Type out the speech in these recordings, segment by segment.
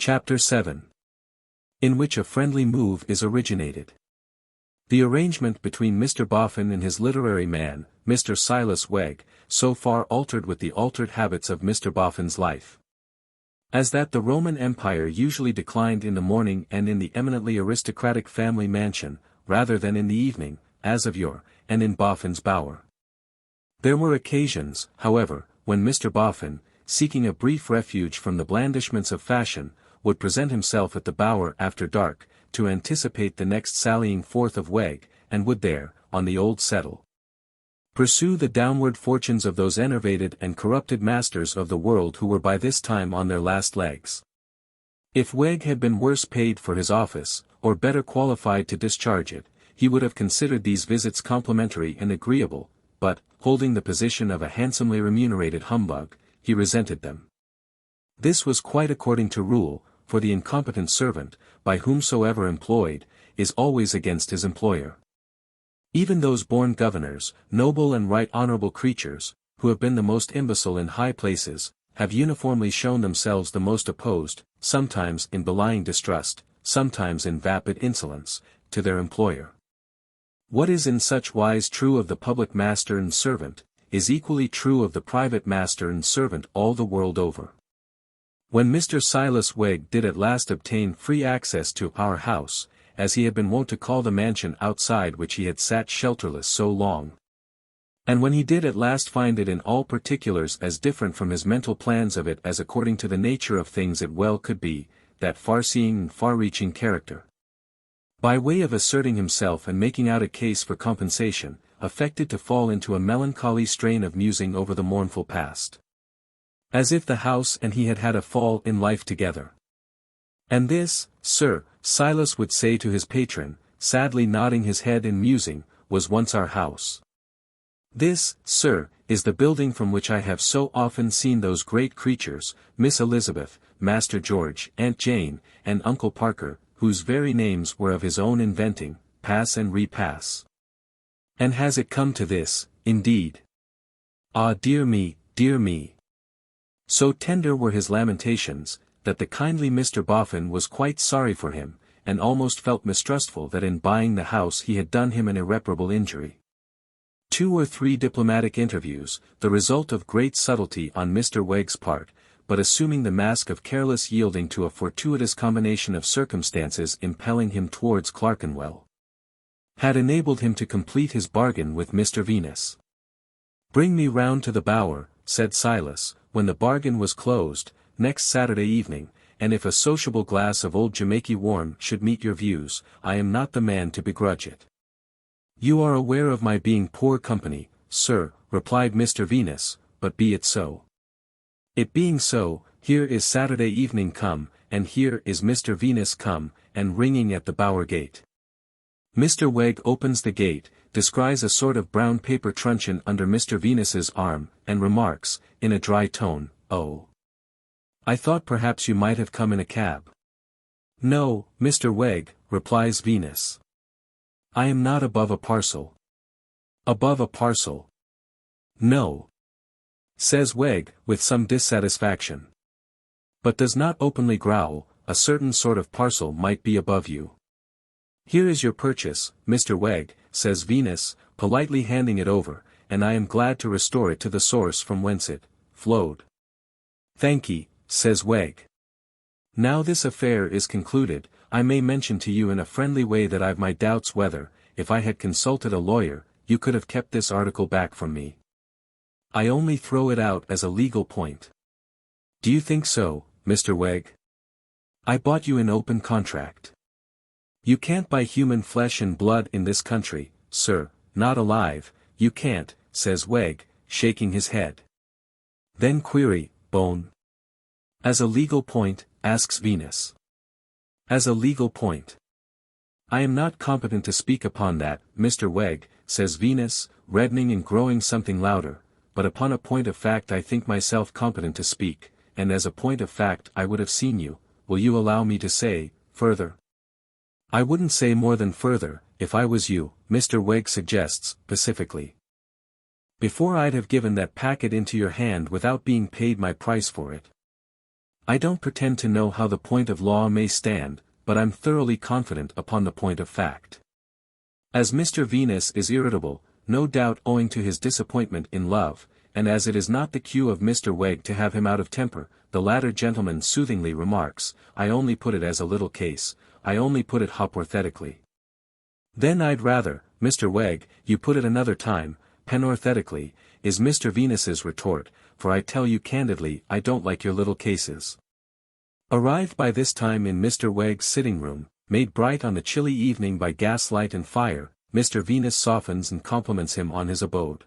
Chapter 7. In which a friendly move is originated. The arrangement between Mr. Boffin and his literary man, Mr. Silas Wegg, so far altered with the altered habits of Mr. Boffin's life. As that the Roman Empire usually declined in the morning and in the eminently aristocratic family mansion, rather than in the evening, as of yore, and in Boffin's bower. There were occasions, however, when Mr. Boffin, seeking a brief refuge from the blandishments of fashion, would present himself at the bower after dark, to anticipate the next sallying forth of Wegg, and would there, on the old settle, pursue the downward fortunes of those enervated and corrupted masters of the world who were by this time on their last legs. If Wegg had been worse paid for his office, or better qualified to discharge it, he would have considered these visits complimentary and agreeable, but, holding the position of a handsomely remunerated humbug, he resented them. This was quite according to rule, for the incompetent servant, by whomsoever employed, is always against his employer. Even those born governors, noble and right honorable creatures, who have been the most imbecile in high places, have uniformly shown themselves the most opposed, sometimes in belying distrust, sometimes in vapid insolence, to their employer. What is in such wise true of the public master and servant, is equally true of the private master and servant all the world over. When Mr. Silas Wegg did at last obtain free access to our house, as he had been wont to call the mansion outside which he had sat shelterless so long, and when he did at last find it in all particulars as different from his mental plans of it as according to the nature of things it well could be, that far-seeing and far-reaching character, by way of asserting himself and making out a case for compensation, affected to fall into a melancholy strain of musing over the mournful past. As if the house and he had had a fall in life together. And this, sir, Silas would say to his patron, sadly nodding his head in musing, was once our house. This, sir, is the building from which I have so often seen those great creatures, Miss Elizabeth, Master George, Aunt Jane, and Uncle Parker, whose very names were of his own inventing, pass and repass. And has it come to this, indeed? Ah, dear me, dear me. So tender were his lamentations, that the kindly Mr. Boffin was quite sorry for him, and almost felt mistrustful that in buying the house he had done him an irreparable injury. 2 or 3 diplomatic interviews, the result of great subtlety on Mr. Wegg's part, but assuming the mask of careless yielding to a fortuitous combination of circumstances impelling him towards Clerkenwell, had enabled him to complete his bargain with Mr. Venus. "Bring me round to the bower," said Silas, when the bargain was closed, "next Saturday evening, and if a sociable glass of old Jamaica warm should meet your views, I am not the man to begrudge it." "You are aware of my being poor company, sir," replied Mr. Venus, "but be it so. It being so, here is Saturday evening come, and here is Mr. Venus come, and ringing at the bower gate. Mr. Wegg opens the gate, descries a sort of brown paper truncheon under Mr. Venus's arm, and remarks, in a dry tone, 'Oh, I thought perhaps you might have come in a cab.' 'No, Mr. Wegg,' replies Venus. 'I am not above a parcel.' 'Above a parcel?' 'No,' says Wegg, with some dissatisfaction. 'But does not openly growl, a certain sort of parcel might be above you.' 'Here is your purchase, Mr. Wegg,' says Venus, politely handing it over, and I am glad to restore it to the source from whence it flowed. 'Thankee,' says Wegg. 'Now this affair is concluded, I may mention to you in a friendly way that I've my doubts whether, if I had consulted a lawyer, you could have kept this article back from me. I only throw it out as a legal point. Do you think so, Mr. Wegg? I bought you in open contract. You can't buy human flesh and blood in this country, sir, not alive, you can't,' says Wegg, shaking his head. 'Then query, bone?' 'As a legal point?' asks Venus. 'As a legal point. I am not competent to speak upon that, Mr. Wegg,' says Venus, reddening and growing something louder, 'but upon a point of fact I think myself competent to speak, and as a point of fact I would have seen you, will you allow me to say, further?' 'I wouldn't say more than further, if I was you,' Mr. Wegg suggests, pacifically. 'Before I'd have given that packet into your hand without being paid my price for it. I don't pretend to know how the point of law may stand, but I'm thoroughly confident upon the point of fact. As Mr. Venus is irritable, no doubt owing to his disappointment in love, and as it is not the cue of Mr. Wegg to have him out of temper, the latter gentleman soothingly remarks, I only put it as a little case, I only put it hypothetically. Then I'd rather, Mr. Wegg, you put it another time, panorthetically, is Mr. Venus's retort, for I tell you candidly I don't like your little cases. Arrived by this time in Mr. Wegg's sitting room, made bright on the chilly evening by gaslight and fire, Mr. Venus softens and compliments him on his abode.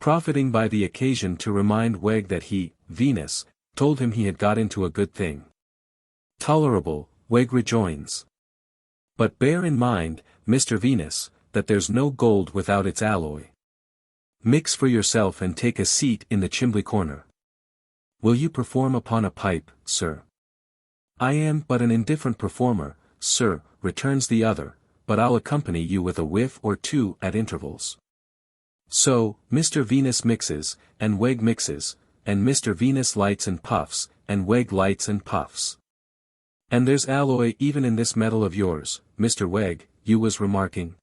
Profiting by the occasion to remind Wegg that he, Venus, told him he had got into a good thing. Tolerable, Wegg rejoins. But bear in mind, Mr. Venus, that there's no gold without its alloy. Mix for yourself and take a seat in the chimbley corner. Will you perform upon a pipe, sir? I am but an indifferent performer, sir, returns the other, but I'll accompany you with a whiff or two at intervals. So, Mr. Venus mixes, and Wegg mixes, and Mr. Venus lights and puffs, and Wegg lights and puffs. And there's alloy even in this metal of yours, Mr. Wegg, you was remarking.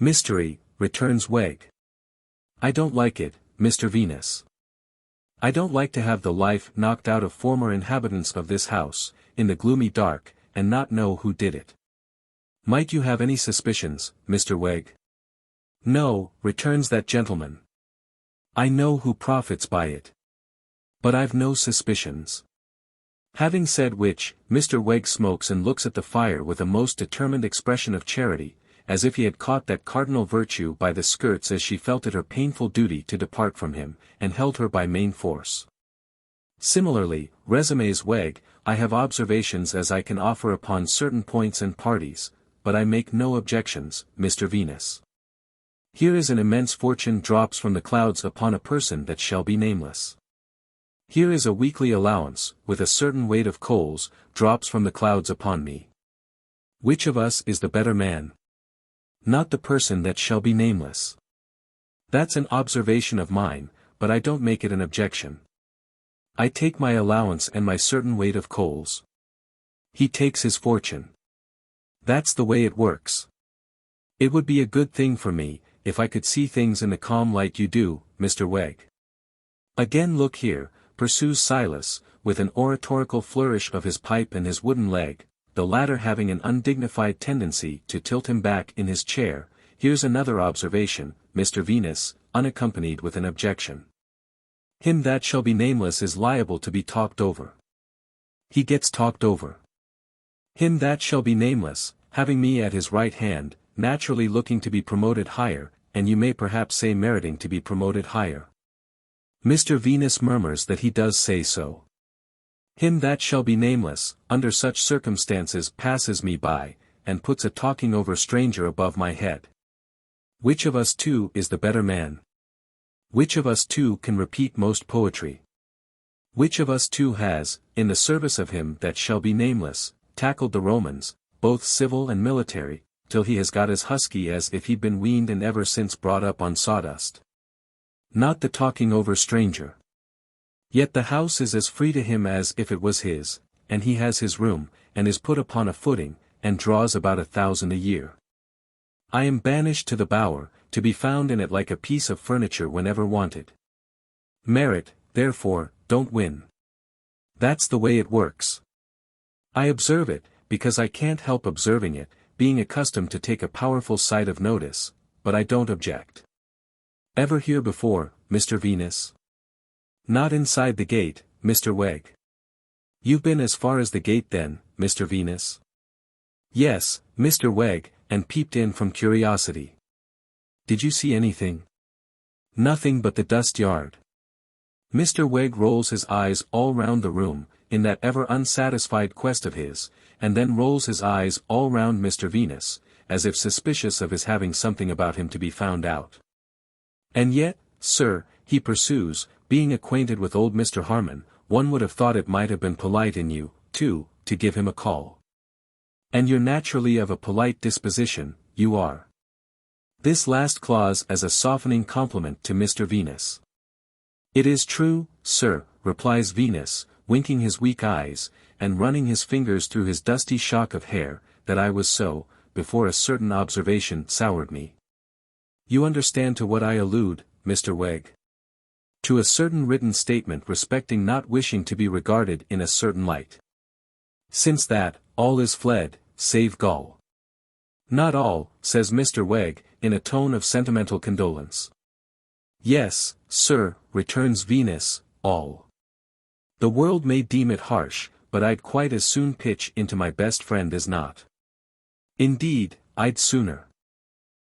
Mystery, returns Wegg. I don't like it, Mr. Venus. I don't like to have the life knocked out of former inhabitants of this house, in the gloomy dark, and not know who did it. Might you have any suspicions, Mr. Wegg? No, returns that gentleman. I know who profits by it. But I've no suspicions. Having said which, Mr. Wegg smokes and looks at the fire with a most determined expression of charity, as if he had caught that cardinal virtue by the skirts as she felt it her painful duty to depart from him, and held her by main force. Similarly, resumes Wegg, I have observations as I can offer upon certain points and parties, but I make no objections, Mr. Venus. Here is an immense fortune drops from the clouds upon a person that shall be nameless. Here is a weekly allowance, with a certain weight of coals, drops from the clouds upon me. Which of us is the better man? Not the person that shall be nameless. That's an observation of mine, but I don't make it an objection. I take my allowance and my certain weight of coals. He takes his fortune. That's the way it works. It would be a good thing for me, if I could see things in the calm light you do, Mr. Wegg. Again look here, pursues Silas, with an oratorical flourish of his pipe and his wooden leg, the latter having an undignified tendency to tilt him back in his chair. Here's another observation, Mr. Venus, unaccompanied with an objection. Him that shall be nameless is liable to be talked over. He gets talked over. Him that shall be nameless, having me at his right hand, naturally looking to be promoted higher, and you may perhaps say meriting to be promoted higher. Mr. Venus murmurs that he does say so. Him that shall be nameless, under such circumstances passes me by, and puts a talking over stranger above my head. Which of us two is the better man? Which of us two can repeat most poetry? Which of us two has, in the service of him that shall be nameless, tackled the Romans, both civil and military, till he has got as husky as if he'd been weaned and ever since brought up on sawdust? Not the talking over stranger. Yet the house is as free to him as if it was his, and he has his room, and is put upon a footing, and draws about 1,000 a year. I am banished to the bower, to be found in it like a piece of furniture whenever wanted. Merit, therefore, don't win. That's the way it works. I observe it, because I can't help observing it, being accustomed to take a powerful sight of notice, but I don't object. Ever here before, Mr. Venus? Not inside the gate, Mr. Wegg. You've been as far as the gate then, Mr. Venus? Yes, Mr. Wegg, and peeped in from curiosity. Did you see anything? Nothing but the dust yard. Mr. Wegg rolls his eyes all round the room, in that ever unsatisfied quest of his, and then rolls his eyes all round Mr. Venus, as if suspicious of his having something about him to be found out. And yet, sir, he pursues, being acquainted with old Mr. Harmon, one would have thought it might have been polite in you, too, to give him a call. And you're naturally of a polite disposition, you are. This last clause as a softening compliment to Mr. Venus. It is true, sir, replies Venus, winking his weak eyes, and running his fingers through his dusty shock of hair, that I was so, before a certain observation soured me. You understand to what I allude, Mr. Wegg? To a certain written statement respecting not wishing to be regarded in a certain light. Since that, all is fled, save gall. Not all, says Mr. Wegg, in a tone of sentimental condolence. Yes, sir, returns Venus, all. The world may deem it harsh, but I'd quite as soon pitch into my best friend as not. Indeed, I'd sooner.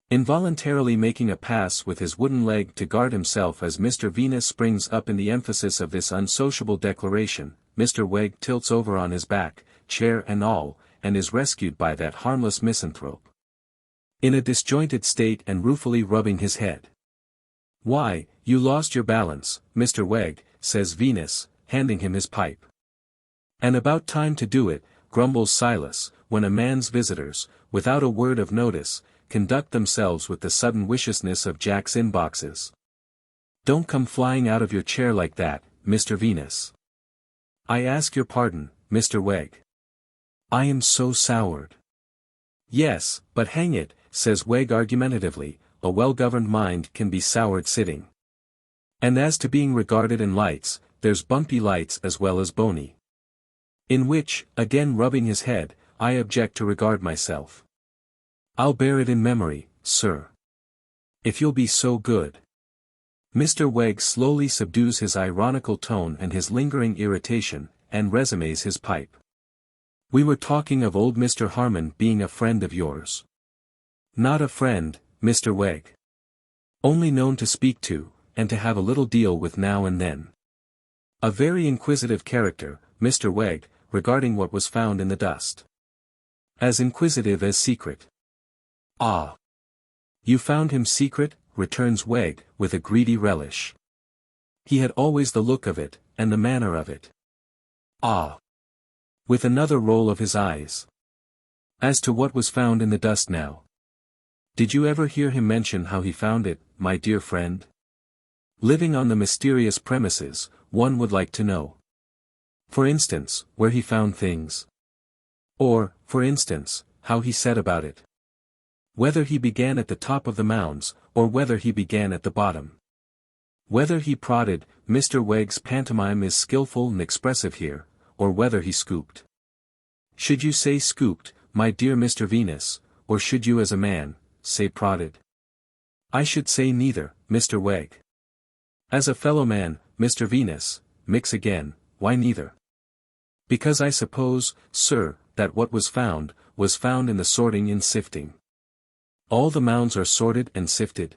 Involuntarily making a pass with his wooden leg to guard himself as Mr. Venus springs up in the emphasis of this unsociable declaration, Mr. Wegg tilts over on his back, chair and all, and is rescued by that harmless misanthrope. In a disjointed state and ruefully rubbing his head. Why, you lost your balance, Mr. Wegg, says Venus, handing him his pipe. And about time to do it, grumbles Silas, when a man's visitors, without a word of notice, conduct themselves with the sudden viciousness of Jack's in-boxes. Don't come flying out of your chair like that, Mr. Venus. I ask your pardon, Mr. Wegg. I am so soured. Yes, but hang it, says Wegg argumentatively, a well-governed mind can be soured sitting. And as to being regarded in lights, there's bumpy lights as well as bony. In which, again rubbing his head, I object to regard myself. I'll bear it in memory, sir. If you'll be so good. Mr. Wegg slowly subdues his ironical tone and his lingering irritation, and resumes his pipe. We were talking of old Mr. Harmon being a friend of yours. Not a friend, Mr. Wegg. Only known to speak to, and to have a little deal with now and then. A very inquisitive character, Mr. Wegg, regarding what was found in the dust. As inquisitive as secret. Ah! You found him secret, returns Wegg, with a greedy relish. He had always the look of it, and the manner of it. Ah! With another roll of his eyes. As to what was found in the dust now. Did you ever hear him mention how he found it, my dear friend? Living on the mysterious premises, one would like to know. For instance, where he found things. Or, for instance, how he set about it. Whether he began at the top of the mounds, or whether he began at the bottom. Whether he prodded, Mr. Wegg's pantomime is skillful and expressive here, or whether he scooped. Should you say scooped, my dear Mr. Venus, or should you as a man, say prodded? I should say neither, Mr. Wegg. As a fellow man, Mr. Venus, mix again, why neither? Because I suppose, sir, that what was found in the sorting and sifting. All the mounds are sorted and sifted.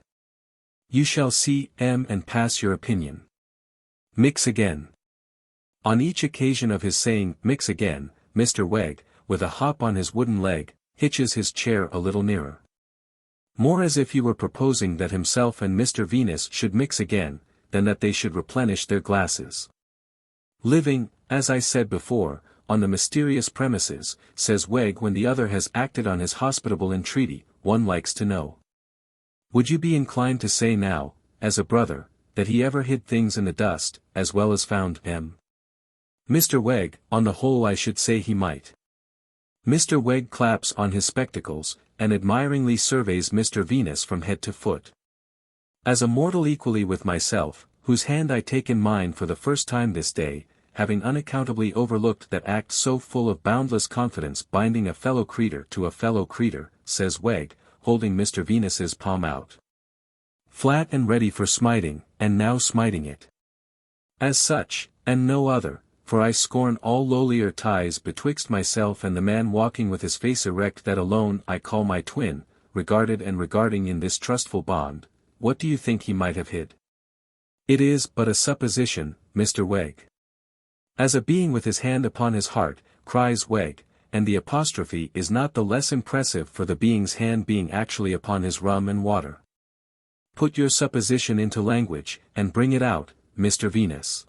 You shall see and pass your opinion. Mix again. On each occasion of his saying mix again, Mr. Wegg, with a hop on his wooden leg, hitches his chair a little nearer. More as if he were proposing that himself and Mr. Venus should mix again, than that they should replenish their glasses. Living, as I said before, on the mysterious premises, says Wegg when the other has acted on his hospitable entreaty, one likes to know. Would you be inclined to say now, as a brother, that he ever hid things in the dust, as well as found them? Mr. Wegg, on the whole I should say he might. Mr. Wegg claps on his spectacles, and admiringly surveys Mr. Venus from head to foot. As a mortal equally with myself, whose hand I take in mine for the first time this day, having unaccountably overlooked that act so full of boundless confidence binding a fellow creature to a fellow creature, says Wegg, holding Mr. Venus's palm out. Flat and ready for smiting, and now smiting it. As such, and no other, for I scorn all lowlier ties betwixt myself and the man walking with his face erect that alone I call my twin, regarded and regarding in this trustful bond. What do you think he might have hid? It is but a supposition, Mr. Wegg. As a being with his hand upon his heart, cries Wegg, and the apostrophe is not the less impressive for the being's hand being actually upon his rum and water. Put your supposition into language, and bring it out, Mr. Venus.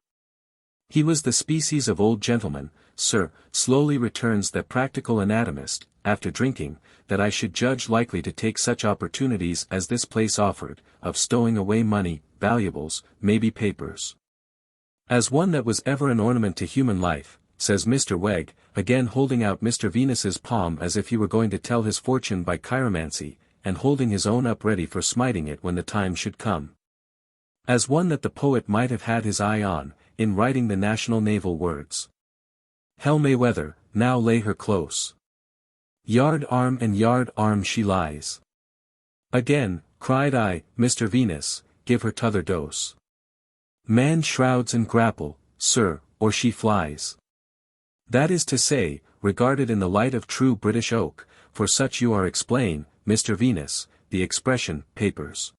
He was the species of old gentleman, sir, slowly returns that practical anatomist, after drinking, that I should judge likely to take such opportunities as this place offered, of stowing away money, valuables, maybe papers. As one that was ever an ornament to human life, says Mr. Wegg, again holding out Mr. Venus's palm as if he were going to tell his fortune by chiromancy, and holding his own up ready for smiting it when the time should come. As one that the poet might have had his eye on, in writing the national naval words. Hell may weather, now lay her close. Yard arm she lies. Again, cried I, Mr. Venus, give her t'other dose. Man shrouds and grapple, sir, or she flies. That is to say, regarded in the light of true British oak, for such you are explain, Mr. Venus, the expression, papers.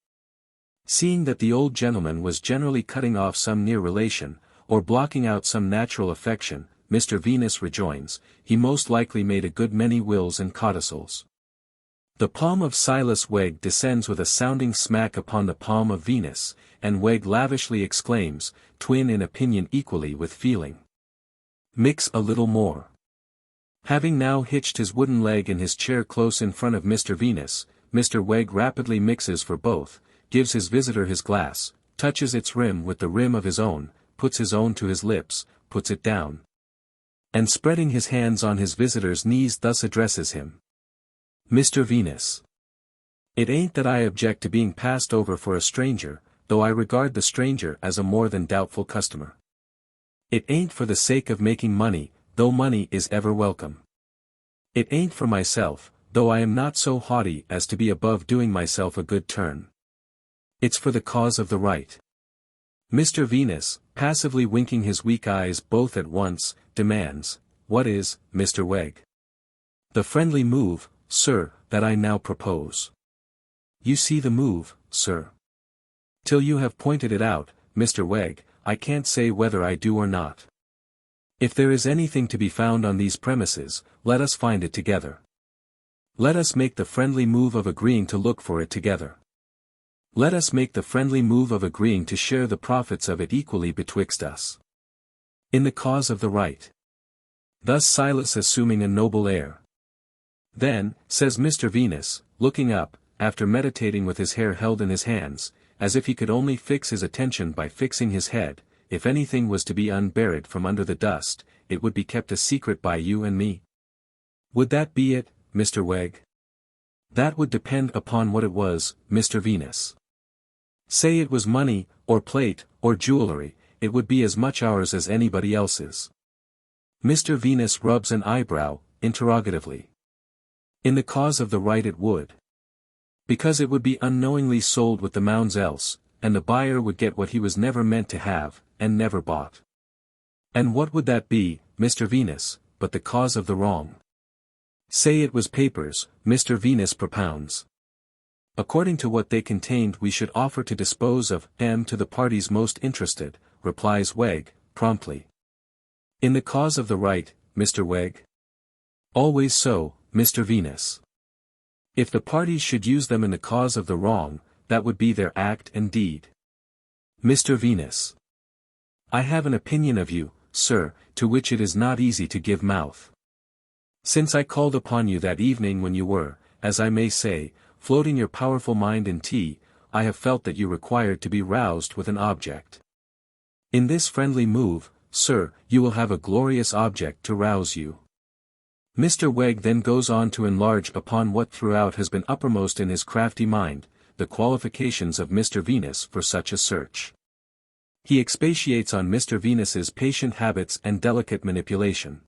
Seeing that the old gentleman was generally cutting off some near relation, or blocking out some natural affection, Mr. Venus rejoins, he most likely made a good many wills and codicils. The palm of Silas Wegg descends with a sounding smack upon the palm of Venus, and Wegg lavishly exclaims, twin in opinion equally with feeling. Mix a little more. Having now hitched his wooden leg in his chair close in front of Mr. Venus, Mr. Wegg rapidly mixes for both, gives his visitor his glass, touches its rim with the rim of his own, puts his own to his lips, puts it down, and spreading his hands on his visitor's knees thus addresses him. Mr. Venus. It ain't that I object to being passed over for a stranger, though I regard the stranger as a more than doubtful customer. It ain't for the sake of making money, though money is ever welcome. It ain't for myself, though I am not so haughty as to be above doing myself a good turn. It's for the cause of the right. Mr. Venus, passively winking his weak eyes both at once, demands, what is, Mr. Wegg? The friendly move, sir, that I now propose. You see the move, sir. Till you have pointed it out, Mr. Wegg, I can't say whether I do or not. If there is anything to be found on these premises, let us find it together. Let us make the friendly move of agreeing to look for it together. Let us make the friendly move of agreeing to share the profits of it equally betwixt us. In the cause of the right. Thus Silas assuming a noble air. Then, says Mr. Venus, looking up, after meditating with his hair held in his hands, as if he could only fix his attention by fixing his head, if anything was to be unburied from under the dust, it would be kept a secret by you and me. Would that be it, Mr. Wegg? That would depend upon what it was, Mr. Venus. Say it was money, or plate, or jewelry, it would be as much ours as anybody else's. Mr. Venus rubs an eyebrow, interrogatively. In the cause of the right it would. Because it would be unknowingly sold with the mounds else, and the buyer would get what he was never meant to have, and never bought. And what would that be, Mr. Venus, but the cause of the wrong? Say it was papers, Mr. Venus propounds. According to what they contained we should offer to dispose of them to the parties most interested, replies Wegg, promptly. In the cause of the right, Mr. Wegg? Always so, Mr. Venus. If the parties should use them in the cause of the wrong, that would be their act and deed. Mr. Venus. I have an opinion of you, sir, to which it is not easy to give mouth. Since I called upon you that evening when you were, as I may say, floating your powerful mind in tea, I have felt that you required to be roused with an object. In this friendly move, sir, you will have a glorious object to rouse you. Mr. Wegg then goes on to enlarge upon what throughout has been uppermost in his crafty mind, the qualifications of Mr. Venus for such a search. He expatiates on Mr. Venus's patient habits and delicate manipulation.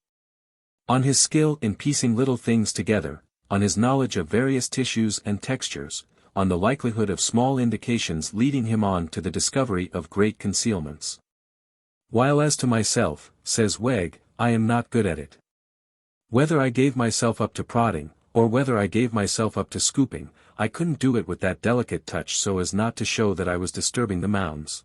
On his skill in piecing little things together, on his knowledge of various tissues and textures, on the likelihood of small indications leading him on to the discovery of great concealments. While as to myself, says Wegg, I am not good at it. Whether I gave myself up to prodding, or whether I gave myself up to scooping, I couldn't do it with that delicate touch so as not to show that I was disturbing the mounds.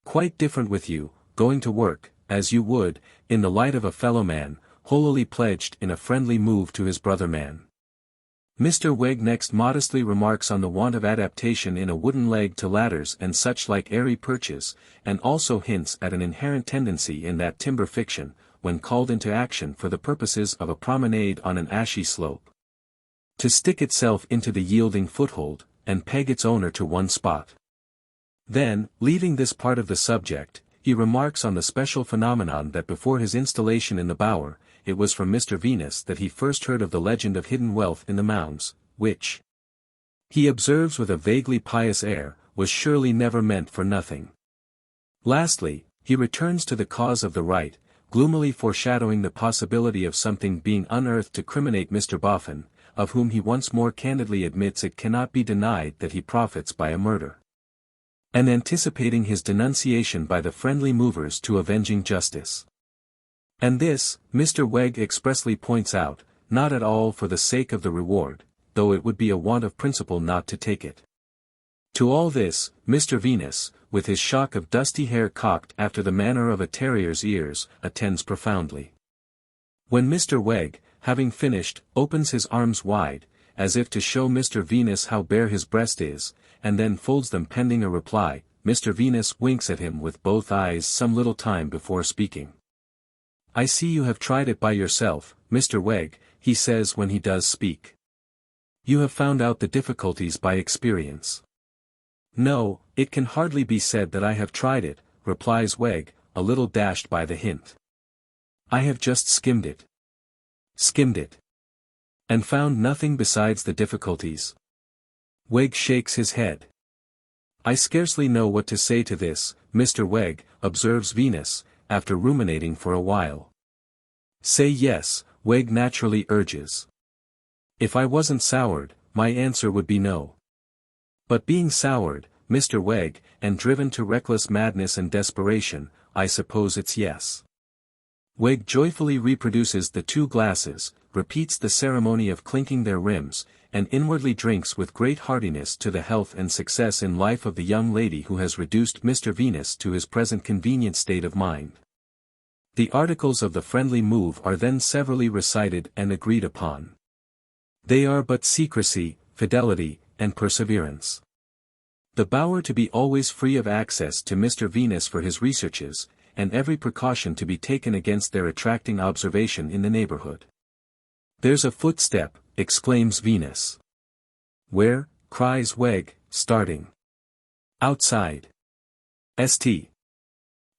Quite different with you, going to work, as you would, in the light of a fellow man, holily pledged in a friendly move to his brother man. Mr. Wegg next modestly remarks on the want of adaptation in a wooden leg to ladders and such like airy perches, and also hints at an inherent tendency in that timber fiction, when called into action for the purposes of a promenade on an ashy slope, to stick itself into the yielding foothold, and peg its owner to one spot. Then, leaving this part of the subject, he remarks on the special phenomenon that before his installation in the Bower, it was from Mr. Venus that he first heard of the legend of hidden wealth in the mounds, which, he observes with a vaguely pious air, was surely never meant for nothing. Lastly, he returns to the cause of the right, gloomily foreshadowing the possibility of something being unearthed to criminate Mr. Boffin, of whom he once more candidly admits it cannot be denied that he profits by a murder, and anticipating his denunciation by the friendly movers to avenging justice. And this, Mr. Wegg expressly points out, not at all for the sake of the reward, though it would be a want of principle not to take it. To all this, Mr. Venus, with his shock of dusty hair cocked after the manner of a terrier's ears, attends profoundly. When Mr. Wegg, having finished, opens his arms wide, as if to show Mr. Venus how bare his breast is, and then folds them pending a reply, Mr. Venus winks at him with both eyes some little time before speaking. "I see you have tried it by yourself, Mr. Wegg," he says when he does speak. "You have found out the difficulties by experience." "No, it can hardly be said that I have tried it," replies Wegg, a little dashed by the hint. "I have just skimmed it." "Skimmed it? And found nothing besides the difficulties?" Wegg shakes his head. "I scarcely know what to say to this, Mr. Wegg," observes Venus, after ruminating for a while. "Say yes," Wegg naturally urges. "If I wasn't soured, my answer would be no. But being soured, Mr. Wegg, and driven to reckless madness and desperation, I suppose it's yes." Wegg joyfully reproduces the two glasses, repeats the ceremony of clinking their rims, and inwardly drinks with great heartiness to the health and success in life of the young lady who has reduced Mr. Venus to his present convenient state of mind. The articles of the friendly move are then severally recited and agreed upon. They are but secrecy, fidelity, and perseverance. The Bower to be always free of access to Mr. Venus for his researches, and every precaution to be taken against their attracting observation in the neighborhood. "There's a footstep," exclaims Venus. "Where?" cries Wegg, starting. "Outside. St.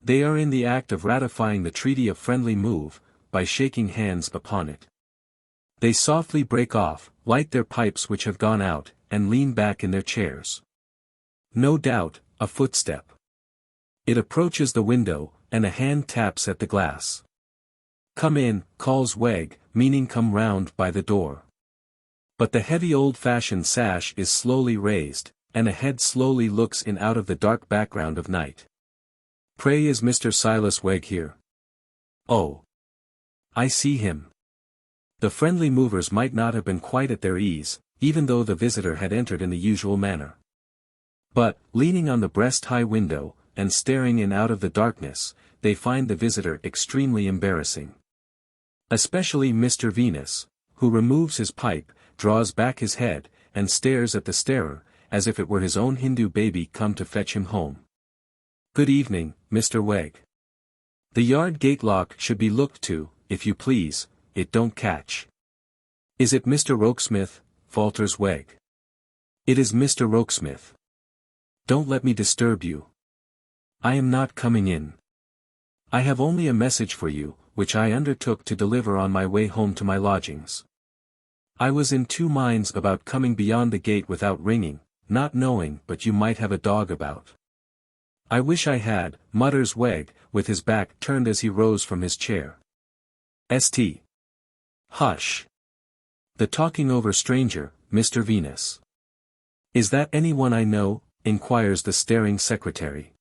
They are in the act of ratifying the treaty of friendly move, by shaking hands upon it. They softly break off, light their pipes which have gone out, and lean back in their chairs. No doubt, a footstep. It approaches the window, and a hand taps at the glass. "Come in," calls Wegg, meaning come round by the door. But the heavy old-fashioned sash is slowly raised, and a head slowly looks in out of the dark background of night. "Pray, is Mr. Silas Wegg here?" "Oh. I see him." The friendly movers might not have been quite at their ease, even though the visitor had entered in the usual manner. But, leaning on the breast-high window, and staring in out of the darkness, they find the visitor extremely embarrassing. Especially Mr. Venus, who removes his pipe, draws back his head, and stares at the starer, as if it were his own Hindu baby come to fetch him home. "Good evening, Mr. Wegg. The yard gate lock should be looked to, if you please, it don't catch." "Is it Mr. Rokesmith?" falters Wegg. "It is Mr. Rokesmith. Don't let me disturb you. I am not coming in. I have only a message for you, which I undertook to deliver on my way home to my lodgings. I was in two minds about coming beyond the gate without ringing, not knowing but you might have a dog about." "I wish I had," mutters Wegg, with his back turned as he rose from his chair. "St. Hush. The talking over stranger, Mr. Venus." "Is that anyone I know?" inquires the staring secretary.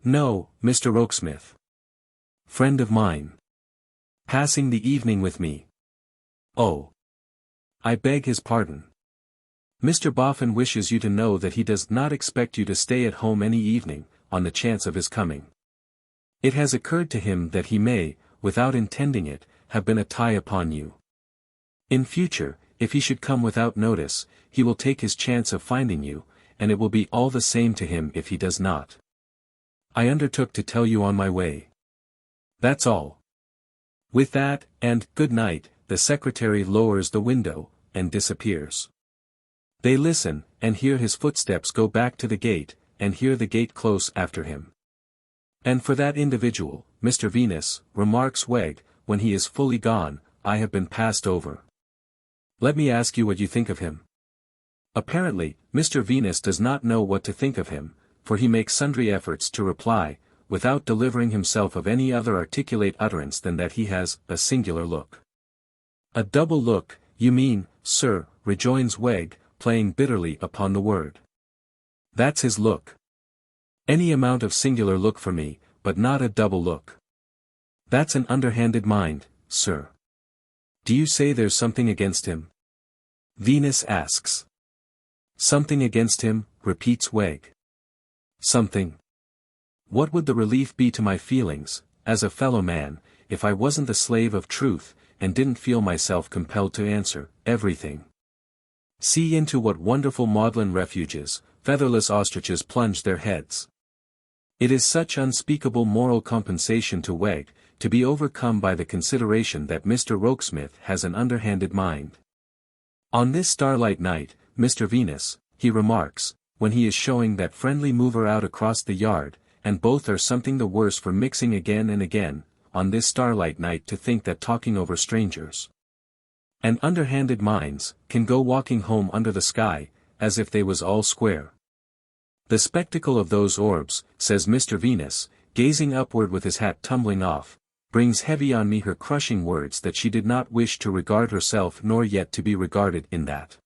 "No, Mr. Rokesmith. Friend of mine. Passing the evening with me." "Oh. I beg his pardon. Mr. Boffin wishes you to know that he does not expect you to stay at home any evening, on the chance of his coming. It has occurred to him that he may, without intending it, have been a tie upon you. In future, if he should come without notice, he will take his chance of finding you, and it will be all the same to him if he does not. I undertook to tell you on my way. That's all." With that, and "good night," the secretary lowers the window, and disappears. They listen, and hear his footsteps go back to the gate, and hear the gate close after him. And for that individual, Mr. Venus, remarks Wegg, when he is fully gone, I have been passed over. Let me ask you what you think of him. Apparently, Mr. Venus does not know what to think of him, for he makes sundry efforts to reply, without delivering himself of any other articulate utterance than that he has a singular look. A double look, you mean, sir, rejoins Wegg, playing bitterly upon the word. That's his look. Any amount of singular look for me, but not a double look. That's an underhanded mind, sir. Do you say there's something against him? Venus asks. Something against him, repeats Wegg. Something. What would the relief be to my feelings, as a fellow man, if I wasn't the slave of truth, and didn't feel myself compelled to answer, everything. See into what wonderful maudlin refuges, featherless ostriches plunge their heads. It is such unspeakable moral compensation to Wegg, to be overcome by the consideration that Mr. Rokesmith has an underhanded mind. On this starlight night, Mr. Venus, he remarks, when he is showing that friendly mover out across the yard, and both are something the worse for mixing again and again, on this starlight night to think that talking over strangers and underhanded minds, can go walking home under the sky, as if they was all square. The spectacle of those orbs, says Mr. Venus, gazing upward with his hat tumbling off, brings heavy on me her crushing words that she did not wish to regard herself nor yet to be regarded in that.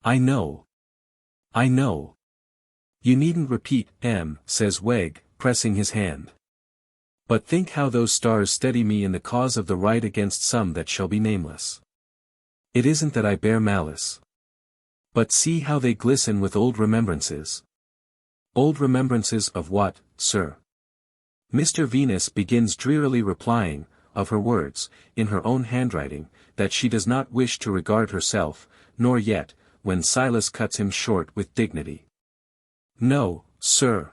I know. I know. You needn't repeat, says Wegg, pressing his hand. But think how those stars steady me in the cause of the right against some that shall be nameless. It isn't that I bear malice. But see how they glisten with old remembrances. Old remembrances of what, sir? Mr. Venus begins drearily replying, of her words, in her own handwriting, that she does not wish to regard herself, nor yet, when Silas cuts him short with dignity. No, sir.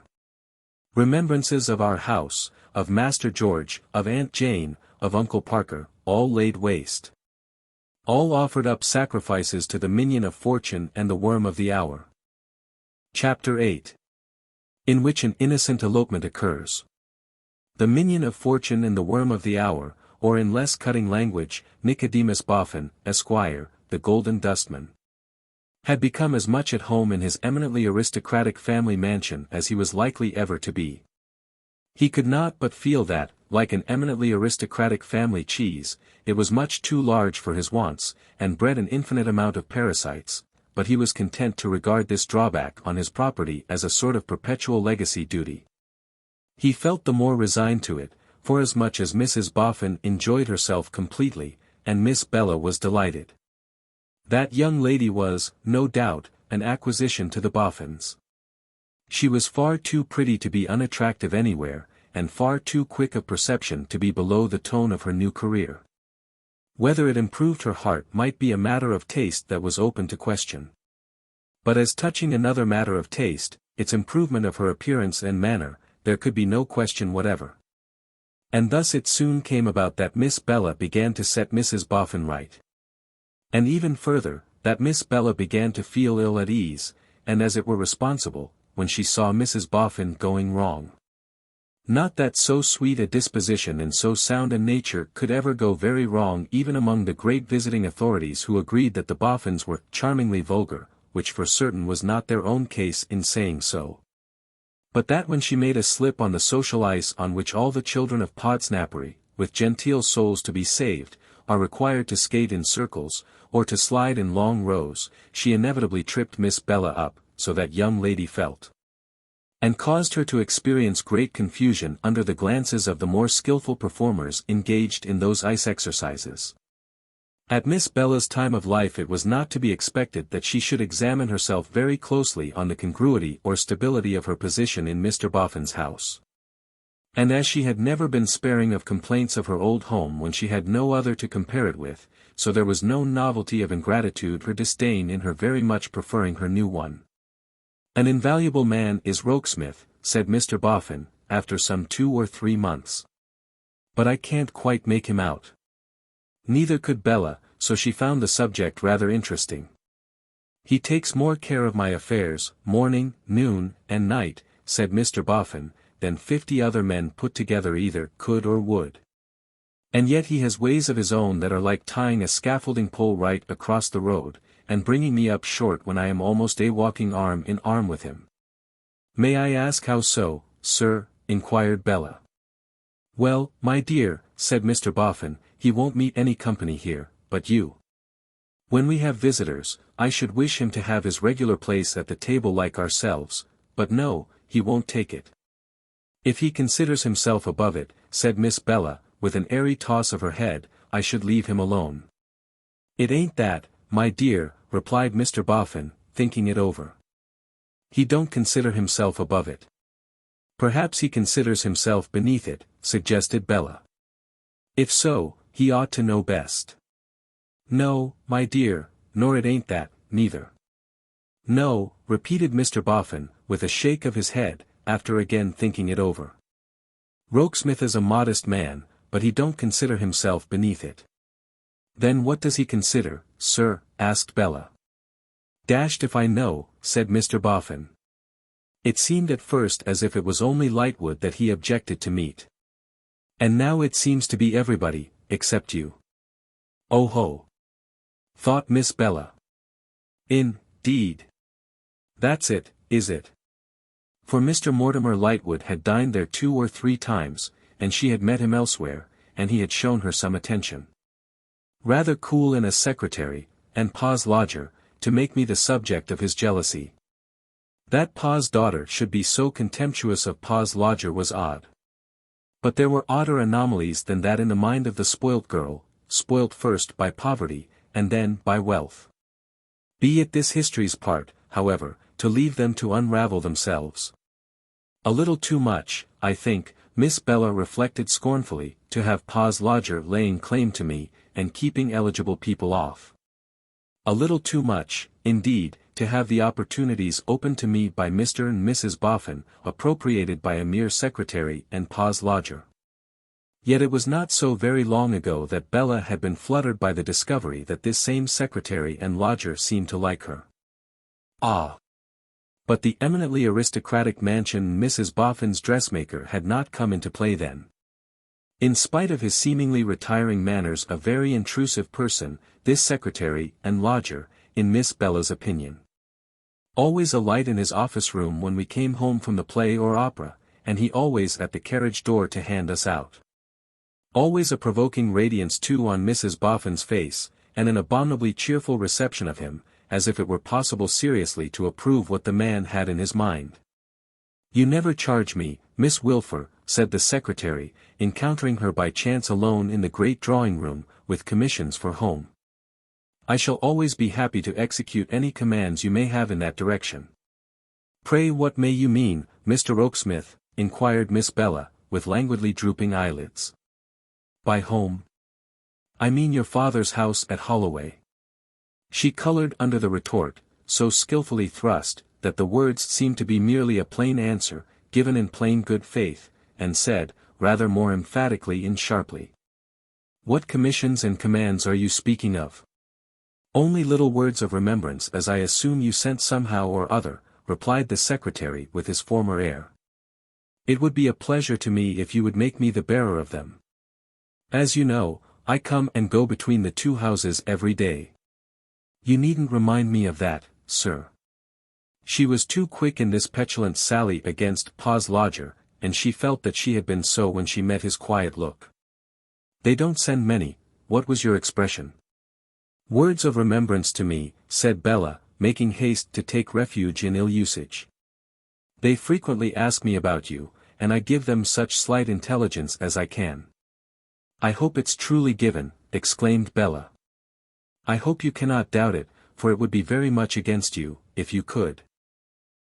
Remembrances of our house, of Master George, of Aunt Jane, of Uncle Parker, all laid waste. All offered up sacrifices to the minion of fortune and the worm of the hour. Chapter 8. In which an innocent elopement occurs. The minion of fortune and the worm of the hour, or in less cutting language, Nicodemus Boffin, Esquire, the Golden Dustman, had become as much at home in his eminently aristocratic family mansion as he was likely ever to be. He could not but feel that, like an eminently aristocratic family cheese, it was much too large for his wants, and bred an infinite amount of parasites, but he was content to regard this drawback on his property as a sort of perpetual legacy duty. He felt the more resigned to it, forasmuch as Mrs. Boffin enjoyed herself completely, and Miss Bella was delighted. That young lady was, no doubt, an acquisition to the Boffins. She was far too pretty to be unattractive anywhere, and far too quick of perception to be below the tone of her new career. Whether it improved her heart might be a matter of taste that was open to question. But as touching another matter of taste, its improvement of her appearance and manner, there could be no question whatever. And thus it soon came about that Miss Bella began to set Mrs. Boffin right. And even further, that Miss Bella began to feel ill at ease, and as it were responsible, when she saw Mrs. Boffin going wrong. Not that so sweet a disposition and so sound a nature could ever go very wrong even among the great visiting authorities who agreed that the Boffins were charmingly vulgar, which for certain was not their own case in saying so. But that when she made a slip on the social ice on which all the children of Podsnappery, with genteel souls to be saved, are required to skate in circles, or to slide in long rows, she inevitably tripped Miss Bella up, so that young lady felt, and caused her to experience great confusion under the glances of the more skillful performers engaged in those ice exercises. At Miss Bella's time of life it was not to be expected that she should examine herself very closely on the congruity or stability of her position in Mr. Boffin's house. And as she had never been sparing of complaints of her old home when she had no other to compare it with, so there was no novelty of ingratitude or disdain in her very much preferring her new one. An invaluable man is Rokesmith, said Mr. Boffin, after some 2 or 3 months. But I can't quite make him out. Neither could Bella, so she found the subject rather interesting. He takes more care of my affairs, morning, noon, and night, said Mr. Boffin, than 50 other men put together either could or would. And yet he has ways of his own that are like tying a scaffolding pole right across the road, and bringing me up short when I am almost walking arm in arm with him. May I ask how so, sir? Inquired Bella. Well, my dear, said Mr. Boffin, he won't meet any company here, but you. When we have visitors, I should wish him to have his regular place at the table like ourselves, but no, he won't take it. If he considers himself above it, said Miss Bella, with an airy toss of her head, I should leave him alone. It ain't that, my dear, replied Mr. Boffin, thinking it over. He don't consider himself above it. Perhaps he considers himself beneath it, suggested Bella. If so, he ought to know best. No, my dear, nor it ain't that, neither. No, repeated Mr. Boffin, with a shake of his head, after again thinking it over. Rokesmith is a modest man, but he don't consider himself beneath it. Then what does he consider, sir? Asked Bella. Dashed if I know, said Mr. Boffin. It seemed at first as if it was only Lightwood that he objected to meet. And now it seems to be everybody, except you. Oh ho! Thought Miss Bella. Indeed. That's it, is it? For Mr. Mortimer Lightwood had dined there 2 or 3 times, and she had met him elsewhere, and he had shown her some attention. Rather cool in a secretary, and Pa's lodger, to make me the subject of his jealousy. That Pa's daughter should be so contemptuous of Pa's lodger was odd. But there were odder anomalies than that in the mind of the spoilt girl, spoilt first by poverty, and then by wealth. Be it this history's part, however, to leave them to unravel themselves. A little too much, I think, Miss Bella reflected scornfully, to have Pa's lodger laying claim to me, and keeping eligible people off. A little too much, indeed, to have the opportunities opened to me by Mr. and Mrs. Boffin, appropriated by a mere secretary and Pa's lodger. Yet it was not so very long ago that Bella had been fluttered by the discovery that this same secretary and lodger seemed to like her. Ah! But the eminently aristocratic mansion Mrs. Boffin's dressmaker had not come into play then. In spite of his seemingly retiring manners, a very intrusive person, this secretary and lodger, in Miss Bella's opinion. Always a light in his office room when we came home from the play or opera, and he always at the carriage door to hand us out. Always a provoking radiance too on Mrs. Boffin's face, and an abominably cheerful reception of him, as if it were possible seriously to approve what the man had in his mind. You never charge me, Miss Wilfer, said the secretary, encountering her by chance alone in the great drawing-room, with commissions for home. I shall always be happy to execute any commands you may have in that direction. Pray what may you mean, Mr. Rokesmith? Inquired Miss Bella, with languidly drooping eyelids. By home? I mean your father's house at Holloway. She colored under the retort, so skillfully thrust, that the words seemed to be merely a plain answer, given in plain good faith, and said, rather more emphatically and sharply. What commissions and commands are you speaking of? Only little words of remembrance, as I assume you sent somehow or other, replied the secretary with his former air. It would be a pleasure to me if you would make me the bearer of them. As you know, I come and go between the 2 houses every day. You needn't remind me of that, sir. She was too quick in this petulant sally against Pa's lodger, and she felt that she had been so when she met his quiet look. They don't send many. What was your expression? Words of remembrance to me, said Bella, making haste to take refuge in ill usage. They frequently ask me about you, and I give them such slight intelligence as I can. I hope it's truly given, exclaimed Bella. I hope you cannot doubt it, for it would be very much against you, if you could.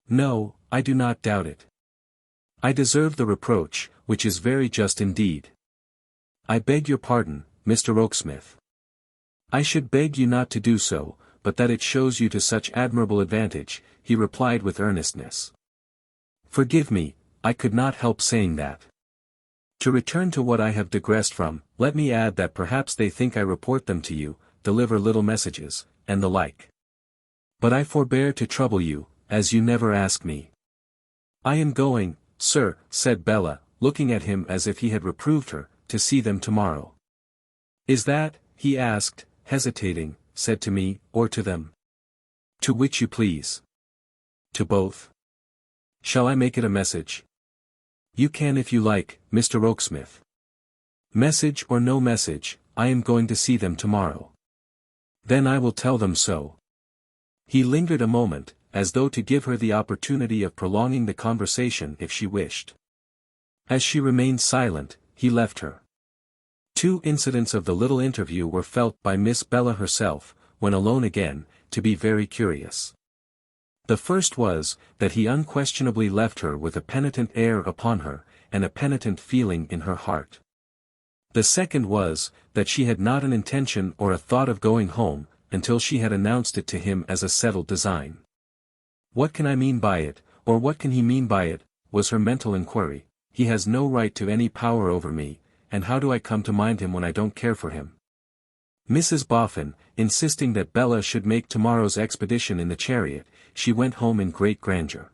No, I do not doubt it. I deserve the reproach, which is very just indeed. I beg your pardon, Mr. Rokesmith. I should beg you not to do so, but that it shows you to such admirable advantage, he replied with earnestness. Forgive me, I could not help saying that. To return to what I have digressed from, let me add that perhaps they think I report them to you, deliver little messages, and the like. But I forbear to trouble you, as you never ask me. I am going, sir," said Bella, looking at him as if he had reproved her, "to see them tomorrow." "Is that," he asked, hesitating, "said to me, or to them?" "To which you please." "To both. Shall I make it a message?" "You can if you like, Mr. Oaksmith." "Message or no message, I am going to see them tomorrow." "Then I will tell them so." He lingered a moment, as though to give her the opportunity of prolonging the conversation if she wished. As she remained silent, he left her. Two incidents of the little interview were felt by Miss Bella herself, when alone again, to be very curious. The first was, that he unquestionably left her with a penitent air upon her, and a penitent feeling in her heart. The second was, that she had not an intention or a thought of going home, until she had announced it to him as a settled design. "What can I mean by it, or what can he mean by it?" was her mental inquiry. "He has no right to any power over me, and how do I come to mind him when I don't care for him?" Mrs. Boffin, insisting that Bella should make tomorrow's expedition in the chariot, she went home in great grandeur.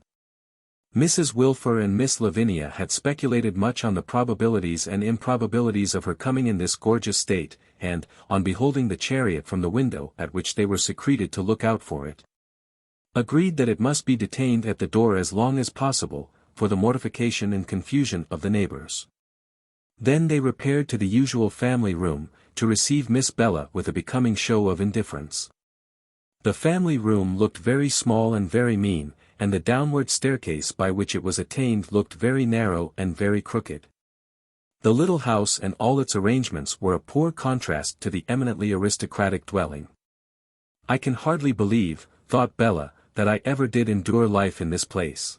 Mrs. Wilfer and Miss Lavinia had speculated much on the probabilities and improbabilities of her coming in this gorgeous state, and, on beholding the chariot from the window at which they were secreted to look out for it, agreed that it must be detained at the door as long as possible, for the mortification and confusion of the neighbors. Then they repaired to the usual family room, to receive Miss Bella with a becoming show of indifference. The family room looked very small and very mean, and the downward staircase by which it was attained looked very narrow and very crooked. The little house and all its arrangements were a poor contrast to the eminently aristocratic dwelling. "I can hardly believe," thought Bella, "that I ever did endure life in this place."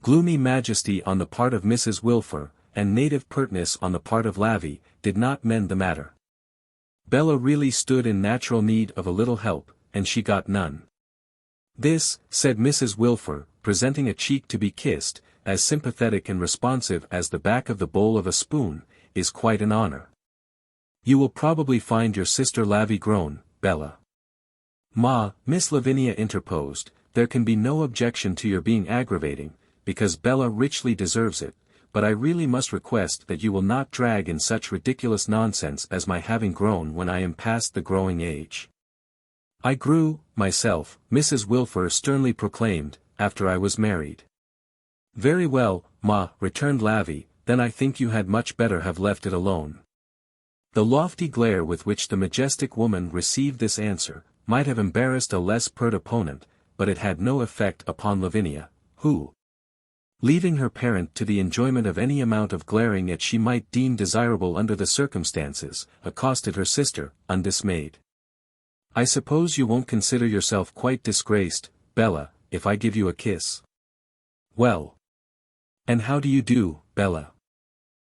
Gloomy majesty on the part of Mrs. Wilfer, and native pertness on the part of Lavvy, did not mend the matter. Bella really stood in natural need of a little help, and she got none. "This," said Mrs. Wilfer, presenting a cheek to be kissed, as sympathetic and responsive as the back of the bowl of a spoon, "is quite an honor. You will probably find your sister Lavvy grown, Bella." "Ma," Miss Lavinia interposed, "there can be no objection to your being aggravating, because Bella richly deserves it, but I really must request that you will not drag in such ridiculous nonsense as my having grown when I am past the growing age. I grew, myself," Mrs. Wilfer sternly proclaimed, "after I was married." "Very well, Ma," returned Lavvy, "then I think you had much better have left it alone." The lofty glare with which the majestic woman received this answer, might have embarrassed a less pert opponent, but it had no effect upon Lavinia, who, leaving her parent to the enjoyment of any amount of glaring that she might deem desirable under the circumstances, accosted her sister, undismayed. "I suppose you won't consider yourself quite disgraced, Bella, if I give you a kiss?" "Well. And how do you do, Bella?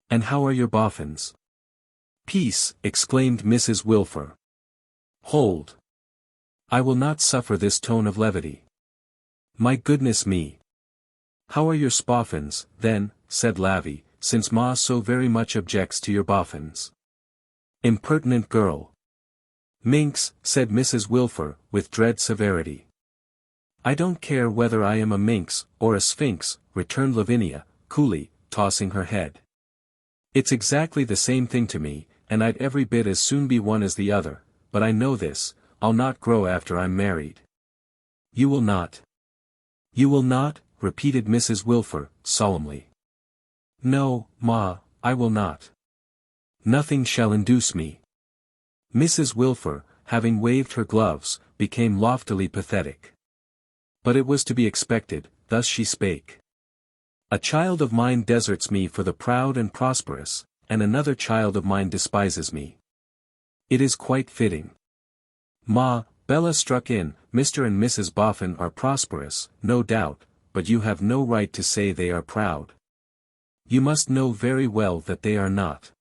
And how are your Boffins?" "Peace," exclaimed Mrs. Wilfer. "Hold. I will not suffer this tone of levity. My goodness me. How are your Spoffins, then," said Lavvy, "since Ma so very much objects to your Boffins?" "Impertinent girl." "Minx," said Mrs. Wilfer, with dread severity. "I don't care whether I am a minx, or a sphinx," returned Lavinia, coolly, tossing her head. "It's exactly the same thing to me, and I'd every bit as soon be one as the other, but I know this, I'll not grow after I'm married." "You will not." "You will not?" repeated Mrs. Wilfer, solemnly. "No, Ma, I will not. Nothing shall induce me." Mrs. Wilfer, having waved her gloves, became loftily pathetic. But it was to be expected, thus she spake. "A child of mine deserts me for the proud and prosperous, and another child of mine despises me. It is quite fitting." "Ma," Bella struck in, "Mr. and Mrs. Boffin are prosperous, no doubt, but you have no right to say they are proud. You must know very well that they are not."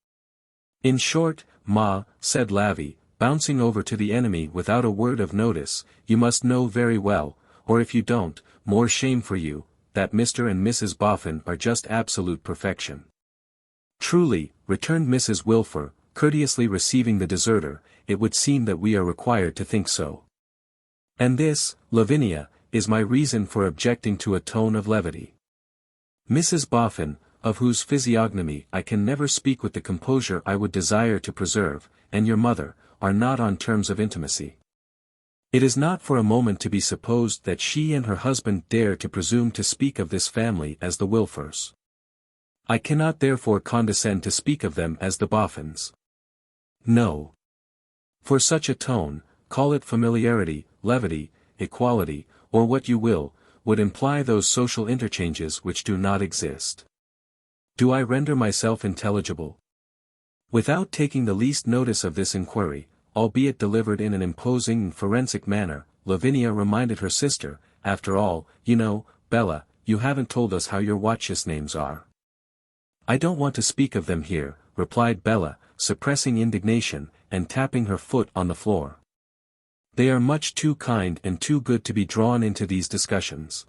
"In short, Ma," said Lavvy, bouncing over to the enemy without a word of notice, "you must know very well, or if you don't, more shame for you, that Mr. and Mrs. Boffin are just absolute perfection." "Truly," returned Mrs. Wilfer, courteously receiving the deserter, "it would seem that we are required to think so. And this, Lavinia, is my reason for objecting to a tone of levity. Mrs. Boffin, of whose physiognomy I can never speak with the composure I would desire to preserve, and your mother, are not on terms of intimacy. It is not for a moment to be supposed that she and her husband dare to presume to speak of this family as the Wilfers. I cannot therefore condescend to speak of them as the Boffins. No. For such a tone, call it familiarity, levity, equality, or what you will, would imply those social interchanges which do not exist. Do I render myself intelligible? Without taking the least notice of this inquiry, albeit delivered in an imposing and forensic manner, Lavinia reminded her sister, after all, you know, Bella, you haven't told us how your watches' names are. I don't want to speak of them here, replied Bella, suppressing indignation, and tapping her foot on the floor. They are much too kind and too good to be drawn into these discussions.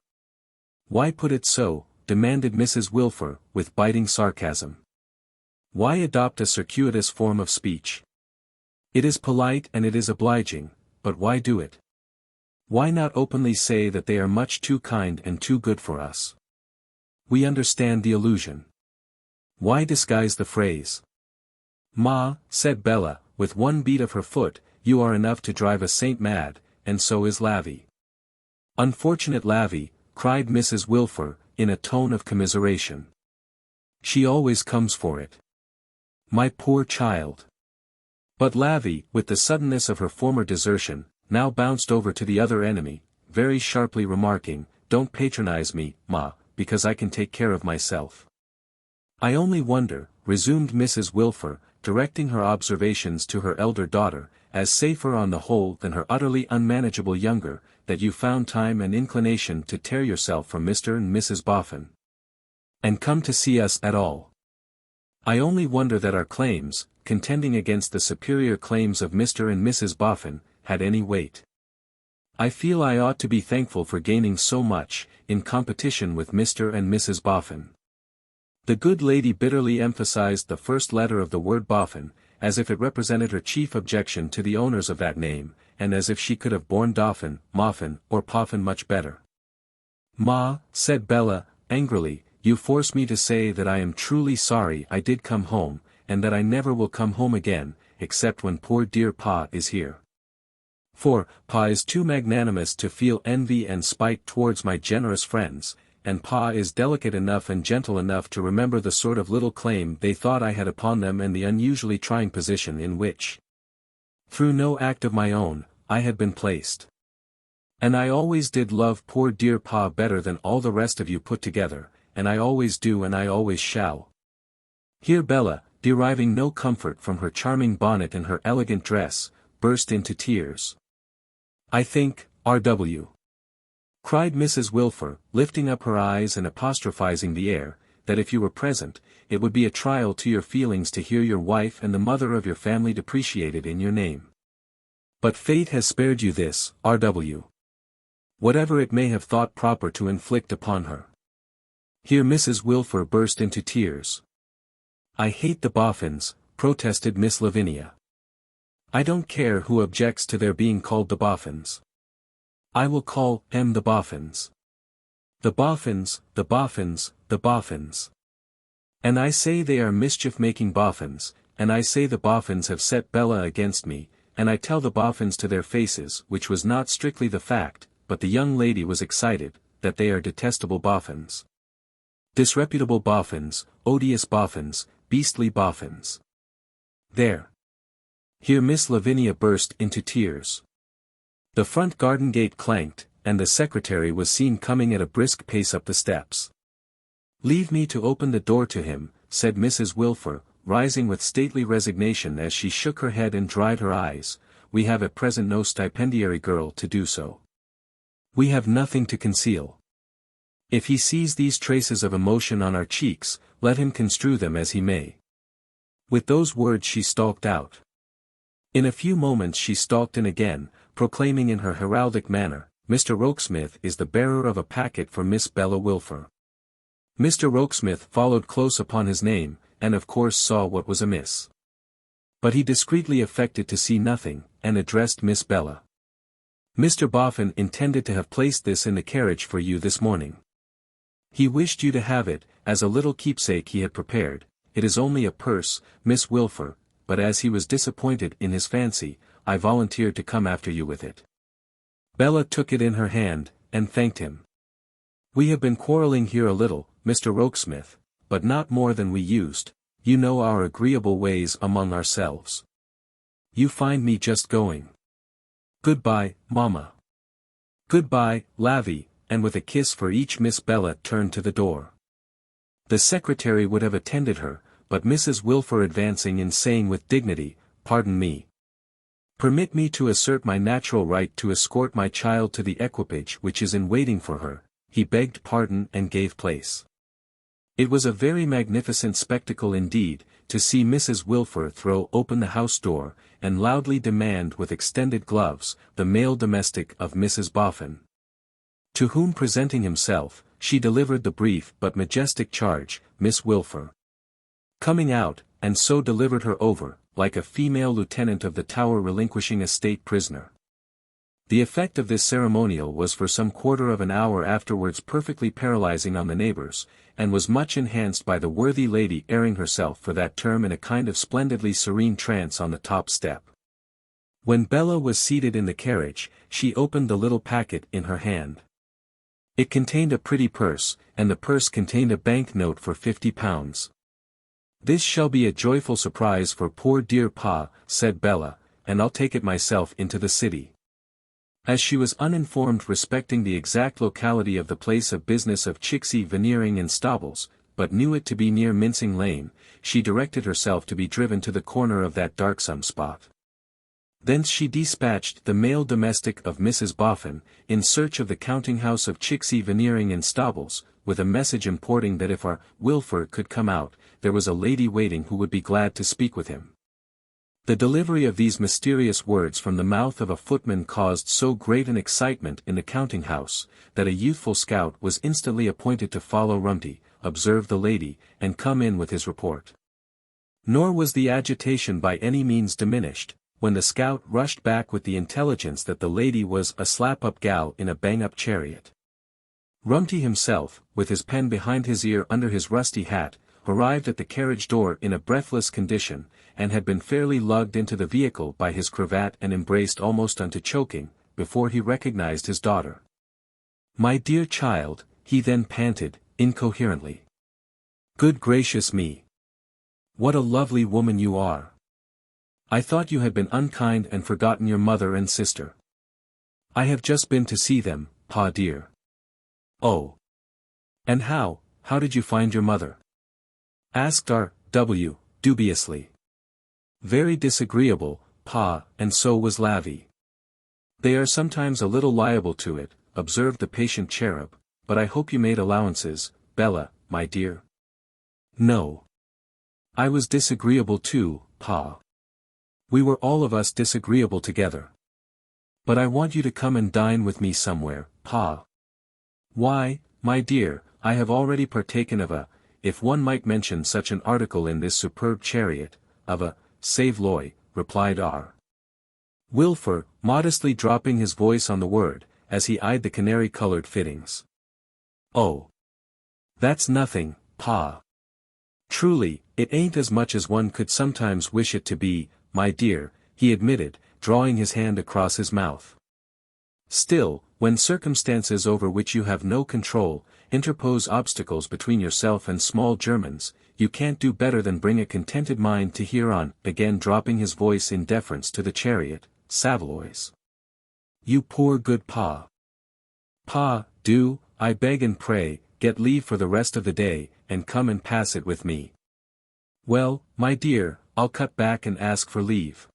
Why put it so? Demanded Mrs. Wilfer, with biting sarcasm. Why adopt a circuitous form of speech? It is polite and it is obliging, but why do it? Why not openly say that they are much too kind and too good for us? We understand the allusion. Why disguise the phrase? Ma, said Bella, with one beat of her foot, you are enough to drive a saint mad, and so is Lavvy. Unfortunate Lavvy, cried Mrs. Wilfer, in a tone of commiseration. She always comes for it. My poor child. But Lavvy, with the suddenness of her former desertion, now bounced over to the other enemy, very sharply remarking, don't patronize me, Ma, because I can take care of myself. I only wonder, resumed Mrs. Wilfer, directing her observations to her elder daughter, as safer on the whole than her utterly unmanageable younger, that you found time and inclination to tear yourself from Mr. and Mrs. Boffin. And come to see us at all. I only wonder that our claims, contending against the superior claims of Mr. and Mrs. Boffin, had any weight. I feel I ought to be thankful for gaining so much, in competition with Mr. and Mrs. Boffin. The good lady bitterly emphasized the first letter of the word Boffin, as if it represented her chief objection to the owners of that name, and as if she could have borne Dauphin, Moffin, or Poffin much better. Ma, said Bella, angrily, you force me to say that I am truly sorry I did come home, and that I never will come home again, except when poor dear Pa is here. For, Pa is too magnanimous to feel envy and spite towards my generous friends, and Pa is delicate enough and gentle enough to remember the sort of little claim they thought I had upon them and the unusually trying position in which, through no act of my own, I had been placed. And I always did love poor dear Pa better than all the rest of you put together, and I always do and I always shall. Here Bella, deriving no comfort from her charming bonnet and her elegant dress, burst into tears. I think, R.W. cried Mrs. Wilfer, lifting up her eyes and apostrophizing the air, that if you were present, it would be a trial to your feelings to hear your wife and the mother of your family depreciated in your name. But fate has spared you this, R.W. whatever it may have thought proper to inflict upon her. Here Mrs. Wilfer burst into tears. I hate the Boffins, protested Miss Lavinia. I don't care who objects to their being called the Boffins. I will call them the Boffins. The Boffins, the Boffins, the Boffins. And I say they are mischief-making Boffins, and I say the Boffins have set Bella against me, and I tell the Boffins to their faces, which was not strictly the fact, but the young lady was excited, that they are detestable Boffins. Disreputable Boffins, odious Boffins, beastly Boffins. There. Here Miss Lavinia burst into tears. The front garden gate clanked, and the secretary was seen coming at a brisk pace up the steps. Leave me to open the door to him, said Mrs. Wilfer, rising with stately resignation as she shook her head and dried her eyes. We have at present no stipendiary girl to do so. We have nothing to conceal. If he sees these traces of emotion on our cheeks, let him construe them as he may. With those words she stalked out. In a few moments she stalked in again, proclaiming in her heraldic manner, Mr. Rokesmith is the bearer of a packet for Miss Bella Wilfer. Mr. Rokesmith followed close upon his name, and of course saw what was amiss. But he discreetly affected to see nothing, and addressed Miss Bella. Mr. Boffin intended to have placed this in the carriage for you this morning. He wished you to have it, as a little keepsake he had prepared. It is only a purse, Miss Wilfer, but as he was disappointed in his fancy, I volunteered to come after you with it. Bella took it in her hand, and thanked him. We have been quarrelling here a little, Mr. Rokesmith, but not more than we used. You know our agreeable ways among ourselves. You find me just going. Goodbye, Mamma. Goodbye, Lavvy, and with a kiss for each Miss Bella turned to the door. The secretary would have attended her, but Mrs. Wilfer advancing and saying with dignity, "Pardon me. Permit me to assert my natural right to escort my child to the equipage which is in waiting for her," he begged pardon and gave place. It was a very magnificent spectacle indeed, to see Mrs. Wilfer throw open the house door, and loudly demand with extended gloves, the male domestic of Mrs. Boffin. To whom presenting himself, she delivered the brief but majestic charge, "Miss Wilfer." Coming out, and so delivered her over, like a female lieutenant of the Tower relinquishing a state prisoner. The effect of this ceremonial was for some quarter of an hour afterwards perfectly paralyzing on the neighbors, and was much enhanced by the worthy lady airing herself for that term in a kind of splendidly serene trance on the top step. When Bella was seated in the carriage, she opened the little packet in her hand. It contained a pretty purse, and the purse contained a bank note for £50. "This shall be a joyful surprise for poor dear Pa," said Bella, "and I'll take it myself into the city." As she was uninformed respecting the exact locality of the place of business of Chicksey Veneering and Stobbles, but knew it to be near Mincing Lane, she directed herself to be driven to the corner of that darksome spot. Thence she dispatched the male domestic of Mrs. Boffin, in search of the counting-house of Chicksey Veneering and Stobbles, with a message importing that if our Wilfer could come out, there was a lady waiting who would be glad to speak with him. The delivery of these mysterious words from the mouth of a footman caused so great an excitement in the counting-house, that a youthful scout was instantly appointed to follow Rumty, observe the lady, and come in with his report. Nor was the agitation by any means diminished, when the scout rushed back with the intelligence that the lady was a slap-up gal in a bang-up chariot. Rumty himself, with his pen behind his ear under his rusty hat, arrived at the carriage door in a breathless condition, and had been fairly lugged into the vehicle by his cravat and embraced almost unto choking, before he recognized his daughter. "My dear child," he then panted, incoherently. "Good gracious me! What a lovely woman you are! I thought you had been unkind and forgotten your mother and sister. I have just been to see them, Pa dear." "Oh! And how did you find your mother?" asked R.W., dubiously. "Very disagreeable, Pa, and so was Lavvy." "They are sometimes a little liable to it," observed the patient cherub, "but I hope you made allowances, Bella, my dear." "No. I was disagreeable too, Pa. We were all of us disagreeable together. But I want you to come and dine with me somewhere, Pa." "Why, my dear, I have already partaken of if one might mention such an article in this superb chariot, of a saveloy," replied R. Wilfer, modestly dropping his voice on the word, as he eyed the canary-colored fittings. "Oh! That's nothing, Pa. Truly, it ain't as much as one could sometimes wish it to be, my dear," he admitted, drawing his hand across his mouth. "Still, when circumstances over which you have no control, interpose obstacles between yourself and small Germans, you can't do better than bring a contented mind to hear on," again dropping his voice in deference to the chariot, "Saveloys. You poor good Pa. Pa, do, I beg and pray, get leave for the rest of the day, and come and pass it with me." "Well, my dear, I'll cut back and ask for leave."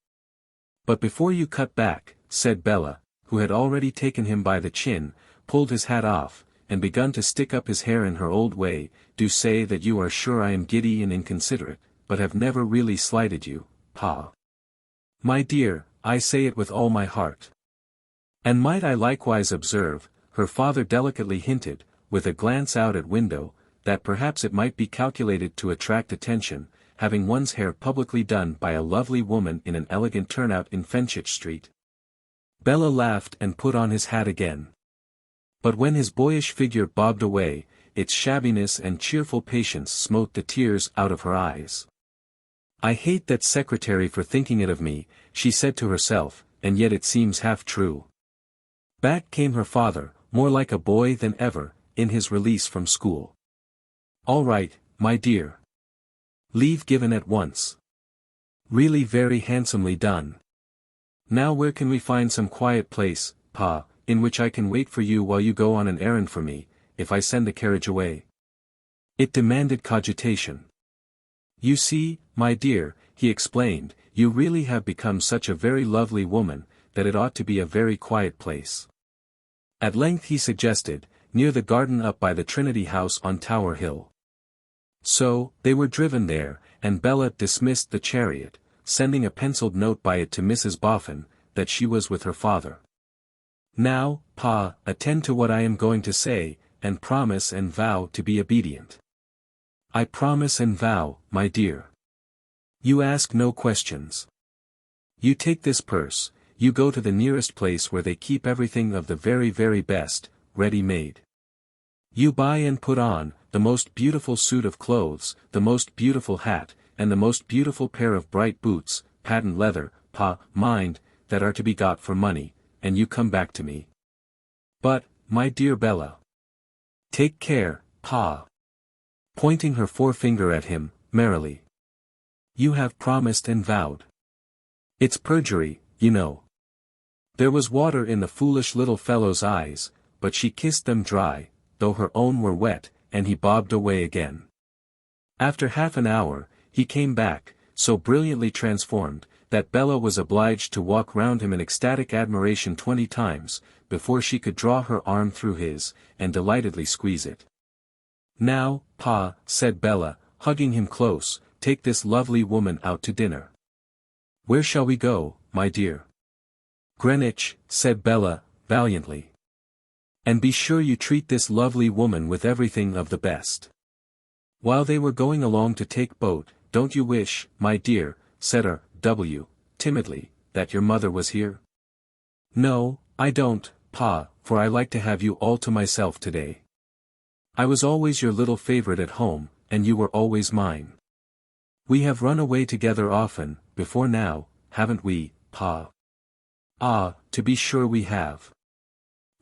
"But before you cut back," said Bella, who had already taken him by the chin, pulled his hat off, and begun to stick up his hair in her old way, "do say that you are sure I am giddy and inconsiderate, but have never really slighted you, Pa." "My dear, I say it with all my heart." "And might I likewise observe," her father delicately hinted, with a glance out at window, "that perhaps it might be calculated to attract attention, having one's hair publicly done by a lovely woman in an elegant turnout in Fenchurch Street?" Bella laughed and put on his hat again. But when his boyish figure bobbed away, its shabbiness and cheerful patience smote the tears out of her eyes. "I hate that secretary for thinking it of me," she said to herself, "and yet it seems half true." Back came her father, more like a boy than ever, in his release from school. "All right, my dear. Leave given at once. Really very handsomely done. Now where can we find some quiet place, Pa, in which I can wait for you while you go on an errand for me, if I send the carriage away?" It demanded cogitation. "You see, my dear," he explained, "you really have become such a very lovely woman, that it ought to be a very quiet place." At length he suggested, near the garden up by the Trinity House on Tower Hill. So, they were driven there, and Bella dismissed the chariot, sending a penciled note by it to Mrs. Boffin, that she was with her father. "Now, Pa, attend to what I am going to say, and promise and vow to be obedient." "I promise and vow, my dear. You ask no questions. You take this purse, you go to the nearest place where they keep everything of the very very best, ready-made. You buy and put on, the most beautiful suit of clothes, the most beautiful hat, and the most beautiful pair of bright boots, patent leather, Pa, mind, that are to be got for money, and you come back to me. But, my dear Bella, take care, Pa," pointing her forefinger at him, merrily. "You have promised and vowed. It's perjury, you know." There was water in the foolish little fellow's eyes, but she kissed them dry, though her own were wet, and he bobbed away again. After half an hour, he came back, so brilliantly transformed, that Bella was obliged to walk round him in ecstatic admiration 20 times, before she could draw her arm through his, and delightedly squeeze it. "Now, Pa," said Bella, hugging him close, "take this lovely woman out to dinner." "Where shall we go, my dear?" "Greenwich," said Bella, valiantly. "And be sure you treat this lovely woman with everything of the best." While they were going along to take boat, "Don't you wish, my dear," said R.W., timidly, "that your mother was here?" "No, I don't, Pa, for I like to have you all to myself today. I was always your little favorite at home, and you were always mine. We have run away together often, before now, haven't we, Pa?" "Ah, to be sure we have.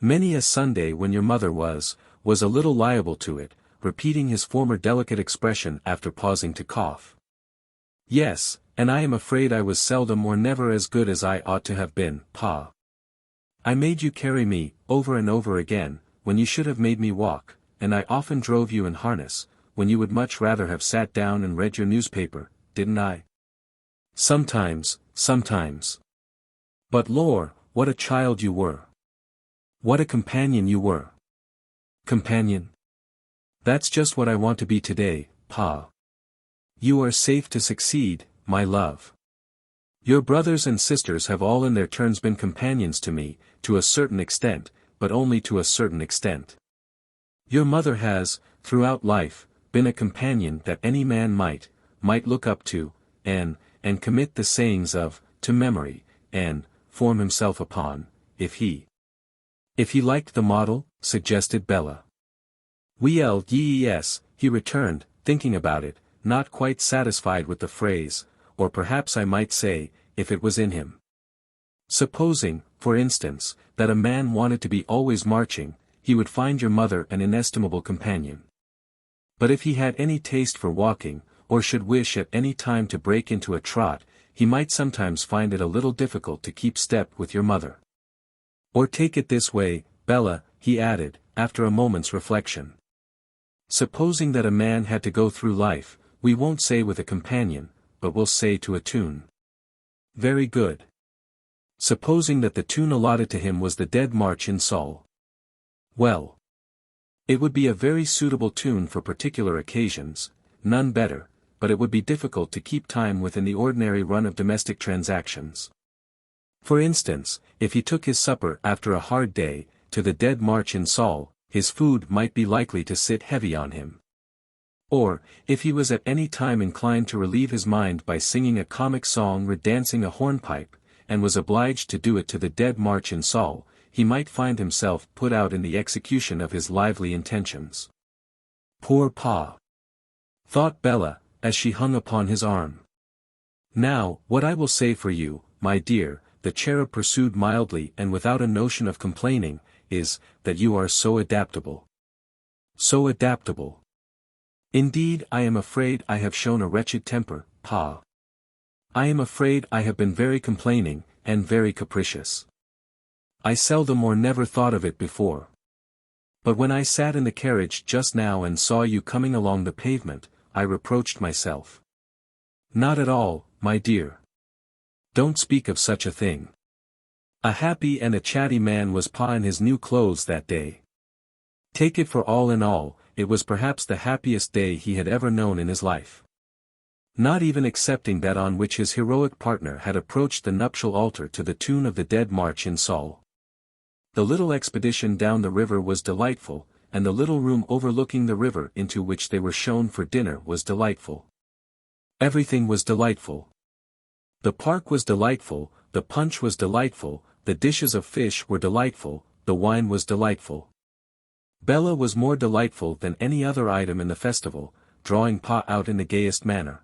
Many a Sunday when your mother was a little liable to it," repeating his former delicate expression after pausing to cough. "Yes, and I am afraid I was seldom or never as good as I ought to have been, Pa. I made you carry me, over and over again, when you should have made me walk, and I often drove you in harness, when you would much rather have sat down and read your newspaper, didn't I?" "Sometimes, sometimes. But lor, what a child you were! What a companion you were!" "Companion? That's just what I want to be today, Pa. You are safe to succeed, my love. Your brothers and sisters have all in their turns been companions to me, to a certain extent, but only to a certain extent. Your mother has, throughout life, been a companion that any man might look up to, and commit the sayings of, to memory, and form himself upon, if he liked the model," suggested Bella. "Yes," he returned, thinking about it, not quite satisfied with the phrase, or perhaps I might say, if it was in him. "Supposing, for instance, that a man wanted to be always marching, he would find your mother an inestimable companion. But if he had any taste for walking, or should wish at any time to break into a trot, he might sometimes find it a little difficult to keep step with your mother. Or take it this way, Bella," he added, after a moment's reflection. "Supposing that a man had to go through life, we won't say with a companion, but we'll say to a tune." "Very good. Supposing that the tune allotted to him was the Dead March in Sol. Well, it would be a very suitable tune for particular occasions, none better, but it would be difficult to keep time within the ordinary run of domestic transactions. For instance, if he took his supper after a hard day, to the Dead March in Sol, his food might be likely to sit heavy on him. Or, if he was at any time inclined to relieve his mind by singing a comic song or dancing a hornpipe, and was obliged to do it to the Dead March in Sol, he might find himself put out in the execution of his lively intentions. Poor Pa! Thought Bella, as she hung upon his arm. Now, what I will say for you, my dear, the cherub pursued mildly and without a notion of complaining, is, that you are so adaptable. So adaptable. Indeed, I am afraid I have shown a wretched temper, Pa. I am afraid I have been very complaining, and very capricious. I seldom or never thought of it before. But when I sat in the carriage just now and saw you coming along the pavement, I reproached myself. Not at all, my dear. Don't speak of such a thing. A happy and a chatty man was Pa in his new clothes that day. Take it for all in all, it was perhaps the happiest day he had ever known in his life. Not even excepting that on which his heroic partner had approached the nuptial altar to the tune of the Dead March in Saul. The little expedition down the river was delightful, and the little room overlooking the river into which they were shown for dinner was delightful. Everything was delightful. The park was delightful, the punch was delightful, the dishes of fish were delightful, the wine was delightful. Bella was more delightful than any other item in the festival, drawing Pa out in the gayest manner.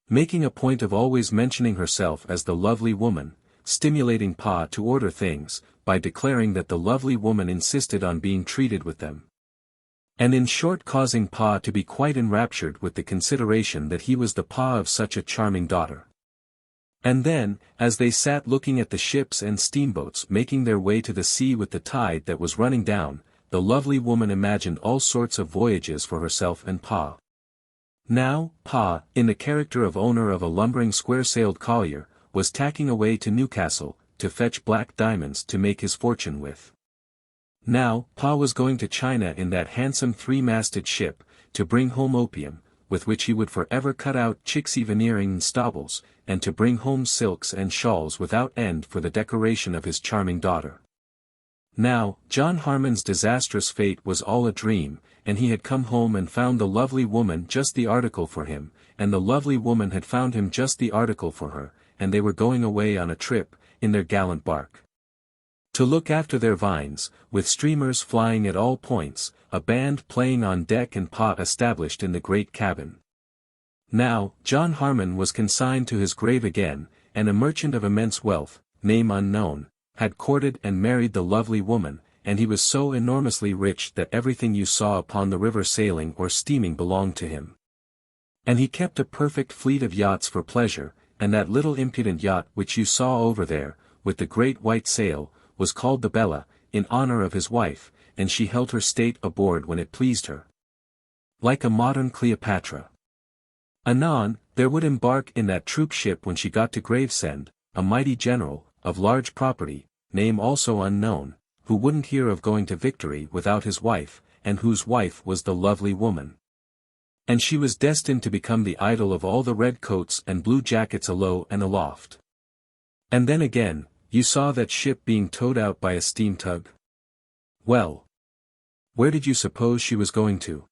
Making a point of always mentioning herself as the lovely woman, stimulating Pa to order things, by declaring that the lovely woman insisted on being treated with them. And in short causing Pa to be quite enraptured with the consideration that he was the Pa of such a charming daughter. And then, as they sat looking at the ships and steamboats making their way to the sea with the tide that was running down, the lovely woman imagined all sorts of voyages for herself and Pa. Now, Pa, in the character of owner of a lumbering square-sailed collier, was tacking away to Newcastle, to fetch black diamonds to make his fortune with. Now, Pa was going to China in that handsome three-masted ship, to bring home opium, with which he would forever cut out Chixie veneering and staubles, and to bring home silks and shawls without end for the decoration of his charming daughter. Now, John Harmon's disastrous fate was all a dream, and he had come home and found the lovely woman just the article for him, and the lovely woman had found him just the article for her, and they were going away on a trip, in their gallant bark. To look after their vines, with streamers flying at all points, a band playing on deck and Pa established in the great cabin. Now, John Harmon was consigned to his grave again, and a merchant of immense wealth, name unknown, had courted and married the lovely woman, and he was so enormously rich that everything you saw upon the river sailing or steaming belonged to him. And he kept a perfect fleet of yachts for pleasure, and that little impudent yacht which you saw over there, with the great white sail, was called the Bella, in honor of his wife, and she held her state aboard when it pleased her. Like a modern Cleopatra. Anon, there would embark in that troop ship when she got to Gravesend, a mighty general, of large property, name also unknown, who wouldn't hear of going to victory without his wife, and whose wife was the lovely woman. And she was destined to become the idol of all the red coats and blue jackets alow and aloft. And then again, you saw that ship being towed out by a steam tug? Well, where did you suppose she was going to?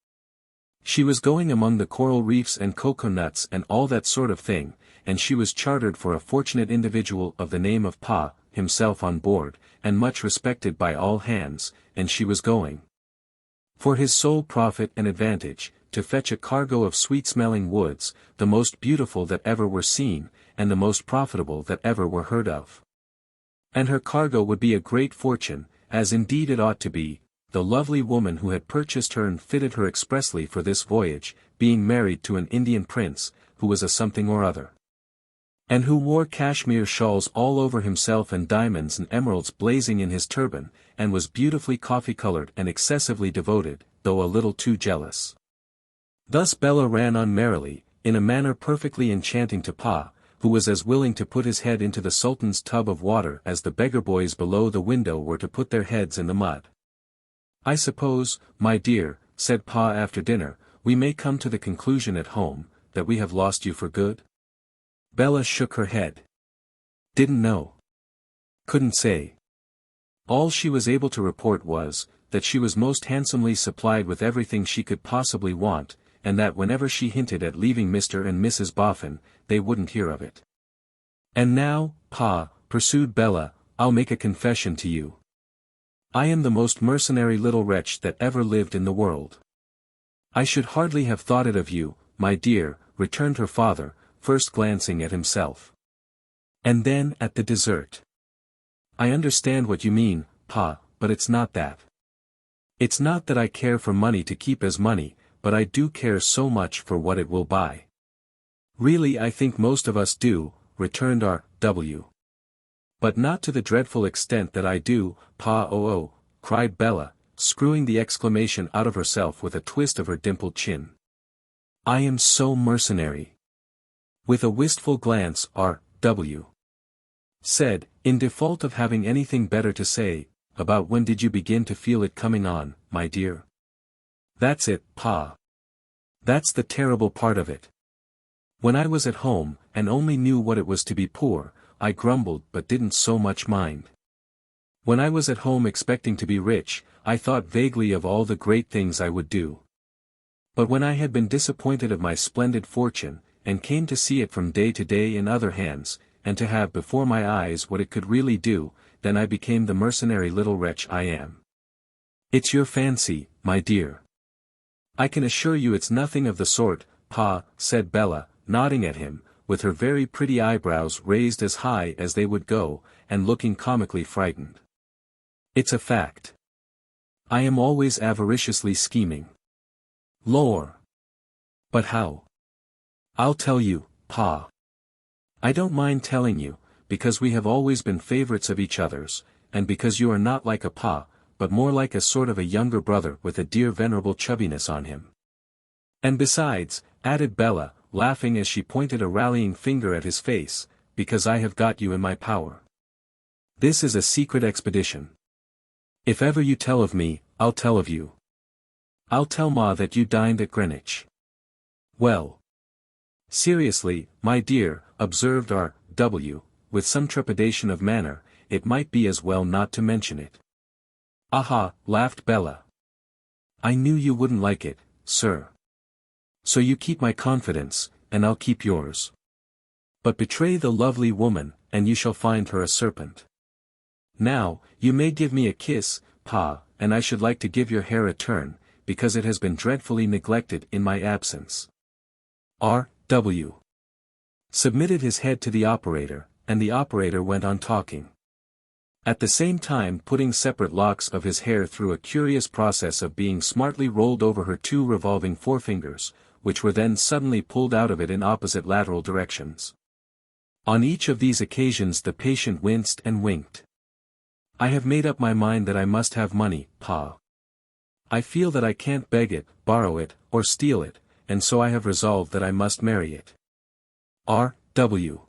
She was going among the coral reefs and cocoa-nuts and all that sort of thing, and she was chartered for a fortunate individual of the name of Pa, himself on board, and much respected by all hands, and she was going, for his sole profit and advantage, to fetch a cargo of sweet-smelling woods, the most beautiful that ever were seen, and the most profitable that ever were heard of. And her cargo would be a great fortune, as indeed it ought to be, the lovely woman who had purchased her and fitted her expressly for this voyage, being married to an Indian prince, who was a something or other. And who wore cashmere shawls all over himself and diamonds and emeralds blazing in his turban, and was beautifully coffee-colored and excessively devoted, though a little too jealous. Thus Bella ran on merrily, in a manner perfectly enchanting to Pa, who was as willing to put his head into the Sultan's tub of water as the beggar boys below the window were to put their heads in the mud. I suppose, my dear, said Pa after dinner, we may come to the conclusion at home, that we have lost you for good? Bella shook her head. Didn't know. Couldn't say. All she was able to report was, that she was most handsomely supplied with everything she could possibly want, and that whenever she hinted at leaving Mr. and Mrs. Boffin, they wouldn't hear of it. And now, Pa, pursued Bella, I'll make a confession to you. I am the most mercenary little wretch that ever lived in the world. I should hardly have thought it of you, my dear, returned her father, first glancing at himself. And then at the dessert. I understand what you mean, Pa, but it's not that. It's not that I care for money to keep as money, but I do care so much for what it will buy. Really I think most of us do, returned R.W. But not to the dreadful extent that I do, Pa oh, cried Bella, screwing the exclamation out of herself with a twist of her dimpled chin. I am so mercenary. With a wistful glance R.W. said, in default of having anything better to say, about when did you begin to feel it coming on, my dear? That's it, Pa. That's the terrible part of it. When I was at home, and only knew what it was to be poor, I grumbled but didn't so much mind. When I was at home expecting to be rich, I thought vaguely of all the great things I would do. But when I had been disappointed of my splendid fortune, and came to see it from day to day in other hands, and to have before my eyes what it could really do, then I became the mercenary little wretch I am. It's your fancy, my dear. I can assure you it's nothing of the sort, Pa, said Bella, nodding at him, with her very pretty eyebrows raised as high as they would go, and looking comically frightened. It's a fact. I am always avariciously scheming. Lor! But how? I'll tell you, Pa. I don't mind telling you, because we have always been favorites of each other's, and because you are not like a Pa, but more like a sort of a younger brother with a dear venerable chubbiness on him. And besides, added Bella, laughing as she pointed a rallying finger at his face, because I have got you in my power. This is a secret expedition. If ever you tell of me, I'll tell of you. I'll tell Ma that you dined at Greenwich. Well. Seriously, my dear, observed R.W., with some trepidation of manner, it might be as well not to mention it. Aha, laughed Bella. I knew you wouldn't like it, sir. So you keep my confidence, and I'll keep yours. But betray the lovely woman, and you shall find her a serpent. Now, you may give me a kiss, Pa, and I should like to give your hair a turn, because it has been dreadfully neglected in my absence. R.W. submitted his head to the operator, and the operator went on talking. At the same time putting separate locks of his hair through a curious process of being smartly rolled over her two revolving forefingers, which were then suddenly pulled out of it in opposite lateral directions. On each of these occasions the patient winced and winked. I have made up my mind that I must have money, Pa. I feel that I can't beg it, borrow it, or steal it, and so I have resolved that I must marry it. R.W.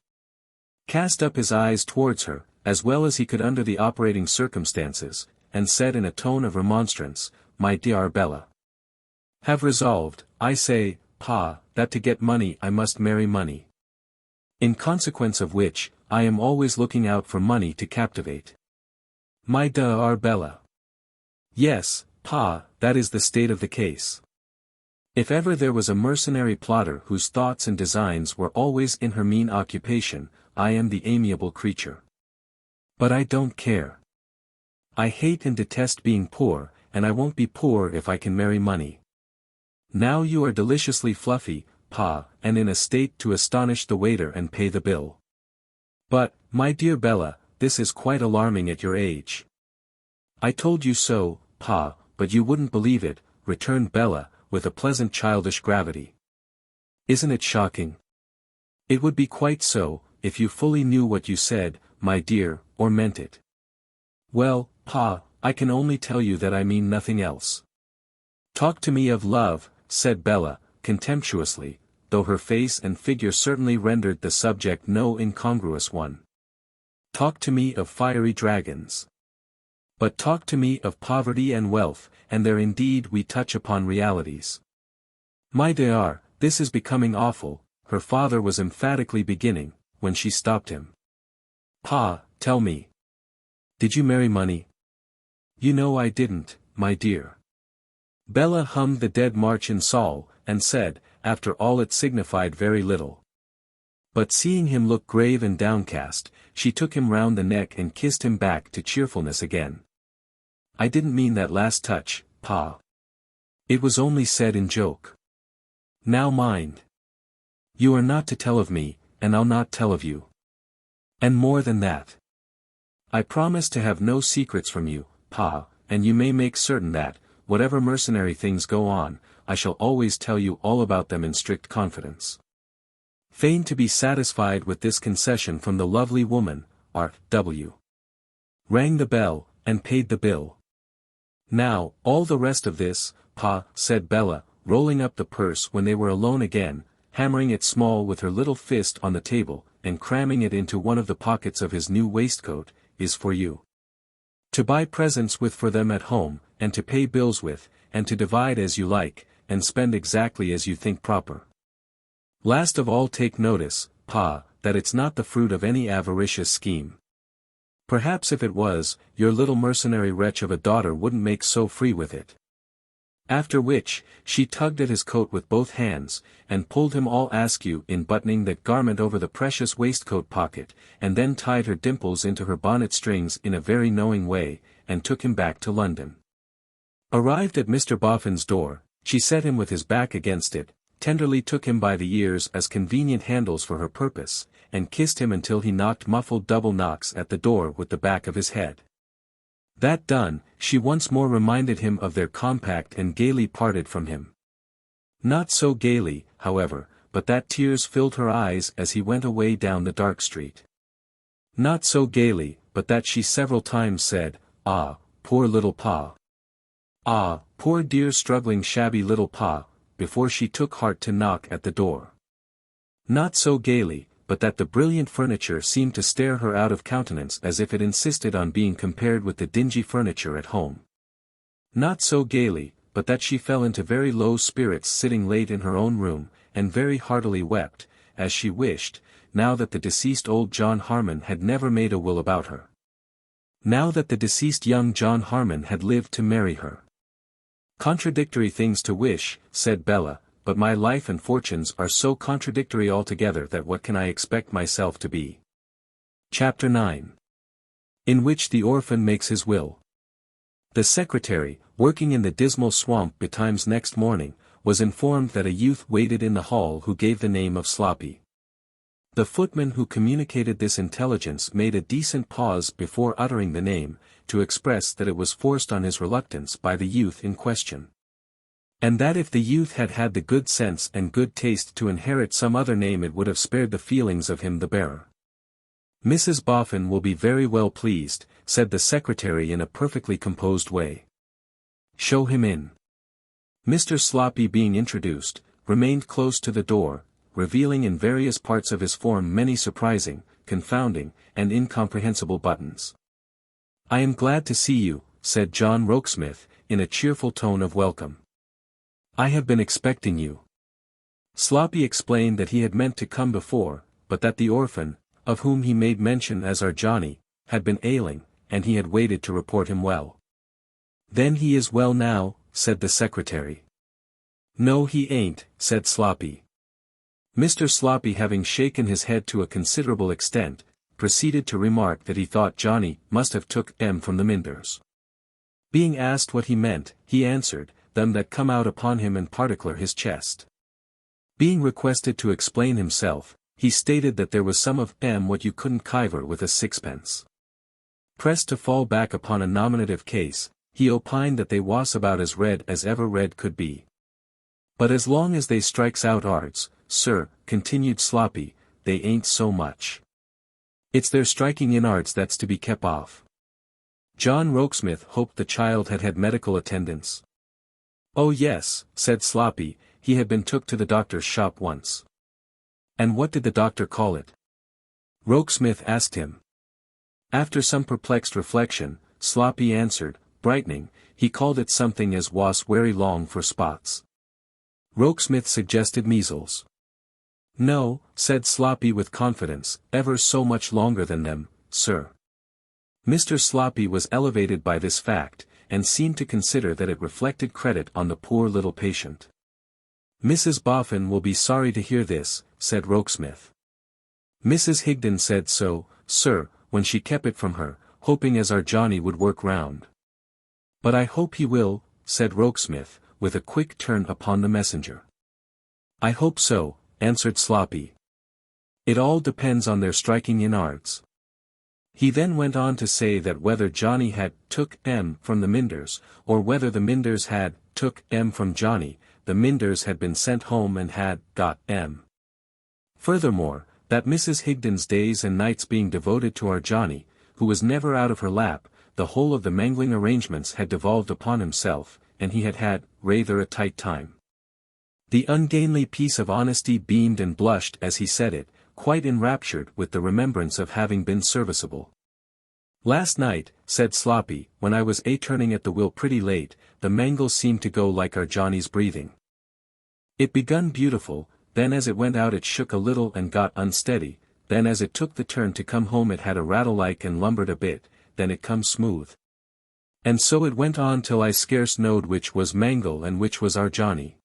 cast up his eyes towards her, as well as he could under the operating circumstances, and said in a tone of remonstrance, My dear Bella. Have resolved, I say, Pa, that to get money I must marry money. In consequence of which, I am always looking out for money to captivate. My dear Bella. Yes, Pa, that is the state of the case. If ever there was a mercenary plotter whose thoughts and designs were always in her mean occupation, I am the amiable creature. But I don't care. I hate and detest being poor, and I won't be poor if I can marry money. Now you are deliciously fluffy, Pa, and in a state to astonish the waiter and pay the bill. But, my dear Bella, this is quite alarming at your age. I told you so, Pa, but you wouldn't believe it, returned Bella, with a pleasant childish gravity. Isn't it shocking? It would be quite so, if you fully knew what you said, my dear, or meant it. Well, Pa, I can only tell you that I mean nothing else. Talk to me of love, said Bella, contemptuously, though her face and figure certainly rendered the subject no incongruous one. Talk to me of fiery dragons. But talk to me of poverty and wealth, and there indeed we touch upon realities. My dear, this is becoming awful, her father was emphatically beginning, when she stopped him. Pa, tell me. Did you marry money? You know I didn't, my dear. Bella hummed the Dead March in Saul, and said, after all it signified very little. But seeing him look grave and downcast, she took him round the neck and kissed him back to cheerfulness again. I didn't mean that last touch, Pa. It was only said in joke. Now mind. You are not to tell of me, and I'll not tell of you. And more than that. I promise to have no secrets from you, Pa, and you may make certain that, whatever mercenary things go on, I shall always tell you all about them in strict confidence. Fain to be satisfied with this concession from the lovely woman, R.W. rang the bell, and paid the bill. Now, all the rest of this, Pa, said Bella, rolling up the purse when they were alone again, hammering it small with her little fist on the table, and cramming it into one of the pockets of his new waistcoat, is for you. To buy presents with for them at home, and to pay bills with, and to divide as you like, and spend exactly as you think proper. Last of all take notice, Pa, that it's not the fruit of any avaricious scheme. Perhaps if it was, your little mercenary wretch of a daughter wouldn't make so free with it. After which, she tugged at his coat with both hands, and pulled him all askew in buttoning that garment over the precious waistcoat pocket, and then tied her dimples into her bonnet strings in a very knowing way, and took him back to London. Arrived at Mr. Boffin's door, she set him with his back against it, tenderly took him by the ears as convenient handles for her purpose, and kissed him until he knocked muffled double knocks at the door with the back of his head. That done, she once more reminded him of their compact and gaily parted from him. Not so gaily, however, but that tears filled her eyes as he went away down the dark street. Not so gaily, but that she several times said, "Ah, poor little Pa. Ah, poor dear struggling shabby little Pa," before she took heart to knock at the door. Not so gaily, but that the brilliant furniture seemed to stare her out of countenance as if it insisted on being compared with the dingy furniture at home. Not so gaily, but that she fell into very low spirits sitting late in her own room, and very heartily wept, as she wished, now that the deceased old John Harmon had never made a will about her. Now that the deceased young John Harmon had lived to marry her. Contradictory things to wish, said Bella, but my life and fortunes are so contradictory altogether that what can I expect myself to be? Chapter 9. In which the orphan makes his will. The secretary, working in the dismal swamp betimes next morning, was informed that a youth waited in the hall who gave the name of Sloppy. The footman who communicated this intelligence made a decent pause before uttering the name, to express that it was forced on his reluctance by the youth in question. And that if the youth had had the good sense and good taste to inherit some other name it would have spared the feelings of him the bearer. Mrs. Boffin will be very well pleased, said the secretary in a perfectly composed way. Show him in. Mr. Sloppy being introduced, remained close to the door, revealing in various parts of his form many surprising, confounding, and incomprehensible buttons. I am glad to see you, said John Rokesmith, in a cheerful tone of welcome. I have been expecting you. Sloppy explained that he had meant to come before, but that the orphan, of whom he made mention as our Johnny, had been ailing, and he had waited to report him well. Then he is well now, said the secretary. No he ain't, said Sloppy. Mr. Sloppy having shaken his head to a considerable extent, proceeded to remark that he thought Johnny must have took M from the Minders. Being asked what he meant, he answered, them that come out upon him and particular his chest. Being requested to explain himself, he stated that there was some of M what you couldn't kiver with a sixpence. Pressed to fall back upon a nominative case, he opined that they was about as red as ever red could be. But as long as they strikes out ards, sir, continued Sloppy, they ain't so much. It's their striking in ards that's to be kept off. John Rokesmith hoped the child had had medical attendance. Oh yes, said Sloppy, he had been took to the doctor's shop once. And what did the doctor call it? Rokesmith asked him. After some perplexed reflection, Sloppy answered, brightening, he called it something as was wery long for spots. Rokesmith suggested measles. No, said Sloppy with confidence, ever so much longer than them, sir. Mr. Sloppy was elevated by this fact, and seemed to consider that it reflected credit on the poor little patient. Mrs. Boffin will be sorry to hear this, said Rokesmith. Mrs. Higden said so, sir, when she kept it from her, hoping as our Johnny would work round. But I hope he will, said Rokesmith, with a quick turn upon the messenger. "I hope so," answered Sloppy. "It all depends on their striking innards." He then went on to say that whether Johnny had took M from the Minders, or whether the Minders had took M from Johnny, the Minders had been sent home and had got M. Furthermore, that Mrs. Higden's days and nights being devoted to our Johnny, who was never out of her lap, the whole of the mangling arrangements had devolved upon himself, and he had had rather a tight time. The ungainly piece of honesty beamed and blushed as he said it, quite enraptured with the remembrance of having been serviceable. "Last night," said Sloppy, "when I was turning at the wheel pretty late, the mangle seemed to go like our Johnny's breathing. It begun beautiful, then as it went out it shook a little and got unsteady, then as it took the turn to come home it had a rattle like and lumbered a bit, then it come smooth. And so it went on till I scarce knowed which was mangle and which was our Johnny.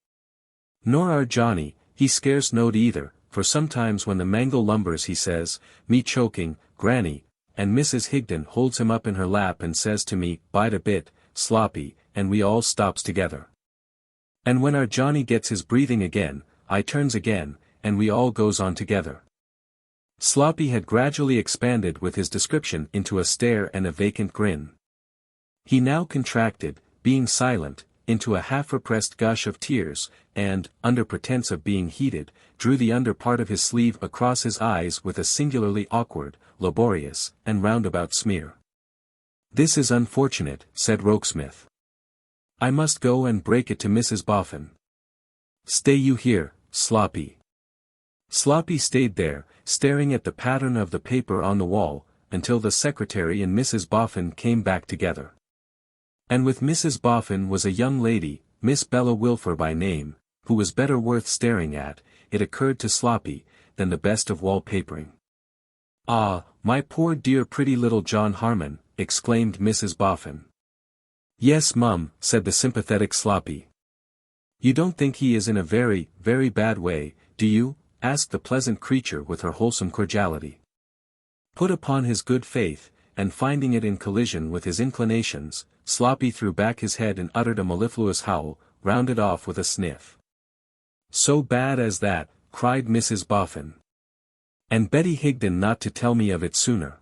Nor our Johnny, he scarce knowed either, for sometimes when the mangle lumbers he says, 'Me choking, Granny,' and Mrs. Higden holds him up in her lap and says to me, 'Bide a bit, Sloppy,' and we all stops together. And when our Johnny gets his breathing again, I turns again, and we all goes on together." Sloppy had gradually expanded with his description into a stare and a vacant grin. He now contracted, being silent, into a half-repressed gush of tears, and, under pretence of being heated, drew the under part of his sleeve across his eyes with a singularly awkward, laborious, and roundabout smear. "This is unfortunate," said Rokesmith. "I must go and break it to Mrs. Boffin." "Stay you here, Sloppy." Sloppy stayed there, staring at the pattern of the paper on the wall, until the secretary and Mrs. Boffin came back together. And with Mrs. Boffin was a young lady, Miss Bella Wilfer by name, who was better worth staring at, it occurred to Sloppy, than the best of wallpapering. "Ah, my poor dear pretty little John Harmon," exclaimed Mrs. Boffin. "Yes, mum," said the sympathetic Sloppy. "You don't think he is in a very, very bad way, do you?" asked the pleasant creature with her wholesome cordiality. Put upon his good faith, and finding it in collision with his inclinations, Sloppy threw back his head and uttered a mellifluous howl, rounded off with a sniff. "So bad as that," cried Mrs. Boffin. "And Betty Higden not to tell me of it sooner."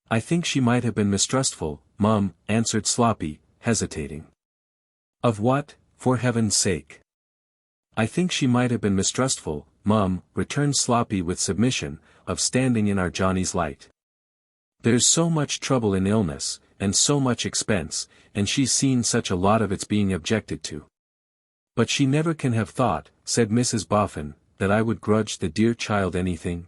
"I think she might have been mistrustful, mum," answered Sloppy, hesitating. "Of what, for heaven's sake?" "I think she might have been mistrustful, mum," returned Sloppy with submission, "of standing in our Johnny's light. There's so much trouble in illness, and so much expense, and she's seen such a lot of its being objected to." "But she never can have thought," said Mrs. Boffin, "that I would grudge the dear child anything."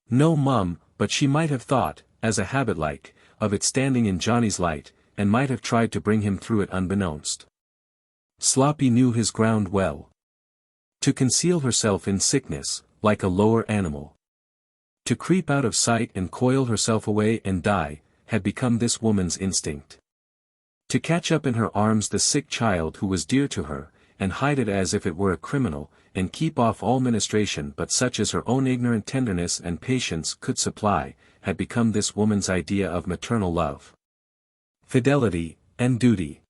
"No, mum, but she might have thought, as a habit like, of it standing in Johnny's light, and might have tried to bring him through it unbeknownst." Sloppy knew his ground well. To conceal herself in sickness, like a lower animal. To creep out of sight and coil herself away and die, had become this woman's instinct. To catch up in her arms the sick child who was dear to her, and hide it as if it were a criminal, and keep off all ministration but such as her own ignorant tenderness and patience could supply, had become this woman's idea of maternal love, fidelity, and duty.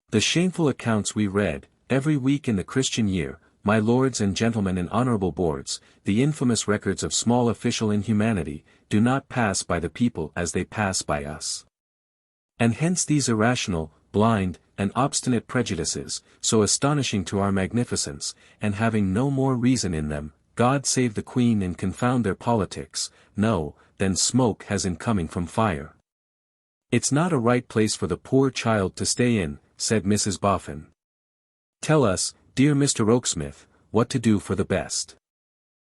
The shameful accounts we read, every week in the Christian year, my lords and gentlemen in honorable boards, the infamous records of small official inhumanity, do not pass by the people as they pass by us. And hence these irrational, blind, and obstinate prejudices, so astonishing to our magnificence, and having no more reason in them, God save the Queen and confound their politics, no, than smoke has in coming from fire. "It's not a right place for the poor child to stay in," said Mrs. Boffin. "Tell us, dear Mr. Rokesmith, what to do for the best."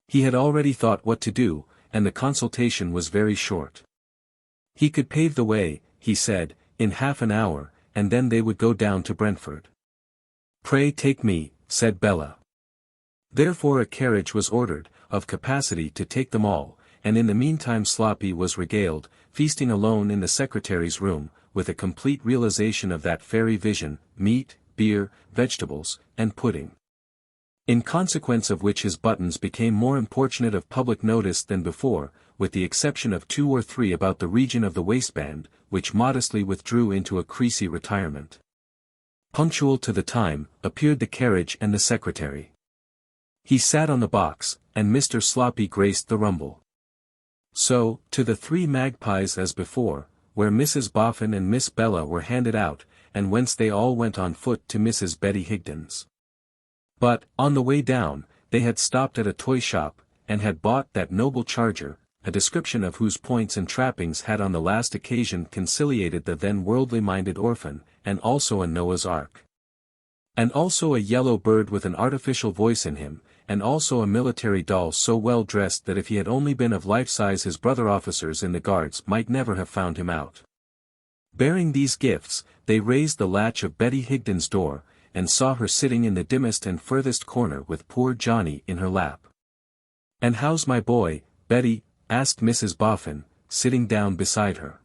He had already thought what to do, and the consultation was very short. He could pave the way, he said, in half an hour, and then they would go down to Brentford. "Pray take me," said Bella. Therefore a carriage was ordered, of capacity to take them all, and in the meantime Sloppy was regaled, feasting alone in the secretary's room, with a complete realization of that fairy vision, meat, beer, vegetables, and pudding. In consequence of which his buttons became more importunate of public notice than before, with the exception of 2 or 3 about the region of the waistband, which modestly withdrew into a creasy retirement. Punctual to the time, appeared the carriage and the secretary. He sat on the box, and Mr. Sloppy graced the rumble. So, to the three magpies as before, where Mrs. Boffin and Miss Bella were handed out, and whence they all went on foot to Mrs. Betty Higden's. But, on the way down, they had stopped at a toy shop, and had bought that noble charger, a description of whose points and trappings had on the last occasion conciliated the then worldly-minded orphan, and also a Noah's Ark. And also a yellow bird with an artificial voice in him, and also a military doll so well dressed that if he had only been of life-size his brother officers in the guards might never have found him out. Bearing these gifts, they raised the latch of Betty Higden's door, and saw her sitting in the dimmest and furthest corner with poor Johnny in her lap. "And how's my boy, Betty?" asked Mrs. Boffin, sitting down beside her.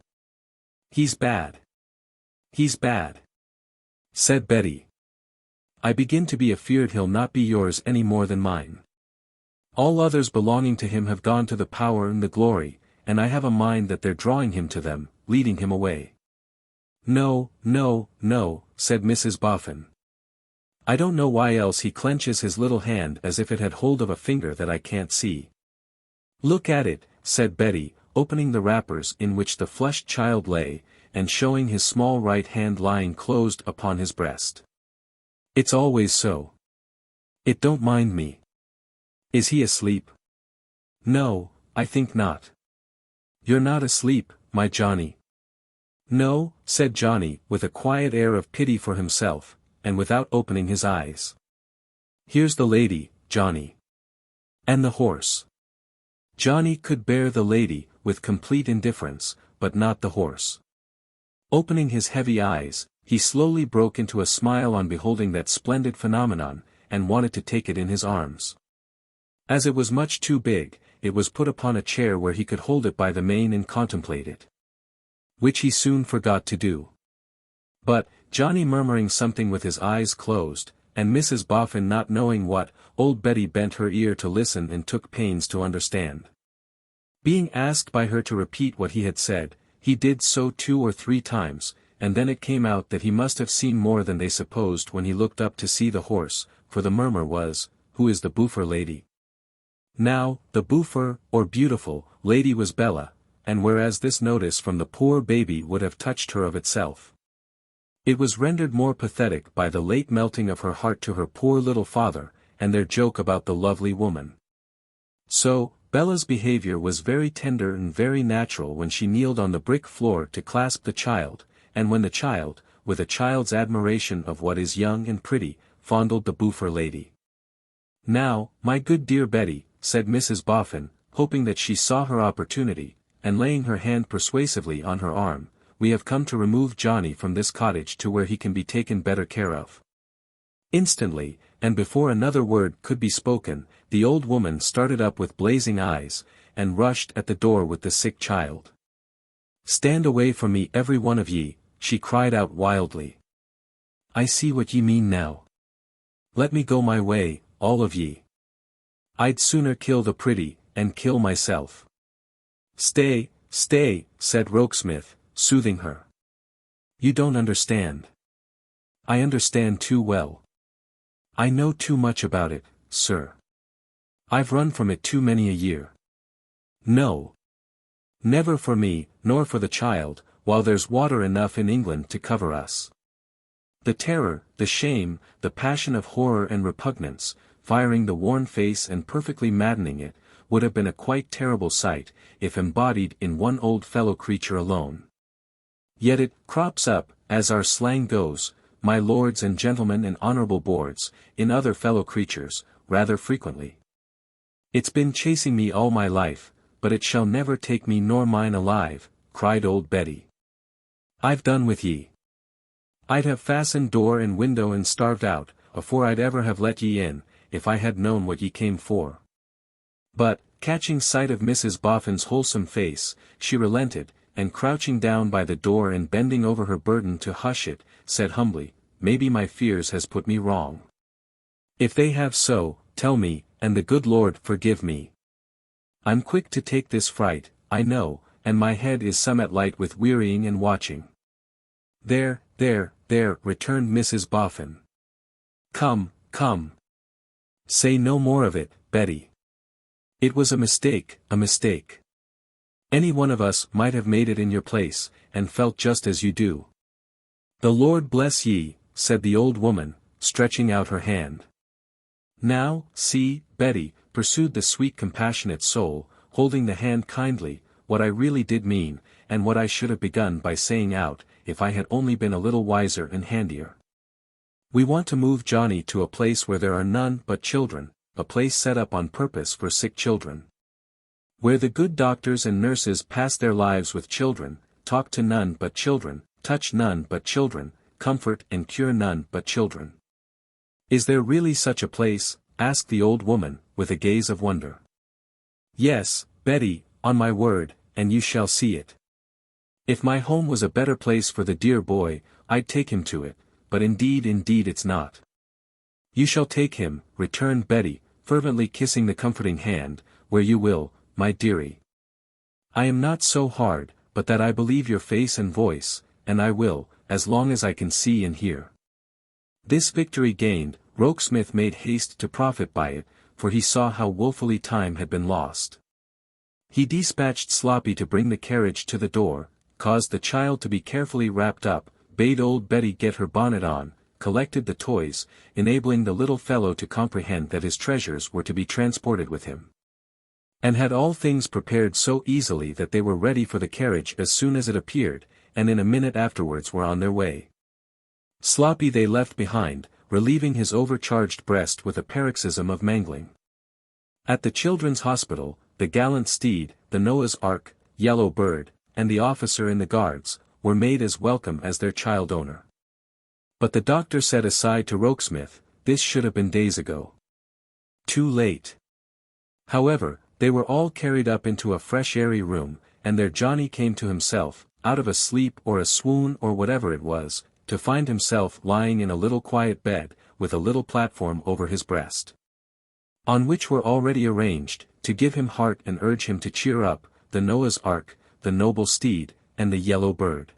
"He's bad. He's bad," said Betty. "I begin to be afeard he'll not be yours any more than mine. All others belonging to him have gone to the power and the glory, and I have a mind that they're drawing him to them, leading him away." "No, no, no," said Mrs. Boffin. "I don't know why else he clenches his little hand as if it had hold of a finger that I can't see." "Look at it," said Betty, opening the wrappers in which the flushed child lay, and showing his small right hand lying closed upon his breast. "It's always so. It don't mind me." "Is he asleep?" "No, I think not." "You're not asleep, my Johnny?" "No," said Johnny, with a quiet air of pity for himself, and without opening his eyes. "Here's the lady, Johnny." "And the horse." Johnny could bear the lady, with complete indifference, but not the horse. Opening his heavy eyes, he slowly broke into a smile on beholding that splendid phenomenon, and wanted to take it in his arms. As it was much too big, it was put upon a chair where he could hold it by the mane and contemplate it. Which he soon forgot to do. But, Johnny murmuring something with his eyes closed, and Mrs. Boffin not knowing what, old Betty bent her ear to listen and took pains to understand. Being asked by her to repeat what he had said, he did so 2 or 3 times, and then it came out that he must have seen more than they supposed when he looked up to see the horse, for the murmur was, "Who is the Wilfer lady?" Now, the Wilfer, or beautiful, lady was Bella, and whereas this notice from the poor baby would have touched her of itself, it was rendered more pathetic by the late melting of her heart to her poor little father, and their joke about the lovely woman. So, Bella's behavior was very tender and very natural when she kneeled on the brick floor to clasp the child, and when the child, with a child's admiration of what is young and pretty, fondled the Wilfer lady. "Now, my good dear Betty," said Mrs. Boffin, hoping that she saw her opportunity, and laying her hand persuasively on her arm, "we have come to remove Johnny from this cottage to where he can be taken better care of." Instantly, and before another word could be spoken, the old woman started up with blazing eyes, and rushed at the door with the sick child. "Stand away from me every one of ye," she cried out wildly. "I see what ye mean now. Let me go my way, all of ye. I'd sooner kill the pretty, and kill myself." "Stay, stay," said Rokesmith, soothing her. "You don't understand." "I understand too well. I know too much about it, sir. I've run from it too many a year. No. Never for me, nor for the child, while there's water enough in England to cover us." The terror, the shame, the passion of horror and repugnance, firing the worn face and perfectly maddening it, would have been a quite terrible sight, if embodied in one old fellow creature alone. Yet it crops up, as our slang goes, my lords and gentlemen and honorable boards, in other fellow creatures, rather frequently. "It's been chasing me all my life, but it shall never take me nor mine alive," cried old Betty. "I've done with ye. I'd have fastened door and window and starved out, afore I'd ever have let ye in, if I had known what ye came for." But, catching sight of Mrs. Boffin's wholesome face, she relented, and crouching down by the door and bending over her burden to hush it, said humbly, "Maybe my fears has put me wrong. If they have so, tell me, and the good Lord forgive me. I'm quick to take this fright, I know, and my head is somewhat light with wearying and watching. There, returned Mrs. Boffin. Come, come. Say no more of it, Betty. It was a mistake, a mistake. Any one of us might have made it in your place, and felt just as you do. The Lord bless ye, said the old woman, stretching out her hand. Now, see, Betty, pursued the sweet compassionate soul, holding the hand kindly, what I really did mean, and what I should have begun by saying out, if I had only been a little wiser and handier. We want to move Johnny to a place where there are none but children, a place set up on purpose for sick children. Where the good doctors and nurses pass their lives with children, talk to none but children, touch none but children, comfort and cure none but children. Is there really such a place? Asked the old woman, with a gaze of wonder. Yes, Betty, on my word, and you shall see it. If my home was a better place for the dear boy, I'd take him to it, but indeed it's not. You shall take him, returned Betty, fervently kissing the comforting hand, where you will, my dearie. I am not so hard, but that I believe your face and voice, and I will, as long as I can see and hear. This victory gained, Rokesmith made haste to profit by it, for he saw how woefully time had been lost. He dispatched Sloppy to bring the carriage to the door, caused the child to be carefully wrapped up, bade old Betty get her bonnet on, collected the toys, enabling the little fellow to comprehend that his treasures were to be transported with him. And had all things prepared so easily that they were ready for the carriage as soon as it appeared, and in a minute afterwards were on their way. Sloppy they left behind, relieving his overcharged breast with a paroxysm of mangling. At the children's hospital, the gallant steed, the Noah's Ark, Yellow Bird, and the officer in the guards, were made as welcome as their child owner. But the doctor said aside to Rokesmith, this should have been days ago. Too late. However, they were all carried up into a fresh airy room, and there Johnny came to himself, out of a sleep or a swoon or whatever it was, to find himself lying in a little quiet bed, with a little platform over his breast, on which were already arranged, to give him heart and urge him to cheer up, the Noah's Ark, the noble steed, and the yellow bird.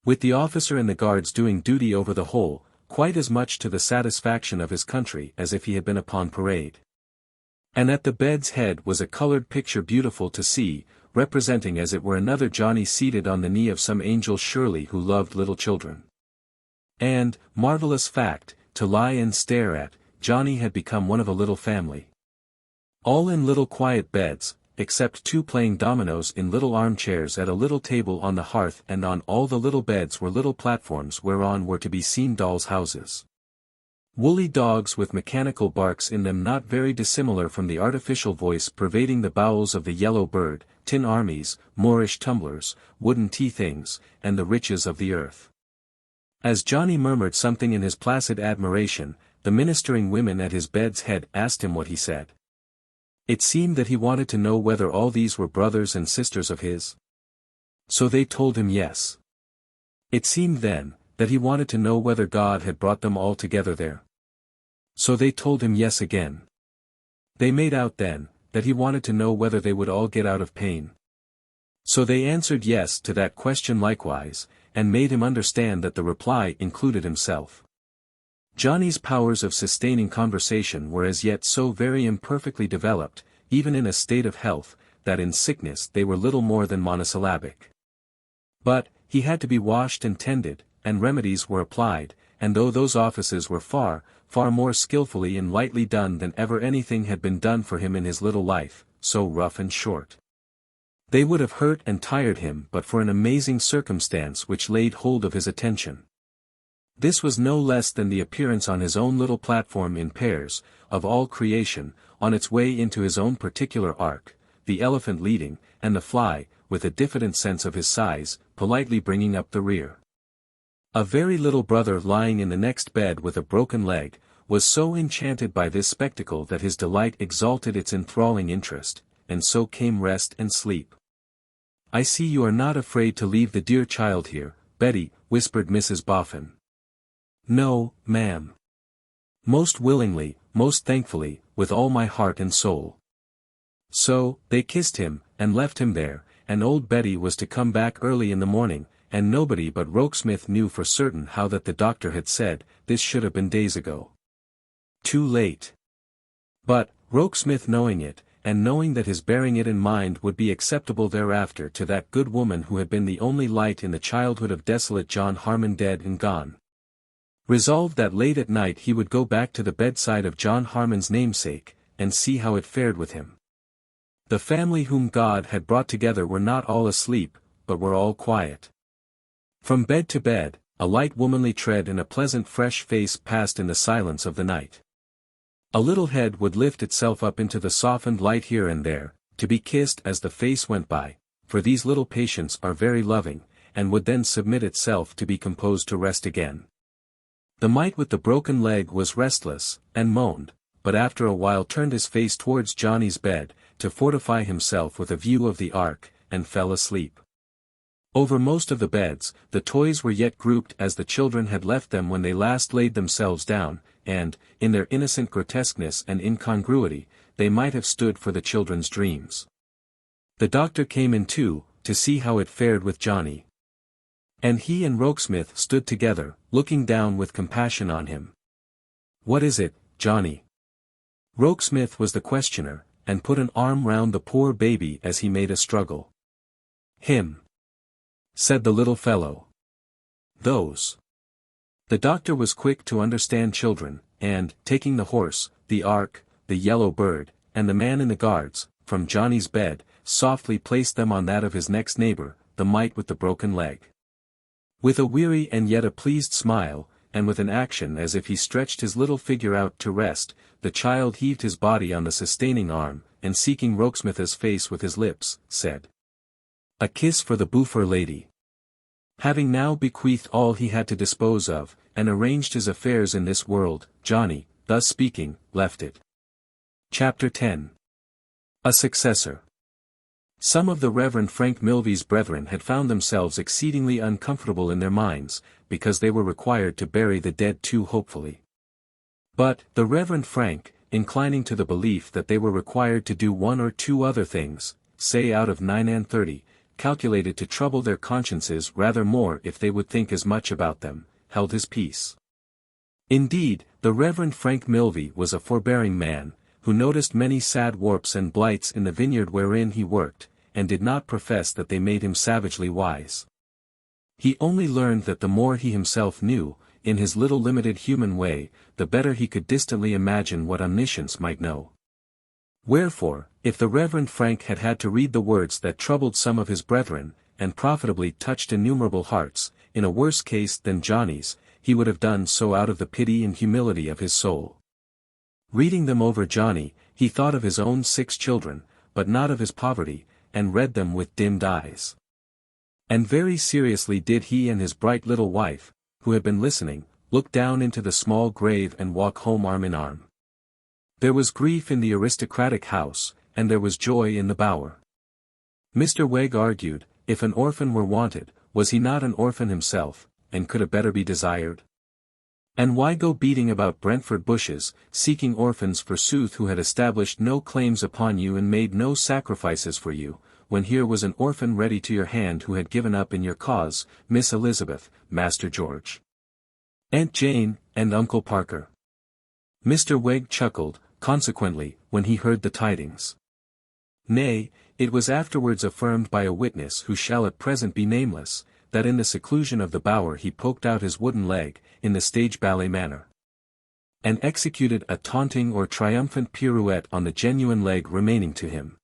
With the officer and the guards doing duty over the whole, quite as much to the satisfaction of his country as if he had been upon parade. And at the bed's head was a colored picture beautiful to see, representing as it were another Johnny seated on the knee of some angel surely who loved little children. And, marvelous fact, to lie and stare at, Johnny had become one of a little family. All in little quiet beds, except two playing dominoes in little armchairs at a little table on the hearth, and on all the little beds were little platforms whereon were to be seen dolls' houses. Woolly dogs with mechanical barks in them not very dissimilar from the artificial voice pervading the bowels of the yellow bird, tin armies, Moorish tumblers, wooden tea-things, and the riches of the earth. As Johnny murmured something in his placid admiration, the ministering women at his bed's head asked him what he said. It seemed that he wanted to know whether all these were brothers and sisters of his. So they told him yes. It seemed then, that he wanted to know whether God had brought them all together there. So they told him yes again. They made out then, that he wanted to know whether they would all get out of pain. So they answered yes to that question likewise, and made him understand that the reply included himself. Johnny's powers of sustaining conversation were as yet so very imperfectly developed, even in a state of health, that in sickness they were little more than monosyllabic. But, he had to be washed and tended, and remedies were applied, and though those offices were far more skillfully and lightly done than ever anything had been done for him in his little life, so rough and short, they would have hurt and tired him but for an amazing circumstance which laid hold of his attention. This was no less than the appearance on his own little platform in pairs, of all creation, on its way into his own particular ark, the elephant leading, and the fly, with a diffident sense of his size, politely bringing up the rear. A very little brother lying in the next bed with a broken leg, was so enchanted by this spectacle that his delight exalted its enthralling interest, and so came rest and sleep. "I see you are not afraid to leave the dear child here, Betty," whispered Mrs. Boffin. "No, ma'am. Most willingly, most thankfully, with all my heart and soul." So, they kissed him, and left him there, and old Betty was to come back early in the morning, and nobody but Rokesmith knew for certain how that the doctor had said, this should have been days ago. Too late. But, Rokesmith knowing it, and knowing that his bearing it in mind would be acceptable thereafter to that good woman who had been the only light in the childhood of desolate John Harmon dead and gone, resolved that late at night he would go back to the bedside of John Harmon's namesake, and see how it fared with him. The family whom God had brought together were not all asleep, but were all quiet. From bed to bed, a light womanly tread and a pleasant fresh face passed in the silence of the night. A little head would lift itself up into the softened light here and there, to be kissed as the face went by, for these little patients are very loving, and would then submit itself to be composed to rest again. The mite with the broken leg was restless, and moaned, but after a while turned his face towards Johnny's bed, to fortify himself with a view of the ark, and fell asleep. Over most of the beds, the toys were yet grouped as the children had left them when they last laid themselves down, and, in their innocent grotesqueness and incongruity, they might have stood for the children's dreams. The doctor came in too, to see how it fared with Johnny. And he and Rokesmith stood together, looking down with compassion on him. "What is it, Johnny?" Rokesmith was the questioner, and put an arm round the poor baby as he made a struggle. "Him," said the little fellow. "Those." The doctor was quick to understand children, and, taking the horse, the ark, the yellow bird, and the man in the guards, from Johnny's bed, softly placed them on that of his next neighbor, the mite with the broken leg. With a weary and yet a pleased smile, and with an action as if he stretched his little figure out to rest, the child heaved his body on the sustaining arm, and seeking Rokesmith's face with his lips, said, "A kiss for the Wilfer lady." Having now bequeathed all he had to dispose of, and arranged his affairs in this world, Johnny, thus speaking, left it. Chapter 10. A Successor. Some of the Reverend Frank Milvy's brethren had found themselves exceedingly uncomfortable in their minds, because they were required to bury the dead too hopefully. But, the Reverend Frank, inclining to the belief that they were required to do one or two other things, say out of 9 and 30, calculated to trouble their consciences rather more if they would think as much about them, held his peace. Indeed, the Reverend Frank Milvy was a forbearing man, who noticed many sad warps and blights in the vineyard wherein he worked, and did not profess that they made him savagely wise. He only learned that the more he himself knew, in his little limited human way, the better he could distantly imagine what omniscience might know. Wherefore, if the Reverend Frank had had to read the words that troubled some of his brethren, and profitably touched innumerable hearts, in a worse case than Johnny's, he would have done so out of the pity and humility of his soul. Reading them over Johnny, he thought of his own 6 children, but not of his poverty, and read them with dimmed eyes. And very seriously did he and his bright little wife, who had been listening, look down into the small grave and walk home arm in arm. There was grief in the aristocratic house, and there was joy in the bower. Mr. Wegg argued, if an orphan were wanted, was he not an orphan himself, and could a better be desired? And why go beating about Brentford bushes, seeking orphans forsooth who had established no claims upon you and made no sacrifices for you, when here was an orphan ready to your hand who had given up in your cause, Miss Elizabeth, Master George, Aunt Jane, and Uncle Parker? Mr. Wegg chuckled, consequently, when he heard the tidings. Nay, it was afterwards affirmed by a witness who shall at present be nameless, that in the seclusion of the bower he poked out his wooden leg, in the stage ballet manner, and executed a taunting or triumphant pirouette on the genuine leg remaining to him.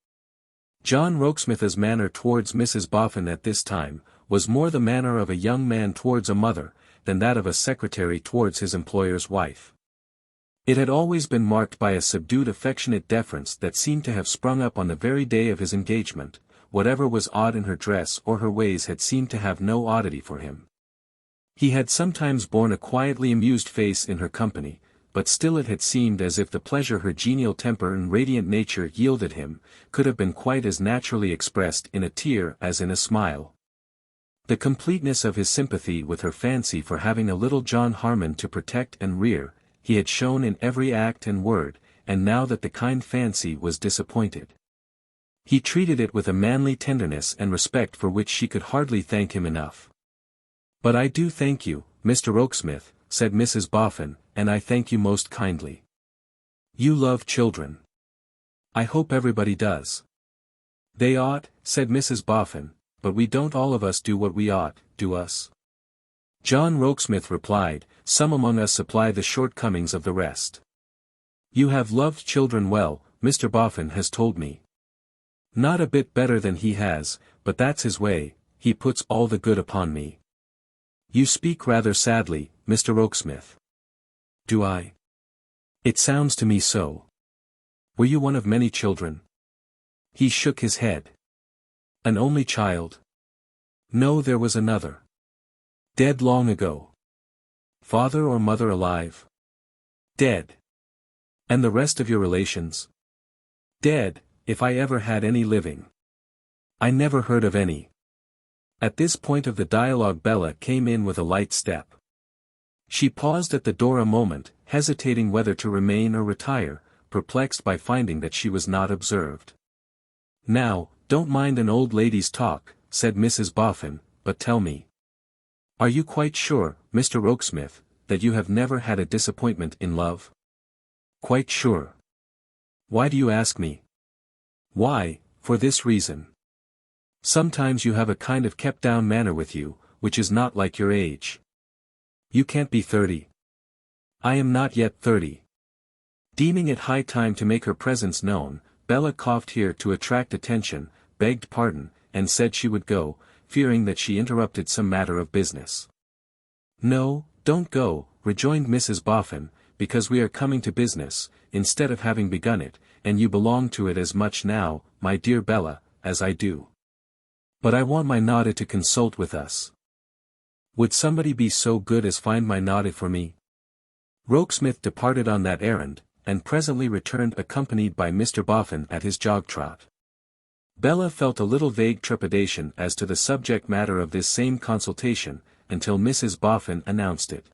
John Rokesmith's manner towards Mrs. Boffin at this time, was more the manner of a young man towards a mother, than that of a secretary towards his employer's wife. It had always been marked by a subdued affectionate deference that seemed to have sprung up on the very day of his engagement. Whatever was odd in her dress or her ways had seemed to have no oddity for him. He had sometimes borne a quietly amused face in her company, but still it had seemed as if the pleasure her genial temper and radiant nature yielded him, could have been quite as naturally expressed in a tear as in a smile. The completeness of his sympathy with her fancy for having a little John Harmon to protect and rear, he had shown in every act and word, and now that the kind fancy was disappointed, he treated it with a manly tenderness and respect for which she could hardly thank him enough. "But I do thank you, Mr. Rokesmith," said Mrs. Boffin, "and I thank you most kindly. You love children. I hope everybody does." "They ought," said Mrs. Boffin, "but we don't all of us do what we ought, do us?" John Rokesmith replied, "Some among us supply the shortcomings of the rest. You have loved children well, Mr. Boffin has told me. Not a bit better than he has, but that's his way, he puts all the good upon me." "You speak rather sadly, Mr. Rokesmith." "Do I? It sounds to me so. Were you one of many children?" He shook his head. "An only child?" "No, there was another. Dead long ago." "Father or mother alive?" "Dead." "And the rest of your relations?" "Dead, if I ever had any living." "I never heard of any." At this point of the dialogue Bella came in with a light step. She paused at the door a moment, hesitating whether to remain or retire, perplexed by finding that she was not observed. "Now, don't mind an old lady's talk," said Mrs. Boffin, "but tell me. Are you quite sure, Mr. Rokesmith, that you have never had a disappointment in love?" "Quite sure." "Why do you ask me?" "Why, for this reason. Sometimes you have a kind of kept-down manner with you, which is not like your age. You can't be 30. I am not yet 30. Deeming it high time to make her presence known, Bella coughed here to attract attention, begged pardon, and said she would go, fearing that she interrupted some matter of business. "No, don't go," rejoined Mrs. Boffin, "because we are coming to business, instead of having begun it, and you belong to it as much now, my dear Bella, as I do. But I want my Noddy to consult with us. Would somebody be so good as find my Noddy for me?" Rokesmith departed on that errand, and presently returned accompanied by Mr. Boffin at his jog-trot. Bella felt a little vague trepidation as to the subject matter of this same consultation, until Mrs. Boffin announced it.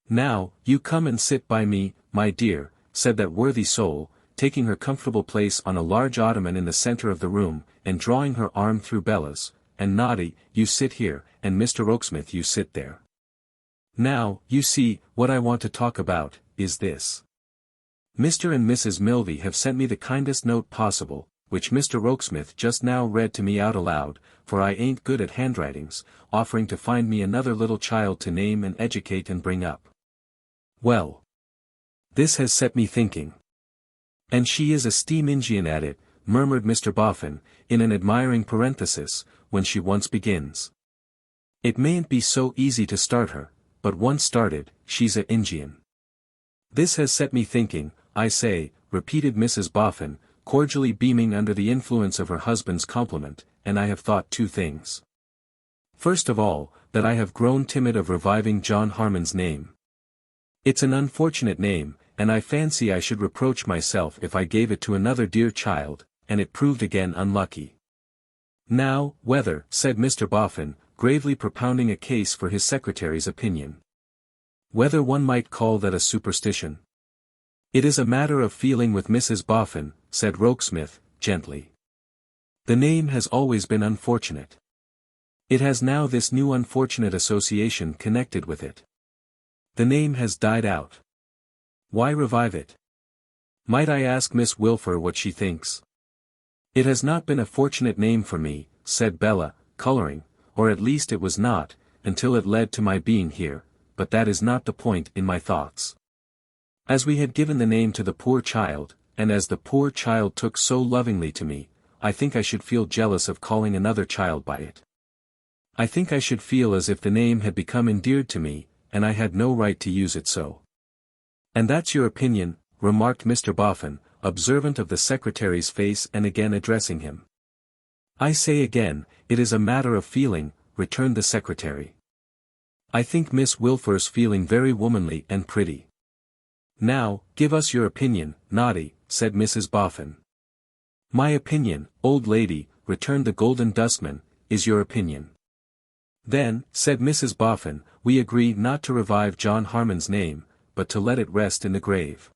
"Now, you come and sit by me, my dear," said that worthy soul, taking her comfortable place on a large ottoman in the center of the room, and drawing her arm through Bella's, "and Noddy, you sit here, and Mr. Rokesmith you sit there. Now, you see, what I want to talk about, is this. Mr. and Mrs. Milvey have sent me the kindest note possible, which Mr. Rokesmith just now read to me out aloud, for I ain't good at handwritings, offering to find me another little child to name and educate and bring up. Well, this has set me thinking. And she is a steam Injian at it," murmured Mr. Boffin, in an admiring parenthesis, "when she once begins. It mayn't be so easy to start her, but once started, she's a Injian." "This has set me thinking, I say," repeated Mrs. Boffin, cordially beaming under the influence of her husband's compliment, "and I have thought two things. First of all, that I have grown timid of reviving John Harmon's name. It's an unfortunate name, and I fancy I should reproach myself if I gave it to another dear child, and it proved again unlucky. Now, whether," said Mr. Boffin, gravely propounding a case for his secretary's opinion, "whether one might call that a superstition?" "It is a matter of feeling with Mrs. Boffin," said Rokesmith, gently. "The name has always been unfortunate. It has now this new unfortunate association connected with it. The name has died out. Why revive it? Might I ask Miss Wilfer what she thinks?" "It has not been a fortunate name for me," said Bella, coloring, "or at least it was not, until it led to my being here, but that is not the point in my thoughts. As we had given the name to the poor child, and as the poor child took so lovingly to me, I think I should feel jealous of calling another child by it. I think I should feel as if the name had become endeared to me, and I had no right to use it so." "And that's your opinion," remarked Mr. Boffin, observant of the secretary's face and again addressing him. "I say again, it is a matter of feeling," returned the secretary. "I think Miss Wilfer's feeling very womanly and pretty." "Now, give us your opinion, Noddy," said Mrs. Boffin. "My opinion, old lady," returned the Golden Dustman, "is your opinion." "Then," said Mrs. Boffin, "we agree not to revive John Harmon's name, but to let it rest in the grave.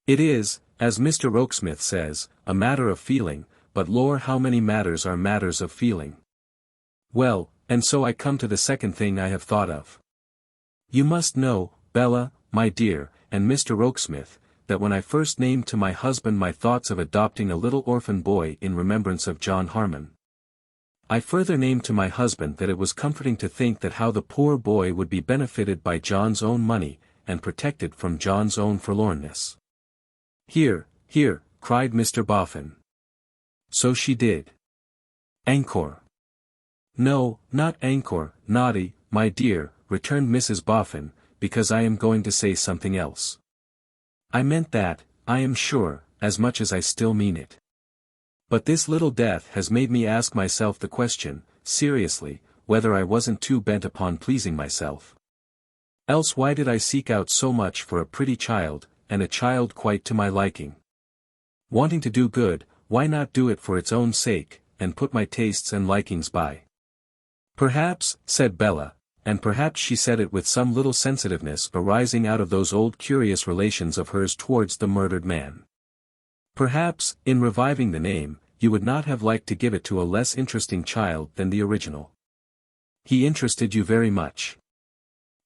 It is, as Mr. Rokesmith says, a matter of feeling, but lore how many matters are matters of feeling." "Well, And so I come to the second thing I have thought of. You must know, Bella, my dear, and Mr. Rokesmith, that when I first named to my husband my thoughts of adopting a little orphan boy in remembrance of John Harmon, I further named to my husband that it was comforting to think that how the poor boy would be benefited by John's own money, and protected from John's own forlornness. Here, here, cried Mr. Boffin. So she did. Encore. No, not encore, naughty, my dear, returned Mrs. Boffin, because I am going to say something else. I meant that, I am sure, as much as I still mean it. But this little death has made me ask myself the question, seriously, whether I wasn't too bent upon pleasing myself. Else why did I seek out so much for a pretty child, and a child quite to my liking? Wanting to do good, why not do it for its own sake, and put my tastes and likings by? Perhaps, said Bella, and perhaps she said it with some little sensitiveness arising out of those old curious relations of hers towards the murdered man. Perhaps, in reviving the name, you would not have liked to give it to a less interesting child than the original. He interested you very much.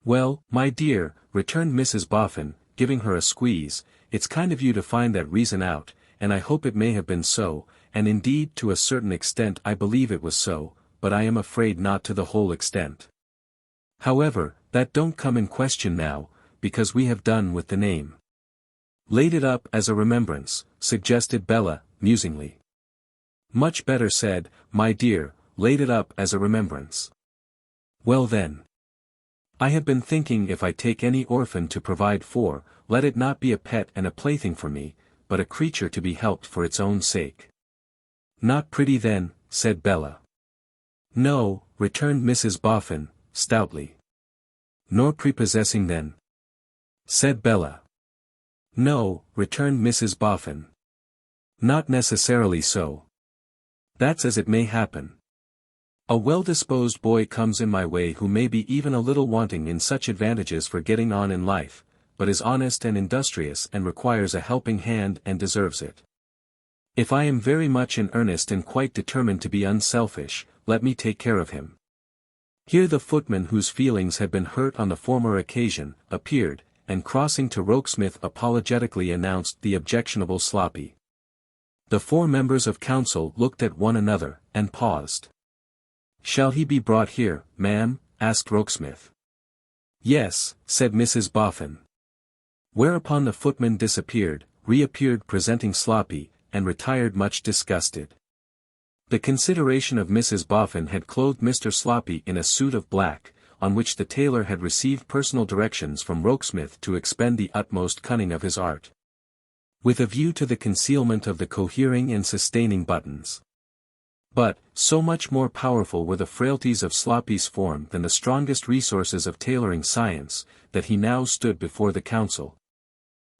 Well, my dear, returned Mrs. Boffin, giving her a squeeze, it's kind of you to find that reason out, and I hope it may have been so, and indeed to a certain extent I believe it was so, but I am afraid not to the whole extent. However, that don't come in question now, because we have done with the name. Laid it up as a remembrance, suggested Bella, musingly. Much better said, my dear, laid it up as a remembrance. Well then. I have been thinking if I take any orphan to provide for, let it not be a pet and a plaything for me, but a creature to be helped for its own sake. Not pretty then, said Bella. No, returned Mrs. Boffin, stoutly. Nor prepossessing then? Said Bella. No, returned Mrs. Boffin. Not necessarily so. That's as it may happen. A well-disposed boy comes in my way who may be even a little wanting in such advantages for getting on in life, but is honest and industrious and requires a helping hand and deserves it. If I am very much in earnest and quite determined to be unselfish, let me take care of him. Here the footman whose feelings had been hurt on the former occasion, appeared, and crossing to Rokesmith apologetically announced the objectionable Sloppy. The 4 members of council looked at one another, and paused. Shall he be brought here, ma'am? asked Rokesmith. Yes, said Mrs. Boffin. Whereupon the footman disappeared, reappeared presenting Sloppy, and retired much disgusted. The consideration of Mrs. Boffin had clothed Mr. Sloppy in a suit of black, on which the tailor had received personal directions from Rokesmith to expend the utmost cunning of his art, with a view to the concealment of the cohering and sustaining buttons. But, so much more powerful were the frailties of Sloppy's form than the strongest resources of tailoring science, that he now stood before the council.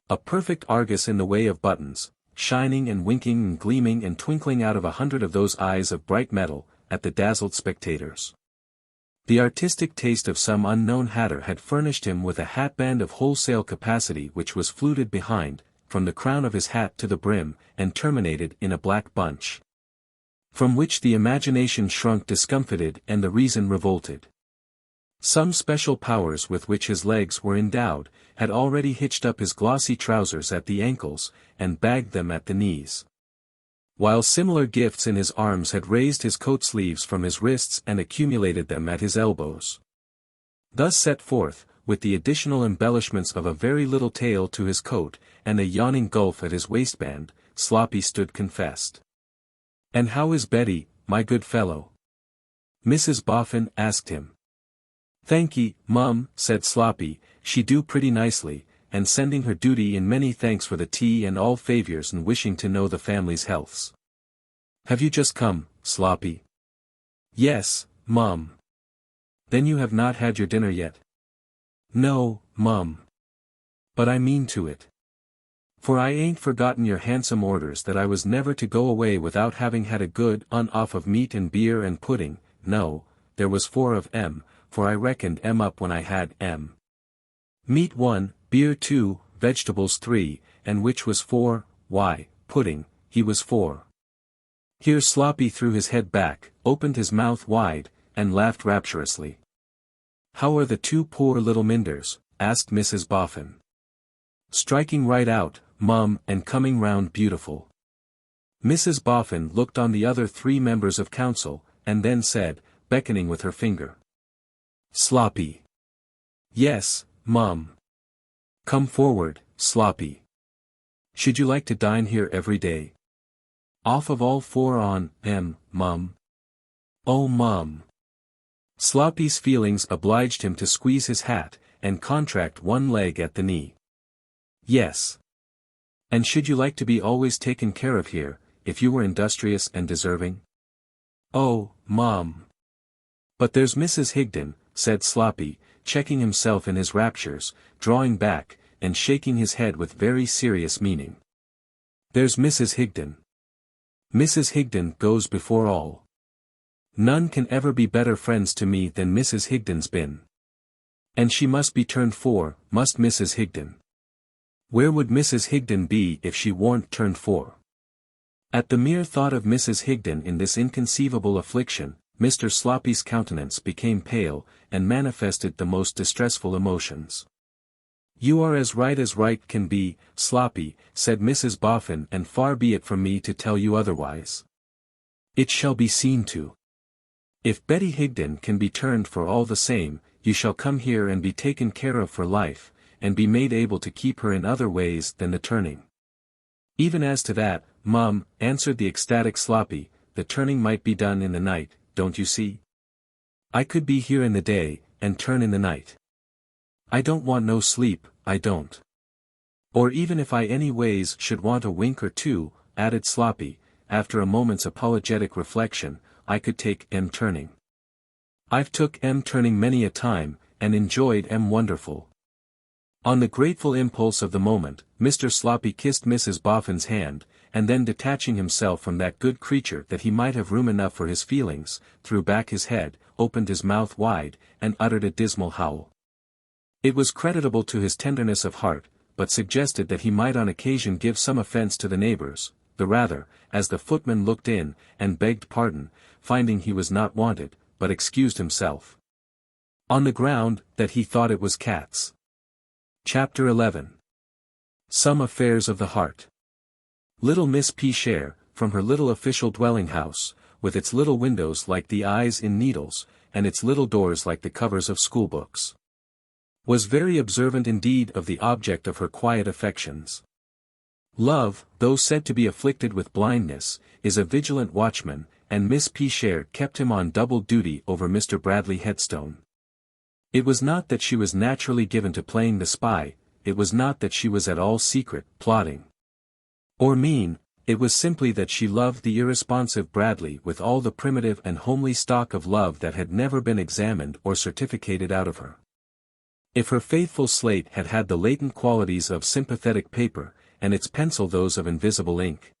A perfect Argus in the way of buttons, shining and winking and gleaming and twinkling out of 100 of those eyes of bright metal, at the dazzled spectators. The artistic taste of some unknown hatter had furnished him with a hatband of wholesale capacity which was fluted behind, from the crown of his hat to the brim, and terminated in a black bunch, from which the imagination shrunk discomfited and the reason revolted. Some special powers with which his legs were endowed, had already hitched up his glossy trousers at the ankles, and bagged them at the knees, while similar gifts in his arms had raised his coat sleeves from his wrists and accumulated them at his elbows. Thus set forth, with the additional embellishments of a very little tail to his coat, and a yawning gulf at his waistband, Sloppy stood confessed. "And how is Betty, my good fellow?" Mrs. Boffin asked him. "Thank'ee, mum," said Sloppy, "she do pretty nicely, and sending her duty in many thanks for the tea and all favours and wishing to know the family's healths." "Have you just come, Sloppy?" "Yes, mum." "Then you have not had your dinner yet?" "No, mum. But I mean to it. For I ain't forgotten your handsome orders that I was never to go away without having had a good off of meat and beer and pudding. No, there was 4 of 'em, for I reckoned 'em up when I had 'em. Meat 1, beer 2, vegetables 3, and which was 4, why, pudding, he was 4. Here Sloppy threw his head back, opened his mouth wide, and laughed rapturously. "How are the two poor little Minders?" asked Mrs. Boffin. "Striking right out, Mum, and coming round beautiful." Mrs. Boffin looked on the other three members of council, and then said, beckoning with her finger, "Sloppy." "Yes, Mum." "Come forward, Sloppy. Should you like to dine here every day?" "Off of all four on, Mum." "Oh, Mum." Sloppy's feelings obliged him to squeeze his hat, and contract one leg at the knee. "Yes. And should you like to be always taken care of here, if you were industrious and deserving?" "Oh, Mum." "But there's Mrs. Higden," said Sloppy, checking himself in his raptures, drawing back, and shaking his head with very serious meaning. "There's Mrs. Higden. Mrs. Higden goes before all. None can ever be better friends to me than Mrs. Higden's been. And she must be turned for, must Mrs. Higden. Where would Mrs. Higden be if she warn't turned for?" At the mere thought of Mrs. Higden in this inconceivable affliction, Mr. Sloppy's countenance became pale, and manifested the most distressful emotions. "You are as right can be, Sloppy," said Mrs. Boffin, "and far be it from me to tell you otherwise. It shall be seen to. If Betty Higden can be turned for all the same, you shall come here and be taken care of for life, and be made able to keep her in other ways than the turning." "Even as to that, Mum," answered the ecstatic Sloppy, "the turning might be done in the night, don't you see? I could be here in the day, and turn in the night. I don't want no sleep, I don't. Or even if I any ways should want a wink or two," added Sloppy, after a moment's apologetic reflection, "I could take turning. I've took turning many a time, and enjoyed wonderful." On the grateful impulse of the moment, Mr. Sloppy kissed Mrs. Boffin's hand, and then detaching himself from that good creature that he might have room enough for his feelings, threw back his head, opened his mouth wide, and uttered a dismal howl. It was creditable to his tenderness of heart, but suggested that he might on occasion give some offence to the neighbours, the rather, as the footman looked in, and begged pardon, finding he was not wanted, but excused himself, on the ground that he thought it was cats. Chapter 11. Some Affairs of the Heart. Little Miss P-Share, from her little official dwelling-house, with its little windows like the eyes in needles, and its little doors like the covers of schoolbooks, was very observant indeed of the object of her quiet affections. Love, though said to be afflicted with blindness, is a vigilant watchman, and Miss P-Share kept him on double duty over Mr. Bradley Headstone. It was not that she was naturally given to playing the spy, it was not that she was at all secret, plotting, or mean, it was simply that she loved the irresponsive Bradley with all the primitive and homely stock of love that had never been examined or certificated out of her. If her faithful slate had had the latent qualities of sympathetic paper, and its pencil those of invisible ink,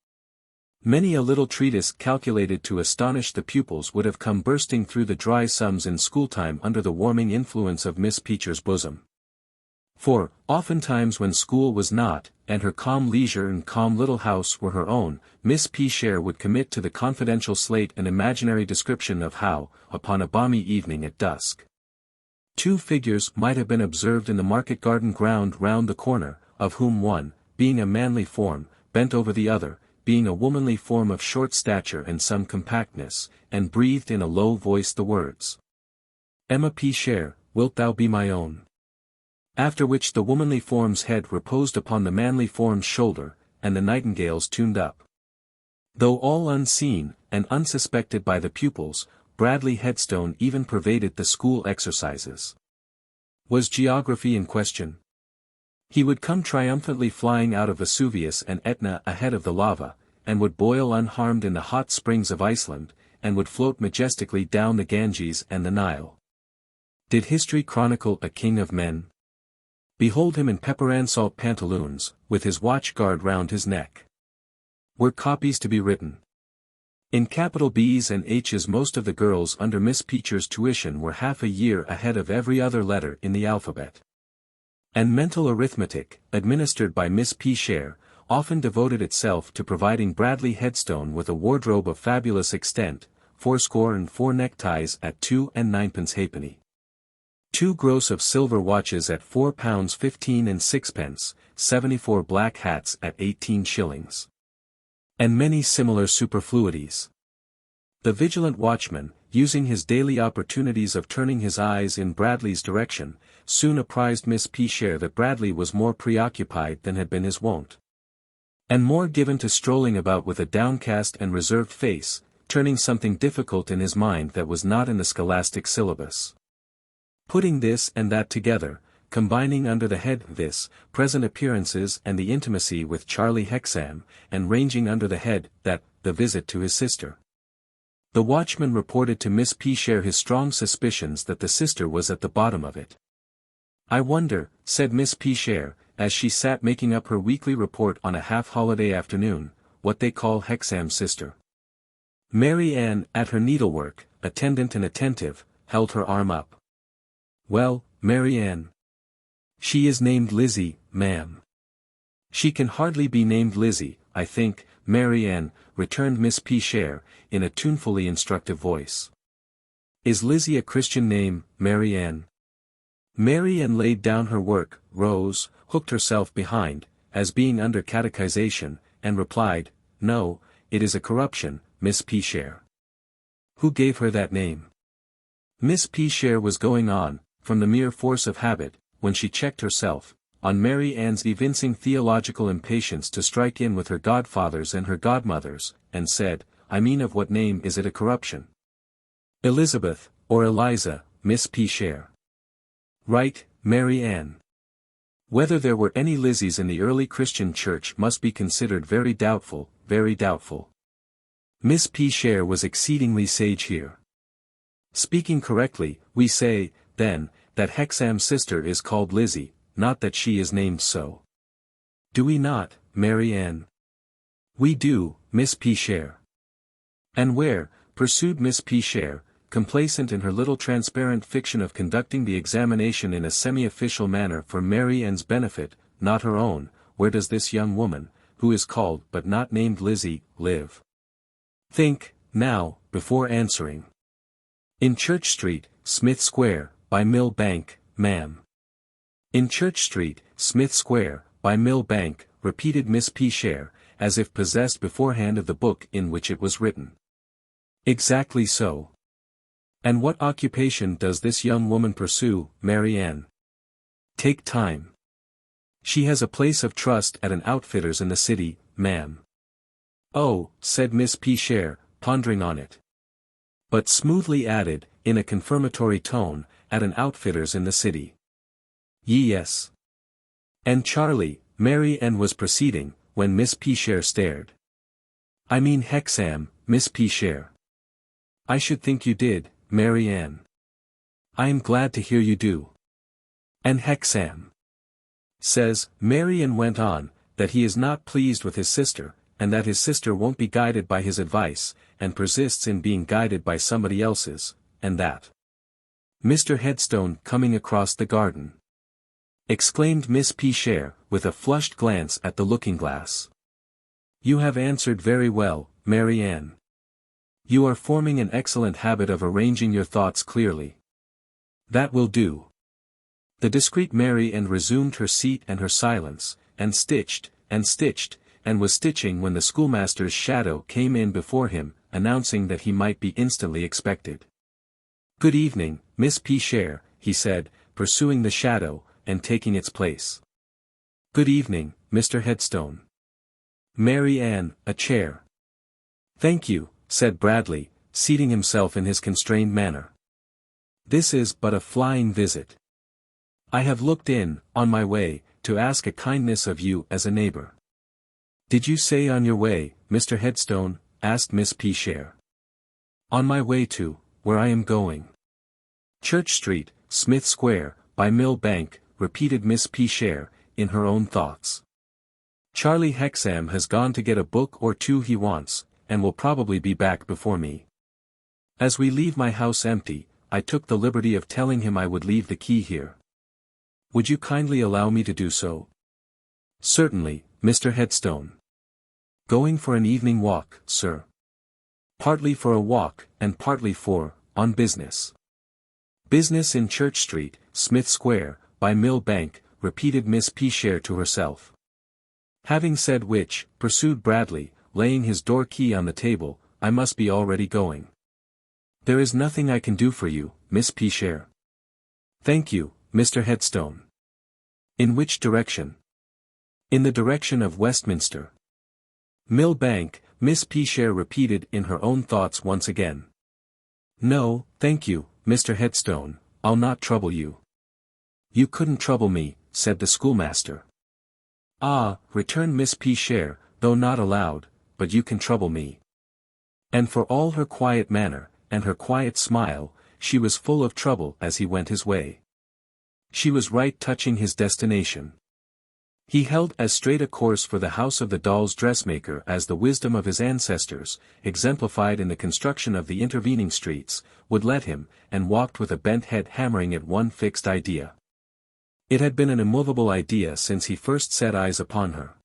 many a little treatise calculated to astonish the pupils would have come bursting through the dry sums in schooltime under the warming influence of Miss Peacher's bosom. For, oftentimes when school was not, and her calm leisure and calm little house were her own, Miss P-Share would commit to the confidential slate an imaginary description of how, upon a balmy evening at dusk, two figures might have been observed in the market garden ground round the corner, of whom one, being a manly form, bent over the other, being a womanly form of short stature and some compactness, and breathed in a low voice the words, "Emma P-Share, wilt thou be my own?" After which the womanly form's head reposed upon the manly form's shoulder, and the nightingales tuned up. Though all unseen, and unsuspected by the pupils, Bradley Headstone even pervaded the school exercises. Was geography in question? He would come triumphantly flying out of Vesuvius and Etna ahead of the lava, and would boil unharmed in the hot springs of Iceland, and would float majestically down the Ganges and the Nile. Did history chronicle a king of men? Behold him in pepper-and-salt pantaloons, with his watch-guard round his neck. Were copies to be written? In capital B's and H's most of the girls under Miss Peacher's tuition were half a year ahead of every other letter in the alphabet. And mental arithmetic, administered by Miss P-Share, often devoted itself to providing Bradley Headstone with a wardrobe of fabulous extent, fourscore and 4 neckties at 2 and 9pence halfpenny. 2 gross of silver watches at £4 15 and 6pence, 74 black hats at 18 shillings. And many similar superfluities. The vigilant watchman, using his daily opportunities of turning his eyes in Bradley's direction, soon apprised Miss P-Share that Bradley was more preoccupied than had been his wont, and more given to strolling about with a downcast and reserved face, turning something difficult in his mind that was not in the scholastic syllabus. Putting this and that together, combining under the head this, present appearances and the intimacy with Charlie Hexam, and ranging under the head that, the visit to his sister. The watchman reported to Miss P-Share his strong suspicions that the sister was at the bottom of it. "I wonder," said Miss P-Share, as she sat making up her weekly report on a half-holiday afternoon, "what they call Hexam's sister." Mary Ann, at her needlework, attendant and attentive, held her arm up. "Well, Mary Ann. She is named Lizzie, ma'am." "She can hardly be named Lizzie, I think, Mary Ann," returned Miss P-Share, in a tunefully instructive voice. "Is Lizzie a Christian name, Mary Ann?" Mary Ann laid down her work, rose, hooked herself behind, as being under catechization, and replied, "No, it is a corruption, Miss P-Share." "Who gave her that name?" Miss P-Share was going on, from the mere force of habit, when she checked herself, on Mary Ann's evincing theological impatience to strike in with her godfathers and her godmothers, and said, "I mean, of what name is it a corruption?" "Elizabeth, or Eliza, Miss P-Share." "Right, Mary Ann." Whether there were any Lizzies in the early Christian church must be considered very doubtful, very doubtful. Miss P-Share was exceedingly sage here. "Speaking correctly, we say, then, that Hexam's sister is called Lizzie, not that she is named so. Do we not, Mary Ann?" "We do, Miss P-Share." "And where," pursued Miss P-Share, complacent in her little transparent fiction of conducting the examination in a semi-official manner for Mary Ann's benefit, not her own, "where does this young woman, who is called but not named Lizzie, live? Think, now, before answering." "In Church Street, Smith Square, by Mill Bank, ma'am." "In Church Street, Smith Square, by Mill Bank," repeated Miss P-Share, as if possessed beforehand of the book in which it was written. "Exactly so. And what occupation does this young woman pursue, Mary Ann?" "Take time." "She has a place of trust at an outfitter's in the city, ma'am." "Oh," said Miss P-Share, pondering on it. But smoothly added, in a confirmatory tone, "at an outfitter's in the city." "Yes." "And Charlie," Mary Ann was proceeding, when Miss P-Share stared. "I mean Hexam, Miss P-Share." "I should think you did, Mary Ann." "I am glad to hear you do." "And Hexam says," Mary Ann went on, "that he is not pleased with his sister, and that his sister won't be guided by his advice, and persists in being guided by somebody else's, and that Mr. Headstone coming across the garden," exclaimed Miss P-Share, with a flushed glance at the looking-glass. "You have answered very well, Mary Ann. You are forming an excellent habit of arranging your thoughts clearly. That will do." The discreet Mary Ann resumed her seat and her silence, and stitched, and was stitching when the schoolmaster's shadow came in before him, announcing that he might be instantly expected. "Good evening, Miss P-Share," he said, pursuing the shadow, and taking its place. "Good evening, Mr. Headstone." "Mary Ann, a chair." "Thank you," said Bradley, seating himself in his constrained manner. "This is but a flying visit. I have looked in, on my way, to ask a kindness of you as a neighbor." "Did you say on your way, Mr. Headstone?" asked Miss P-Share. "On my way to, where I am going." "Church Street, Smith Square, by Mill Bank," repeated Miss P-Share, in her own thoughts. "Charlie Hexam has gone to get a book or two he wants, and will probably be back before me. As we leave my house empty, I took the liberty of telling him I would leave the key here. Would you kindly allow me to do so?" "Certainly, Mr. Headstone." "Going for an evening walk, sir?" Partly for a walk, and partly on business. Business in Church Street, Smith Square, by Mill Bank, repeated Miss Peashare to herself. Having said which, pursued Bradley, laying his door key on the table, I must be already going. There is nothing I can do for you, Miss Peashare. Thank you, Mr. Headstone. In which direction? In the direction of Westminster. Mill Bank, Miss Peashare repeated in her own thoughts once again. No, thank you, Mr. Headstone, I'll not trouble you. You couldn't trouble me, said the schoolmaster. Ah, returned Miss Peashare, though not aloud, but you can trouble me. And for all her quiet manner, and her quiet smile, she was full of trouble as he went his way. She was right touching his destination. He held as straight a course for the house of the doll's dressmaker as the wisdom of his ancestors, exemplified in the construction of the intervening streets, would let him, and walked with a bent head hammering at one fixed idea. It had been an immovable idea since he first set eyes upon her.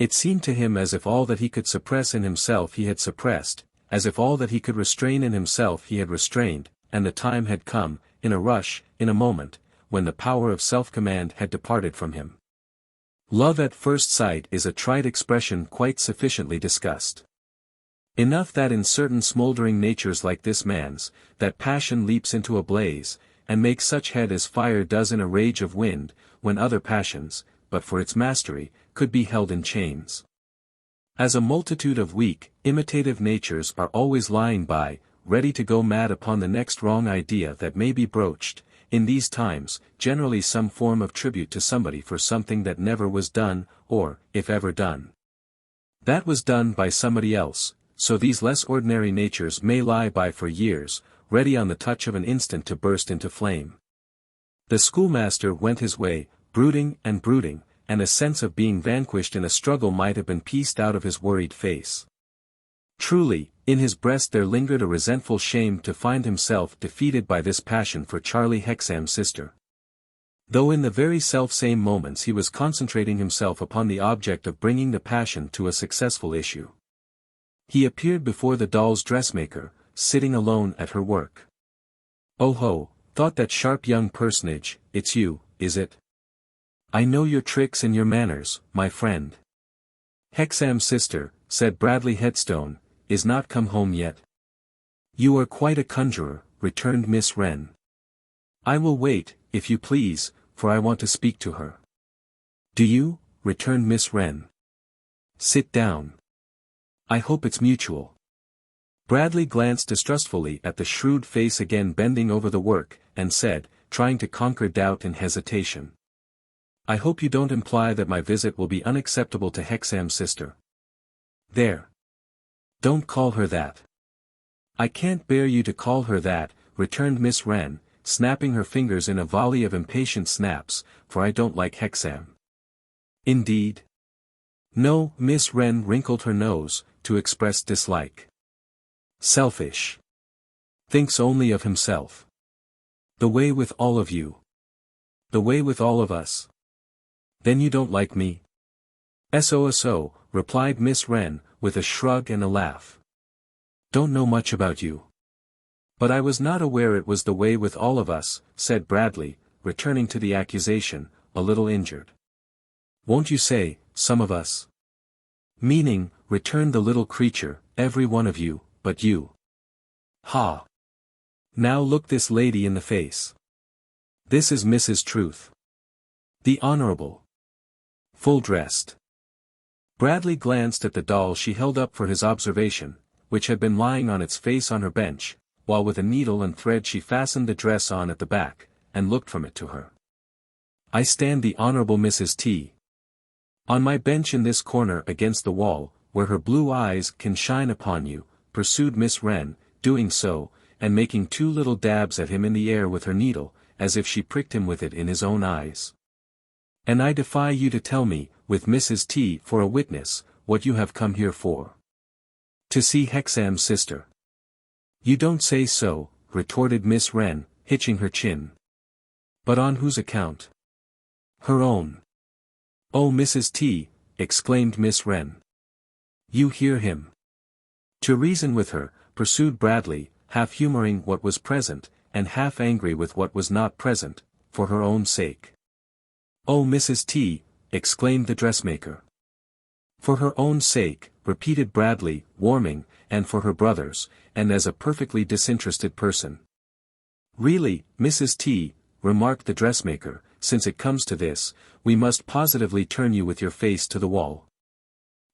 It seemed to him as if all that he could suppress in himself he had suppressed, as if all that he could restrain in himself he had restrained, and the time had come, in a rush, in a moment, when the power of self-command had departed from him. Love at first sight is a trite expression quite sufficiently discussed. Enough that in certain smouldering natures like this man's, that passion leaps into a blaze, and makes such head as fire does in a rage of wind, when other passions, but for its mastery, could be held in chains. As a multitude of weak, imitative natures are always lying by, ready to go mad upon the next wrong idea that may be broached, in these times, generally some form of tribute to somebody for something that never was done, or, if ever done, that was done by somebody else, so these less ordinary natures may lie by for years, ready on the touch of an instant to burst into flame. The schoolmaster went his way, brooding, and a sense of being vanquished in a struggle might have been pieced out of his worried face. Truly, in his breast there lingered a resentful shame to find himself defeated by this passion for Charlie Hexam's sister. Though in the very self-same moments he was concentrating himself upon the object of bringing the passion to a successful issue. He appeared before the doll's dressmaker, sitting alone at her work. "Oh ho," thought that sharp young personage, "it's you, is it? I know your tricks and your manners, my friend." "Hexam's sister," said Bradley Headstone, "is not come home yet." "You are quite a conjurer," returned Miss Wren. "I will wait, if you please, for I want to speak to her." "Do you?" returned Miss Wren. "Sit down. I hope it's mutual." Bradley glanced distrustfully at the shrewd face again bending over the work, and said, trying to conquer doubt and hesitation, "I hope you don't imply that my visit will be unacceptable to Hexam's sister." "There. Don't call her that." "I can't bear you to call her that," returned Miss Wren, snapping her fingers in a volley of impatient snaps, "for I don't like Hexam." "Indeed?" "No," Miss Wren wrinkled her nose, to express dislike. "Selfish. Thinks only of himself. The way with all of you. The way with all of us. Then you don't like me?" "So," replied Miss Wren, with a shrug and a laugh. "Don't know much about you." "But I was not aware it was the way with all of us," said Bradley, returning to the accusation, a little injured. "Won't you say, some of us?" "Meaning," returned the little creature, "every one of you, but you." "Ha! Now look this lady in the face. This is Mrs. Truth. The Honorable. Full-dressed." Bradley glanced at the doll she held up for his observation, which had been lying on its face on her bench, while with a needle and thread she fastened the dress on at the back, and looked from it to her. "I stand the Honorable Mrs. T. on my bench in this corner against the wall, where her blue eyes can shine upon you," pursued Miss Wren, doing so, and making two little dabs at him in the air with her needle, as if she pricked him with it in his own eyes. "And I defy you to tell me, with Mrs. T. for a witness, what you have come here for." "To see Hexam's sister." "You don't say so," retorted Miss Wren, hitching her chin. "But on whose account?" "Her own." "Oh, Mrs. T," exclaimed Miss Wren. "You hear him. To reason with her, pursued Bradley, half humoring what was present, and half angry with what was not present, for her own sake. "Oh, Mrs. T," exclaimed the dressmaker. "For her own sake," repeated Bradley, warming, "and for her brother's, and as a perfectly disinterested person." "Really, Mrs. T," remarked the dressmaker, "since it comes to this, we must positively turn you with your face to the wall."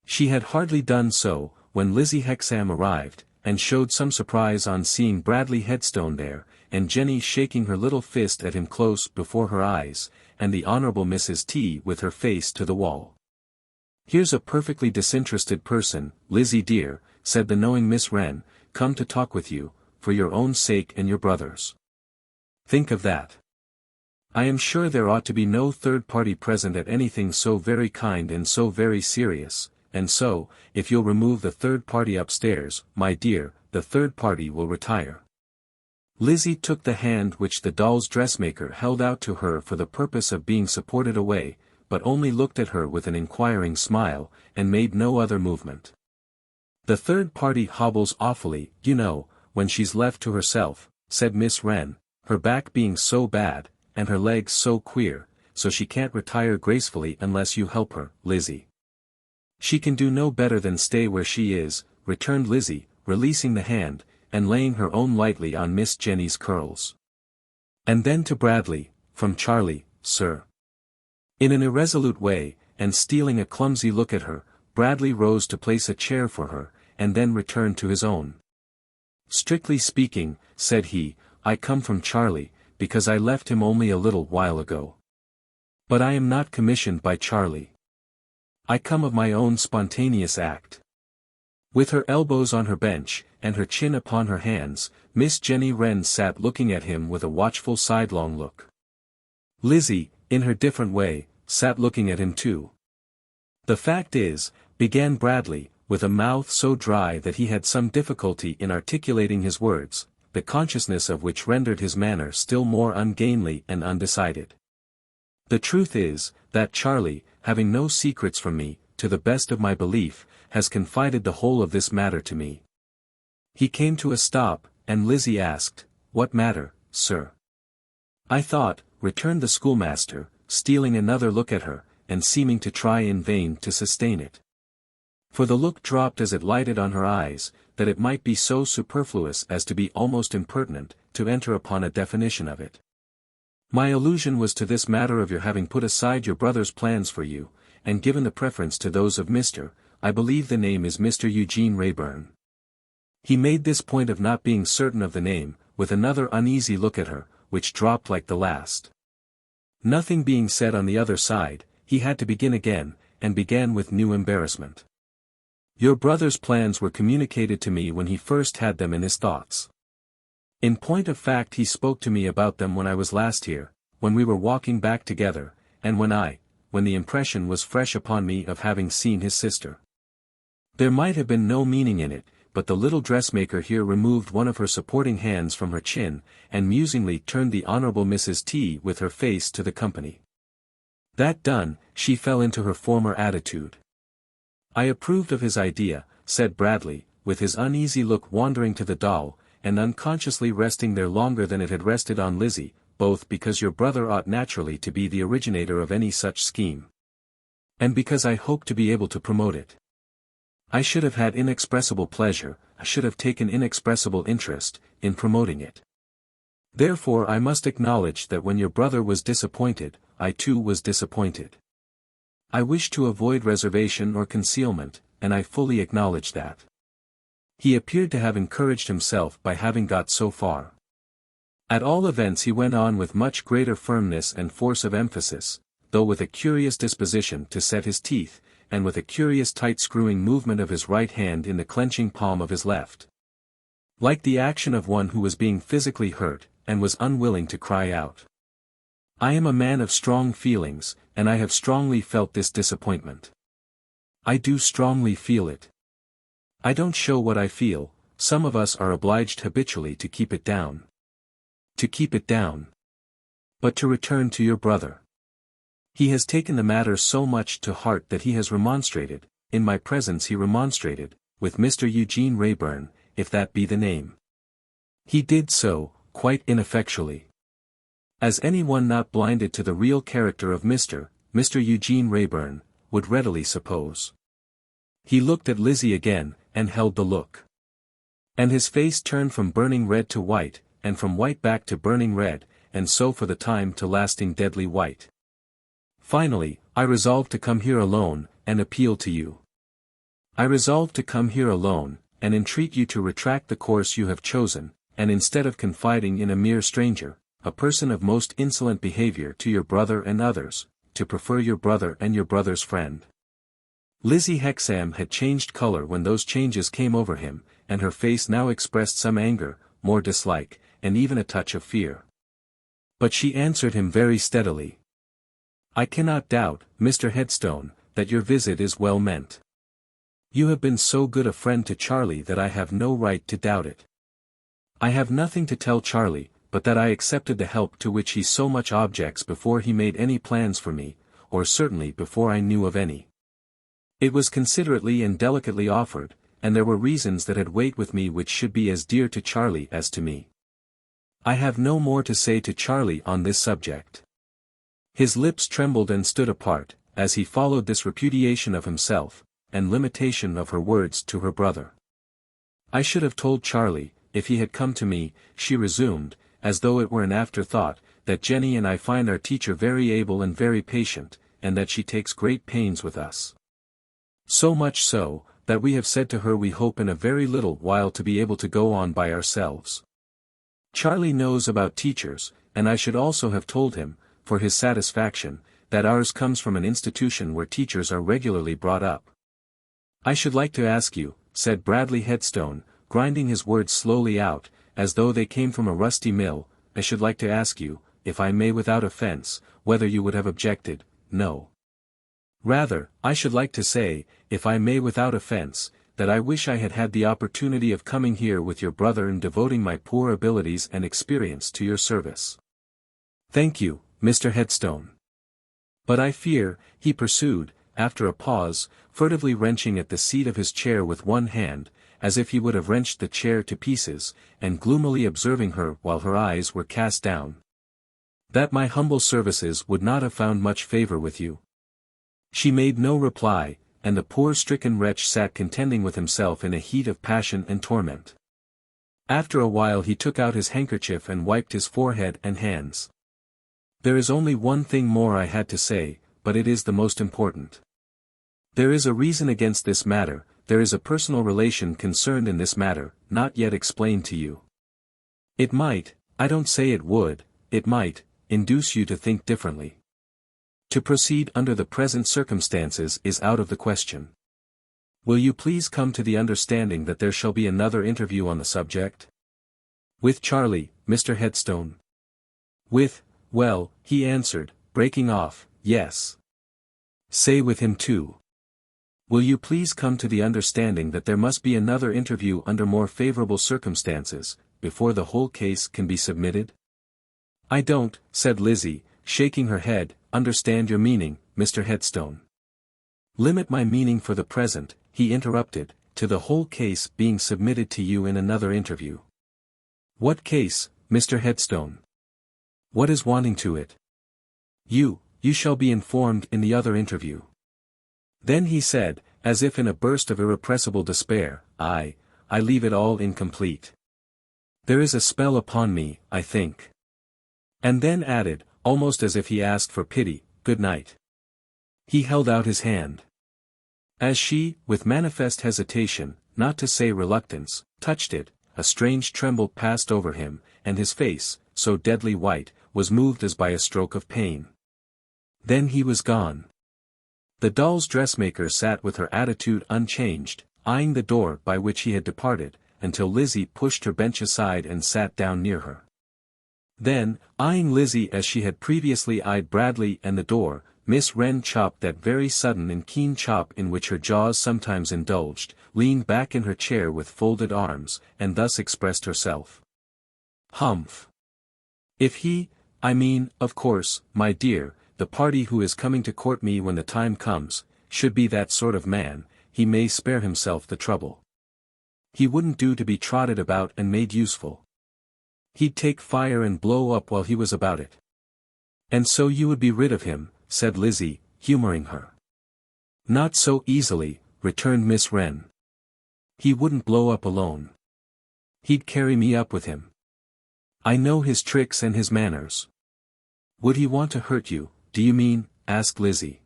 She had hardly done so, when Lizzie Hexam arrived, and showed some surprise on seeing Bradley Headstone there, and Jenny shaking her little fist at him close before her eyes, and the Honourable Mrs. T with her face to the wall. "Here's a perfectly disinterested person, Lizzie dear," said the knowing Miss Wren, "come to talk with you, for your own sake and your brother's. Think of that. I am sure there ought to be no third party present at anything so very kind and so very serious, and so, if you'll remove the third party upstairs, my dear, the third party will retire." Lizzie took the hand which the doll's dressmaker held out to her for the purpose of being supported away, but only looked at her with an inquiring smile, and made no other movement. "The third party hobbles awfully, you know, when she's left to herself," said Miss Wren, "her back being so bad, and her legs so queer, so she can't retire gracefully unless you help her, Lizzie." "She can do no better than stay where she is," returned Lizzie, releasing the hand, and laying her own lightly on Miss Jenny's curls. And then to Bradley, "From Charlie, sir." In an irresolute way, and stealing a clumsy look at her, Bradley rose to place a chair for her, and then returned to his own. "Strictly speaking," said he, "I come from Charlie, because I left him only a little while ago. But I am not commissioned by Charlie. I come of my own spontaneous act." With her elbows on her bench, and her chin upon her hands, Miss Jenny Wren sat looking at him with a watchful sidelong look. Lizzie, in her different way, sat looking at him too. "The fact is," began Bradley, with a mouth so dry that he had some difficulty in articulating his words, the consciousness of which rendered his manner still more ungainly and undecided. "The truth is, that Charlie, having no secrets from me, to the best of my belief, has confided the whole of this matter to me." He came to a stop, and Lizzie asked, "What matter, sir?" "I thought," returned the schoolmaster, stealing another look at her, and seeming to try in vain to sustain it. For the look dropped as it lighted on her eyes, that it might be so superfluous as to be almost impertinent, to enter upon a definition of it. "My allusion was to this matter of your having put aside your brother's plans for you, and given the preference to those of Mr., I believe the name is Mr. Eugene Wrayburn." He made this point of not being certain of the name, with another uneasy look at her, which dropped like the last. Nothing being said on the other side, he had to begin again, and began with new embarrassment. "Your brother's plans were communicated to me when he first had them in his thoughts. In point of fact he spoke to me about them when I was last here, when we were walking back together, and when the impression was fresh upon me of having seen his sister." There might have been no meaning in it, but the little dressmaker here removed one of her supporting hands from her chin, and musingly turned the Honourable Mrs. T with her face to the company. That done, she fell into her former attitude. "I approved of his idea," said Bradley, with his uneasy look wandering to the doll, and unconsciously resting there longer than it had rested on Lizzie, "both because your brother ought naturally to be the originator of any such scheme, and because I hope to be able to promote it. I should have had inexpressible pleasure, I should have taken inexpressible interest, in promoting it. Therefore I must acknowledge that when your brother was disappointed, I too was disappointed. I wish to avoid reservation or concealment, and I fully acknowledge that." He appeared to have encouraged himself by having got so far. At all events he went on with much greater firmness and force of emphasis, though with a curious disposition to set his teeth, and with a curious tight-screwing movement of his right hand in the clenching palm of his left. Like the action of one who was being physically hurt, and was unwilling to cry out. "I am a man of strong feelings, and I have strongly felt this disappointment. I do strongly feel it. I don't show what I feel, some of us are obliged habitually to keep it down. To keep it down. But to return to your brother. He has taken the matter so much to heart that he has remonstrated, in my presence he remonstrated, with Mr. Eugene Wrayburn, if that be the name. He did so, quite ineffectually. As anyone not blinded to the real character of Mr. Eugene Wrayburn, would readily suppose. He looked at Lizzie again, and held the look. And his face turned from burning red to white, and from white back to burning red, and so for the time to lasting deadly white. Finally, I resolved to come here alone, and appeal to you. I resolved to come here alone, and entreat you to retract the course you have chosen, and instead of confiding in a mere stranger, a person of most insolent behavior to your brother and others, to prefer your brother and your brother's friend. Lizzie Hexam had changed color when those changes came over him, and her face now expressed some anger, more dislike, and even a touch of fear. But she answered him very steadily. I cannot doubt, Mr. Headstone, that your visit is well meant. You have been so good a friend to Charlie that I have no right to doubt it. I have nothing to tell Charlie, but that I accepted the help to which he so much objects before he made any plans for me, or certainly before I knew of any. It was considerately and delicately offered, and there were reasons that had weight with me which should be as dear to Charlie as to me. I have no more to say to Charlie on this subject. His lips trembled and stood apart, as he followed this repudiation of himself, and limitation of her words to her brother. I should have told Charlie, if he had come to me, she resumed, as though it were an afterthought, that Jenny and I find our teacher very able and very patient, and that she takes great pains with us. So much so, that we have said to her we hope in a very little while to be able to go on by ourselves. Charlie knows about teachers, and I should also have told him, for his satisfaction, that ours comes from an institution where teachers are regularly brought up. I should like to ask you, said Bradley Headstone, grinding his words slowly out, as though they came from a rusty mill, I should like to ask you, if I may without offense, whether you would have objected, no. Rather, I should like to say, if I may without offense, that I wish I had had the opportunity of coming here with your brother and devoting my poor abilities and experience to your service. Thank you, Mr. Headstone. But I fear, he pursued, after a pause, furtively wrenching at the seat of his chair with one hand, as if he would have wrenched the chair to pieces, and gloomily observing her while her eyes were cast down, that my humble services would not have found much favor with you. She made no reply, and the poor stricken wretch sat contending with himself in a heat of passion and torment. After a while he took out his handkerchief and wiped his forehead and hands. There is only one thing more I had to say, but it is the most important. There is a reason against this matter, there is a personal relation concerned in this matter, not yet explained to you. It might, I don't say it would, it might, induce you to think differently. To proceed under the present circumstances is out of the question. Will you please come to the understanding that there shall be another interview on the subject? With Charlie, Mr. Headstone. Well, he answered, breaking off, yes. Say with him too. Will you please come to the understanding that there must be another interview under more favorable circumstances, before the whole case can be submitted? I don't, said Lizzie, shaking her head, understand your meaning, Mr. Headstone. Limit my meaning for the present, he interrupted, to the whole case being submitted to you in another interview. What case, Mr. Headstone? What is wanting to it? You shall be informed in the other interview. Then he said, as if in a burst of irrepressible despair, I leave it all incomplete. There is a spell upon me, I think. And then added, almost as if he asked for pity, good night. He held out his hand. As she, with manifest hesitation, not to say reluctance, touched it, a strange tremble passed over him, and his face, so deadly white, was moved as by a stroke of pain. Then he was gone. The doll's dressmaker sat with her attitude unchanged, eyeing the door by which he had departed, until Lizzie pushed her bench aside and sat down near her. Then, eyeing Lizzie as she had previously eyed Bradley and the door, Miss Wren chopped that very sudden and keen chop in which her jaws sometimes indulged, leaned back in her chair with folded arms, and thus expressed herself. Humph. If he, I mean, of course, my dear, the party who is coming to court me when the time comes, should be that sort of man, he may spare himself the trouble. He wouldn't do to be trotted about and made useful. He'd take fire and blow up while he was about it. And so you would be rid of him, said Lizzie, humoring her. Not so easily, returned Miss Wren. He wouldn't blow up alone. He'd carry me up with him. I know his tricks and his manners. Would he want to hurt you, do you mean? Asked Lizzie.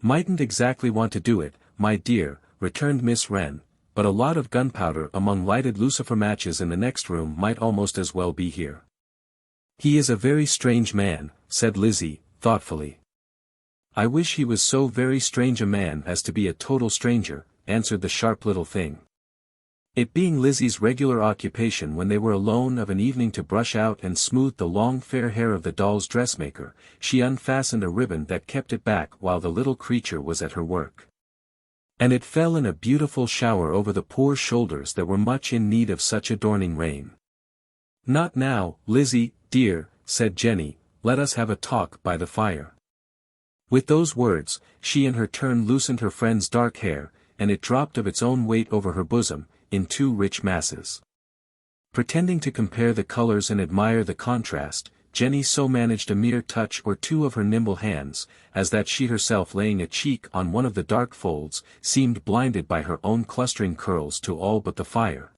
Mightn't exactly want to do it, my dear, returned Miss Wren, but a lot of gunpowder among lighted lucifer matches in the next room might almost as well be here. He is a very strange man, said Lizzie, thoughtfully. I wish he was so very strange a man as to be a total stranger, answered the sharp little thing. It being Lizzie's regular occupation when they were alone of an evening to brush out and smooth the long fair hair of the doll's dressmaker, she unfastened a ribbon that kept it back while the little creature was at her work. And it fell in a beautiful shower over the poor shoulders that were much in need of such adorning rain. Not now, Lizzie, dear, said Jenny, let us have a talk by the fire. With those words, she in her turn loosened her friend's dark hair, and it dropped of its own weight over her bosom, in two rich masses. Pretending to compare the colors and admire the contrast, Jenny so managed a mere touch or two of her nimble hands, as that she herself laying a cheek on one of the dark folds, seemed blinded by her own clustering curls to all but the fire.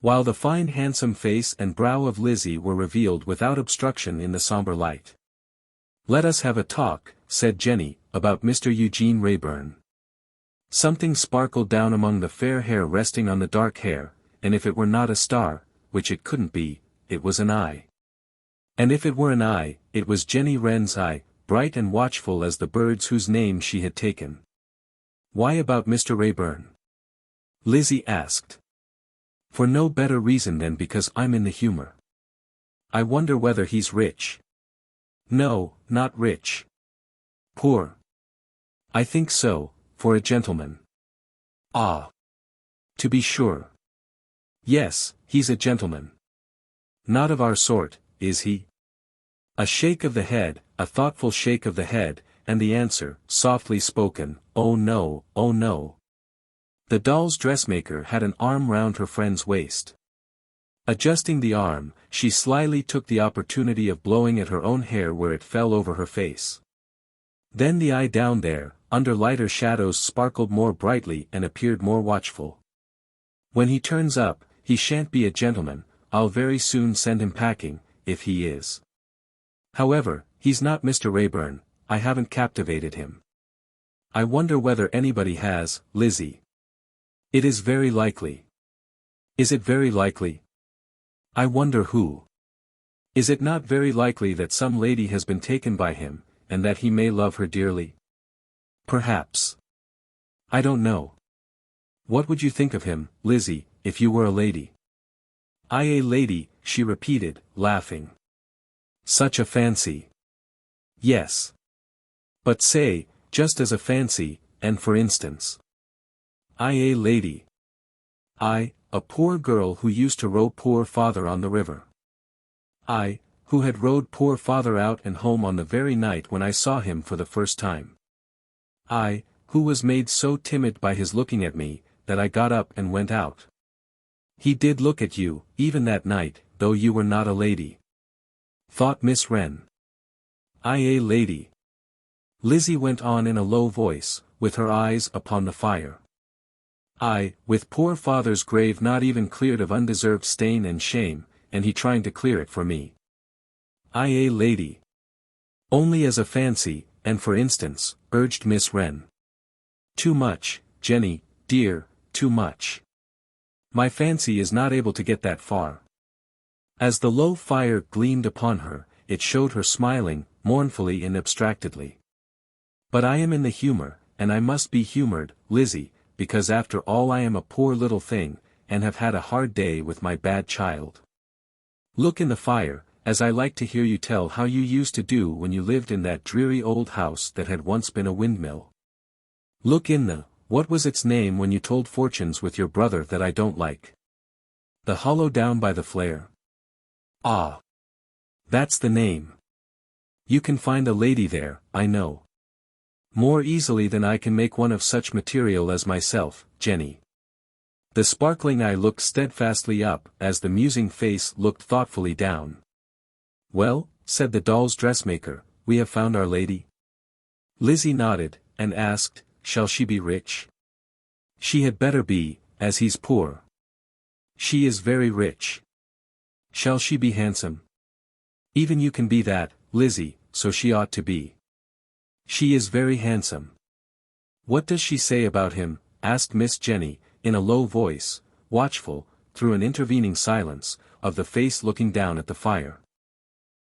While the fine handsome face and brow of Lizzie were revealed without obstruction in the sombre light. Let us have a talk, said Jenny, about Mr. Eugene Wrayburn. Something sparkled down among the fair hair resting on the dark hair, and if it were not a star, which it couldn't be, it was an eye. And if it were an eye, it was Jenny Wren's eye, bright and watchful as the bird's whose name she had taken. Why about Mr. Wrayburn? Lizzie asked. For no better reason than because I'm in the humor. I wonder whether he's rich. No, not rich. Poor. I think so, for a gentleman. Ah. To be sure. Yes, he's a gentleman. Not of our sort, is he? A shake of the head, a thoughtful shake of the head, and the answer, softly spoken, oh no, oh no. The doll's dressmaker had an arm round her friend's waist. Adjusting the arm, she slyly took the opportunity of blowing at her own hair where it fell over her face. Then the eye down there, under lighter shadows sparkled more brightly and appeared more watchful. When he turns up, he shan't be a gentleman, I'll very soon send him packing, if he is. However, he's not Mr. Wrayburn, I haven't captivated him. I wonder whether anybody has, Lizzie. It is very likely. Is it very likely? I wonder who. Is it not very likely that some lady has been taken by him, and that he may love her dearly? Perhaps. I don't know. What would you think of him, Lizzie, if you were a lady? I a lady, she repeated, laughing. Such a fancy. Yes. But say, just as a fancy, and for instance. I a lady. I, a poor girl who used to row poor father on the river. I, who had rowed poor father out and home on the very night when I saw him for the first time. I, who was made so timid by his looking at me, that I got up and went out. He did look at you, even that night, though you were not a lady. Thought Miss Wren. I a lady. Lizzie went on in a low voice, with her eyes upon the fire. I, with poor father's grave not even cleared of undeserved stain and shame, and he trying to clear it for me. I a lady. Only as a fancy, and for instance, urged Miss Wren. Too much, Jenny, dear, too much. My fancy is not able to get that far. As the low fire gleamed upon her, it showed her smiling, mournfully and abstractedly. But I am in the humor, and I must be humored, Lizzie, because after all I am a poor little thing, and have had a hard day with my bad child. Look in the fire, as I like to hear you tell how you used to do when you lived in that dreary old house that had once been a windmill. Look in the, what was its name when you told fortunes with your brother that I don't like? The hollow down by the flare. Ah. That's the name. You can find a lady there, I know. More easily than I can make one of such material as myself, Jenny. The sparkling eye looked steadfastly up as the musing face looked thoughtfully down. "Well," said the doll's dressmaker, "we have found our lady." Lizzie nodded, and asked, "Shall she be rich?" "She had better be, as he's poor." "She is very rich." "Shall she be handsome?" "Even you can be that, Lizzie, so she ought to be." "She is very handsome." "What does she say about him?" asked Miss Jenny, in a low voice, watchful, through an intervening silence, of the face looking down at the fire.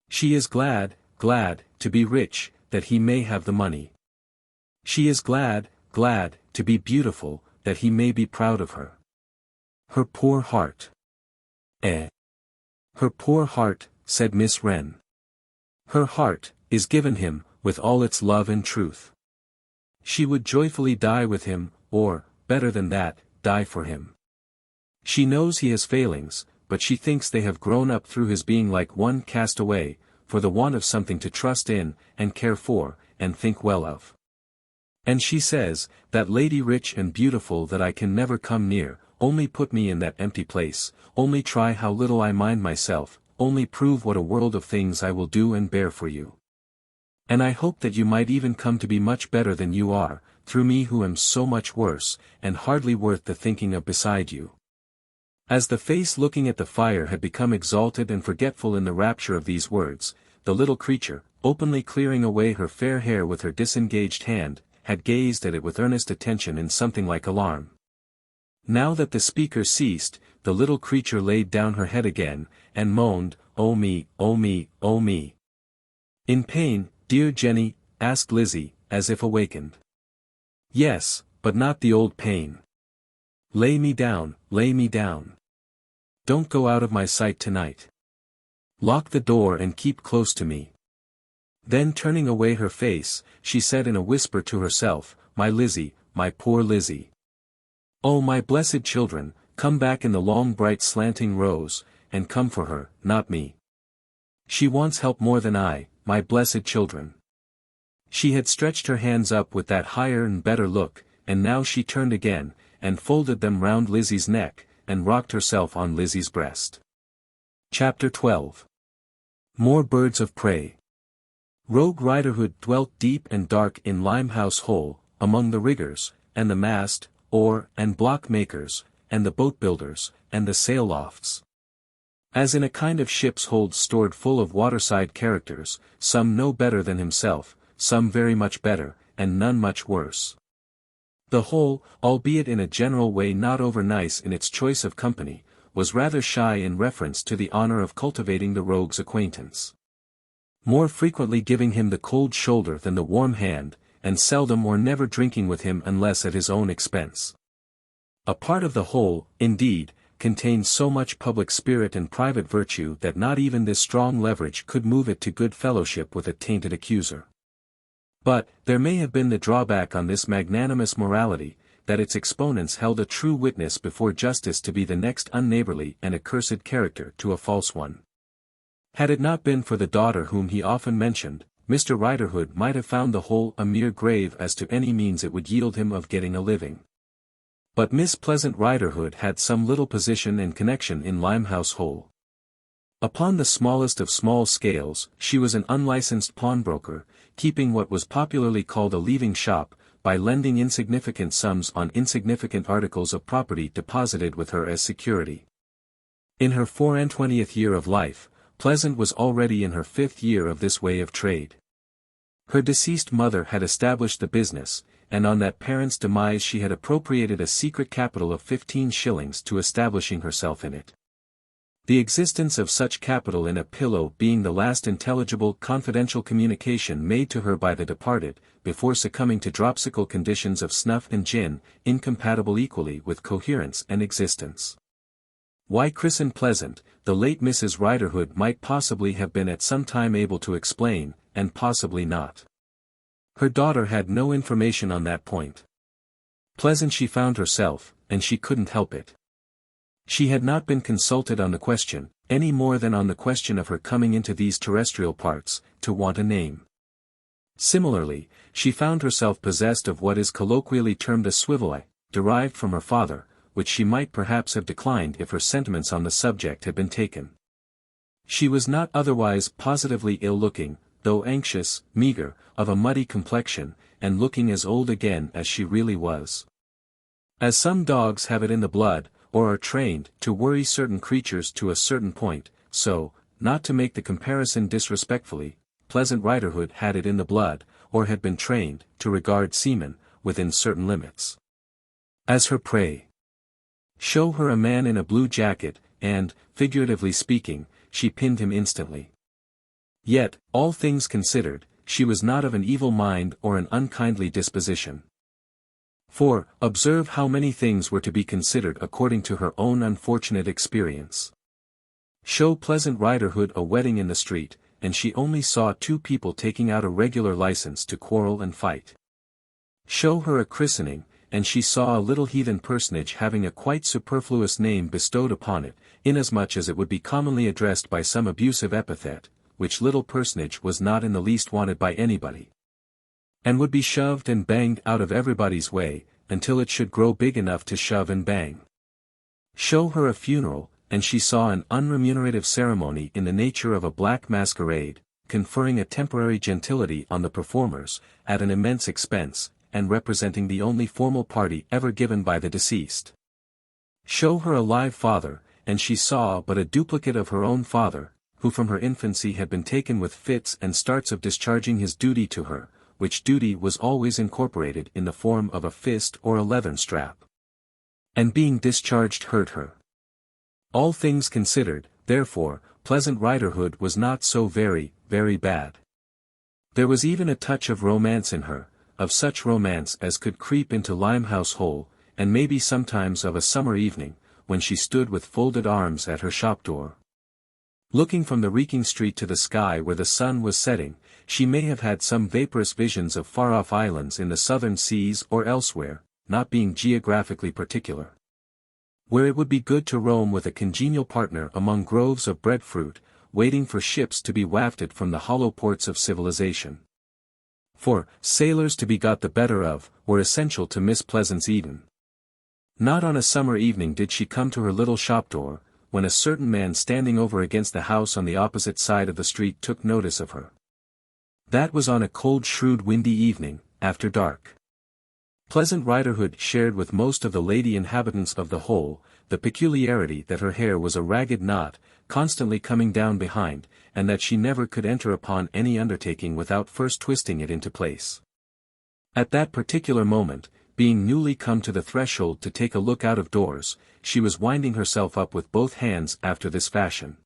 "She is glad, to be rich, that he may have the money. She is glad, to be beautiful, that he may be proud of her." "Her poor heart." "Eh? Her poor heart," said Miss Wren. "Her heart, is given him, with all its love and truth. She would joyfully die with him, or, better than that, die for him. She knows he has failings, but she thinks they have grown up through his being like one cast away, for the want of something to trust in, and care for, and think well of. And she says, that lady rich and beautiful that I can never come near, only put me in that empty place, only try how little I mind myself, only prove what a world of things I will do and bear for you. And I hope that you might even come to be much better than you are, through me who am so much worse, and hardly worth the thinking of beside you." As the face looking at the fire had become exalted and forgetful in the rapture of these words, the little creature, openly clearing away her fair hair with her disengaged hand, had gazed at it with earnest attention in something like alarm. Now that the speaker ceased, the little creature laid down her head again, and moaned, "Oh me, oh me, oh me." "In pain, dear Jenny?" asked Lizzie, as if awakened. "Yes, but not the old pain. Lay me down, lay me down. Don't go out of my sight tonight. Lock the door and keep close to me." Then turning away her face, she said in a whisper to herself, "My Lizzie, my poor Lizzie. Oh my blessed children, come back in the long bright slanting rows, and come for her, not me. She wants help more than I, my blessed children." She had stretched her hands up with that higher and better look, and now she turned again, and folded them round Lizzie's neck, and rocked herself on Lizzie's breast. Chapter 12. More Birds of Prey. Rogue Riderhood dwelt deep and dark in Limehouse Hole, among the riggers, and the mast, oar, and block makers, and the boat builders, and the sail lofts. As in a kind of ship's hold stored full of waterside characters, some no better than himself, some very much better, and none much worse. The whole, albeit in a general way not over nice in its choice of company, was rather shy in reference to the honor of cultivating the rogue's acquaintance. More frequently giving him the cold shoulder than the warm hand, and seldom or never drinking with him unless at his own expense. A part of the whole, indeed, contained so much public spirit and private virtue that not even this strong leverage could move it to good fellowship with a tainted accuser. But, there may have been the drawback on this magnanimous morality, that its exponents held a true witness before justice to be the next unneighborly and accursed character to a false one. Had it not been for the daughter whom he often mentioned, Mr. Riderhood might have found the whole a mere grave as to any means it would yield him of getting a living. But Miss Pleasant Riderhood had some little position and connection in Limehouse Hole. Upon the smallest of small scales, she was an unlicensed pawnbroker, keeping what was popularly called a leaving shop, by lending insignificant sums on insignificant articles of property deposited with her as security. In her 24th year of life, Pleasant was already in her 5th year of this way of trade. Her deceased mother had established the business, and on that parent's demise she had appropriated a secret capital of 15 shillings to establishing herself in it. The existence of such capital in a pillow being the last intelligible confidential communication made to her by the departed, before succumbing to dropsical conditions of snuff and gin, incompatible equally with coherence and existence. Why christened Pleasant, the late Mrs. Riderhood might possibly have been at some time able to explain, and possibly not. Her daughter had no information on that point. Pleasant she found herself, and she couldn't help it. She had not been consulted on the question, any more than on the question of her coming into these terrestrial parts, to want a name. Similarly, she found herself possessed of what is colloquially termed a swivel eye, derived from her father, which she might perhaps have declined if her sentiments on the subject had been taken. She was not otherwise positively ill-looking, though anxious, meagre, of a muddy complexion, and looking as old again as she really was. As some dogs have it in the blood, or are trained to worry certain creatures to a certain point, so, not to make the comparison disrespectfully, Pleasant Riderhood had it in the blood, or had been trained to regard seamen, within certain limits, as her prey. Show her a man in a blue jacket, and, figuratively speaking, she pinned him instantly. Yet, all things considered, she was not of an evil mind or an unkindly disposition. For, observe how many things were to be considered according to her own unfortunate experience. Show Pleasant Riderhood a wedding in the street, and she only saw two people taking out a regular license to quarrel and fight. Show her a christening, and she saw a little heathen personage having a quite superfluous name bestowed upon it, inasmuch as it would be commonly addressed by some abusive epithet, which little personage was not in the least wanted by anybody, and would be shoved and banged out of everybody's way, until it should grow big enough to shove and bang. Show her a funeral, and she saw an unremunerative ceremony in the nature of a black masquerade, conferring a temporary gentility on the performers, at an immense expense, and representing the only formal party ever given by the deceased. Show her a live father, and she saw but a duplicate of her own father, who from her infancy had been taken with fits and starts of discharging his duty to her, which duty was always incorporated in the form of a fist or a leathern strap. And being discharged hurt her. All things considered, therefore, Pleasant Riderhood was not so very, very bad. There was even a touch of romance in her, of such romance as could creep into Limehouse Hole, and maybe sometimes of a summer evening, when she stood with folded arms at her shop door, looking from the reeking street to the sky where the sun was setting. She may have had some vaporous visions of far-off islands in the southern seas or elsewhere, not being geographically particular, where it would be good to roam with a congenial partner among groves of breadfruit, waiting for ships to be wafted from the hollow ports of civilization. For, sailors to be got the better of, were essential to Miss Pleasant's Eden. Not on a summer evening did she come to her little shop door, when a certain man standing over against the house on the opposite side of the street took notice of her. That was on a cold shrewd windy evening, after dark. Pleasant Riderhood shared with most of the lady inhabitants of the Hole, the peculiarity that her hair was a ragged knot, constantly coming down behind, and that she never could enter upon any undertaking without first twisting it into place. At that particular moment, being newly come to the threshold to take a look out of doors, she was winding herself up with both hands after this fashion.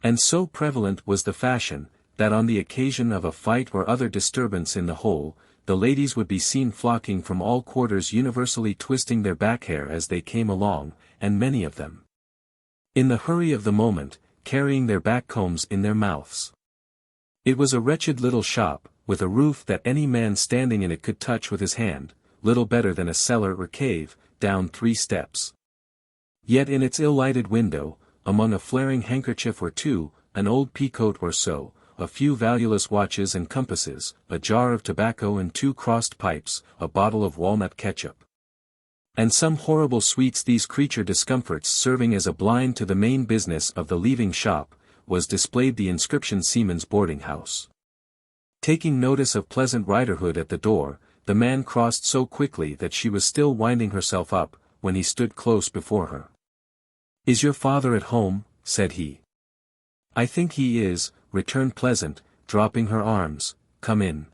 And so prevalent was the fashion, that on the occasion of a fight or other disturbance in the Hole, the ladies would be seen flocking from all quarters universally twisting their back hair as they came along, and many of them, in the hurry of the moment, carrying their back combs in their mouths. It was a wretched little shop, with a roof that any man standing in it could touch with his hand, little better than a cellar or cave, down 3 steps. Yet in its ill-lighted window, among a flaring handkerchief or two, an old peacoat or so, a few valueless watches and compasses, a jar of tobacco and 2 crossed pipes, a bottle of walnut ketchup, and some horrible sweets, these creature discomforts serving as a blind to the main business of the leaving shop, was displayed the inscription Seaman's Boarding House. Taking notice of Pleasant Riderhood at the door, the man crossed so quickly that she was still winding herself up, when he stood close before her. "Is your father at home?" said he. "I think he is," returned Pleasant, dropping her arms. "Come in."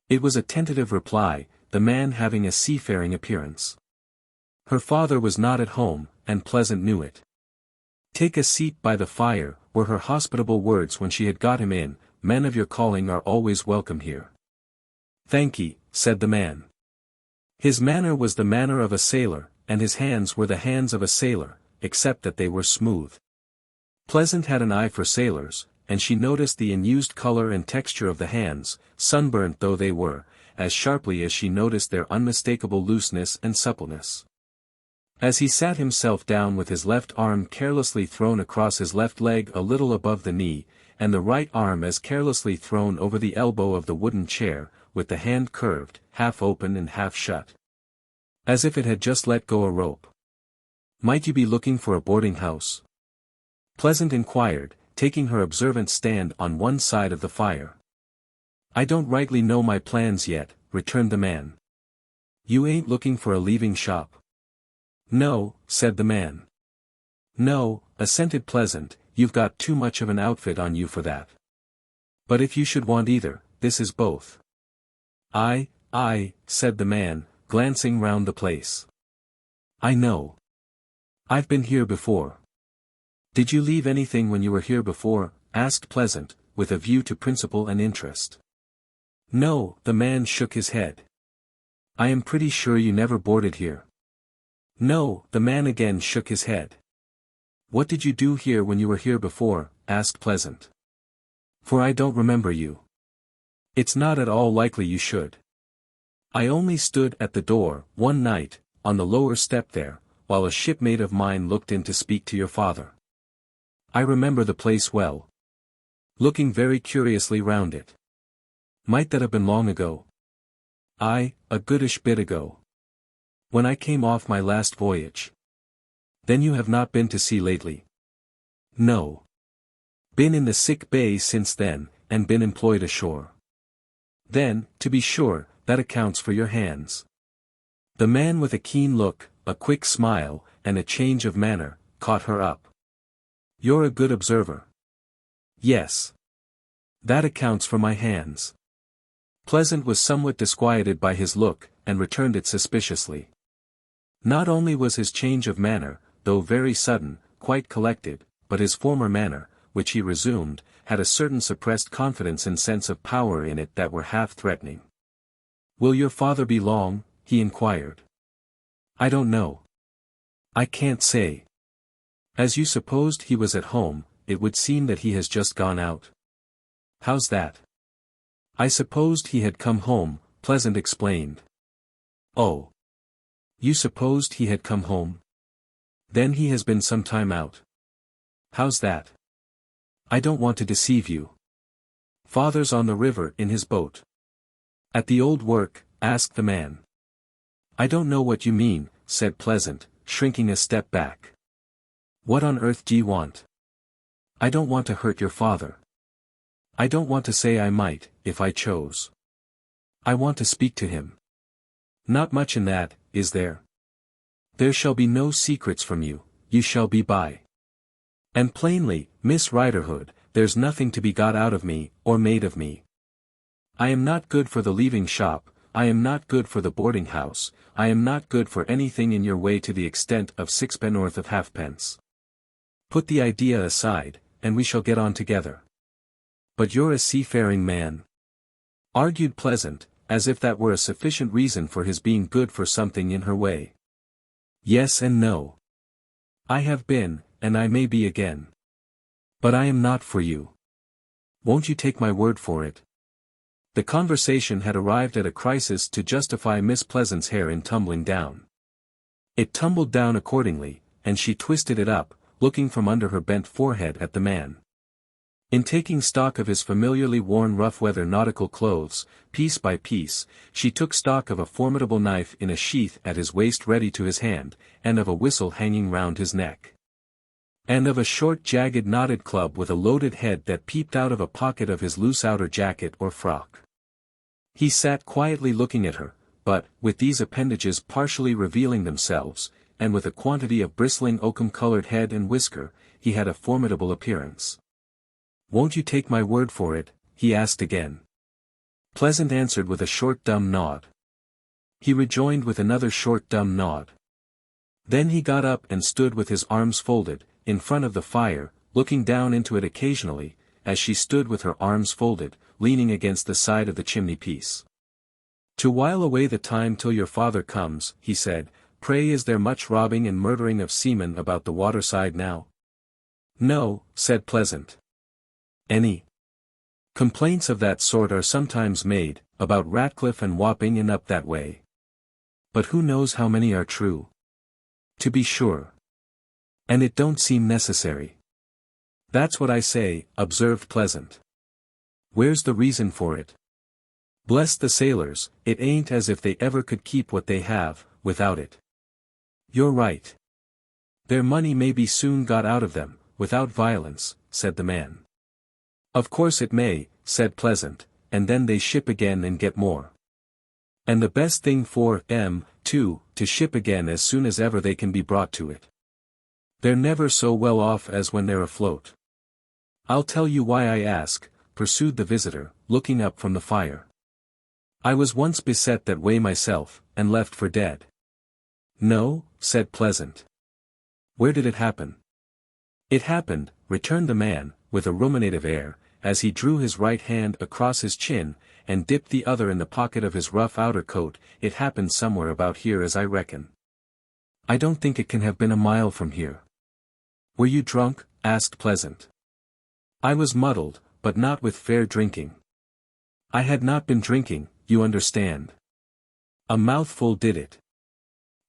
It was a tentative reply, the man having a seafaring appearance. Her father was not at home, and Pleasant knew it. "Take a seat by the fire," were her hospitable words when she had got him in. "Men of your calling are always welcome here." "Thankee," said the man. His manner was the manner of a sailor, and his hands were the hands of a sailor, except that they were smooth. Pleasant had an eye for sailors, and she noticed the unused color and texture of the hands, sunburnt though they were, as sharply as she noticed their unmistakable looseness and suppleness. As he sat himself down with his left arm carelessly thrown across his left leg a little above the knee, and the right arm as carelessly thrown over the elbow of the wooden chair, with the hand curved, half open and half shut, as if it had just let go a rope, Might you be looking for a boarding house? Pleasant inquired, taking her observant stand on one side of the fire. I don't rightly know my plans yet, returned the man. You ain't looking for a leaving shop? No, said the man. No, assented Pleasant, you've got too much of an outfit on you for that. But if you should want either, this is both. Aye, said the man, glancing round the place. I know. I've been here before. Did you leave anything when you were here before? Asked Pleasant, with a view to principle and interest. No, the man shook his head. I am pretty sure you never boarded here. No, the man again shook his head. What did you do here when you were here before? Asked Pleasant. For I don't remember you. It's not at all likely you should. I only stood at the door, one night, on the lower step there, while a shipmate of mine looked in to speak to your father. I remember the place well. Looking very curiously round it. Might that have been long ago? Aye, a goodish bit ago. When I came off my last voyage. Then you have not been to sea lately? No. Been in the sick bay since then, and been employed ashore. Then, to be sure, that accounts for your hands. The man with a keen look, a quick smile, and a change of manner, caught her up. You're a good observer. Yes. That accounts for my hands. Pleasant was somewhat disquieted by his look, and returned it suspiciously. Not only was his change of manner, though very sudden, quite collected, but his former manner, which he resumed, had a certain suppressed confidence and sense of power in it that were half-threatening. Will your father be long? He inquired. I don't know. I can't say. As you supposed he was at home, it would seem that he has just gone out. How's that? I supposed he had come home, Pleasant explained. Oh. You supposed he had come home? Then he has been some time out. How's that? I don't want to deceive you. Father's on the river in his boat. At the old work? Asked the man. I don't know what you mean, said Pleasant, shrinking a step back. What on earth do you want? I don't want to hurt your father. I don't want to say I might, if I chose. I want to speak to him. Not much in that, is there? There shall be no secrets from you, you shall be by. And plainly, Miss Riderhood, there's nothing to be got out of me, or made of me. I am not good for the leaving shop, I am not good for the boarding house, I am not good for anything in your way to the extent of sixpenn'orth of halfpence. Put the idea aside, and we shall get on together. But you're a seafaring man. Argued Pleasant, as if that were a sufficient reason for his being good for something in her way. Yes and no. I have been, and I may be again. But I am not for you. Won't you take my word for it? The conversation had arrived at a crisis to justify Miss Pleasant's hair in tumbling down. It tumbled down accordingly, and she twisted it up, looking from under her bent forehead at the man. In taking stock of his familiarly worn rough-weather nautical clothes, piece by piece, she took stock of a formidable knife in a sheath at his waist ready to his hand, and of a whistle hanging round his neck. And of a short jagged knotted club with a loaded head that peeped out of a pocket of his loose outer jacket or frock. He sat quietly looking at her, but, with these appendages partially revealing themselves, and with a quantity of bristling oakum-colored head and whisker, he had a formidable appearance. Won't you take my word for it? He asked again. Pleasant answered with a short dumb nod. He rejoined with another short dumb nod. Then he got up and stood with his arms folded, in front of the fire, looking down into it occasionally, as she stood with her arms folded, leaning against the side of the chimney-piece. To while away the time till your father comes, he said, pray is there much robbing and murdering of seamen about the waterside now? No, said Pleasant. Any complaints of that sort are sometimes made, about Ratcliffe and Wapping and up that way. But who knows how many are true? To be sure. And it don't seem necessary. That's what I say, observed Pleasant. Where's the reason for it? Bless the sailors, it ain't as if they ever could keep what they have, without it. You're right. Their money may be soon got out of them, without violence, said the man. Of course it may, said Pleasant, and then they ship again and get more. And the best thing for them, too, to ship again as soon as ever they can be brought to it. They're never so well off as when they're afloat. I'll tell you why I ask, pursued the visitor, looking up from the fire. I was once beset that way myself, and left for dead. No, said Pleasant. Where did it happen? It happened, returned the man, with a ruminative air, as he drew his right hand across his chin, and dipped the other in the pocket of his rough outer coat. It happened somewhere about here as I reckon. I don't think it can have been a mile from here. Were you drunk? Asked Pleasant. I was muddled, but not with fair drinking. I had not been drinking, you understand. A mouthful did it.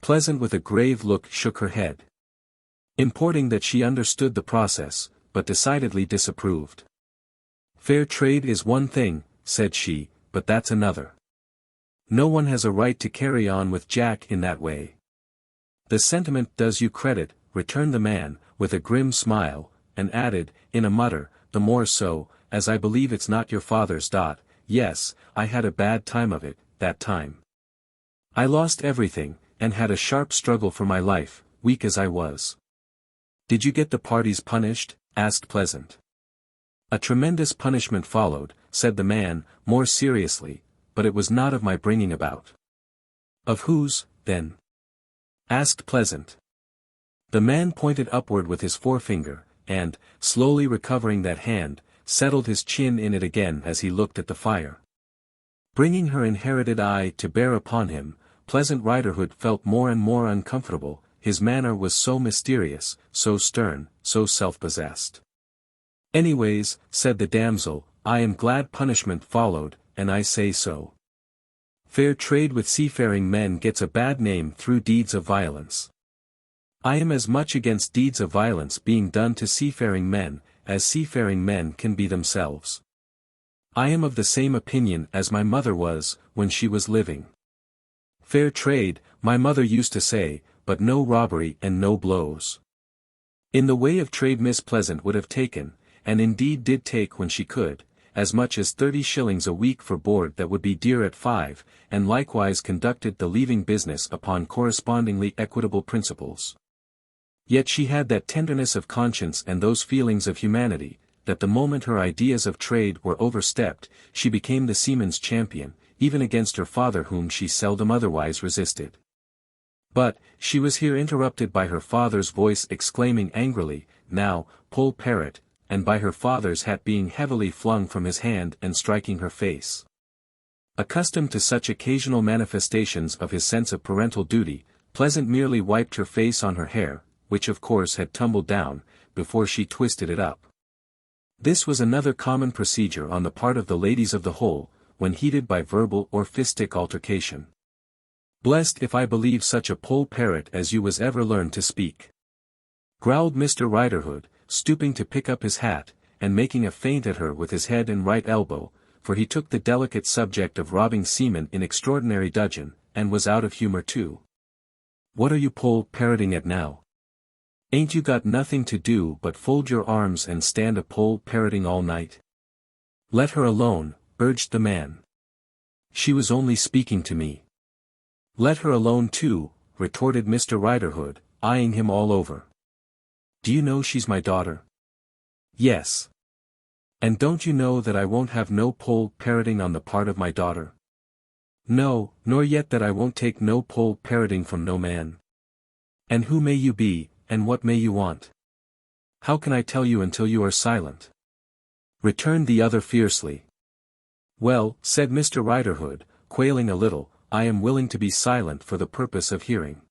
Pleasant with a grave look shook her head, importing that she understood the process, but decidedly disapproved. Fair trade is one thing, said she, but that's another. No one has a right to carry on with Jack in that way. The sentiment does you credit, returned the man, with a grim smile, and added, in a mutter, the more so, as I believe it's not your father's dot. Yes, I had a bad time of it, that time. I lost everything, and had a sharp struggle for my life, weak as I was. Did you get the parties punished? Asked Pleasant. A tremendous punishment followed, said the man, more seriously, but it was not of my bringing about. Of whose, then? Asked Pleasant. The man pointed upward with his forefinger, and, slowly recovering that hand, settled his chin in it again as he looked at the fire. Bringing her inherited eye to bear upon him, Pleasant Riderhood felt more and more uncomfortable. His manner was so mysterious, so stern, so self-possessed. Anyways, said the damsel, I am glad punishment followed, and I say so. Fair trade with seafaring men gets a bad name through deeds of violence. I am as much against deeds of violence being done to seafaring men, as seafaring men can be themselves. I am of the same opinion as my mother was, when she was living. Fair trade, my mother used to say, but no robbery and no blows. In the way of trade Miss Pleasant would have taken, and indeed did take when she could, as much as 30 shillings a week for board that would be dear at 5, and likewise conducted the leaving business upon correspondingly equitable principles. Yet she had that tenderness of conscience and those feelings of humanity, that the moment her ideas of trade were overstepped, she became the seaman's champion, even against her father whom she seldom otherwise resisted. But, she was here interrupted by her father's voice exclaiming angrily, now, Poll Parrot, and by her father's hat being heavily flung from his hand and striking her face. Accustomed to such occasional manifestations of his sense of parental duty, Pleasant merely wiped her face on her hair, which of course had tumbled down, before she twisted it up. This was another common procedure on the part of the ladies of the whole, when heated by verbal or fistic altercation. Blessed if I believe such a poll parrot as you was ever learned to speak, growled Mr. Riderhood, stooping to pick up his hat, and making a feint at her with his head and right elbow, for he took the delicate subject of robbing seamen in extraordinary dudgeon, and was out of humour too. What are you poll parroting at now? Ain't you got nothing to do but fold your arms and stand a poll parroting all night? Let her alone, urged the man. She was only speaking to me. Let her alone too, retorted Mr. Riderhood, eyeing him all over. Do you know she's my daughter? Yes. And don't you know that I won't have no poll parroting on the part of my daughter? No, nor yet that I won't take no poll parroting from no man. And who may you be, and what may you want? How can I tell you until you are silent? Returned the other fiercely. Well, said Mr. Riderhood, quailing a little, I am willing to be silent for the purpose of hearing.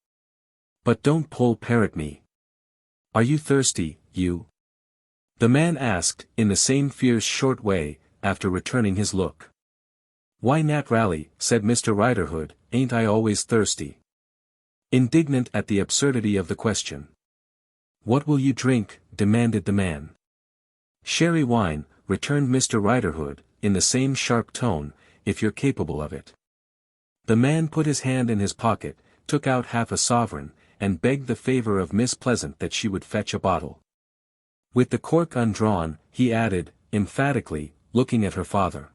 But don't poll parrot me. Are you thirsty, you? The man asked, in the same fierce short way, after returning his look. Why Nat Rally, said Mr. Riderhood, ain't I always thirsty? Indignant at the absurdity of the question. What will you drink? Demanded the man. Sherry wine, returned Mr. Riderhood, in the same sharp tone, if you're capable of it. The man put his hand in his pocket, took out half a sovereign, and begged the favor of Miss Pleasant that she would fetch a bottle. With the cork undrawn, he added, emphatically, looking at her father.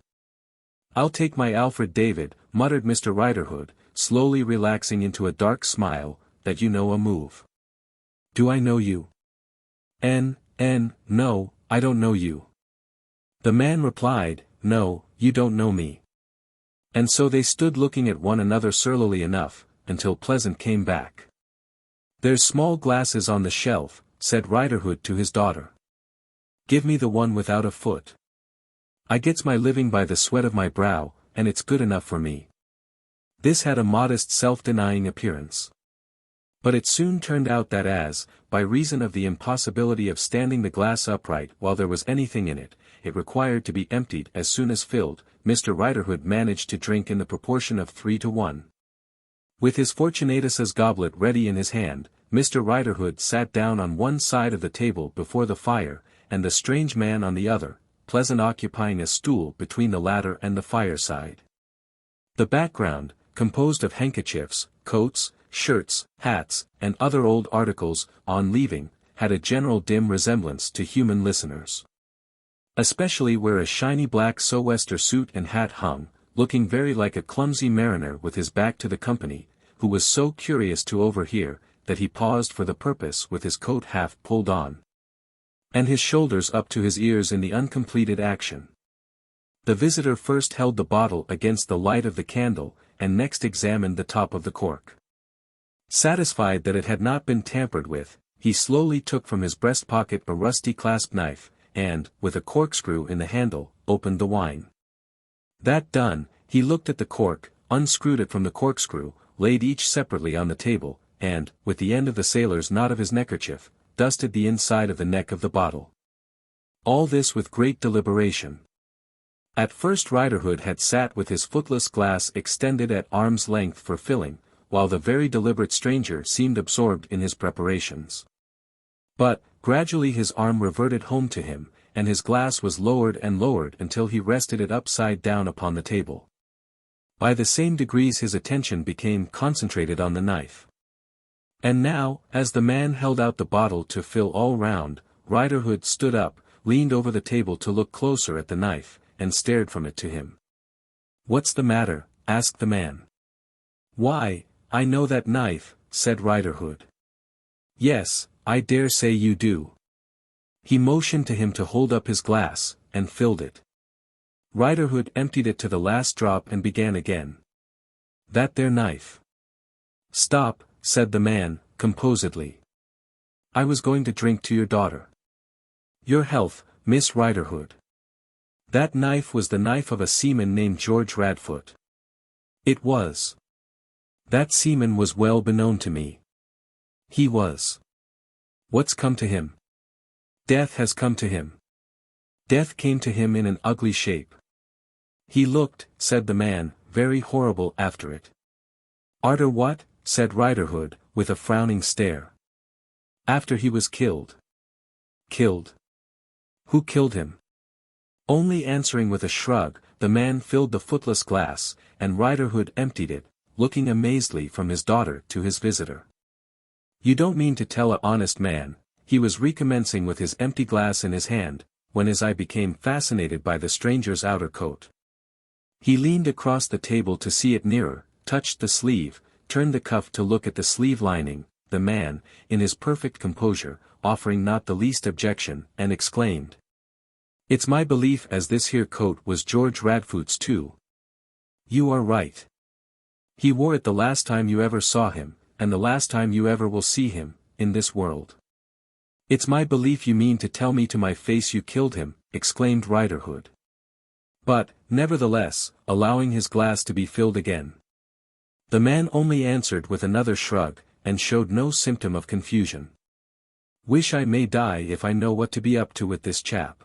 "I'll take my Alfred David," muttered Mr. Riderhood, slowly relaxing into a dark smile, "that you know a move." "Do I know you?" No, I don't know you." The man replied, "No, you don't know me." And so they stood looking at one another surlily enough, until Pleasant came back. "There's small glasses on the shelf," said Riderhood to his daughter. "Give me the one without a foot. I gets my living by the sweat of my brow, and it's good enough for me." This had a modest self-denying appearance. But it soon turned out that as, by reason of the impossibility of standing the glass upright while there was anything in it, it required to be emptied as soon as filled, Mr. Riderhood managed to drink in the proportion of 3 to 1. With his Fortunatus's goblet ready in his hand, Mr. Riderhood sat down on one side of the table before the fire, and the strange man on the other, Pleasant occupying a stool between the latter and the fireside. The background, composed of handkerchiefs, coats, shirts, hats, and other old articles, on leaving, had a general dim resemblance to human listeners. Especially where a shiny black sou'wester suit and hat hung, looking very like a clumsy mariner with his back to the company, who was so curious to overhear, that he paused for the purpose with his coat half pulled on, and his shoulders up to his ears in the uncompleted action. The visitor first held the bottle against the light of the candle, and next examined the top of the cork. Satisfied that it had not been tampered with, he slowly took from his breast pocket a rusty clasp knife, and, with a corkscrew in the handle, opened the wine. That done, he looked at the cork, unscrewed it from the corkscrew, laid each separately on the table, and, with the end of the sailor's knot of his neckerchief, dusted the inside of the neck of the bottle. All this with great deliberation. At first Riderhood had sat with his footless glass extended at arm's length for filling, while the very deliberate stranger seemed absorbed in his preparations. But, gradually his arm reverted home to him, and his glass was lowered and lowered until he rested it upside down upon the table. By the same degrees his attention became concentrated on the knife. And now, as the man held out the bottle to fill all round, Riderhood stood up, leaned over the table to look closer at the knife, and stared from it to him. "What's the matter?" asked the man. "Why, I know that knife," said Riderhood. "Yes, I dare say you do." He motioned to him to hold up his glass, and filled it. Riderhood emptied it to the last drop and began again. "That there knife." "Stop," said the man, composedly. "I was going to drink to your daughter." "Your health, Miss Riderhood." "That knife was the knife of a seaman named George Radfoot." "It was." "That seaman was well beknown to me." "He was." "What's come to him?" "Death has come to him." "Death came to him in an ugly shape." "He looked," said the man, "very horrible after it." "Arter what?" said Riderhood, with a frowning stare. "After he was killed." "Killed? Who killed him?" Only answering with a shrug, the man filled the footless glass, and Riderhood emptied it, looking amazedly from his daughter to his visitor. "You don't mean to tell a honest man," he was recommencing with his empty glass in his hand, when his eye became fascinated by the stranger's outer coat. He leaned across the table to see it nearer, touched the sleeve, turned the cuff to look at the sleeve lining, the man, in his perfect composure, offering not the least objection, and exclaimed, "It's my belief as this here coat was George Radfoot's too." "You are right. He wore it the last time you ever saw him, and the last time you ever will see him, in this world." "It's my belief you mean to tell me to my face you killed him," exclaimed Riderhood. But, nevertheless, allowing his glass to be filled again. The man only answered with another shrug, and showed no symptom of confusion. "Wish I may die if I know what to be up to with this chap,"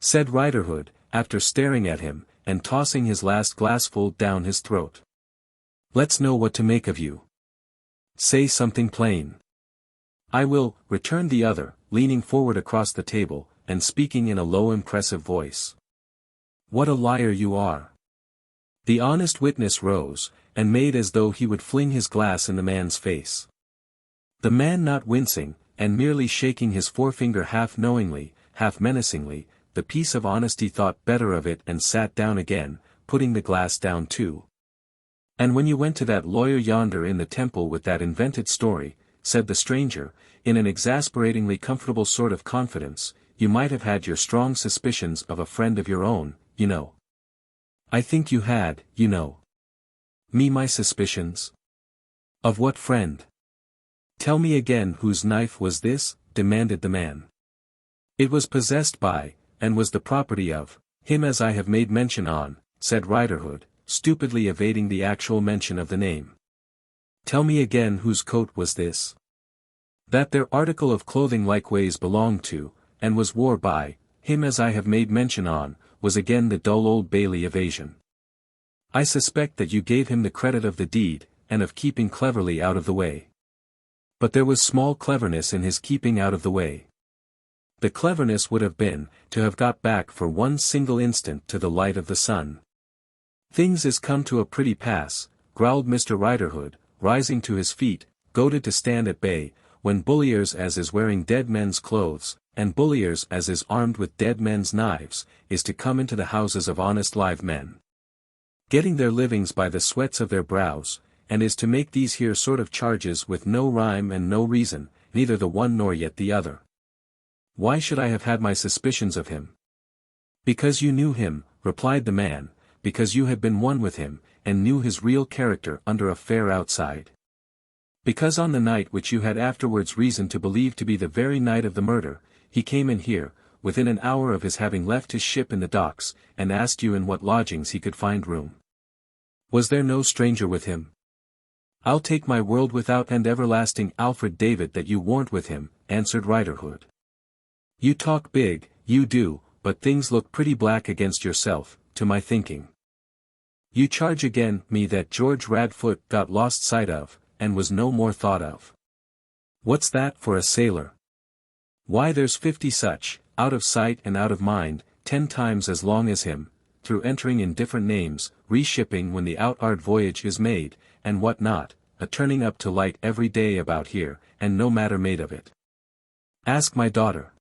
said Riderhood, after staring at him, and tossing his last glassful down his throat. "Let's know what to make of you. Say something plain." "I will," returned the other, leaning forward across the table, and speaking in a low impressive voice. "What a liar you are!" The honest witness rose, and made as though he would fling his glass in the man's face. The man not wincing, and merely shaking his forefinger half knowingly, half menacingly, the piece of honesty thought better of it and sat down again, putting the glass down too. And when you went to that lawyer yonder in the temple with that invented story, said the stranger, in an exasperatingly comfortable sort of confidence, you might have had your strong suspicions of a friend of your own, you know. I think you had, you know. Me my suspicions? Of what friend? Tell me again whose knife was this, demanded the man. It was possessed by, and was the property of, him as I have made mention on, said Riderhood, stupidly evading the actual mention of the name. Tell me again whose coat was this? That their article of clothing likeways belonged to, and was wore by, him as I have made mention on, was again the dull Old Bailey evasion. I suspect that you gave him the credit of the deed, and of keeping cleverly out of the way. But there was small cleverness in his keeping out of the way. The cleverness would have been, to have got back for one single instant to the light of the sun. Things is come to a pretty pass, growled Mr. Riderhood, rising to his feet, goaded to stand at bay, when bulliers as is wearing dead men's clothes, and bulliers as is armed with dead men's knives, is to come into the houses of honest live men, getting their livings by the sweats of their brows, and is to make these here sort of charges with no rhyme and no reason, neither the one nor yet the other. Why should I have had my suspicions of him? Because you knew him, replied the man, because you had been one with him, and knew his real character under a fair outside. Because on the night which you had afterwards reason to believe to be the very night of the murder, he came in here, within an hour of his having left his ship in the docks, and asked you in what lodgings he could find room. Was there no stranger with him? I'll take my word without and everlasting Alfred David that you warn't with him, answered Riderhood. You talk big, you do, but things look pretty black against yourself, to my thinking. You charge again me that George Radfoot got lost sight of, and was no more thought of. What's that for a sailor? Why there's 50 such, out of sight and out of mind, 10 times as long as him, through entering in different names, reshipping when the outward voyage is made, and what not, a turning up to light every day about here, and no matter made of it. Ask my daughter.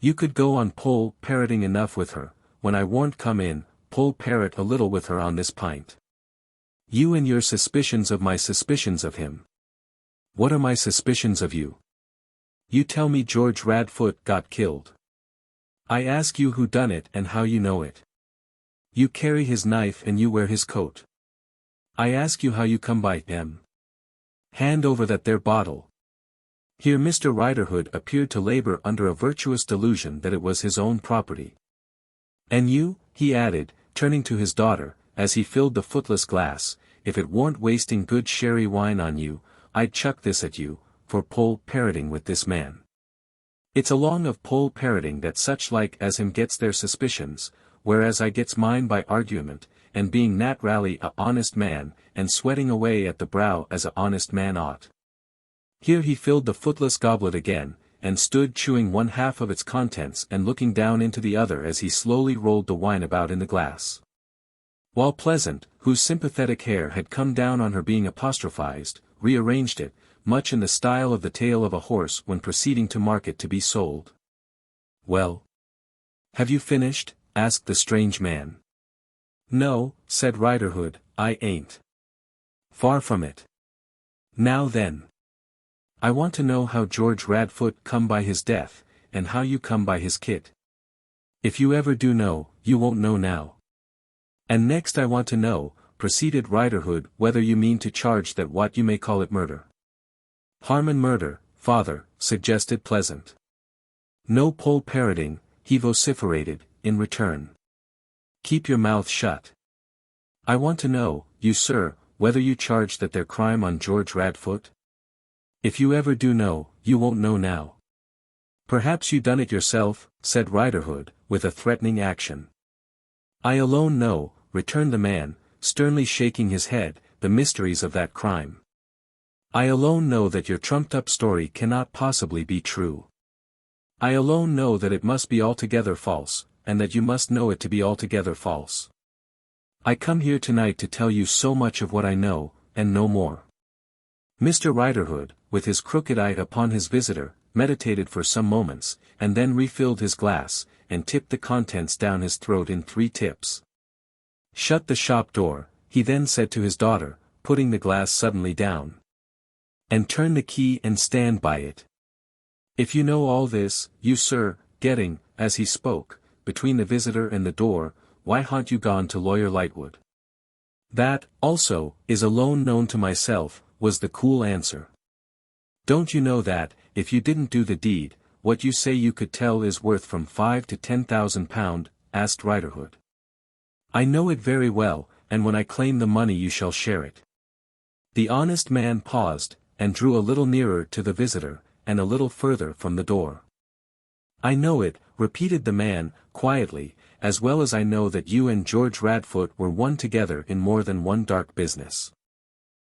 You could go on pole parroting enough with her, when I warn't come in, pole parrot a little with her on this pint. You and your suspicions of my suspicions of him. What are my suspicions of you? You tell me George Radfoot got killed. I ask you who done it and how you know it. You carry his knife and you wear his coat. I ask you how you come by him. Hand over that there bottle. Here Mr. Riderhood appeared to labor under a virtuous delusion that it was his own property. And you, he added, turning to his daughter, as he filled the footless glass, if it warn't wasting good sherry wine on you, I'd chuck this at you, for pole parroting with this man. It's along of pole parroting that such like as him gets their suspicions, whereas I gets mine by argument, and being nat rally a honest man, and sweating away at the brow as a honest man ought. Here he filled the footless goblet again, and stood chewing one half of its contents and looking down into the other as he slowly rolled the wine about in the glass. While Pleasant, whose sympathetic hair had come down on her being apostrophized, rearranged it, much in the style of the tail of a horse when proceeding to market to be sold. Well? Have you finished? Asked the strange man. No, said Riderhood, I ain't. Far from it. Now then. I want to know how George Radfoot come by his death, and how you come by his kit. If you ever do know, you won't know now. And next I want to know, proceeded Riderhood, whether you mean to charge that what you may call it murder. Harmon murder, father, suggested Pleasant. No pole parroting, he vociferated, in return. Keep your mouth shut. I want to know, you sir, whether you charge that their crime on George Radfoot? If you ever do know, you won't know now. Perhaps you done it yourself, said Riderhood, with a threatening action. I alone know, returned the man, sternly shaking his head, the mysteries of that crime. I alone know that your trumped-up story cannot possibly be true. I alone know that it must be altogether false, and that you must know it to be altogether false. I come here tonight to tell you so much of what I know, and no more. Mr. Riderhood, with his crooked eye upon his visitor, meditated for some moments, and then refilled his glass, and tipped the contents down his throat in 3 tips. Shut the shop door, he then said to his daughter, putting the glass suddenly down. And turn the key and stand by it. If you know all this, you sir, getting, as he spoke, between the visitor and the door, why ha'n't you gone to Lawyer Lightwood? That, also, is alone known to myself, was the cool answer. Don't you know that, if you didn't do the deed, what you say you could tell is worth from £5,000 to £10,000, asked Riderhood. I know it very well, and when I claim the money you shall share it. The honest man paused, and drew a little nearer to the visitor, and a little further from the door. I know it, repeated the man, quietly, as well as I know that you and George Radfoot were one together in more than one dark business.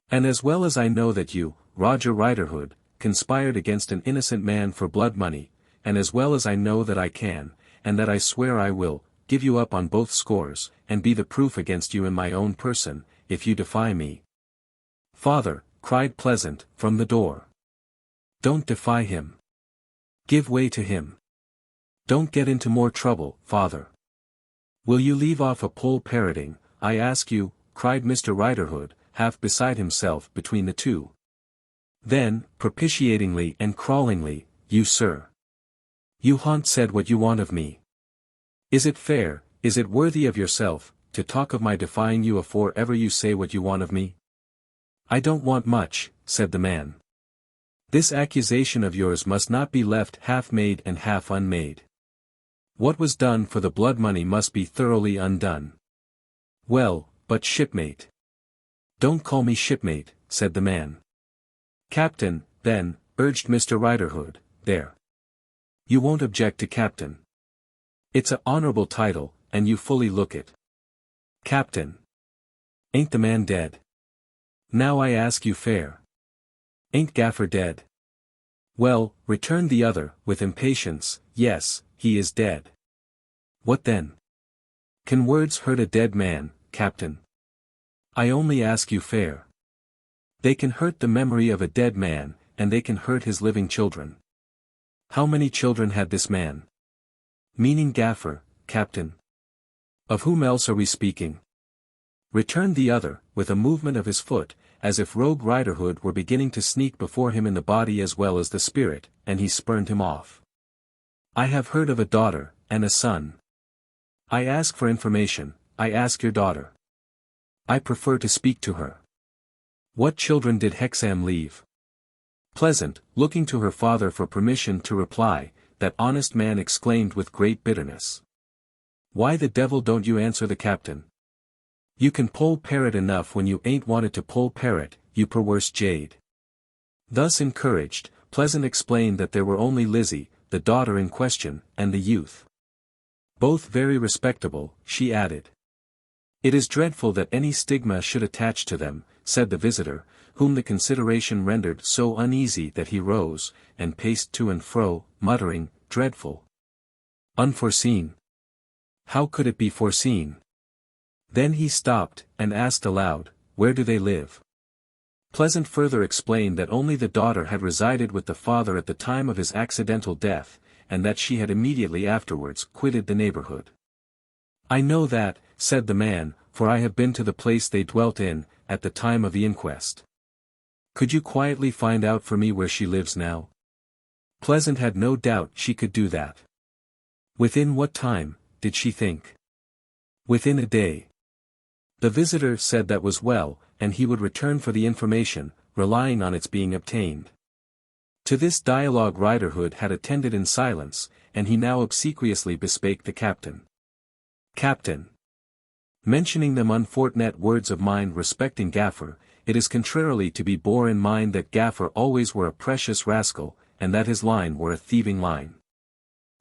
And as well as I know that you, Roger Riderhood, conspired against an innocent man for blood money, and as well as I know that I can, and that I swear I will, give you up on both scores, and be the proof against you in my own person, if you defy me. Father, cried Pleasant, from the door. Don't defy him. Give way to him. Don't get into more trouble, father. Will you leave off a poll parroting, I ask you, cried Mr. Riderhood, half beside himself between the two. Then, propitiatingly and crawlingly, you sir. You ha'n't said what you want of me. Is it fair, is it worthy of yourself, to talk of my defying you afore ever you say what you want of me? I don't want much, said the man. This accusation of yours must not be left half made and half unmade. What was done for the blood money must be thoroughly undone. Well, but shipmate. Don't call me shipmate, said the man. Captain, then, urged Mr. Riderhood, there. You won't object to captain. It's a honorable title, and you fully look it. Captain. Ain't the man dead? Now I ask you fair. Ain't Gaffer dead? Well, returned the other, with impatience, yes, he is dead. What then? Can words hurt a dead man, captain? I only ask you fair. They can hurt the memory of a dead man, and they can hurt his living children. How many children had this man? Meaning Gaffer, captain. Of whom else are we speaking? Returned the other, with a movement of his foot, as if Rogue Riderhood were beginning to sneak before him in the body as well as the spirit, and he spurned him off. I have heard of a daughter, and a son. I ask for information, I ask your daughter. I prefer to speak to her. What children did Hexam leave? Pleasant, looking to her father for permission to reply, that honest man exclaimed with great bitterness. Why the devil don't you answer the captain? You can poll parrot enough when you ain't wanted to poll parrot, you perverse jade. Thus encouraged, Pleasant explained that there were only Lizzie, the daughter in question, and the youth. Both very respectable, she added. It is dreadful that any stigma should attach to them, said the visitor, whom the consideration rendered so uneasy that he rose, and paced to and fro, muttering, dreadful. Unforeseen. How could it be foreseen? Then he stopped, and asked aloud, where do they live? Pleasant further explained that only the daughter had resided with the father at the time of his accidental death, and that she had immediately afterwards quitted the neighborhood. I know that, said the man, for I have been to the place they dwelt in, at the time of the inquest. Could you quietly find out for me where she lives now? Pleasant had no doubt she could do that. Within what time, did she think? Within a day. The visitor said that was well, and he would return for the information, relying on its being obtained. To this dialogue Riderhood had attended in silence, and he now obsequiously bespake the captain. Captain. Mentioning them unfortunate words of mine respecting Gaffer, it is contrarily to be bore in mind that Gaffer always were a precious rascal, and that his line were a thieving line.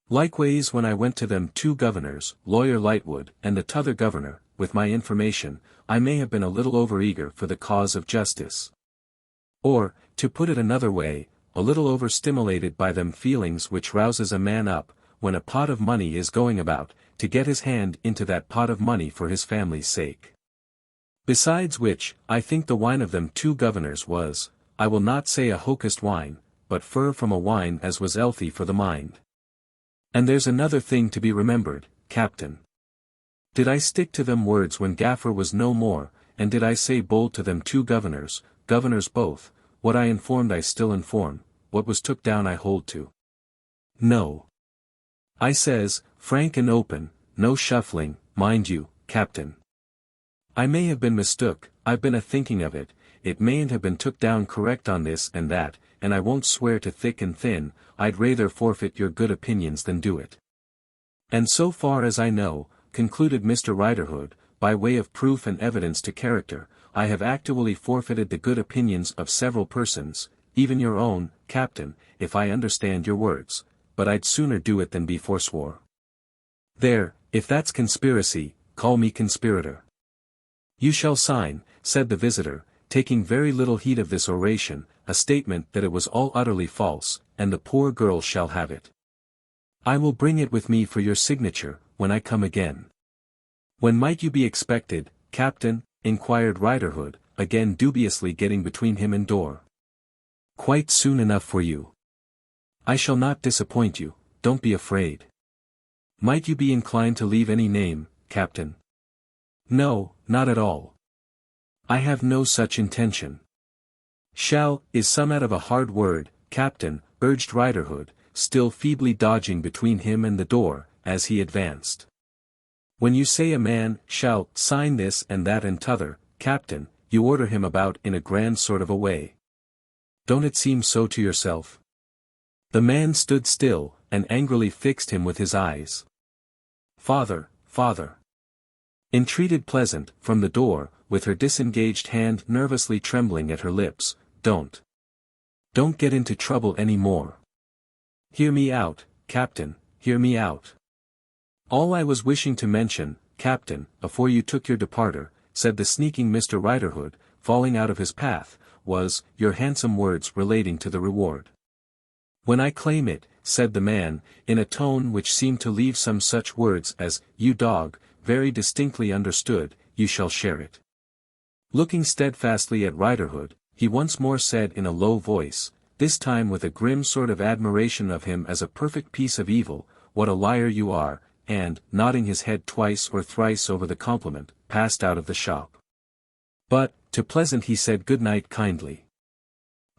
Likewise when I went to them 2 governors, Lawyer Lightwood and the t'other governor, with my information, I may have been a little over-eager for the cause of justice. Or, to put it another way, a little over-stimulated by them feelings which rouses a man up, when a pot of money is going about, to get his hand into that pot of money for his family's sake. Besides which, I think the wine of them 2 governors was, I will not say a hocust wine, but fur from a wine as was healthy for the mind. And there's another thing to be remembered, Captain. Did I stick to them words when Gaffer was no more, and did I say bold to them two governors both, what I informed I still inform, what was took down I hold to. No. I says, frank and open, no shuffling, mind you, Captain. I may have been mistook, I've been a-thinking of it, it mayn't have been took down correct on this and that, and I won't swear to thick and thin, I'd rather forfeit your good opinions than do it. And so far as I know, concluded Mr. Riderhood, by way of proof and evidence to character, I have actually forfeited the good opinions of several persons, even your own, Captain, if I understand your words, but I'd sooner do it than be forswore. There, if that's conspiracy, call me conspirator. You shall sign, said the visitor, taking very little heed of this oration, a statement that it was all utterly false, and the poor girl shall have it. I will bring it with me for your signature, when I come again. When might you be expected, Captain? Inquired Riderhood, again dubiously getting between him and door. Quite soon enough for you. I shall not disappoint you, don't be afraid. Might you be inclined to leave any name, Captain? No, not at all. I have no such intention. Shall is somewhat of a hard word, Captain, urged Riderhood, still feebly dodging between him and the door, as he advanced. When you say a man shall sign this and that and t'other, Captain, you order him about in a grand sort of a way. Don't it seem so to yourself? The man stood still, and angrily fixed him with his eyes. Father, father. Entreated Pleasant, from the door, with her disengaged hand nervously trembling at her lips, don't get into trouble any more. Hear me out, Captain, hear me out. All I was wishing to mention, Captain, afore you took your departure, said the sneaking Mr. Riderhood, falling out of his path, was, your handsome words relating to the reward. When I claim it, said the man, in a tone which seemed to leave some such words as, you dog, very distinctly understood, you shall share it. Looking steadfastly at Riderhood, he once more said in a low voice, this time with a grim sort of admiration of him as a perfect piece of evil, what a liar you are, and, nodding his head twice or thrice over the compliment, passed out of the shop. But, to Pleasant he said good night kindly.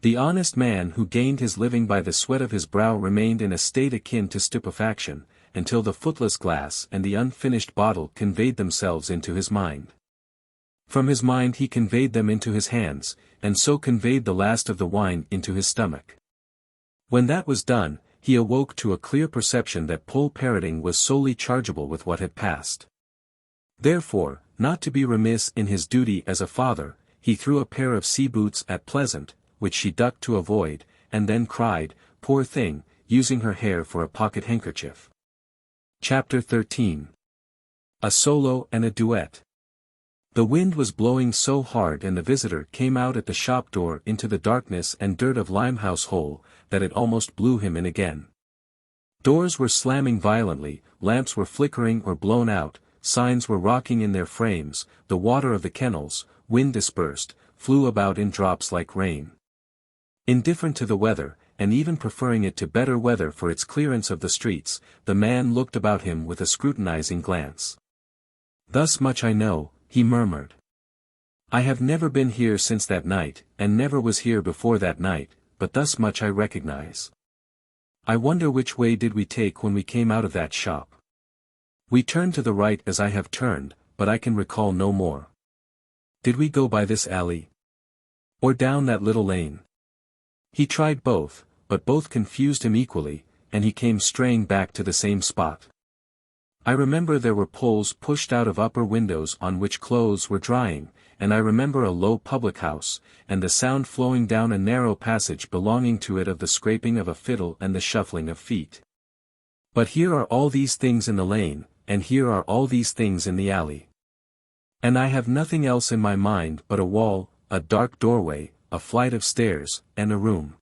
The honest man who gained his living by the sweat of his brow remained in a state akin to stupefaction, until the footless glass and the unfinished bottle conveyed themselves into his mind. From his mind he conveyed them into his hands, and so conveyed the last of the wine into his stomach. When that was done, he awoke to a clear perception that Poll Parroting was solely chargeable with what had passed. Therefore, not to be remiss in his duty as a father, he threw a pair of sea boots at Pleasant, which she ducked to avoid, and then cried, poor thing, using her hair for a pocket handkerchief. Chapter 13. A Solo and a Duet. The wind was blowing so hard and the visitor came out at the shop door into the darkness and dirt of Limehouse Hole, that it almost blew him in again. Doors were slamming violently, lamps were flickering or blown out, signs were rocking in their frames, the water of the kennels, wind dispersed, flew about in drops like rain. Indifferent to the weather, and even preferring it to better weather for its clearance of the streets, the man looked about him with a scrutinizing glance. Thus much I know, he murmured. I have never been here since that night, and never was here before that night, but thus much I recognize. I wonder which way did we take when we came out of that shop. We turned to the right as I have turned, but I can recall no more. Did we go by this alley? Or down that little lane? He tried both, but both confused him equally, and he came straying back to the same spot. I remember there were poles pushed out of upper windows on which clothes were drying, and I remember a low public house, and the sound flowing down a narrow passage belonging to it of the scraping of a fiddle and the shuffling of feet. But here are all these things in the lane, and here are all these things in the alley. And I have nothing else in my mind but a wall, a dark doorway, a flight of stairs, and a room.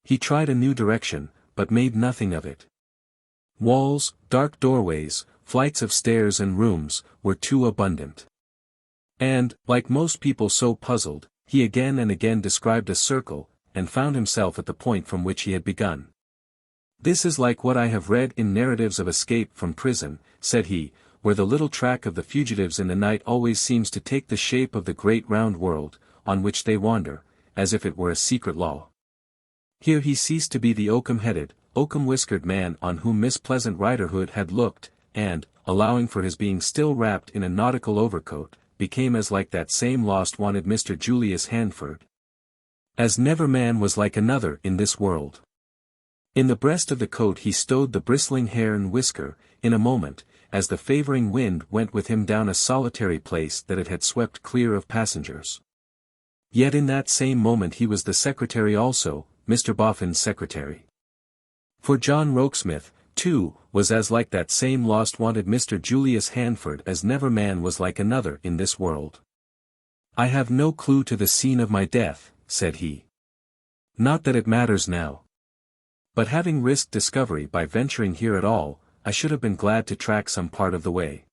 He tried a new direction, but made nothing of it. Walls, dark doorways, flights of stairs and rooms, were too abundant. And, like most people so puzzled, he again and again described a circle, and found himself at the point from which he had begun. "This is like what I have read in narratives of escape from prison," said he, "where the little track of the fugitives in the night always seems to take the shape of the great round world, on which they wander, as if it were a secret law." Here he ceased to be the oakum-headed, oakum-whiskered man on whom Miss Pleasant Riderhood had looked, and, allowing for his being still wrapped in a nautical overcoat, became as like that same lost-wanted Mr. Julius Handford, as never man was like another in this world. In the breast of the coat he stowed the bristling hair and whisker, in a moment, as the favouring wind went with him down a solitary place that it had swept clear of passengers. Yet in that same moment he was the secretary also, Mr. Boffin's secretary. For John Rokesmith, too, was as like that same lost-wanted Mr. Julius Handford as never man was like another in this world. "I have no clue to the scene of my death," said he. "Not that it matters now. But having risked discovery by venturing here at all, I should have been glad to track some part of the way."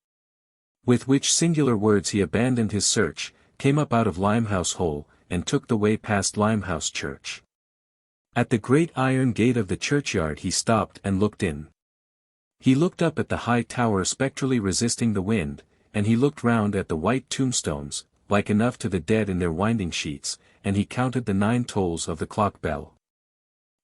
With which singular words he abandoned his search, came up out of Limehouse Hole, and took the way past Limehouse Church. At the great iron gate of the churchyard he stopped and looked in. He looked up at the high tower spectrally resisting the wind, and he looked round at the white tombstones, like enough to the dead in their winding sheets, and he counted the 9 tolls of the clock bell.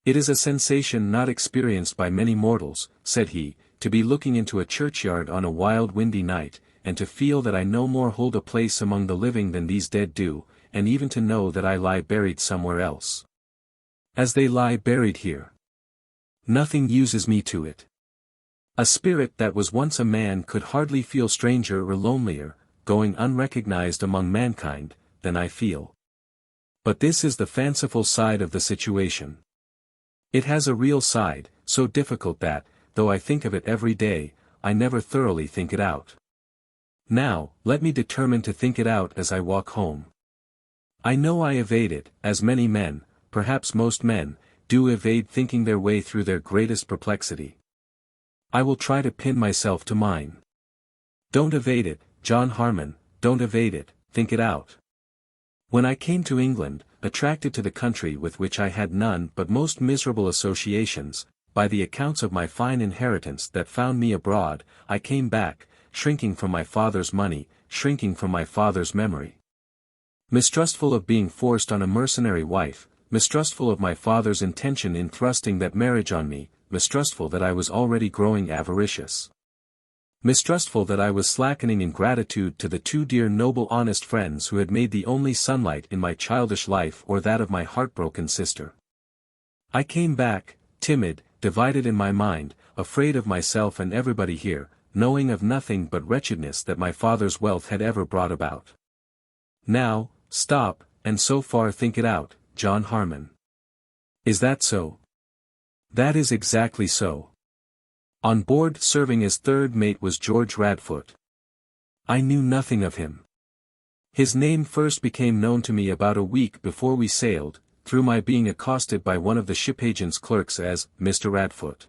"It is a sensation not experienced by many mortals," said he, "to be looking into a churchyard on a wild windy night, and to feel that I no more hold a place among the living than these dead do, and even to know that I lie buried somewhere else, as they lie buried here. Nothing uses me to it. A spirit that was once a man could hardly feel stranger or lonelier, going unrecognized among mankind, than I feel. But this is the fanciful side of the situation. It has a real side, so difficult that, though I think of it every day, I never thoroughly think it out. Now, let me determine to think it out as I walk home. I know I evade it, as many men, perhaps most men, do evade thinking their way through their greatest perplexity. I will try to pin myself to mine. Don't evade it, John Harmon, don't evade it, think it out. When I came to England, attracted to the country with which I had none but most miserable associations, by the accounts of my fine inheritance that found me abroad, I came back, shrinking from my father's money, shrinking from my father's memory. Mistrustful of being forced on a mercenary wife, mistrustful of my father's intention in thrusting that marriage on me, mistrustful that I was already growing avaricious. Mistrustful that I was slackening in gratitude to the 2 dear noble honest friends who had made the only sunlight in my childish life or that of my heartbroken sister. I came back, timid, divided in my mind, afraid of myself and everybody here, knowing of nothing but wretchedness that my father's wealth had ever brought about. Now, stop, and so far think it out, John Harmon. Is that so? That is exactly so. On board serving as third mate was George Radfoot. I knew nothing of him. His name first became known to me about a week before we sailed, through my being accosted by one of the ship agent's clerks as Mr. Radfoot.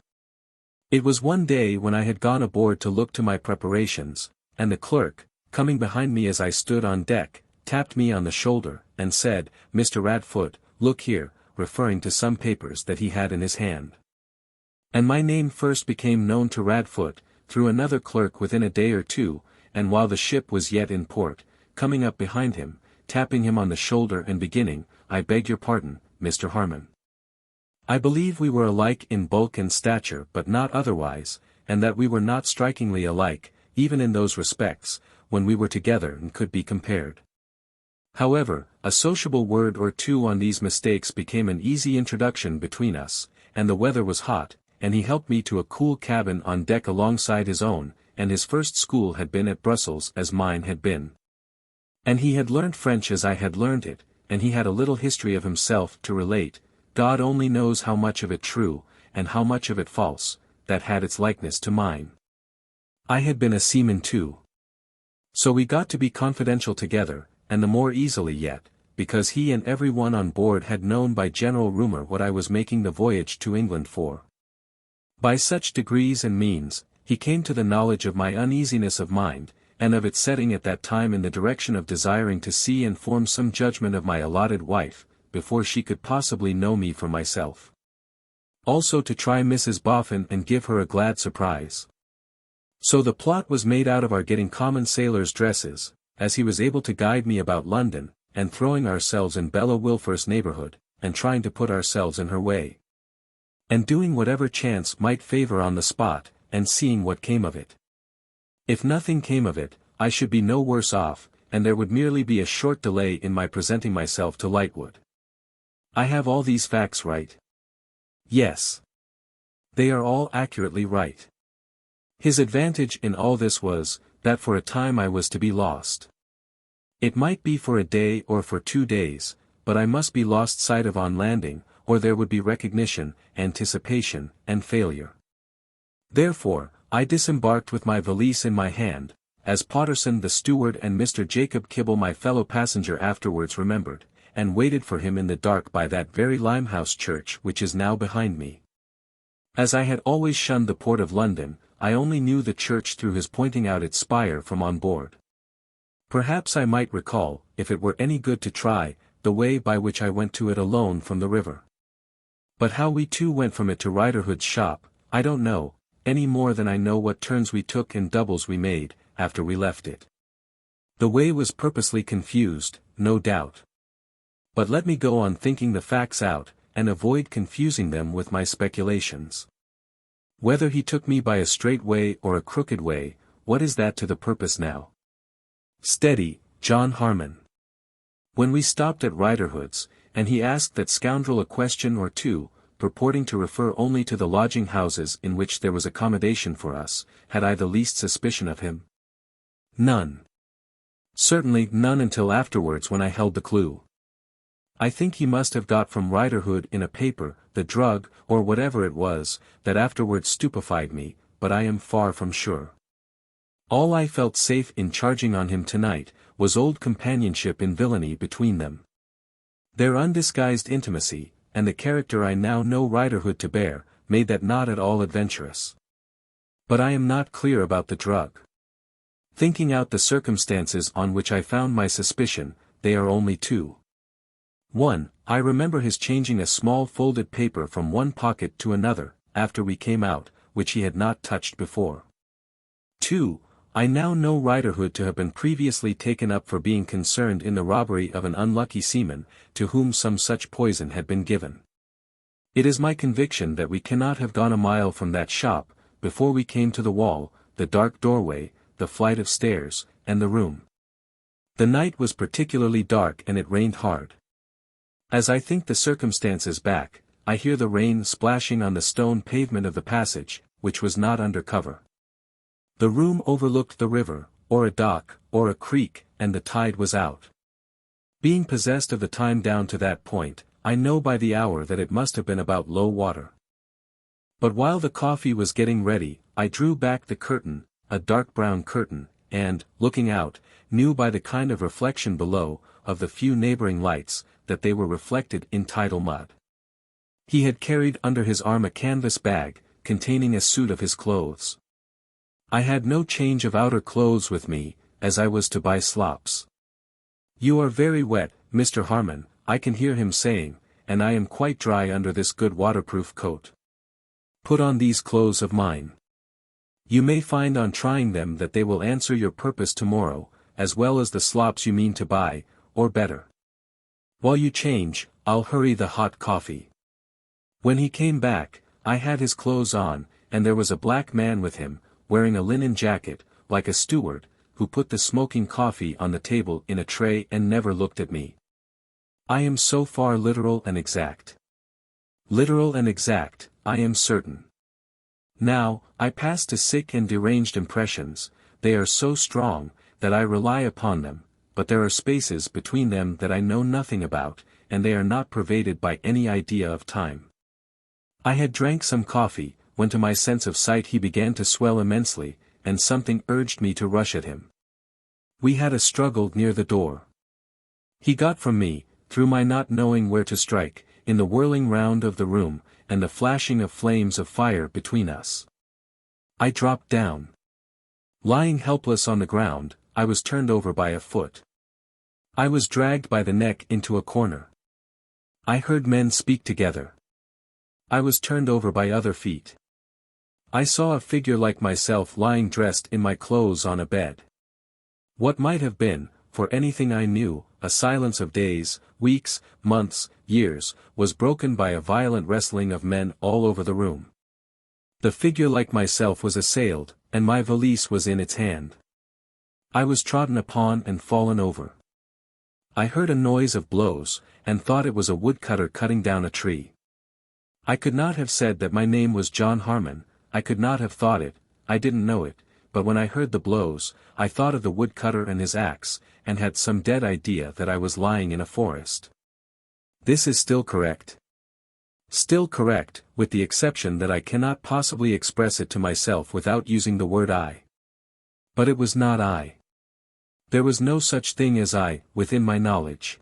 It was one day when I had gone aboard to look to my preparations, and the clerk, coming behind me as I stood on deck, tapped me on the shoulder, and said, "Mr. Radfoot, look here," referring to some papers that he had in his hand. And my name first became known to Radfoot, through another clerk within a day or two, and while the ship was yet in port, coming up behind him, tapping him on the shoulder and beginning, "I beg your pardon, Mr. Harmon." I believe we were alike in bulk and stature but not otherwise, and that we were not strikingly alike, even in those respects, when we were together and could be compared. However, a sociable word or two on these mistakes became an easy introduction between us, and the weather was hot, and he helped me to a cool cabin on deck alongside his own, and his first school had been at Brussels as mine had been. And he had learnt French as I had learnt it, and he had a little history of himself to relate, God only knows how much of it true, and how much of it false, that had its likeness to mine. I had been a seaman too. So we got to be confidential together, and the more easily yet, because he and every one on board had known by general rumour what I was making the voyage to England for. By such degrees and means, he came to the knowledge of my uneasiness of mind, and of its setting at that time in the direction of desiring to see and form some judgment of my allotted wife, before she could possibly know me for myself. Also to try Mrs. Boffin and give her a glad surprise. So the plot was made out of our getting common sailors' dresses, as he was able to guide me about London, and throwing ourselves in Bella Wilfer's neighbourhood, and trying to put ourselves in her way. And doing whatever chance might favour on the spot, and seeing what came of it. If nothing came of it, I should be no worse off, and there would merely be a short delay in my presenting myself to Lightwood. I have all these facts right? Yes. They are all accurately right. His advantage in all this was, that for a time I was to be lost. It might be for a day or for 2 days, but I must be lost sight of on landing, or there would be recognition, anticipation, and failure. Therefore, I disembarked with my valise in my hand, as Potterson the steward and Mr. Jacob Kibble my fellow passenger afterwards remembered, and waited for him in the dark by that very Limehouse church which is now behind me. As I had always shunned the port of London, I only knew the church through his pointing out its spire from on board. Perhaps I might recall, if it were any good to try, the way by which I went to it alone from the river. But how we two went from it to Riderhood's shop, I don't know, any more than I know what turns we took and doubles we made, after we left it. The way was purposely confused, no doubt. But let me go on thinking the facts out, and avoid confusing them with my speculations. Whether he took me by a straight way or a crooked way, what is that to the purpose now? Steady, John Harmon. When we stopped at Riderhood's, and he asked that scoundrel a question or two, purporting to refer only to the lodging-houses in which there was accommodation for us, had I the least suspicion of him? None. Certainly none until afterwards when I held the clue. I think he must have got from Riderhood in a paper, the drug, or whatever it was, that afterwards stupefied me, but I am far from sure. All I felt safe in charging on him tonight, was old companionship in villainy between them. Their undisguised intimacy, and the character I now know Riderhood to bear, made that not at all adventurous. But I am not clear about the drug. Thinking out the circumstances on which I found my suspicion, they are only 2. 1. I remember his changing a small folded paper from one pocket to another, after we came out, which he had not touched before. 2. I now know Riderhood to have been previously taken up for being concerned in the robbery of an unlucky seaman, to whom some such poison had been given. It is my conviction that we cannot have gone a mile from that shop, before we came to the wall, the dark doorway, the flight of stairs, and the room. The night was particularly dark and it rained hard. As I think the circumstances back, I hear the rain splashing on the stone pavement of the passage, which was not under cover. The room overlooked the river, or a dock, or a creek, and the tide was out. Being possessed of the time down to that point, I know by the hour that it must have been about low water. But while the coffee was getting ready, I drew back the curtain, a dark brown curtain, and, looking out, knew by the kind of reflection below, of the few neighboring lights, that they were reflected in tidal mud. He had carried under his arm a canvas bag, containing a suit of his clothes. I had no change of outer clothes with me, as I was to buy slops. "You are very wet, Mr. Harmon," I can hear him saying, "and I am quite dry under this good waterproof coat. Put on these clothes of mine. You may find on trying them that they will answer your purpose tomorrow, as well as the slops you mean to buy, or better. While you change, I'll hurry the hot coffee." When he came back, I had his clothes on, and there was a black man with him, wearing a linen jacket, like a steward, who put the smoking coffee on the table in a tray and never looked at me. I am so far literal and exact. Literal and exact, I am certain. Now, I pass to sick and deranged impressions. They are so strong, that I rely upon them, but there are spaces between them that I know nothing about, and they are not pervaded by any idea of time. I had drank some coffee, when to my sense of sight he began to swell immensely, and something urged me to rush at him. We had a struggle near the door. He got from me, through my not knowing where to strike, in the whirling round of the room, and the flashing of flames of fire between us. I dropped down. Lying helpless on the ground, I was turned over by a foot. I was dragged by the neck into a corner. I heard men speak together. I was turned over by other feet. I saw a figure like myself lying dressed in my clothes on a bed. What might have been, for anything I knew, a silence of days, weeks, months, years, was broken by a violent wrestling of men all over the room. The figure like myself was assailed, and my valise was in its hand. I was trodden upon and fallen over. I heard a noise of blows, and thought it was a woodcutter cutting down a tree. I could not have said that my name was John Harmon, I could not have thought it, I didn't know it, but when I heard the blows, I thought of the woodcutter and his axe, and had some dead idea that I was lying in a forest. This is still correct. Still correct, with the exception that I cannot possibly express it to myself without using the word I. But it was not I. There was no such thing as I, within my knowledge.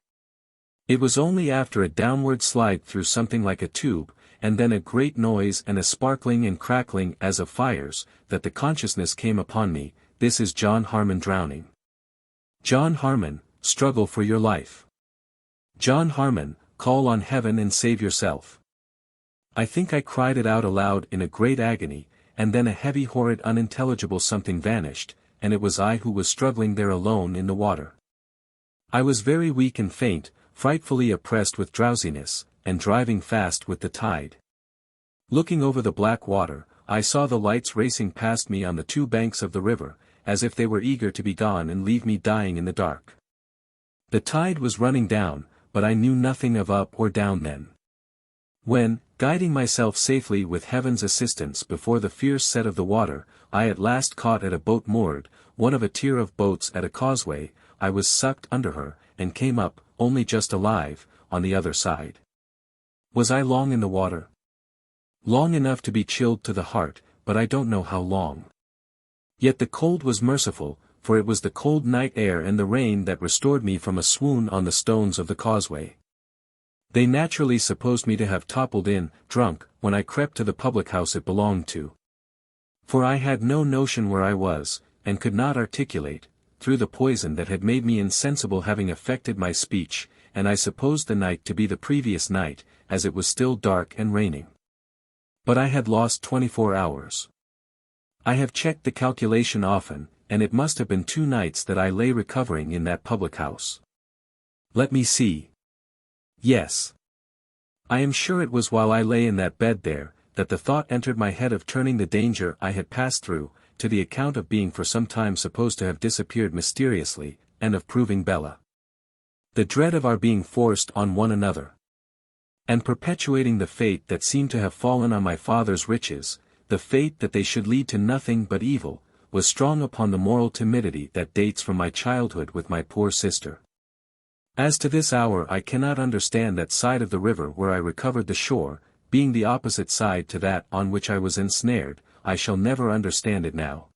It was only after a downward slide through something like a tube, and then a great noise and a sparkling and crackling as of fires, that the consciousness came upon me, this is John Harmon drowning. John Harmon, struggle for your life. John Harmon, call on heaven and save yourself. I think I cried it out aloud in a great agony, and then a heavy horrid unintelligible something vanished, and it was I who was struggling there alone in the water. I was very weak and faint, frightfully oppressed with drowsiness, and driving fast with the tide. Looking over the black water, I saw the lights racing past me on the two banks of the river, as if they were eager to be gone and leave me dying in the dark. The tide was running down, but I knew nothing of up or down then. When, guiding myself safely with heaven's assistance before the fierce set of the water, I at last caught at a boat moored, one of a tier of boats at a causeway, I was sucked under her, and came up, only just alive, on the other side. Was I long in the water? Long enough to be chilled to the heart, but I don't know how long. Yet the cold was merciful, for it was the cold night air and the rain that restored me from a swoon on the stones of the causeway. They naturally supposed me to have toppled in, drunk, when I crept to the public house it belonged to. For I had no notion where I was, and could not articulate, through the poison that had made me insensible having affected my speech, and I supposed the night to be the previous night, as it was still dark and raining. But I had lost 24 hours. I have checked the calculation often, and it must have been 2 nights that I lay recovering in that public house. Let me see. Yes. I am sure it was while I lay in that bed there, that the thought entered my head of turning the danger I had passed through, to the account of being for some time supposed to have disappeared mysteriously, and of proving Bella. The dread of our being forced on one another. And perpetuating the fate that seemed to have fallen on my father's riches, the fate that they should lead to nothing but evil, was strong upon the moral timidity that dates from my childhood with my poor sister. As to this hour I cannot understand that side of the river where I recovered the shore, being the opposite side to that on which I was ensnared, I shall never understand it now.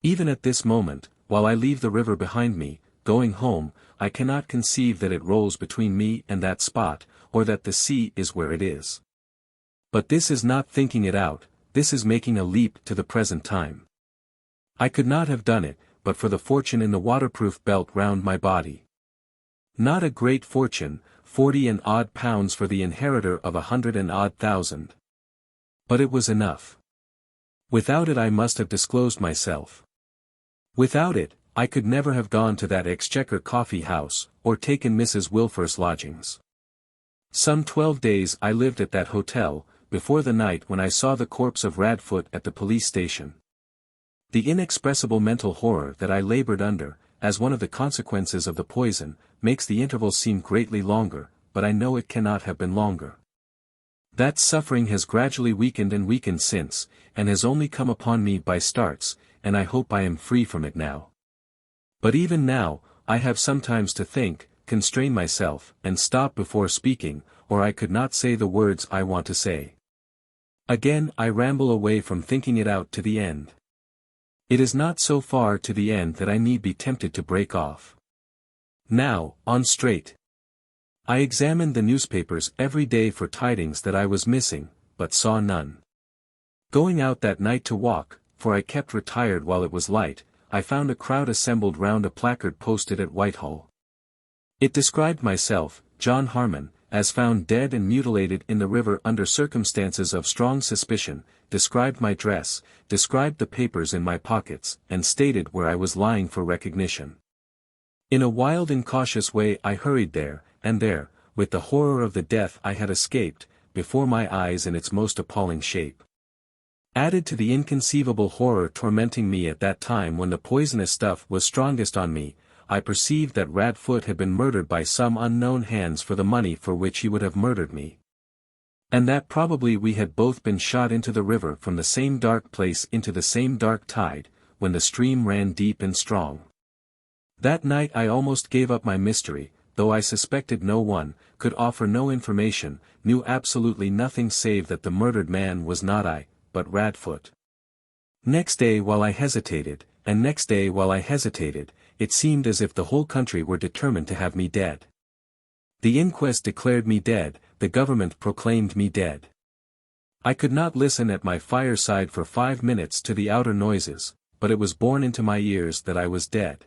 Even at this moment, while I leave the river behind me, going home, I cannot conceive that it rolls between me and that spot, or that the sea is where it is. But this is not thinking it out, this is making a leap to the present time. I could not have done it, but for the fortune in the waterproof belt round my body. Not a great fortune, 40 and odd pounds for the inheritor of 100 and odd thousand. But it was enough. Without it I must have disclosed myself. Without it, I could never have gone to that Exchequer coffee house, or taken Mrs. Wilfer's lodgings. Some 12 days I lived at that hotel, before the night when I saw the corpse of Radfoot at the police station. The inexpressible mental horror that I labored under, as one of the consequences of the poison, makes the interval seem greatly longer, but I know it cannot have been longer. That suffering has gradually weakened and weakened since, and has only come upon me by starts, and I hope I am free from it now. But even now, I have sometimes to think, constrain myself, and stop before speaking, or I could not say the words I want to say. Again I ramble away from thinking it out to the end. It is not so far to the end that I need be tempted to break off. Now, on straight. I examined the newspapers every day for tidings that I was missing, but saw none. Going out that night to walk, for I kept retired while it was light, I found a crowd assembled round a placard posted at Whitehall. It described myself, John Harmon, as found dead and mutilated in the river under circumstances of strong suspicion, described my dress, described the papers in my pockets, and stated where I was lying for recognition. In a wild incautious way I hurried there, and there, with the horror of the death I had escaped, before my eyes in its most appalling shape. Added to the inconceivable horror tormenting me at that time when the poisonous stuff was strongest on me, I perceived that Radfoot had been murdered by some unknown hands for the money for which he would have murdered me. And that probably we had both been shot into the river from the same dark place into the same dark tide, when the stream ran deep and strong. That night I almost gave up my mystery, though I suspected no one, could offer no information, knew absolutely nothing save that the murdered man was not I, but Radfoot. Next day while I hesitated, and next day while I hesitated, it seemed as if the whole country were determined to have me dead. The inquest declared me dead, the government proclaimed me dead. I could not listen at my fireside for 5 minutes to the outer noises, but it was borne into my ears that I was dead.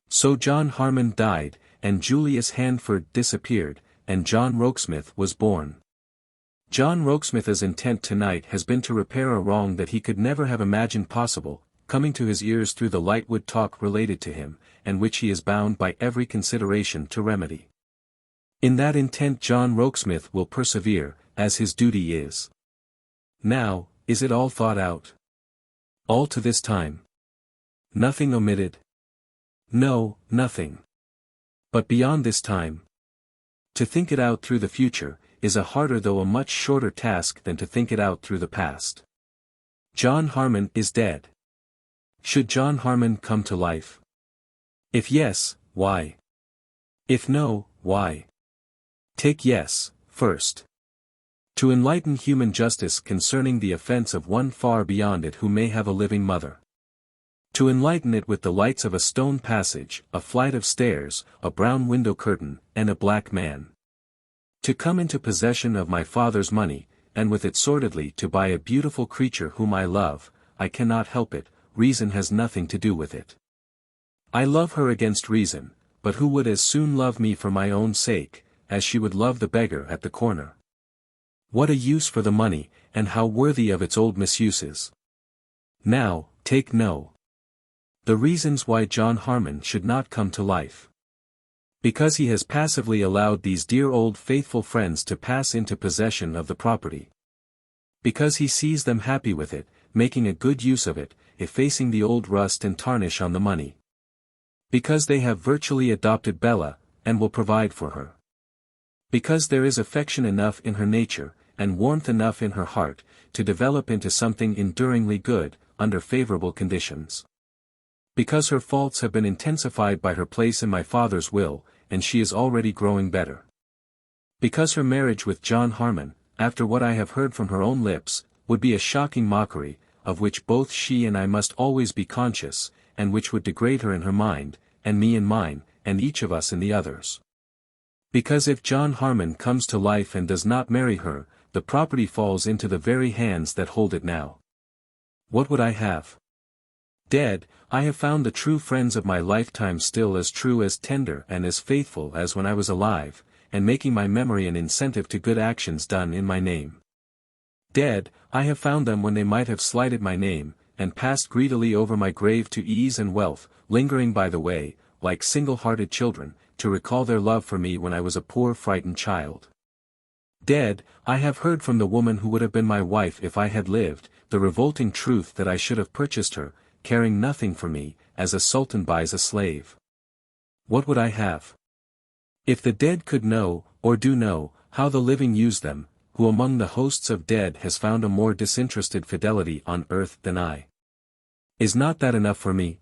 So John Harmon died, and Julius Handford disappeared, and John Rokesmith was born. John Rokesmith's intent tonight has been to repair a wrong that he could never have imagined possible, coming to his ears through the Lightwood talk related to him, and which he is bound by every consideration to remedy. In that intent John Rokesmith will persevere, as his duty is. Now, is it all thought out? All to this time? Nothing omitted? No, nothing. But beyond this time? To think it out through the future, is a harder though a much shorter task than to think it out through the past. John Harmon is dead. Should John Harmon come to life? If yes, why? If no, why? Take yes, first. To enlighten human justice concerning the offense of one far beyond it who may have a living mother. To enlighten it with the lights of a stone passage, a flight of stairs, a brown window curtain, and a black man. To come into possession of my father's money, and with it sordidly to buy a beautiful creature whom I love, I cannot help it, reason has nothing to do with it. I love her against reason, but who would as soon love me for my own sake, as she would love the beggar at the corner? What a use for the money, and how worthy of its old misuses. Now, take no. The reasons why John Harmon should not come to life. Because he has passively allowed these dear old faithful friends to pass into possession of the property. Because he sees them happy with it, making a good use of it, effacing the old rust and tarnish on the money. Because they have virtually adopted Bella, and will provide for her. Because there is affection enough in her nature, and warmth enough in her heart, to develop into something enduringly good, under favorable conditions. Because her faults have been intensified by her place in my father's will, and she is already growing better. Because her marriage with John Harmon, after what I have heard from her own lips, would be a shocking mockery, of which both she and I must always be conscious, and which would degrade her in her mind, and me in mine, and each of us in the others. Because if John Harmon comes to life and does not marry her, the property falls into the very hands that hold it now. What would I have? Dead, I have found the true friends of my lifetime still as true, as tender and as faithful as when I was alive, and making my memory an incentive to good actions done in my name. Dead, I have found them when they might have slighted my name, and passed greedily over my grave to ease and wealth, lingering by the way, like single-hearted children, to recall their love for me when I was a poor frightened child. Dead, I have heard from the woman who would have been my wife if I had lived, the revolting truth that I should have purchased her, caring nothing for me, as a sultan buys a slave. What would I have? If the dead could know, or do know, how the living use them, who among the hosts of dead has found a more disinterested fidelity on earth than I? Is not that enough for me?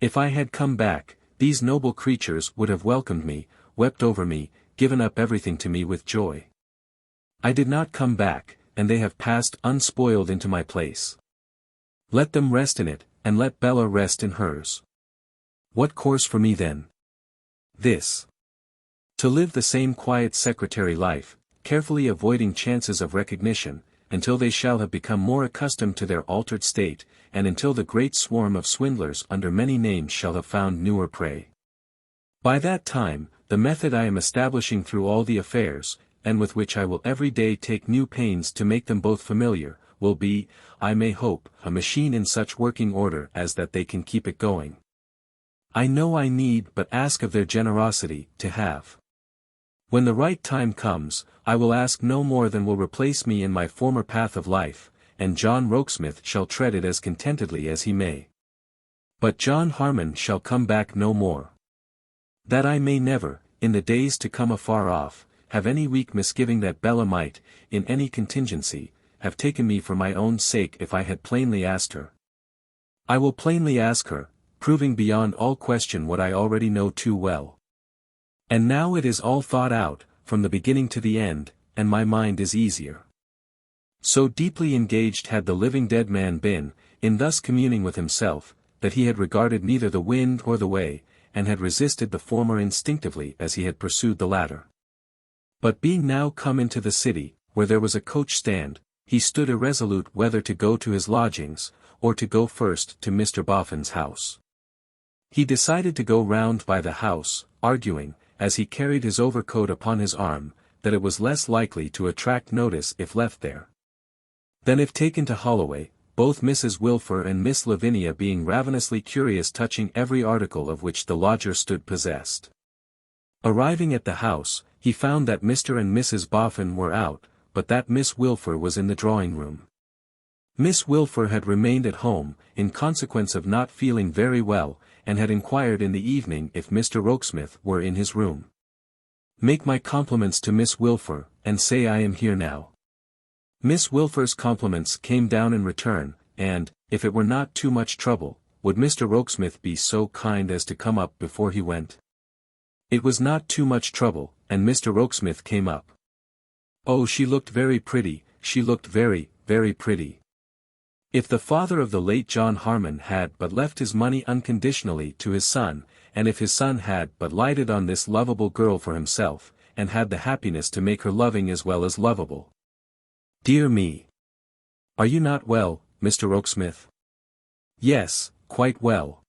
If I had come back, these noble creatures would have welcomed me, wept over me, given up everything to me with joy. I did not come back, and they have passed unspoiled into my place. Let them rest in it, and let Bella rest in hers. What course for me then? This. To live the same quiet secretary life, carefully avoiding chances of recognition, until they shall have become more accustomed to their altered state, and until the great swarm of swindlers under many names shall have found newer prey. By that time, the method I am establishing through all the affairs, and with which I will every day take new pains to make them both familiar, will be, I may hope, a machine in such working order as that they can keep it going. I know I need but ask of their generosity, to have. When the right time comes, I will ask no more than will replace me in my former path of life, and John Rokesmith shall tread it as contentedly as he may. But John Harmon shall come back no more. That I may never, in the days to come afar off, have any weak misgiving that Bella might, in any contingency, have taken me for my own sake if I had plainly asked her. I will plainly ask her, proving beyond all question what I already know too well. And now it is all thought out, from the beginning to the end, and my mind is easier. So deeply engaged had the living dead man been, in thus communing with himself, that he had regarded neither the wind or the way, and had resisted the former instinctively as he had pursued the latter. But being now come into the city, where there was a coach stand, he stood irresolute whether to go to his lodgings, or to go first to Mr. Boffin's house. He decided to go round by the house, arguing, as he carried his overcoat upon his arm, that it was less likely to attract notice if left there than if taken to Holloway, both Mrs. Wilfer and Miss Lavinia being ravenously curious touching every article of which the lodger stood possessed. Arriving at the house, he found that Mr. and Mrs. Boffin were out, but that Miss Wilfer was in the drawing-room. Miss Wilfer had remained at home, in consequence of not feeling very well, and had inquired in the evening if Mr. Rokesmith were in his room. Make my compliments to Miss Wilfer, and say I am here now. Miss Wilfer's compliments came down in return, and, if it were not too much trouble, would Mr. Rokesmith be so kind as to come up before he went? It was not too much trouble, and Mr. Rokesmith came up. Oh, she looked very pretty, she looked very, very pretty. If the father of the late John Harmon had but left his money unconditionally to his son, and if his son had but lighted on this lovable girl for himself, and had the happiness to make her loving as well as lovable. Dear me! Are you not well, Mr. Rokesmith? Yes, quite well.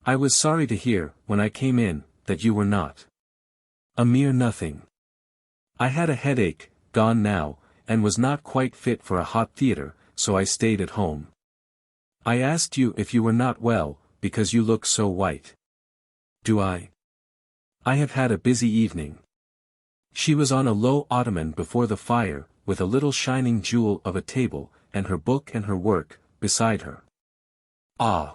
I was sorry to hear, when I came in, that you were not. A mere nothing. I had a headache, gone now, and was not quite fit for a hot theatre, so I stayed at home. I asked you if you were not well, because you look so white. Do I? I have had a busy evening. She was on a low ottoman before the fire, with a little shining jewel of a table, and her book and her work, beside her. Ah!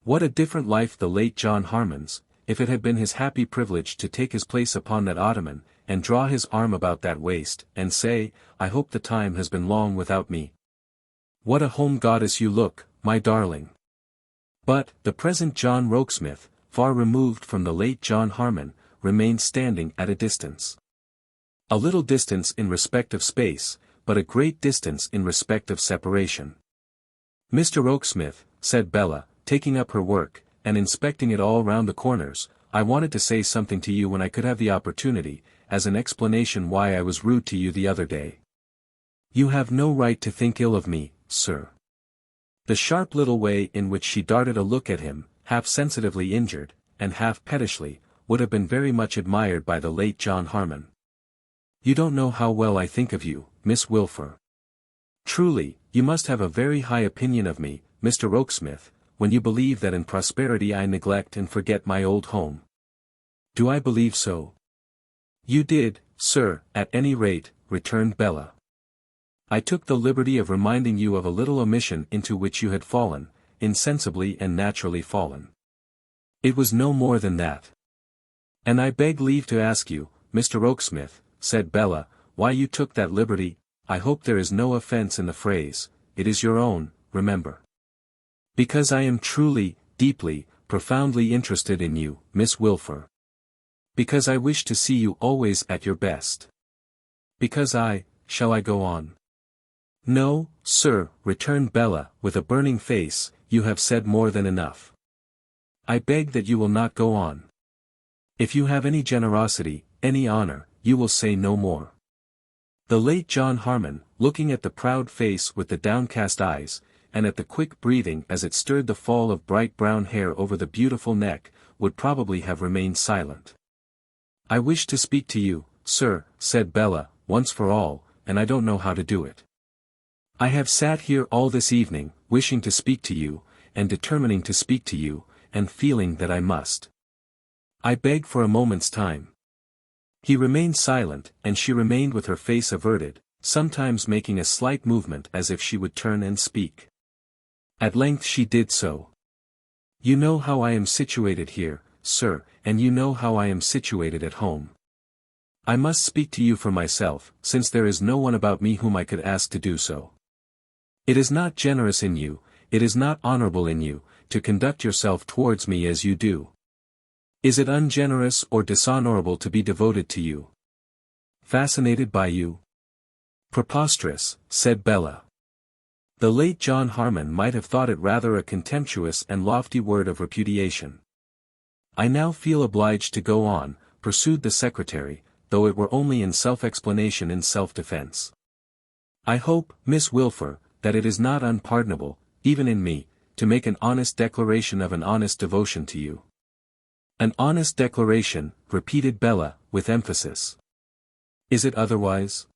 What a different life the late John Harmon's, if it had been his happy privilege to take his place upon that ottoman, and draw his arm about that waist, and say, I hope the time has been long without me. What a home goddess you look, my darling. But, the present John Rokesmith, far removed from the late John Harmon, remained standing at a distance. A little distance in respect of space, but a great distance in respect of separation. Mr. Rokesmith, said Bella, taking up her work, and inspecting it all round the corners, I wanted to say something to you when I could have the opportunity, as an explanation why I was rude to you the other day. You have no right to think ill of me, sir. The sharp little way in which she darted a look at him, half sensitively injured, and half pettishly, would have been very much admired by the late John Harmon. You don't know how well I think of you, Miss Wilfer. Truly, you must have a very high opinion of me, Mr. Rokesmith, when you believe that in prosperity I neglect and forget my old home. Do I believe so? You did, sir, at any rate, returned Bella. I took the liberty of reminding you of a little omission into which you had fallen, insensibly and naturally fallen. It was no more than that. And I beg leave to ask you, Mr. Rokesmith, said Bella, why you took that liberty. I hope there is no offence in the phrase, it is your own, remember. Because I am truly, deeply, profoundly interested in you, Miss Wilfer. Because I wish to see you always at your best. Because shall I go on? No, sir, returned Bella, with a burning face, you have said more than enough. I beg that you will not go on. If you have any generosity, any honor, you will say no more. The late John Harmon, looking at the proud face with the downcast eyes, and at the quick breathing as it stirred the fall of bright brown hair over the beautiful neck, would probably have remained silent. "I wish to speak to you, sir," said Bella, "once for all, and I don't know how to do it. I have sat here all this evening, wishing to speak to you, and determining to speak to you, and feeling that I must. I beg for a moment's time." He remained silent, and she remained with her face averted, sometimes making a slight movement as if she would turn and speak. At length she did so. "You know how I am situated here, sir, and you know how I am situated at home. I must speak to you for myself, since there is no one about me whom I could ask to do so. It is not generous in you, it is not honorable in you, to conduct yourself towards me as you do. Is it ungenerous or dishonorable to be devoted to you? Fascinated by you?" "Preposterous," said Bella. The late John Harmon might have thought it rather a contemptuous and lofty word of repudiation. "I now feel obliged to go on," pursued the secretary, though it were only in self-explanation and self-defense. "I hope, Miss Wilfer, that it is not unpardonable, even in me, to make an honest declaration of an honest devotion to you." "An honest declaration," repeated Bella, with emphasis. "Is it otherwise?"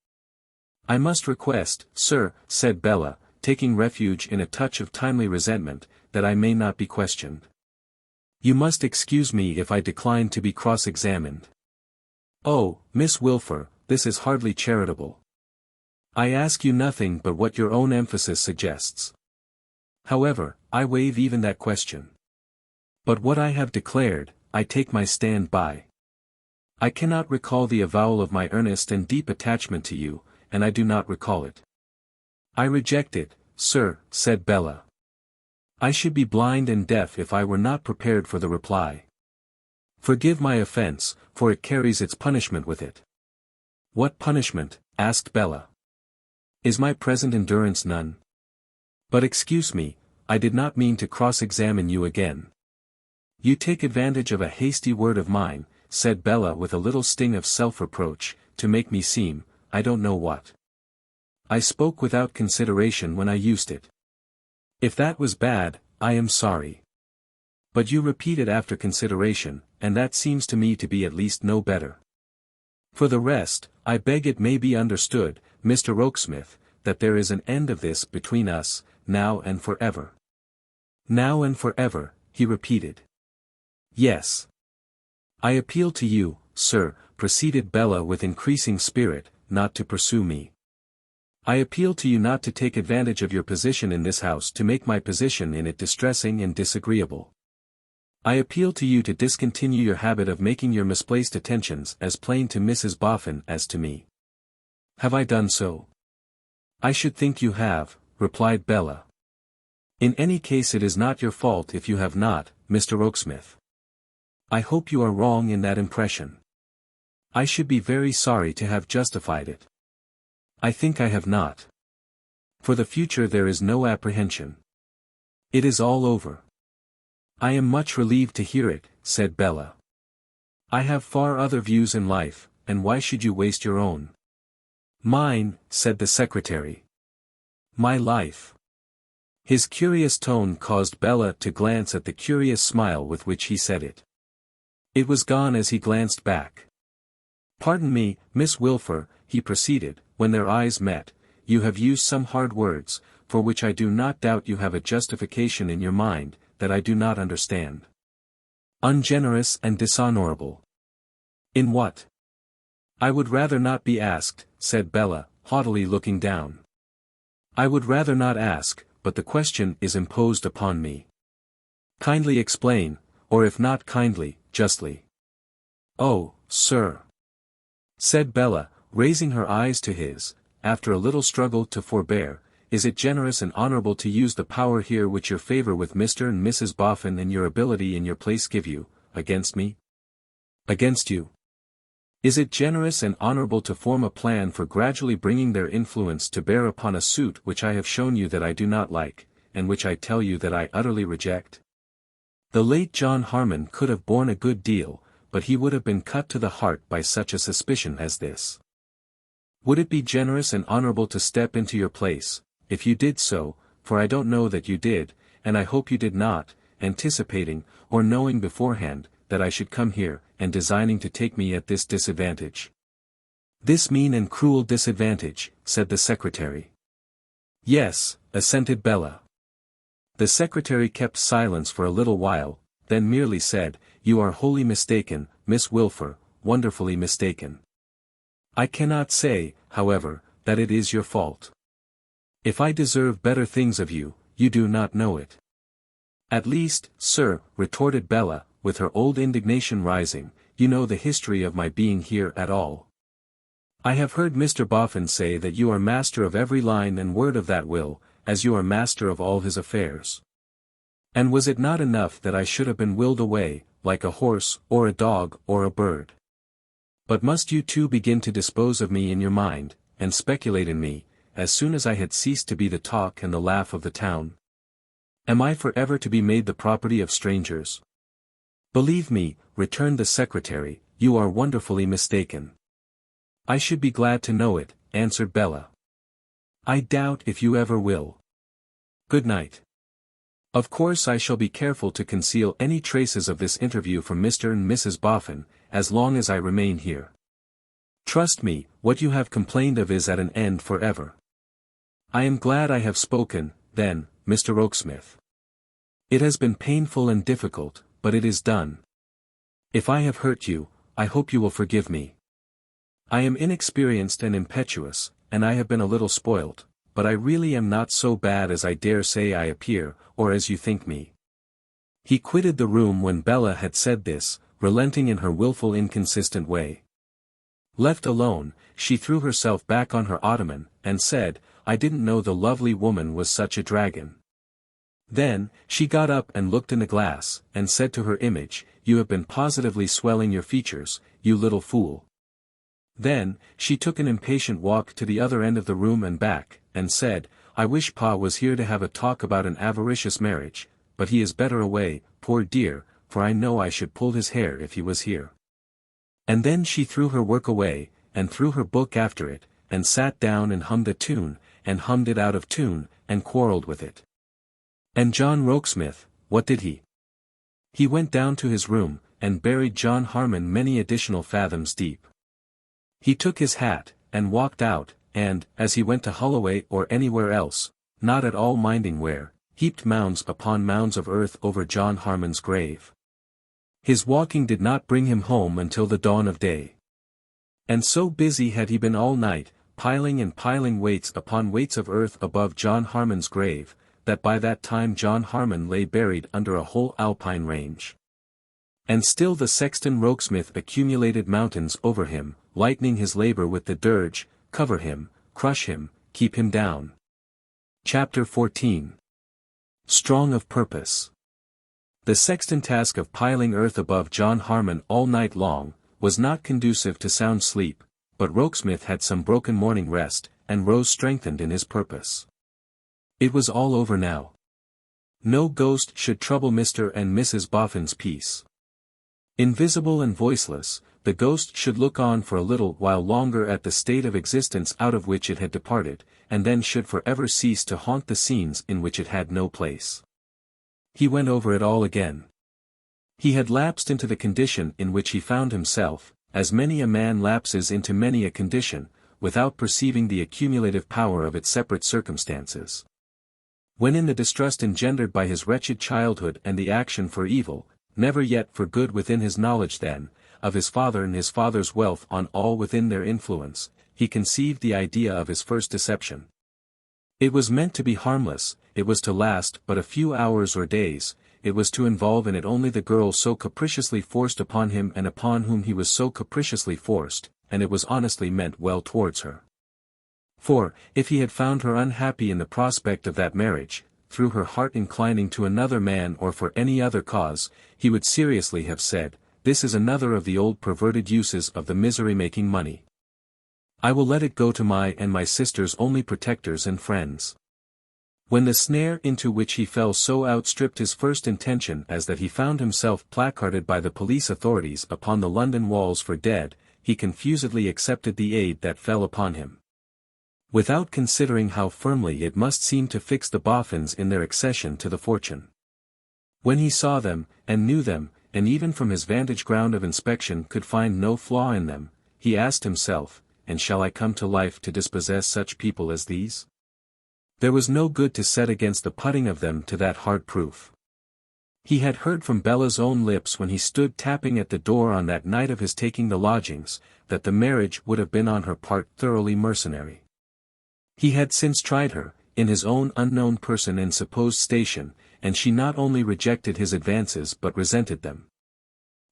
"I must request, sir," said Bella, taking refuge in a touch of timely resentment, "that I may not be questioned. You must excuse me if I decline to be cross-examined." "Oh, Miss Wilfer, this is hardly charitable. I ask you nothing but what your own emphasis suggests. However, I waive even that question. But what I have declared, I take my stand by. I cannot recall the avowal of my earnest and deep attachment to you, and I do not recall it." "I reject it, sir," said Bella. "I should be blind and deaf if I were not prepared for the reply. Forgive my offense, for it carries its punishment with it." "What punishment?" asked Bella. "Is my present endurance none? But excuse me, I did not mean to cross-examine you again." "You take advantage of a hasty word of mine," said Bella with a little sting of self-reproach, "to make me seem, I don't know what. I spoke without consideration when I used it. If that was bad, I am sorry. But you repeat it after consideration, and that seems to me to be at least no better. For the rest, I beg it may be understood, Mr. Rokesmith, that there is an end of this between us, now and forever." "Now and forever," he repeated. "Yes. I appeal to you, sir," proceeded Bella with increasing spirit, "not to pursue me. I appeal to you not to take advantage of your position in this house to make my position in it distressing and disagreeable. I appeal to you to discontinue your habit of making your misplaced attentions as plain to Mrs. Boffin as to me. Have I done so?" "I should think you have," replied Bella. "In any case it is not your fault if you have not, Mr. Rokesmith. I hope you are wrong in that impression. I should be very sorry to have justified it. I think I have not. For the future there is no apprehension. It is all over." "I am much relieved to hear it," said Bella. "I have far other views in life, and why should you waste your own?" "Mine," said the secretary. "My life." His curious tone caused Bella to glance at the curious smile with which he said it. It was gone as he glanced back. "Pardon me, Miss Wilfer," he proceeded, when their eyes met, "you have used some hard words, for which I do not doubt you have a justification in your mind, that I do not understand. Ungenerous and dishonorable. In what?" "I would rather not be asked," said Bella, haughtily looking down. "I would rather not ask, but the question is imposed upon me. Kindly explain, or if not kindly, justly." "Oh, sir," said Bella, raising her eyes to his, after a little struggle to forbear, "is it generous and honorable to use the power here which your favor with Mr. and Mrs. Boffin and your ability in your place give you, against me? Against you? Is it generous and honorable to form a plan for gradually bringing their influence to bear upon a suit which I have shown you that I do not like, and which I tell you that I utterly reject?" The late John Harmon could have borne a good deal, but he would have been cut to the heart by such a suspicion as this. Would it be generous and honorable to step into your place, if you did so, for I don't know that you did, and I hope you did not, anticipating, or knowing beforehand, that I should come here, and designing to take me at this disadvantage? This mean and cruel disadvantage, said the secretary. Yes, assented Bella. The secretary kept silence for a little while, then merely said, You are wholly mistaken, Miss Wilfer, wonderfully mistaken. I cannot say, however, that it is your fault. If I deserve better things of you, you do not know it. At least, sir, retorted Bella, with her old indignation rising, you know the history of my being here at all. I have heard Mr. Boffin say that you are master of every line and word of that will, as you are master of all his affairs. And was it not enough that I should have been willed away, like a horse, or a dog, or a bird? But must you too begin to dispose of me in your mind, and speculate in me, as soon as I had ceased to be the talk and the laugh of the town? Am I forever to be made the property of strangers? Believe me, returned the secretary, you are wonderfully mistaken. I should be glad to know it, answered Bella. I doubt if you ever will. Good night. Of course I shall be careful to conceal any traces of this interview from Mr. and Mrs. Boffin, as long as I remain here. Trust me, what you have complained of is at an end forever. I am glad I have spoken, then, Mr. Rokesmith. It has been painful and difficult, but it is done. If I have hurt you, I hope you will forgive me. I am inexperienced and impetuous, and I have been a little spoilt, but I really am not so bad as I dare say I appear, or as you think me. He quitted the room when Bella had said this, relenting in her wilful inconsistent way. Left alone, she threw herself back on her ottoman, and said, I didn't know the lovely woman was such a dragon. Then, she got up and looked in the glass, and said to her image, You have been positively swelling your features, you little fool. Then, she took an impatient walk to the other end of the room and back, and said, I wish Pa was here to have a talk about an avaricious marriage, but he is better away, poor dear, for I know I should pull his hair if he was here. And then she threw her work away, and threw her book after it, and sat down and hummed a tune, and hummed it out of tune, and quarrelled with it. And John Rokesmith, what did he? He went down to his room, and buried John Harmon many additional fathoms deep. He took his hat, and walked out, and, as he went to Holloway or anywhere else, not at all minding where, heaped mounds upon mounds of earth over John Harmon's grave. His walking did not bring him home until the dawn of day. And so busy had he been all night, piling and piling weights upon weights of earth above John Harmon's grave, that by that time John Harmon lay buried under a whole alpine range. And still the sexton Rokesmith accumulated mountains over him, lightening his labor with the dirge, cover him, crush him, keep him down. Chapter 14. Strong of purpose. The sexton task of piling earth above John Harmon all night long, was not conducive to sound sleep, but Rokesmith had some broken morning rest, and rose strengthened in his purpose. It was all over now. No ghost should trouble Mr. and Mrs. Boffin's peace. Invisible and voiceless, the ghost should look on for a little while longer at the state of existence out of which it had departed, and then should forever cease to haunt the scenes in which it had no place. He went over it all again. He had lapsed into the condition in which he found himself, as many a man lapses into many a condition, without perceiving the accumulative power of its separate circumstances. When in the distrust engendered by his wretched childhood and the action for evil, never yet for good within his knowledge then, of his father and his father's wealth on all within their influence, he conceived the idea of his first deception. It was meant to be harmless, it was to last but a few hours or days, it was to involve in it only the girl so capriciously forced upon him and upon whom he was so capriciously forced, and it was honestly meant well towards her. For, if he had found her unhappy in the prospect of that marriage, through her heart inclining to another man or for any other cause, he would seriously have said, This is another of the old perverted uses of the misery-making money. I will let it go to my and my sister's only protectors and friends. When the snare into which he fell so outstripped his first intention as that he found himself placarded by the police authorities upon the London walls for dead, he confusedly accepted the aid that fell upon him, without considering how firmly it must seem to fix the Boffins in their accession to the fortune. When he saw them, and knew them, and even from his vantage ground of inspection could find no flaw in them, he asked himself, and shall I come to life to dispossess such people as these? There was no good to set against the putting of them to that hard proof. He had heard from Bella's own lips when he stood tapping at the door on that night of his taking the lodgings, that the marriage would have been on her part thoroughly mercenary. He had since tried her, in his own unknown person and supposed station, and she not only rejected his advances but resented them.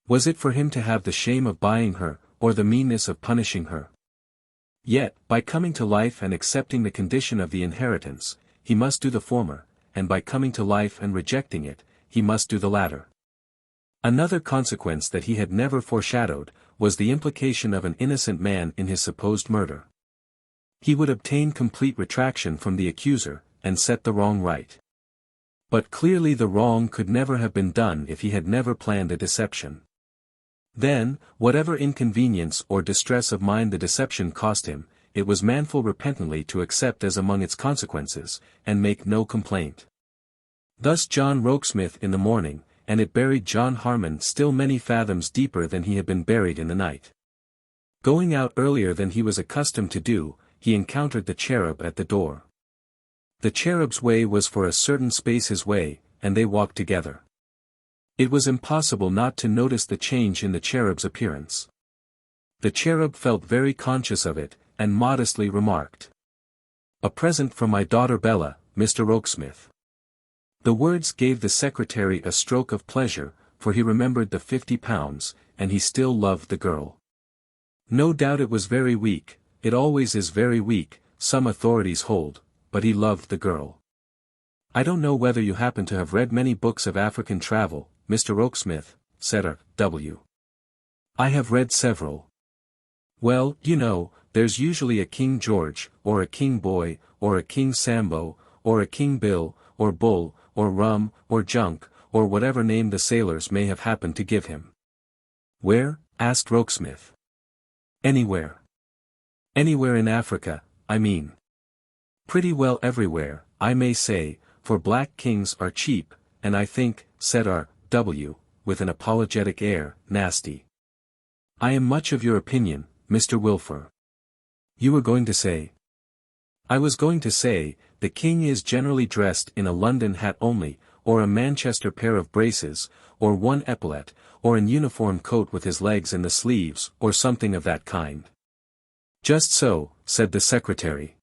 Was it for him to have the shame of buying her, or the meanness of punishing her? Yet, by coming to life and accepting the condition of the inheritance, he must do the former, and by coming to life and rejecting it, he must do the latter. Another consequence that he had never foreshadowed, was the implication of an innocent man in his supposed murder. He would obtain complete retraction from the accuser, and set the wrong right. But clearly the wrong could never have been done if he had never planned a deception. Then, whatever inconvenience or distress of mind the deception cost him, it was manful repentantly to accept as among its consequences, and make no complaint. Thus John Rokesmith in the morning, and it buried John Harmon still many fathoms deeper than he had been buried in the night. Going out earlier than he was accustomed to do, he encountered the cherub at the door. The cherub's way was for a certain space his way, and they walked together. It was impossible not to notice the change in the cherub's appearance. The cherub felt very conscious of it, and modestly remarked, "A present from my daughter Bella, Mr. Rokesmith." The words gave the secretary a stroke of pleasure, for he remembered the £50, and he still loved the girl. No doubt it was very weak, it always is very weak, some authorities hold, but he loved the girl. "I don't know whether you happen to have read many books of African travel, Mr. Rokesmith," said R.W. "I have read several." "Well, you know, there's usually a King George, or a King Boy, or a King Sambo, or a King Bill, or Bull, or Rum, or Junk, or whatever name the sailors may have happened to give him." "Where?" asked Rokesmith. "Anywhere. Anywhere in Africa, I mean." "Pretty well everywhere, I may say, for black kings are cheap, and I think," said R.W., with an apologetic air, "nasty." "I am much of your opinion, Mr. Wilfer." "You were going to say?" "I was going to say, the king is generally dressed in a London hat only, or a Manchester pair of braces, or one epaulette, or an uniform coat with his legs in the sleeves, or something of that kind." "Just so," said the secretary.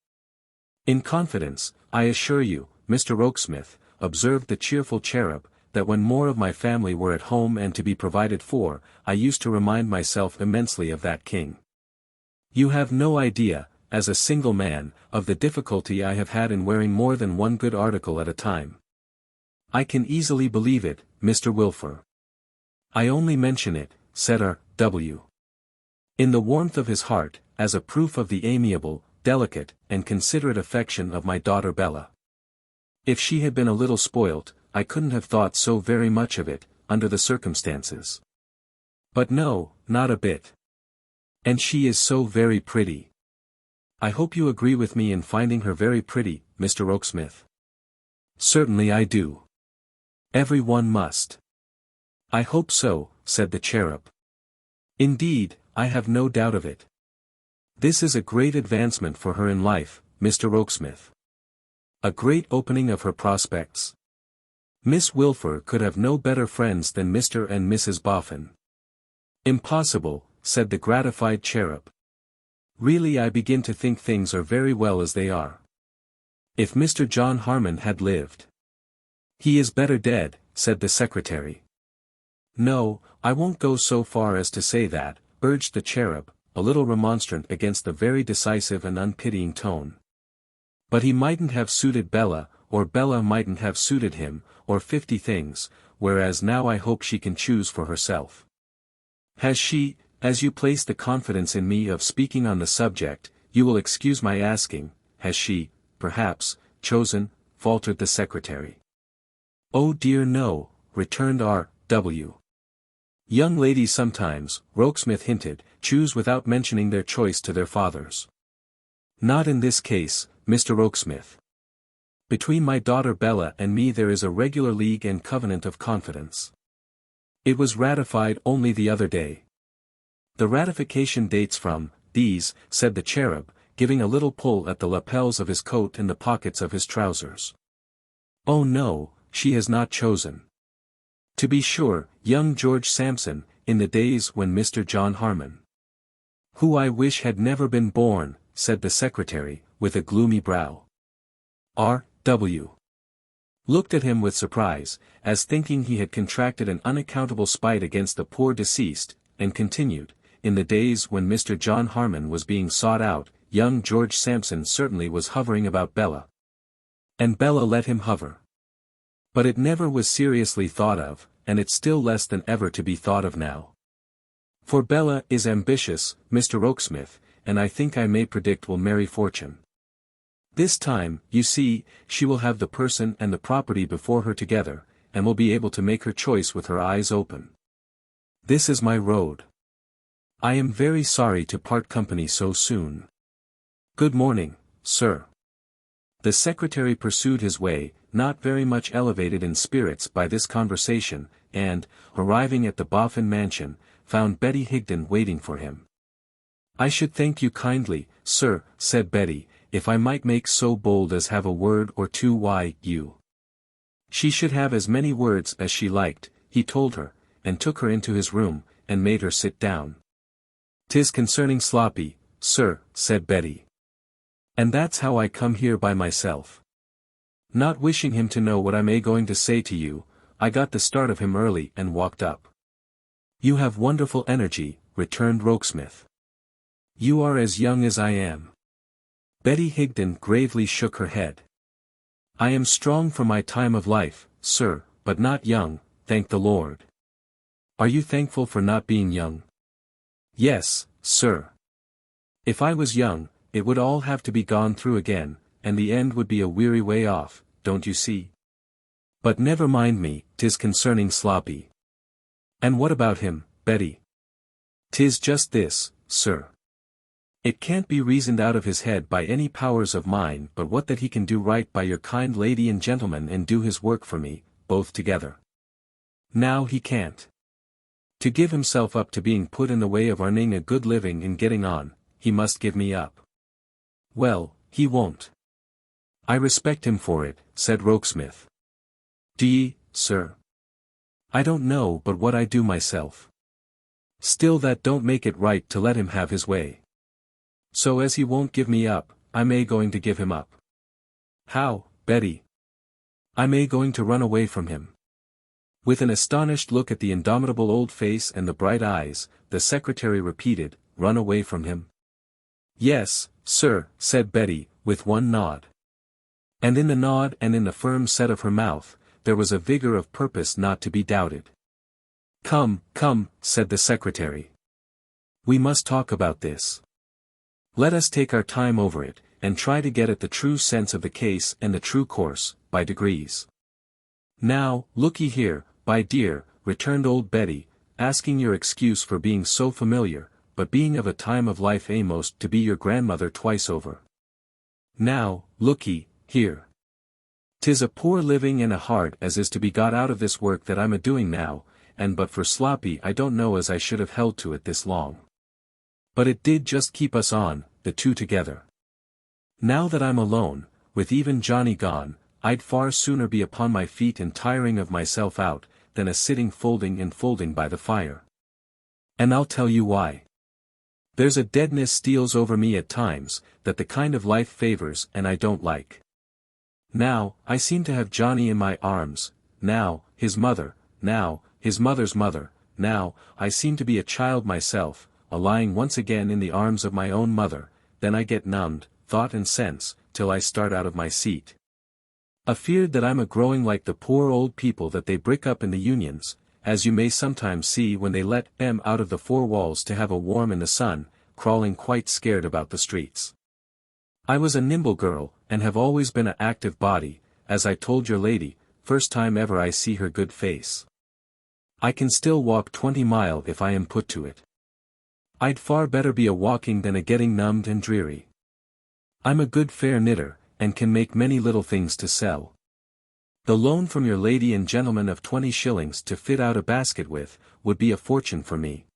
"In confidence, I assure you, Mr. Rokesmith," observed the cheerful cherub, "that when more of my family were at home and to be provided for, I used to remind myself immensely of that king. You have no idea, as a single man, of the difficulty I have had in wearing more than one good article at a time." "I can easily believe it, Mr. Wilfer." "I only mention it," said R.W., "in the warmth of his heart, as a proof of the amiable, delicate, and considerate affection of my daughter Bella. If she had been a little spoilt, I couldn't have thought so very much of it, under the circumstances. But no, not a bit. And she is so very pretty. I hope you agree with me in finding her very pretty, Mr. Rokesmith." "Certainly I do. Every one must." "I hope so," said the cherub. "Indeed, I have no doubt of it. This is a great advancement for her in life, Mr. Rokesmith. A great opening of her prospects. Miss Wilfer could have no better friends than Mr. and Mrs. Boffin." "Impossible," said the gratified cherub. "Really I begin to think things are very well as they are. If Mr. John Harmon had lived—" "He is better dead," said the secretary. "No, I won't go so far as to say that," urged the cherub, a little remonstrant against the very decisive and unpitying tone. "But he mightn't have suited Bella, or Bella mightn't have suited him, or 50 things, whereas now I hope she can choose for herself." "Has she, as you place the confidence in me of speaking on the subject, you will excuse my asking, has she, perhaps, chosen?" faltered the secretary. "Oh dear no," returned R.W. Young ladies sometimes, Rokesmith hinted, choose without mentioning their choice to their fathers. Not in this case, Mr. Rokesmith. Between my daughter Bella and me there is a regular league and covenant of confidence. It was ratified only the other day. The ratification dates from these, said the cherub, giving a little pull at the lapels of his coat and the pockets of his trousers. Oh no, she has not chosen. To be sure, young George Sampson, in the days when Mr. John Harmon, who I wish had never been born, said the secretary, with a gloomy brow. R.W. looked at him with surprise, as thinking he had contracted an unaccountable spite against the poor deceased, and continued, in the days when Mr. John Harmon was being sought out, young George Sampson certainly was hovering about Bella. And Bella let him hover. But it never was seriously thought of, and it's still less than ever to be thought of now. For Bella is ambitious, Mr. Rokesmith, and I think I may predict will marry fortune. This time, you see, she will have the person and the property before her together, and will be able to make her choice with her eyes open. This is my road. I am very sorry to part company so soon. Good morning, sir. The secretary pursued his way, not very much elevated in spirits by this conversation, and, arriving at the Boffin mansion, found Betty Higden waiting for him. I should thank you kindly, sir, said Betty, if I might make so bold as have a word or two. Why, you. She should have as many words as she liked, he told her, and took her into his room, and made her sit down. 'Tis concerning Sloppy, sir, said Betty. And that's how I come here by myself. Not wishing him to know what I may going to say to you, I got the start of him early and walked up. You have wonderful energy, returned Rokesmith. You are as young as I am. Betty Higden gravely shook her head. I am strong for my time of life, sir, but not young, thank the Lord. Are you thankful for not being young? Yes, sir. If I was young, it would all have to be gone through again, and the end would be a weary way off, don't you see? But never mind me, 'tis concerning Sloppy. And what about him, Betty? 'Tis just this, sir. It can't be reasoned out of his head by any powers of mine but what that he can do right by your kind lady and gentleman and do his work for me, both together. Now he can't. To give himself up to being put in the way of earning a good living and getting on, he must give me up. Well, he won't. I respect him for it, said Rokesmith. Do ye, sir? I don't know but what I do myself. Still that don't make it right to let him have his way. So as he won't give me up, I may going to give him up. How, Betty? I may going to run away from him. With an astonished look at the indomitable old face and the bright eyes, the secretary repeated, run away from him. Yes, sir, said Betty, with one nod. And in the nod and in the firm set of her mouth, there was a vigor of purpose not to be doubted. Come, come, said the secretary. We must talk about this. Let us take our time over it, and try to get at the true sense of the case and the true course, by degrees. Now, look ye here, my dear, returned old Betty, asking your excuse for being so familiar, but being of a time of life a'most to be your grandmother twice over. Now, look ye, here. 'Tis a poor living and a hard as is to be got out of this work that I'm a-doing now, and but for Sloppy I don't know as I should have held to it this long. But it did just keep us on, the two together. Now that I'm alone, with even Johnny gone, I'd far sooner be upon my feet and tiring of myself out, than a sitting folding and folding by the fire. And I'll tell you why. There's a deadness steals over me at times, that the kind of life favors and I don't like. Now, I seem to have Johnny in my arms, now, his mother, now, his mother's mother, now, I seem to be a child myself, lying once again in the arms of my own mother, then I get numbed, thought and sense, till I start out of my seat. Afeard that I'm a-growing like the poor old people that they brick up in the unions, as you may sometimes see when they let 'em out of the four walls to have a warm in the sun, crawling quite scared about the streets. I was a nimble girl, and have always been a active body, as I told your lady, first time ever I see her good face. I can still walk 20 mile if I am put to it. I'd far better be a walking than a getting numbed and dreary. I'm a good fair knitter, and can make many little things to sell. The loan from your lady and gentleman of 20 shillings to fit out a basket with, would be a fortune for me.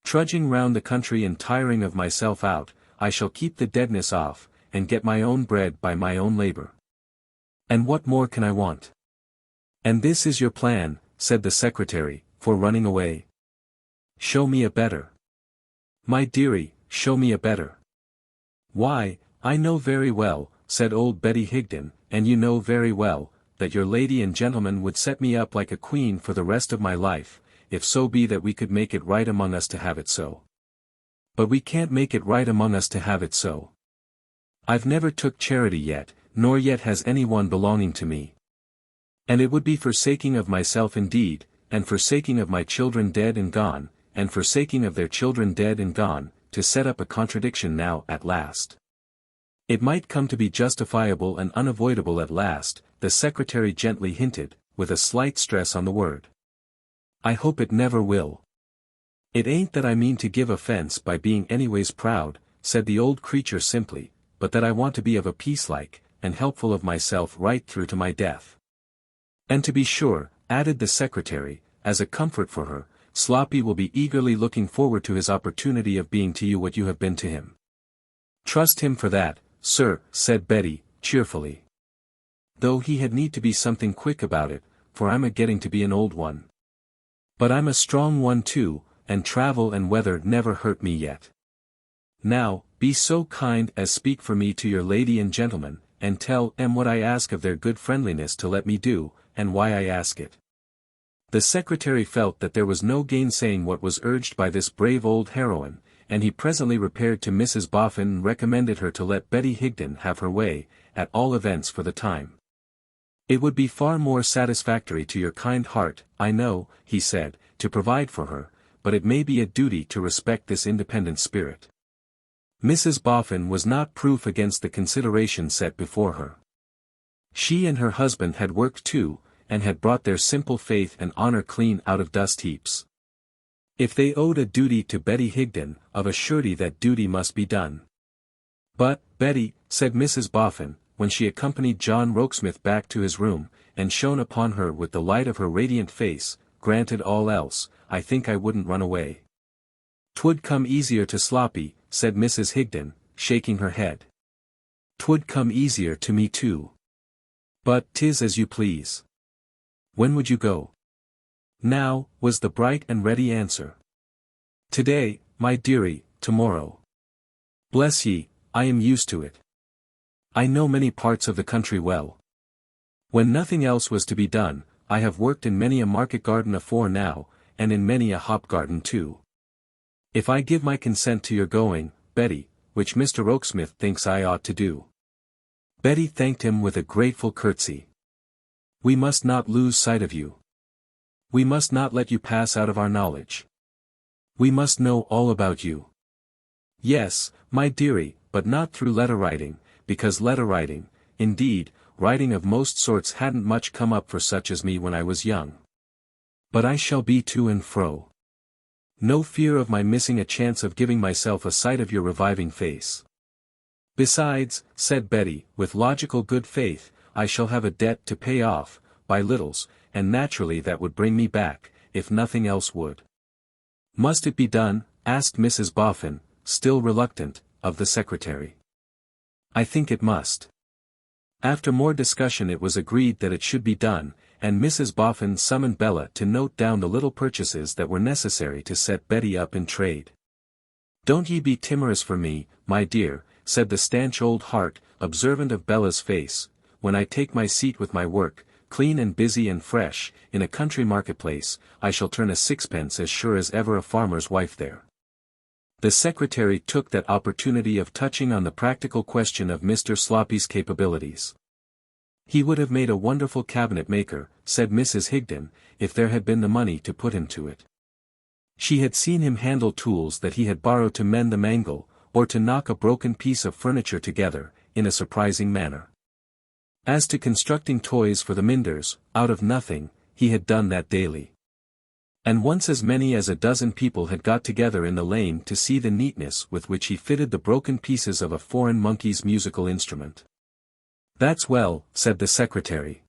Trudging round the country and tiring of myself out, I shall keep the deadness off, and get my own bread by my own labor. And what more can I want? And this is your plan, said the secretary, for running away? Show me a better. My dearie, show me a better. Why, I know very well, said old Betty Higden, and you know very well, that your lady and gentleman would set me up like a queen for the rest of my life, if so be that we could make it right among us to have it so. But we can't make it right among us to have it so. I've never took charity yet, nor yet has any one belonging to me. And it would be forsaking of myself indeed, and forsaking of my children dead and gone, and forsaking of their children dead and gone, to set up a contradiction now at last. It might come to be justifiable and unavoidable at last, the secretary gently hinted, with a slight stress on the word. I hope it never will. It ain't that I mean to give offense by being anyways proud, said the old creature simply, but that I want to be of a piece like, and helpful of myself right through to my death. And to be sure, added the secretary, as a comfort for her, Sloppy will be eagerly looking forward to his opportunity of being to you what you have been to him. Trust him for that, sir, said Betty, cheerfully. Though he had need to be something quick about it, for I'm a-getting to be an old one. But I'm a strong one too, and travel and weather never hurt me yet. Now, be so kind as speak for me to your lady and gentleman, and tell 'em what I ask of their good friendliness to let me do, and why I ask it. The secretary felt that there was no gainsaying what was urged by this brave old heroine, and he presently repaired to Mrs. Boffin and recommended her to let Betty Higden have her way, at all events for the time. It would be far more satisfactory to your kind heart, I know, he said, to provide for her, but it may be a duty to respect this independent spirit. Mrs. Boffin was not proof against the consideration set before her. She and her husband had worked too, and had brought their simple faith and honor clean out of dust heaps. If they owed a duty to Betty Higden, of a surety that duty must be done. But, Betty, said Mrs. Boffin, when she accompanied John Rokesmith back to his room, and shone upon her with the light of her radiant face, granted all else, I think I wouldn't run away. 'Twould come easier to Sloppy, said Mrs. Higden, shaking her head. 'Twould come easier to me too. But 'tis as you please. When would you go? Now, was the bright and ready answer. Today, my dearie, tomorrow. Bless ye, I am used to it. I know many parts of the country well. When nothing else was to be done, I have worked in many a market garden afore now, and in many a hop garden too. If I give my consent to your going, Betty, which Mr. Rokesmith thinks I ought to do. Betty thanked him with a grateful curtsy. We must not lose sight of you. We must not let you pass out of our knowledge. We must know all about you. Yes, my dearie, but not through letter writing, because letter writing, indeed, writing of most sorts hadn't much come up for such as me when I was young. But I shall be to and fro. No fear of my missing a chance of giving myself a sight of your reviving face. Besides, said Betty, with logical good faith, I shall have a debt to pay off, by littles, and naturally that would bring me back, if nothing else would. Must it be done? Asked Mrs. Boffin, still reluctant, of the secretary. I think it must. After more discussion it was agreed that it should be done, and Mrs. Boffin summoned Bella to note down the little purchases that were necessary to set Betty up in trade. Don't ye be timorous for me, my dear, said the stanch old heart, observant of Bella's face, when I take my seat with my work, clean and busy and fresh, in a country marketplace, I shall turn a sixpence as sure as ever a farmer's wife there. The secretary took that opportunity of touching on the practical question of Mr. Sloppy's capabilities. He would have made a wonderful cabinet maker, said Mrs. Higden, if there had been the money to put him to it. She had seen him handle tools that he had borrowed to mend the mangle, or to knock a broken piece of furniture together, in a surprising manner. As to constructing toys for the Minders, out of nothing, he had done that daily. And once as many as a dozen people had got together in the lane to see the neatness with which he fitted the broken pieces of a foreign monkey's musical instrument. "That's well," said the secretary.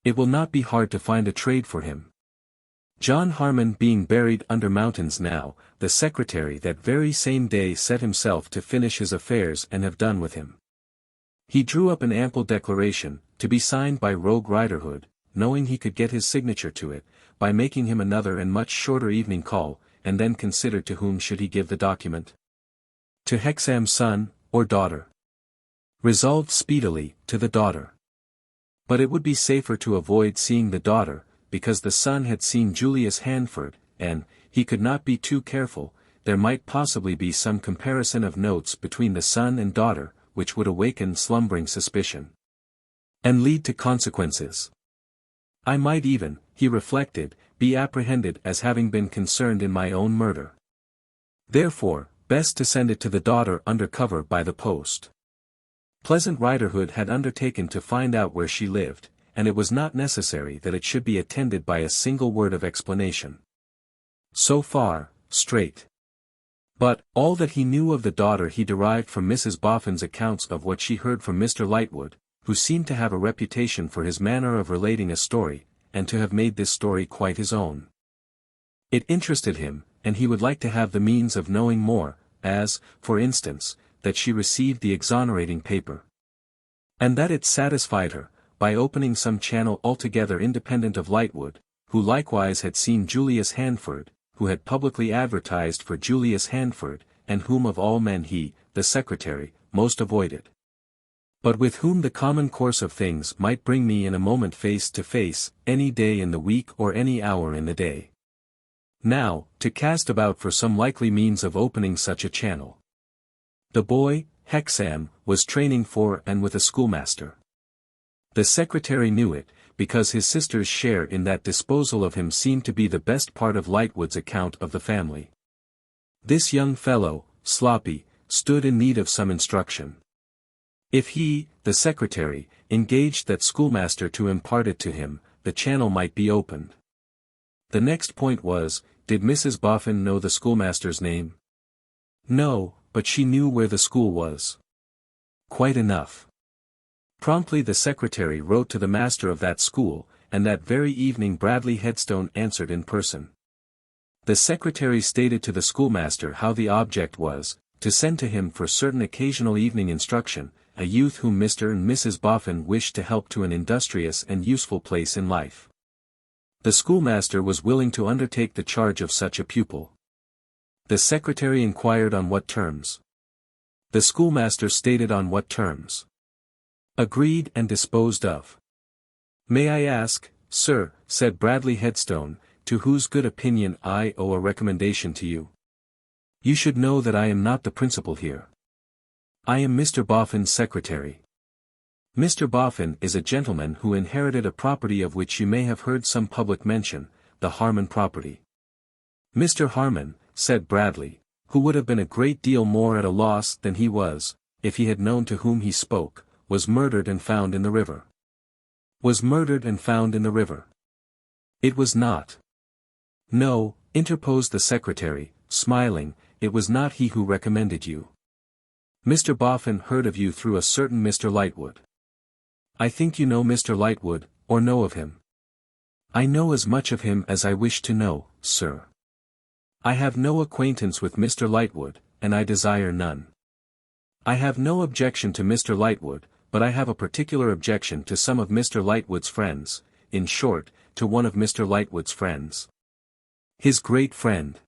"It will not be hard to find a trade for him." John Harmon being buried under mountains now, the secretary that very same day set himself to finish his affairs and have done with him. He drew up an ample declaration, to be signed by Rogue Riderhood, knowing he could get his signature to it, by making him another and much shorter evening call, and then considered to whom should he give the document. To Hexam's son, or daughter? Resolved speedily, to the daughter. But it would be safer to avoid seeing the daughter, because the son had seen Julius Handford, and, he could not be too careful, there might possibly be some comparison of notes between the son and daughter, which would awaken slumbering suspicion. And lead to consequences. I might even, he reflected, be apprehended as having been concerned in my own murder. Therefore, best to send it to the daughter under cover by the post. Pleasant Riderhood had undertaken to find out where she lived, and it was not necessary that it should be attended by a single word of explanation. So far, straight. But, all that he knew of the daughter he derived from Mrs. Boffin's accounts of what she heard from Mr. Lightwood, who seemed to have a reputation for his manner of relating a story, and to have made this story quite his own. It interested him, and he would like to have the means of knowing more, as, for instance, that she received the exonerating paper. And that it satisfied her, by opening some channel altogether independent of Lightwood, who likewise had seen Julius Handford, who had publicly advertised for Julius Handford, and whom of all men he, the secretary, most avoided. But with whom the common course of things might bring me in a moment face to face, any day in the week or any hour in the day. Now, to cast about for some likely means of opening such a channel. The boy, Hexam, was training for and with a schoolmaster. The secretary knew it, because his sister's share in that disposal of him seemed to be the best part of Lightwood's account of the family. This young fellow, Sloppy, stood in need of some instruction. If he, the secretary, engaged that schoolmaster to impart it to him, the channel might be opened. The next point was, did Mrs. Boffin know the schoolmaster's name? No, but she knew where the school was. Quite enough. Promptly the secretary wrote to the master of that school, and that very evening Bradley Headstone answered in person. The secretary stated to the schoolmaster how the object was, to send to him for certain occasional evening instruction, a youth whom Mr. and Mrs. Boffin wished to help to an industrious and useful place in life. The schoolmaster was willing to undertake the charge of such a pupil. The secretary inquired on what terms. The schoolmaster stated on what terms. Agreed and disposed of. May I ask, sir, said Bradley Headstone, to whose good opinion I owe a recommendation to you? You should know that I am not the principal here. I am Mr. Boffin's secretary. Mr. Boffin is a gentleman who inherited a property of which you may have heard some public mention, the Harmon property. Mr. Harmon, said Bradley, who would have been a great deal more at a loss than he was, if he had known to whom he spoke, was murdered and found in the river. Was murdered and found in the river. It was not. No, interposed the secretary, smiling, it was not he who recommended you. Mr. Boffin heard of you through a certain Mr. Lightwood. I think you know Mr. Lightwood, or know of him. I know as much of him as I wish to know, sir. I have no acquaintance with Mr. Lightwood, and I desire none. I have no objection to Mr. Lightwood, but I have a particular objection to some of Mr. Lightwood's friends, in short, to one of Mr. Lightwood's friends. His great friend.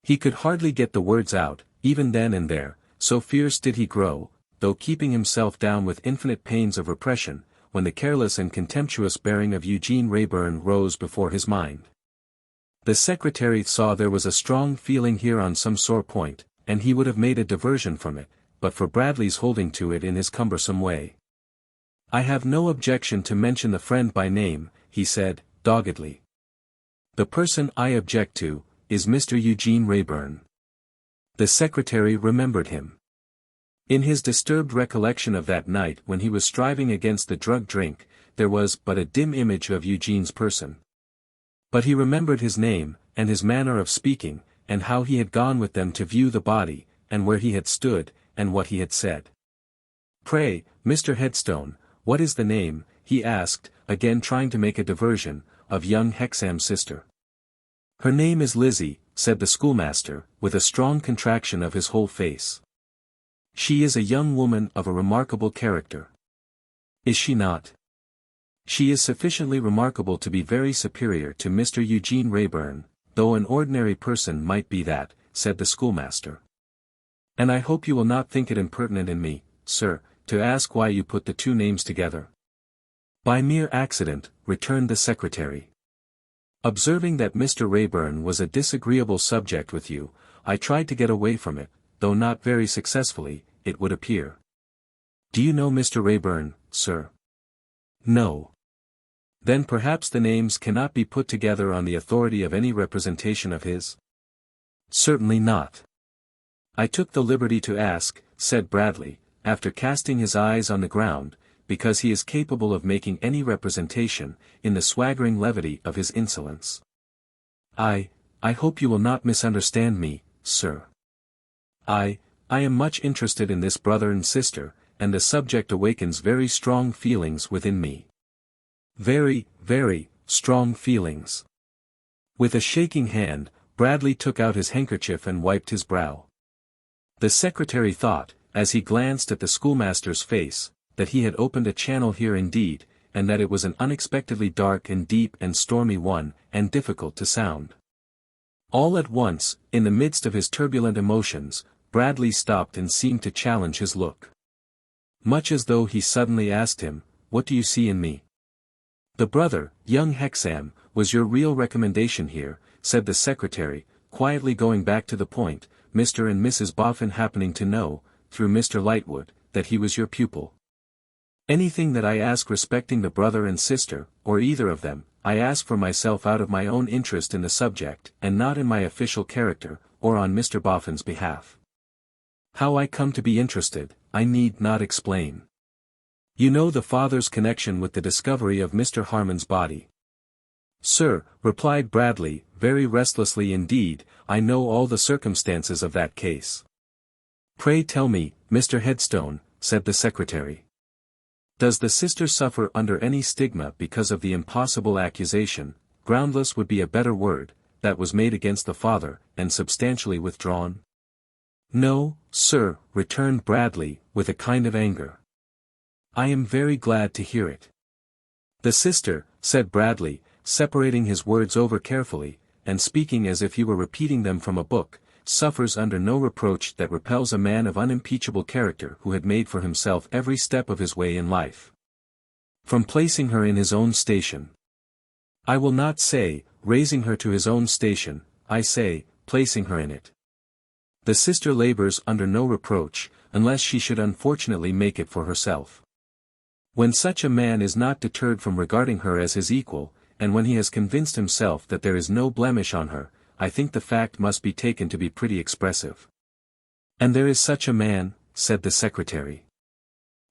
He could hardly get the words out, even then and there, so fierce did he grow, though keeping himself down with infinite pains of repression, when the careless and contemptuous bearing of Eugene Wrayburn rose before his mind. The secretary saw there was a strong feeling here on some sore point, and he would have made a diversion from it, but for Bradley's holding to it in his cumbersome way. I have no objection to mention the friend by name, he said, doggedly. The person I object to, is Mr. Eugene Wrayburn. The secretary remembered him. In his disturbed recollection of that night when he was striving against the drug drink, there was but a dim image of Eugene's person. But he remembered his name, and his manner of speaking, and how he had gone with them to view the body, and where he had stood, and what he had said. "Pray, Mr. Headstone, what is the name," he asked, again trying to make a diversion, "of young Hexam's sister?" "Her name is Lizzie," said the schoolmaster, with a strong contraction of his whole face. "She is a young woman of a remarkable character." "Is she not?" "She is sufficiently remarkable to be very superior to Mr. Eugene Wrayburn, though an ordinary person might be that," said the schoolmaster. "And I hope you will not think it impertinent in me, sir, to ask why you put the two names together." "By mere accident," returned the secretary. "Observing that Mr. Wrayburn was a disagreeable subject with you, I tried to get away from it, though not very successfully, it would appear." "Do you know Mr. Wrayburn, sir?" "No." "Then perhaps the names cannot be put together on the authority of any representation of his?" "Certainly not." "I took the liberty to ask," said Bradley, after casting his eyes on the ground, "because he is capable of making any representation, in the swaggering levity of his insolence." I hope you will not misunderstand me, sir. I am much interested in this brother and sister, and the subject awakens very strong feelings within me. Very, very, strong feelings." With a shaking hand, Bradley took out his handkerchief and wiped his brow. The secretary thought, as he glanced at the schoolmaster's face, that he had opened a channel here indeed, and that it was an unexpectedly dark and deep and stormy one, and difficult to sound. All at once, in the midst of his turbulent emotions, Bradley stopped and seemed to challenge his look. Much as though he suddenly asked him, "What do you see in me?" "The brother, young Hexam, was your real recommendation here," said the secretary, quietly going back to the point, "Mr. and Mrs. Boffin happening to know, through Mr. Lightwood, that he was your pupil. Anything that I ask respecting the brother and sister, or either of them, I ask for myself out of my own interest in the subject, and not in my official character, or on Mr. Boffin's behalf. How I come to be interested, I need not explain. You know the father's connection with the discovery of Mr. Harmon's body." "Sir," replied Bradley, very restlessly indeed, "I know all the circumstances of that case." "Pray tell me, Mr. Headstone," said the secretary. "Does the sister suffer under any stigma because of the impossible accusation, groundless would be a better word, that was made against the father, and substantially withdrawn?" "No, sir," returned Bradley, with a kind of anger. "I am very glad to hear it." "The sister," said Bradley, separating his words over carefully, and speaking as if he were repeating them from a book, "suffers under no reproach that repels a man of unimpeachable character who had made for himself every step of his way in life. From placing her in his own station. I will not say, raising her to his own station, I say, placing her in it. The sister labors under no reproach, unless she should unfortunately make it for herself. When such a man is not deterred from regarding her as his equal, and when he has convinced himself that there is no blemish on her, I think the fact must be taken to be pretty expressive." "And there is such a man," said the secretary.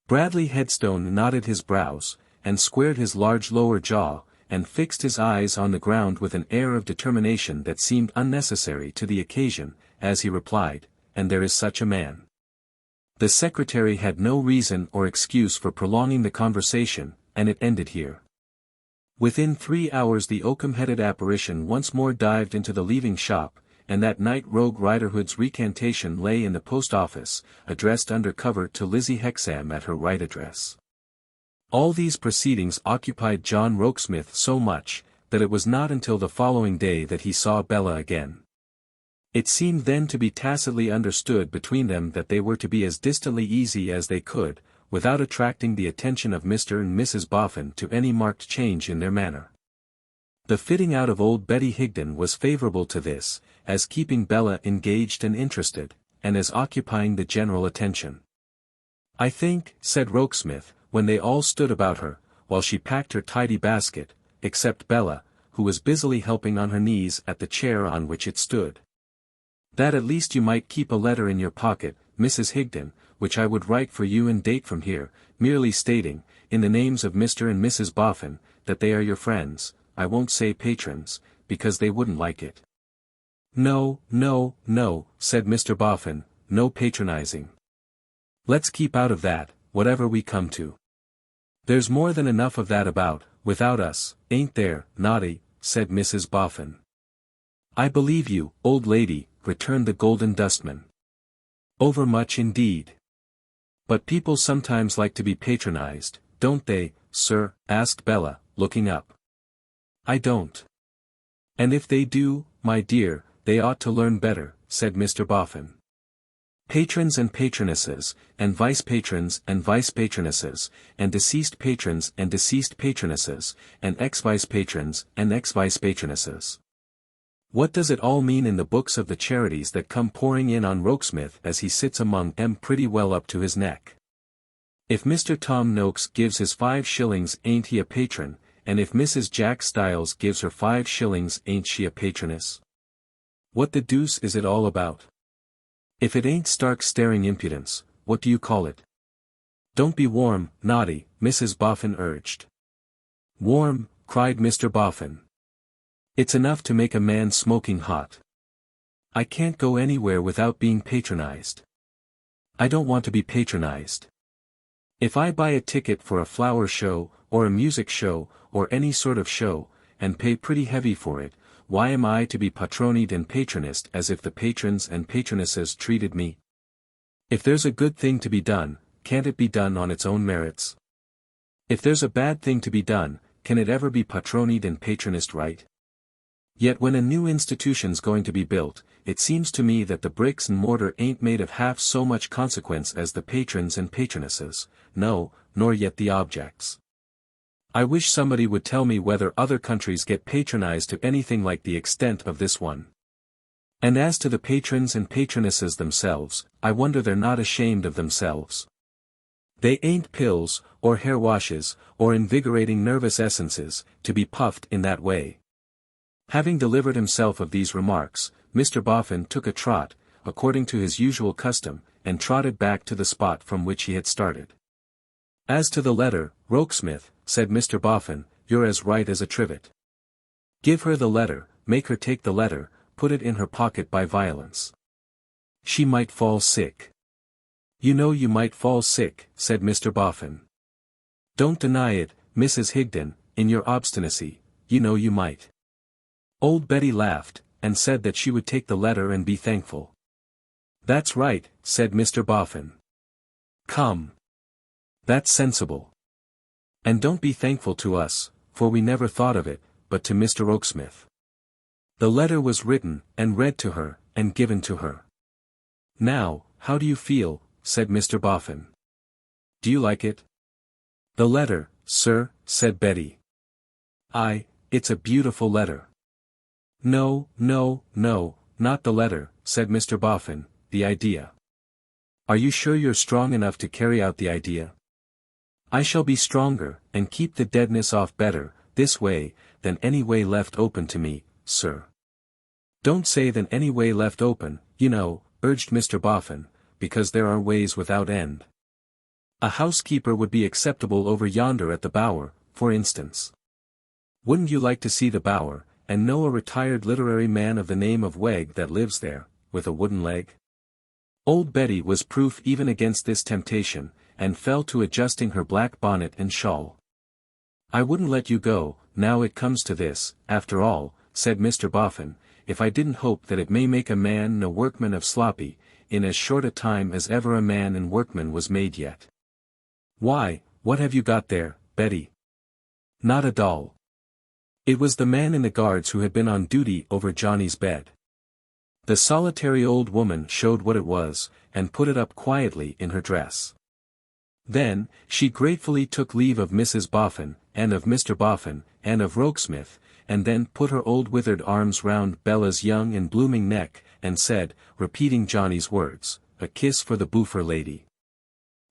Bradley Headstone knotted his brows, and squared his large lower jaw, and fixed his eyes on the ground with an air of determination that seemed unnecessary to the occasion, as he replied, "And there is such a man." The secretary had no reason or excuse for prolonging the conversation, and it ended here. Within 3 hours the oakum-headed apparition once more dived into the leaving shop, and that night Rogue Riderhood's recantation lay in the post office, addressed under cover to Lizzie Hexam at her right address. All these proceedings occupied John Rokesmith so much, that it was not until the following day that he saw Bella again. It seemed then to be tacitly understood between them that they were to be as distantly easy as they could, without attracting the attention of Mr. and Mrs. Boffin to any marked change in their manner. The fitting out of old Betty Higden was favourable to this, as keeping Bella engaged and interested, and as occupying the general attention. "I think," said Rokesmith, when they all stood about her, while she packed her tidy basket, except Bella, who was busily helping on her knees at the chair on which it stood, "that at least you might keep a letter in your pocket, Mrs. Higden, which I would write for you and date from here, merely stating, in the names of Mr. and Mrs. Boffin, that they are your friends, I won't say patrons, because they wouldn't like it. No, no, no, said Mr. Boffin, no patronizing. Let's keep out of that, whatever we come to. There's more than enough of that about, without us, ain't there, naughty, said Mrs. Boffin. I believe you, old lady, returned the Golden Dustman. Overmuch indeed. But people sometimes like to be patronized, don't they, sir? Asked Bella, looking up. I don't. And if they do, my dear, they ought to learn better, said Mr. Boffin. Patrons and patronesses, and vice-patrons and vice-patronesses, and deceased patrons and deceased patronesses, and ex-vice-patrons and ex-vice-patronesses. What does it all mean in the books of the charities that come pouring in on Rokesmith as he sits among them pretty well up to his neck? If Mr. Tom Noakes gives his 5 shillings ain't he a patron, and if Mrs. Jack Stiles gives her 5 shillings ain't she a patroness? What the deuce is it all about? If it ain't stark staring impudence, what do you call it? Don't be warm, naughty, Mrs. Boffin urged. Warm, cried Mr. Boffin. It's enough to make a man smoking hot. I can't go anywhere without being patronized. I don't want to be patronized. If I buy a ticket for a flower show, or a music show, or any sort of show, and pay pretty heavy for it, why am I to be patronied and patronized as if the patrons and patronesses treated me? If there's a good thing to be done, can't it be done on its own merits? If there's a bad thing to be done, can it ever be patronied and patronized right? Yet when a new institution's going to be built, it seems to me that the bricks and mortar ain't made of half so much consequence as the patrons and patronesses, no, nor yet the objects. I wish somebody would tell me whether other countries get patronized to anything like the extent of this one. And as to the patrons and patronesses themselves, I wonder they're not ashamed of themselves. They ain't pills, or hair washes, or invigorating nervous essences, to be puffed in that way. Having delivered himself of these remarks, Mr. Boffin took a trot, according to his usual custom, and trotted back to the spot from which he had started. As to the letter, Rokesmith, said Mr. Boffin, you're as right as a trivet. Give her the letter, make her take the letter, put it in her pocket by violence. She might fall sick. You know you might fall sick, said Mr. Boffin. Don't deny it, Mrs. Higden, in your obstinacy, you know you might. Old Betty laughed, and said that she would take the letter and be thankful. That's right, said Mr. Boffin. Come. That's sensible. And don't be thankful to us, for we never thought of it, but to Mr. Rokesmith. The letter was written, and read to her, and given to her. Now, how do you feel, said Mr. Boffin. Do you like it? The letter, sir, said Betty. It's a beautiful letter. No, no, no, not the letter, said Mr. Boffin, the idea. Are you sure you're strong enough to carry out the idea? I shall be stronger, and keep the deadness off better, this way, than any way left open to me, sir. Don't say than any way left open, you know, urged Mr. Boffin, because there are ways without end. A housekeeper would be acceptable over yonder at the Bower, for instance. Wouldn't you like to see the Bower, and know a retired literary man of the name of Wegg that lives there, with a wooden leg? Old Betty was proof even against this temptation, and fell to adjusting her black bonnet and shawl. I wouldn't let you go, now it comes to this, after all, said Mr. Boffin, if I didn't hope that it may make a man and a workman of Sloppy, in as short a time as ever a man and workman was made yet. Why, what have you got there, Betty? Not a doll. It was the man in the guards who had been on duty over Johnny's bed. The solitary old woman showed what it was, and put it up quietly in her dress. Then, she gratefully took leave of Mrs. Boffin, and of Mr. Boffin, and of Rokesmith, and then put her old withered arms round Bella's young and blooming neck, and said, repeating Johnny's words, a kiss for the Buffer lady.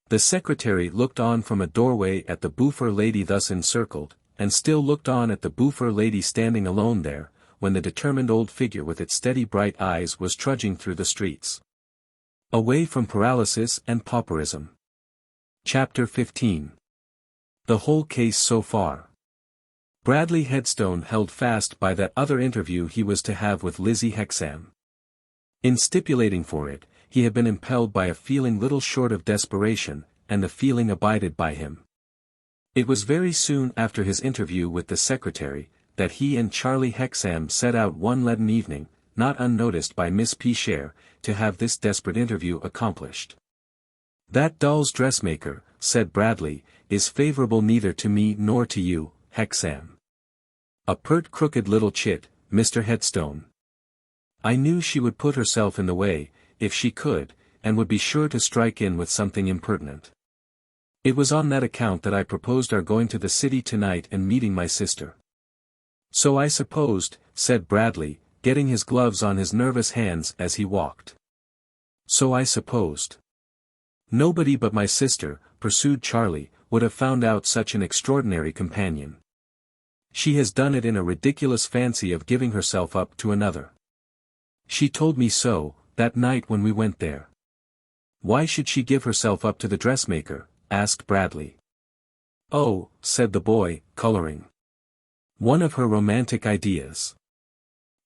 The secretary looked on from a doorway at the Buffer lady thus encircled, and still looked on at the Buffer lady standing alone there, when the determined old figure with its steady bright eyes was trudging through the streets. Away from paralysis and pauperism. Chapter 15. The whole case so far. Bradley Headstone held fast by that other interview he was to have with Lizzie Hexam. In stipulating for it, he had been impelled by a feeling little short of desperation, and the feeling abided by him. It was very soon after his interview with the secretary, that he and Charlie Hexam set out one leaden evening, not unnoticed by Miss P-Share, to have this desperate interview accomplished. "That doll's dressmaker," said Bradley, "is favourable neither to me nor to you, Hexam. A pert crooked little chit, Mr. Headstone. I knew she would put herself in the way, if she could, and would be sure to strike in with something impertinent. It was on that account that I proposed our going to the city tonight and meeting my sister." "So I supposed," said Bradley, getting his gloves on his nervous hands as he walked. "So I supposed. Nobody but my sister," pursued Charlie, "would have found out such an extraordinary companion. She has done it in a ridiculous fancy of giving herself up to another. She told me so, that night when we went there." "Why should she give herself up to the dressmaker?" asked Bradley. "Oh," said the boy, coloring. "One of her romantic ideas.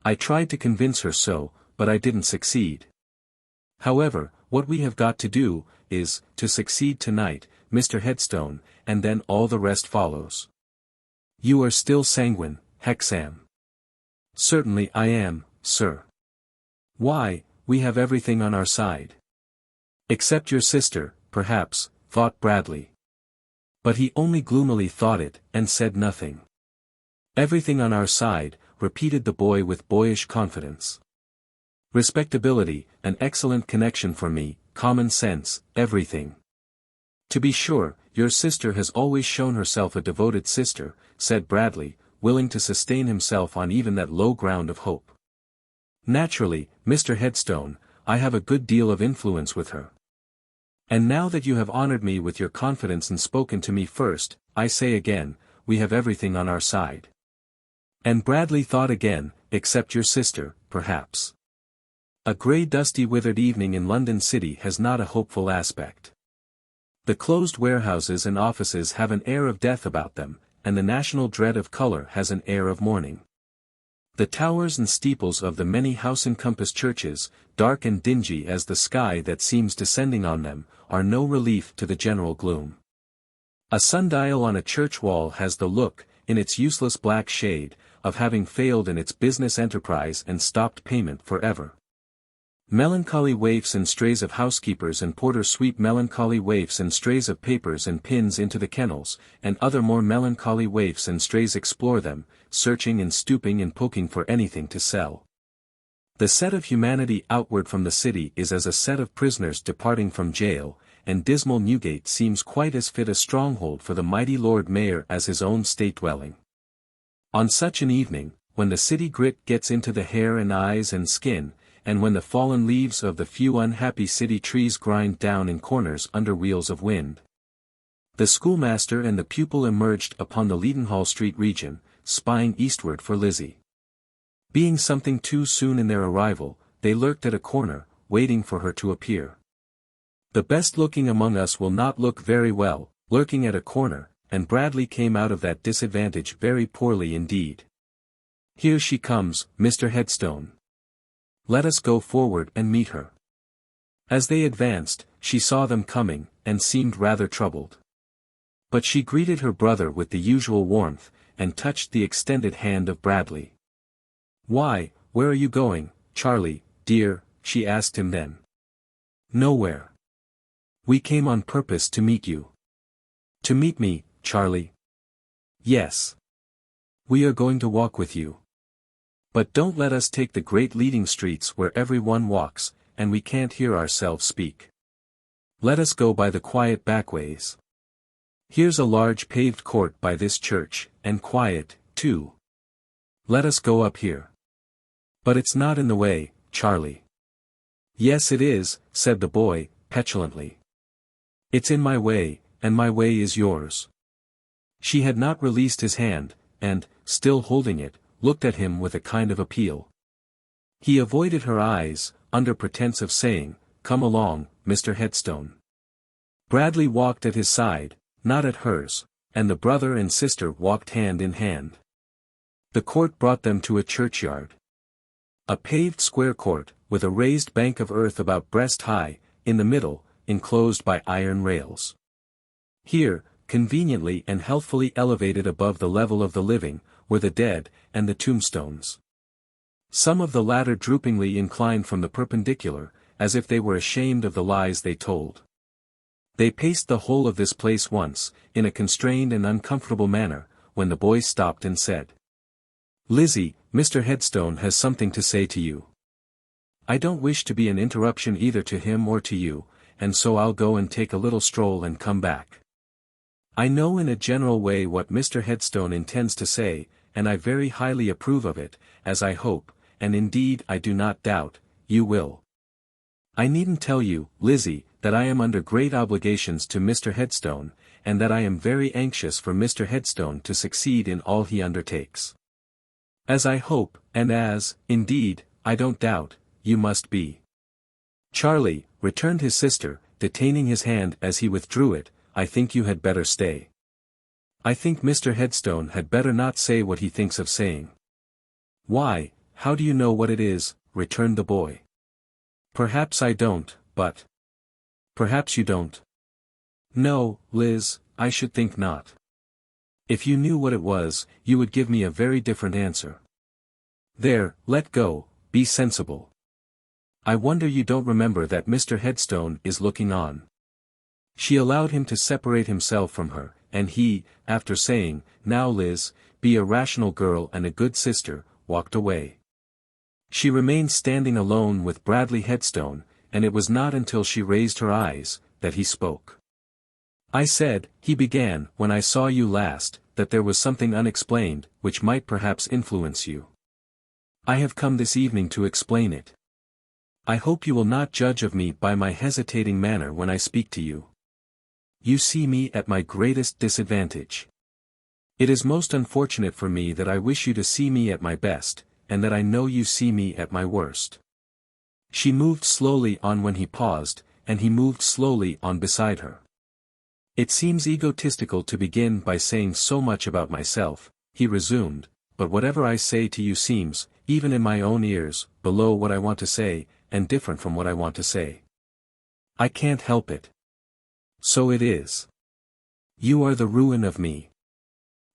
I tried to convince her so, but I didn't succeed. However, what we have got to do, is, to succeed tonight, Mr. Headstone, and then all the rest follows." "You are still sanguine, Hexam." "Certainly I am, sir." "Why, we have everything on our side." "Except your sister, perhaps," thought Bradley. But he only gloomily thought it, and said nothing. "Everything on our side," repeated the boy with boyish confidence. "Respectability, an excellent connection for me, common sense, everything." "To be sure, your sister has always shown herself a devoted sister," said Bradley, willing to sustain himself on even that low ground of hope. "Naturally, Mr. Headstone, I have a good deal of influence with her. And now that you have honored me with your confidence and spoken to me first, I say again, we have everything on our side." And Bradley thought again, "except your sister, perhaps." A grey dusty withered evening in London City has not a hopeful aspect. The closed warehouses and offices have an air of death about them, and the national dread of colour has an air of mourning. The towers and steeples of the many house-encompassed churches, dark and dingy as the sky that seems descending on them, are no relief to the general gloom. A sundial on a church wall has the look, in its useless black shade, of having failed in its business enterprise and stopped payment for ever. Melancholy waifs and strays of housekeepers and porters sweep melancholy waifs and strays of papers and pins into the kennels, and other more melancholy waifs and strays explore them, searching and stooping and poking for anything to sell. The set of humanity outward from the city is as a set of prisoners departing from jail, and dismal Newgate seems quite as fit a stronghold for the mighty Lord Mayor as his own state dwelling. On such an evening, when the city grit gets into the hair and eyes and skin, and when the fallen leaves of the few unhappy city trees grind down in corners under wheels of wind, the schoolmaster and the pupil emerged upon the Leadenhall Street region, spying eastward for Lizzie. Being something too soon in their arrival, they lurked at a corner, waiting for her to appear. The best-looking among us will not look very well, lurking at a corner, and Bradley came out of that disadvantage very poorly indeed. "Here she comes, Mr. Headstone. Let us go forward and meet her." As they advanced, she saw them coming, and seemed rather troubled. But she greeted her brother with the usual warmth, and touched the extended hand of Bradley. "Why, where are you going, Charlie, dear?" she asked him then. "Nowhere. We came on purpose to meet you." "To meet me, Charlie?" "Yes. We are going to walk with you. But don't let us take the great leading streets where every one walks, and we can't hear ourselves speak. Let us go by the quiet backways. Here's a large paved court by this church, and quiet, too. Let us go up here." "But it's not in the way, Charlie." "Yes it is," said the boy, petulantly. "It's in my way, and my way is yours." She had not released his hand, and, still holding it, looked at him with a kind of appeal. He avoided her eyes, under pretence of saying, "Come along, Mr. Headstone." Bradley walked at his side, not at hers, and the brother and sister walked hand in hand. The court brought them to a churchyard. A paved square court, with a raised bank of earth about breast high, in the middle, enclosed by iron rails. Here, conveniently and healthfully elevated above the level of the living, were the dead, and the tombstones. Some of the latter droopingly inclined from the perpendicular, as if they were ashamed of the lies they told. They paced the whole of this place once, in a constrained and uncomfortable manner, when the boy stopped and said, "Lizzie, Mr. Headstone has something to say to you." "I don't wish to be an interruption either to him or to you, and so I'll go and take a little stroll and come back. I know in a general way what Mr. Headstone intends to say, and I very highly approve of it, as I hope, and indeed I do not doubt, you will. I needn't tell you, Lizzie, that I am under great obligations to Mr. Headstone, and that I am very anxious for Mr. Headstone to succeed in all he undertakes. As I hope, and as, indeed, I don't doubt, you must be." "Charlie," returned his sister, detaining his hand as he withdrew it, "I think you had better stay. I think Mr. Headstone had better not say what he thinks of saying." "Why, how do you know what it is?" returned the boy. "Perhaps I don't, but—" "Perhaps you don't." "No, Liz, I should think not. If you knew what it was, you would give me a very different answer. There, let go, be sensible. I wonder you don't remember that Mr. Headstone is looking on." She allowed him to separate himself from her, and he, after saying, "Now Liz, be a rational girl and a good sister," walked away. She remained standing alone with Bradley Headstone, and it was not until she raised her eyes, that he spoke. "I said," he began, "when I saw you last, that there was something unexplained, which might perhaps influence you. I have come this evening to explain it. I hope you will not judge of me by my hesitating manner when I speak to you. You see me at my greatest disadvantage. It is most unfortunate for me that I wish you to see me at my best, and that I know you see me at my worst." She moved slowly on when he paused, and he moved slowly on beside her. "It seems egotistical to begin by saying so much about myself," he resumed, "but whatever I say to you seems, even in my own ears, below what I want to say, and different from what I want to say. I can't help it. So it is. You are the ruin of me."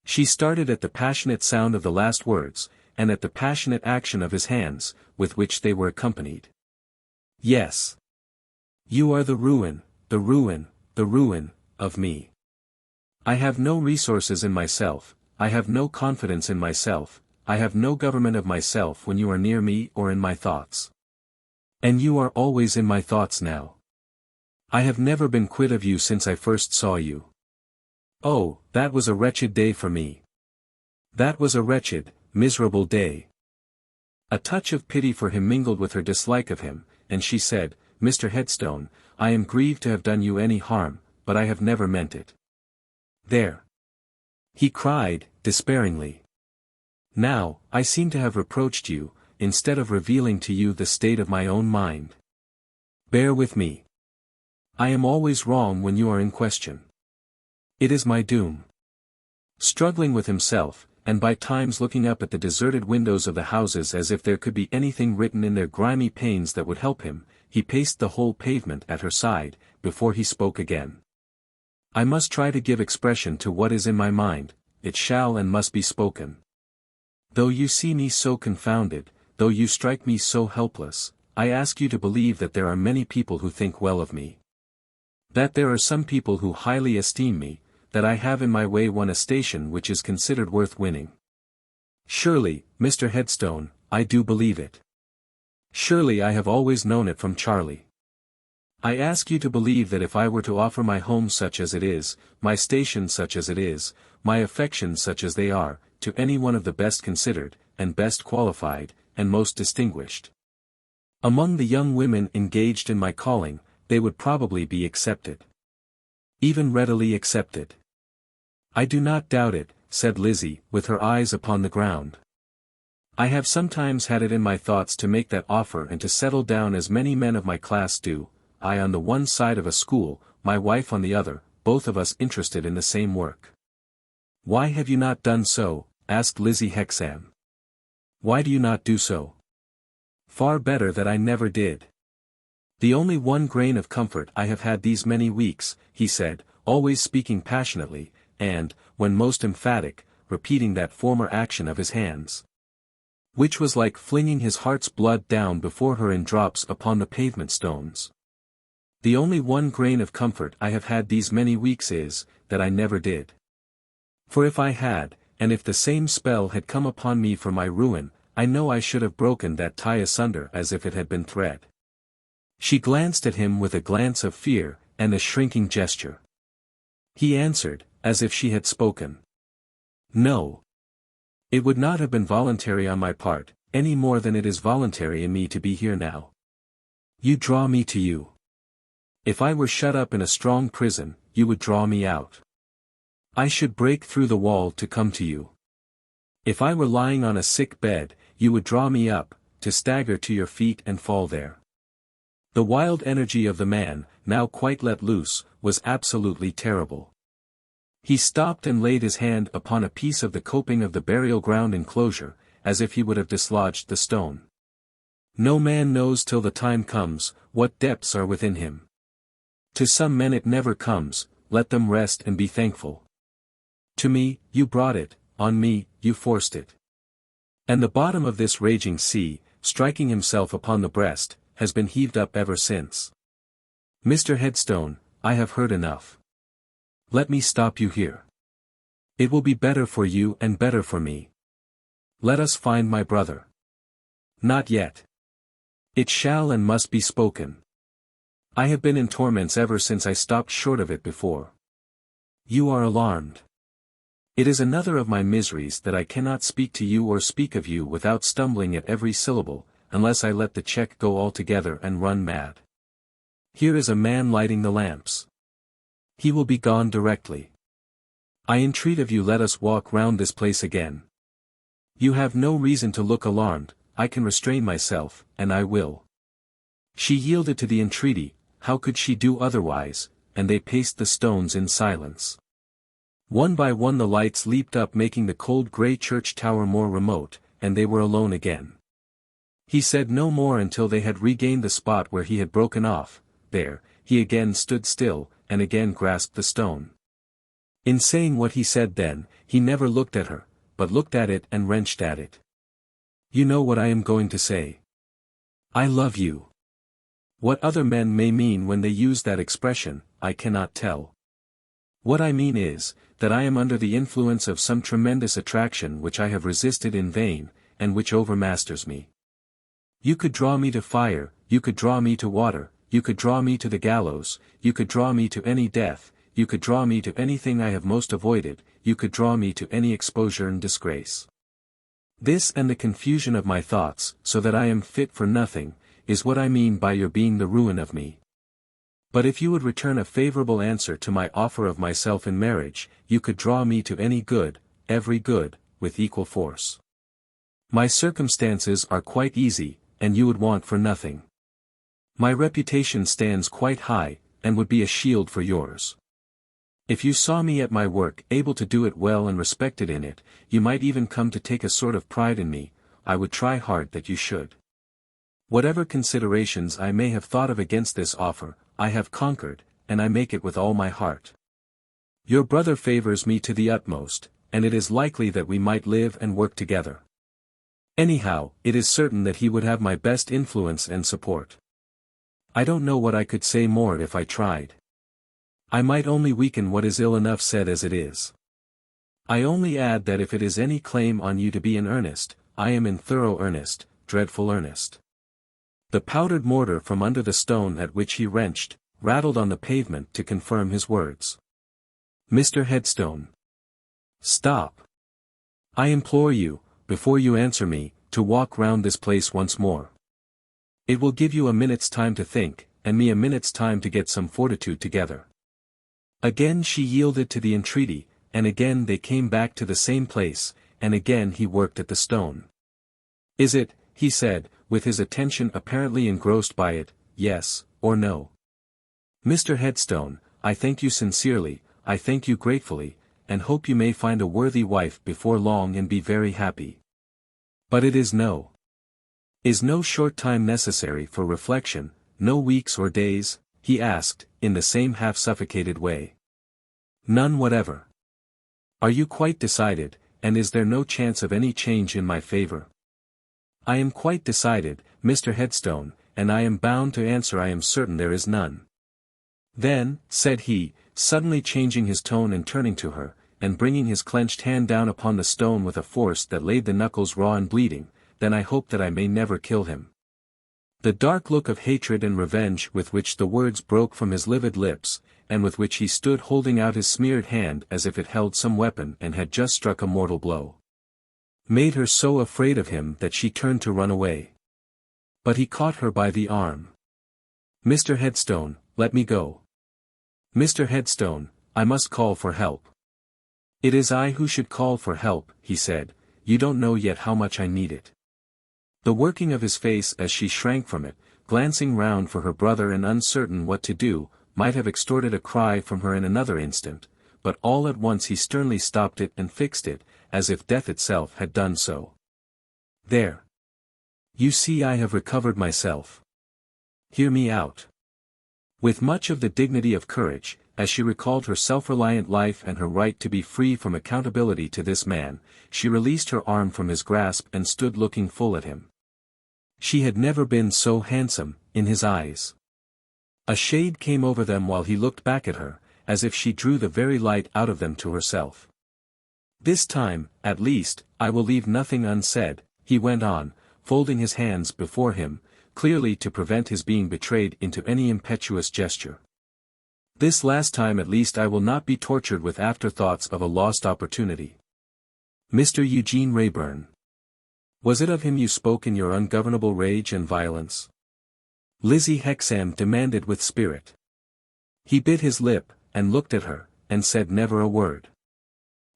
She started at the passionate sound of the last words, and at the passionate action of his hands, with which they were accompanied. "Yes. You are the ruin, the ruin, the ruin, of me. I have no resources in myself, I have no confidence in myself, I have no government of myself when you are near me or in my thoughts. And you are always in my thoughts now. I have never been quit of you since I first saw you. Oh, that was a wretched day for me. That was a wretched, miserable day." A touch of pity for him mingled with her dislike of him, and she said, "Mr. Headstone, I am grieved to have done you any harm, but I have never meant it." "There!" he cried, despairingly. "Now, I seem to have reproached you, instead of revealing to you the state of my own mind. Bear with me. I am always wrong when you are in question. It is my doom." Struggling with himself, and by times looking up at the deserted windows of the houses as if there could be anything written in their grimy panes that would help him, he paced the whole pavement at her side, before he spoke again. "I must try to give expression to what is in my mind, it shall and must be spoken. Though you see me so confounded, though you strike me so helpless, I ask you to believe that there are many people who think well of me. That there are some people who highly esteem me, that I have in my way won a station which is considered worth winning. Surely, Mr. Headstone, I do believe it. Surely I have always known it from Charlie. I ask you to believe that if I were to offer my home such as it is, my station such as it is, my affections such as they are, to any one of the best considered, and best qualified, and most distinguished among the young women engaged in my calling, they would probably be accepted. Even readily accepted. I do not doubt it," said Lizzie, with her eyes upon the ground. "I have sometimes had it in my thoughts to make that offer and to settle down as many men of my class do, I on the one side of a school, my wife on the other, both of us interested in the same work." "Why have you not done so?" asked Lizzie Hexam. Why do you not do so? Far better that I never did. The only one grain of comfort I have had these many weeks, he said, always speaking passionately, and, when most emphatic, repeating that former action of his hands, which was like flinging his heart's blood down before her in drops upon the pavement stones. The only one grain of comfort I have had these many weeks is, that I never did. For if I had, and if the same spell had come upon me for my ruin, I know I should have broken that tie asunder as if it had been thread. She glanced at him with a glance of fear, and a shrinking gesture. He answered, as if she had spoken. No. It would not have been voluntary on my part, any more than it is voluntary in me to be here now. You draw me to you. If I were shut up in a strong prison, you would draw me out. I should break through the wall to come to you. If I were lying on a sick bed, you would draw me up, to stagger to your feet and fall there. The wild energy of the man, now quite let loose, was absolutely terrible. He stopped and laid his hand upon a piece of the coping of the burial-ground enclosure, as if he would have dislodged the stone. No man knows till the time comes, what depths are within him. To some men it never comes, let them rest and be thankful. To me, you brought it, on me, you forced it. And the bottom of this raging sea, striking himself upon the breast, has been heaved up ever since. Mr. Headstone, I have heard enough. Let me stop you here. It will be better for you and better for me. Let us find my brother. Not yet. It shall and must be spoken. I have been in torments ever since I stopped short of it before. You are alarmed. It is another of my miseries that I cannot speak to you or speak of you without stumbling at every syllable, unless I let the check go altogether and run mad. Here is a man lighting the lamps. He will be gone directly. I entreat of you, let us walk round this place again. You have no reason to look alarmed, I can restrain myself, and I will. She yielded to the entreaty, how could she do otherwise, and they paced the stones in silence. One by one the lights leaped up, making the cold grey church tower more remote, and they were alone again. He said no more until they had regained the spot where he had broken off. There, he again stood still, and again grasped the stone. In saying what he said then, he never looked at her, but looked at it and wrenched at it. You know what I am going to say. I love you. What other men may mean when they use that expression, I cannot tell. What I mean is, that I am under the influence of some tremendous attraction which I have resisted in vain, and which overmasters me. You could draw me to fire, you could draw me to water, you could draw me to the gallows, you could draw me to any death, you could draw me to anything I have most avoided, you could draw me to any exposure and disgrace. This and the confusion of my thoughts, so that I am fit for nothing, is what I mean by your being the ruin of me. But if you would return a favorable answer to my offer of myself in marriage, you could draw me to any good, every good, with equal force. My circumstances are quite easy, and you would want for nothing. My reputation stands quite high, and would be a shield for yours. If you saw me at my work able to do it well and respected in it, you might even come to take a sort of pride in me. I would try hard that you should. Whatever considerations I may have thought of against this offer, I have conquered, and I make it with all my heart. Your brother favors me to the utmost, and it is likely that we might live and work together. Anyhow, it is certain that he would have my best influence and support. I don't know what I could say more if I tried. I might only weaken what is ill enough said as it is. I only add that if it is any claim on you to be in earnest, I am in thorough earnest, dreadful earnest. The powdered mortar from under the stone at which he wrenched, rattled on the pavement to confirm his words. Mr. Headstone. Stop. I implore you, before you answer me, to walk round this place once more. It will give you a minute's time to think, and me a minute's time to get some fortitude together. Again she yielded to the entreaty, and again they came back to the same place, and again he worked at the stone. Is it, he said, with his attention apparently engrossed by it, yes, or no? Mr. Headstone, I thank you sincerely, I thank you gratefully, and hope you may find a worthy wife before long and be very happy. But it is no short time necessary for reflection, no weeks or days, he asked, in the same half-suffocated way. None whatever. Are you quite decided, and is there no chance of any change in my favor? I am quite decided, Mr. Headstone, and I am bound to answer I am certain there is none. Then, said he, suddenly changing his tone and turning to her, and bringing his clenched hand down upon the stone with a force that laid the knuckles raw and bleeding, then I hope that I may never kill him. The dark look of hatred and revenge with which the words broke from his livid lips, and with which he stood holding out his smeared hand as if it held some weapon and had just struck a mortal blow, made her so afraid of him that she turned to run away. But he caught her by the arm. Mr. Headstone, let me go. Mr. Headstone, I must call for help. It is I who should call for help, he said, you don't know yet how much I need it. The working of his face as she shrank from it, glancing round for her brother and uncertain what to do, might have extorted a cry from her in another instant, but all at once he sternly stopped it and fixed it, as if death itself had done so. There. You see I have recovered myself. Hear me out. With much of the dignity of courage, as she recalled her self-reliant life and her right to be free from accountability to this man, she released her arm from his grasp and stood looking full at him. She had never been so handsome, in his eyes. A shade came over them while he looked back at her, as if she drew the very light out of them to herself. This time, at least, I will leave nothing unsaid, he went on, folding his hands before him, clearly to prevent his being betrayed into any impetuous gesture. This last time at least I will not be tortured with afterthoughts of a lost opportunity. Mr. Eugene Wrayburn. Was it of him you spoke in your ungovernable rage and violence? Lizzie Hexam demanded with spirit. He bit his lip, and looked at her, and said never a word.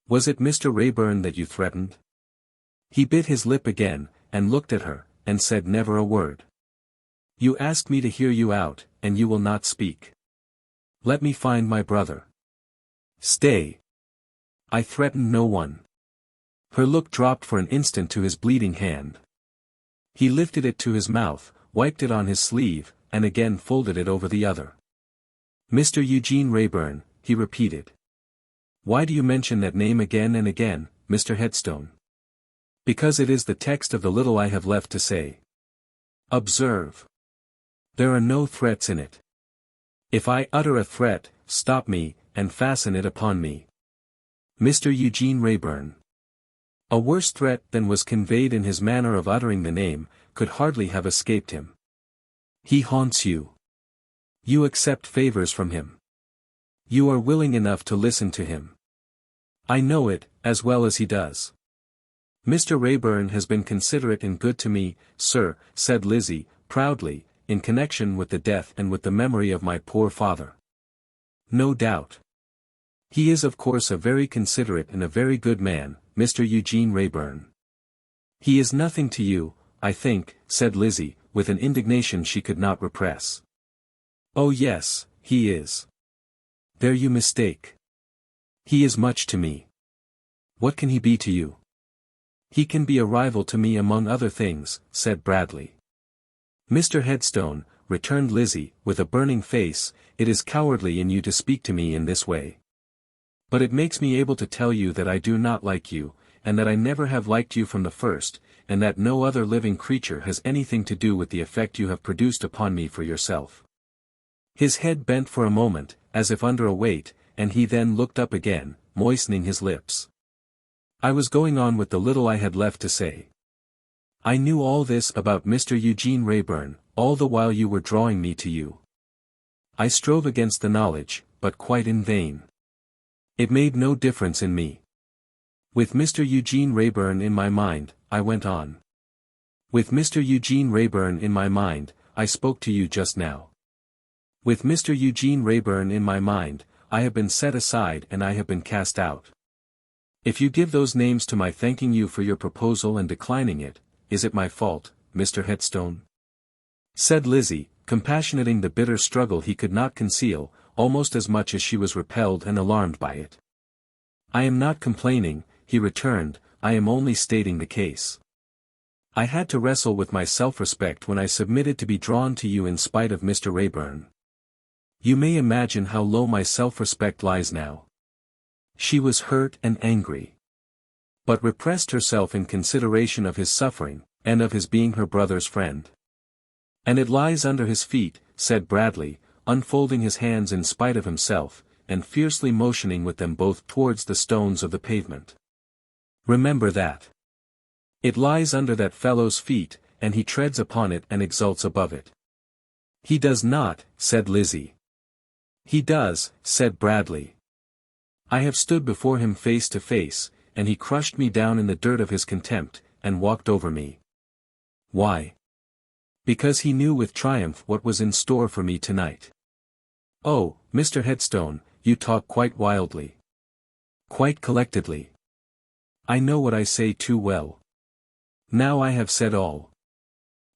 Was it Mr. Wrayburn that you threatened? He bit his lip again, and looked at her, and said never a word. You asked me to hear you out, and you will not speak. Let me find my brother. Stay. I threatened no one. Her look dropped for an instant to his bleeding hand. He lifted it to his mouth, wiped it on his sleeve, and again folded it over the other. Mr. Eugene Wrayburn, he repeated. Why do you mention that name again and again, Mr. Headstone? Because it is the text of the little I have left to say. Observe. There are no threats in it. If I utter a threat, stop me, and fasten it upon me. Mr. Eugene Wrayburn. A worse threat than was conveyed in his manner of uttering the name, could hardly have escaped him. He haunts you. You accept favors from him. You are willing enough to listen to him. I know it, as well as he does. Mr. Wrayburn has been considerate and good to me, sir, said Lizzie, proudly, in connection with the death and with the memory of my poor father. No doubt. He is of course a very considerate and a very good man, Mr. Eugene Wrayburn. He is nothing to you, I think, said Lizzie, with an indignation she could not repress. Oh yes, he is. There you mistake. He is much to me. What can he be to you? He can be a rival to me among other things, said Bradley. Mr. Headstone, returned Lizzie, with a burning face, it is cowardly in you to speak to me in this way. But it makes me able to tell you that I do not like you, and that I never have liked you from the first, and that no other living creature has anything to do with the effect you have produced upon me for yourself. His head bent for a moment, as if under a weight, and he then looked up again, moistening his lips. I was going on with the little I had left to say. I knew all this about Mr. Eugene Wrayburn, all the while you were drawing me to you. I strove against the knowledge, but quite in vain. It made no difference in me. With Mr. Eugene Wrayburn in my mind, I went on. With Mr. Eugene Wrayburn in my mind, I spoke to you just now. With Mr. Eugene Wrayburn in my mind, I have been set aside and I have been cast out. If you give those names to my thanking you for your proposal and declining it, is it my fault, Mr. Headstone? Said Lizzie, compassionating the bitter struggle he could not conceal, almost as much as she was repelled and alarmed by it. I am not complaining, he returned, I am only stating the case. I had to wrestle with my self-respect when I submitted to be drawn to you in spite of Mr. Raeburn. You may imagine how low my self-respect lies now. She was hurt and angry, but repressed herself in consideration of his suffering, and of his being her brother's friend. And it lies under his feet, said Bradley, unfolding his hands in spite of himself, and fiercely motioning with them both towards the stones of the pavement. Remember that. It lies under that fellow's feet, and he treads upon it and exults above it. He does not, said Lizzie. He does, said Bradley. I have stood before him face to face, and he crushed me down in the dirt of his contempt, and walked over me. Why? Because he knew with triumph what was in store for me tonight. Oh, Mr. Headstone, you talk quite wildly. Quite collectedly. I know what I say too well. Now I have said all.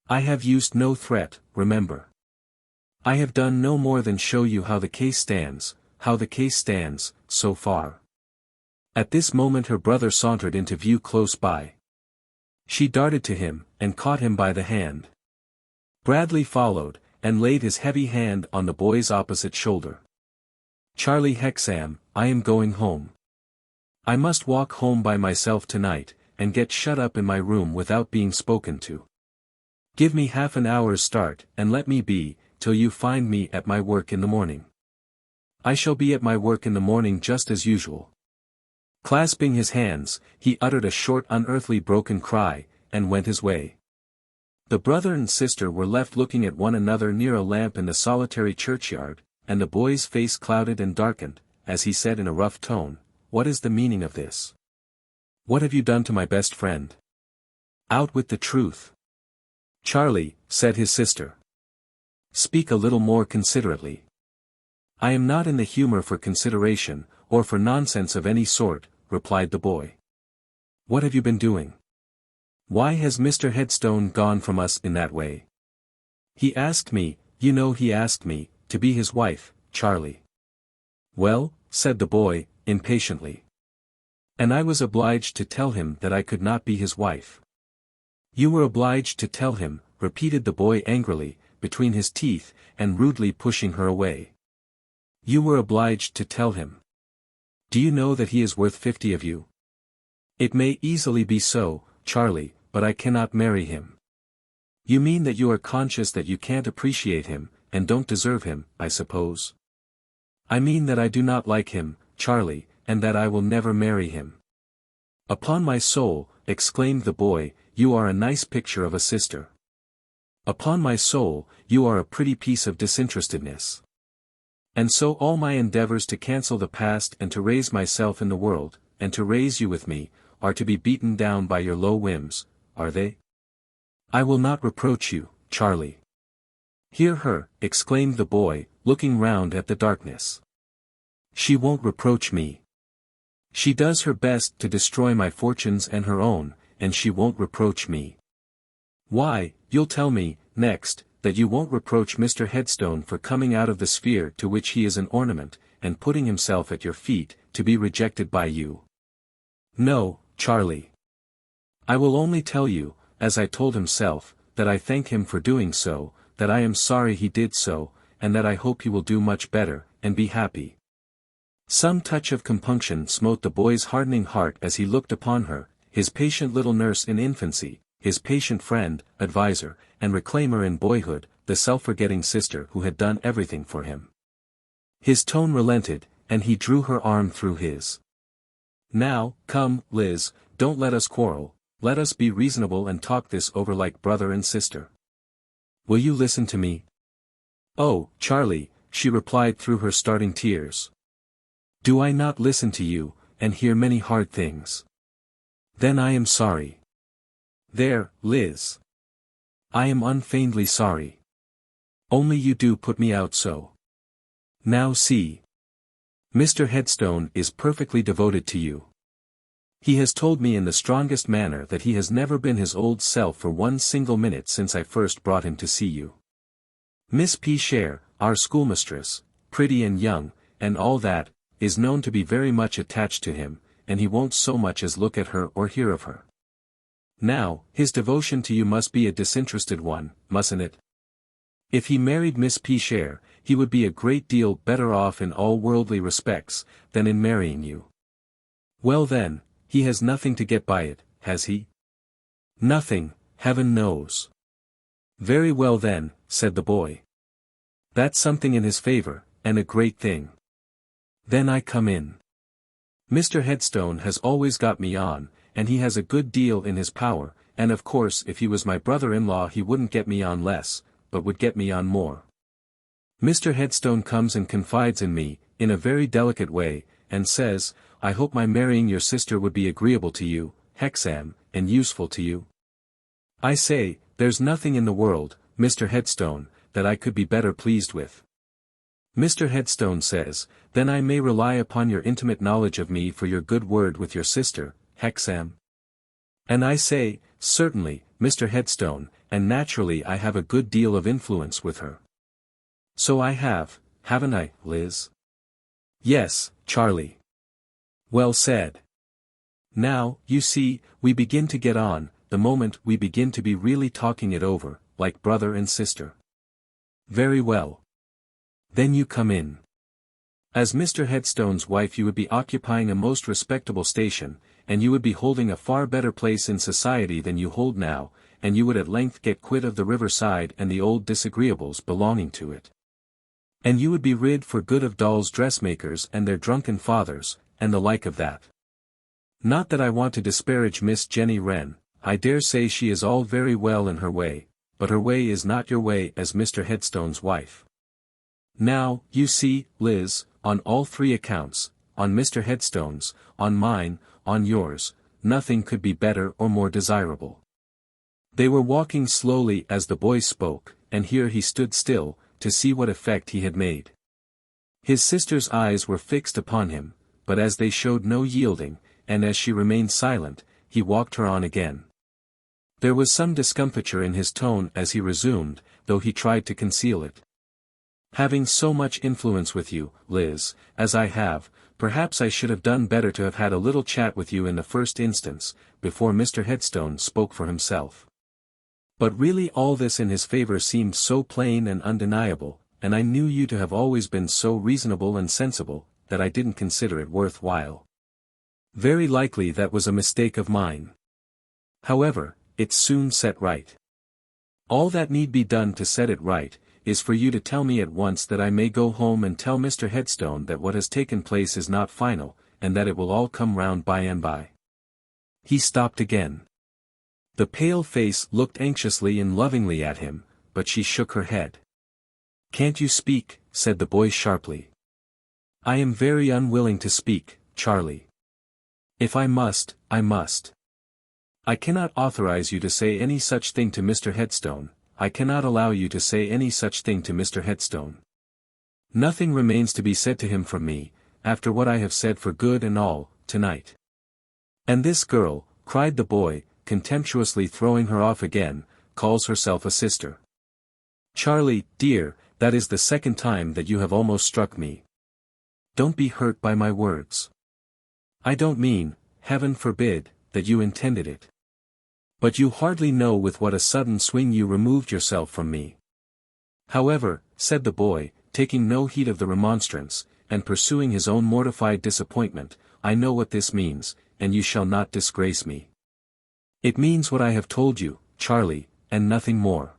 I have used no threat, remember. I have done no more than show you how the case stands, so far. At this moment her brother sauntered into view close by. She darted to him, and caught him by the hand. Bradley followed, and laid his heavy hand on the boy's opposite shoulder. Charlie Hexam, I am going home. I must walk home by myself tonight, and get shut up in my room without being spoken to. Give me half an hour's start, and let me be, till you find me at my work in the morning. I shall be at my work in the morning just as usual. Clasping his hands, he uttered a short unearthly broken cry, and went his way. The brother and sister were left looking at one another near a lamp in the solitary churchyard, and the boy's face clouded and darkened, as he said in a rough tone, "What is the meaning of this? What have you done to my best friend? Out with the truth." "Charlie," said his sister. "Speak a little more considerately." "I am not in the humor for consideration, or for nonsense of any sort," replied the boy. "What have you been doing? Why has Mr. Headstone gone from us in that way?" "He asked me, he asked me, to be his wife, Charlie." "Well," said the boy, impatiently. "And I was obliged to tell him that I could not be his wife." "You were obliged to tell him," repeated the boy angrily, between his teeth, and rudely pushing her away. "You were obliged to tell him. Do you know that he is worth 50 of you?" "It may easily be so, Charlie, but I cannot marry him." "You mean that you are conscious that you can't appreciate him, and don't deserve him, I suppose?" "I mean that I do not like him, Charlie, and that I will never marry him." "Upon my soul," exclaimed the boy, "you are a nice picture of a sister. Upon my soul, you are a pretty piece of disinterestedness. And so all my endeavors to cancel the past and to raise myself in the world, and to raise you with me, are to be beaten down by your low whims, are they? I will not reproach you, Charlie." "Hear her," exclaimed the boy, looking round at the darkness. "She won't reproach me. She does her best to destroy my fortunes and her own, and she won't reproach me. Why, you'll tell me, next, that you won't reproach Mr. Headstone for coming out of the sphere to which he is an ornament, and putting himself at your feet, to be rejected by you. No, Charlie. I will only tell you, as I told himself, that I thank him for doing so, that I am sorry he did so, and that I hope he will do much better, and be happy." Some touch of compunction smote the boy's hardening heart as he looked upon her, his patient little nurse in infancy, his patient friend, adviser, and reclaimer in boyhood, the self-forgetting sister who had done everything for him. His tone relented, and he drew her arm through his. "Now, come, Liz, don't let us quarrel, let us be reasonable and talk this over like brother and sister. Will you listen to me?" "Oh, Charlie," she replied through her starting tears. "Do I not listen to you, and hear many hard things? Then I am sorry. There, Liz. I am unfeignedly sorry. Only you do put me out so. Now see. Mr. Headstone is perfectly devoted to you. He has told me in the strongest manner that he has never been his old self for one single minute since I first brought him to see you. Miss P. Share, our schoolmistress, pretty and young, and all that, is known to be very much attached to him, and he won't so much as look at her or hear of her. Now, his devotion to you must be a disinterested one, mustn't it? If he married Miss Peashare, he would be a great deal better off in all worldly respects, than in marrying you. Well then, he has nothing to get by it, has he? Nothing, heaven knows. Very well then, said the boy. That's something in his favor, and a great thing. Then I come in. Mr. Headstone has always got me on, and he has a good deal in his power, and of course if he was my brother-in-law he wouldn't get me on less, but would get me on more. Mr. Headstone comes and confides in me, in a very delicate way, and says, I hope my marrying your sister would be agreeable to you, Hexam, and useful to you. I say, there's nothing in the world, Mr. Headstone, that I could be better pleased with. Mr. Headstone says, then I may rely upon your intimate knowledge of me for your good word with your sister, Hexam. And I say, certainly, Mr. Headstone, and naturally I have a good deal of influence with her. So I have, haven't I, Liz? Yes, Charlie. Well said. Now, you see, we begin to get on, the moment we begin to be really talking it over, like brother and sister. Very well. Then you come in. As Mr. Headstone's wife you would be occupying a most respectable station, and you would be holding a far better place in society than you hold now, and you would at length get quit of the riverside and the old disagreeables belonging to it. And you would be rid for good of dolls' dressmakers and their drunken fathers, and the like of that. Not that I want to disparage Miss Jenny Wren, I dare say she is all very well in her way, but her way is not your way as Mr. Headstone's wife. Now, you see, Liz, on all three accounts, on Mr. Headstone's, on mine, on yours, nothing could be better or more desirable. They were walking slowly as the boy spoke, and here he stood still, to see what effect he had made. His sister's eyes were fixed upon him, but as they showed no yielding, and as she remained silent, he walked her on again. There was some discomfiture in his tone as he resumed, though he tried to conceal it. Having so much influence with you, Liz, as I have, perhaps I should have done better to have had a little chat with you in the first instance, before Mr. Headstone spoke for himself. But really all this in his favor seemed so plain and undeniable, and I knew you to have always been so reasonable and sensible, that I didn't consider it worth while. Very likely that was a mistake of mine. However, it's soon set right. All that need be done to set it right, is for you to tell me at once that I may go home and tell Mr. Headstone that what has taken place is not final, and that it will all come round by and by. He stopped again. The pale face looked anxiously and lovingly at him, but she shook her head. Can't you speak? Said the boy sharply. I am very unwilling to speak, Charlie. If I must, I must. I cannot authorize you to say any such thing to Mr. Headstone, I cannot allow you to say any such thing to Mr. Headstone. Nothing remains to be said to him from me, after what I have said for good and all, tonight. And this girl, cried the boy, contemptuously throwing her off again, calls herself a sister. Charlie, dear, that is the second time that you have almost struck me. Don't be hurt by my words. I don't mean, heaven forbid, that you intended it. But you hardly know with what a sudden swing you removed yourself from me. However, said the boy, taking no heed of the remonstrance, and pursuing his own mortified disappointment, I know what this means, and you shall not disgrace me. It means what I have told you, Charlie, and nothing more.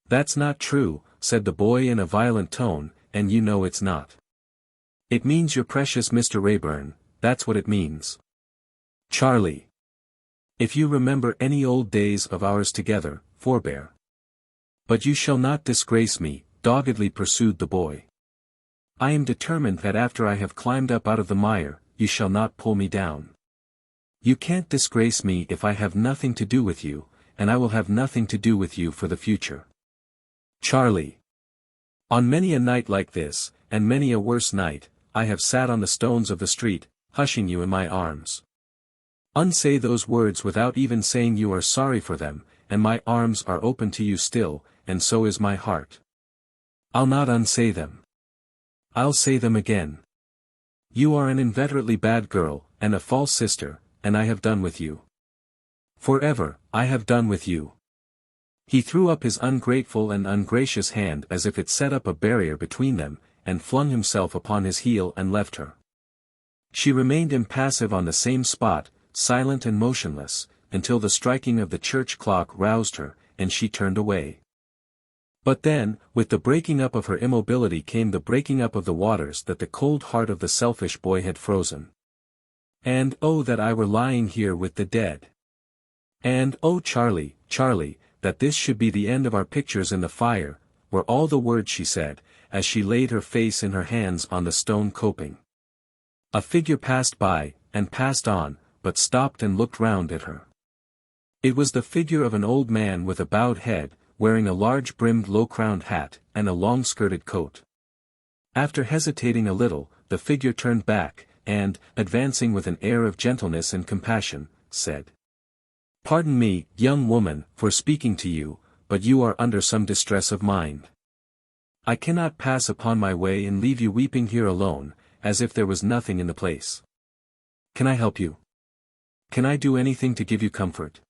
That's not true, said the boy in a violent tone, and you know it's not. It means your precious Mr. Rayburn, that's what it means. Charlie. If you remember any old days of ours together, forbear. But you shall not disgrace me, doggedly pursued the boy. I am determined that after I have climbed up out of the mire, you shall not pull me down. You can't disgrace me if I have nothing to do with you, and I will have nothing to do with you for the future. Charlie. On many a night like this, and many a worse night, I have sat on the stones of the street, hushing you in my arms. Unsay those words without even saying you are sorry for them, and my arms are open to you still, and so is my heart. I'll not unsay them. I'll say them again. You are an inveterately bad girl, and a false sister, and I have done with you. Forever, I have done with you. He threw up his ungrateful and ungracious hand as if it set up a barrier between them, and flung himself upon his heel and left her. She remained impassive on the same spot, silent and motionless, until the striking of the church clock roused her, and she turned away. But then, with the breaking up of her immobility came the breaking up of the waters that the cold heart of the selfish boy had frozen. And oh that I were lying here with the dead. And oh Charlie, Charlie, that this should be the end of our pictures in the fire, were all the words she said, as she laid her face in her hands on the stone coping. A figure passed by, and passed on, but stopped and looked round at her. It was the figure of an old man with a bowed head, wearing a large-brimmed low-crowned hat, and a long-skirted coat. After hesitating a little, the figure turned back, and, advancing with an air of gentleness and compassion, said, "Pardon me, young woman, for speaking to you, but you are under some distress of mind. I cannot pass upon my way and leave you weeping here alone, as if there was nothing in the place. Can I help you? Can I do anything to give you comfort?"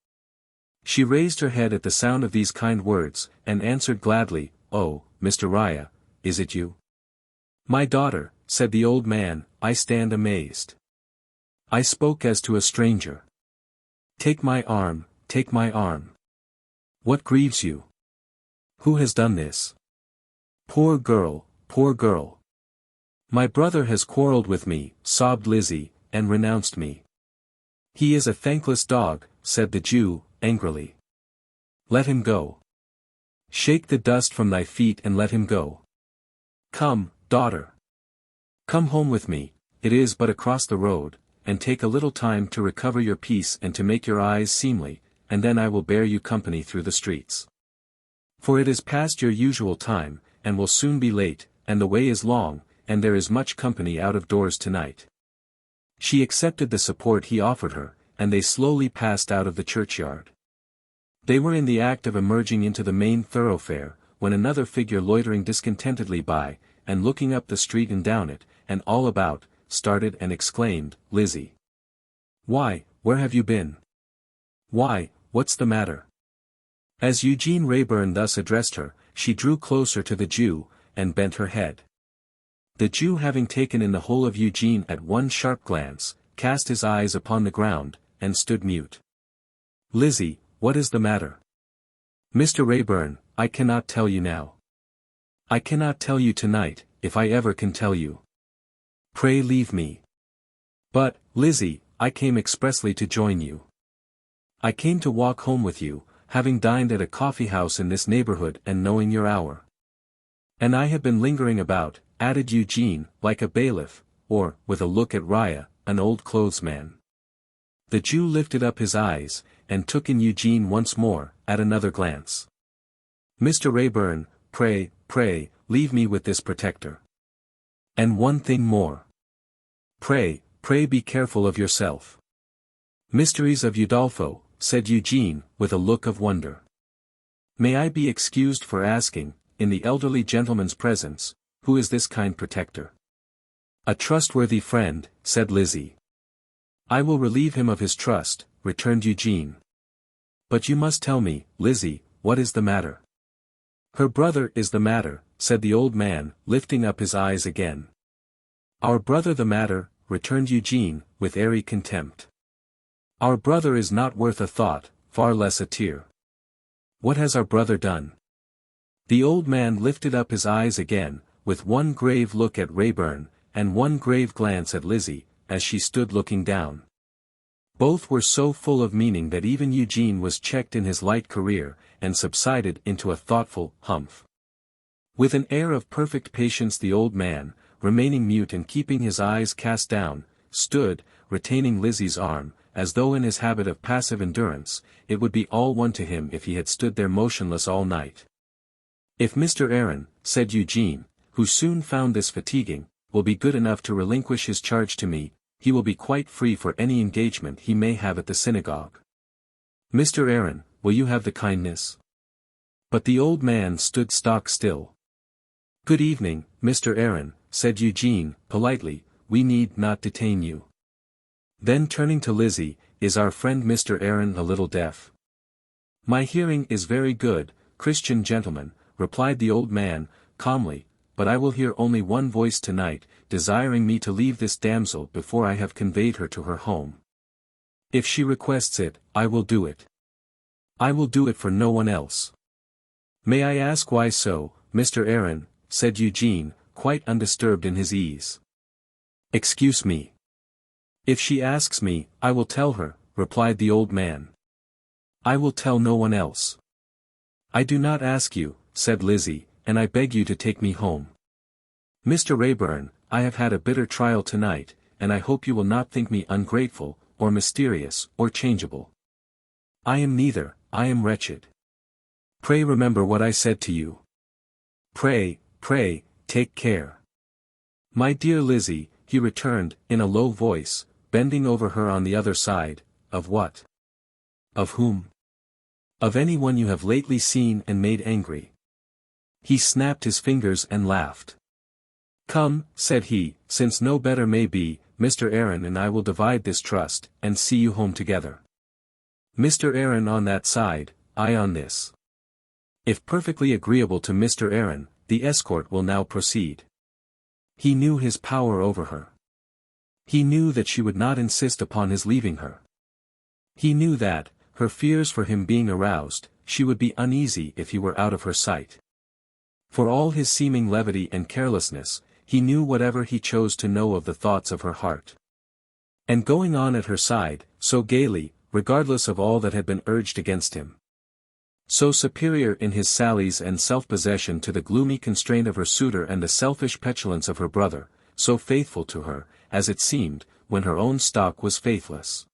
She raised her head at the sound of these kind words, and answered gladly, "Oh, Mr. Raya, is it you?" "My daughter," said the old man, "I stand amazed. I spoke as to a stranger. Take my arm, take my arm. What grieves you? Who has done this? Poor girl, poor girl. My brother has quarrelled with me," sobbed Lizzie, "and renounced me." "He is a thankless dog," said the Jew, angrily. "Let him go. Shake the dust from thy feet and let him go. Come, daughter. Come home with me, it is but across the road, and take a little time to recover your peace and to make your eyes seemly, and then I will bear you company through the streets. For it is past your usual time, and will soon be late, and the way is long, and there is much company out of doors tonight." She accepted the support he offered her, and they slowly passed out of the churchyard. They were in the act of emerging into the main thoroughfare, when another figure loitering discontentedly by, and looking up the street and down it, and all about, started and exclaimed, "Lizzie! Why, where have you been? Why, what's the matter?" As Eugene Wrayburn thus addressed her, she drew closer to the Jew, and bent her head. The Jew, having taken in the whole of Eugene at one sharp glance, cast his eyes upon the ground, and stood mute. "Lizzie, what is the matter?" "Mr. Wrayburn, I cannot tell you now. I cannot tell you tonight, if I ever can tell you. Pray leave me." "But, Lizzie, I came expressly to join you. I came to walk home with you, having dined at a coffee-house in this neighborhood and knowing your hour. And I have been lingering about," added Eugene, "like a bailiff, or, with a look at Raya, an old clothesman." The Jew lifted up his eyes, and took in Eugene once more, at another glance. "Mr. Wrayburn, pray, pray, leave me with this protector. And one thing more. Pray, pray be careful of yourself." "Mysteries of Udolpho," said Eugene, with a look of wonder. "May I be excused for asking, in the elderly gentleman's presence, who is this kind protector?" "A trustworthy friend," said Lizzie. "I will relieve him of his trust," returned Eugene. "But you must tell me, Lizzie, what is the matter?" "Her brother is the matter," said the old man, lifting up his eyes again. "Our brother the matter," returned Eugene, with airy contempt. "Our brother is not worth a thought, far less a tear. What has our brother done?" The old man lifted up his eyes again, with one grave look at Wrayburn, and one grave glance at Lizzie, as she stood looking down. Both were so full of meaning that even Eugene was checked in his light career, and subsided into a thoughtful humph. With an air of perfect patience the old man, remaining mute and keeping his eyes cast down, stood, retaining Lizzie's arm, as though in his habit of passive endurance, it would be all one to him if he had stood there motionless all night. "If Mr. Aaron," said Eugene, who soon found this fatiguing, "will be good enough to relinquish his charge to me, he will be quite free for any engagement he may have at the synagogue. Mr. Aaron, will you have the kindness?" But the old man stood stock still. "Good evening, Mr. Aaron," said Eugene, politely, "we need not detain you." Then turning to Lizzie, "Is our friend Mr. Aaron a little deaf?" "My hearing is very good, Christian gentleman," replied the old man, calmly, "but I will hear only one voice tonight, desiring me to leave this damsel before I have conveyed her to her home. If she requests it, I will do it. I will do it for no one else." "May I ask why so, Mr. Aaron?" said Eugene, quite undisturbed in his ease. "Excuse me. If she asks me, I will tell her," replied the old man. "I will tell no one else." "I do not ask you," said Lizzie, "and I beg you to take me home. Mr. Raeburn, I have had a bitter trial tonight, and I hope you will not think me ungrateful, or mysterious, or changeable. I am neither, I am wretched. Pray remember what I said to you. Pray, take care." "My dear Lizzie," he returned, in a low voice, bending over her on the other side, "of what? Of whom? Of anyone you have lately seen and made angry." He snapped his fingers and laughed. "Come," said he, "since no better may be, Mr. Aaron and I will divide this trust, and see you home together. Mr. Aaron on that side, I on this. If perfectly agreeable to Mr. Aaron, the escort will now proceed." He knew his power over her. He knew that she would not insist upon his leaving her. He knew that, her fears for him being aroused, she would be uneasy if he were out of her sight. For all his seeming levity and carelessness, he knew whatever he chose to know of the thoughts of her heart. And going on at her side, so gaily, regardless of all that had been urged against him. So superior in his sallies and self-possession to the gloomy constraint of her suitor and the selfish petulance of her brother, so faithful to her, as it seemed, when her own stock was faithless.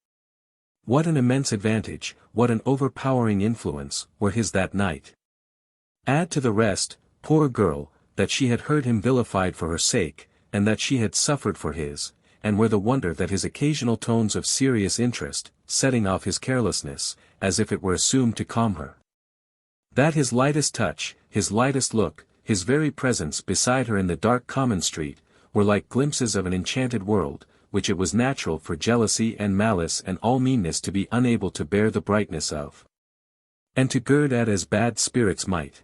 What an immense advantage, what an overpowering influence, were his that night. Add to the rest, poor girl, that she had heard him vilified for her sake, and that she had suffered for his, and were the wonder that his occasional tones of serious interest, setting off his carelessness, as if it were assumed to calm her. That his lightest touch, his lightest look, his very presence beside her in the dark common street, were like glimpses of an enchanted world, which it was natural for jealousy and malice and all meanness to be unable to bear the brightness of, and to gird at as bad spirits might.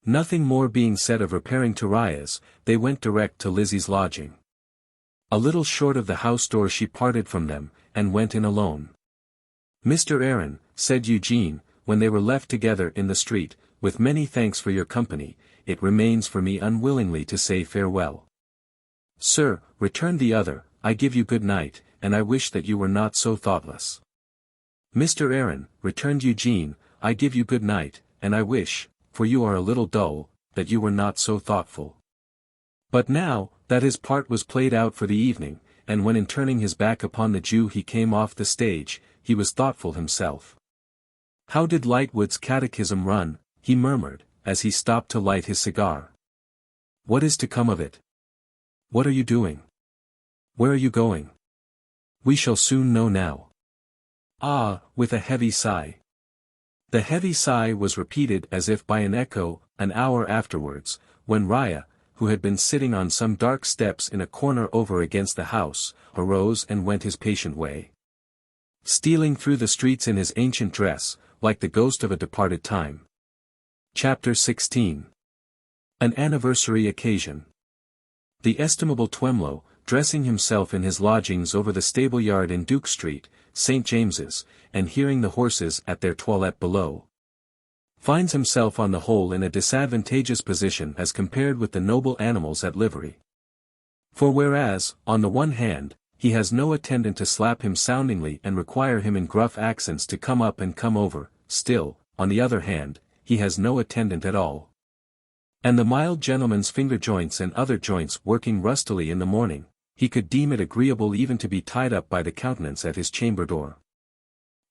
Nothing more being said of repairing to Raya's, they went direct to Lizzie's lodging. A little short of the house door she parted from them, and went in alone. "Mr. Aaron," said Eugene, when they were left together in the street, "with many thanks for your company, it remains for me unwillingly to say farewell." "Sir," returned the other, "I give you good night, and I wish that you were not so thoughtless." "Mr. Aaron," returned Eugene, "I give you good night, and I wish, for you are a little dull, that you were not so thoughtful." But now, that his part was played out for the evening, and when in turning his back upon the Jew he came off the stage, he was thoughtful himself. "How did Lightwood's catechism run?" he murmured, as he stopped to light his cigar. "What is to come of it? What are you doing? Where are you going? We shall soon know now." "Ah," with a heavy sigh. The heavy sigh was repeated as if by an echo, an hour afterwards, when Raya, who had been sitting on some dark steps in a corner over against the house, arose and went his patient way. Stealing through the streets in his ancient dress, like the ghost of a departed time. Chapter 16. An anniversary occasion. The estimable Twemlow, dressing himself in his lodgings over the stable-yard in Duke Street, St. James's, and hearing the horses at their toilette below, finds himself on the whole in a disadvantageous position as compared with the noble animals at livery. For whereas, on the one hand, he has no attendant to slap him soundingly and require him in gruff accents to come up and come over, still, on the other hand, he has no attendant at all. And the mild gentleman's finger joints and other joints working rustily in the morning, he could deem it agreeable even to be tied up by the countenance at his chamber door.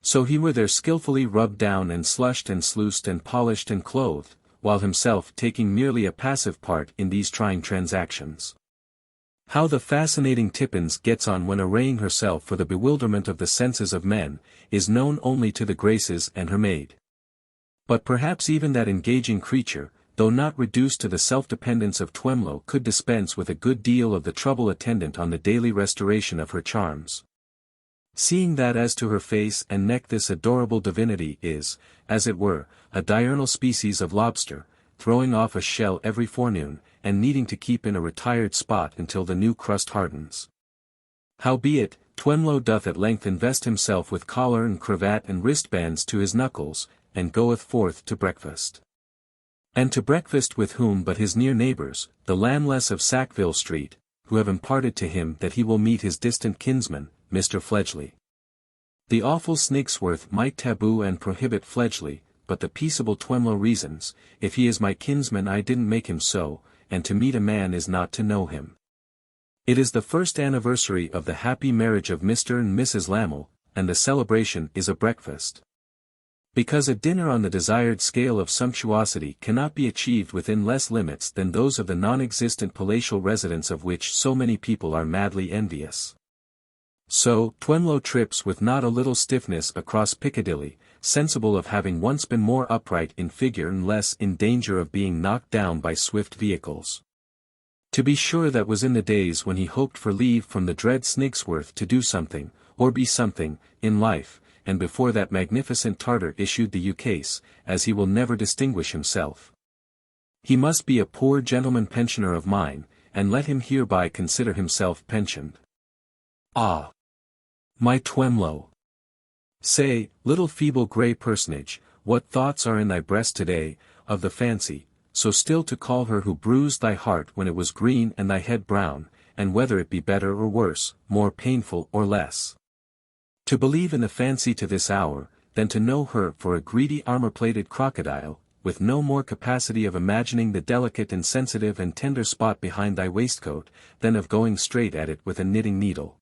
So he were there skilfully rubbed down and slushed and sluiced and polished and clothed, while himself taking merely a passive part in these trying transactions. How the fascinating Tippins gets on when arraying herself for the bewilderment of the senses of men, is known only to the Graces and her maid. But perhaps even that engaging creature, though not reduced to the self-dependence of Twemlow, could dispense with a good deal of the trouble attendant on the daily restoration of her charms. Seeing that as to her face and neck this adorable divinity is, as it were, a diurnal species of lobster, throwing off a shell every forenoon, and needing to keep in a retired spot until the new crust hardens. Howbeit, Twemlow doth at length invest himself with collar and cravat and wristbands to his knuckles, and goeth forth to breakfast. And to breakfast with whom but his near neighbours, the landless of Sackville Street, who have imparted to him that he will meet his distant kinsman, Mr. Fledgley. The awful Snigsworth might taboo and prohibit Fledgley, but the peaceable Twemlow reasons, if he is my kinsman I didn't make him so, and to meet a man is not to know him. It is the first anniversary of the happy marriage of Mr. and Mrs. Lamel, and the celebration is a breakfast. Because a dinner on the desired scale of sumptuosity cannot be achieved within less limits than those of the non-existent palatial residence of which so many people are madly envious. So, Twemlow trips with not a little stiffness across Piccadilly, sensible of having once been more upright in figure and less in danger of being knocked down by swift vehicles. To be sure that was in the days when he hoped for leave from the dread Snigsworth to do something, or be something, in life, and before that magnificent Tartar issued the ukase, as he will never distinguish himself. He must be a poor gentleman pensioner of mine, and let him hereby consider himself pensioned. Ah! My Twemlow! Say, little feeble grey personage, what thoughts are in thy breast today, of the fancy, so still to call her who bruised thy heart when it was green and thy head brown, and whether it be better or worse, more painful or less. To believe in the fancy to this hour, than to know her for a greedy armour-plated crocodile, with no more capacity of imagining the delicate and sensitive and tender spot behind thy waistcoat, than of going straight at it with a knitting needle.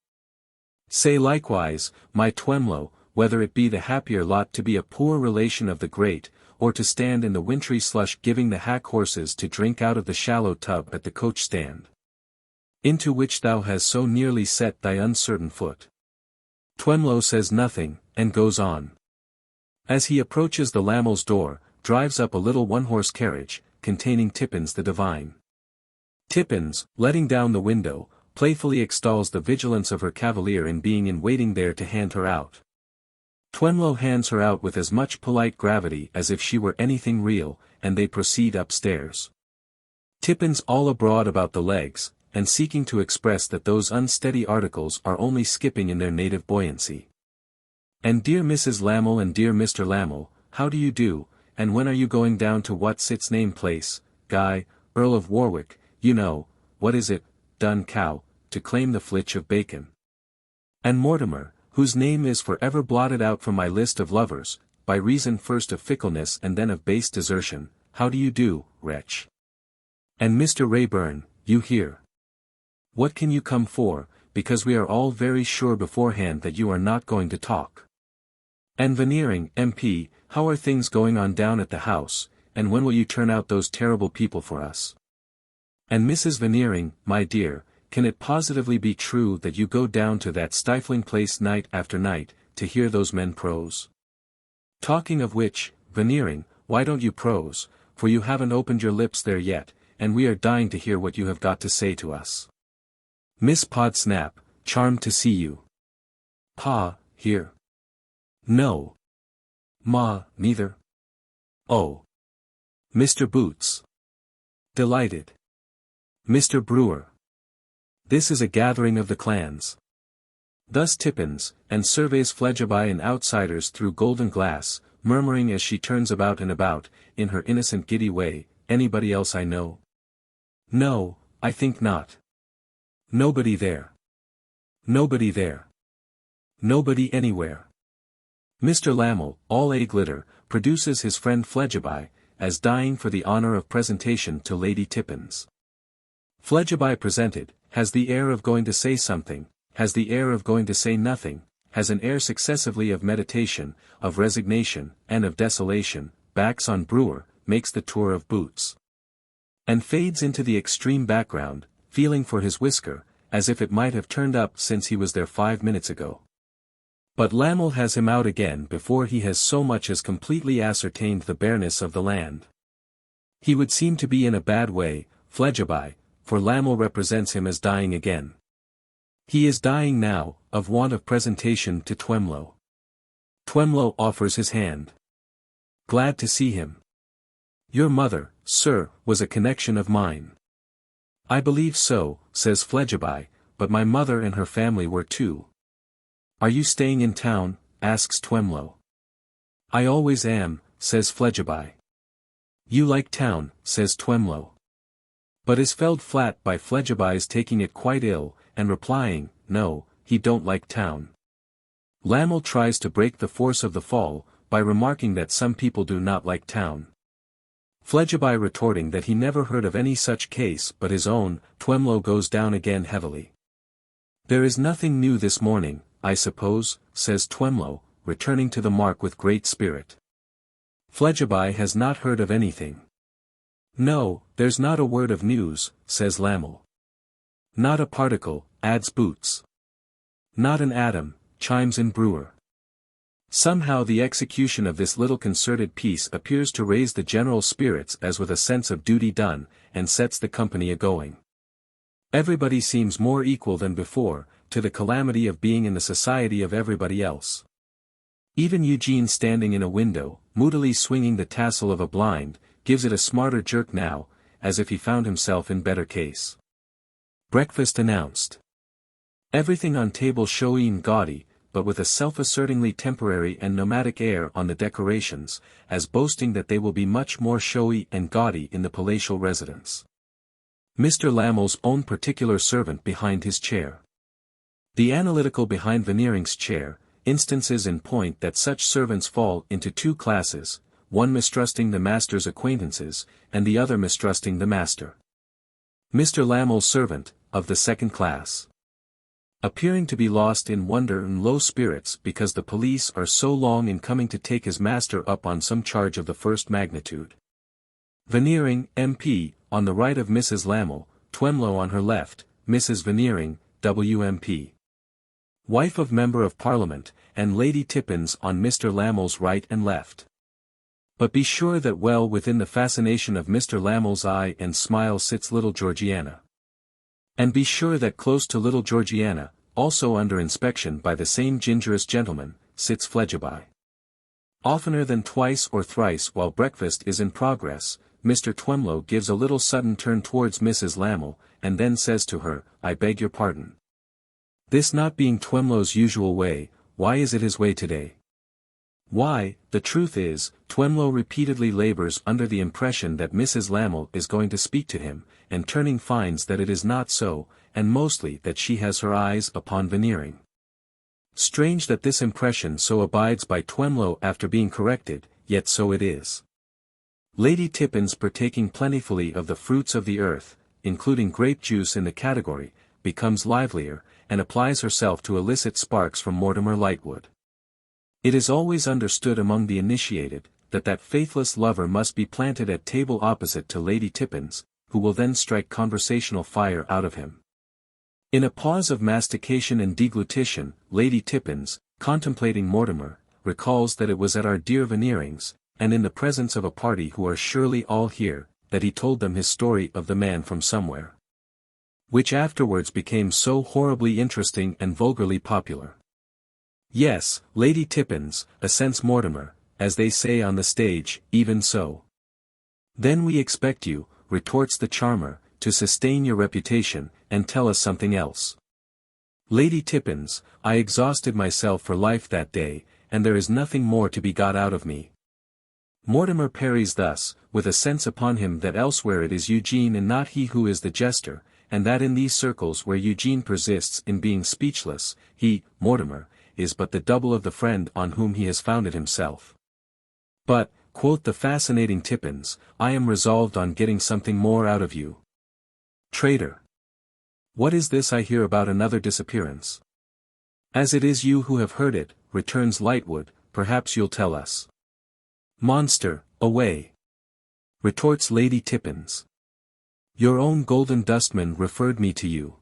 Say likewise, my Twemlow, whether it be the happier lot to be a poor relation of the great, or to stand in the wintry slush giving the hack horses to drink out of the shallow tub at the coach stand, into which thou hast so nearly set thy uncertain foot. Twemlow says nothing, and goes on. As he approaches the Lamels' door, drives up a little one-horse carriage, containing Tippins the divine. Tippins, letting down the window, playfully extols the vigilance of her cavalier in being in waiting there to hand her out. Twemlow hands her out with as much polite gravity as if she were anything real, and they proceed upstairs. Tippins all abroad about the legs, and seeking to express that those unsteady articles are only skipping in their native buoyancy. And dear Mrs. Lamel and dear Mr. Lamel, how do you do, and when are you going down to what's its name place, Guy, Earl of Warwick, you know, what is it, Dun Cow, to claim the flitch of bacon? And Mortimer, whose name is for ever blotted out from my list of lovers, by reason first of fickleness and then of base desertion, how do you do, wretch? And Mr. Raeburn, you here? What can you come for, because we are all very sure beforehand that you are not going to talk. And Veneering, MP, how are things going on down at the house, and when will you turn out those terrible people for us? And Mrs. Veneering, my dear, can it positively be true that you go down to that stifling place night after night, to hear those men prose? Talking of which, Veneering, why don't you prose, for you haven't opened your lips there yet, and we are dying to hear what you have got to say to us. Miss Podsnap, charmed to see you. Pa, here. No. Ma, neither. Oh. Mr. Boots. Delighted. Mr. Brewer. This is a gathering of the clans. Thus Tippins, and surveys Fledgeby and outsiders through golden glass, murmuring as she turns about and about, in her innocent giddy way, anybody else I know? No, I think not. Nobody there. Nobody there. Nobody anywhere. Mr. Lamel, all a-glitter, produces his friend Fledgeby, as dying for the honour of presentation to Lady Tippins. Fledgeby presented, has the air of going to say something, has the air of going to say nothing, has an air successively of meditation, of resignation, and of desolation, backs on Brewer, makes the tour of Boots. And fades into the extreme background, feeling for his whisker, as if it might have turned up since he was there 5 minutes ago. But Lamel has him out again before he has so much as completely ascertained the bareness of the land. He would seem to be in a bad way, Fledgeby, for Lamel represents him as dying again. He is dying now, of want of presentation to Twemlow. Twemlow offers his hand. Glad to see him. Your mother, sir, was a connection of mine. I believe so, says Fledgeby, but my mother and her family were too. Are you staying in town? Asks Twemlow. I always am, says Fledgeby. You like town, says Twemlow. But is felled flat by Fledgeby's taking it quite ill, and replying, no, he don't like town. Lamel tries to break the force of the fall, by remarking that some people do not like town. Fledgeby retorting that he never heard of any such case but his own, Twemlow goes down again heavily. There is nothing new this morning, I suppose, says Twemlow, returning to the mark with great spirit. Fledgeby has not heard of anything. No, there's not a word of news, says Lamel. Not a particle, adds Boots. Not an atom, chimes in Brewer. Somehow the execution of this little concerted piece appears to raise the general spirits as with a sense of duty done, and sets the company a-going. Everybody seems more equal than before, to the calamity of being in the society of everybody else. Even Eugene standing in a window, moodily swinging the tassel of a blind, gives it a smarter jerk now, as if he found himself in better case. Breakfast announced. Everything on table showy and gaudy, but with a self-assertingly temporary and nomadic air on the decorations, as boasting that they will be much more showy and gaudy in the palatial residence. Mr. Lamel's own particular servant behind his chair. The analytical behind Veneering's chair, instances in point that such servants fall into two classes, one mistrusting the master's acquaintances, and the other mistrusting the master. Mr. Lamel's servant, of the second class. Appearing to be lost in wonder and low spirits because the police are so long in coming to take his master up on some charge of the first magnitude. Veneering, MP, on the right of Mrs. Lamel, Twemlow on her left, Mrs. Veneering, WMP. Wife of Member of Parliament, and Lady Tippins on Mr. Lamel's right and left. But be sure that well within the fascination of Mr. Lamel's eye and smile sits little Georgiana. And be sure that close to little Georgiana, also under inspection by the same gingerous gentleman, sits Fledgeby. Oftener than twice or thrice while breakfast is in progress, Mr. Twemlow gives a little sudden turn towards Mrs. Lamel, and then says to her, I beg your pardon. This not being Twemlow's usual way, why is it his way today? Why, the truth is, Twemlow repeatedly labors under the impression that Mrs. Lamel is going to speak to him, and turning finds that it is not so, and mostly that she has her eyes upon Veneering. Strange that this impression so abides by Twemlow after being corrected, yet so it is. Lady Tippins partaking plentifully of the fruits of the earth, including grape juice in the category, becomes livelier, and applies herself to elicit sparks from Mortimer Lightwood. It is always understood among the initiated, that faithless lover must be planted at table opposite to Lady Tippins, who will then strike conversational fire out of him. In a pause of mastication and deglutition, Lady Tippins, contemplating Mortimer, recalls that it was at our dear Veneering's, and in the presence of a party who are surely all here, that he told them his story of the man from somewhere. Which afterwards became so horribly interesting and vulgarly popular. Yes, Lady Tippins, assents Mortimer, as they say on the stage, even so. Then we expect you, retorts the charmer, to sustain your reputation, and tell us something else. Lady Tippins, I exhausted myself for life that day, and there is nothing more to be got out of me. Mortimer parries thus, with a sense upon him that elsewhere it is Eugene and not he who is the jester, and that in these circles where Eugene persists in being speechless, he, Mortimer, is but the double of the friend on whom he has founded himself. But, quoth the fascinating Tippins, I am resolved on getting something more out of you. Traitor! What is this I hear about another disappearance? As it is you who have heard it, returns Lightwood, perhaps you'll tell us. Monster, away! Retorts Lady Tippins. Your own golden dustman referred me to you.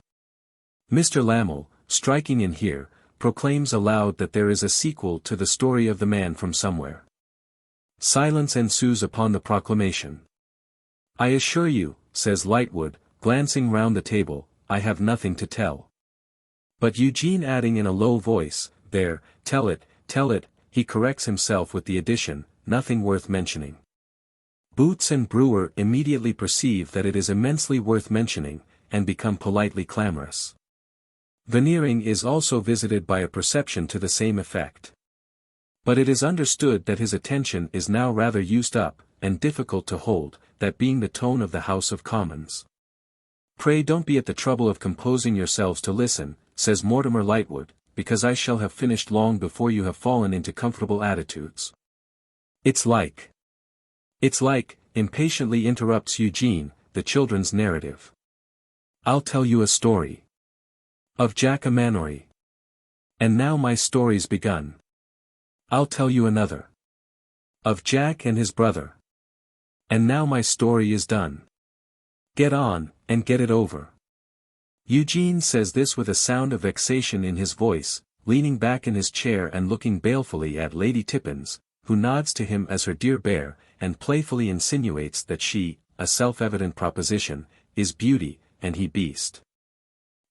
Mr. Lamel, striking in here, proclaims aloud that there is a sequel to the story of the man from somewhere. Silence ensues upon the proclamation. I assure you, says Lightwood, glancing round the table, I have nothing to tell. But Eugene adding in a low voice, "There, tell it," he corrects himself with the addition, "nothing worth mentioning." Boots and Brewer immediately perceive that it is immensely worth mentioning, and become politely clamorous. Veneering is also visited by a perception to the same effect. But it is understood that his attention is now rather used up, and difficult to hold, that being the tone of the House of Commons. "Pray don't be at the trouble of composing yourselves to listen," says Mortimer Lightwood, "because I shall have finished long before you have fallen into comfortable attitudes." It's like, impatiently interrupts Eugene, the children's narrative. "I'll tell you a story. Of Jack a Mannory. And now my story's begun. I'll tell you another. Of Jack and his brother. And now my story is done. Get on, and get it over." Eugene says this with a sound of vexation in his voice, leaning back in his chair and looking balefully at Lady Tippins, who nods to him as her dear bear, and playfully insinuates that she, a self-evident proposition, is beauty, and he beast.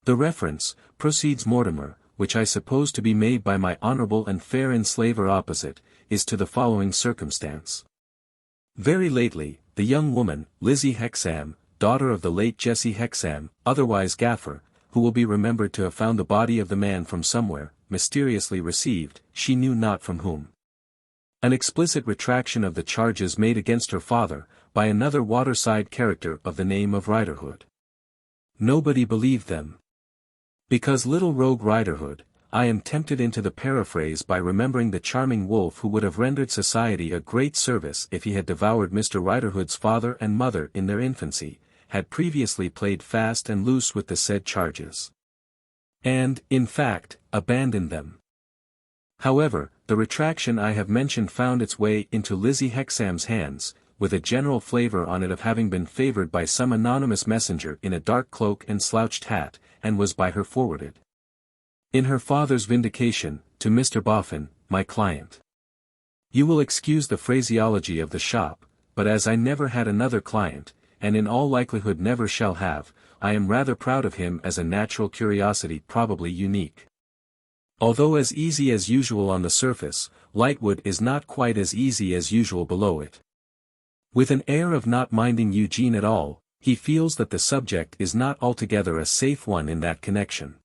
"The reference," proceeds Mortimer, "which I suppose to be made by my honourable and fair enslaver opposite, is to the following circumstance. Very lately, the young woman, Lizzie Hexam, daughter of the late Jessie Hexam, otherwise Gaffer, who will be remembered to have found the body of the man from somewhere, mysteriously received, she knew not from whom, an explicit retraction of the charges made against her father, by another waterside character of the name of Riderhood. Nobody believed them. Because little rogue Riderhood, I am tempted into the paraphrase by remembering the charming wolf who would have rendered society a great service if he had devoured Mr. Riderhood's father and mother in their infancy, had previously played fast and loose with the said charges. And, in fact, abandoned them. However, the retraction I have mentioned found its way into Lizzie Hexam's hands, with a general flavour on it of having been favoured by some anonymous messenger in a dark cloak and slouched hat, and was by her forwarded. In her father's vindication, to Mr. Boffin, my client. You will excuse the phraseology of the shop, but as I never had another client, and in all likelihood never shall have, I am rather proud of him as a natural curiosity probably unique. Although as easy as usual on the surface, Lightwood is not quite as easy as usual below it. With an air of not minding Eugene at all, he feels that the subject is not altogether a safe one in that connection.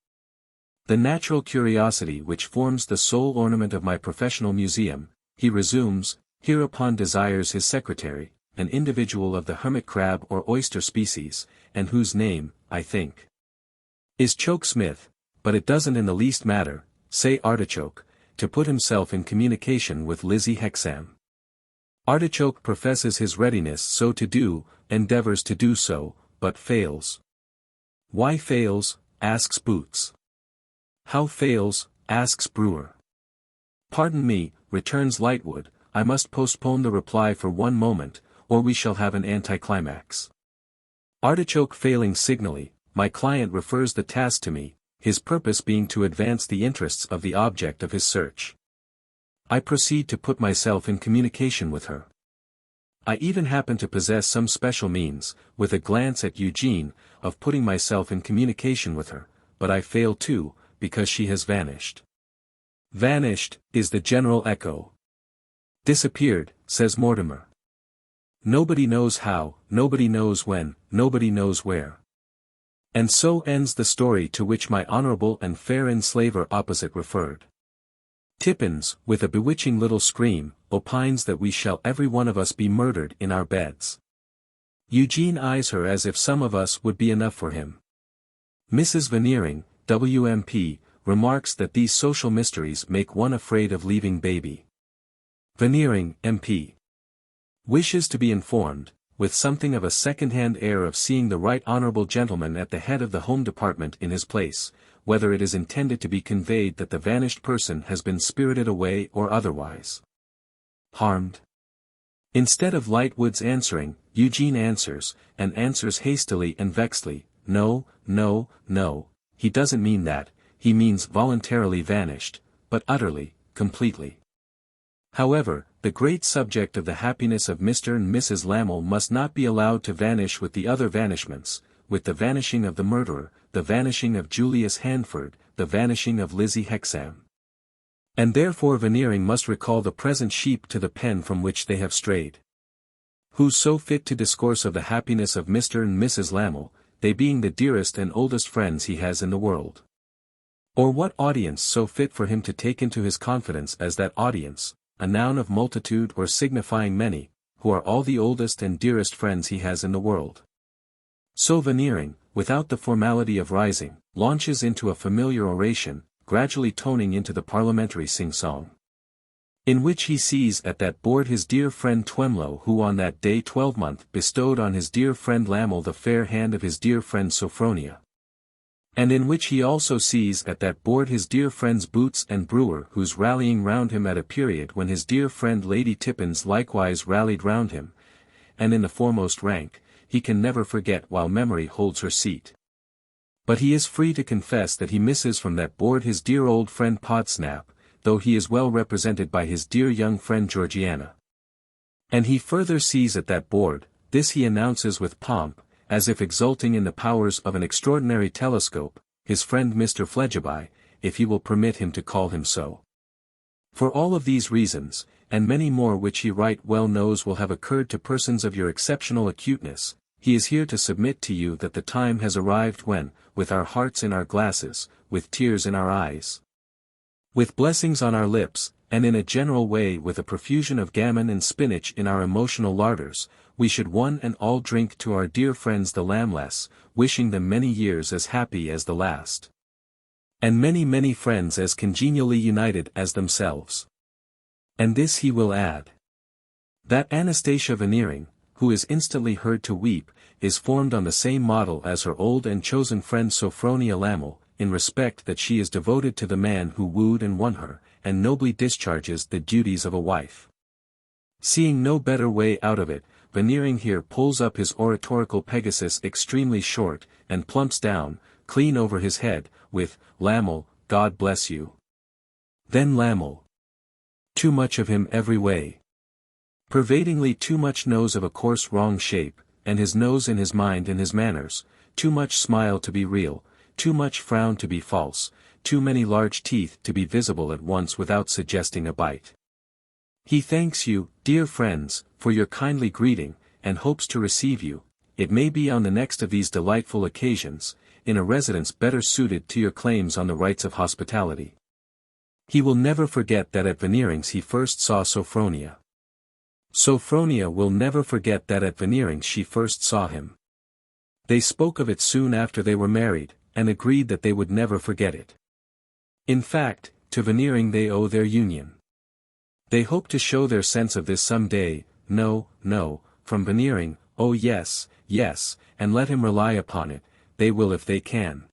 The natural curiosity which forms the sole ornament of my professional museum, he resumes, hereupon desires his secretary, an individual of the hermit crab or oyster species, and whose name, I think, is Choke Smith, but it doesn't in the least matter, say Artichoke, to put himself in communication with Lizzie Hexam. Artichoke professes his readiness so to do, endeavours to do so, but fails. Why fails? Asks Boots. How fails? Asks Brewer. Pardon me, returns Lightwood, I must postpone the reply for one moment, or we shall have an anticlimax. Artichoke failing signally, my client refers the task to me, his purpose being to advance the interests of the object of his search. I proceed to put myself in communication with her. I even happen to possess some special means, with a glance at Eugene, of putting myself in communication with her, but I fail too, because she has vanished. Vanished, is the general echo. Disappeared, says Mortimer. Nobody knows how, nobody knows when, nobody knows where. And so ends the story to which my honourable and fair enslaver opposite referred. Tippins, with a bewitching little scream, opines that we shall every one of us be murdered in our beds. Eugene eyes her as if some of us would be enough for him. Mrs. Veneering, WMP, remarks that these social mysteries make one afraid of leaving baby. Veneering, MP. Wishes to be informed, with something of a second-hand air of seeing the right honourable gentleman at the head of the Home Department in his place, whether it is intended to be conveyed that the vanished person has been spirited away or otherwise harmed. Instead of Lightwood's answering, Eugene answers, and answers hastily and vexedly, no, no, no, he doesn't mean that, he means voluntarily vanished, but utterly, completely. However, the great subject of the happiness of Mr. and Mrs. Lamel must not be allowed to vanish with the other vanishments, with the vanishing of the murderer, the vanishing of Julius Handford, the vanishing of Lizzie Hexam. And therefore Veneering must recall the present sheep to the pen from which they have strayed. Who's so fit to discourse of the happiness of Mr. and Mrs. Lamel, they being the dearest and oldest friends he has in the world? Or what audience so fit for him to take into his confidence as that audience, a noun of multitude or signifying many, who are all the oldest and dearest friends he has in the world? So Veneering, without the formality of rising, launches into a familiar oration, gradually toning into the parliamentary sing-song. In which he sees at that board his dear friend Twemlow, who on that day twelvemonth bestowed on his dear friend Lamel the fair hand of his dear friend Sophronia. And in which he also sees at that board his dear friends Boots and Brewer, whose rallying round him at a period when his dear friend Lady Tippins likewise rallied round him, and in the foremost rank, he can never forget while memory holds her seat. But he is free to confess that he misses from that board his dear old friend Podsnap, though he is well represented by his dear young friend Georgiana. And he further sees at that board, this he announces with pomp, as if exulting in the powers of an extraordinary telescope, his friend Mr. Fledgeby, if he will permit him to call him so. For all of these reasons, and many more which he right well knows will have occurred to persons of your exceptional acuteness, he is here to submit to you that the time has arrived when, with our hearts in our glasses, with tears in our eyes, with blessings on our lips, and in a general way with a profusion of gammon and spinach in our emotional larders, we should one and all drink to our dear friends the Lamless, wishing them many years as happy as the last. And many friends as congenially united as themselves. And this he will add. That Anastasia Veneering, who is instantly heard to weep, is formed on the same model as her old and chosen friend Sophronia Lamel, in respect that she is devoted to the man who wooed and won her, and nobly discharges the duties of a wife. Seeing no better way out of it, Veneering here pulls up his oratorical Pegasus extremely short, and plumps down, clean over his head, with, "Lamel, God bless you." Then Lamel. Too much of him every way. Pervadingly too much nose of a coarse wrong shape, and his nose in his mind and his manners, too much smile to be real, too much frown to be false, too many large teeth to be visible at once without suggesting a bite. He thanks you, dear friends, for your kindly greeting, and hopes to receive you, it may be on the next of these delightful occasions, in a residence better suited to your claims on the rights of hospitality. He will never forget that at Veneering's he first saw Sophronia. Sophronia will never forget that at Veneering's she first saw him. They spoke of it soon after they were married, and agreed that they would never forget it. In fact, to Veneering they owe their union. They hope to show their sense of this some day, no, from Veneering, oh yes, and let him rely upon it, they will if they can.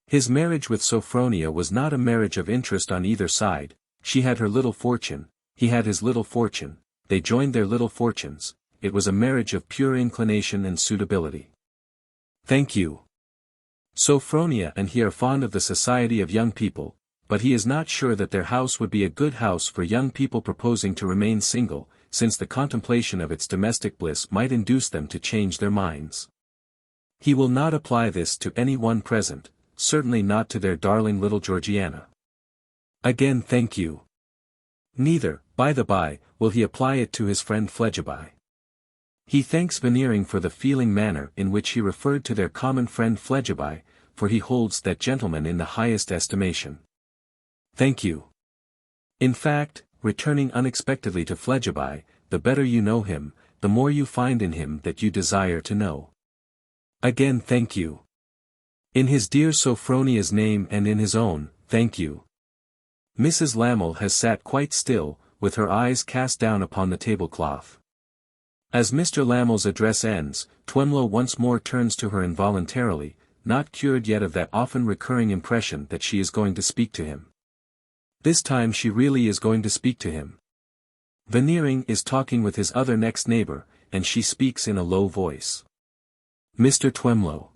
His marriage with Sophronia was not a marriage of interest on either side, she had her little fortune, he had his little fortune, they joined their little fortunes, it was a marriage of pure inclination and suitability. Thank you. Sophronia and he are fond of the society of young people, but he is not sure that their house would be a good house for young people proposing to remain single, since the contemplation of its domestic bliss might induce them to change their minds. He will not apply this to any one present, certainly not to their darling little Georgiana. Again thank you. Neither, by the by, will he apply it to his friend Fledgeby. He thanks Veneering for the feeling manner in which he referred to their common friend Fledgeby, for he holds that gentleman in the highest estimation. Thank you. In fact, returning unexpectedly to Fledgeby, the better you know him, the more you find in him that you desire to know. Again thank you. In his dear Sophronia's name and in his own, thank you. Mrs. Lamel has sat quite still, with her eyes cast down upon the tablecloth. As Mr. Lamel's address ends, Twemlow once more turns to her involuntarily, not cured yet of that often recurring impression that she is going to speak to him. This time she really is going to speak to him. Veneering is talking with his other next neighbor, and she speaks in a low voice. Mr. Twemlow.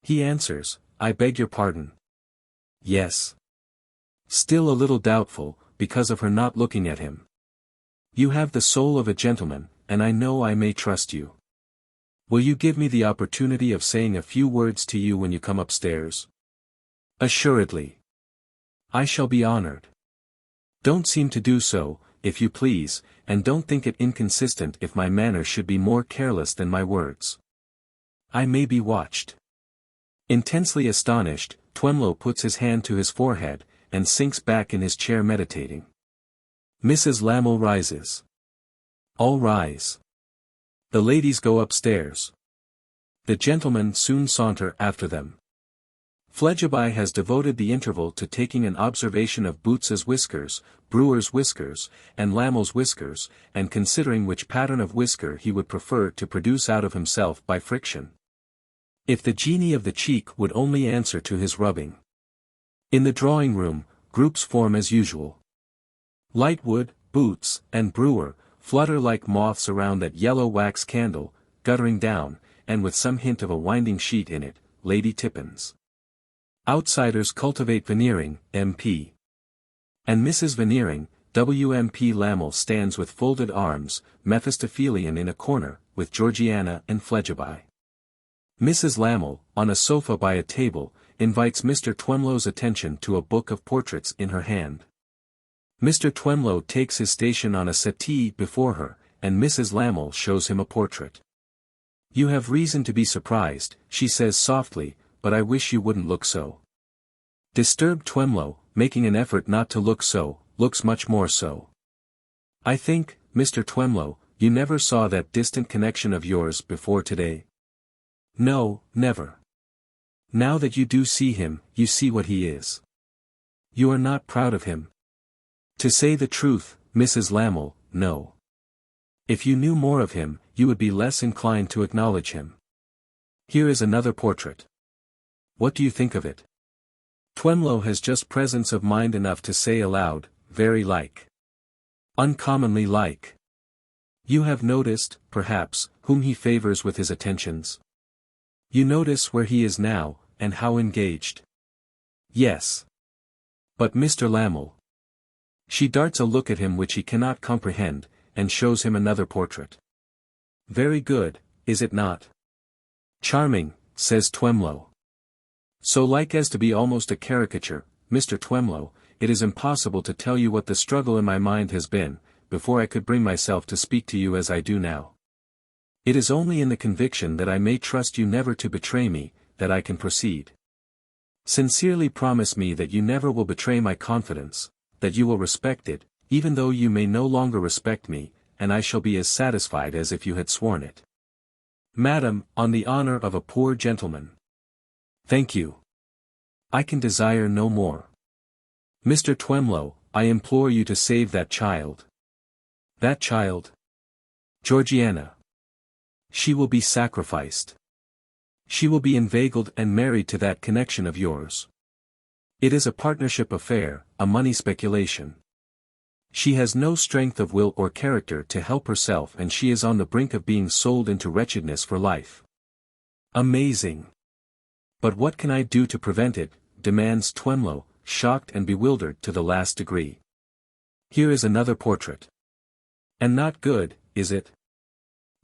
He answers, I beg your pardon. Yes. Still a little doubtful, because of her not looking at him. You have the soul of a gentleman, and I know I may trust you. Will you give me the opportunity of saying a few words to you when you come upstairs? Assuredly. I shall be honored. Don't seem to do so, if you please, and don't think it inconsistent if my manner should be more careless than my words. I may be watched. Intensely astonished, Twemlow puts his hand to his forehead, and sinks back in his chair meditating. Mrs. Lamell rises. All rise. The ladies go upstairs. The gentlemen soon saunter after them. Fledgeby has devoted the interval to taking an observation of Boots's whiskers, Brewer's whiskers, and Lamell's whiskers, and considering which pattern of whisker he would prefer to produce out of himself by friction. If the genie of the cheek would only answer to his rubbing. In the drawing-room, groups form as usual. Lightwood, Boots, and Brewer flutter like moths around that yellow wax candle, guttering down, and with some hint of a winding sheet in it, Lady Tippins. Outsiders cultivate Veneering, MP. And Mrs. Veneering, W.M.P. Lamell stands with folded arms, Mephistophelian in a corner, with Georgiana and Fledgeby. Mrs. Lamell, on a sofa by a table, invites Mr. Twemlow's attention to a book of portraits in her hand. Mr. Twemlow takes his station on a settee before her, and Mrs. Lamell shows him a portrait. You have reason to be surprised, she says softly, but I wish you wouldn't look so. Disturbed Twemlow, making an effort not to look so, looks much more so. I think, Mr. Twemlow, you never saw that distant connection of yours before today. No, never. Now that you do see him, you see what he is. You are not proud of him. To say the truth, Mrs. Lamell, no. If you knew more of him, you would be less inclined to acknowledge him. Here is another portrait. What do you think of it? Twemlow has just presence of mind enough to say aloud, very like. Uncommonly like. You have noticed, perhaps, whom he favors with his attentions. You notice where he is now, and how engaged. Yes. But Mr. Lamell. She darts a look at him which he cannot comprehend, and shows him another portrait. Very good, is it not? Charming, says Twemlow. So like as to be almost a caricature, Mr. Twemlow, it is impossible to tell you what the struggle in my mind has been, before I could bring myself to speak to you as I do now. It is only in the conviction that I may trust you never to betray me, that I can proceed. Sincerely promise me that you never will betray my confidence, that you will respect it, even though you may no longer respect me, and I shall be as satisfied as if you had sworn it. Madam, on the honor of a poor gentleman. Thank you. I can desire no more. Mr. Twemlow, I implore you to save that child. That child? Georgiana. She will be sacrificed. She will be inveigled and married to that connection of yours. It is a partnership affair, a money speculation. She has no strength of will or character to help herself, and she is on the brink of being sold into wretchedness for life. Amazing. But what can I do to prevent it? Demands Twemlow, shocked and bewildered to the last degree. Here is another portrait. And not good, is it?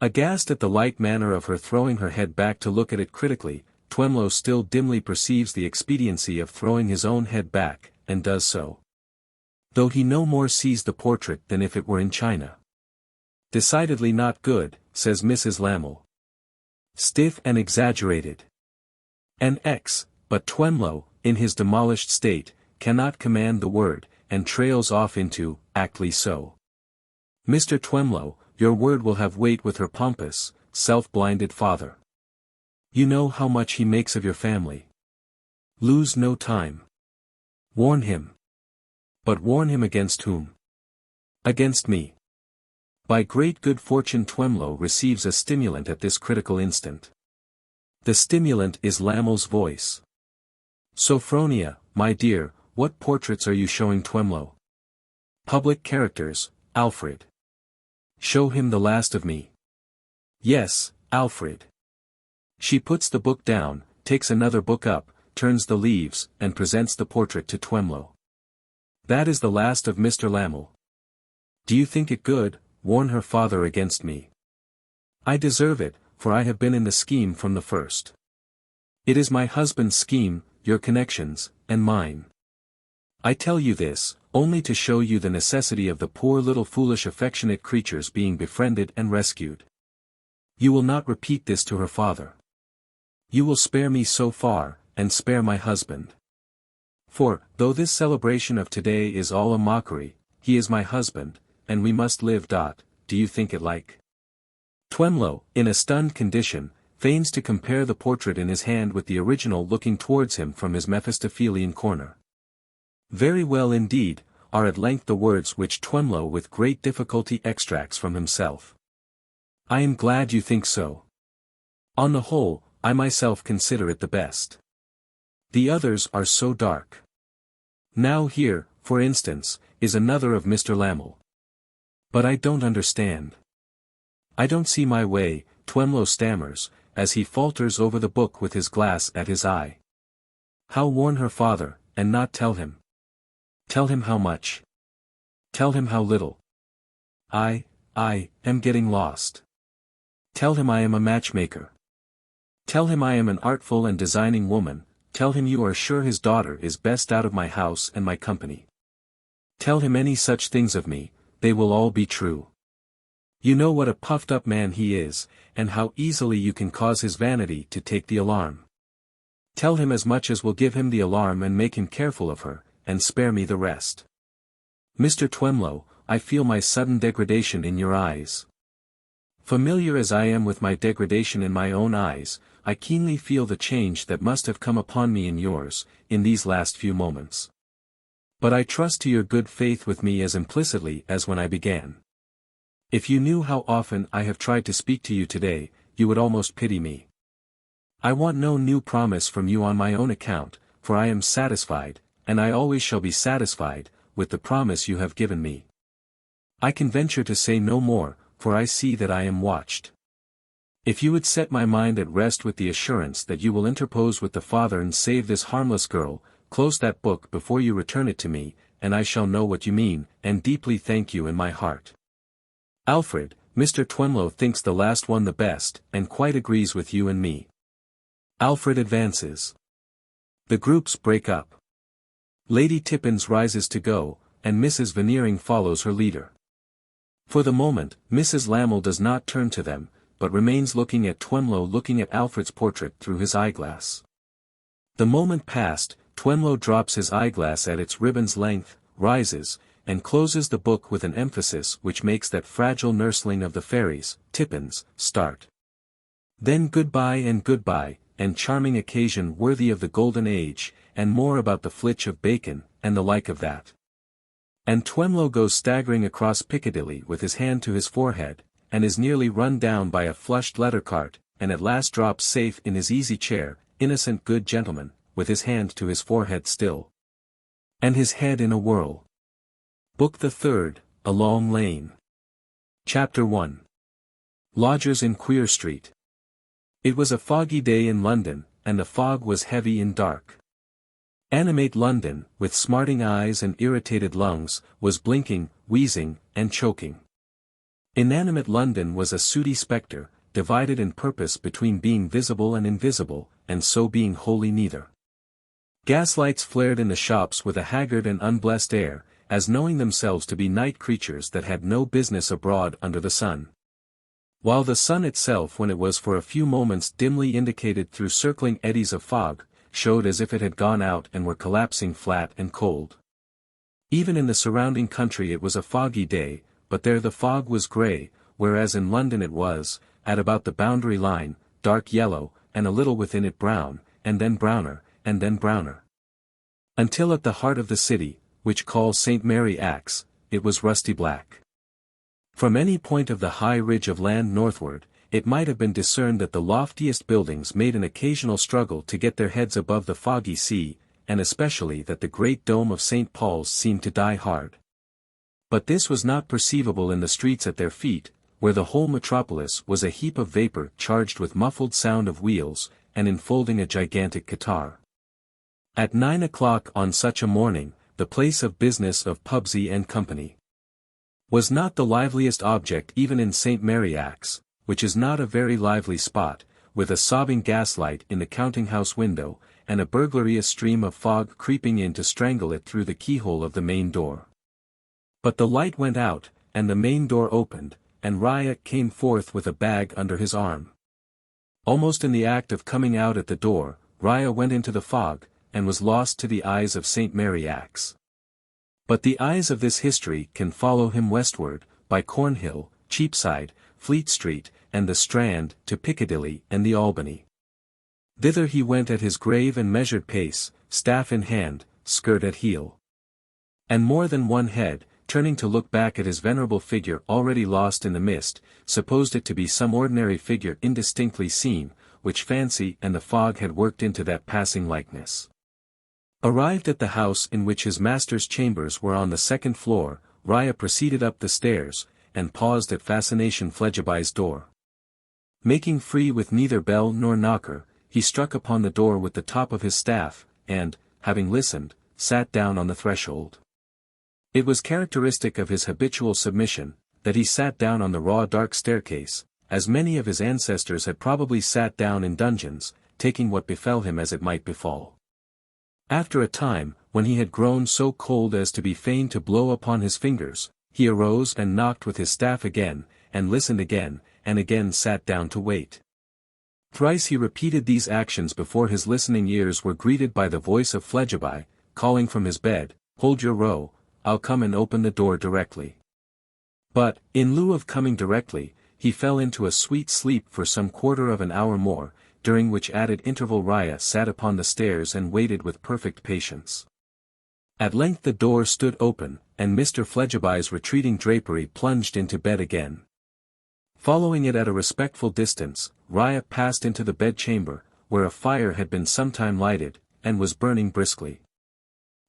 Aghast at the light manner of her throwing her head back to look at it critically, Twemlow still dimly perceives the expediency of throwing his own head back, and does so. Though he no more sees the portrait than if it were in China. Decidedly not good, says Mrs. Lamell. Stiff and exaggerated. An X, but Twemlow, in his demolished state, cannot command the word, and trails off into, actly so. Mr. Twemlow, your word will have weight with her pompous, self-blinded father. You know how much he makes of your family. Lose no time. Warn him. But warn him against whom? Against me. By great good fortune Twemlow receives a stimulant at this critical instant. The stimulant is Lamell's voice. Sophronia, my dear, what portraits are you showing Twemlow? Public characters, Alfred. Show him the last of me. Yes, Alfred. She puts the book down, takes another book up, turns the leaves, and presents the portrait to Twemlow. That is the last of Mr. Lamell. Do you think it good? Warn her father against me. I deserve it, for I have been in the scheme from the first. It is my husband's scheme, your connections, and mine. I tell you this, only to show you the necessity of the poor little foolish affectionate creatures being befriended and rescued. You will not repeat this to her father. You will spare me so far, and spare my husband. For, though this celebration of today is all a mockery, he is my husband, and we must live. Do you think it like? Twemlow, in a stunned condition, feigns to compare the portrait in his hand with the original looking towards him from his Mephistophelian corner. Very well indeed, are at length the words which Twemlow with great difficulty extracts from himself. I am glad you think so. On the whole, I myself consider it the best. The others are so dark. Now here, for instance, is another of Mr. Lamel. But I don't understand. I don't see my way, Twemlow stammers, as he falters over the book with his glass at his eye. How warn her father, and not tell him? Tell him how much? Tell him how little? I am getting lost. Tell him I am a matchmaker. Tell him I am an artful and designing woman, tell him you are sure his daughter is best out of my house and my company. Tell him any such things of me, they will all be true. You know what a puffed-up man he is, and how easily you can cause his vanity to take the alarm. Tell him as much as will give him the alarm and make him careful of her, and spare me the rest. Mr. Twemlow, I feel my sudden degradation in your eyes. Familiar as I am with my degradation in my own eyes, I keenly feel the change that must have come upon me in yours, in these last few moments. But I trust to your good faith with me as implicitly as when I began. If you knew how often I have tried to speak to you today, you would almost pity me. I want no new promise from you on my own account, for I am satisfied, and I always shall be satisfied, with the promise you have given me. I can venture to say no more, for I see that I am watched. If you would set my mind at rest with the assurance that you will interpose with the father and save this harmless girl, close that book before you return it to me, and I shall know what you mean, and deeply thank you in my heart. Alfred, Mr. Twemlow thinks the last one the best, and quite agrees with you and me. Alfred advances. The groups break up. Lady Tippins rises to go, and Mrs. Veneering follows her leader. For the moment, Mrs. Lamel does not turn to them, but remains looking at Twemlow looking at Alfred's portrait through his eyeglass. The moment past, Twemlow drops his eyeglass at its ribbon's length, rises, and closes the book with an emphasis which makes that fragile nursling of the fairies, Tippins, start. Then goodbye, and charming occasion worthy of the golden age, and more about the flitch of bacon, and the like of that. And Twemlow goes staggering across Piccadilly with his hand to his forehead, and is nearly run down by a flushed letter cart, and at last drops safe in his easy chair, innocent good gentleman, with his hand to his forehead still. And his head in a whirl. Book the Third, A Long Lane. Chapter 1. Lodgers in Queer Street. It was a foggy day in London, and the fog was heavy and dark. Animate London, with smarting eyes and irritated lungs, was blinking, wheezing, and choking. Inanimate London was a sooty spectre, divided in purpose between being visible and invisible, and so being wholly neither. Gaslights flared in the shops with a haggard and unblessed air, as knowing themselves to be night creatures that had no business abroad under the sun. While the sun itself, when it was for a few moments dimly indicated through circling eddies of fog, showed as if it had gone out and were collapsing flat and cold. Even in the surrounding country it was a foggy day, but there the fog was grey, whereas in London it was, at about the boundary line, dark yellow, and a little within it brown, and then browner, and then browner. Until at the heart of the city, which calls St. Mary Axe, it was rusty black. From any point of the high ridge of land northward, it might have been discerned that the loftiest buildings made an occasional struggle to get their heads above the foggy sea, and especially that the great dome of St. Paul's seemed to die hard. But this was not perceivable in the streets at their feet, where the whole metropolis was a heap of vapor charged with muffled sound of wheels, and enfolding a gigantic catarrh. At 9 o'clock on such a morning, the place of business of Pubsey and Company was not the liveliest object even in St. Mary Axe, which is not a very lively spot, with a sobbing gaslight in the counting-house window, and a burglarious stream of fog creeping in to strangle it through the keyhole of the main door. But the light went out, and the main door opened, and Raya came forth with a bag under his arm. Almost in the act of coming out at the door, Raya went into the fog, and was lost to the eyes of St. Mary Axe. But the eyes of this history can follow him westward, by Cornhill, Cheapside, Fleet Street, and the Strand, to Piccadilly and the Albany. Thither he went at his grave and measured pace, staff in hand, skirt at heel. And more than one head, turning to look back at his venerable figure already lost in the mist, supposed it to be some ordinary figure indistinctly seen, which fancy and the fog had worked into that passing likeness. Arrived at the house in which his master's chambers were on the second floor, Raya proceeded up the stairs, and paused at Fascination Flegiby's door. Making free with neither bell nor knocker, he struck upon the door with the top of his staff, and, having listened, sat down on the threshold. It was characteristic of his habitual submission, that he sat down on the raw dark staircase, as many of his ancestors had probably sat down in dungeons, taking what befell him as it might befall. After a time, when he had grown so cold as to be fain to blow upon his fingers, he arose and knocked with his staff again, and listened again, and again sat down to wait. Thrice he repeated these actions before his listening ears were greeted by the voice of Flegiby, calling from his bed, "Hold your row, I'll come and open the door directly." But, in lieu of coming directly, he fell into a sweet sleep for some quarter of an hour more, during which added interval Raya sat upon the stairs and waited with perfect patience. At length the door stood open, and Mr. Flegiby's retreating drapery plunged into bed again. Following it at a respectful distance, Raya passed into the bedchamber, where a fire had been some time lighted, and was burning briskly.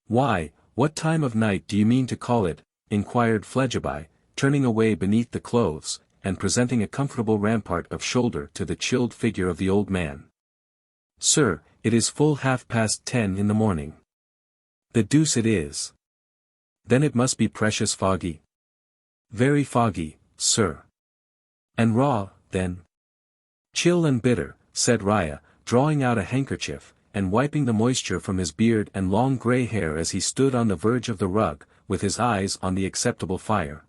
"Why, what time of night do you mean to call it?" inquired Flegiby, turning away beneath the clothes, and presenting a comfortable rampart of shoulder to the chilled figure of the old man. "Sir, it is full 10:30 in the morning." "The deuce it is. Then it must be precious foggy." "Very foggy, sir." "And raw, then?" "Chill and bitter," said Raya, drawing out a handkerchief, and wiping the moisture from his beard and long grey hair as he stood on the verge of the rug, with his eyes on the acceptable fire.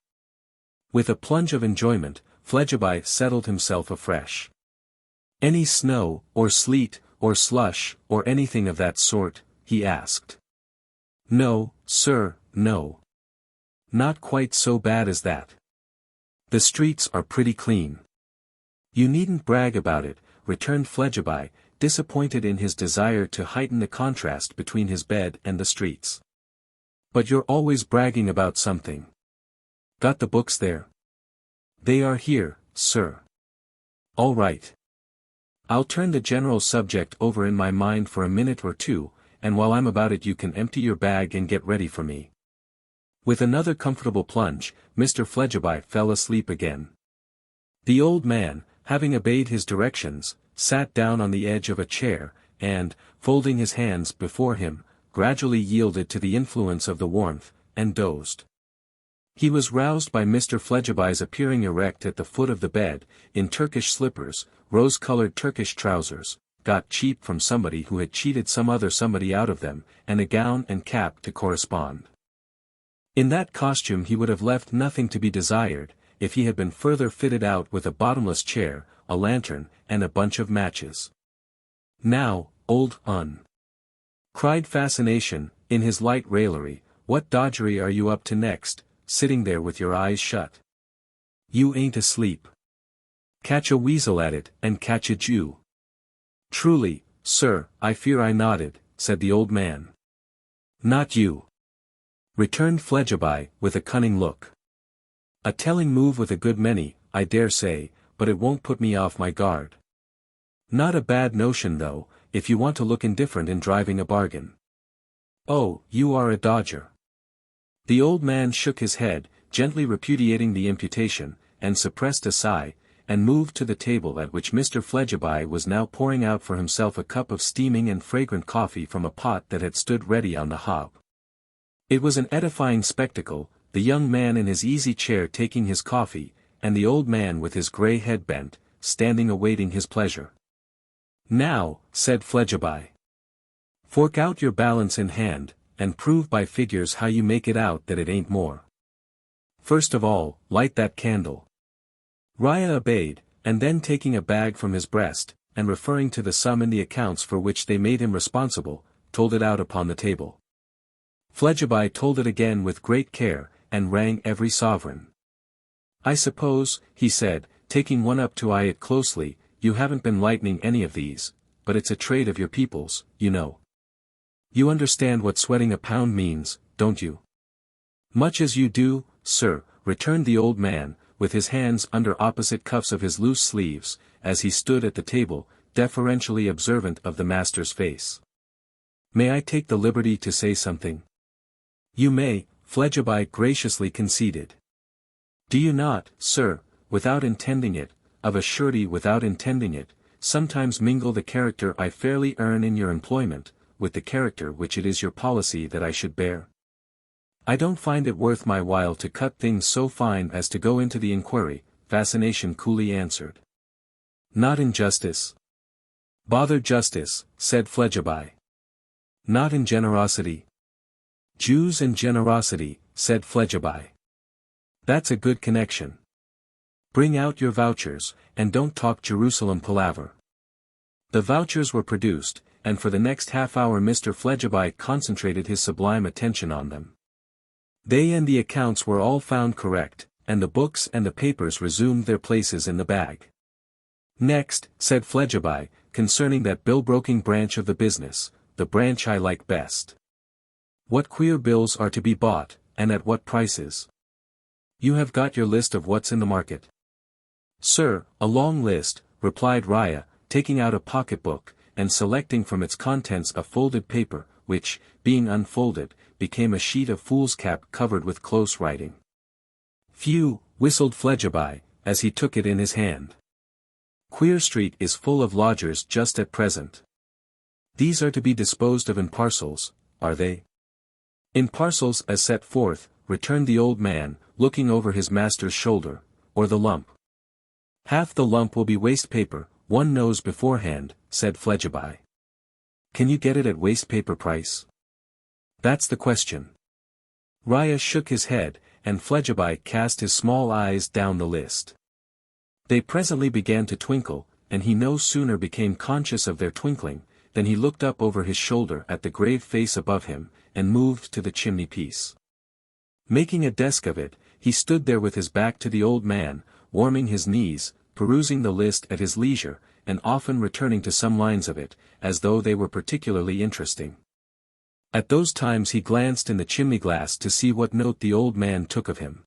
With a plunge of enjoyment, Flegiby settled himself afresh. "Any snow, or sleet, or slush, or anything of that sort?" he asked. "No, sir, no. Not quite so bad as that. The streets are pretty clean." "You needn't brag about it," returned Flegiby, disappointed in his desire to heighten the contrast between his bed and the streets. "But you're always bragging about something. Got the books there?" "They are here, sir." "All right. I'll turn the general subject over in my mind for a minute or two, and while I'm about it you can empty your bag and get ready for me." With another comfortable plunge, Mr. Flegiby fell asleep again. The old man, having obeyed his directions, sat down on the edge of a chair, and, folding his hands before him, gradually yielded to the influence of the warmth, and dozed. He was roused by Mr. Flegiby's appearing erect at the foot of the bed, in Turkish slippers, rose-colored Turkish trousers, got cheap from somebody who had cheated some other somebody out of them, and a gown and cap to correspond. In that costume he would have left nothing to be desired, if he had been further fitted out with a bottomless chair, a lantern, and a bunch of matches. "Now, old un," cried Fascination, in his light raillery, "what dodgery are you up to next, sitting there with your eyes shut? You ain't asleep. Catch a weasel at it, and catch a Jew." "Truly, sir, I fear I nodded," said the old man. "Not you," returned Flegiby, with a cunning look. "A telling move with a good many, I dare say, but it won't put me off my guard. Not a bad notion though, if you want to look indifferent in driving a bargain. Oh, you are a dodger." The old man shook his head, gently repudiating the imputation, and suppressed a sigh, and moved to the table at which Mr. Flegiby was now pouring out for himself a cup of steaming and fragrant coffee from a pot that had stood ready on the hob. It was an edifying spectacle, the young man in his easy chair taking his coffee, and the old man with his grey head bent, standing awaiting his pleasure. "Now," said Flegiby, Fork out your balance in hand, and prove by figures how you make it out that it ain't more. First of all, light that candle. Riah obeyed, and then taking a bag from his breast, and referring to the sum in the accounts for which they made him responsible, told it out upon the table. Fledgeby told it again with great care, and rang every sovereign. I suppose, he said, taking one up to eye it closely, you haven't been lightening any of these, but it's a trade of your people's, you know. You understand what sweating a pound means, don't you? Much as you do, sir, returned the old man, with his hands under opposite cuffs of his loose sleeves, as he stood at the table, deferentially observant of the master's face. May I take the liberty to say something? You may, Fledgeby graciously conceded. Do you not, sir, without intending it, of a surety without intending it, sometimes mingle the character I fairly earn in your employment, with the character which it is your policy that I should bear? I don't find it worth my while to cut things so fine as to go into the inquiry, Fascination coolly answered. Not in justice. Bother justice, said Fledgeby. Not in generosity. Jews and generosity, said Fledgeby. That's a good connection. Bring out your vouchers, and don't talk Jerusalem palaver. The vouchers were produced, and for the next half-hour Mr. Fledgeby concentrated his sublime attention on them. They and the accounts were all found correct, and the books and the papers resumed their places in the bag. Next, said Fledgeby, concerning that bill-broking branch of the business, the branch I like best. What queer bills are to be bought, and at what prices? You have got your list of what's in the market? Sir, a long list, replied Riah, taking out a pocket-book, and selecting from its contents a folded paper, which, being unfolded, became a sheet of foolscap covered with close writing. Phew, whistled Fledgeby, as he took it in his hand. Queer Street is full of lodgers just at present. These are to be disposed of in parcels, are they? In parcels as set forth, returned the old man, looking over his master's shoulder, or the lump. Half the lump will be waste paper, one knows beforehand, said Fledgeby. Can you get it at waste paper price? That's the question. Riah shook his head, and Fledgeby cast his small eyes down the list. They presently began to twinkle, and he no sooner became conscious of their twinkling, than he looked up over his shoulder at the grave face above him, and moved to the chimney-piece. Making a desk of it, he stood there with his back to the old man, warming his knees, perusing the list at his leisure, and often returning to some lines of it, as though they were particularly interesting. At those times he glanced in the chimney-glass to see what note the old man took of him.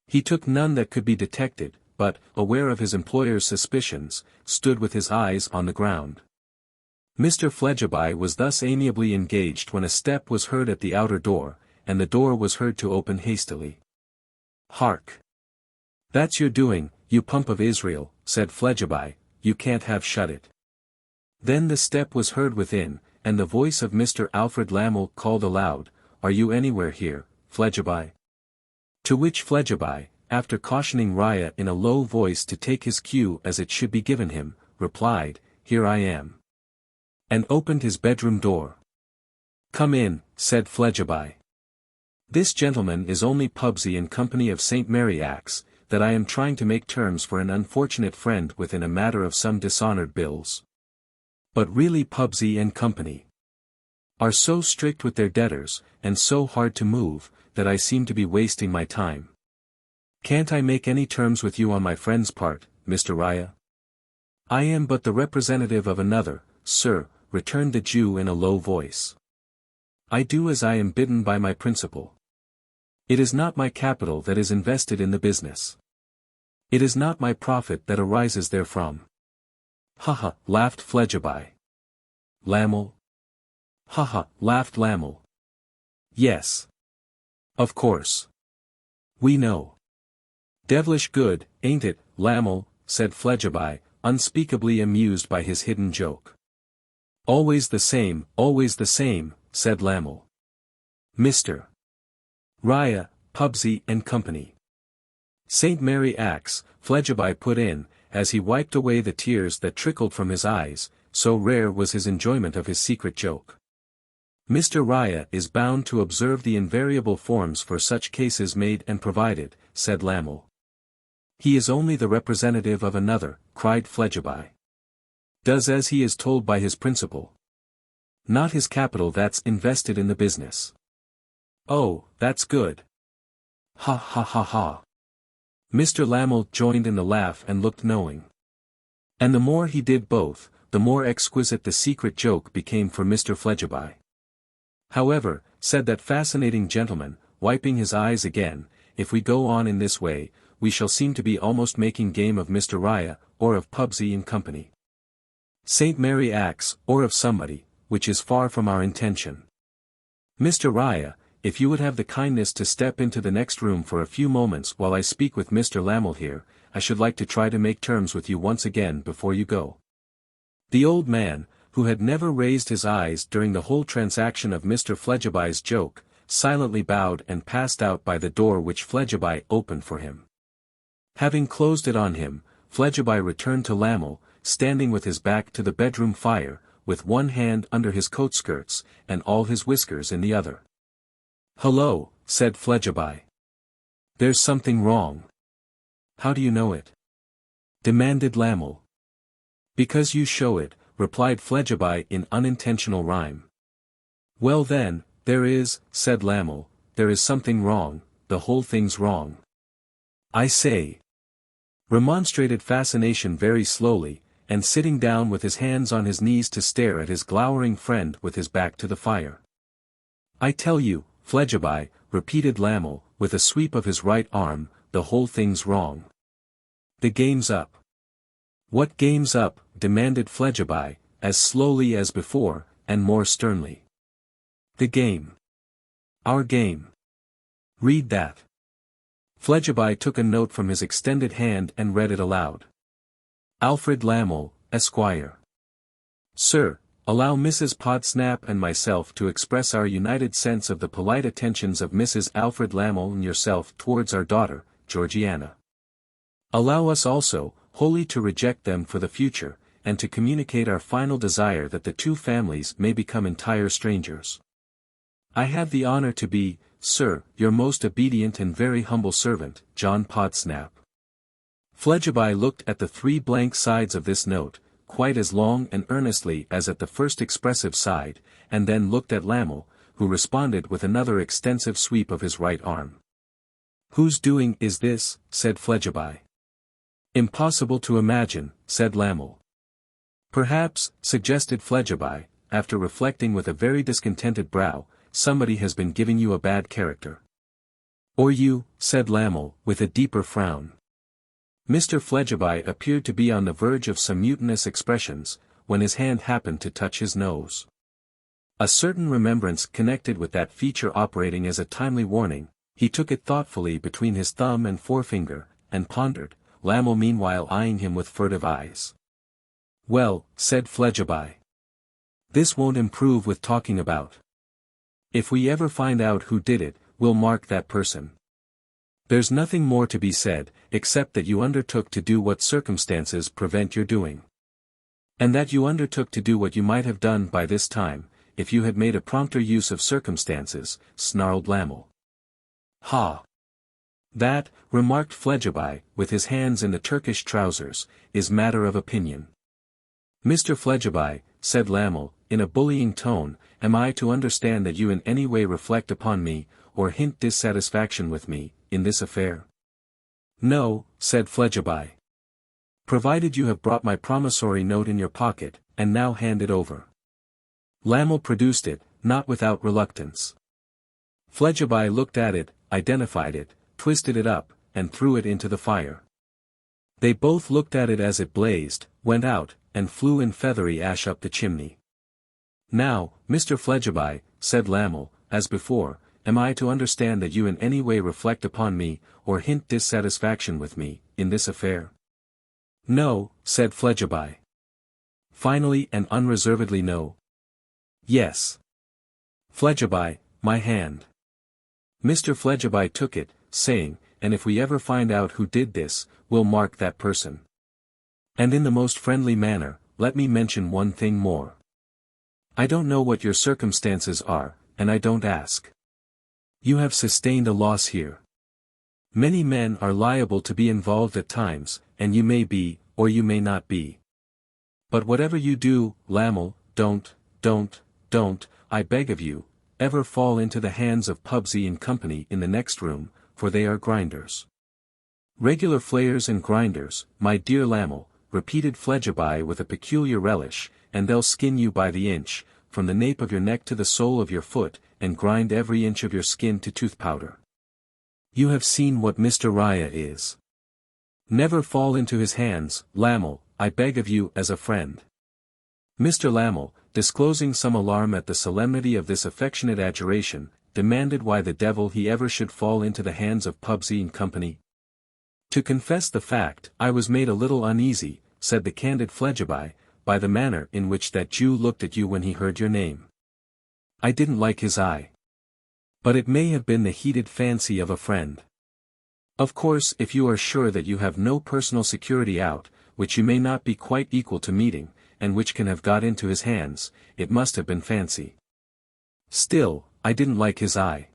He took none that could be detected, but, aware of his employer's suspicions, stood with his eyes on the ground. Mr. Fledgeby was thus amiably engaged when a step was heard at the outer door, and the door was heard to open hastily. Hark! That's your doing, you pump of Israel, said Fledgeby, you can't have shut it. Then the step was heard within, and the voice of Mr. Alfred Lamel called aloud, Are you anywhere here, Fledgeby? To which Fledgeby, after cautioning Riah in a low voice to take his cue as it should be given him, replied, Here I am. And opened his bedroom door. Come in, said Fledgeby. This gentleman is only Pubsey and company of St. Mary Axe, that I am trying to make terms for an unfortunate friend within a matter of some dishonored bills. But really Pubsey and company are so strict with their debtors, and so hard to move, that I seem to be wasting my time. Can't I make any terms with you on my friend's part, Mr. Riah? I am but the representative of another, sir, returned the Jew in a low voice. I do as I am bidden by my principal. It is not my capital that is invested in the business. It is not my profit that arises therefrom. Ha ha, laughed Fledgeby. Lamel? Ha ha, laughed Lamel. Yes. Of course. We know. Devilish good, ain't it, Lamel, said Fledgeby, unspeakably amused by his hidden joke. Always the same, said Lamel. Mr. Riah, Pubsey and company. St. Mary Axe, Fledgeby put in, as he wiped away the tears that trickled from his eyes, so rare was his enjoyment of his secret joke. Mr. Raya is bound to observe the invariable forms for such cases made and provided, said Lamel. He is only the representative of another, cried Fledgeby. Does as he is told by his principal. Not his capital that's invested in the business. Oh, that's good. Ha ha ha ha. Mr. Lamel joined in the laugh and looked knowing. And the more he did both, the more exquisite the secret joke became for Mr. Fledgeby. However, said that fascinating gentleman, wiping his eyes again, if we go on in this way, we shall seem to be almost making game of Mr. Raya, or of Pubsy and Company. St. Mary Axe, or of somebody, which is far from our intention. Mr. Raya, if you would have the kindness to step into the next room for a few moments while I speak with Mr. Lamel here, I should like to try to make terms with you once again before you go. The old man, who had never raised his eyes during the whole transaction of Mr. Fledgeby's joke, silently bowed and passed out by the door which Fledgeby opened for him. Having closed it on him, Fledgeby returned to Lamel, standing with his back to the bedroom fire, with one hand under his coat skirts, and all his whiskers in the other. "Hullo," said Fledgeby. "There's something wrong." "How do you know it?" demanded Lamel. "Because you show it," replied Fledgeby in unintentional rhyme. "Well then, there is," said Lamel, "there is something wrong, the whole thing's wrong." "I say," remonstrated Fascination very slowly, and sitting down with his hands on his knees to stare at his glowering friend with his back to the fire. "I tell you, Fledgeby," repeated Lamel, with a sweep of his right arm, "the whole thing's wrong. The game's up." "What game's up?" demanded Fledgeby, as slowly as before, and more sternly. "The game. Our game. Read that." Fledgeby took a note from his extended hand and read it aloud. "Alfred Lamel, Esquire. Sir, allow Mrs. Podsnap and myself to express our united sense of the polite attentions of Mrs. Alfred Lamel and yourself towards our daughter, Georgiana. Allow us also, wholly to reject them for the future, and to communicate our final desire that the two families may become entire strangers. I have the honor to be, Sir, your most obedient and very humble servant, John Podsnap." Fledgeby looked at the 3 blank sides of this note, quite as long and earnestly as at the first expressive side, and then looked at Lamel, who responded with another extensive sweep of his right arm. "Whose doing is this?" said Fledgeby. "Impossible to imagine," said Lamel. "Perhaps," suggested Fledgeby, after reflecting with a very discontented brow, "somebody has been giving you a bad character." "Or you," said Lamel, with a deeper frown. Mr. Fledgeby appeared to be on the verge of some mutinous expressions, when his hand happened to touch his nose. A certain remembrance connected with that feature operating as a timely warning, he took it thoughtfully between his thumb and forefinger, and pondered, Lamel meanwhile eyeing him with furtive eyes. "Well," said Fledgeby, "this won't improve with talking about. If we ever find out who did it, we'll mark that person. There's nothing more to be said, except that you undertook to do what circumstances prevent your doing. And that you undertook to do what you might have done by this time, if you had made a prompter use of circumstances," snarled Lamel. "Ha! That," remarked Fledgeby, with his hands in the Turkish trousers, "is matter of opinion." "Mr. Fledgeby," said Lamel, in a bullying tone, "am I to understand that you in any way reflect upon me, or hint dissatisfaction with me, in this affair?" "No," said Fledgeby. "Provided you have brought my promissory note in your pocket, and now hand it over." Lamel produced it, not without reluctance. Fledgeby looked at it, identified it, twisted it up, and threw it into the fire. They both looked at it as it blazed, went out, and flew in feathery ash up the chimney. "Now, Mr. Fledgeby," said Lamel, as before, "am I to understand that you in any way reflect upon me, or hint dissatisfaction with me, in this affair?" "No," said Fledgeby. "Finally and unreservedly no?" "Yes." "Fledgeby, my hand." Mr. Fledgeby took it, saying, "And if we ever find out who did this, we'll mark that person. And in the most friendly manner, let me mention one thing more. I don't know what your circumstances are, and I don't ask. You have sustained a loss here. Many men are liable to be involved at times, and you may be, or you may not be. But whatever you do, Lamel, don't, I beg of you, ever fall into the hands of Pubsey and Company in the next room, for they are grinders. Regular flayers and grinders, my dear Lamel, repeated Fledgeby with a peculiar relish, and they'll skin you by the inch, from the nape of your neck to the sole of your foot, and grind every inch of your skin to tooth powder. You have seen what Mr. Riah is. Never fall into his hands, Lamel, I beg of you as a friend. Mr. Lamel, disclosing some alarm at the solemnity of this affectionate adjuration, demanded why the devil he ever should fall into the hands of Pubsey and Company. To confess the fact, I was made a little uneasy, said the candid Fledgeby, by the manner in which that Jew looked at you when he heard your name. I didn't like his eye. But it may have been the heated fancy of a friend. Of course, if you are sure that you have no personal security out, which you may not be quite equal to meeting, and which can have got into his hands, it must have been fancy. Still, I didn't like his eye.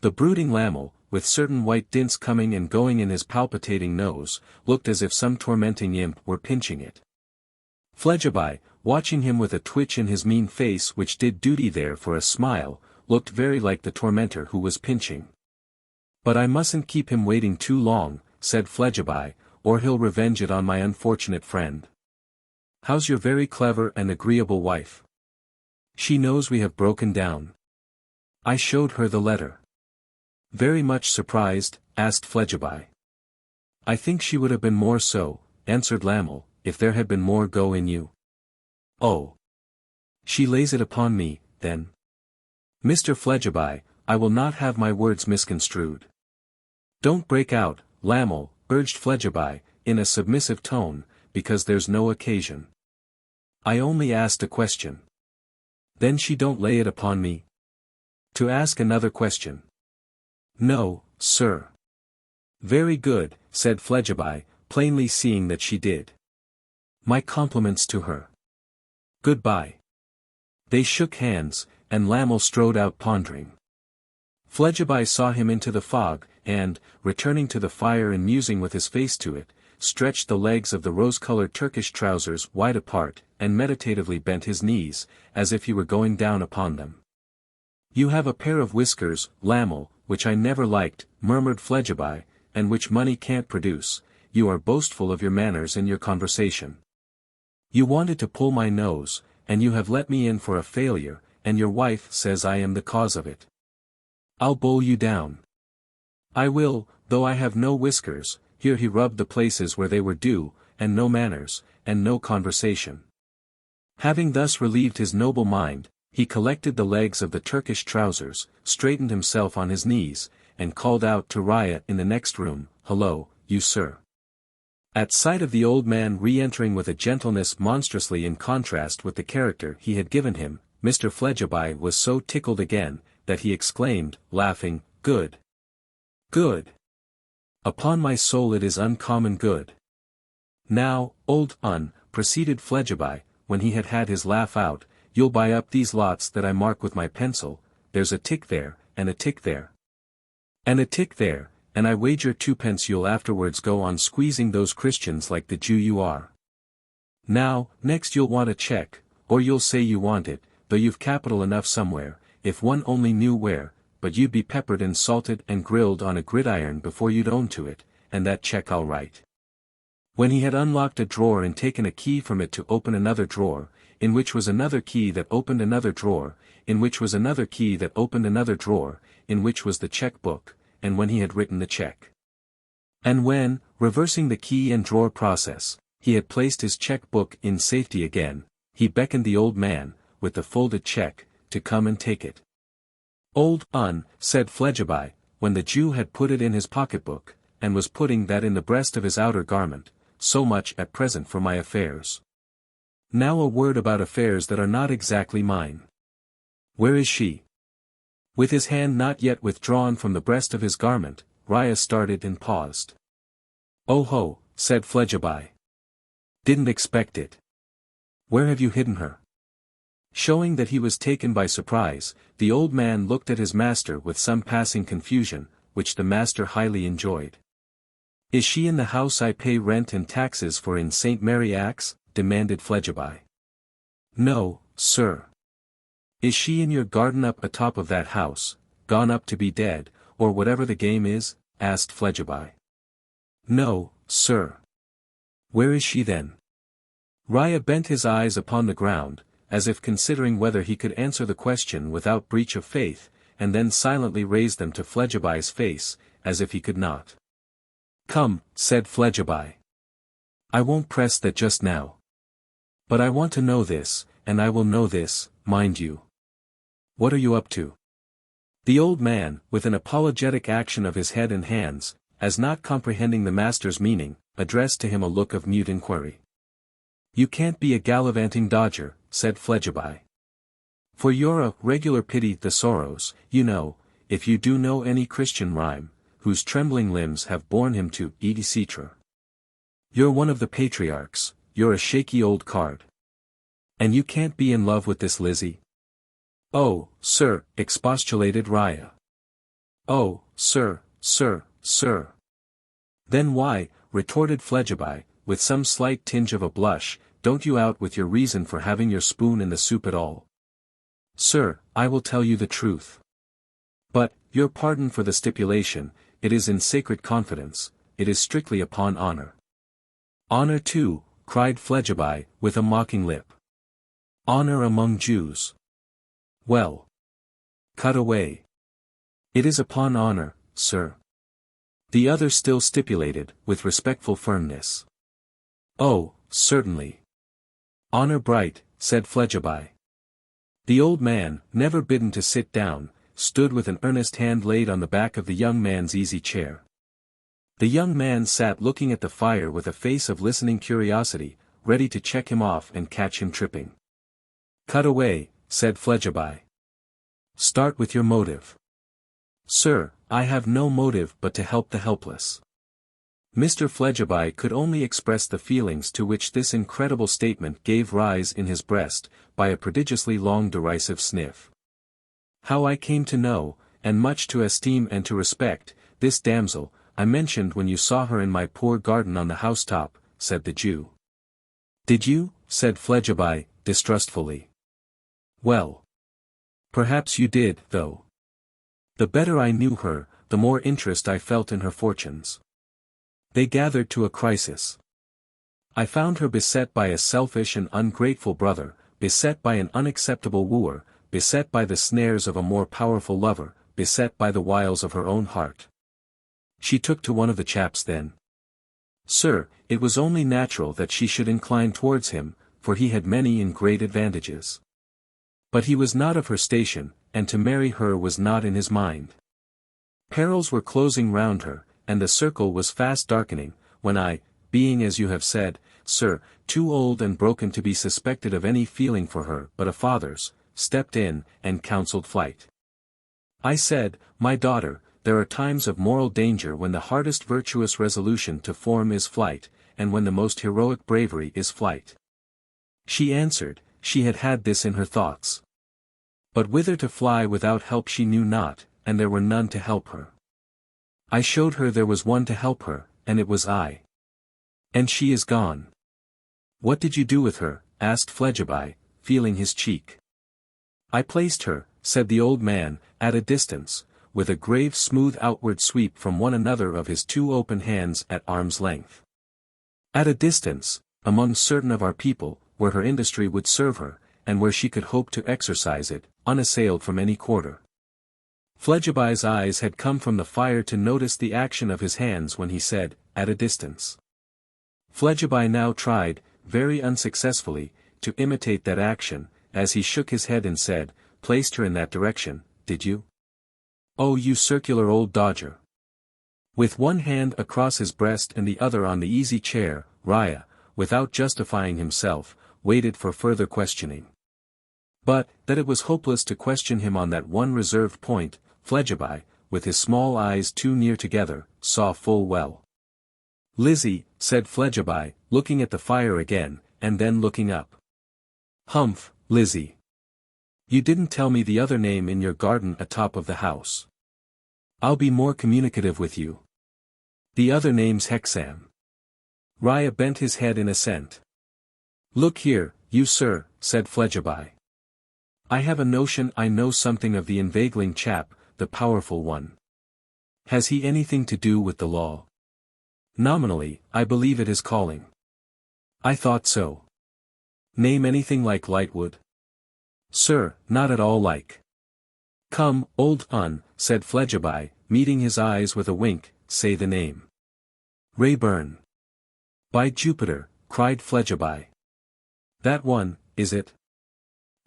The brooding Lamel, with certain white dints coming and going in his palpitating nose, looked as if some tormenting imp were pinching it. Fledgeby, watching him with a twitch in his mean face which did duty there for a smile, looked very like the tormentor who was pinching. But I mustn't keep him waiting too long, said Fledgeby, or he'll revenge it on my unfortunate friend. How's your very clever and agreeable wife? She knows we have broken down. I showed her the letter. Very much surprised, asked Fledgeby. I think she would have been more so, answered Lamel, if there had been more go in you. Oh. She lays it upon me, then. Mr. Fledgeby, I will not have my words misconstrued. Don't break out, Lamel, urged Fledgeby, in a submissive tone, because there's no occasion. I only asked a question. Then she don't lay it upon me. To ask another question. No, sir. Very good, said Fledgeby, plainly seeing that she did. My compliments to her. Goodbye. They shook hands, and Lamel strode out pondering. Fledgeby saw him into the fog, and, returning to the fire and musing with his face to it, stretched the legs of the rose-colored Turkish trousers wide apart, and meditatively bent his knees, as if he were going down upon them. You have a pair of whiskers, Lamel, which I never liked, murmured Fledgeby, and which money can't produce. You are boastful of your manners in your conversation. You wanted to pull my nose, and you have let me in for a failure, and your wife says I am the cause of it. I'll bowl you down. I will, though I have no whiskers. Here he rubbed the places where they were due, and no manners, and no conversation. Having thus relieved his noble mind, he collected the legs of the Turkish trousers, straightened himself on his knees, and called out to Riah in the next room, "Hello, you sir." At sight of the old man re-entering with a gentleness monstrously in contrast with the character he had given him, Mr. Fledgeby was so tickled again, that he exclaimed, laughing, "Good! Good! Upon my soul it is uncommon good. Now, old proceeded Fledgeby, when he had had his laugh out, you'll buy up these lots that I mark with my pencil. There's a tick there, and a tick there. And a tick there, and I wager 2p you'll afterwards go on squeezing those Christians like the Jew you are. Now, next you'll want a cheque, or you'll say you want it, though you've capital enough somewhere, if one only knew where, but you'd be peppered and salted and grilled on a gridiron before you'd own to it, and that cheque I'll write." When he had unlocked a drawer and taken a key from it to open another drawer, in which was another key that opened another drawer, in which was another key that opened another drawer, in which was the cheque book, and when he had written the cheque. And when, reversing the key and drawer process, he had placed his cheque book in safety again, he beckoned the old man, with the folded cheque, to come and take it. "Old said Fledgeby, when the Jew had put it in his pocketbook, and was putting that in the breast of his outer garment, so much at present for my affairs. Now a word about affairs that are not exactly mine. Where is she?" With his hand not yet withdrawn from the breast of his garment, Riah started and paused. "Oh ho," said Fledgeby. "Didn't expect it. Where have you hidden her?" Showing that he was taken by surprise, the old man looked at his master with some passing confusion, which the master highly enjoyed. "Is she in the house I pay rent and taxes for in St. Mary Axe?" demanded Fledgeby. "No, sir." "Is she in your garden up atop of that house, gone up to be dead, or whatever the game is?" asked Fledgeby. "No, sir." "Where is she then?" Riah bent his eyes upon the ground, as if considering whether he could answer the question without breach of faith, and then silently raised them to Fledgeby's face, as if he could not. "Come," said Fledgeby. "I won't press that just now. But I want to know this, and I will know this, mind you. What are you up to?" The old man, with an apologetic action of his head and hands, as not comprehending the master's meaning, addressed to him a look of mute inquiry. "You can't be a gallivanting dodger," said Fledgeby. "For you're a regular pity the sorrows, you know, if you do know any Christian rhyme, whose trembling limbs have borne him to etc. You're one of the patriarchs, you're a shaky old card. And you can't be in love with this Lizzie?" "Oh, sir," expostulated Riah. "Oh, sir. Then why," retorted Fledgeby, with some slight tinge of a blush, "don't you out with your reason for having your spoon in the soup at all?" "Sir, I will tell you the truth. But, your pardon for the stipulation, it is in sacred confidence, it is strictly upon honor." "Honor too," cried Fledgeby, with a mocking lip. "Honor among Jews. Well. Cut away. It is upon honor, sir." The other still stipulated, with respectful firmness. "Oh, certainly. Honor bright," said Fledgeby. The old man, never bidden to sit down, stood with an earnest hand laid on the back of the young man's easy chair. The young man sat looking at the fire with a face of listening curiosity, ready to check him off and catch him tripping. "Cut away," said Fledgeby. "Start with your motive." "Sir, I have no motive but to help the helpless." Mr. Fledgeby could only express the feelings to which this incredible statement gave rise in his breast, by a prodigiously long derisive sniff. "How I came to know, and much to esteem and to respect, this damsel, I mentioned when you saw her in my poor garden on the housetop," said the Jew. "Did you?" said Fledgeby, distrustfully. "Well. Perhaps you did, though. The better I knew her, the more interest I felt in her fortunes. They gathered to a crisis. I found her beset by a selfish and ungrateful brother, beset by an unacceptable wooer, beset by the snares of a more powerful lover, beset by the wiles of her own heart. She took to one of the chaps then. Sir, it was only natural that she should incline towards him, for he had many and great advantages. But he was not of her station, and to marry her was not in his mind. Perils were closing round her, and the circle was fast darkening, when I, being as you have said, sir, too old and broken to be suspected of any feeling for her but a father's, stepped in, and counselled flight. I said, my daughter, there are times of moral danger when the hardest virtuous resolution to form is flight, and when the most heroic bravery is flight. She answered, she had had this in her thoughts. But whither to fly without help she knew not, and there were none to help her. I showed her there was one to help her, and it was I. And she is gone. What did you do with her? Asked Fledgeby, feeling his cheek. I placed her, said the old man, at a distance, with a grave smooth outward sweep from one another of his two open hands at arm's length. At a distance, among certain of our people, where her industry would serve her, and where she could hope to exercise it, unassailed from any quarter. Fledgeby's eyes had come from the fire to notice the action of his hands when he said, at a distance. Fledgeby now tried, very unsuccessfully, to imitate that action, as he shook his head and said, placed her in that direction, did you? Oh, you circular old dodger. With one hand across his breast and the other on the easy chair, Riah, without justifying himself, waited for further questioning. But, that it was hopeless to question him on that one reserved point, Fledgeby, with his small eyes too near together, saw full well. Lizzie, said Fledgeby, looking at the fire again, and then looking up. Humph, Lizzie. You didn't tell me the other name in your garden atop of the house. I'll be more communicative with you. The other name's Hexam. Raya bent his head in assent. Look here, you sir, said Fledgeby. I have a notion I know something of the inveigling chap, the powerful one. Has he anything to do with the law? Nominally, I believe it is calling. I thought so. Name anything like Lightwood? Sir, not at all like. Come, old un, said Fledgeby, meeting his eyes with a wink, say the name. Rayburn. By Jupiter, cried Fledgeby. That one, is it?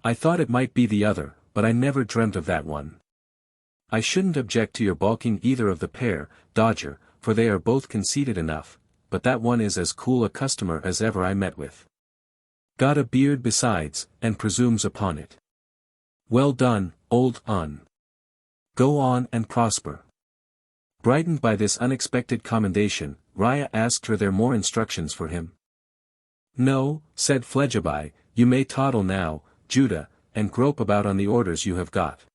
I thought it might be the other, but I never dreamt of that one. I shouldn't object to your balking either of the pair, Dodger, for they are both conceited enough, but that one is as cool a customer as ever I met with. Got a beard besides, and presumes upon it. Well done, old un. Go on and prosper. Brightened by this unexpected commendation, Raya asked her there more instructions for him. No, said Fledgeby, you may toddle now, Judah, and grope about on the orders you have got.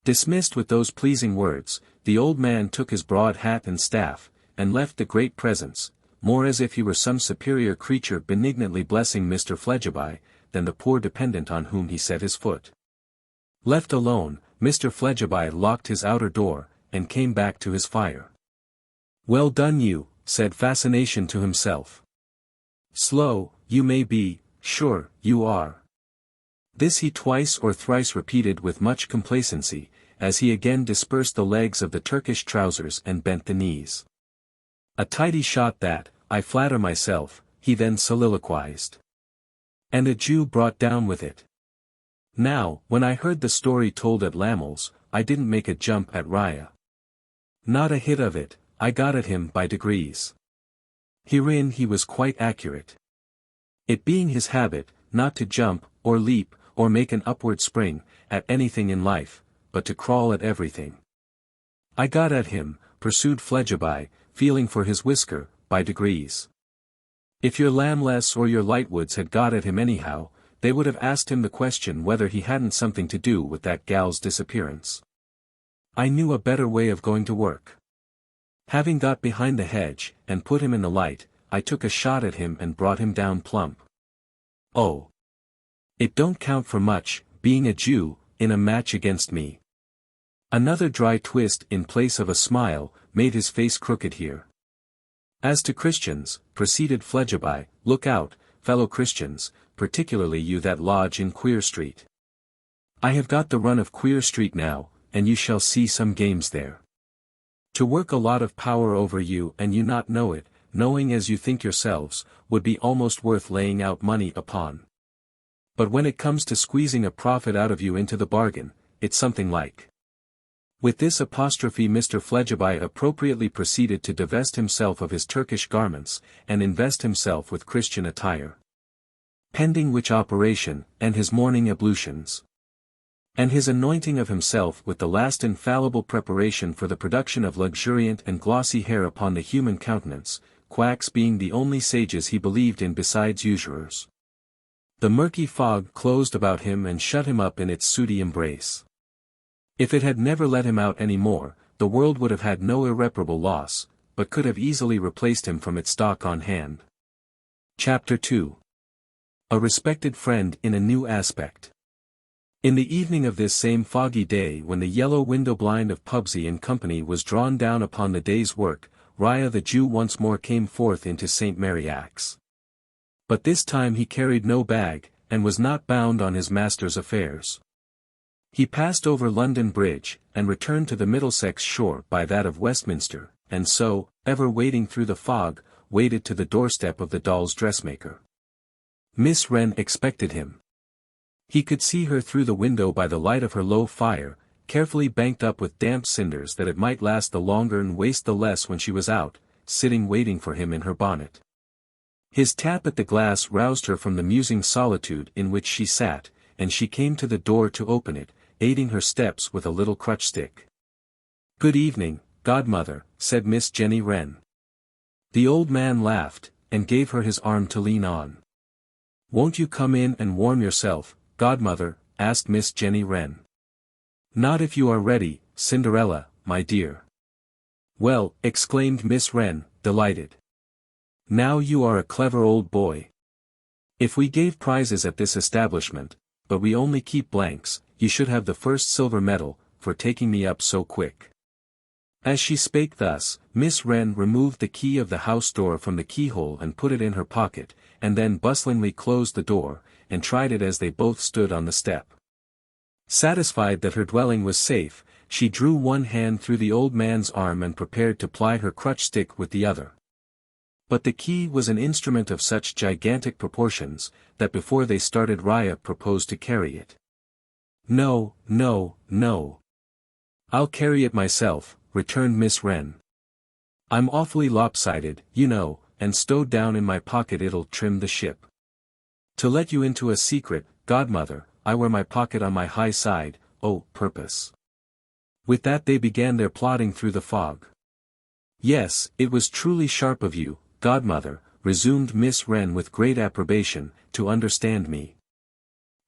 Dismissed with those pleasing words, the old man took his broad hat and staff, and left the great presence, more as if he were some superior creature benignantly blessing Mr. Fledgeby, than the poor dependent on whom he set his foot. Left alone, Mr. Fledgeby locked his outer door, and came back to his fire. Well done you, said Fascination to himself. Slow, you may be, sure, you are. This he twice or thrice repeated with much complacency, as he again dispersed the legs of the Turkish trousers and bent the knees. A tidy shot that, I flatter myself, he then soliloquized. And a Jew brought down with it. Now, when I heard the story told at Lammel's, I didn't make a jump at Raya. Not a hit of it, I got at him by degrees. Herein he was quite accurate. It being his habit, not to jump, or leap, or make an upward spring, at anything in life, but to crawl at everything. I got at him, pursued Fledgeby, feeling for his whisker, by degrees. If your Lamless or your Lightwoods had got at him anyhow, they would have asked him the question whether he hadn't something to do with that gal's disappearance. I knew a better way of going to work. Having got behind the hedge, and put him in the light, I took a shot at him and brought him down plump. Oh! It don't count for much, being a Jew, in a match against me. Another dry twist in place of a smile, made his face crooked here. As to Christians, proceeded Fledgeby, look out, fellow Christians, particularly you that lodge in Queer Street. I have got the run of Queer Street now, and you shall see some games there. To work a lot of power over you and you not know it, knowing as you think yourselves, would be almost worth laying out money upon. But when it comes to squeezing a profit out of you into the bargain, it's something like. With this apostrophe Mr. Fledgeby appropriately proceeded to divest himself of his Turkish garments, and invest himself with Christian attire. Pending which operation, and his morning ablutions. And his anointing of himself with the last infallible preparation for the production of luxuriant and glossy hair upon the human countenance, quacks being the only sages he believed in besides usurers. The murky fog closed about him and shut him up in its sooty embrace. If it had never let him out any more, the world would have had no irreparable loss, but could have easily replaced him from its stock on hand. Chapter 2. A respected friend in a new aspect. In the evening of this same foggy day when the yellow window blind of Pubsey and Company was drawn down upon the day's work, Raya the Jew once more came forth into St. Mary Axe. But this time he carried no bag, and was not bound on his master's affairs. He passed over London Bridge, and returned to the Middlesex shore by that of Westminster, and so, ever wading through the fog, waded to the doorstep of the doll's dressmaker. Miss Wren expected him. He could see her through the window by the light of her low fire, carefully banked up with damp cinders that it might last the longer and waste the less when she was out, sitting waiting for him in her bonnet. His tap at the glass roused her from the musing solitude in which she sat, and she came to the door to open it, aiding her steps with a little crutch stick. "Good evening, godmother," said Miss Jenny Wren. The old man laughed, and gave her his arm to lean on. "Won't you come in and warm yourself, godmother?" asked Miss Jenny Wren. Not if you are ready, Cinderella, my dear. Well, exclaimed Miss Wren, delighted. Now you are a clever old boy. If we gave prizes at this establishment, but we only keep blanks, you should have the first silver medal, for taking me up so quick. As she spake thus, Miss Wren removed the key of the house door from the keyhole and put it in her pocket, and then bustlingly closed the door, and tried it as they both stood on the step. Satisfied that her dwelling was safe, she drew one hand through the old man's arm and prepared to ply her crutch-stick with the other. But the key was an instrument of such gigantic proportions, that before they started Raya proposed to carry it. No, no, no. I'll carry it myself, returned Miss Wren. I'm awfully lopsided, you know, and stowed down in my pocket it'll trim the ship. To let you into a secret, godmother, I wear my pocket on my high side, purpose. With that they began their plodding through the fog. Yes, it was truly sharp of you, godmother, resumed Miss Wren with great approbation, to understand me.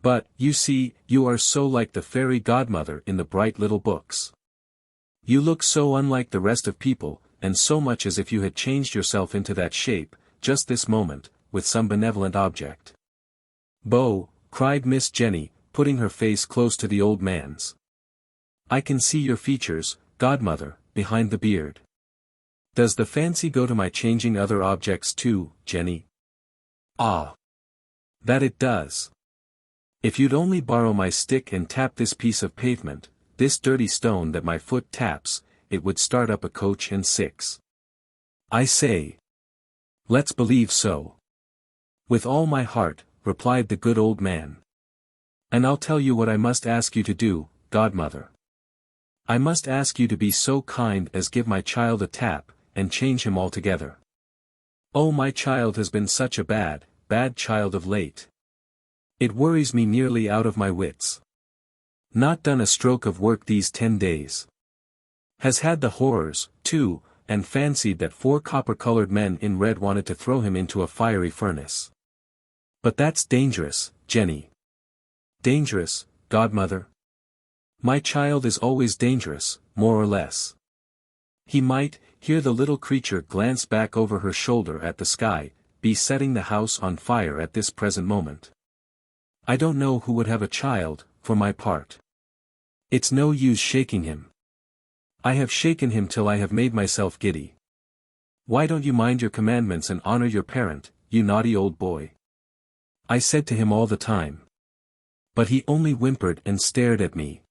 But, you see, you are so like the fairy godmother in the bright little books. You look so unlike the rest of people, and so much as if you had changed yourself into that shape, just this moment, with some benevolent object. Bo, cried Miss Jenny, putting her face close to the old man's. I can see your features, godmother, behind the beard. Does the fancy go to my changing other objects too, Jenny? Ah! That it does. If you'd only borrow my stick and tap this piece of pavement, this dirty stone that my foot taps, it would start up a coach and six. I say. Let's believe so. With all my heart, replied the good old man. And I'll tell you what I must ask you to do, godmother. I must ask you to be so kind as give my child a tap, and change him altogether. Oh, my child has been such a bad child of late. It worries me nearly out of my wits. Not done a stroke of work these 10 days. Has had the horrors, too, and fancied that 4 copper-colored men in red wanted to throw him into a fiery furnace. But that's dangerous, Jenny. Dangerous, godmother? My child is always dangerous, more or less. He might, here the little creature glanced back over her shoulder at the sky, be setting the house on fire at this present moment. I don't know who would have a child, for my part. It's no use shaking him. I have shaken him till I have made myself giddy. Why don't you mind your commandments and honor your parent, you naughty old boy? I said to him all the time. But he only whimpered and stared at me.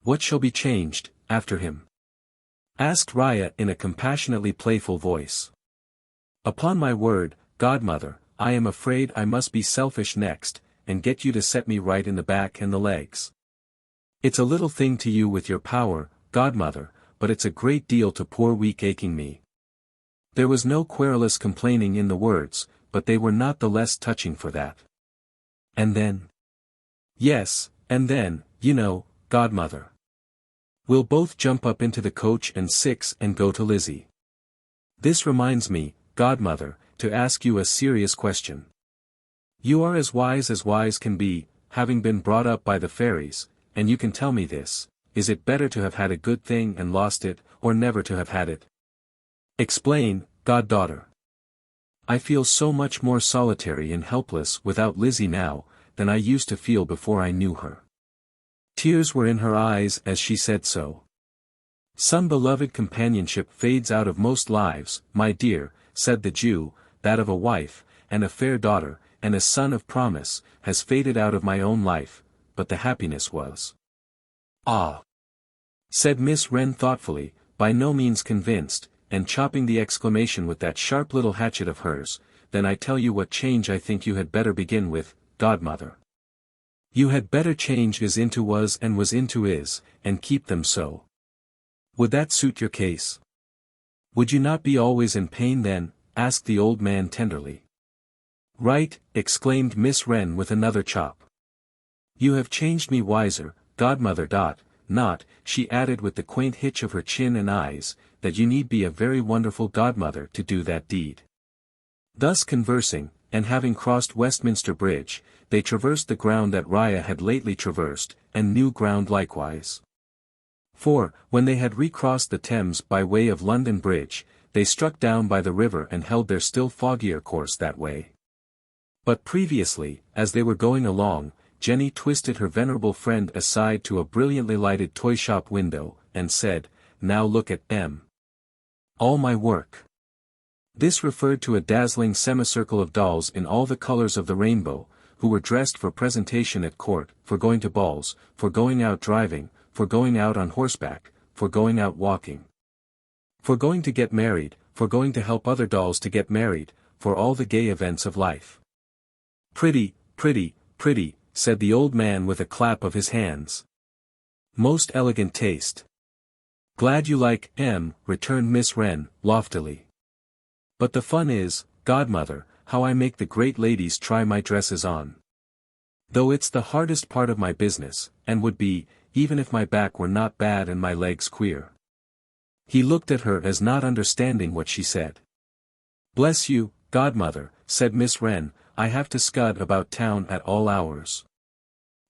What shall be changed, after him? Asked Raya in a compassionately playful voice. Upon my word, godmother, I am afraid I must be selfish next, and get you to set me right in the back and the legs. It's a little thing to you with your power, godmother, but it's a great deal to poor weak aching me. There was no querulous complaining in the words, but they were not the less touching for that. And then? Yes, and then, you know, godmother. We'll both jump up into the coach and six and go to Lizzie. This reminds me, godmother, to ask you a serious question. You are as wise can be, having been brought up by the fairies, and you can tell me this, is it better to have had a good thing and lost it, or never to have had it? Explain, goddaughter. I feel so much more solitary and helpless without Lizzie now, than I used to feel before I knew her. Tears were in her eyes as she said so. Some beloved companionship fades out of most lives, my dear, said the Jew, that of a wife, and a fair daughter, and a son of promise, has faded out of my own life, but the happiness was. Ah! Said Miss Wren thoughtfully, by no means convinced, and chopping the exclamation with that sharp little hatchet of hers, then I tell you what change I think you had better begin with, godmother. You had better change is into was and was into is, and keep them so. Would that suit your case? Would you not be always in pain then? Asked the old man tenderly. Right, exclaimed Miss Wren with another chop. You have changed me wiser, godmother. Not, she added with the quaint hitch of her chin and eyes, that you need be a very wonderful godmother to do that deed. Thus conversing, and having crossed Westminster Bridge, they traversed the ground that Ria had lately traversed, and new ground likewise. For, when they had recrossed the Thames by way of London Bridge, they struck down by the river and held their still foggier course that way. But previously, as they were going along, Jenny twisted her venerable friend aside to a brilliantly lighted toy-shop window, and said, "Now look at all my work." This referred to a dazzling semicircle of dolls in all the colors of the rainbow, who were dressed for presentation at court, for going to balls, for going out driving, for going out on horseback, for going out walking, for going to get married, for going to help other dolls to get married, for all the gay events of life. "Pretty, pretty, pretty," said the old man with a clap of his hands. "Most elegant taste." "Glad you like, returned Miss Wren, loftily. "But the fun is, godmother, how I make the great ladies try my dresses on. Though it's the hardest part of my business, and would be, even if my back were not bad and my legs queer." He looked at her as not understanding what she said. "Bless you, godmother," said Miss Wren, "I have to scud about town at all hours.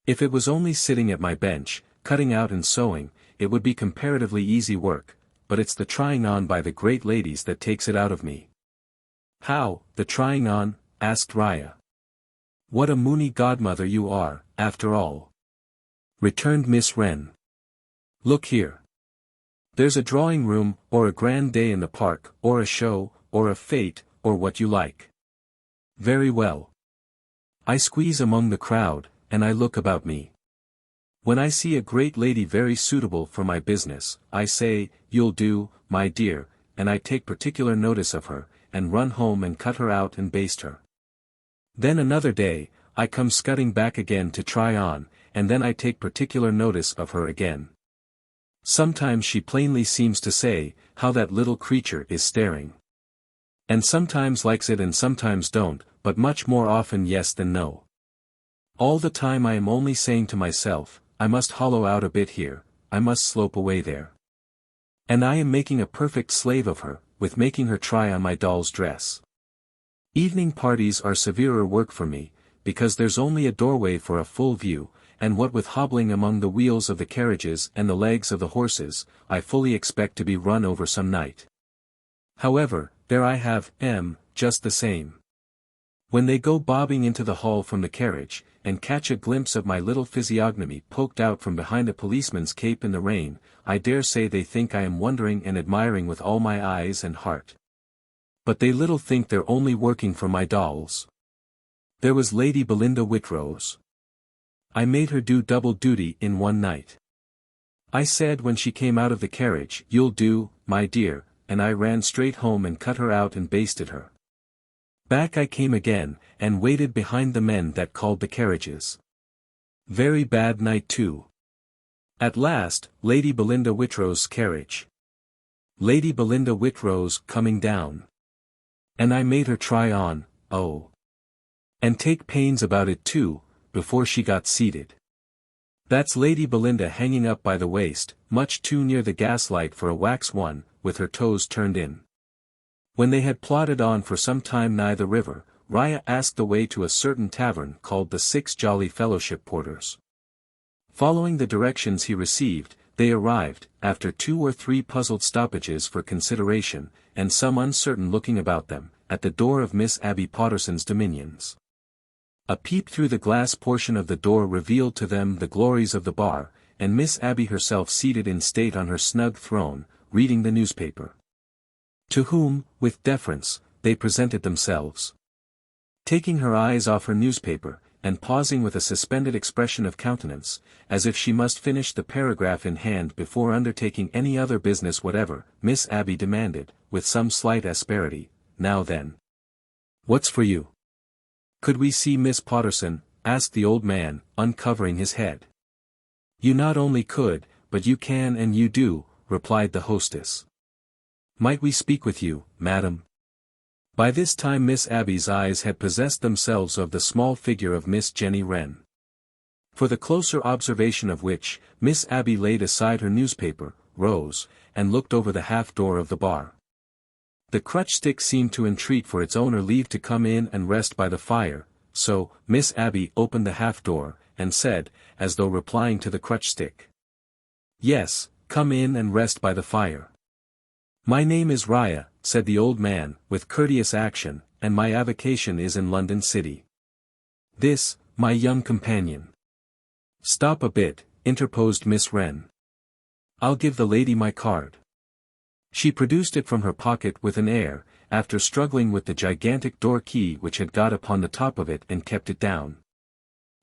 If it was only sitting at my bench, cutting out and sewing, it would be comparatively easy work, but it's the trying on by the great ladies that takes it out of me." "How, the trying on?" asked Ria. "What a moony godmother you are, after all," returned Miss Wren. "Look here. There's a drawing room, or a grand day in the park, or a show, or a fete, or what you like. Very well. I squeeze among the crowd, and I look about me. When I see a great lady very suitable for my business, I say, 'You'll do, my dear,' and I take particular notice of her, and run home and cut her out and baste her. Then another day, I come scudding back again to try on, and then I take particular notice of her again. Sometimes she plainly seems to say, 'How that little creature is staring.' And sometimes likes it and sometimes don't, but much more often yes than no. All the time I am only saying to myself, 'I must hollow out a bit here, I must slope away there.' And I am making a perfect slave of her, with making her try on my doll's dress. Evening parties are severer work for me, because there's only a doorway for a full view, and what with hobbling among the wheels of the carriages and the legs of the horses, I fully expect to be run over some night. However, there I have, just the same. When they go bobbing into the hall from the carriage, and catch a glimpse of my little physiognomy poked out from behind a policeman's cape in the rain, I dare say they think I am wondering and admiring with all my eyes and heart. But they little think they're only working for my dolls. There was Lady Belinda Whitrose. I made her do double duty in one night. I said when she came out of the carriage, 'You'll do, my dear,' and I ran straight home and cut her out and basted her. Back I came again, and waited behind the men that called the carriages. Very bad night too. At last, Lady Belinda Whitrose's carriage. Lady Belinda Whitrose coming down. And I made her try on, oh. And take pains about it too, before she got seated. That's Lady Belinda hanging up by the waist, much too near the gaslight for a wax one, with her toes turned in. When they had plodded on for some time nigh the river, Ria asked the way to a certain tavern called the Six Jolly Fellowship Porters. Following the directions he received, they arrived, after 2 or 3 puzzled stoppages for consideration, and some uncertain looking about them, at the door of Miss Abby Potterson's dominions. A peep through the glass portion of the door revealed to them the glories of the bar, and Miss Abby herself seated in state on her snug throne, reading the newspaper. To whom, with deference, they presented themselves. Taking her eyes off her newspaper, and pausing with a suspended expression of countenance, as if she must finish the paragraph in hand before undertaking any other business whatever, Miss Abby demanded, with some slight asperity, "Now then. What's for you?" "Could we see Miss Potterson?" asked the old man, uncovering his head. "You not only could, but you can and you do," replied the hostess. "Might we speak with you, madam?" By this time Miss Abby's eyes had possessed themselves of the small figure of Miss Jenny Wren. For the closer observation of which, Miss Abby laid aside her newspaper, rose, and looked over the half-door of the bar. The crutch stick seemed to entreat for its owner leave to come in and rest by the fire, so Miss Abby opened the half-door, and said, as though replying to the crutch stick. "Yes, come in and rest by the fire." "My name is Raya," said the old man, with courteous action, "and my avocation is in London City. This, my young companion—" "Stop a bit," interposed Miss Wren. "I'll give the lady my card." She produced it from her pocket with an air, after struggling with the gigantic door key which had got upon the top of it and kept it down.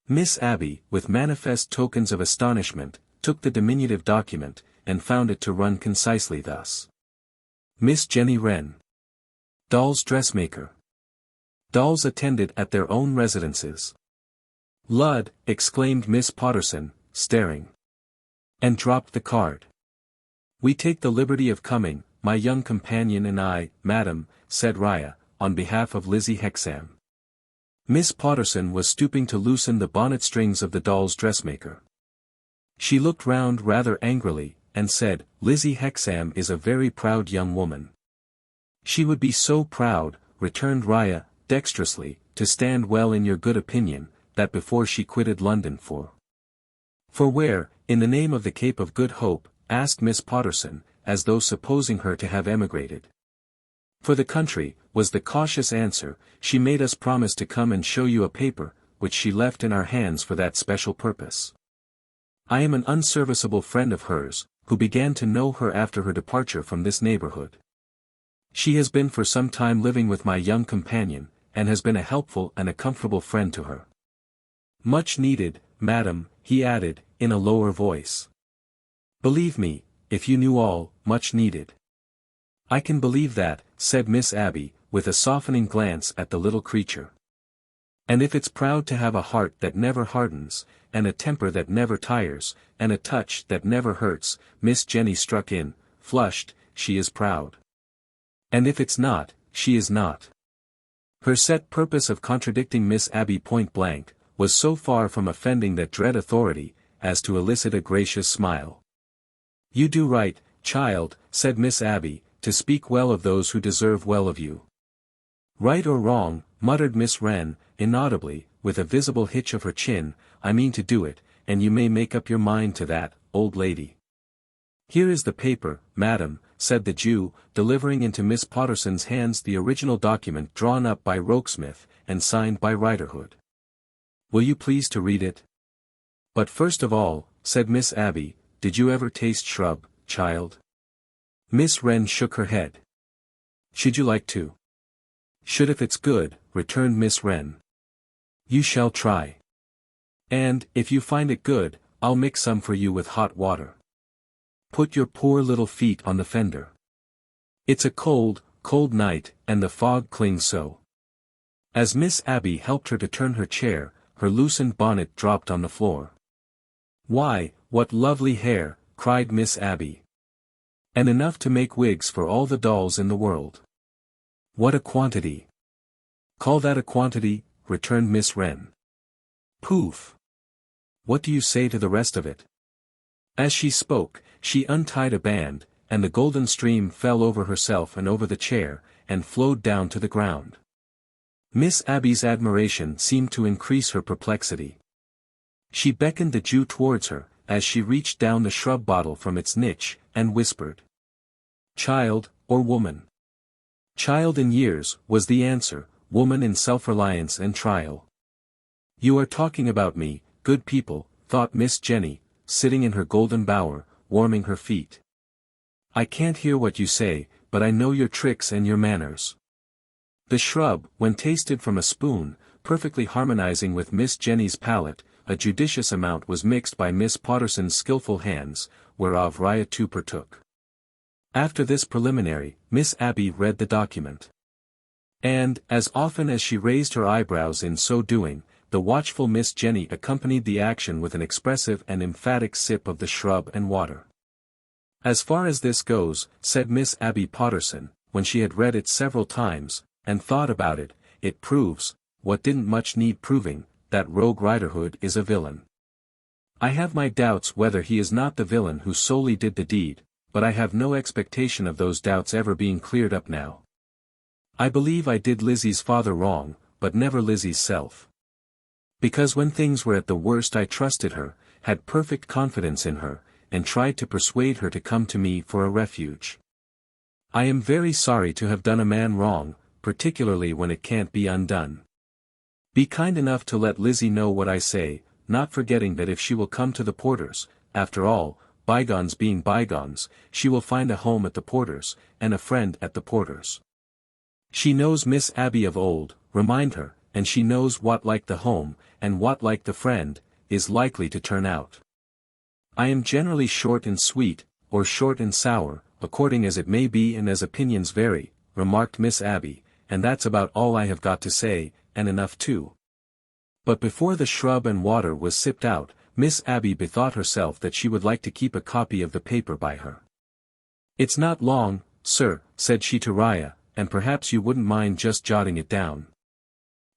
Miss Abby, with manifest tokens of astonishment, took the diminutive document, and found it to run concisely thus. Miss Jenny Wren. Dolls dressmaker. Dolls attended at their own residences. "Lud!" exclaimed Miss Potterson, staring. And dropped the card. "We take the liberty of coming, my young companion and I, madam," said Raya, on behalf of Lizzie Hexam. Miss Potterson was stooping to loosen the bonnet strings of the doll's dressmaker. She looked round rather angrily, and said, "Lizzie Hexam is a very proud young woman." "She would be so proud," returned Raya, dexterously, "to stand well in your good opinion, that before she quitted London for—" "For where, in the name of the Cape of Good Hope?" asked Miss Potterson, as though supposing her to have emigrated. "For the country," was the cautious answer. "She made us promise to come and show you a paper, which she left in our hands for that special purpose. I am an unserviceable friend of hers, who began to know her after her departure from this neighborhood. She has been for some time living with my young companion, and has been a helpful and a comfortable friend to her. Much needed, madam," he added, in a lower voice. "Believe me, if you knew all, much needed." "I can believe that," said Miss Abby, with a softening glance at the little creature. "And if it's proud to have a heart that never hardens, and a temper that never tires, and a touch that never hurts," Miss Jenny struck in, flushed, "she is proud. And if it's not, she is not." Her set purpose of contradicting Miss Abby point blank, was so far from offending that dread authority, as to elicit a gracious smile. "You do right, child," said Miss Abby, "to speak well of those who deserve well of you." "Right or wrong," muttered Miss Wren, inaudibly, with a visible hitch of her chin, "I mean to do it, and you may make up your mind to that, old lady." "Here is the paper, madam," said the Jew, delivering into Miss Potterson's hands the original document drawn up by Rokesmith, and signed by Riderhood. "Will you please to read it?" "But first of all," said Miss Abby, "did you ever taste shrub, child?" Miss Wren shook her head. "Should you like to?" "Should if it's good," returned Miss Wren. "You shall try. And, if you find it good, I'll mix some for you with hot water. Put your poor little feet on the fender. It's a cold, cold night, and the fog clings so." As Miss Abby helped her to turn her chair, her loosened bonnet dropped on the floor. "Why, what lovely hair!" cried Miss Abby. "And enough to make wigs for all the dolls in the world." "What a quantity!" "Call that a quantity?" returned Miss Wren. "Poof! What do you say to the rest of it?" As she spoke, she untied a band, and the golden stream fell over herself and over the chair, and flowed down to the ground. Miss Abby's admiration seemed to increase her perplexity. She beckoned the Jew towards her, as she reached down the shrub bottle from its niche, and whispered, "Child, or woman?" "Child in years," was the answer, "woman in self-reliance and trial." "You are talking about me, good people," thought Miss Jenny, sitting in her golden bower, warming her feet. "I can't hear what you say, but I know your tricks and your manners." The shrub, when tasted from a spoon, perfectly harmonizing with Miss Jenny's palate, a judicious amount was mixed by Miss Potterson's skilful hands, whereof Raya too partook. After this preliminary, Miss Abby read the document. And, as often as she raised her eyebrows in so doing, the watchful Miss Jenny accompanied the action with an expressive and emphatic sip of the shrub and water. "As far as this goes," said Miss Abby Potterson, when she had read it several times, and thought about it, "it proves, what didn't much need proving, that Rogue Riderhood is a villain. I have my doubts whether he is not the villain who solely did the deed, but I have no expectation of those doubts ever being cleared up now. I believe I did Lizzie's father wrong, but never Lizzie's self. Because when things were at the worst I trusted her, had perfect confidence in her, and tried to persuade her to come to me for a refuge. I am very sorry to have done a man wrong, particularly when it can't be undone. Be kind enough to let Lizzie know what I say, not forgetting that if she will come to the Porters, after all, bygones being bygones, she will find a home at the Porters, and a friend at the Porters. She knows Miss Abby of old, remind her, and she knows what like the home, and what like the friend, is likely to turn out. I am generally short and sweet, or short and sour, according as it may be and as opinions vary, remarked Miss Abby, and that's about all I have got to say, and enough too. But before the shrub and water was sipped out, Miss Abby bethought herself that she would like to keep a copy of the paper by her. It's not long, sir, said she to Riah, and perhaps you wouldn't mind just jotting it down.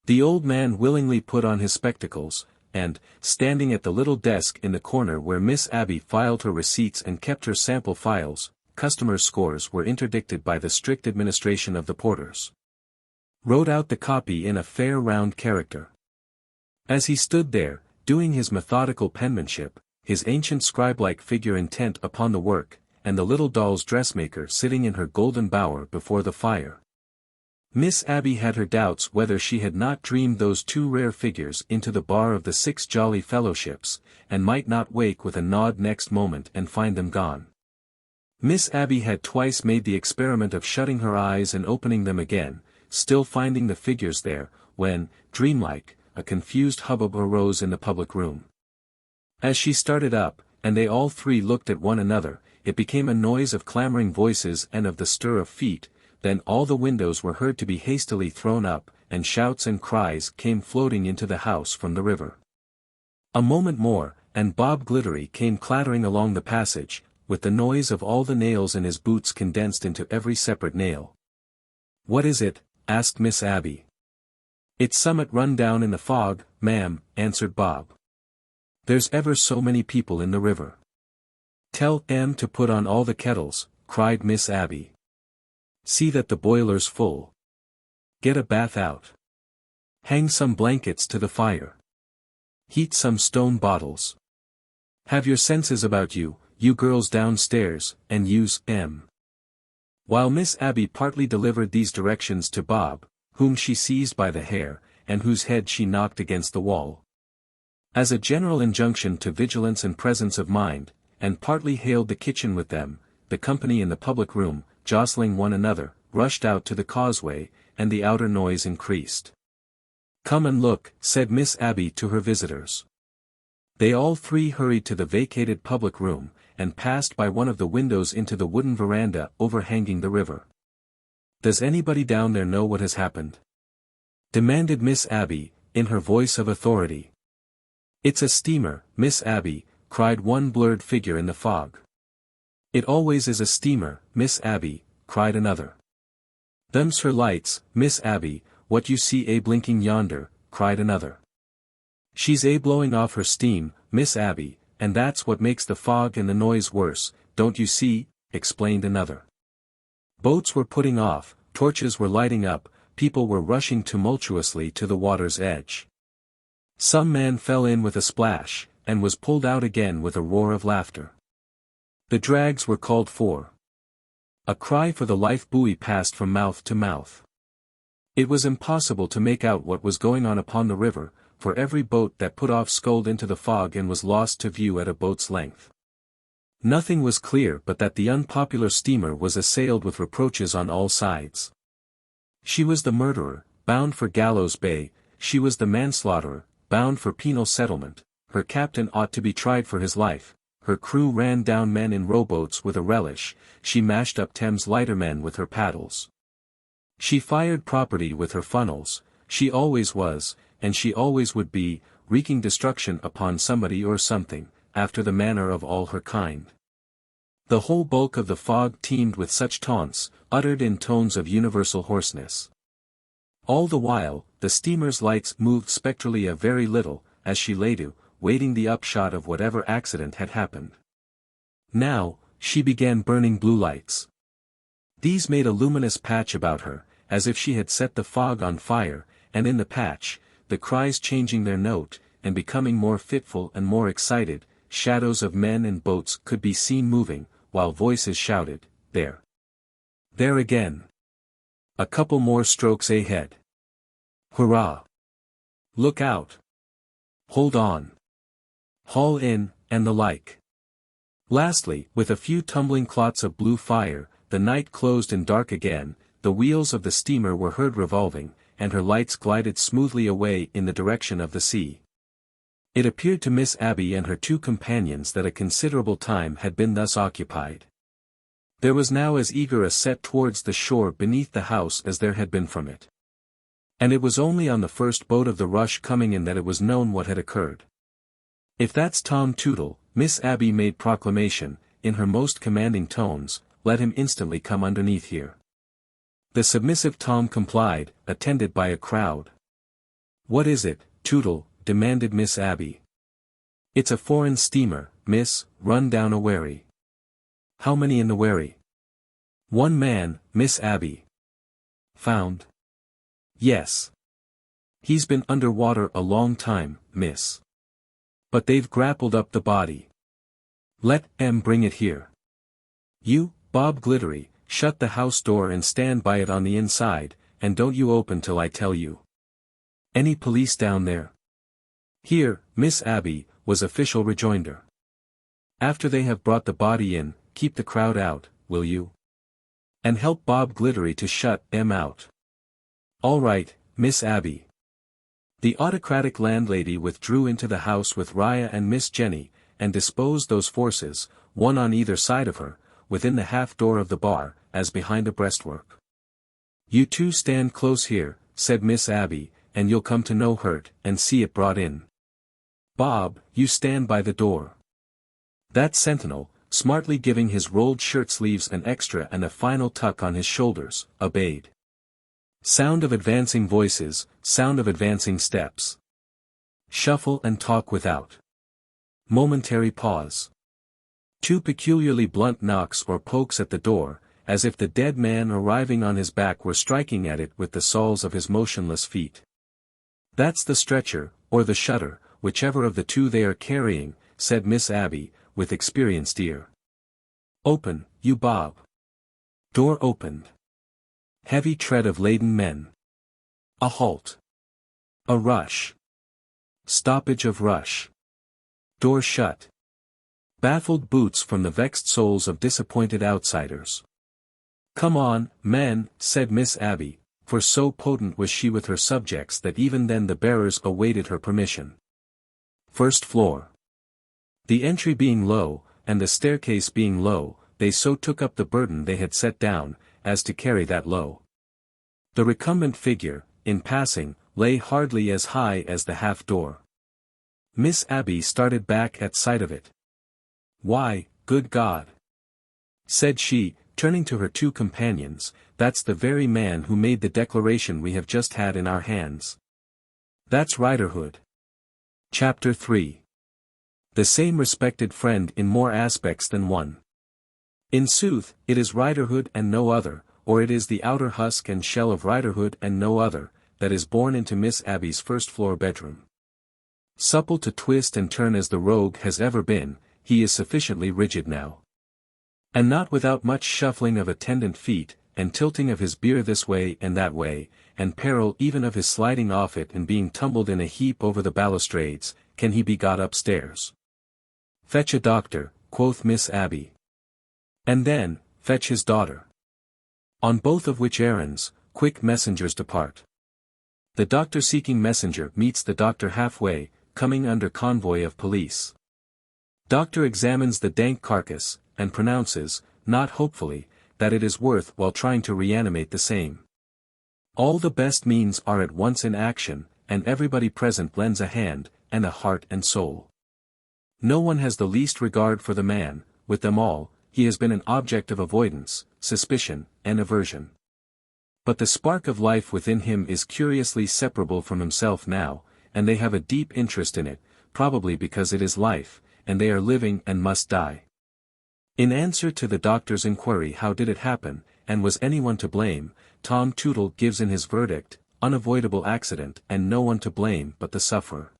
The old man willingly put on his spectacles, and, standing at the little desk in the corner where Miss Abby filed her receipts and kept her sample files, customers' scores were interdicted by the strict administration of the Porters. Wrote out the copy in a fair round character. As he stood there, doing his methodical penmanship, his ancient scribe-like figure intent upon the work, and the little doll's dressmaker sitting in her golden bower before the fire. Miss Abby had her doubts whether she had not dreamed those two rare figures into the bar of the 6 Jolly Fellowships, and might not wake with a nod next moment and find them gone. Miss Abby had twice made the experiment of shutting her eyes and opening them again, still finding the figures there, when, dreamlike, a confused hubbub arose in the public room. As she started up, and they all three looked at one another, it became a noise of clamoring voices and of the stir of feet. Then all the windows were heard to be hastily thrown up, and shouts and cries came floating into the house from the river. A moment more, and Bob Glittery came clattering along the passage, with the noise of all the nails in his boots condensed into every separate nail. "What is it?" asked Miss Abby. "It's summat run down in the fog, ma'am," answered Bob. "There's ever so many people in the river." "Tell M to put on all the kettles," cried Miss Abby. "See that the boiler's full. Get a bath out. Hang some blankets to the fire. Heat some stone bottles. Have your senses about you, you girls downstairs, and use M." While Miss Abby partly delivered these directions to Bob, whom she seized by the hair, and whose head she knocked against the wall. As a general injunction to vigilance and presence of mind, and partly hailed the kitchen with them, the company in the public room, jostling one another, rushed out to the causeway, and the outer noise increased. "Come and look," said Miss Abby to her visitors. They all three hurried to the vacated public room, and passed by one of the windows into the wooden veranda overhanging the river. "Does anybody down there know what has happened?" demanded Miss Abby, in her voice of authority. "It's a steamer, Miss Abby," cried one blurred figure in the fog. "It always is a steamer, Miss Abby," cried another. "Them's her lights, Miss Abby, what you see blinking yonder," cried another. "She's blowing off her steam, Miss Abby, and that's what makes the fog and the noise worse, don't you see," explained another. Boats were putting off, torches were lighting up, people were rushing tumultuously to the water's edge. Some man fell in with a splash, and was pulled out again with a roar of laughter. The drags were called for. A cry for the life buoy passed from mouth to mouth. It was impossible to make out what was going on upon the river, for every boat that put off sculled into the fog and was lost to view at a boat's length. Nothing was clear but that the unpopular steamer was assailed with reproaches on all sides. She was the murderer, bound for Gallows Bay; she was the manslaughterer, bound for penal settlement; her captain ought to be tried for his life; her crew ran down men in rowboats with a relish; she mashed up Thames lightermen with her paddles. She fired property with her funnels; she always was, and she always would be, wreaking destruction upon somebody or something, after the manner of all her kind. The whole bulk of the fog teemed with such taunts, uttered in tones of universal hoarseness. All the while, the steamer's lights moved spectrally a very little, as she lay to, waiting the upshot of whatever accident had happened. Now, she began burning blue lights. These made a luminous patch about her, as if she had set the fog on fire, and in the patch, the cries changing their note, and becoming more fitful and more excited, shadows of men and boats could be seen moving, while voices shouted, "There! There again! A couple more strokes ahead! Hurrah! Look out! Hold on! Haul in," and the like. Lastly, with a few tumbling clots of blue fire, the night closed in dark again, the wheels of the steamer were heard revolving, and her lights glided smoothly away in the direction of the sea. It appeared to Miss Abby and her two companions that a considerable time had been thus occupied. There was now as eager a set towards the shore beneath the house as there had been from it. And it was only on the first boat of the rush coming in that it was known what had occurred. "If that's Tom Tootle," Miss Abby made proclamation, in her most commanding tones, "let him instantly come underneath here." The submissive Tom complied, attended by a crowd. "What is it, Tootle?" demanded Miss Abby. "It's a foreign steamer, miss, run down a wherry." "How many in the wherry?" "One man, Miss Abby." "Found?" "Yes. He's been under water a long time, miss. But they've grappled up the body. Let 'em bring it here. You, Bob Glittery, shut the house door and stand by it on the inside, and don't you open till I tell you. Any police down there?" "Here, Miss Abby," was official rejoinder. "After they have brought the body in, keep the crowd out, will you? And help Bob Glittery to shut 'em out." "All right, Miss Abby." The autocratic landlady withdrew into the house with Rhea and Miss Jenny, and disposed those forces, one on either side of her, within the half-door of the bar, as behind a breastwork. "You two stand close here," said Miss Abby, "and you'll come to no hurt, and see it brought in. Bob, you stand by the door." That sentinel, smartly giving his rolled shirt-sleeves an extra and a final tuck on his shoulders, obeyed. Sound of advancing voices, sound of advancing steps. Shuffle and talk without. Momentary pause. Two peculiarly blunt knocks or pokes at the door, as if the dead man arriving on his back were striking at it with the soles of his motionless feet. "That's the stretcher, or the shutter, whichever of the two they are carrying," said Miss Abby, with experienced ear. "Open, you Bob." Door opened. Heavy tread of laden men. A halt. A rush. Stoppage of rush. Door shut. Baffled boots from the vexed souls of disappointed outsiders. "Come on, men," said Miss Abby, for so potent was she with her subjects that even then the bearers awaited her permission. First floor. The entry being low, and the staircase being low, they so took up the burden they had set down, as to carry that low. The recumbent figure, in passing, lay hardly as high as the half-door. Miss Abby started back at sight of it. "Why, good God!" said she, turning to her two companions, "that's the very man who made the declaration we have just had in our hands. That's Riderhood." Chapter 3. The same respected friend in more aspects than one. In sooth, it is Riderhood and no other, or it is the outer husk and shell of Riderhood and no other, that is born into Miss Abby's first-floor bedroom. Supple to twist and turn as the rogue has ever been, he is sufficiently rigid now. And not without much shuffling of attendant feet, and tilting of his bier this way and that way, and peril even of his sliding off it and being tumbled in a heap over the balustrades, can he be got upstairs. "Fetch a doctor," quoth Miss Abby. "And then, fetch his daughter." On both of which errands, quick messengers depart. The doctor-seeking messenger meets the doctor halfway, coming under convoy of police. Doctor examines the dank carcass, and pronounces, not hopefully, that it is worth while trying to reanimate the same. All the best means are at once in action, and everybody present lends a hand, and a heart and soul. No one has the least regard for the man. With them all, he has been an object of avoidance, suspicion, and aversion. But the spark of life within him is curiously separable from himself now, and they have a deep interest in it, probably because it is life, and they are living and must die. In answer to the doctor's inquiry how did it happen, and was anyone to blame, Tom Tootle gives in his verdict, unavoidable accident and no one to blame but the sufferer.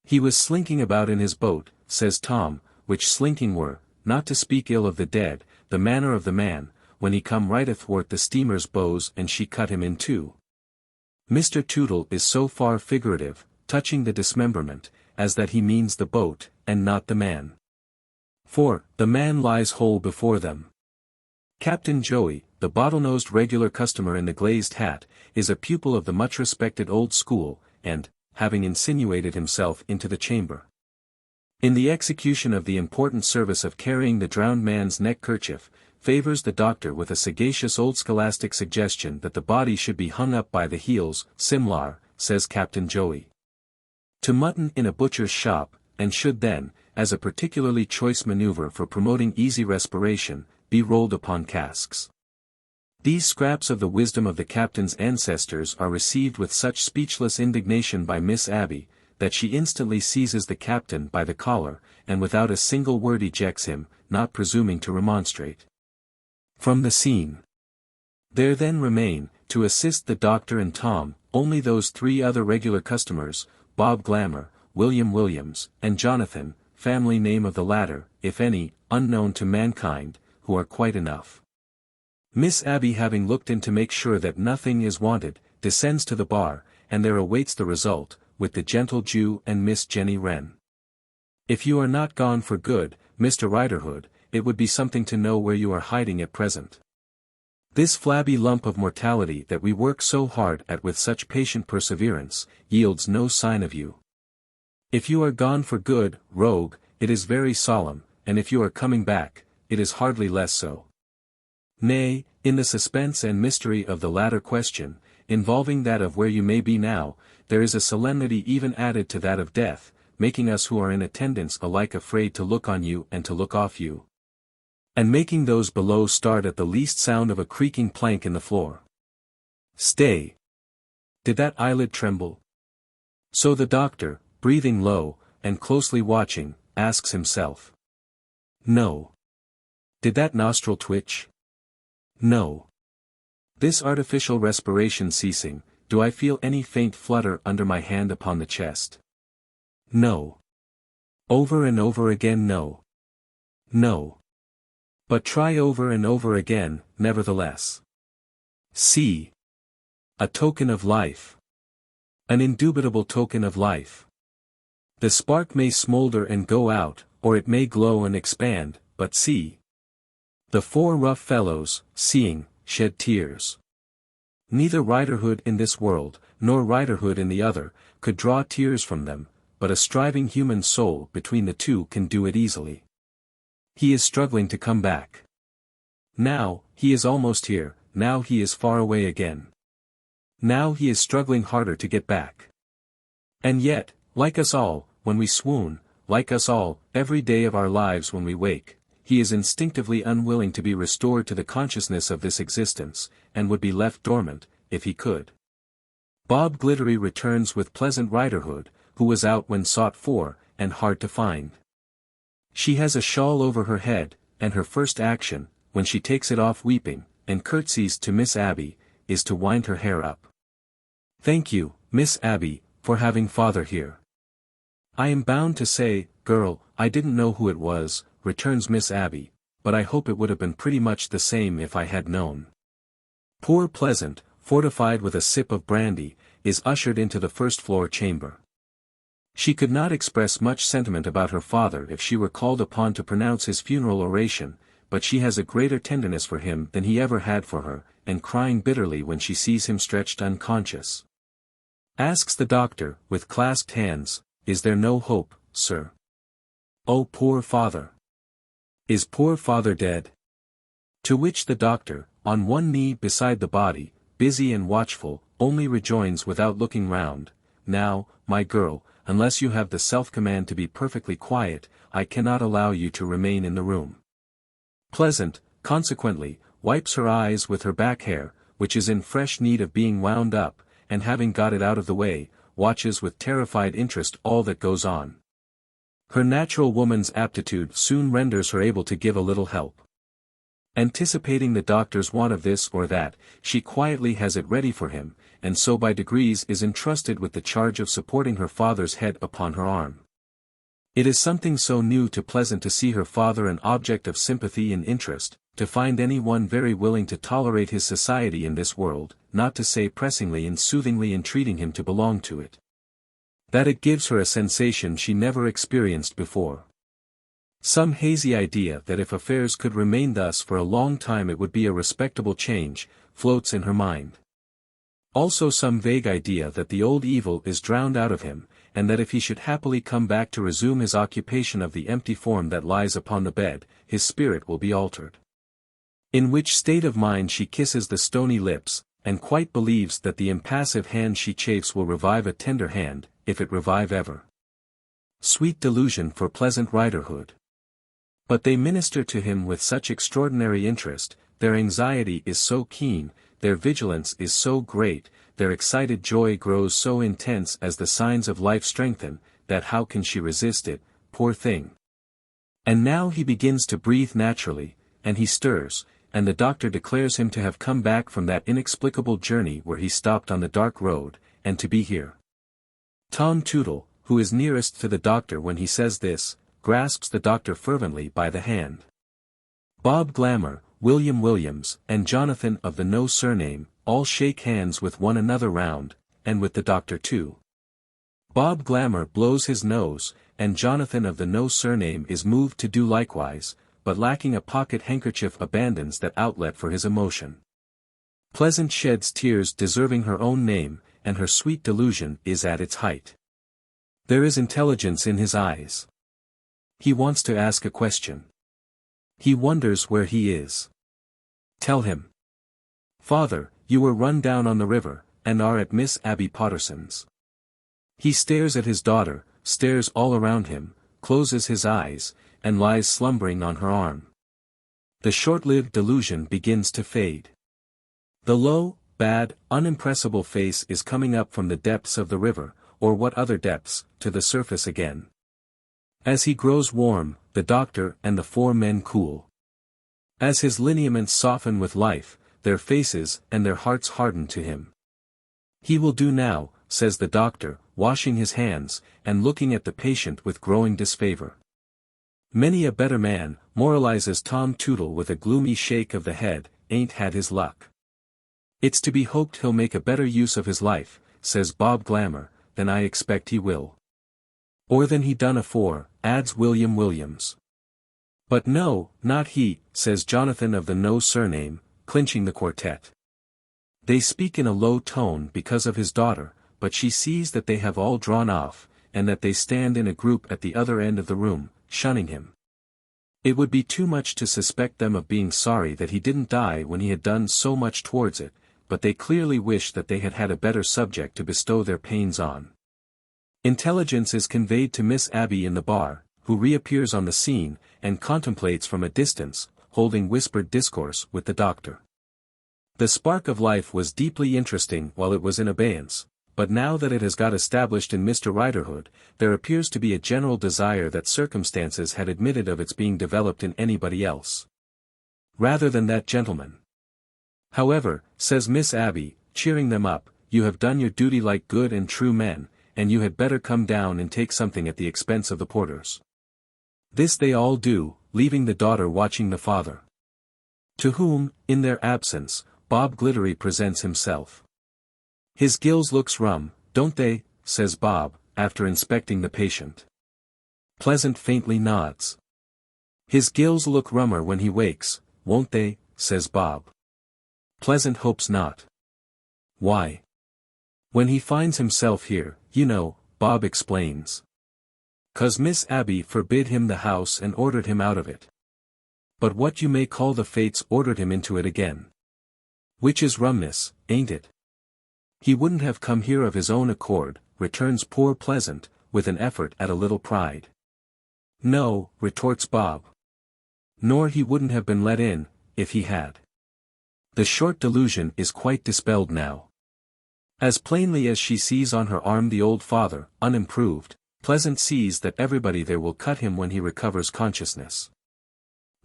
He was slinking about in his boat, says Tom, which slinking were, not to speak ill of the dead, the manner of the man, when he come right athwart the steamer's bows and she cut him in two. Mr. Tootle is so far figurative, touching the dismemberment, as that he means the boat, and not the man. For, the man lies whole before them. Captain Joey, the bottle-nosed regular customer in the glazed hat, is a pupil of the much-respected old school, and, having insinuated himself into the chamber, in the execution of the important service of carrying the drowned man's neck-kerchief, favors the doctor with a sagacious old scholastic suggestion that the body should be hung up by the heels, simlar, says Captain Joey, to mutton in a butcher's shop, and should then, as a particularly choice maneuver for promoting easy respiration, be rolled upon casks. These scraps of the wisdom of the captain's ancestors are received with such speechless indignation by Miss Abby, that she instantly seizes the captain by the collar, and without a single word ejects him, not presuming to remonstrate. From the scene. There then remain, to assist the doctor and Tom, only those three other regular customers, Bob Glamour, William Williams, and Jonathan, family name of the latter, if any, unknown to mankind, who are quite enough. Miss Abby, having looked in to make sure that nothing is wanted, descends to the bar, and there awaits the result, with the gentle Jew and Miss Jenny Wren. If you are not gone for good, Mr. Riderhood, it would be something to know where you are hiding at present. This flabby lump of mortality that we work so hard at with such patient perseverance, yields no sign of you. If you are gone for good, rogue, it is very solemn, and if you are coming back, it is hardly less so. Nay, in the suspense and mystery of the latter question, involving that of where you may be now, there is a solemnity even added to that of death, making us who are in attendance alike afraid to look on you and to look off you, and making those below start at the least sound of a creaking plank in the floor. Stay! Did that eyelid tremble? So the doctor, breathing low, and closely watching, asks himself. No. Did that nostril twitch? No. This artificial respiration ceasing, do I feel any faint flutter under my hand upon the chest? No. Over and over again no. No. But try over and over again, nevertheless. See. A token of life. An indubitable token of life. The spark may smolder and go out, or it may glow and expand, but see. The four rough fellows, seeing, shed tears. Neither riderhood in this world, nor riderhood in the other, could draw tears from them, but a striving human soul between the two can do it easily. He is struggling to come back. Now, he is almost here, now he is far away again. Now he is struggling harder to get back. And yet, like us all, when we swoon, like us all, every day of our lives when we wake, he is instinctively unwilling to be restored to the consciousness of this existence, and would be left dormant, if he could. Bob Glittery returns with pleasant riderhood, who was out when sought for, and hard to find. She has a shawl over her head, and her first action, when she takes it off weeping, and curtsies to Miss Abby, is to wind her hair up. Thank you, Miss Abby, for having father here. I am bound to say, girl, I didn't know who it was, returns Miss Abby, but I hope it would have been pretty much the same if I had known. Poor Pleasant, fortified with a sip of brandy, is ushered into the first-floor chamber. She could not express much sentiment about her father if she were called upon to pronounce his funeral oration, but she has a greater tenderness for him than he ever had for her, and crying bitterly when she sees him stretched unconscious. Asks the doctor, with clasped hands, "Is there no hope, sir? Oh, poor father! Is poor father dead?" To which the doctor, on one knee beside the body, busy and watchful, only rejoins without looking round, "Now, my girl, unless you have the self-command to be perfectly quiet, I cannot allow you to remain in the room." Pleasant, consequently, wipes her eyes with her back hair, which is in fresh need of being wound up, and having got it out of the way, watches with terrified interest all that goes on. Her natural woman's aptitude soon renders her able to give a little help. Anticipating the doctor's want of this or that, she quietly has it ready for him, and so by degrees is entrusted with the charge of supporting her father's head upon her arm. It is something so new to Pleasant to see her father an object of sympathy and interest, to find any one very willing to tolerate his society in this world, not to say pressingly and soothingly entreating him to belong to it. That it gives her a sensation she never experienced before. Some hazy idea that if affairs could remain thus for a long time it would be a respectable change, floats in her mind. Also some vague idea that the old evil is drowned out of him, and that if he should happily come back to resume his occupation of the empty form that lies upon the bed, his spirit will be altered. In which state of mind she kisses the stony lips, and quite believes that the impassive hand she chafes will revive a tender hand, if it revive ever. Sweet delusion for pleasant riderhood! But they minister to him with such extraordinary interest, their anxiety is so keen, their vigilance is so great, their excited joy grows so intense as the signs of life strengthen, that how can she resist it, poor thing? And now he begins to breathe naturally, and he stirs, and the doctor declares him to have come back from that inexplicable journey where he stopped on the dark road, and to be here. Tom Tootle, who is nearest to the doctor when he says this, grasps the doctor fervently by the hand. Bob Glamour, William Williams, and Jonathan of the no surname, all shake hands with one another round, and with the doctor too. Bob Glamour blows his nose, and Jonathan of the no surname is moved to do likewise, but lacking a pocket handkerchief abandons that outlet for his emotion. Pleasant sheds tears deserving her own name, and her sweet delusion is at its height. There is intelligence in his eyes. He wants to ask a question. He wonders where he is. Tell him. Father, you were run down on the river, and are at Miss Abby Potterson's. He stares at his daughter, stares all around him, closes his eyes, and lies slumbering on her arm. The short-lived delusion begins to fade. The low, bad, unimpressible face is coming up from the depths of the river, or what other depths, to the surface again. As he grows warm, the doctor and the four men cool. As his lineaments soften with life, their faces and their hearts harden to him. He will do now, says the doctor, washing his hands, and looking at the patient with growing disfavor. Many a better man, moralizes Tom Tootle with a gloomy shake of the head, ain't had his luck. It's to be hoped he'll make a better use of his life, says Bob Glamour, than I expect he will. Or than he done afore, adds William Williams. But no, not he, says Jonathan of the no surname, clinching the quartet. They speak in a low tone because of his daughter, but she sees that they have all drawn off, and that they stand in a group at the other end of the room, shunning him. It would be too much to suspect them of being sorry that he didn't die when he had done so much towards it, but they clearly wish that they had had a better subject to bestow their pains on. Intelligence is conveyed to Miss Abby in the bar, who reappears on the scene, and contemplates from a distance, holding whispered discourse with the doctor. The spark of life was deeply interesting while it was in abeyance, but now that it has got established in Mr. Riderhood, there appears to be a general desire that circumstances had admitted of its being developed in anybody else, rather than that gentleman. However, says Miss Abby, cheering them up, you have done your duty like good and true men, and you had better come down and take something at the expense of the porters. This they all do, leaving the daughter watching the father. To whom, in their absence, Bob Glittery presents himself. His gills looks rum, don't they, says Bob, after inspecting the patient. Pleasant faintly nods. His gills look rummer when he wakes, won't they, says Bob. Pleasant hopes not. Why? When he finds himself here, you know, Bob explains. 'Cause Miss Abby forbid him the house and ordered him out of it. But what you may call the fates ordered him into it again. Which is rumness, ain't it? He wouldn't have come here of his own accord, returns poor Pleasant, with an effort at a little pride. No, retorts Bob. Nor he wouldn't have been let in, if he had. The short delusion is quite dispelled now. As plainly as she sees on her arm the old father, unimproved, Pleasant sees that everybody there will cut him when he recovers consciousness.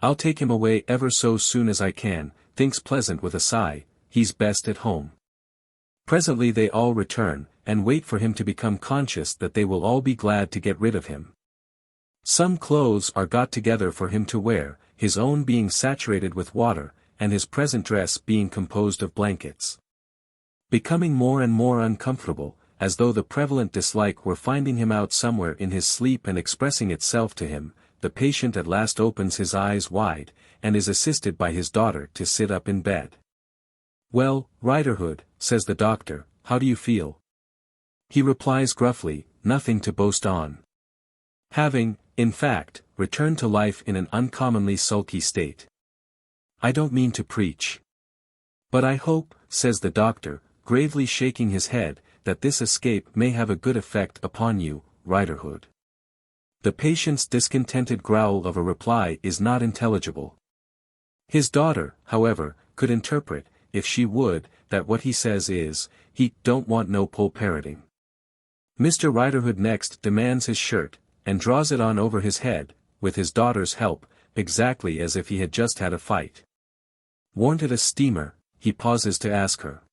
I'll take him away ever so soon as I can, thinks Pleasant with a sigh, he's best at home. Presently they all return, and wait for him to become conscious that they will all be glad to get rid of him. Some clothes are got together for him to wear, his own being saturated with water, and his present dress being composed of blankets. Becoming more and more uncomfortable, as though the prevalent dislike were finding him out somewhere in his sleep and expressing itself to him, the patient at last opens his eyes wide, and is assisted by his daughter to sit up in bed. "Well, Riderhood," says the doctor, "how do you feel?" He replies gruffly, "Nothing to boast on." Having, in fact, returned to life in an uncommonly sulky state. "I don't mean to preach. But I hope," says the doctor, gravely shaking his head, "that this escape may have a good effect upon you, Riderhood." The patient's discontented growl of a reply is not intelligible. His daughter, however, could interpret, if she would, that what he says is, he don't want no pole-parroting. Mr. Riderhood next demands his shirt, and draws it on over his head, with his daughter's help, exactly as if he had just had a fight. "Warn't it a steamer?" he pauses to ask her.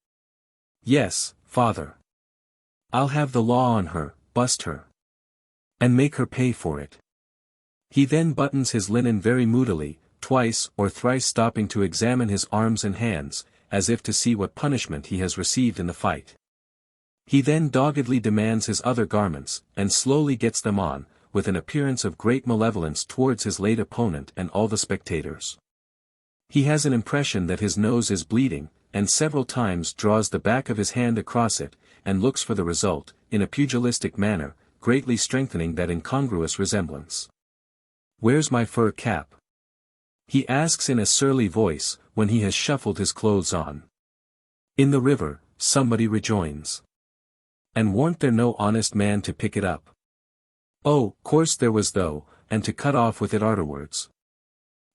"Yes, father. I'll have the law on her, bust her. And make her pay for it." He then buttons his linen very moodily, twice or thrice stopping to examine his arms and hands, as if to see what punishment he has received in the fight. He then doggedly demands his other garments, and slowly gets them on, with an appearance of great malevolence towards his late opponent and all the spectators. He has an impression that his nose is bleeding, and several times draws the back of his hand across it, and looks for the result, in a pugilistic manner, greatly strengthening that incongruous resemblance. "Where's my fur cap?" he asks in a surly voice, when he has shuffled his clothes on. "In the river," somebody rejoins. "And warn't there no honest man to pick it up?" "Oh, course there was though, and to cut off with it arterwards."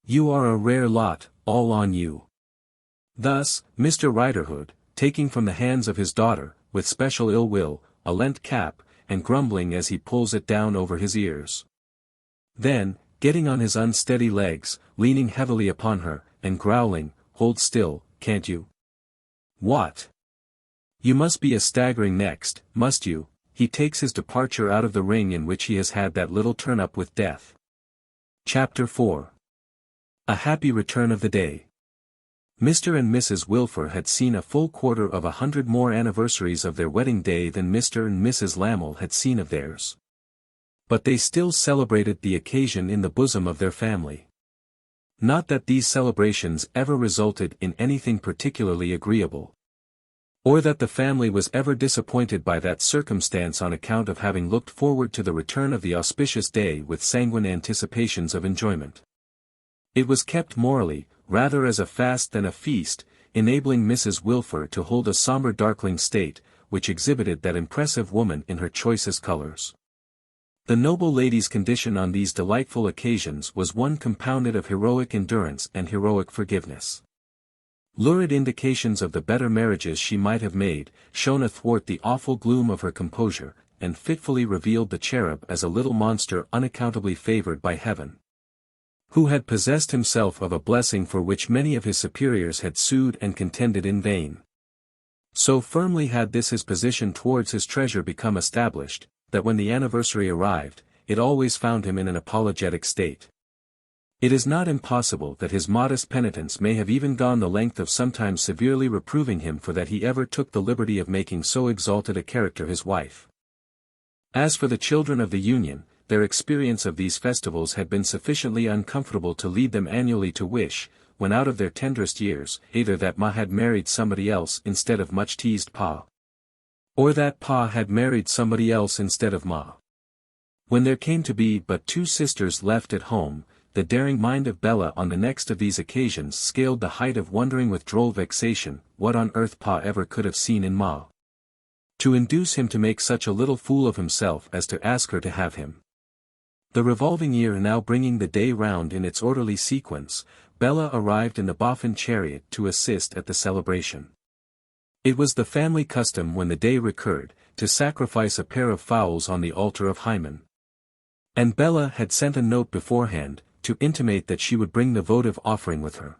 "You are a rare lot, all on you." Thus, Mr. Riderhood, taking from the hands of his daughter, with special ill will, a lent cap, and grumbling as he pulls it down over his ears. Then, getting on his unsteady legs, leaning heavily upon her, and growling, "Hold still, can't you?" "What? You must be a staggering next, must you?" He takes his departure out of the ring in which he has had that little turn-up with death. Chapter 4. A happy return of the day. Mr. and Mrs. Wilfer had seen a full 250 more anniversaries of their wedding day than Mr. and Mrs. Lamel had seen of theirs. But they still celebrated the occasion in the bosom of their family. Not that these celebrations ever resulted in anything particularly agreeable, or that the family was ever disappointed by that circumstance on account of having looked forward to the return of the auspicious day with sanguine anticipations of enjoyment. It was kept morally, rather as a fast than a feast, enabling Mrs. Wilfer to hold a sombre darkling state, which exhibited that impressive woman in her choicest colors. The noble lady's condition on these delightful occasions was one compounded of heroic endurance and heroic forgiveness. Lurid indications of the better marriages she might have made, shone athwart the awful gloom of her composure, and fitfully revealed the cherub as a little monster unaccountably favored by heaven, who had possessed himself of a blessing for which many of his superiors had sued and contended in vain. So firmly had this his position towards his treasure become established, that when the anniversary arrived, it always found him in an apologetic state. It is not impossible that his modest penitence may have even gone the length of sometimes severely reproving him for that he ever took the liberty of making so exalted a character his wife. As for the children of the Union, their experience of these festivals had been sufficiently uncomfortable to lead them annually to wish, when out of their tenderest years, either that Ma had married somebody else instead of much-teased Pa, or that Pa had married somebody else instead of Ma. When there came to be but two sisters left at home, the daring mind of Bella on the next of these occasions scaled the height of wondering with droll vexation, what on earth Pa ever could have seen in Ma, to induce him to make such a little fool of himself as to ask her to have him. The revolving year now bringing the day round in its orderly sequence, Bella arrived in the Boffin chariot to assist at the celebration. It was the family custom when the day recurred, to sacrifice a pair of fowls on the altar of Hymen. And Bella had sent a note beforehand, to intimate that she would bring the votive offering with her.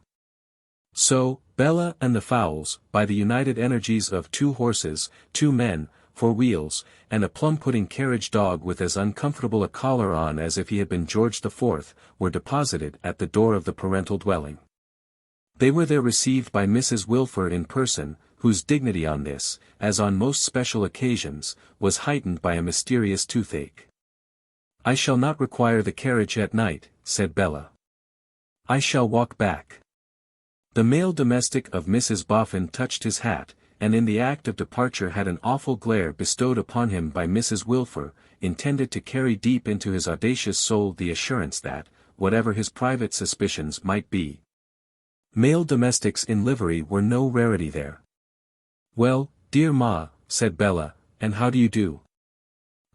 So, Bella and the fowls, by the united energies of 2 horses, 2 men, 4 wheels, and a plum-pudding carriage dog with as uncomfortable a collar on as if he had been George IV, were deposited at the door of the parental dwelling. They were there received by Mrs. Wilfer in person, whose dignity on this, as on most special occasions, was heightened by a mysterious toothache. "I shall not require the carriage at night," said Bella. "I shall walk back." The male domestic of Mrs. Boffin touched his hat, and in the act of departure had an awful glare bestowed upon him by Mrs. Wilfer, intended to carry deep into his audacious soul the assurance that, whatever his private suspicions might be, male domestics in livery were no rarity there. "Well, dear Ma," said Bella, "and how do you do?"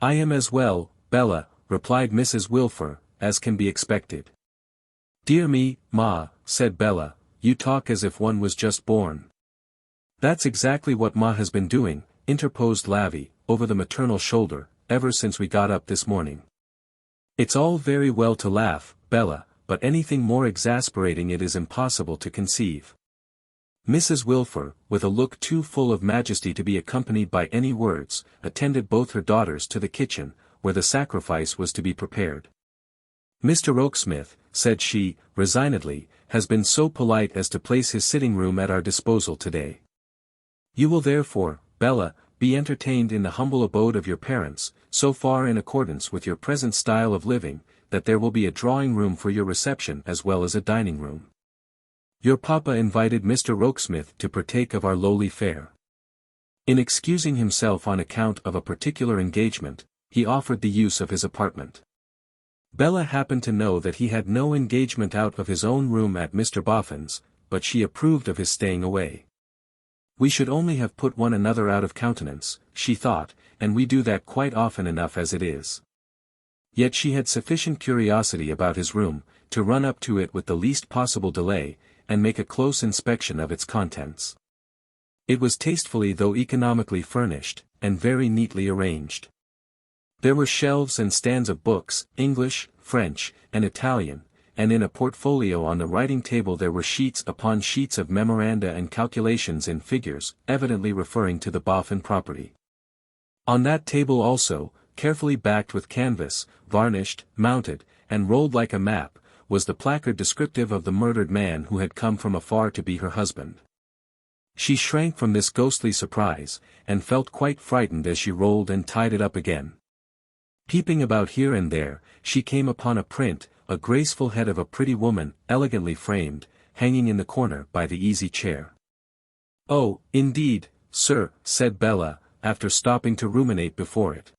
"I am as well, Bella," replied Mrs. Wilfer, "as can be expected." "Dear me, Ma," said Bella, "you talk as if one was just born." "That's exactly what Ma has been doing," interposed Lavvy, over the maternal shoulder, "ever since we got up this morning." "It's all very well to laugh, Bella, but anything more exasperating it is impossible to conceive." Mrs. Wilfer, with a look too full of majesty to be accompanied by any words, attended both her daughters to the kitchen, where the sacrifice was to be prepared. "Mr. Rokesmith," said she, resignedly, "has been so polite as to place his sitting-room at our disposal today. You will therefore, Bella, be entertained in the humble abode of your parents, so far in accordance with your present style of living, that there will be a drawing-room for your reception as well as a dining-room. Your papa invited Mr. Rokesmith to partake of our lowly fare. In excusing himself on account of a particular engagement, he offered the use of his apartment. Bella happened to know that he had no engagement out of his own room at Mr. Boffin's, but she approved of his staying away. We should only have put one another out of countenance, she thought, and we do that quite often enough as it is. Yet she had sufficient curiosity about his room, to run up to it with the least possible delay, and make a close inspection of its contents. It was tastefully though economically furnished, and very neatly arranged. There were shelves and stands of books, English, French, and Italian, and in a portfolio on the writing table there were sheets upon sheets of memoranda and calculations in figures, evidently referring to the Boffin property. On that table also, carefully backed with canvas, varnished, mounted, and rolled like a map, was the placard descriptive of the murdered man who had come from afar to be her husband. She shrank from this ghostly surprise, and felt quite frightened as she rolled and tied it up again. Peeping about here and there, she came upon a print, a graceful head of a pretty woman, elegantly framed, hanging in the corner by the easy chair. "Oh, indeed, sir," said Bella, after stopping to ruminate before it.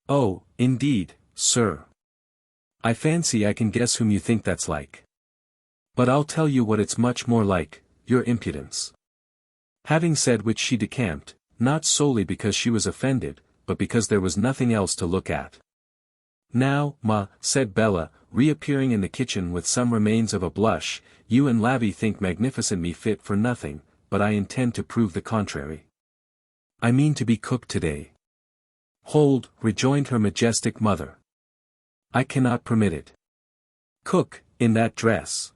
"Oh, indeed, sir. I fancy I can guess whom you think that's like. But I'll tell you what it's much more like, your impudence." Having said which she decamped, not solely because she was offended, but because there was nothing else to look at. "Now, Ma," said Bella, reappearing in the kitchen with some remains of a blush, "you and Lavvy think magnificent me fit for nothing, but I intend to prove the contrary. I mean to be cook today." "Hold," rejoined her majestic mother. "I cannot permit it. Cook, in that dress."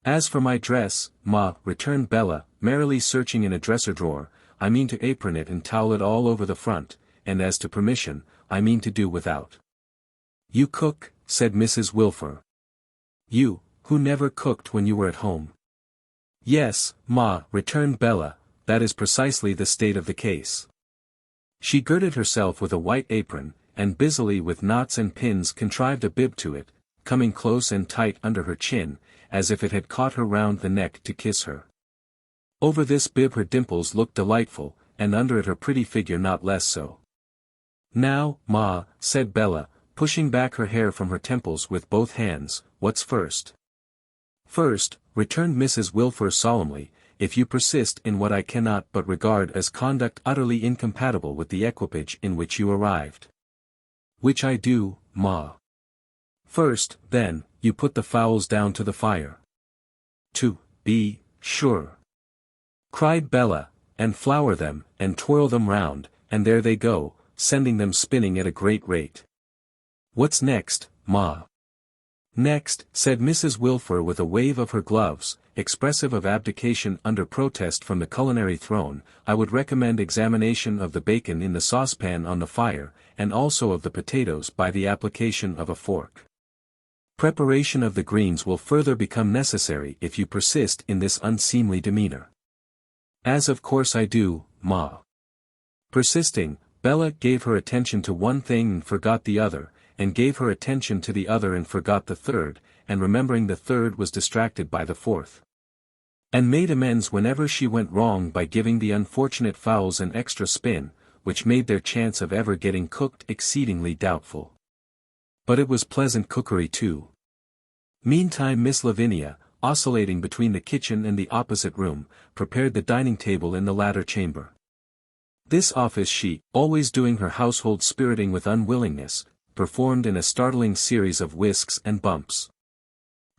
"As for my dress, Ma," returned Bella, merrily searching in a dresser drawer, "I mean to apron it and towel it all over the front, and as to permission, I mean to do without." "You cook," said Mrs. Wilfer. "You, who never cooked when you were at home." "Yes, Ma," returned Bella, "that is precisely the state of the case." She girded herself with a white apron, and busily with knots and pins contrived a bib to it, coming close and tight under her chin, as if it had caught her round the neck to kiss her. Over this bib her dimples looked delightful, and under it her pretty figure not less so. "Now, Ma," said Bella, pushing back her hair from her temples with both hands, "what's first?" "First," returned Mrs. Wilfer solemnly, "if you persist in what I cannot but regard as conduct utterly incompatible with the equipage in which you arrived." "Which I do, Ma." "First, then, you put the fowls down to the fire." "To be sure," cried Bella, "and flour them, and twirl them round, and there they go, sending them spinning at a great rate. What's next, Ma?" Next, said Mrs. Wilfer with a wave of her gloves, expressive of abdication under protest from the culinary throne, I would recommend examination of the bacon in the saucepan on the fire, and also of the potatoes by the application of a fork. Preparation of the greens will further become necessary if you persist in this unseemly demeanor. As of course I do, Ma. Persisting, Bella gave her attention to one thing and forgot the other, and gave her attention to the other and forgot the third, and remembering the third was distracted by the fourth. And made amends whenever she went wrong by giving the unfortunate fowls an extra spin, which made their chance of ever getting cooked exceedingly doubtful. But it was pleasant cookery too. Meantime Miss Lavinia, oscillating between the kitchen and the opposite room, prepared the dining table in the latter chamber. This office she, always doing her household spiriting with unwillingness, performed in a startling series of whisks and bumps.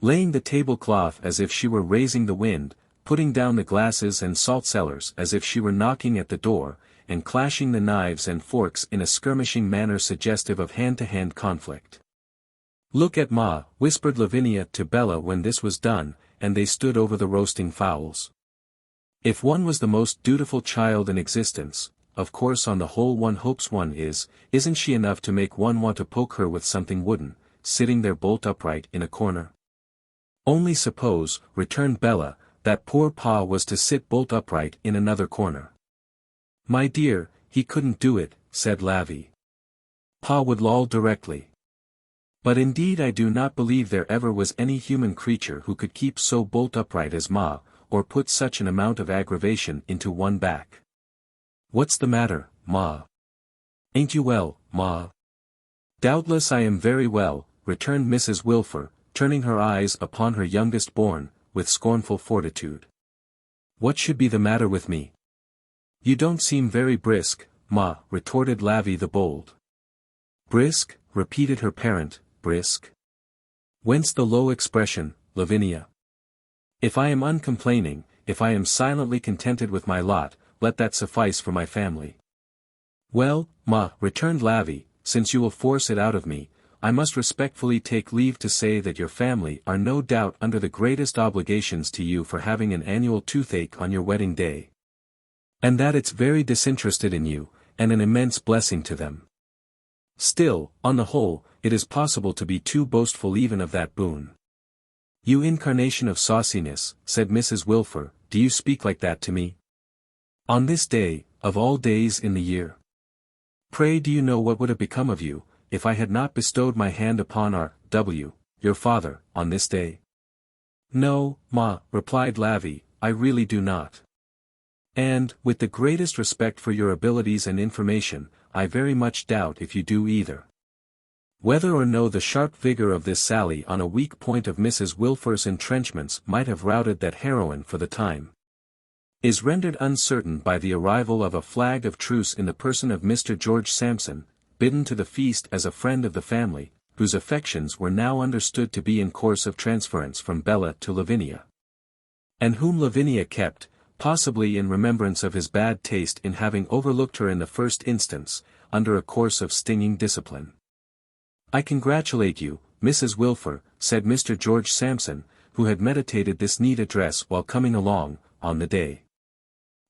Laying the tablecloth as if she were raising the wind, putting down the glasses and salt cellars as if she were knocking at the door, and clashing the knives and forks in a skirmishing manner suggestive of hand-to-hand conflict. "Look at Ma," whispered Lavinia to Bella when this was done, and they stood over the roasting fowls. If one was the most dutiful child in existence, of course on the whole one hopes one isn't she enough to make one want to poke her with something wooden, sitting there bolt upright in a corner? Only suppose, returned Bella, that poor Pa was to sit bolt upright in another corner. My dear, he couldn't do it, said Lavvy. Pa would loll directly. But indeed I do not believe there ever was any human creature who could keep so bolt upright as Ma, or put such an amount of aggravation into one back. What's the matter, Ma? Ain't you well, Ma? Doubtless I am very well, returned Mrs. Wilfer, turning her eyes upon her youngest born, with scornful fortitude. What should be the matter with me? You don't seem very brisk, Ma, retorted Lavvy the bold. Brisk, repeated her parent, brisk. Whence the low expression, Lavinia? If I am uncomplaining, if I am silently contented with my lot, let that suffice for my family. Well, Ma, returned Lavvy, since you will force it out of me, I must respectfully take leave to say that your family are no doubt under the greatest obligations to you for having an annual toothache on your wedding day. And that it's very disinterested in you, and an immense blessing to them. Still, on the whole, it is possible to be too boastful even of that boon. You incarnation of sauciness, said Mrs. Wilfer, do you speak like that to me? On this day, of all days in the year. Pray do you know what would have become of you, if I had not bestowed my hand upon your father, on this day? No, Ma, replied Lavvy, I really do not. And, with the greatest respect for your abilities and information, I very much doubt if you do either. Whether or no the sharp vigor of this sally on a weak point of Mrs. Wilfer's entrenchments might have routed that heroine for the time, is rendered uncertain by the arrival of a flag of truce in the person of Mr. George Sampson, bidden to the feast as a friend of the family, whose affections were now understood to be in course of transference from Bella to Lavinia. And whom Lavinia kept, possibly in remembrance of his bad taste in having overlooked her in the first instance, under a course of stinging discipline. I congratulate you, Mrs. Wilfer, said Mr. George Sampson, who had meditated this neat address while coming along, on the day.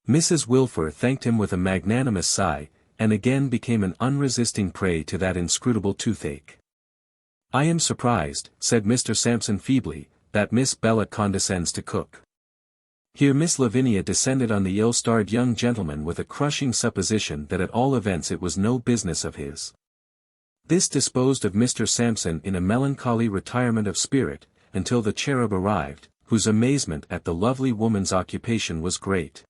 Mrs. Wilfer thanked him with a magnanimous sigh, and again became an unresisting prey to that inscrutable toothache. I am surprised, said Mr. Sampson feebly, that Miss Bella condescends to cook. Here Miss Lavinia descended on the ill-starred young gentleman with a crushing supposition that at all events it was no business of his. This disposed of Mr. Sampson in a melancholy retirement of spirit, until the cherub arrived, whose amazement at the lovely woman's occupation was great.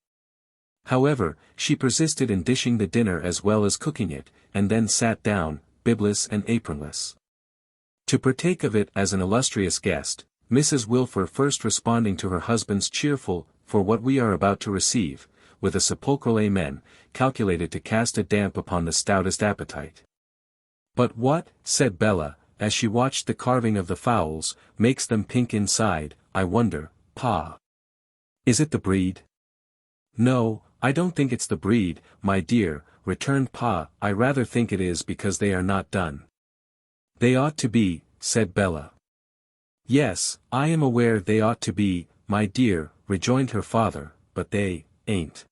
However, she persisted in dishing the dinner as well as cooking it, and then sat down, bibless and apronless, to partake of it as an illustrious guest, Mrs. Wilfer first responding to her husband's cheerful, for what we are about to receive, with a sepulchral amen, calculated to cast a damp upon the stoutest appetite. But what, said Bella, as she watched the carving of the fowls, makes them pink inside, I wonder, Pa? Is it the breed? No, I don't think it's the breed, my dear, returned Pa, I rather think it is because they are not done. They ought to be, said Bella. Yes, I am aware they ought to be, my dear, rejoined her father, but they ain't.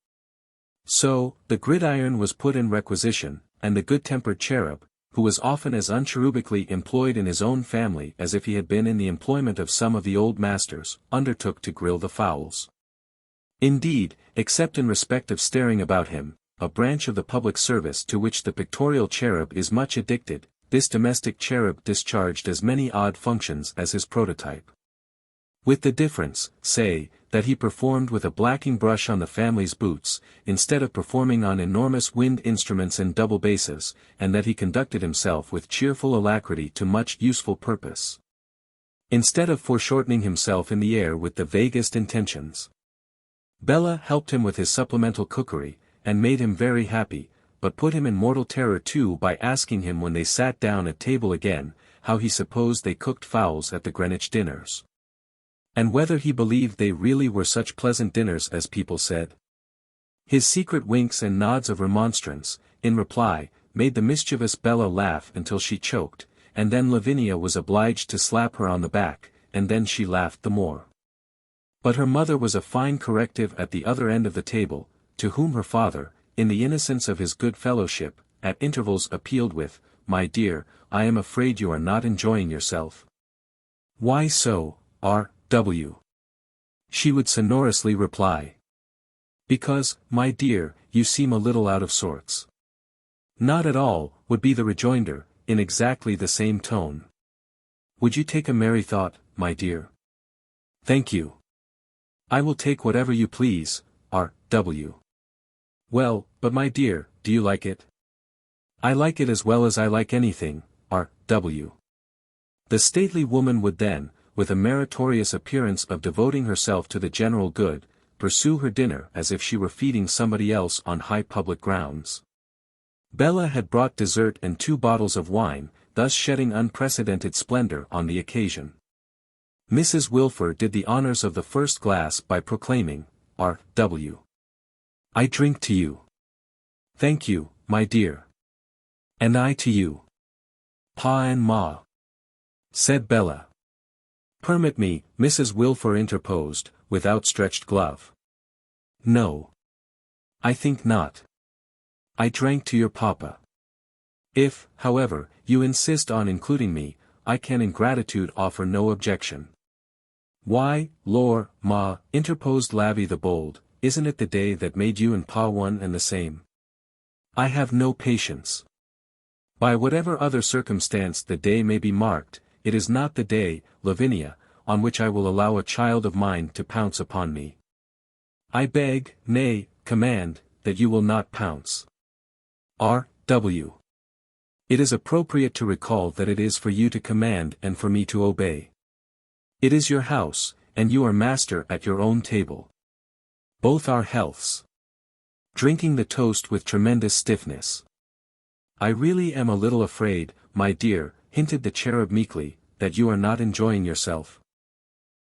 So, the gridiron was put in requisition, and the good-tempered cherub, who was often as uncherubically employed in his own family as if he had been in the employment of some of the old masters, undertook to grill the fowls. Indeed, except in respect of staring about him, a branch of the public service to which the pictorial cherub is much addicted, this domestic cherub discharged as many odd functions as his prototype. With the difference, say, that he performed with a blacking brush on the family's boots, instead of performing on enormous wind instruments and double basses, and that he conducted himself with cheerful alacrity to much useful purpose. Instead of foreshortening himself in the air with the vaguest intentions. Bella helped him with his supplemental cookery, and made him very happy, but put him in mortal terror too by asking him when they sat down at table again, how he supposed they cooked fowls at the Greenwich dinners. And whether he believed they really were such pleasant dinners as people said. His secret winks and nods of remonstrance, in reply, made the mischievous Bella laugh until she choked, and then Lavinia was obliged to slap her on the back, and then she laughed the more. But her mother was a fine corrective at the other end of the table, to whom her father, in the innocence of his good fellowship, at intervals appealed with, "My dear, I am afraid you are not enjoying yourself." "Why so, R.W.?" she would sonorously reply. "Because, my dear, you seem a little out of sorts." "Not at all," would be the rejoinder, in exactly the same tone. "Would you take a merry thought, my dear?" "Thank you. I will take whatever you please, R.W." "Well, but my dear, do you like it?" "I like it as well as I like anything, R.W." The stately woman would then, with a meritorious appearance of devoting herself to the general good, pursue her dinner as if she were feeding somebody else on high public grounds. Bella had brought dessert and 2 bottles of wine, thus shedding unprecedented splendor on the occasion. Mrs. Wilfer did the honors of the first glass by proclaiming, "R.W. I drink to you." "Thank you, my dear." "And I to you." "Pa and Ma," said Bella. "Permit me," Mrs. Wilfer interposed, with outstretched glove. "No. I think not. I drank to your papa. If, however, you insist on including me, I can in gratitude offer no objection." "Why, lor, Ma," interposed Lavvy the bold, "isn't it the day that made you and Pa one and the same? I have no patience. By whatever other circumstance the day may be marked, it is not the day, Lavinia, on which I will allow a child of mine to pounce upon me. I beg, nay, command, that you will not pounce. R.W. It is appropriate to recall that it is for you to command and for me to obey. It is your house, and you are master at your own table. Both our healths." Drinking the toast with tremendous stiffness. "I really am a little afraid, my dear," hinted the cherub meekly, "that you are not enjoying yourself."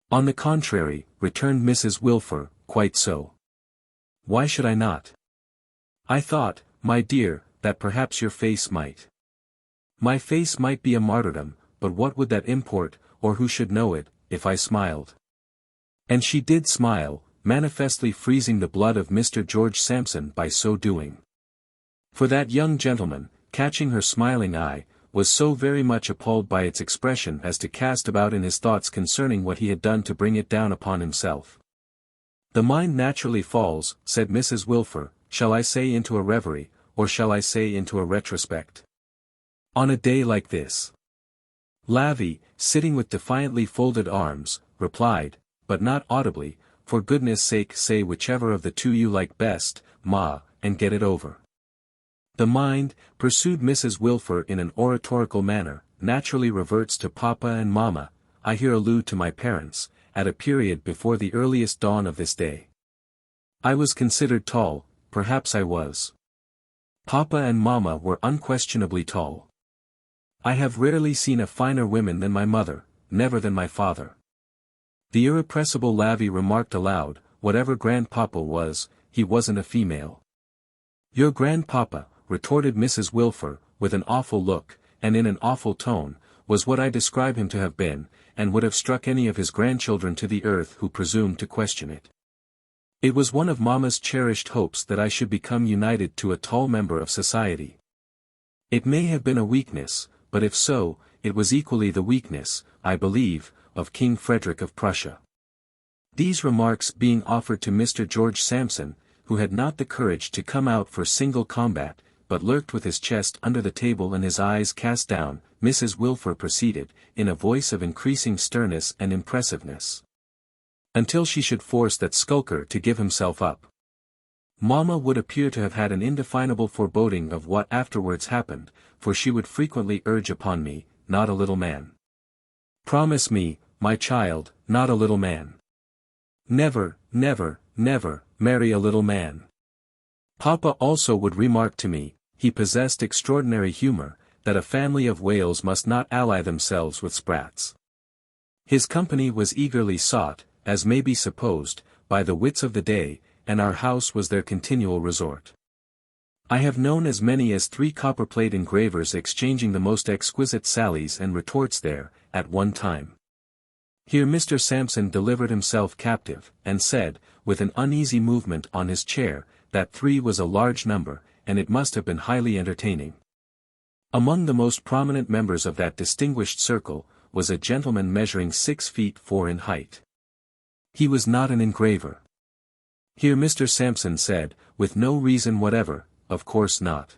"On the contrary," returned Mrs. Wilfer, "quite so. Why should I not? I thought, my dear, that perhaps your face might." "My face might be a martyrdom, but what would that import, or who should know it, if I smiled?" And she did smile, manifestly freezing the blood of Mr. George Sampson by so doing. For that young gentleman, catching her smiling eye, was so very much appalled by its expression as to cast about in his thoughts concerning what he had done to bring it down upon himself. "The mind naturally falls," said Mrs. Wilfer, "shall I say into a reverie, or shall I say into a retrospect? On a day like this." Lavvy, sitting with defiantly folded arms, replied, but not audibly, "For goodness' sake say whichever of the two you like best, Ma, and get it over." "The mind," pursued Mrs. Wilfer in an oratorical manner, "naturally reverts to Papa and Mamma, I here allude to my parents, at a period before the earliest dawn of this day. I was considered tall, perhaps I was. Papa and Mamma were unquestionably tall. I have rarely seen a finer woman than my mother, never than my father." The irrepressible Lavvy remarked aloud, "Whatever grandpapa was, he wasn't a female." "Your grandpapa," retorted Mrs. Wilfer, with an awful look, and in an awful tone, was what I describe him to have been, and would have struck any of his grandchildren to the earth who presumed to question it. It was one of Mamma's cherished hopes that I should become united to a tall member of society. It may have been a weakness, but if so, it was equally the weakness, I believe, of King Frederick of Prussia. These remarks being offered to Mr. George Sampson, who had not the courage to come out for single combat, but lurked with his chest under the table and his eyes cast down, Mrs. Wilfer proceeded, in a voice of increasing sternness and impressiveness. Until she should force that skulker to give himself up. Mamma would appear to have had an indefinable foreboding of what afterwards happened, for she would frequently urge upon me, not a little man. Promise me, my child, not a little man. Never, never, never, marry a little man. Papa also would remark to me, he possessed extraordinary humor, that a family of whales must not ally themselves with sprats. His company was eagerly sought, as may be supposed, by the wits of the day, and our house was their continual resort. I have known as many as 3 copperplate engravers exchanging the most exquisite sallies and retorts there, at one time. Here Mr. Sampson delivered himself captive, and said, with an uneasy movement on his chair, that 3 was a large number, and it must have been highly entertaining. Among the most prominent members of that distinguished circle, was a gentleman measuring 6 feet 4 in height. He was not an engraver. Here Mr. Sampson said, with no reason whatever, of course not.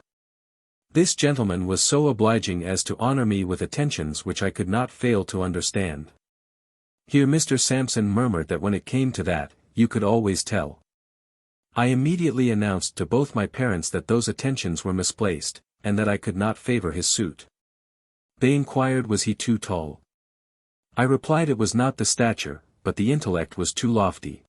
This gentleman was so obliging as to honor me with attentions which I could not fail to understand. Here Mr. Sampson murmured that when it came to that, you could always tell. I immediately announced to both my parents that those attentions were misplaced, and that I could not favor his suit. They inquired was he too tall. I replied it was not the stature, but the intellect was too lofty.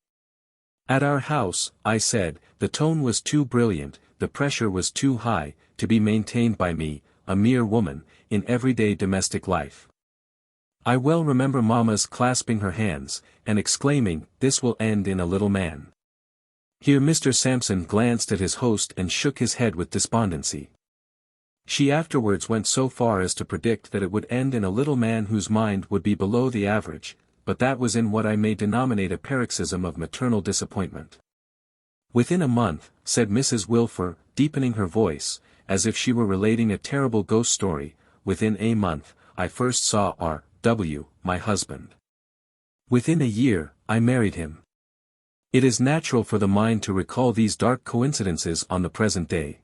At our house, I said, the tone was too brilliant, the pressure was too high, to be maintained by me, a mere woman, in everyday domestic life. I well remember Mamma's clasping her hands, and exclaiming, this will end in a little man. Here Mr. Sampson glanced at his host and shook his head with despondency. She afterwards went so far as to predict that it would end in a little man whose mind would be below the average, but that was in what I may denominate a paroxysm of maternal disappointment. Within a month, said Mrs. Wilfer, deepening her voice, as if she were relating a terrible ghost story, within a month, I first saw R.W., my husband. Within a year, I married him. It is natural for the mind to recall these dark coincidences on the present day.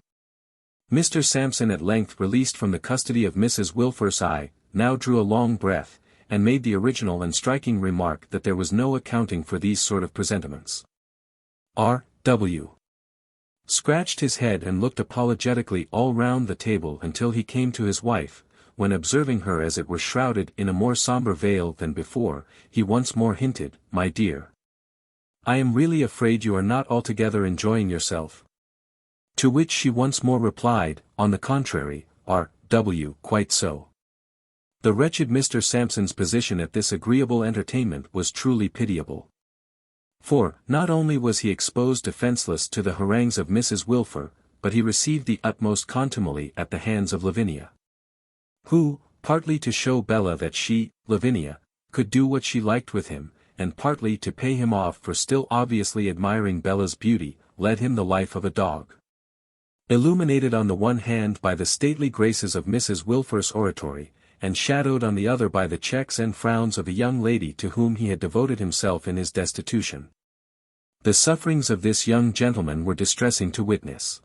Mr. Sampson at length released from the custody of Mrs. Wilfer's eye, now drew a long breath, and made the original and striking remark that there was no accounting for these sort of presentiments. R.W. scratched his head and looked apologetically all round the table until he came to his wife, when observing her as it were shrouded in a more sombre veil than before, he once more hinted, my dear. I am really afraid you are not altogether enjoying yourself. To which she once more replied, on the contrary, R.W. quite so. The wretched Mr. Sampson's position at this agreeable entertainment was truly pitiable. For, not only was he exposed defenceless to the harangues of Mrs. Wilfer, but he received the utmost contumely at the hands of Lavinia. Who, partly to show Bella that she, Lavinia, could do what she liked with him, and partly to pay him off for still obviously admiring Bella's beauty, led him the life of a dog. Illuminated on the one hand by the stately graces of Mrs. Wilfer's oratory, and shadowed on the other by the checks and frowns of a young lady to whom he had devoted himself in his destitution. The sufferings of this young gentleman were distressing to witness.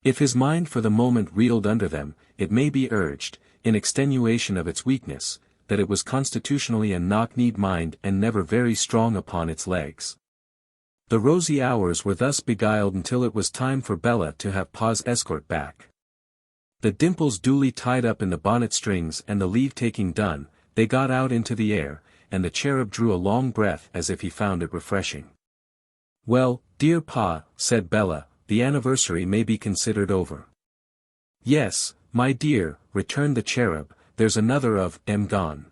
If his mind for the moment reeled under them, it may be urged, in extenuation of its weakness, that it was constitutionally a knock-kneed mind and never very strong upon its legs. The rosy hours were thus beguiled until it was time for Bella to have Pa's escort back. The dimples duly tied up in the bonnet strings and the leave-taking done, they got out into the air, and the cherub drew a long breath as if he found it refreshing. Well, dear Pa, said Bella, the anniversary may be considered over. Yes, my dear, returned the cherub, there's another of M gone.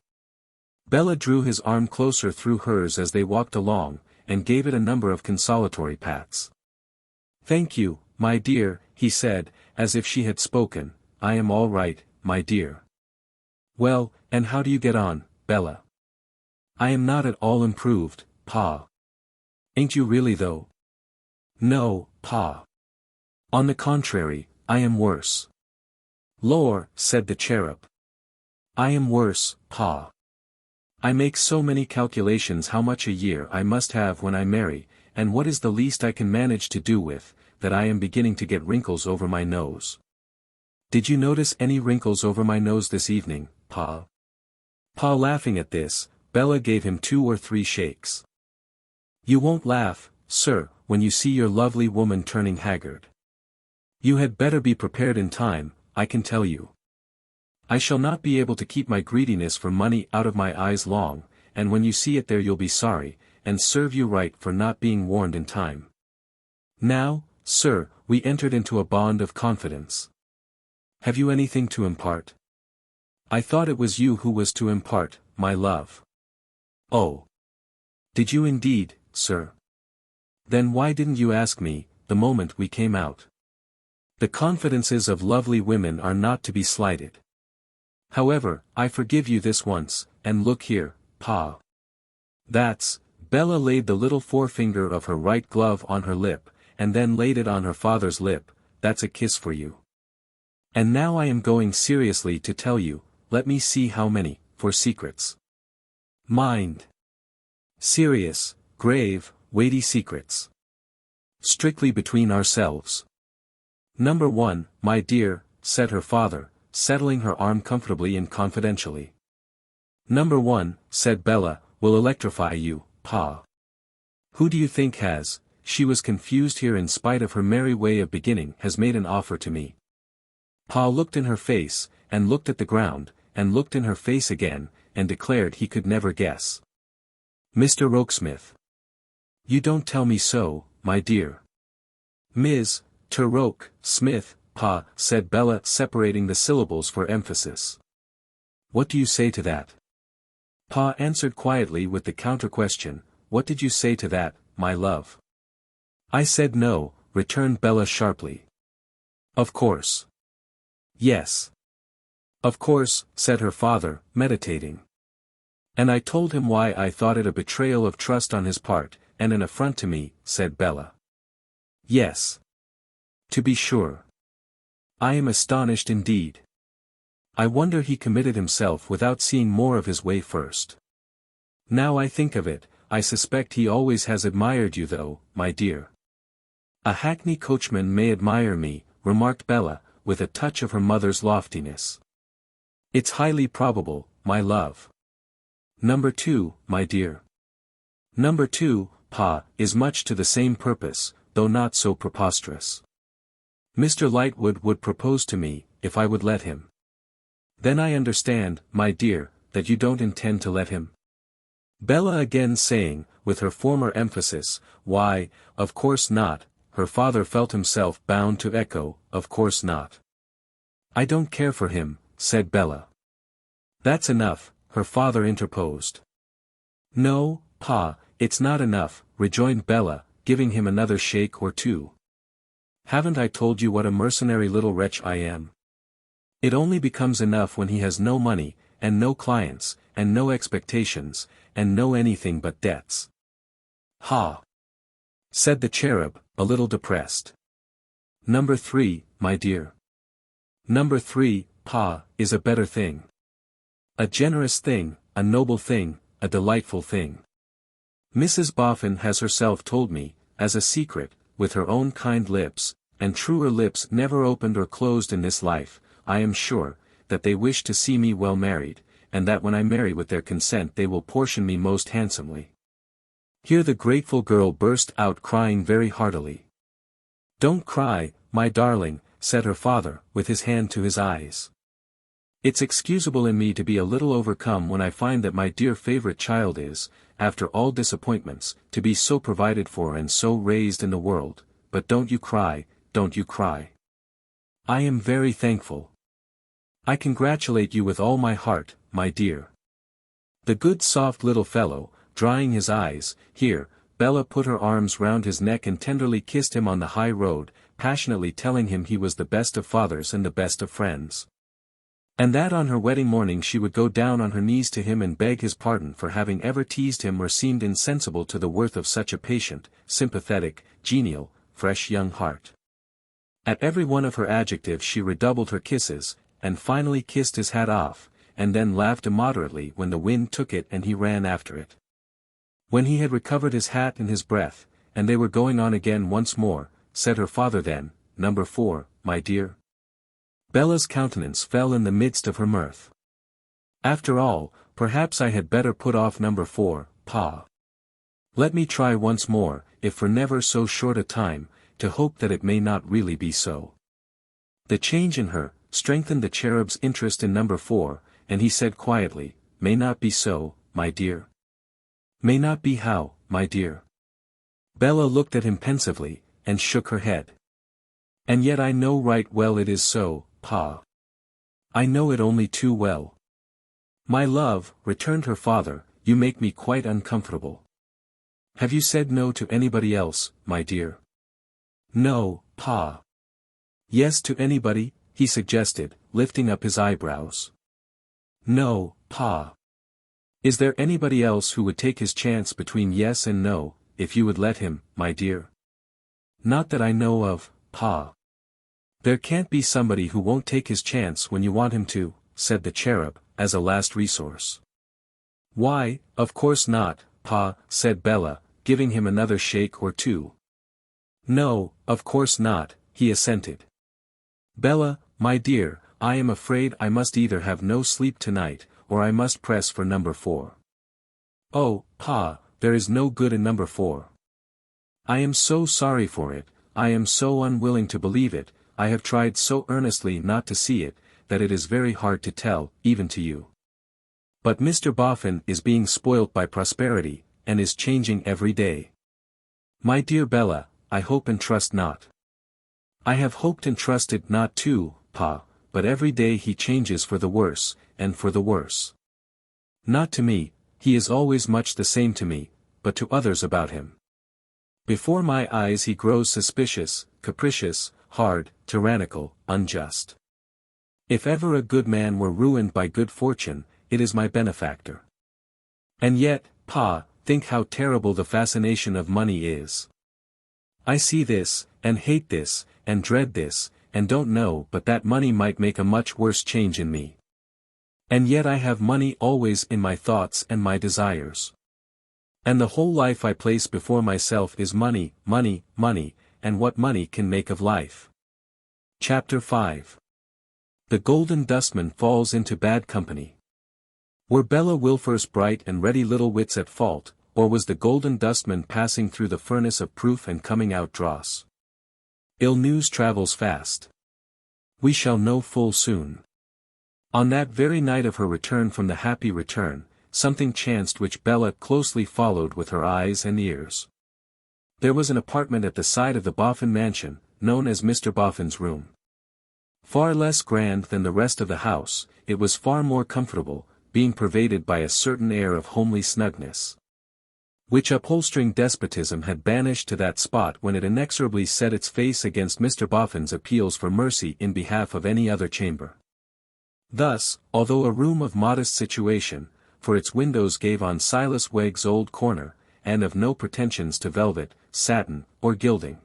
Bella drew his arm closer through hers as they walked along, and gave it a number of consolatory pats. Thank you, my dear, he said, as if she had spoken, I am all right, my dear. Well, And how do you get on, Bella? I am not at all improved, Pa. Ain't you really though? No, Pa. On the contrary, I am worse. Lor, said the cherub. I am worse, Pa. I make so many calculations how much a year I must have when I marry, and what is the least I can manage to do with, that I am beginning to get wrinkles over my nose. Did you notice any wrinkles over my nose this evening, Pa? Pa laughing at this, Bella gave him 2 or 3 shakes. You won't laugh, sir, when you see your lovely woman turning haggard. You had better be prepared in time, I can tell you. I shall not be able to keep my greediness for money out of my eyes long, and when you see it there you'll be sorry, and serve you right for not being warned in time. Now, sir, we entered into a bond of confidence. Have you anything to impart? I thought it was you who was to impart, my love. Oh. Did you indeed, sir? Then why didn't you ask me, the moment we came out? The confidences of lovely women are not to be slighted. However, I forgive you this once, and look here, Pa. That's, Bella laid the little forefinger of her right glove on her lip, and then laid it on her father's lip, that's a kiss for you. And now I am going seriously to tell you, let me see how many, for secrets. Mind. Serious, grave, weighty secrets. Strictly between ourselves. Number 1, my dear, said her father, settling her arm comfortably and confidentially. Number 1, said Bella, will electrify you, Pa. Who do you think has, she was confused here in spite of her merry way of beginning, has made an offer to me? Pa looked in her face, and looked at the ground, and looked in her face again, and declared he could never guess. Mr. Rokesmith. You don't tell me so, my dear. Ms. Roke, Smith, Pa, said Bella, separating the syllables for emphasis. What do you say to that? Pa answered quietly with the counter-question, what did you say to that, my love? I said no, returned Bella sharply. Of course. Yes. Of course, said her father, meditating. And I told him why I thought it a betrayal of trust on his part, and an affront to me, said Bella. Yes. To be sure. I am astonished indeed. I wonder he committed himself without seeing more of his way first. Now I think of it, I suspect he always has admired you though, my dear. A hackney coachman may admire me, remarked Bella, with a touch of her mother's loftiness. It's highly probable, my love. Number 2, my dear. Number 2, Pa, is much to the same purpose, though not so preposterous. Mr. Lightwood would propose to me, if I would let him. Then I understand, my dear, that you don't intend to let him? Bella again saying, with her former emphasis, why, of course not, her father felt himself bound to echo, of course not. I don't care for him, said Bella. That's enough, her father interposed. No, Pa, it's not enough, rejoined Bella, giving him another shake or 2. Haven't I told you what a mercenary little wretch I am? It only becomes enough when he has no money, and no clients, and no expectations, and no anything but debts. Ha! Said the cherub, a little depressed. Number 3, my dear. Number 3, Pa, is a better thing. A generous thing, a noble thing, a delightful thing. Mrs. Boffin has herself told me, as a secret, with her own kind lips, and truer lips never opened or closed in this life, I am sure, that they wish to see me well married, and that when I marry with their consent they will portion me most handsomely. Here the grateful girl burst out crying very heartily. Don't cry, my darling, said her father, with his hand to his eyes. It's excusable in me to be a little overcome when I find that my dear favorite child is, after all disappointments, to be so provided for and so raised in the world, but don't you cry, don't you cry. I am very thankful. I congratulate you with all my heart, my dear. The good soft little fellow, drying his eyes, here, Bella put her arms round his neck and tenderly kissed him on the high road, passionately telling him he was the best of fathers and the best of friends. And that on her wedding morning she would go down on her knees to him and beg his pardon for having ever teased him or seemed insensible to the worth of such a patient, sympathetic, genial, fresh young heart. At every one of her adjectives she redoubled her kisses, and finally kissed his hat off, and then laughed immoderately when the wind took it and he ran after it. When he had recovered his hat and his breath, and they were going on again once more, said her father then, "Number 4, my dear." Bella's countenance fell in the midst of her mirth. "After all, perhaps I had better put off number 4, Pa. Let me try once more, if for never so short a time, to hope that it may not really be so." The change in her strengthened the cherub's interest in number 4, and he said quietly, "May not be so, my dear." "May not be how, my dear?" Bella looked at him pensively, and shook her head. "And yet I know right well it is so, Pa. I know it only too well." "My love," returned her father, "you make me quite uncomfortable. Have you said no to anybody else, my dear?" "No, Pa." "Yes to anybody?" he suggested, lifting up his eyebrows. "No, Pa." "Is there anybody else who would take his chance between yes and no, if you would let him, my dear?" "Not that I know of, Pa." "There can't be somebody who won't take his chance when you want him to," said the cherub, as a last resource. "Why, of course not, Pa," said Bella, giving him another shake or two. "No, of course not," he assented. "Bella, my dear, I am afraid I must either have no sleep tonight, or I must press for number 4. "Oh, Pa, there is no good in number 4. I am so sorry for it, I am so unwilling to believe it, I have tried so earnestly not to see it, that it is very hard to tell, even to you. But Mr. Boffin is being spoilt by prosperity, and is changing every day. My dear Bella, I hope and trust not." "I have hoped and trusted not too, Pa, but every day he changes for the worse, and for the worse. Not to me, he is always much the same to me, but to others about him. Before my eyes he grows suspicious, capricious, hard, tyrannical, unjust. If ever a good man were ruined by good fortune, it is my benefactor. And yet, Pa, think how terrible the fascination of money is. I see this, and hate this, and dread this, and don't know but that money might make a much worse change in me. And yet I have money always in my thoughts and my desires. And the whole life I place before myself is money, money, money, and what money can make of life." Chapter 5. The Golden Dustman Falls into Bad Company. Were Bella Wilfer's bright and ready little wits at fault, or was the Golden Dustman passing through the furnace of proof and coming out dross? Ill news travels fast. We shall know full soon. On that very night of her return from the happy return, something chanced which Bella closely followed with her eyes and ears. There was an apartment at the side of the Boffin mansion, known as Mr. Boffin's room. Far less grand than the rest of the house, it was far more comfortable, being pervaded by a certain air of homely snugness, which upholstering despotism had banished to that spot when it inexorably set its face against Mr. Boffin's appeals for mercy in behalf of any other chamber. Thus, although a room of modest situation, for its windows gave on Silas Wegg's old corner, and of no pretensions to velvet, satin, or gilding,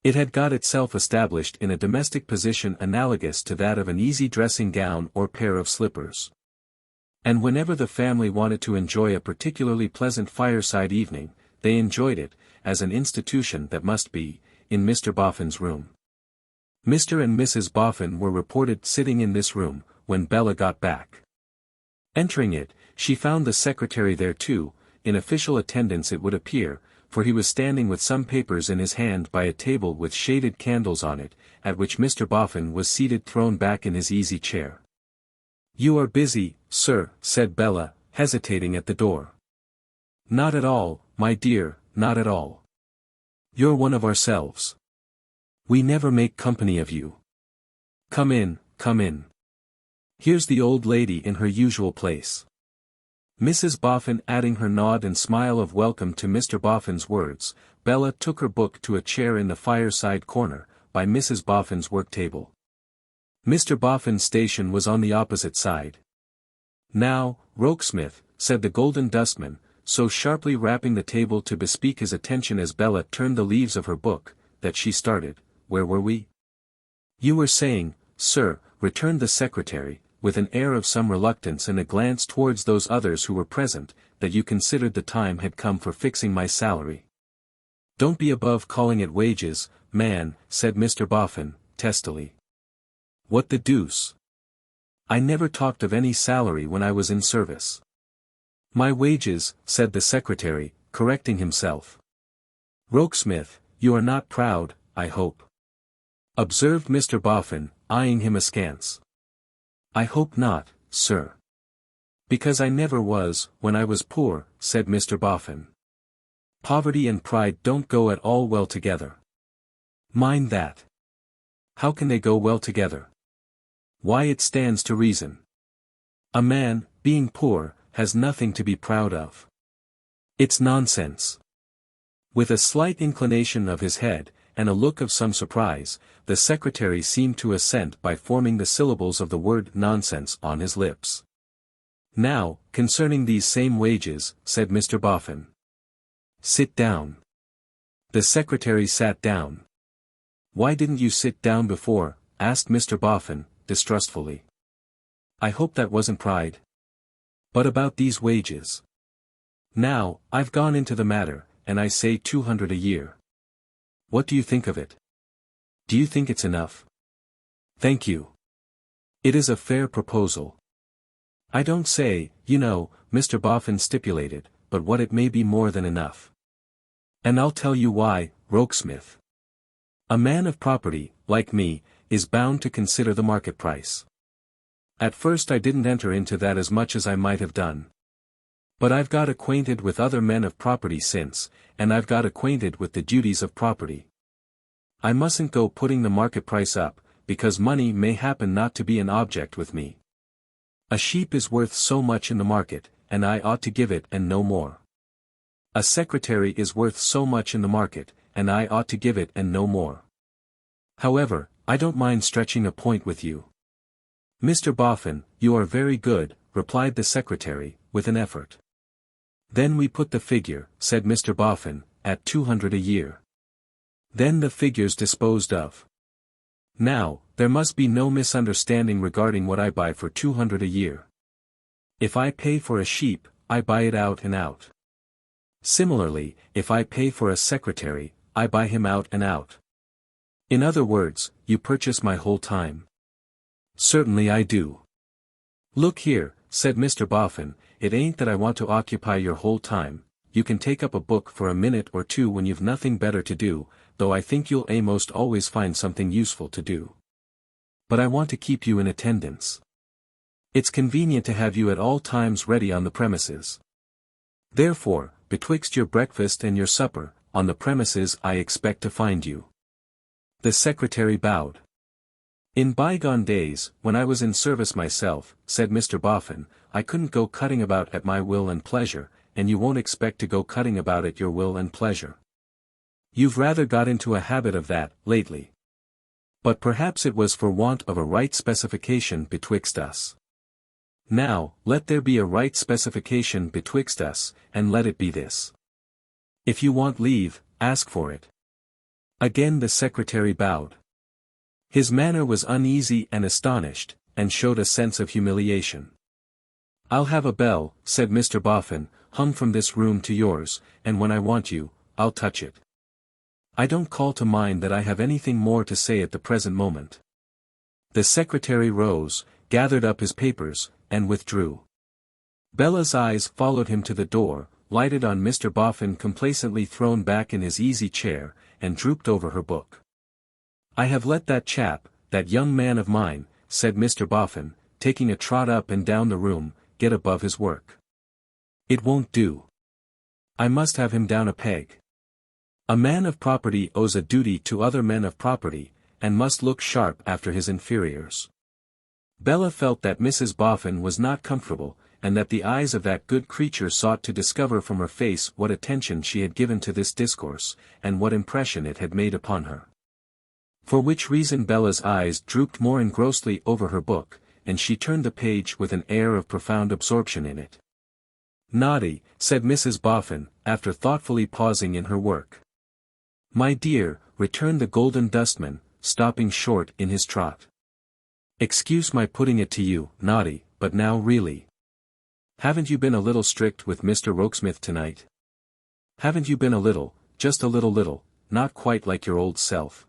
it had got itself established in a domestic position analogous to that of an easy dressing gown or pair of slippers. And whenever the family wanted to enjoy a particularly pleasant fireside evening, they enjoyed it, as an institution that must be, in Mr. Boffin's room. Mr. and Mrs. Boffin were reported sitting in this room, when Bella got back. Entering it, she found the secretary there too, in official attendance it would appear, for he was standing with some papers in his hand by a table with shaded candles on it, at which Mr. Boffin was seated thrown back in his easy chair. "You are busy, sir," said Bella, hesitating at the door. "Not at all, my dear, not at all. You're one of ourselves. We never make company of you. Come in, come in. Here's the old lady in her usual place." Mrs. Boffin adding her nod and smile of welcome to Mr. Boffin's words, Bella took her book to a chair in the fireside corner, by Mrs. Boffin's work table. Mr. Boffin's station was on the opposite side. "Now, Rokesmith," said the Golden Dustman, so sharply rapping the table to bespeak his attention as Bella turned the leaves of her book, that she started. "Where were we?" "You were saying, sir," returned the secretary, with an air of some reluctance and a glance towards those others who were present, "that you considered the time had come for fixing my salary." "Don't be above calling it wages, man," said Mr. Boffin, testily. "What the deuce? I never talked of any salary when I was in service." "My wages," said the secretary, correcting himself. "Rokesmith, you are not proud, I hope?" observed Mr. Boffin, eyeing him askance. "I hope not, sir." "Because I never was, when I was poor," said Mr. Boffin. "Poverty and pride don't go at all well together. Mind that." "How can they go well together?" "Why, it stands to reason. A man, being poor, has nothing to be proud of. It's nonsense." With a slight inclination of his head, and a look of some surprise, the secretary seemed to assent by forming the syllables of the word nonsense on his lips. "Now, concerning these same wages," said Mr. Boffin. "Sit down." The secretary sat down. "Why didn't you sit down before?" asked Mr. Boffin, distrustfully. "I hope that wasn't pride. But about these wages. Now, I've gone into the matter, and I say 200 a year. What do you think of it? Do you think it's enough?" "Thank you. It is a fair proposal. I don't say, you know," Mr. Boffin stipulated, "but what it may be more than enough. And I'll tell you why, Rokesmith. A man of property, like me, is bound to consider the market price. At first I didn't enter into that as much as I might have done. But I've got acquainted with other men of property since, and I've got acquainted with the duties of property. I mustn't go putting the market price up, because money may happen not to be an object with me. A sheep is worth so much in the market, and I ought to give it and no more. A secretary is worth so much in the market, and I ought to give it and no more. However, I don't mind stretching a point with you." "Mr. Boffin, you are very good," replied the secretary, with an effort. "Then we put the figure," said Mr. Boffin, "at 200 a year. Then the figure's disposed of. Now, there must be no misunderstanding regarding what I buy for 200 a year. If I pay for a sheep, I buy it out and out. Similarly, if I pay for a secretary, I buy him out and out. In other words, you purchase my whole time." "Certainly I do." "Look here," said Mr. Boffin, "it ain't that I want to occupy your whole time. You can take up a book for a minute or two when you've nothing better to do, though I think you'll almost always find something useful to do. But I want to keep you in attendance. It's convenient to have you at all times ready on the premises. Therefore, betwixt your breakfast and your supper, on the premises I expect to find you." The secretary bowed. "In bygone days, when I was in service myself," said Mr. Boffin, "I couldn't go cutting about at my will and pleasure, and you won't expect to go cutting about at your will and pleasure. You've rather got into a habit of that, lately. But perhaps it was for want of a right specification betwixt us. Now, let there be a right specification betwixt us, and let it be this. If you want leave, ask for it." Again the secretary bowed. His manner was uneasy and astonished, and showed a sense of humiliation. "I'll have a bell," said Mr. Boffin, "hung from this room to yours, and when I want you, I'll touch it. I don't call to mind that I have anything more to say at the present moment." The secretary rose, gathered up his papers, and withdrew. Bella's eyes followed him to the door, lighted on Mr. Boffin complacently thrown back in his easy chair, and drooped over her book. "I have let that chap, that young man of mine," said Mr. Boffin, taking a trot up and down the room, "get above his work. It won't do. I must have him down a peg. A man of property owes a duty to other men of property, and must look sharp after his inferiors." Bella felt that Mrs. Boffin was not comfortable, and that the eyes of that good creature sought to discover from her face what attention she had given to this discourse, and what impression it had made upon her. For which reason Bella's eyes drooped more engrossly over her book, and she turned the page with an air of profound absorption in it. "Naughty," said Mrs. Boffin, after thoughtfully pausing in her work. "My dear," returned the Golden Dustman, stopping short in his trot. "Excuse my putting it to you, naughty, but now really. Haven't you been a little strict with Mr. Rokesmith tonight? Haven't you been a little, just a little, not quite like your old self?"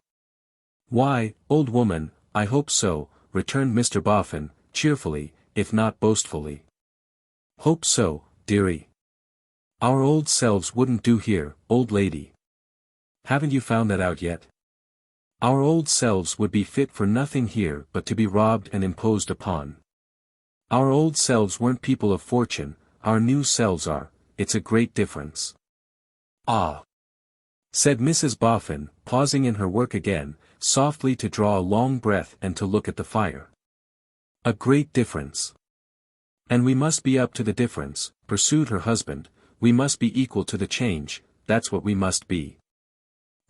"Why, old woman, I hope so," returned Mr. Boffin, cheerfully, if not boastfully. "Hope so, dearie. Our old selves wouldn't do here, old lady. Haven't you found that out yet? Our old selves would be fit for nothing here but to be robbed and imposed upon. Our old selves weren't people of fortune, our new selves are, it's a great difference." "Ah," said Mrs. Boffin, pausing in her work again, softly to draw a long breath and to look at the fire. "A great difference. And we must be up to the difference," pursued her husband, "we must be equal to the change, that's what we must be.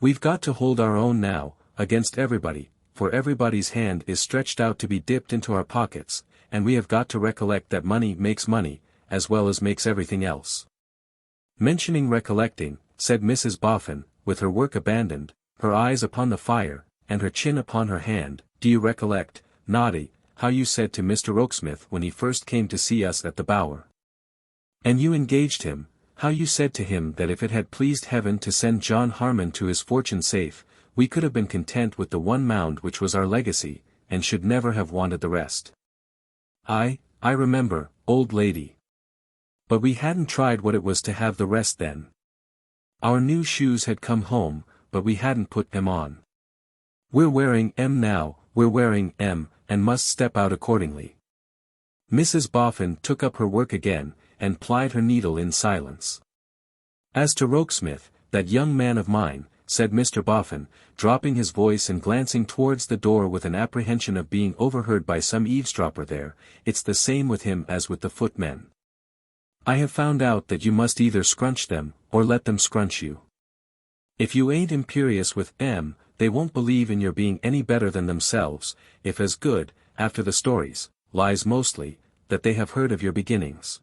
We've got to hold our own now, against everybody, for everybody's hand is stretched out to be dipped into our pockets, and we have got to recollect that money makes money, as well as makes everything else." "Mentioning recollecting," said Mrs. Boffin, with her work abandoned, her eyes upon the fire, and her chin upon her hand, "do you recollect, naughty, how you said to Mr. Rokesmith when he first came to see us at the Bower? And you engaged him, how you said to him that if it had pleased heaven to send John Harmon to his fortune safe, we could have been content with the one mound which was our legacy, and should never have wanted the rest?" I remember, old lady. But we hadn't tried what it was to have the rest then. Our new shoes had come home, but we hadn't put them on. We're wearing 'em now, we're wearing 'em, and must step out accordingly." Mrs. Boffin took up her work again, and plied her needle in silence. "As to Rokesmith, that young man of mine," said Mr. Boffin, dropping his voice and glancing towards the door with an apprehension of being overheard by some eavesdropper there, "it's the same with him as with the footmen. I have found out that you must either scrunch them, or let them scrunch you. If you ain't imperious with 'em, they won't believe in your being any better than themselves, if as good, after the stories, lies mostly, that they have heard of your beginnings.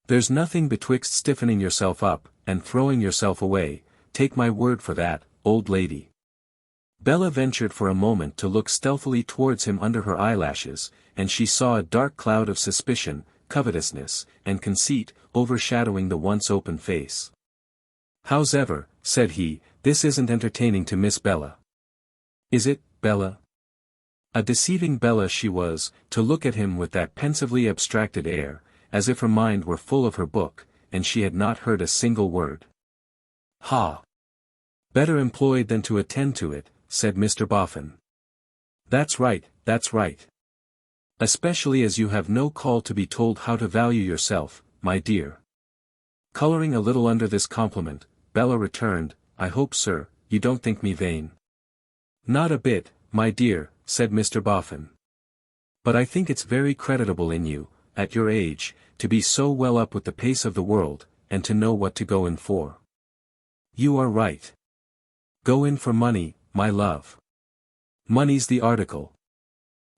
There's nothing betwixt stiffening yourself up, and throwing yourself away, take my word for that, old lady." Bella ventured for a moment to look stealthily towards him under her eyelashes, and she saw a dark cloud of suspicion, covetousness, and conceit, overshadowing the once open face. "Hows'ever," said he, "this isn't entertaining to Miss Bella." "Is it, Bella?" A deceiving Bella she was, to look at him with that pensively abstracted air, as if her mind were full of her book, and she had not heard a single word. "Ha! Better employed than to attend to it," said Mr. Boffin. That's right, that's right. Especially as you have no call to be told how to value yourself, my dear." Coloring a little under this compliment, Bella returned, "I hope, sir, you don't think me vain." "Not a bit, my dear," said Mr. Boffin. "But I think it's very creditable in you, at your age, to be so well up with the pace of the world, and to know what to go in for." "You are right. Go in for money, my love. Money's the article.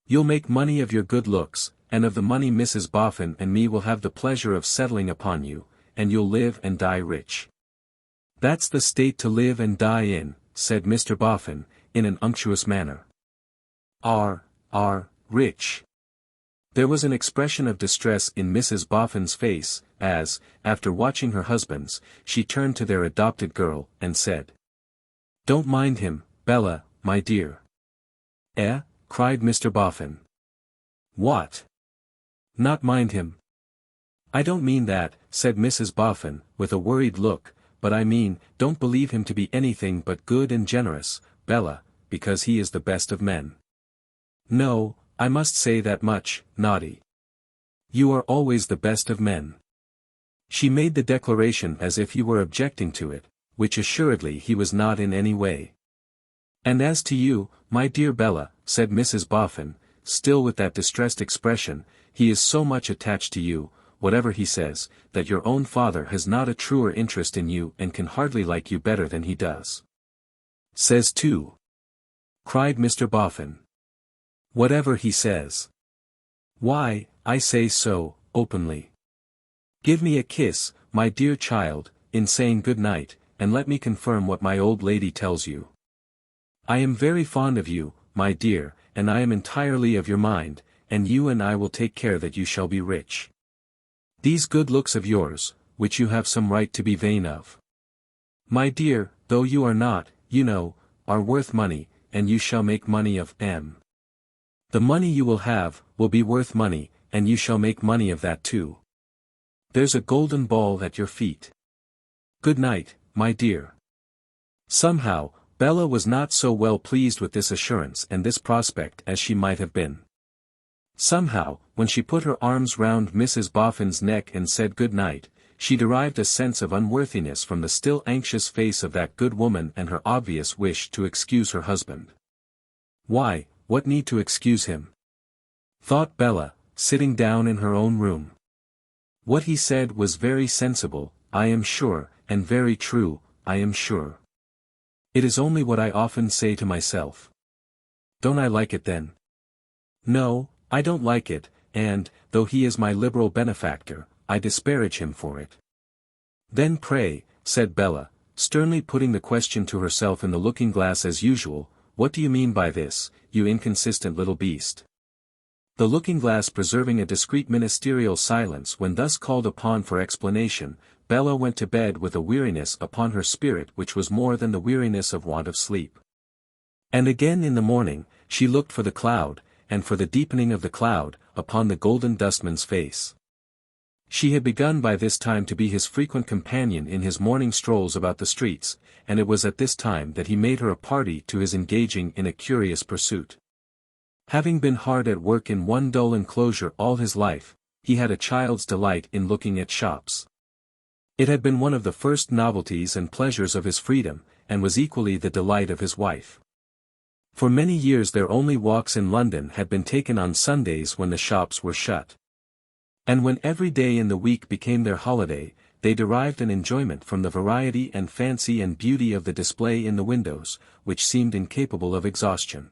You'll make money of your good looks, and of the money Mrs. Boffin and me will have the pleasure of settling upon you, and you'll live and die rich." "That's the state to live and die in," said Mr. Boffin, in an unctuous manner. Rich." There was an expression of distress in Mrs. Boffin's face, as, after watching her husband's, she turned to their adopted girl, and said, "Don't mind him, Bella, my dear." "Eh?" cried Mr. Boffin. "What? Not mind him?" "I don't mean that," said Mrs. Boffin, with a worried look, "but I mean, don't believe him to be anything but good and generous, Bella, because he is the best of men. No, I must say that much, naughty. You are always the best of men." She made the declaration as if you were objecting to it, which assuredly he was not in any way. "And as to you, my dear Bella," said Mrs. Boffin, still with that distressed expression, "he is so much attached to you, whatever he says, that your own father has not a truer interest in you and can hardly like you better than he does." "Says too." cried Mr. Boffin. "Whatever he says. Why, I say so, openly. Give me a kiss, my dear child, in saying good night, and let me confirm what my old lady tells you. I am very fond of you, my dear, and I am entirely of your mind, and you and I will take care that you shall be rich. These good looks of yours, which you have some right to be vain of, my dear, though you are not, you know, are worth money, and you shall make money of them. The money you will have, will be worth money, and you shall make money of that too. There's a golden ball at your feet. Good night, my dear." Somehow, Bella was not so well pleased with this assurance and this prospect as she might have been. Somehow, when she put her arms round Mrs. Boffin's neck and said good night, she derived a sense of unworthiness from the still anxious face of that good woman and her obvious wish to excuse her husband. Why, what need to excuse him? Thought Bella, sitting down in her own room. What he said was very sensible, I am sure, and very true, I am sure. It is only what I often say to myself. Don't I like it then? No, I don't like it, and, though he is my liberal benefactor, I disparage him for it. Then pray, said Bella, sternly putting the question to herself in the looking-glass as usual, what do you mean by this, you inconsistent little beast? The looking-glass preserving a discreet ministerial silence when thus called upon for explanation, Bella went to bed with a weariness upon her spirit which was more than the weariness of want of sleep. And again in the morning, she looked for the cloud, and for the deepening of the cloud, upon the golden dustman's face. She had begun by this time to be his frequent companion in his morning strolls about the streets, and it was at this time that he made her a party to his engaging in a curious pursuit. Having been hard at work in one dull enclosure all his life, he had a child's delight in looking at shops. It had been one of the first novelties and pleasures of his freedom, and was equally the delight of his wife. For many years their only walks in London had been taken on Sundays when the shops were shut. And when every day in the week became their holiday, they derived an enjoyment from the variety and fancy and beauty of the display in the windows, which seemed incapable of exhaustion.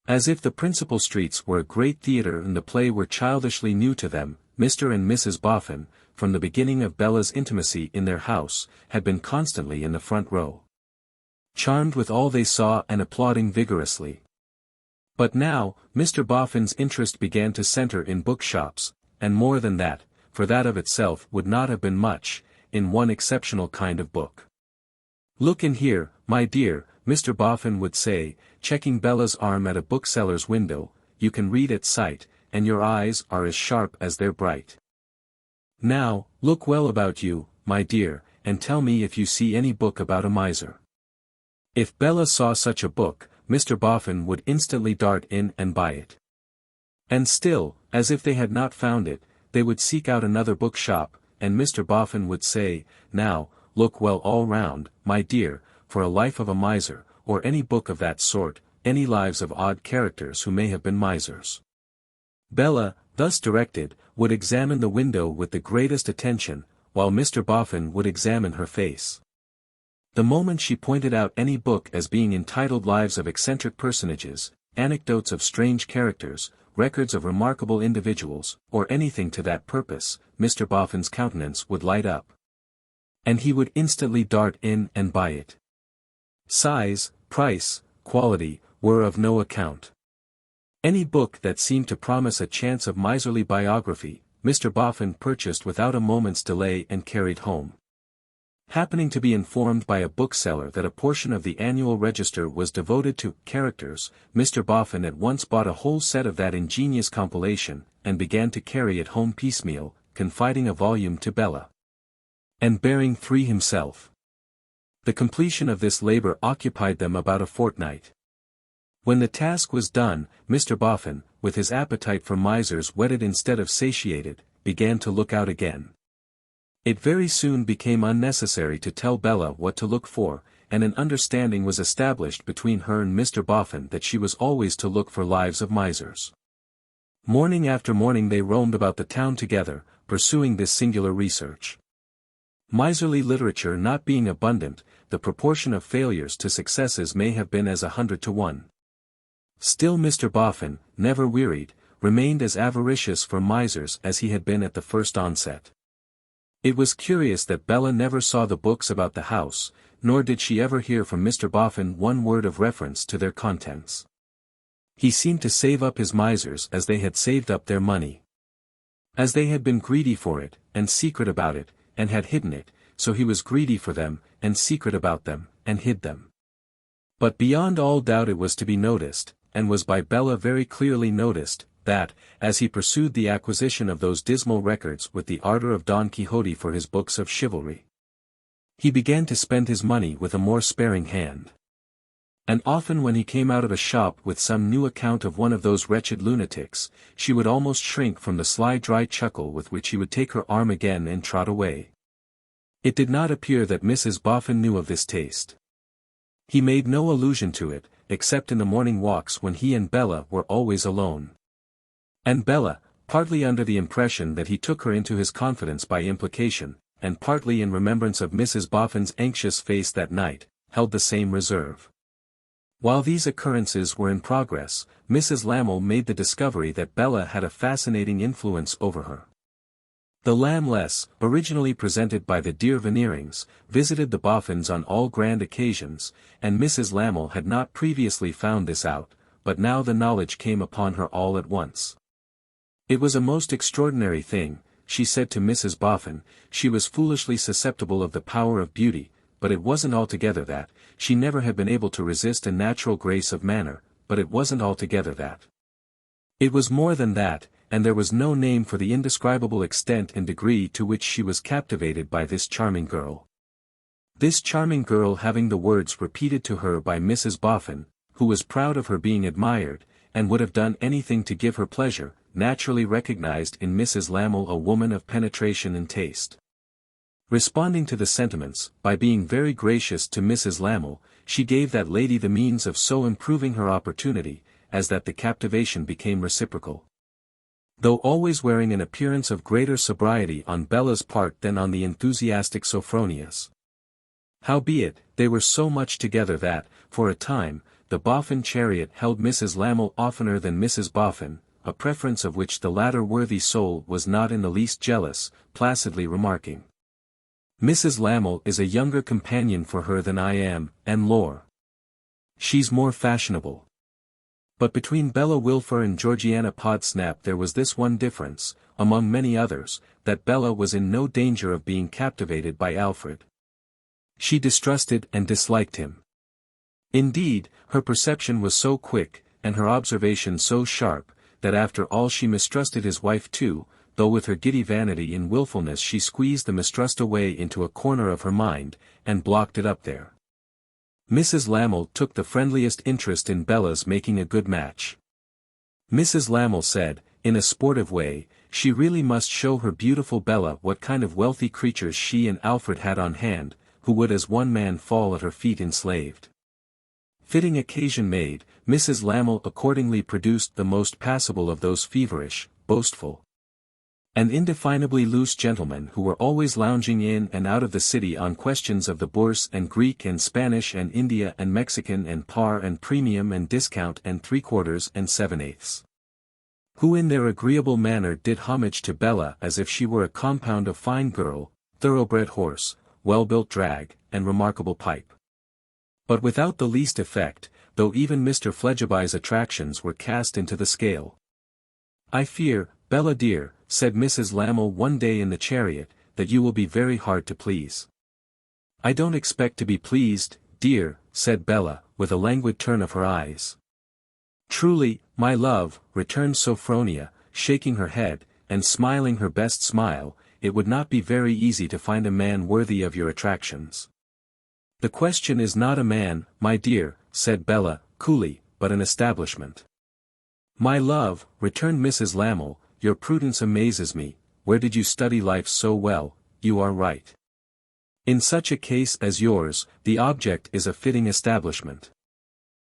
As if the principal streets were a great theatre and the play were childishly new to them, Mr. and Mrs. Boffin, from the beginning of Bella's intimacy in their house, had been constantly in the front row, charmed with all they saw and applauding vigorously. But now, Mr. Boffin's interest began to centre in bookshops, and more than that, for that of itself would not have been much, in one exceptional kind of book. Look in here, my dear, Mr. Boffin would say, checking Bella's arm at a bookseller's window, you can read at sight, and your eyes are as sharp as they're bright. Now, look well about you, my dear, and tell me if you see any book about a miser. If Bella saw such a book, Mr. Boffin would instantly dart in and buy it. And still, as if they had not found it, they would seek out another bookshop, and Mr. Boffin would say, now, look well all round, my dear, for a life of a miser, or any book of that sort, any lives of odd characters who may have been misers. Bella, thus directed, would examine the window with the greatest attention, while Mr. Boffin would examine her face. The moment she pointed out any book as being entitled Lives of Eccentric Personages, Anecdotes of Strange Characters, Records of Remarkable Individuals, or anything to that purpose, Mr. Boffin's countenance would light up. And he would instantly dart in and buy it. Size, price, quality, were of no account. Any book that seemed to promise a chance of miserly biography, Mr. Boffin purchased without a moment's delay and carried home. Happening to be informed by a bookseller that a portion of the annual register was devoted to characters, Mr. Boffin at once bought a whole set of that ingenious compilation, and began to carry it home piecemeal, confiding a volume to Bella, and bearing 3 himself. The completion of this labor occupied them about a fortnight. When the task was done, Mr. Boffin, with his appetite for misers whetted instead of satiated, began to look out again. It very soon became unnecessary to tell Bella what to look for, and an understanding was established between her and Mr. Boffin that she was always to look for Lives of Misers. Morning after morning they roamed about the town together, pursuing this singular research. Miserly literature not being abundant, the proportion of failures to successes may have been as 100 to 1. Still Mr. Boffin, never wearied, remained as avaricious for misers as he had been at the first onset. It was curious that Bella never saw the books about the house, nor did she ever hear from Mr. Boffin one word of reference to their contents. He seemed to save up his misers as they had saved up their money. As they had been greedy for it, and secret about it, and had hidden it, so he was greedy for them, and secret about them, and hid them. But beyond all doubt it was to be noticed, and was by Bella very clearly noticed, that, as he pursued the acquisition of those dismal records with the ardor of Don Quixote for his books of chivalry, he began to spend his money with a more sparing hand. And often when he came out of a shop with some new account of one of those wretched lunatics, she would almost shrink from the sly dry chuckle with which he would take her arm again and trot away. It did not appear that Mrs. Boffin knew of this taste. He made no allusion to it, except in the morning walks when he and Bella were always alone. And Bella, partly under the impression that he took her into his confidence by implication, and partly in remembrance of Mrs. Boffin's anxious face that night, held the same reserve. While these occurrences were in progress, Mrs. Lamel made the discovery that Bella had a fascinating influence over her. The Lamless, originally presented by the dear Veneerings, visited the Boffins on all grand occasions, and Mrs. Lamel had not previously found this out, but now the knowledge came upon her all at once. It was a most extraordinary thing, she said to Mrs. Boffin. She was foolishly susceptible of the power of beauty, but it wasn't altogether that. She never had been able to resist a natural grace of manner, but it wasn't altogether that. It was more than that, and there was no name for the indescribable extent and degree to which she was captivated by this charming girl. This charming girl, having the words repeated to her by Mrs. Boffin, who was proud of her being admired, and would have done anything to give her pleasure, naturally recognized in Mrs. Lamel a woman of penetration and taste. Responding to the sentiments, by being very gracious to Mrs. Lamel, she gave that lady the means of so improving her opportunity, as that the captivation became reciprocal. Though always wearing an appearance of greater sobriety on Bella's part than on the enthusiastic Sophronia's. Howbeit, they were so much together that, for a time, the Boffin chariot held Mrs. Lamel oftener than Mrs. Boffin, a preference of which the latter worthy soul was not in the least jealous, placidly remarking, "Mrs. Lamel is a younger companion for her than I am, and lore, she's more fashionable." But between Bella Wilfer and Georgiana Podsnap there was this one difference, among many others, that Bella was in no danger of being captivated by Alfred. She distrusted and disliked him. Indeed, her perception was so quick, and her observation so sharp, that after all she mistrusted his wife too, though with her giddy vanity and wilfulness she squeezed the mistrust away into a corner of her mind, and blocked it up there. Mrs. Lamel took the friendliest interest in Bella's making a good match. Mrs. Lamel said, in a sportive way, she really must show her beautiful Bella what kind of wealthy creatures she and Alfred had on hand, who would as one man fall at her feet enslaved. Fitting occasion made, Mrs. Lamel accordingly produced the most passable of those feverish, boastful, and indefinably loose gentlemen who were always lounging in and out of the city on questions of the Bourse and Greek and Spanish and India and Mexican and par and premium and discount and 3/4 and 7/8, who in their agreeable manner did homage to Bella as if she were a compound of fine girl, thoroughbred horse, well-built drag, and remarkable pipe. But without the least effect, though even Mr. Fledgeby's attractions were cast into the scale. "I fear, Bella dear," said Mrs. Lamel one day in the chariot, "that you will be very hard to please." "I don't expect to be pleased, dear," said Bella, with a languid turn of her eyes. "Truly, my love," returned Sophronia, shaking her head, and smiling her best smile, "it would not be very easy to find a man worthy of your attractions." "The question is not a man, my dear," said Bella, coolly, "but an establishment." "My love," returned Mrs. Lamel, "your prudence amazes me. Where did you study life so well? You are right. In such a case as yours, the object is a fitting establishment.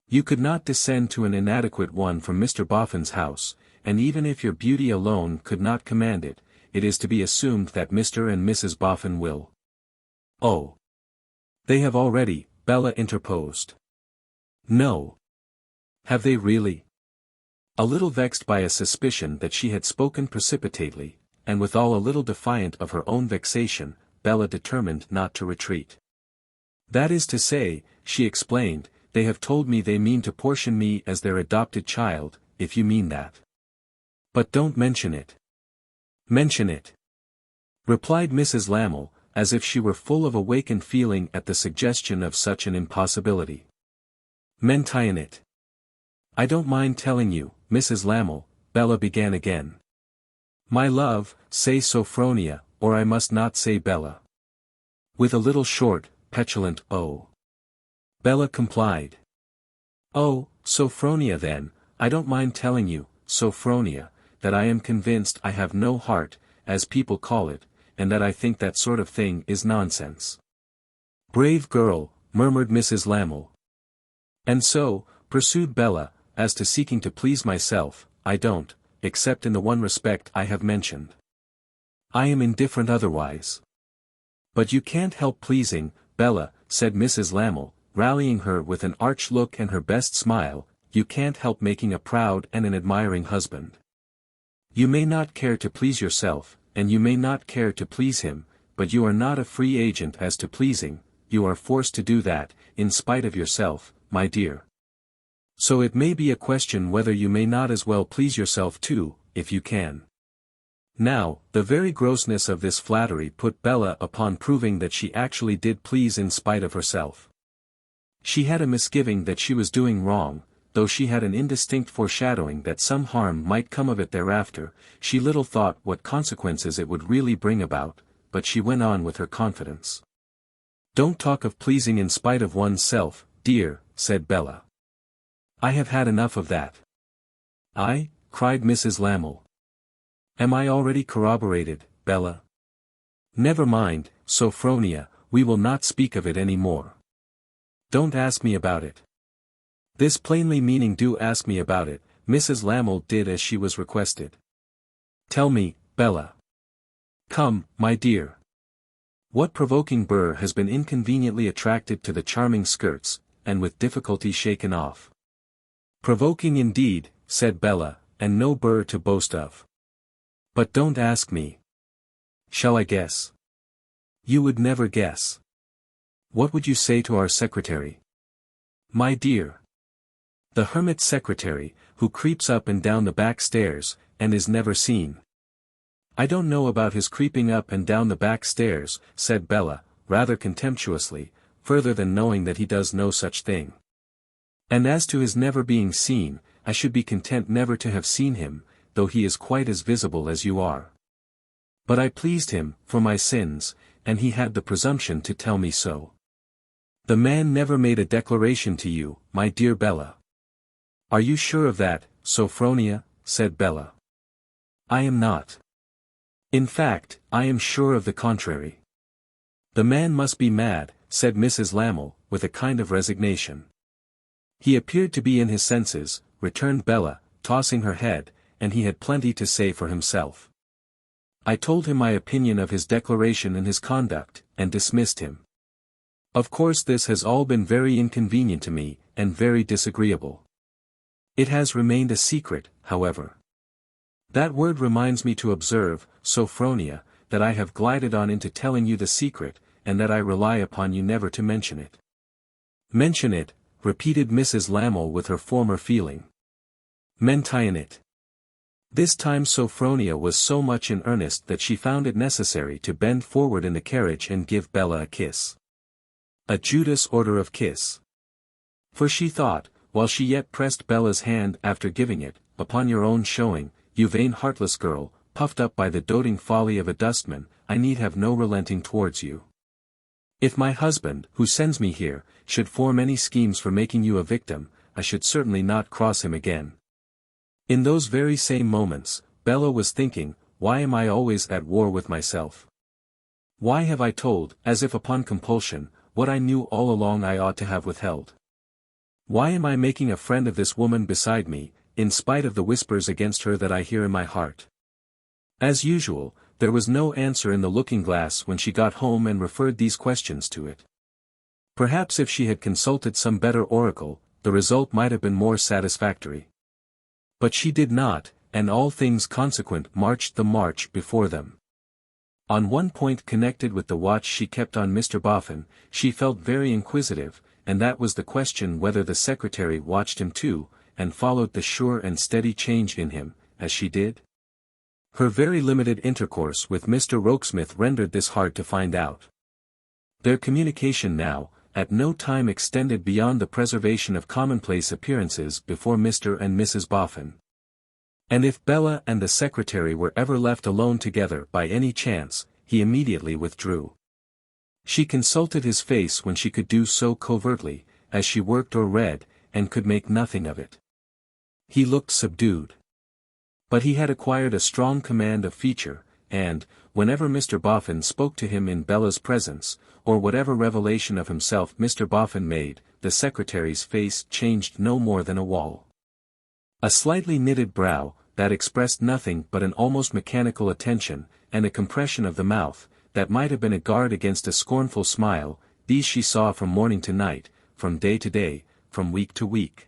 You could not descend to an inadequate one from Mr. Boffin's house, and even if your beauty alone could not command it, it is to be assumed that Mr. and Mrs. Boffin will." "Oh! They have already," Bella interposed. "No. Have they really? A little vexed by a suspicion that she had spoken precipitately, and withal a little defiant of her own vexation, Bella determined not to retreat. That is to say, she explained, they have told me they mean to portion me as their adopted child, if you mean that. But don't mention it. Mention it, replied Mrs. Lamel, as if she were full of awakened feeling at the suggestion of such an impossibility. Mention it. I don't mind telling you, Mrs. Lamel, Bella began again. My love, say Sophronia, or I must not say Bella. With a little short, petulant "oh." Bella complied. Oh, Sophronia then, I don't mind telling you, Sophronia, that I am convinced I have no heart, as people call it, and that I think that sort of thing is nonsense. Brave girl, murmured Mrs. Lamel. And so, pursued Bella, as to seeking to please myself, I don't, except in the one respect I have mentioned. I am indifferent otherwise. But you can't help pleasing, Bella, said Mrs. Lamel, rallying her with an arch look and her best smile, you can't help making a proud and an admiring husband. You may not care to please yourself, and you may not care to please him, but you are not a free agent as to pleasing, you are forced to do that, in spite of yourself, my dear. So it may be a question whether you may not as well please yourself too, if you can. Now, the very grossness of this flattery put Bella upon proving that she actually did please in spite of herself. She had a misgiving that she was doing wrong, though she had an indistinct foreshadowing that some harm might come of it thereafter. She little thought what consequences it would really bring about, but she went on with her confidence. Don't talk of pleasing in spite of one's self, dear, said Bella. I have had enough of that. I, cried Mrs. Lamel. Am I already corroborated, Bella? Never mind, Sophronia, we will not speak of it any more. Don't ask me about it. This plainly meaning do ask me about it. Mrs. Lamel did as she was requested. Tell me, Bella. Come, my dear. What provoking burr has been inconveniently attracted to the charming skirts, and with difficulty shaken off? Provoking indeed, said Bella, and no burr to boast of. But don't ask me. Shall I guess? You would never guess. What would you say to our secretary? My dear. The hermit secretary, who creeps up and down the back stairs, and is never seen. I don't know about his creeping up and down the back stairs, said Bella, rather contemptuously, further than knowing that he does no such thing. And as to his never being seen, I should be content never to have seen him, though he is quite as visible as you are. But I pleased him, for my sins, and he had the presumption to tell me so. The man never made a declaration to you, my dear Bella. Are you sure of that, Sophronia? Said Bella. I am not. In fact, I am sure of the contrary. The man must be mad, said Mrs. Lamel, with a kind of resignation. He appeared to be in his senses, returned Bella, tossing her head, and he had plenty to say for himself. I told him my opinion of his declaration and his conduct, and dismissed him. Of course this has all been very inconvenient to me, and very disagreeable. It has remained a secret, however. That word reminds me to observe, Sophronia, that I have glided on into telling you the secret, and that I rely upon you never to mention it. Mention it, repeated Mrs. Lamel with her former feeling. Mention it. This time Sophronia was so much in earnest that she found it necessary to bend forward in the carriage and give Bella a kiss. A Judas order of kiss. For she thought, while she yet pressed Bella's hand after giving it, upon your own showing, you vain heartless girl, puffed up by the doting folly of a dustman, I need have no relenting towards you. If my husband, who sends me here, should form any schemes for making you a victim, I should certainly not cross him again. In those very same moments, Bella was thinking, why am I always at war with myself? Why have I told, as if upon compulsion, what I knew all along I ought to have withheld? Why am I making a friend of this woman beside me, in spite of the whispers against her that I hear in my heart? As usual, there was no answer in the looking-glass when she got home and referred these questions to it. Perhaps if she had consulted some better oracle, the result might have been more satisfactory. But she did not, and all things consequent marched the march before them. On one point connected with the watch she kept on Mr. Boffin, she felt very inquisitive, and that was the question whether the secretary watched him too, and followed the sure and steady change in him, as she did. Her very limited intercourse with Mr. Rokesmith rendered this hard to find out. Their communication now, at no time extended beyond the preservation of commonplace appearances before Mr. and Mrs. Boffin. And if Bella and the secretary were ever left alone together by any chance, he immediately withdrew. She consulted his face when she could do so covertly, as she worked or read, and could make nothing of it. He looked subdued. But he had acquired a strong command of feature, and, whenever Mr. Boffin spoke to him in Bella's presence, or whatever revelation of himself Mr. Boffin made, the secretary's face changed no more than a wall. A slightly knitted brow, that expressed nothing but an almost mechanical attention, and a compression of the mouth, that might have been a guard against a scornful smile, these she saw from morning to night, from day to day, from week to week.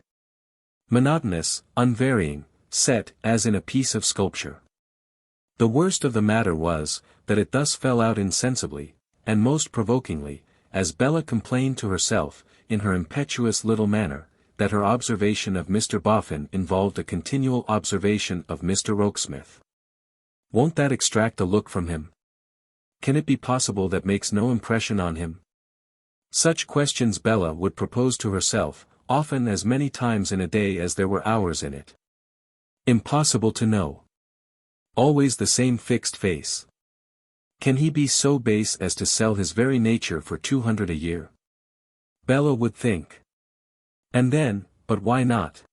Monotonous, unvarying, set as in a piece of sculpture. The worst of the matter was, that it thus fell out insensibly, and most provokingly, as Bella complained to herself, in her impetuous little manner, that her observation of Mr. Boffin involved a continual observation of Mr. Rokesmith. Won't that extract a look from him? Can it be possible that makes no impression on him? Such questions Bella would propose to herself, often as many times in a day as there were hours in it. Impossible to know. Always the same fixed face. Can he be so base as to sell his very nature for 200 a year? Bella would think. And then, but why not?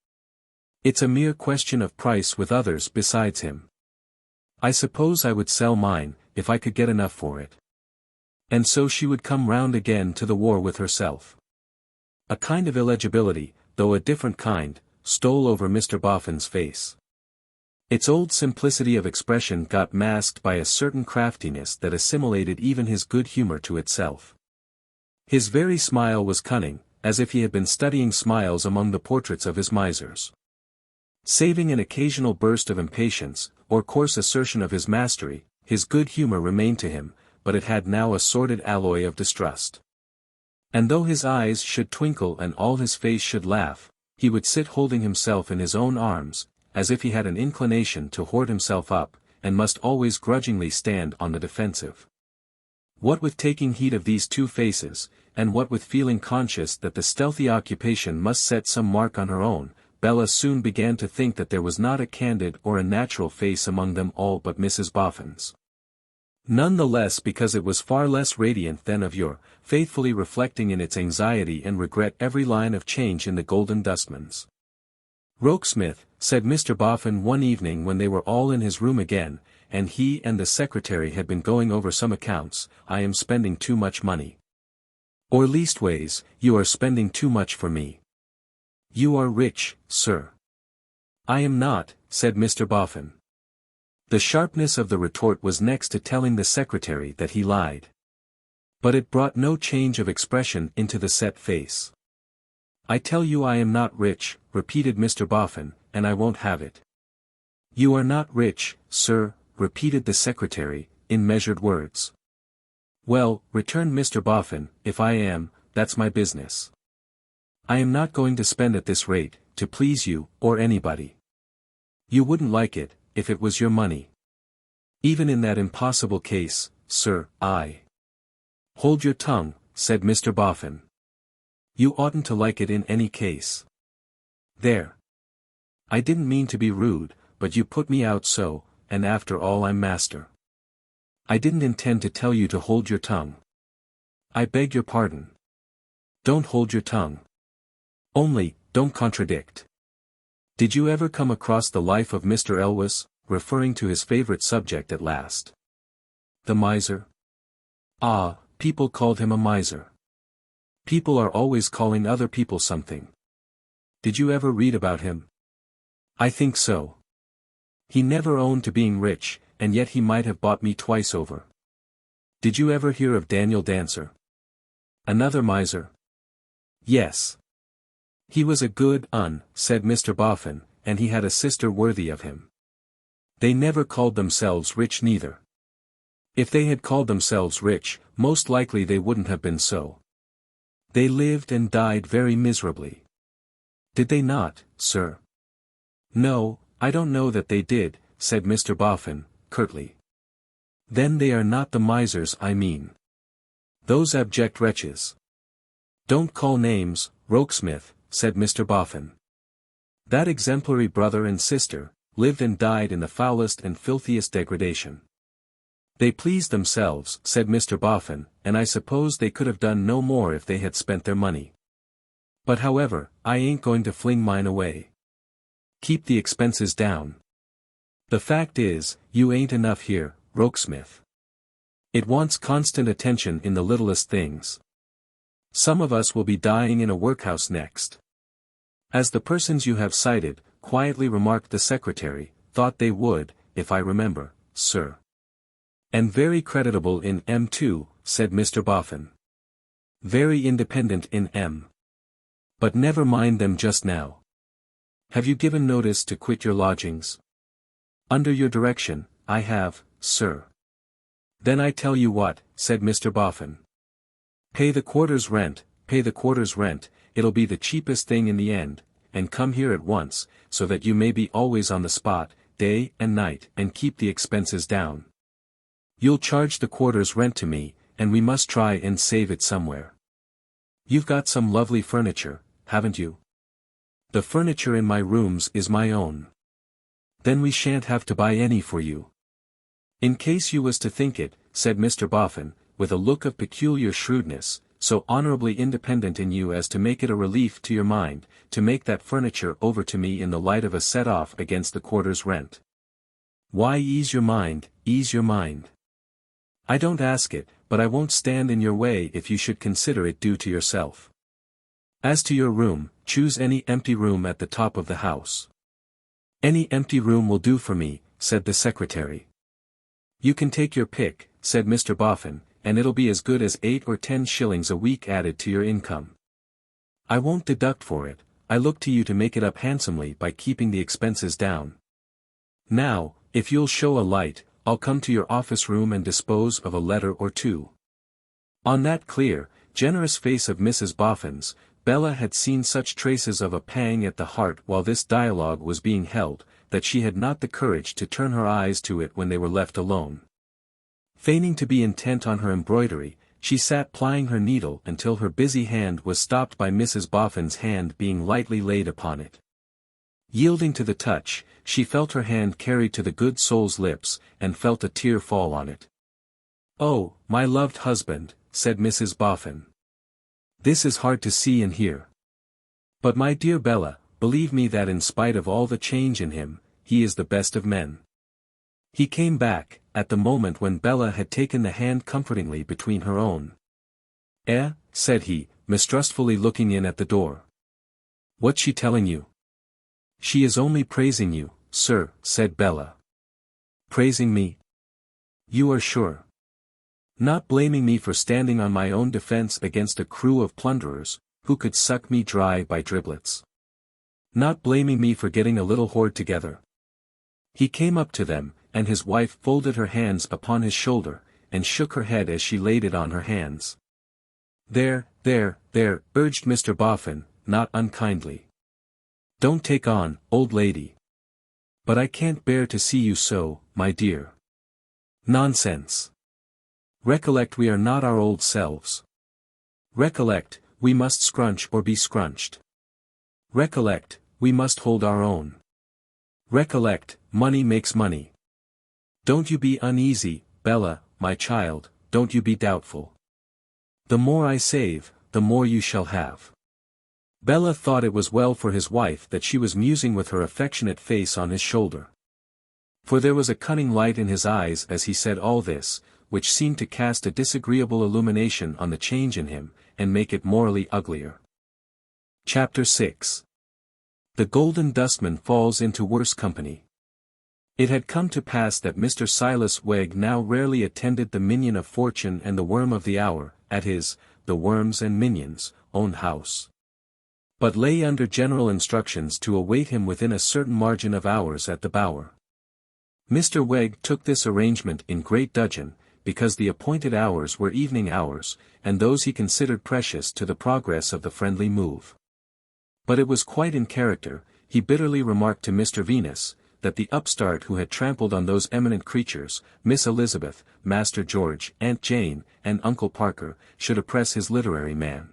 It's a mere question of price with others besides him. I suppose I would sell mine, if I could get enough for it. And so she would come round again to the war with herself. A kind of illegibility, though a different kind, stole over Mr. Boffin's face. Its old simplicity of expression got masked by a certain craftiness that assimilated even his good humor to itself. His very smile was cunning, as if he had been studying smiles among the portraits of his misers. Saving an occasional burst of impatience, or coarse assertion of his mastery, his good humor remained to him, but it had now a sordid alloy of distrust. And though his eyes should twinkle and all his face should laugh, he would sit holding himself in his own arms, as if he had an inclination to hoard himself up, and must always grudgingly stand on the defensive. What with taking heed of these two faces, and what with feeling conscious that the stealthy occupation must set some mark on her own, Bella soon began to think that there was not a candid or a natural face among them all but Mrs. Boffin's. None the less because it was far less radiant than of yore, faithfully reflecting in its anxiety and regret every line of change in the Golden Dustman's. "Rokesmith," said Mr. Boffin one evening when they were all in his room again, and he and the secretary had been going over some accounts, "I am spending too much money. Or leastways, you are spending too much for me." "You are rich, sir." "I am not," said Mr. Boffin. The sharpness of the retort was next to telling the secretary that he lied. But it brought no change of expression into the set face. "I tell you I am not rich," repeated Mr. Boffin, "and I won't have it." "You are not rich, sir," repeated the secretary, in measured words. "Well," returned Mr. Boffin, "if I am, that's my business. I am not going to spend at this rate, to please you, or anybody. You wouldn't like it, if it was your money. Even in that impossible case, sir, I—" "Hold your tongue," said Mr. Boffin. "You oughtn't to like it in any case. There. I didn't mean to be rude, but you put me out so, and after all I'm master. I didn't intend to tell you to hold your tongue. I beg your pardon. Don't hold your tongue. Only, don't contradict. Did you ever come across the life of Mr. Elwes?" referring to his favorite subject at last. "The miser?" "Ah, people called him a miser. People are always calling other people something. Did you ever read about him?" "I think so. He never owned to being rich, and yet he might have bought me twice over. Did you ever hear of Daniel Dancer?" "Another miser?" "Yes. He was a good said Mr. Boffin, and he had a sister worthy of him. They never called themselves rich neither. If they had called themselves rich, most likely they wouldn't have been so. They lived and died very miserably. Did they not, sir? No, I don't know that they did, said Mr. Boffin, curtly. Then they are not the misers I mean. Those abject wretches. Don't call names, Rokesmith, said Mr. Boffin. That exemplary brother and sister, lived and died in the foulest and filthiest degradation. They pleased themselves, said Mr. Boffin, and I suppose they could have done no more if they had spent their money. But however, I ain't going to fling mine away. Keep the expenses down. The fact is, you ain't enough here, Rokesmith. It wants constant attention in the littlest things. Some of us will be dying in a workhouse next. As the persons you have cited, quietly remarked the secretary, thought they would, if I remember, sir. And very creditable in M too, said Mr. Boffin. Very independent in M. But never mind them just now. Have you given notice to quit your lodgings? Under your direction, I have, sir. Then I tell you what, said Mr. Boffin. Pay the quarter's rent, it'll be the cheapest thing in the end, and come here at once, so that you may be always on the spot, day and night, and keep the expenses down. You'll charge the quarter's rent to me, and we must try and save it somewhere. You've got some lovely furniture, haven't you? The furniture in my rooms is my own. Then we shan't have to buy any for you. In case you was to think it, said Mr. Boffin, with a look of peculiar shrewdness, so honorably independent in you as to make it a relief to your mind, to make that furniture over to me in the light of a set-off against the quarter's rent. Why ease your mind, ease your mind. I don't ask it, but I won't stand in your way if you should consider it due to yourself. As to your room, choose any empty room at the top of the house. Any empty room will do for me, said the secretary. You can take your pick, said Mr. Boffin, and it'll be as good as 8 or 10 shillings a week added to your income. I won't deduct for it, I look to you to make it up handsomely by keeping the expenses down. Now, if you'll show a light, I'll come to your office room and dispose of a letter or two. On that clear, generous face of Mrs. Boffin's, Bella had seen such traces of a pang at the heart while this dialogue was being held, that she had not the courage to turn her eyes to it when they were left alone. Feigning to be intent on her embroidery, she sat plying her needle until her busy hand was stopped by Mrs. Boffin's hand being lightly laid upon it. Yielding to the touch, she felt her hand carried to the good soul's lips, and felt a tear fall on it. "Oh, my loved husband," said Mrs. Boffin. "This is hard to see and hear. But my dear Bella, believe me that in spite of all the change in him, he is the best of men." He came back, at the moment when Bella had taken the hand comfortingly between her own. "Eh?" said he, mistrustfully looking in at the door. "What's she telling you?" "She is only praising you, sir," said Bella. "Praising me? You are sure? Not blaming me for standing on my own defense against a crew of plunderers, who could suck me dry by driblets? Not blaming me for getting a little hoard together?" He came up to them, and his wife folded her hands upon his shoulder, and shook her head as she laid it on her hands. There, urged Mr. Boffin, not unkindly. "Don't take on, old lady. But I can't bear to see you so, my dear. Nonsense. Recollect we are not our old selves. Recollect, we must scrunch or be scrunched. Recollect, we must hold our own. Recollect, money makes money. Don't you be uneasy, Bella, my child, don't you be doubtful. The more I save, the more you shall have." Bella thought it was well for his wife that she was musing with her affectionate face on his shoulder. For there was a cunning light in his eyes as he said all this, which seemed to cast a disagreeable illumination on the change in him, and make it morally uglier. Chapter 6. The Golden Dustman falls into worse company. It had come to pass that Mr. Silas Wegg now rarely attended the minion of fortune and the worm of the hour, at his, the worm's and minion's, own house. but lay under general instructions to await him within a certain margin of hours at the Bower. Mr. Wegg took this arrangement in great dudgeon, because the appointed hours were evening hours, and those he considered precious to the progress of the friendly move. But it was quite in character, he bitterly remarked to Mr. Venus, that the upstart who had trampled on those eminent creatures, Miss Elizabeth, Master George, Aunt Jane, and Uncle Parker, should oppress his literary man.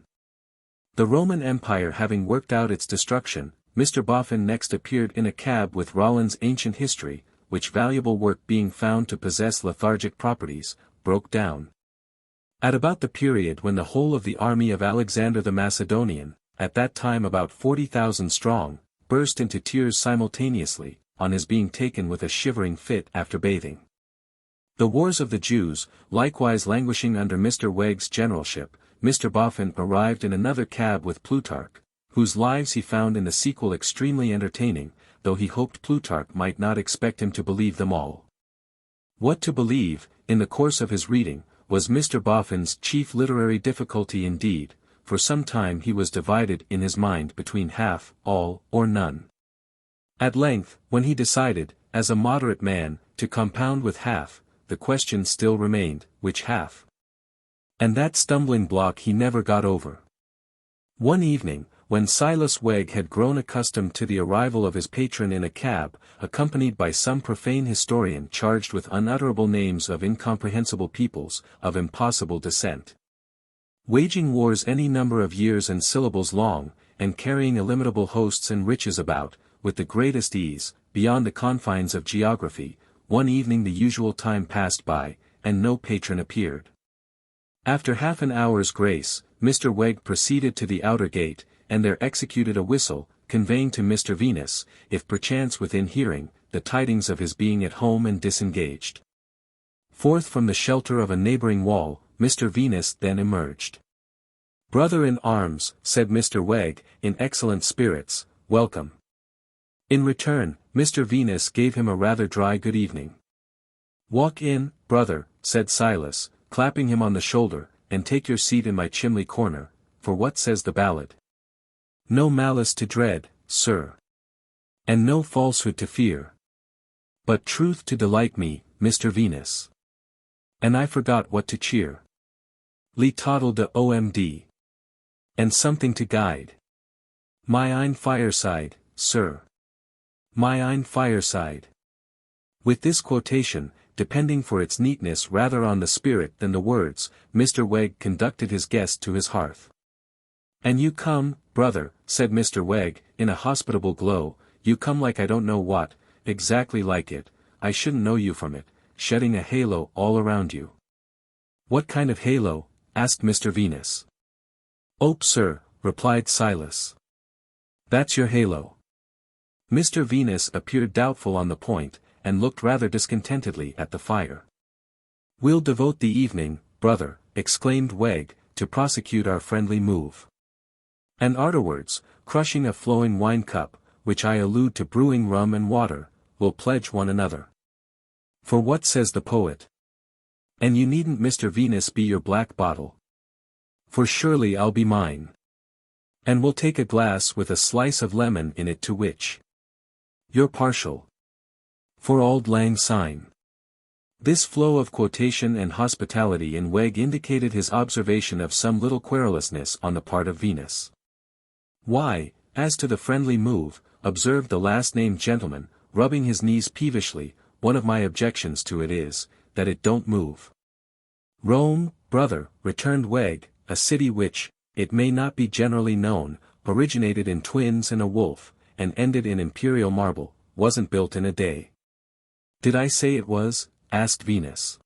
The Roman Empire having worked out its destruction, Mr. Boffin next appeared in a cab with Rollin's Ancient History, which valuable work being found to possess lethargic properties, broke down. At about the period when the whole of the army of Alexander the Macedonian, at that time about 40,000 strong, burst into tears simultaneously, on his being taken with a shivering fit after bathing. The wars of the Jews, likewise languishing under Mr. Wegg's generalship, Mr. Boffin arrived in another cab with Plutarch, whose lives he found in the sequel extremely entertaining, though he hoped Plutarch might not expect him to believe them all. What to believe, in the course of his reading, was Mr. Boffin's chief literary difficulty indeed. For some time he was divided in his mind between half, all, or none. At length, when he decided, as a moderate man, to compound with half, the question still remained, which half? And that stumbling block he never got over. One evening, when Silas Wegg had grown accustomed to the arrival of his patron in a cab, accompanied by some profane historian charged with unutterable names of incomprehensible peoples, of impossible descent, waging wars any number of years and syllables long, and carrying illimitable hosts and riches about, with the greatest ease, beyond the confines of geography, one evening the usual time passed by, and no patron appeared. After half an hour's grace, Mr. Wegg proceeded to the outer gate, and there executed a whistle, conveying to Mr. Venus, if perchance within hearing, the tidings of his being at home and disengaged. Forth from the shelter of a neighboring wall, Mr. Venus then emerged. "Brother in arms," said Mr. Wegg, in excellent spirits, "welcome." In return, Mr. Venus gave him a rather dry good evening. "Walk in, brother," said Silas, clapping him on the shoulder, "and take your seat in my chimney corner, for what says the ballad? No malice to dread, sir. And no falsehood to fear. But truth to delight me, Mr. Venus. And I forgot what to cheer. Lee toddle de omd. And something to guide. My ein fireside, sir. My ein fireside." With this quotation, depending for its neatness rather on the spirit than the words, Mr. Wegg conducted his guest to his hearth. "And you come, brother," said Mr. Wegg, in a hospitable glow, "you come like I don't know what, exactly like it, I shouldn't know you from it, shedding a halo all around you." "What kind of halo?" asked Mr. Venus. "Ope, sir," replied Silas. "That's your halo." Mr. Venus appeared doubtful on the point, and looked rather discontentedly at the fire. "We'll devote the evening, brother," exclaimed Wegg, "to prosecute our friendly move. And arterwards, crushing a flowing wine cup, which I allude to brewing rum and water, we'll pledge one another. For what says the poet? And you needn't Mr. Venus be your black bottle. For surely I'll be mine. And we'll take a glass with a slice of lemon in it to which you're partial. For auld lang syne." This flow of quotation and hospitality in Wegg indicated his observation of some little querulousness on the part of Venus. "Why, as to the friendly move," observed the last-named gentleman, rubbing his knees peevishly, "one of my objections to it is, that it don't move." "Rome, brother," returned Wegg, "a city which, it may not be generally known, originated in twins and a wolf, and ended in imperial marble, wasn't built in a day." "Did I say it was?" asked Venus.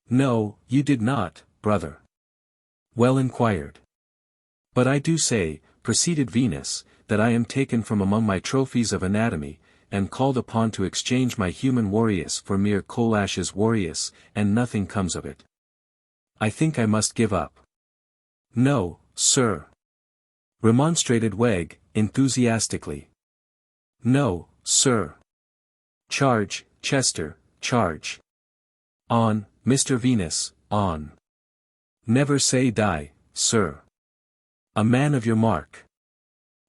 "No, you did not, brother." "Well inquired. But I do say," proceeded Venus, "that I am taken from among my trophies of anatomy, and called upon to exchange my human warriors for mere collages warriors, and nothing comes of it. I think I must give up." "No, sir," remonstrated Wegg, enthusiastically. "No, sir. Charge, Chester, charge. On, Mr. Venus, on. Never say die, sir. A man of your mark."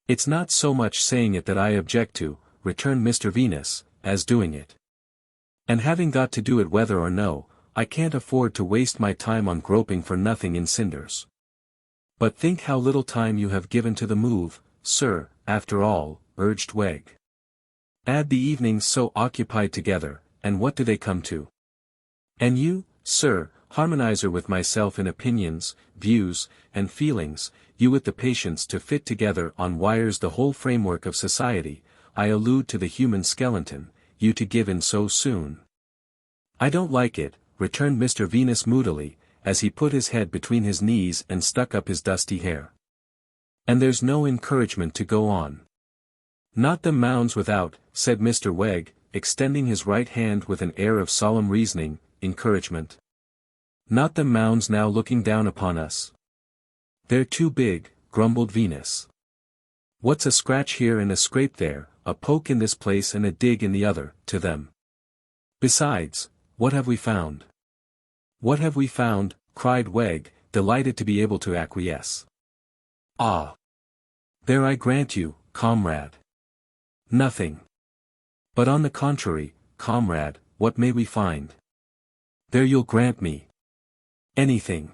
It's not so much saying it that I object to, returned Mr. Venus, as doing it. And having got to do it whether or no, I can't afford to waste my time on groping for nothing in cinders. But think how little time you have given to the move, sir, after all, urged Wegg. Add the evenings so occupied together, and what do they come to? And you, sir, harmonizer with myself in opinions, views, and feelings, you with the patience to fit together on wires the whole framework of society, I allude to the human skeleton, you to give in so soon. I don't like it, returned Mr. Venus moodily, as he put his head between his knees and stuck up his dusty hair. And there's no encouragement to go on. Not them mounds without, said Mr. Wegg, extending his right hand with an air of solemn reasoning, encouragement. Not them mounds now looking down upon us. They're too big, grumbled Venus. What's a scratch here and a scrape there, a poke in this place and a dig in the other, to them? Besides, what have we found? What have we found? Cried Wegg, delighted to be able to acquiesce. Ah! There I grant you, comrade. Nothing. But on the contrary, comrade, what may we find? There you'll grant me. Anything.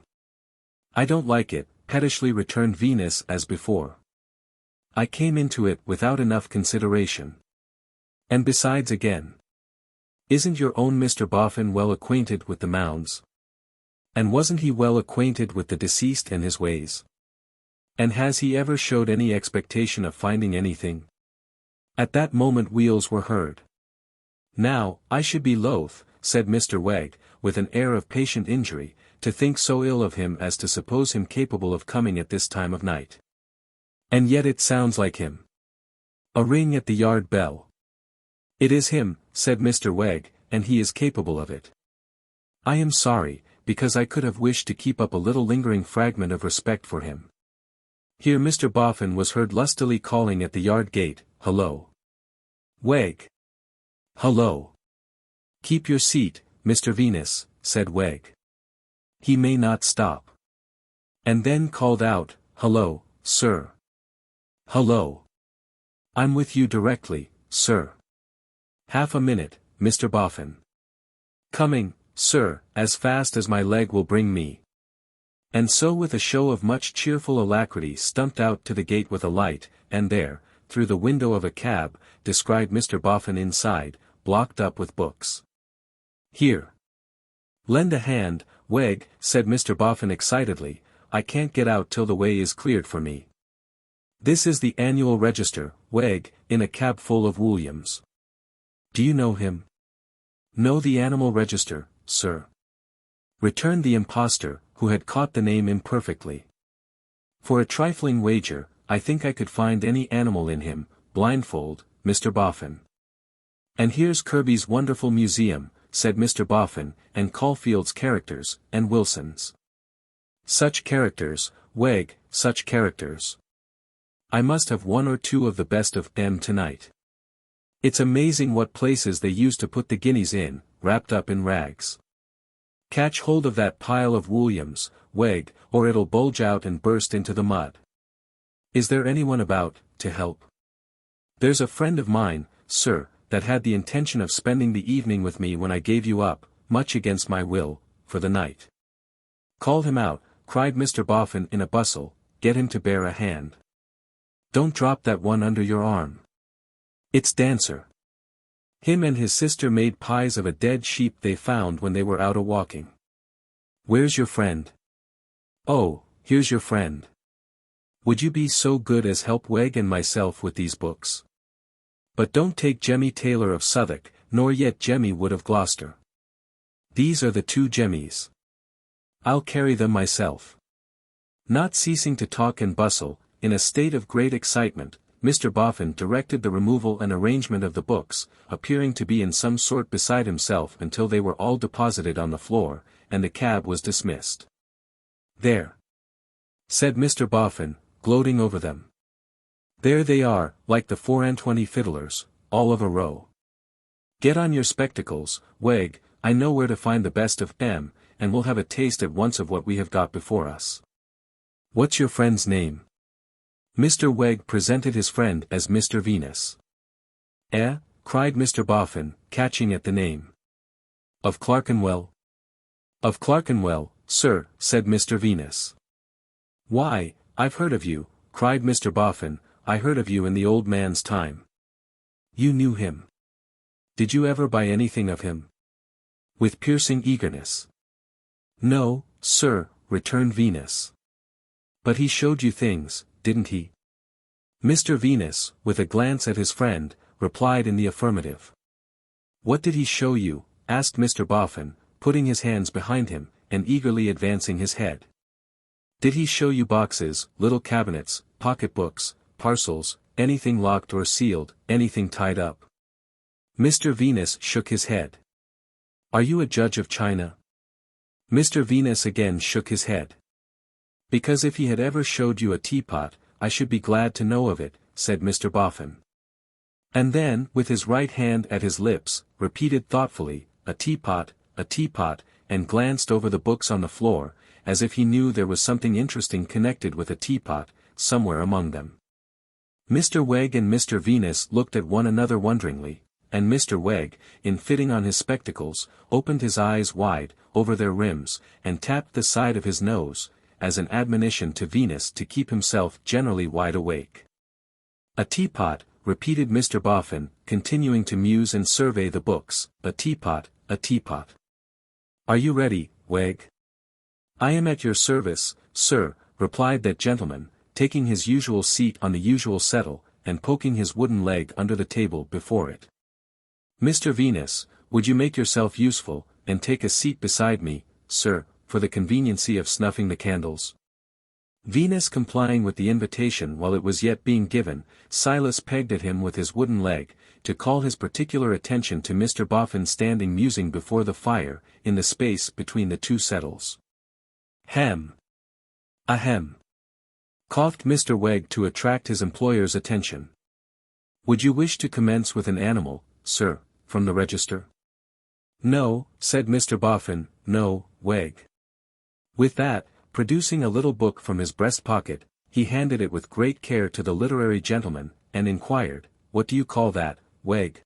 I don't like it, pettishly returned Venus as before. I came into it without enough consideration. And besides again. Isn't your own Mr. Boffin well acquainted with the mounds? And wasn't he well acquainted with the deceased and his ways? And has he ever showed any expectation of finding anything? At that moment wheels were heard. Now, I should be loath, said Mr. Wegg, with an air of patient injury, to think so ill of him as to suppose him capable of coming at this time of night. And yet it sounds like him. A ring at the yard bell. It is him, said Mr. Wegg, and he is capable of it. I am sorry, because I could have wished to keep up a little lingering fragment of respect for him. Here Mr. Boffin was heard lustily calling at the yard gate, "Hullo! Wegg! Hullo! Keep your seat, Mr. Venus," said Wegg. He may not stop. And then called out, "Hullo, sir! Hullo! I'm with you directly, sir. Half a minute, Mr. Boffin. Coming, sir, as fast as my leg will bring me." And so with a show of much cheerful alacrity stumped out to the gate with a light, and there, through the window of a cab, descried Mr. Boffin inside, blocked up with books. "Here. Lend a hand, Wegg," said Mr. Boffin excitedly, "I can't get out till the way is cleared for me. This is the annual register, Wegg, in a cab full of Williams. Do you know him?" "Know the animal register, sir," returned the impostor, who had caught the name imperfectly. "For a trifling wager, I think I could find any animal in him, blindfold, Mr. Boffin." "And here's Kirby's wonderful museum," said Mr. Boffin, "and Caulfield's characters, and Wilson's. Such characters, Wegg, such characters. I must have one or two of the best of them tonight. It's amazing what places they used to put the guineas in, wrapped up in rags. Catch hold of that pile of Williams, Wegg, or it'll bulge out and burst into the mud. Is there anyone about, to help? There's a friend of mine, sir, that had the intention of spending the evening with me when I gave you up, much against my will, for the night. Call him out," cried Mr. Boffin in a bustle, "get him to bear a hand. Don't drop that one under your arm. It's Dancer. Him and his sister made pies of a dead sheep they found when they were out a-walking. Where's your friend? Oh, here's your friend. Would you be so good as help Wegg and myself with these books? But don't take Jemmy Taylor of Southwark, nor yet Jemmy Wood of Gloucester. These are the two Jemmies. I'll carry them myself." Not ceasing to talk and bustle, in a state of great excitement, Mr. Boffin directed the removal and arrangement of the books, appearing to be in some sort beside himself until they were all deposited on the floor, and the cab was dismissed. "There," said Mr. Boffin, gloating over them. "There they are, like the 24 fiddlers, all of a row. Get on your spectacles, Wegg, I know where to find the best of them, and we'll have a taste at once of what we have got before us. What's your friend's name?" Mr. Wegg presented his friend as Mr. Venus. "Eh?" cried Mr. Boffin, catching at the name. "Of Clerkenwell?" "Of Clerkenwell, sir," said Mr. Venus. "Why, I've heard of you," cried Mr. Boffin. "I heard of you in the old man's time." "You knew him? Did you ever buy anything of him?" With piercing eagerness. "No, sir," returned Venus. "But he showed you things, didn't he?" Mr. Venus, with a glance at his friend, replied in the affirmative. "What did he show you?" asked Mr. Boffin, putting his hands behind him, and eagerly advancing his head. "Did he show you boxes, little cabinets, pocketbooks, parcels, anything locked or sealed, anything tied up?" Mr. Venus shook his head. "Are you a judge of china?" Mr. Venus again shook his head. "Because if he had ever showed you a teapot, I should be glad to know of it," said Mr. Boffin. And then, with his right hand at his lips, repeated thoughtfully, a teapot," and glanced over the books on the floor, as if he knew there was something interesting connected with a teapot, somewhere among them. Mr. Wegg and Mr. Venus looked at one another wonderingly, and Mr. Wegg, in fitting on his spectacles, opened his eyes wide, over their rims, and tapped the side of his nose, as an admonition to Venus to keep himself generally wide awake. "A teapot," repeated Mr. Boffin, continuing to muse and survey the books, "a teapot, a teapot. Are you ready, Wegg?" "I am at your service, sir," replied that gentleman, taking his usual seat on the usual settle, and poking his wooden leg under the table before it. "Mr. Venus, would you make yourself useful, and take a seat beside me, sir, for the conveniency of snuffing the candles?" Venus complying with the invitation while it was yet being given, Silas pegged at him with his wooden leg, to call his particular attention to Mr. Boffin standing musing before the fire, in the space between the two settles. "Hem! Ahem!" coughed Mr. Wegg to attract his employer's attention. "Would you wish to commence with an animal, sir, from the register?" "No," said Mr. Boffin, "no, Wegg." With that, producing a little book from his breast pocket, he handed it with great care to the literary gentleman, and inquired, "What do you call that, Wegg?"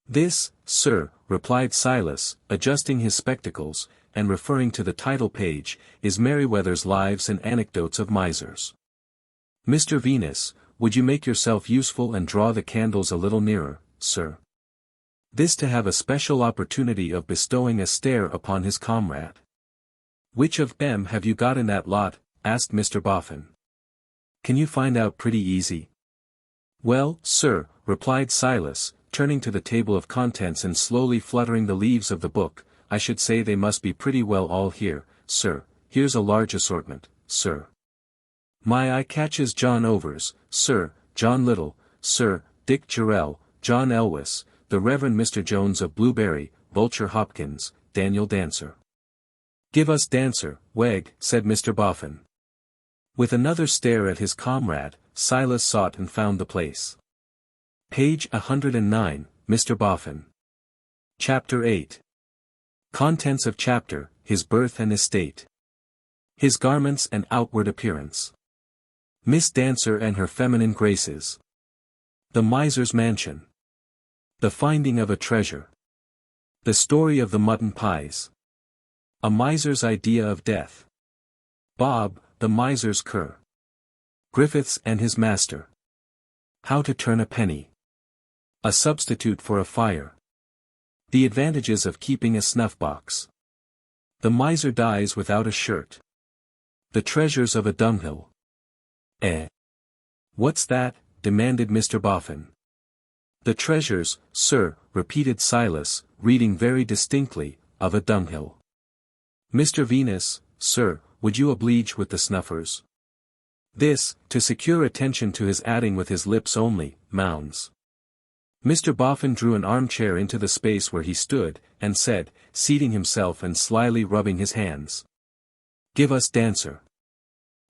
"This, sir," replied Silas, adjusting his spectacles, and referring to the title page, "is Merryweather's Lives and Anecdotes of Misers." "Mr. Venus, would you make yourself useful and draw the candles a little nearer, sir?" This to have a special opportunity of bestowing a stare upon his comrade. "Which of 'em have you got in that lot?" asked Mr. Boffin. "Can you find out pretty easy?" "Well, sir," replied Silas, turning to the table of contents and slowly fluttering the leaves of the book, "I should say they must be pretty well all here, sir. Here's a large assortment, sir. My eye catches John Overs, sir, John Little, sir, Dick Jarrell, John Elwes, the Reverend Mr. Jones of Blueberry, Vulture Hopkins, Daniel Dancer." "Give us Dancer, Wegg," said Mr. Boffin. With another stare at his comrade, Silas sought and found the place. Page 109, Mr. Boffin. Chapter 8. Contents of chapter, His Birth and Estate. His Garments and Outward Appearance. Miss Dancer and Her Feminine Graces. The Miser's Mansion. The Finding of a Treasure. The Story of the Mutton Pies. A Miser's Idea of Death. Bob, the Miser's Cur. Griffiths and His Master. How to Turn a Penny. A Substitute for a Fire. The Advantages of Keeping a Snuff-Box. The Miser Dies Without a Shirt. The Treasures of a Dunghill. "Eh? What's that?" demanded Mr. Boffin. "The treasures, sir," repeated Silas, reading very distinctly, "of a dunghill." "Mr. Venus, sir, would you oblige with the snuffers?" This, to secure attention to his adding with his lips only, "mounds." Mr. Boffin drew an armchair into the space where he stood, and said, seating himself and slyly rubbing his hands, "Give us Dancer."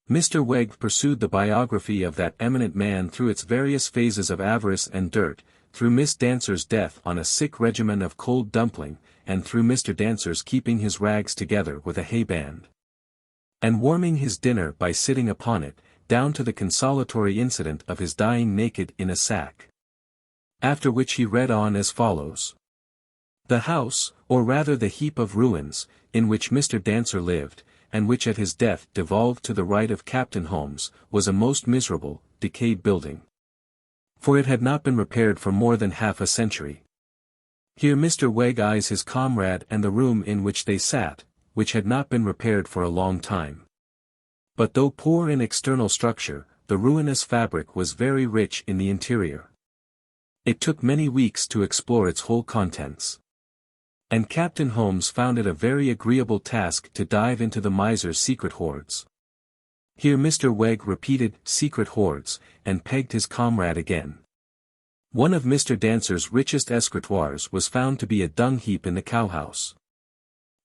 Mr. Wegg pursued the biography of that eminent man through its various phases of avarice and dirt, through Miss Dancer's death on a sick regimen of cold dumpling, and through Mr. Dancer's keeping his rags together with a hay band, and warming his dinner by sitting upon it, down to the consolatory incident of his dying naked in a sack. After which he read on as follows. The house, or rather the heap of ruins, in which Mr. Dancer lived, and which at his death devolved to the right of Captain Holmes, was a most miserable, decayed building. For it had not been repaired for more than half a century. Here Mr. Wegg eyes his comrade and the room in which they sat, which had not been repaired for a long time. But though poor in external structure, the ruinous fabric was very rich in the interior. It took many weeks to explore its whole contents. And Captain Holmes found it a very agreeable task to dive into the miser's secret hoards. Here Mr. Wegg repeated secret hoards, and pegged his comrade again. One of Mr. Dancer's richest escritoires was found to be a dung-heap in the cowhouse.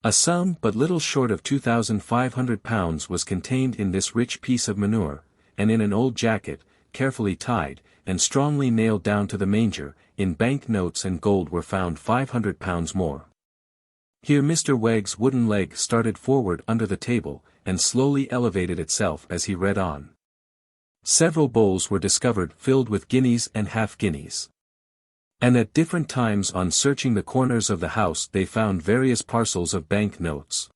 A sum but little short of £2,500 was contained in this rich piece of manure, and in an old jacket, carefully tied, and strongly nailed down to the manger, in bank notes and gold were found £500 more. Here Mr. Wegg's wooden leg started forward under the table, and slowly elevated itself as he read on. Several bowls were discovered filled with guineas and half-guineas. And at different times on searching the corners of the house they found various parcels of bank notes.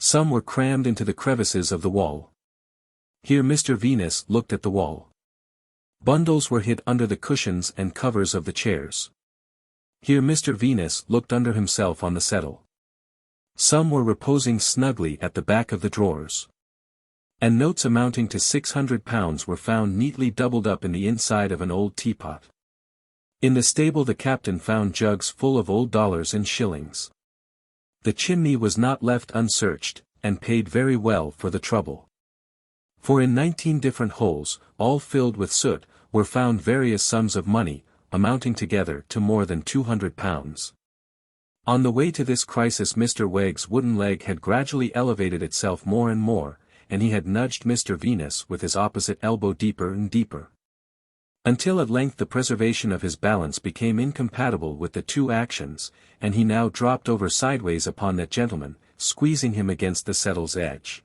Some were crammed into the crevices of the wall. Here Mr. Venus looked at the wall. Bundles were hid under the cushions and covers of the chairs. Here Mr. Venus looked under himself on the settle. Some were reposing snugly at the back of the drawers. And notes amounting to £600 were found neatly doubled up in the inside of an old teapot. In the stable the captain found jugs full of old dollars and shillings. The chimney was not left unsearched, and paid very well for the trouble. For in 19 different holes, all filled with soot, were found various sums of money, amounting together to more than £200. On the way to this crisis Mr. Wegg's wooden leg had gradually elevated itself more and more, and he had nudged Mr. Venus with his opposite elbow deeper and deeper. Until at length the preservation of his balance became incompatible with the two actions, and he now dropped over sideways upon that gentleman, squeezing him against the settle's edge.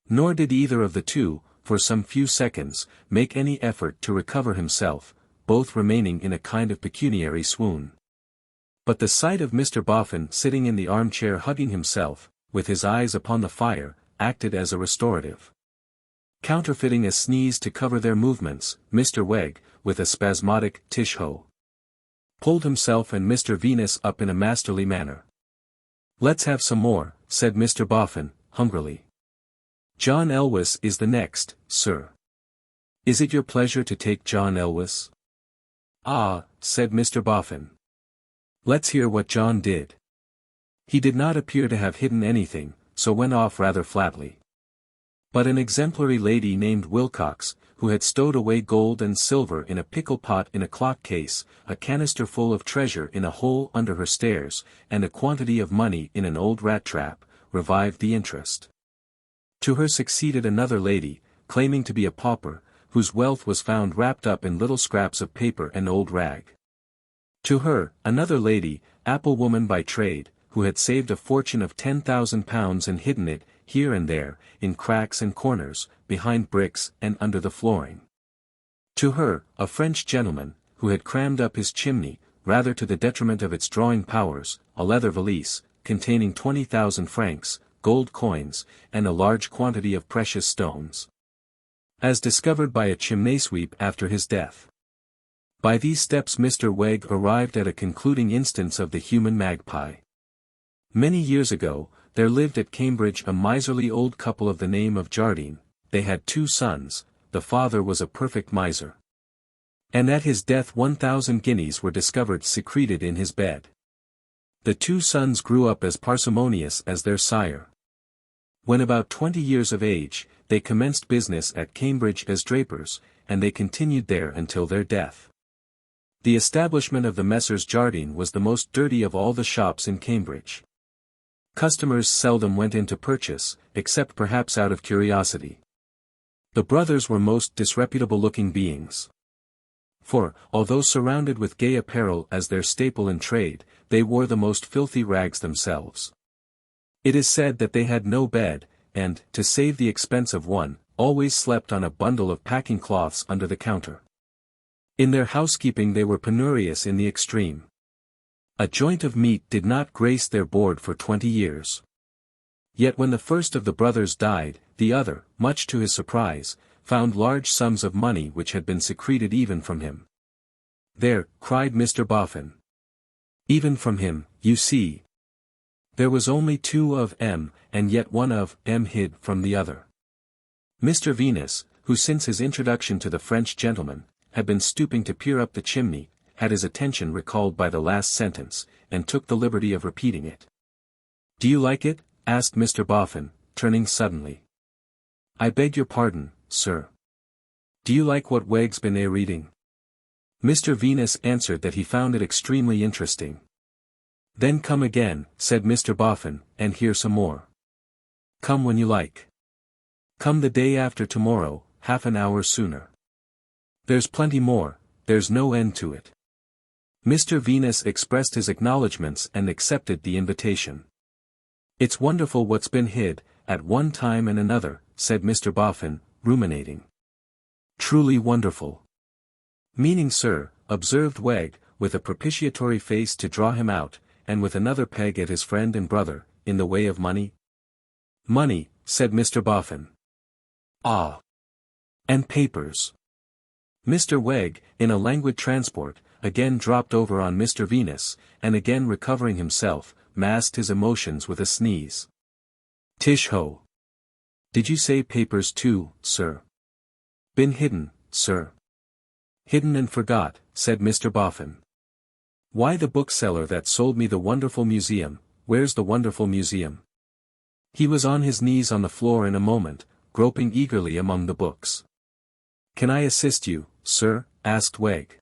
Nor did either of the two, for some few seconds, make any effort to recover himself, both remaining in a kind of pecuniary swoon. But the sight of Mr. Boffin sitting in the armchair hugging himself, with his eyes upon the fire, acted as a restorative. Counterfeiting a sneeze to cover their movements, Mr. Wegg, with a spasmodic tish-ho, pulled himself and Mr. Venus up in a masterly manner. "Let's have some more," said Mr. Boffin, hungrily. "John Elwes is the next, sir. Is it your pleasure to take John Elwes?" "Ah," said Mr. Boffin. "Let's hear what John did." He did not appear to have hidden anything, so went off rather flatly. But an exemplary lady named Wilcox, who had stowed away gold and silver in a pickle pot in a clock case, a canister full of treasure in a hole under her stairs, and a quantity of money in an old rat trap, revived the interest. To her succeeded another lady, claiming to be a pauper, whose wealth was found wrapped up in little scraps of paper and old rag. To her, another lady, apple-woman by trade, who had saved a fortune of £10,000 and hidden it, here and there, in cracks and corners, behind bricks and under the flooring. To her, a French gentleman, who had crammed up his chimney, rather to the detriment of its drawing powers, a leather valise, containing 20,000 francs, gold coins, and a large quantity of precious stones, as discovered by a chimney sweep after his death. By these steps Mr. Wegg arrived at a concluding instance of the human magpie. Many years ago, there lived at Cambridge a miserly old couple of the name of Jardine. They had 2 sons, the father was a perfect miser. And at his death 1,000 guineas were discovered secreted in his bed. The 2 sons grew up as parsimonious as their sire. When about 20 years of age, they commenced business at Cambridge as drapers, and they continued there until their death. The establishment of the Messrs. Jardine was the most dirty of all the shops in Cambridge. Customers seldom went in to purchase, except perhaps out of curiosity. The brothers were most disreputable-looking beings. For, although surrounded with gay apparel as their staple in trade, they wore the most filthy rags themselves. It is said that they had no bed, and, to save the expense of one, always slept on a bundle of packing cloths under the counter. In their housekeeping they were penurious in the extreme. A joint of meat did not grace their board for 20 years. Yet when the first of the brothers died, the other, much to his surprise, found large sums of money which had been secreted even from him. "There," cried Mr. Boffin. "Even from him, you see. There was only 2 of M, and yet 1 of M hid from the other." Mr. Venus, who since his introduction to the French gentleman, had been stooping to peer up the chimney, had his attention recalled by the last sentence, and took the liberty of repeating it. "Do you like it?" asked Mr. Boffin, turning suddenly. "I beg your pardon, sir. Do you like what Wegg's been reading?" Mr. Venus answered that he found it extremely interesting. "Then come again," said Mr. Boffin, "and hear some more. Come when you like. Come the day after tomorrow, half an hour sooner. There's plenty more, there's no end to it." Mr. Venus expressed his acknowledgments and accepted the invitation. "It's wonderful what's been hid, at one time and another," said Mr. Boffin, ruminating. "Truly wonderful." "Meaning, sir," observed Wegg, with a propitiatory face to draw him out, and with another peg at his friend and brother, "in the way of money?" "Money," said Mr. Boffin. "Ah. And papers." Mr. Wegg, in a languid transport, again dropped over on Mr. Venus, and again recovering himself, masked his emotions with a sneeze. "Tish-ho! Did you say papers too, sir?" "Been hidden, sir." "Hidden and forgot," said Mr. Boffin. "Why, the bookseller that sold me the wonderful museum, where's the wonderful museum?" He was on his knees on the floor in a moment, groping eagerly among the books. "Can I assist you, sir?" asked Wegg.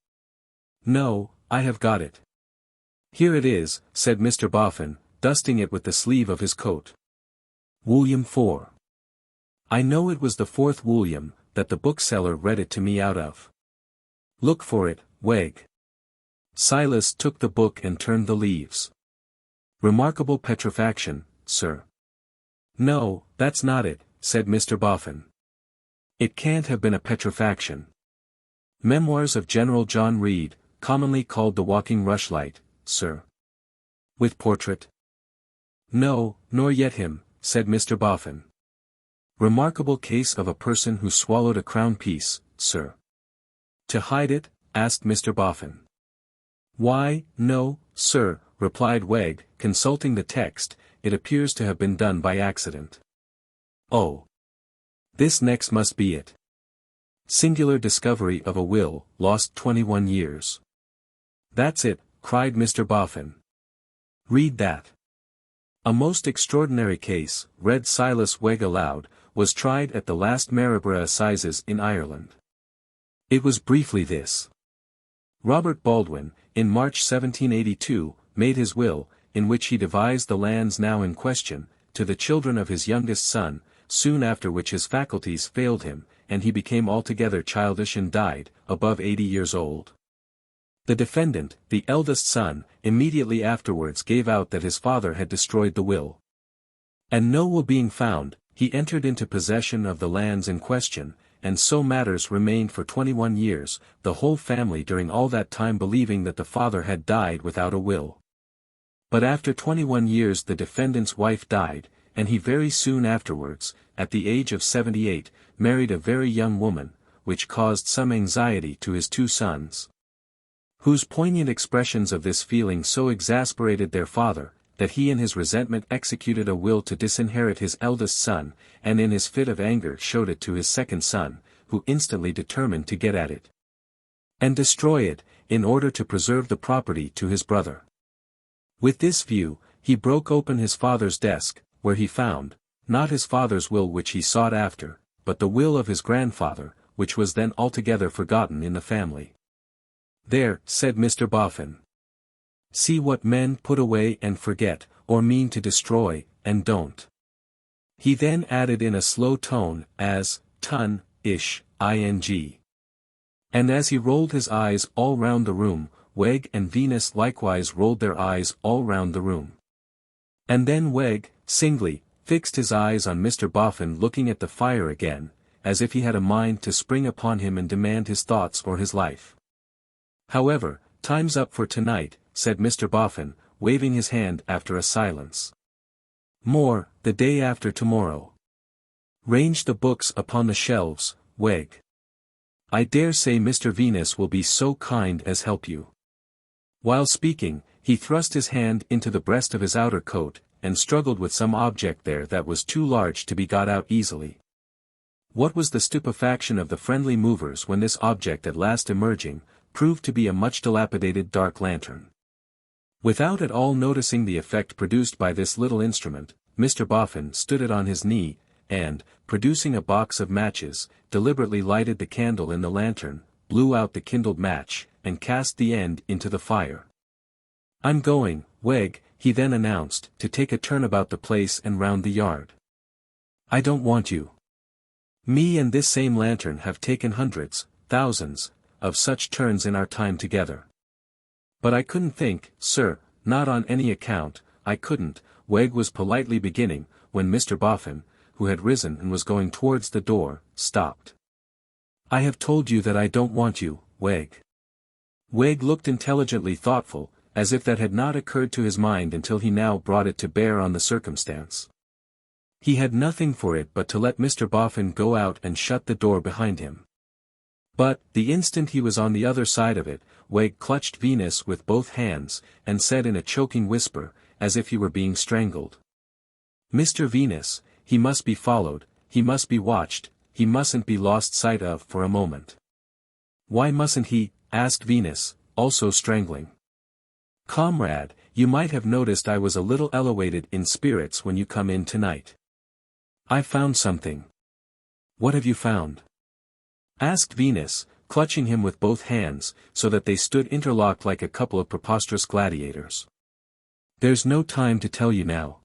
"No, I have got it." "Here it is," said Mr. Boffin, dusting it with the sleeve of his coat. "William 4. I know it was the 4th William, that the bookseller read it to me out of. Look for it, Wegg." Silas took the book and turned the leaves. "Remarkable petrifaction, sir." "No, that's not it," said Mr. Boffin. "It can't have been a petrifaction. Memoirs of General John Reed, commonly called the Walking Rushlight, sir." "With portrait?" "No, nor yet him," said Mr. Boffin. "Remarkable case of a person who swallowed a crown piece, sir." "To hide it?" asked Mr. Boffin. "Why, no, sir," replied Wegg, consulting the text, "it appears to have been done by accident." "Oh. This next must be it. Singular discovery of a will, lost 21 years. "That's it," cried Mr. Boffin. "Read that." "A most extraordinary case," read Silas Wegg aloud, "was tried at the last Maryborough Assizes in Ireland. It was briefly this. Robert Baldwin, in March 1782, made his will, in which he devised the lands now in question, to the children of his youngest son, soon after which his faculties failed him, and he became altogether childish and died, above 80 years old. The defendant, the eldest son, immediately afterwards gave out that his father had destroyed the will. And no will being found, he entered into possession of the lands in question, and so matters remained for 21 years, the whole family during all that time believing that the father had died without a will. But after 21 years the defendant's wife died, and he very soon afterwards, at the age of 78, married a very young woman, which caused some anxiety to his 2 sons, whose poignant expressions of this feeling so exasperated their father, that he in his resentment executed a will to disinherit his eldest son, and in his fit of anger showed it to his second son, who instantly determined to get at it and destroy it, in order to preserve the property to his brother. With this view, he broke open his father's desk, where he found, not his father's will which he sought after, but the will of his grandfather, which was then altogether forgotten in the family. "There," said Mr. Boffin. "See what men put away and forget, or mean to destroy, and don't." He then added in a slow tone, as, "ton-ish, ing." And as he rolled his eyes all round the room, Wegg and Venus likewise rolled their eyes all round the room. And then Wegg, singly, fixed his eyes on Mr. Boffin looking at the fire again, as if he had a mind to spring upon him and demand his thoughts or his life. "However, time's up for tonight," said Mr. Boffin, waving his hand after a silence. "More, the day after tomorrow. Range the books upon the shelves, Weg. I dare say Mr. Venus will be so kind as help you." While speaking, he thrust his hand into the breast of his outer coat, and struggled with some object there that was too large to be got out easily. What was the stupefaction of the friendly movers when this object at last emerging, proved to be a much dilapidated dark lantern. Without at all noticing the effect produced by this little instrument, Mr. Boffin stood it on his knee, and, producing a box of matches, deliberately lighted the candle in the lantern, blew out the kindled match, and cast the end into the fire. "I'm going, Weg," he then announced, "to take a turn about the place and round the yard." "I don't want you. Me and this same lantern have taken hundreds, thousands, of such turns in our time together. But I couldn't think, sir, not on any account, I couldn't," Weg was politely beginning, when Mr. Boffin, who had risen and was going towards the door, stopped. "I have told you that I don't want you, Weg." Weg looked intelligently thoughtful, as if that had not occurred to his mind until he now brought it to bear on the circumstance. He had nothing for it but to let Mr. Boffin go out and shut the door behind him. But, the instant he was on the other side of it, Weg clutched Venus with both hands, and said in a choking whisper, as if he were being strangled. "Mr. Venus, he must be followed, he must be watched, he mustn't be lost sight of for a moment." "Why mustn't he?" asked Venus, also strangling. "Comrade, you might have noticed I was a little elevated in spirits when you come in tonight. I found something." "What have you found?" asked Venus, clutching him with both hands, so that they stood interlocked like a couple of preposterous gladiators. "There's no time to tell you now.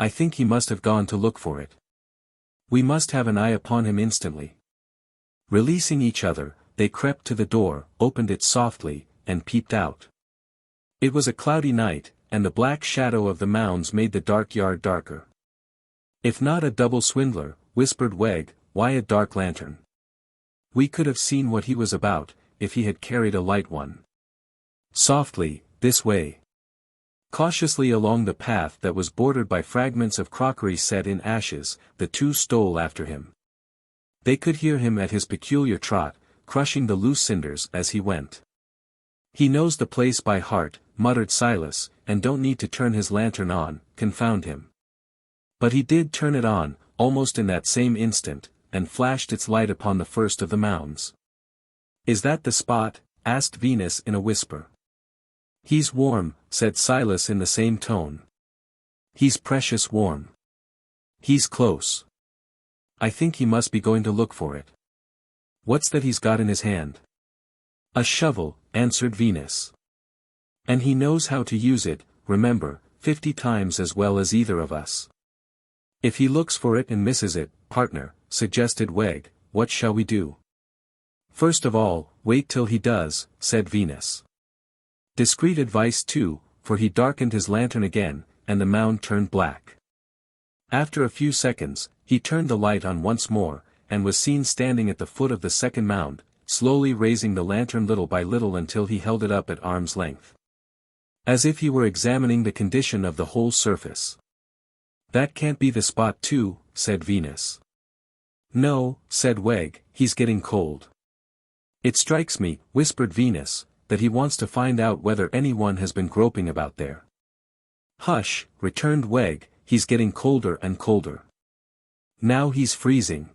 I think he must have gone to look for it. We must have an eye upon him instantly." Releasing each other, they crept to the door, opened it softly, and peeped out. It was a cloudy night, and the black shadow of the mounds made the dark yard darker. "If not a double swindler," whispered Weg, "why a dark lantern? We could have seen what he was about, if he had carried a light one." "Softly, this way." Cautiously along the path that was bordered by fragments of crockery set in ashes, the two stole after him. They could hear him at his peculiar trot, crushing the loose cinders as he went. "He knows the place by heart," muttered Silas, "and don't need to turn his lantern on, confound him." But he did turn it on, almost in that same instant, and flashed its light upon the first of the mounds. "Is that the spot?" asked Venus in a whisper. "He's warm," said Silas in the same tone. "He's precious warm. He's close. I think he must be going to look for it. What's that he's got in his hand?" "A shovel," answered Venus. "And he knows how to use it, remember, 50 times as well as either of us." "If he looks for it and misses it, partner," suggested Weg, "what shall we do?" "First of all, wait till he does," said Venus. Discreet advice too, for he darkened his lantern again, and the mound turned black. After a few seconds, he turned the light on once more, and was seen standing at the foot of the second mound, slowly raising the lantern little by little until he held it up at arm's length, as if he were examining the condition of the whole surface. "That can't be the spot too," said Venus. "No," said Weg, "he's getting cold." "It strikes me," whispered Venus, "that he wants to find out whether anyone has been groping about there." "Hush," returned Weg, "he's getting colder and colder. Now he's freezing."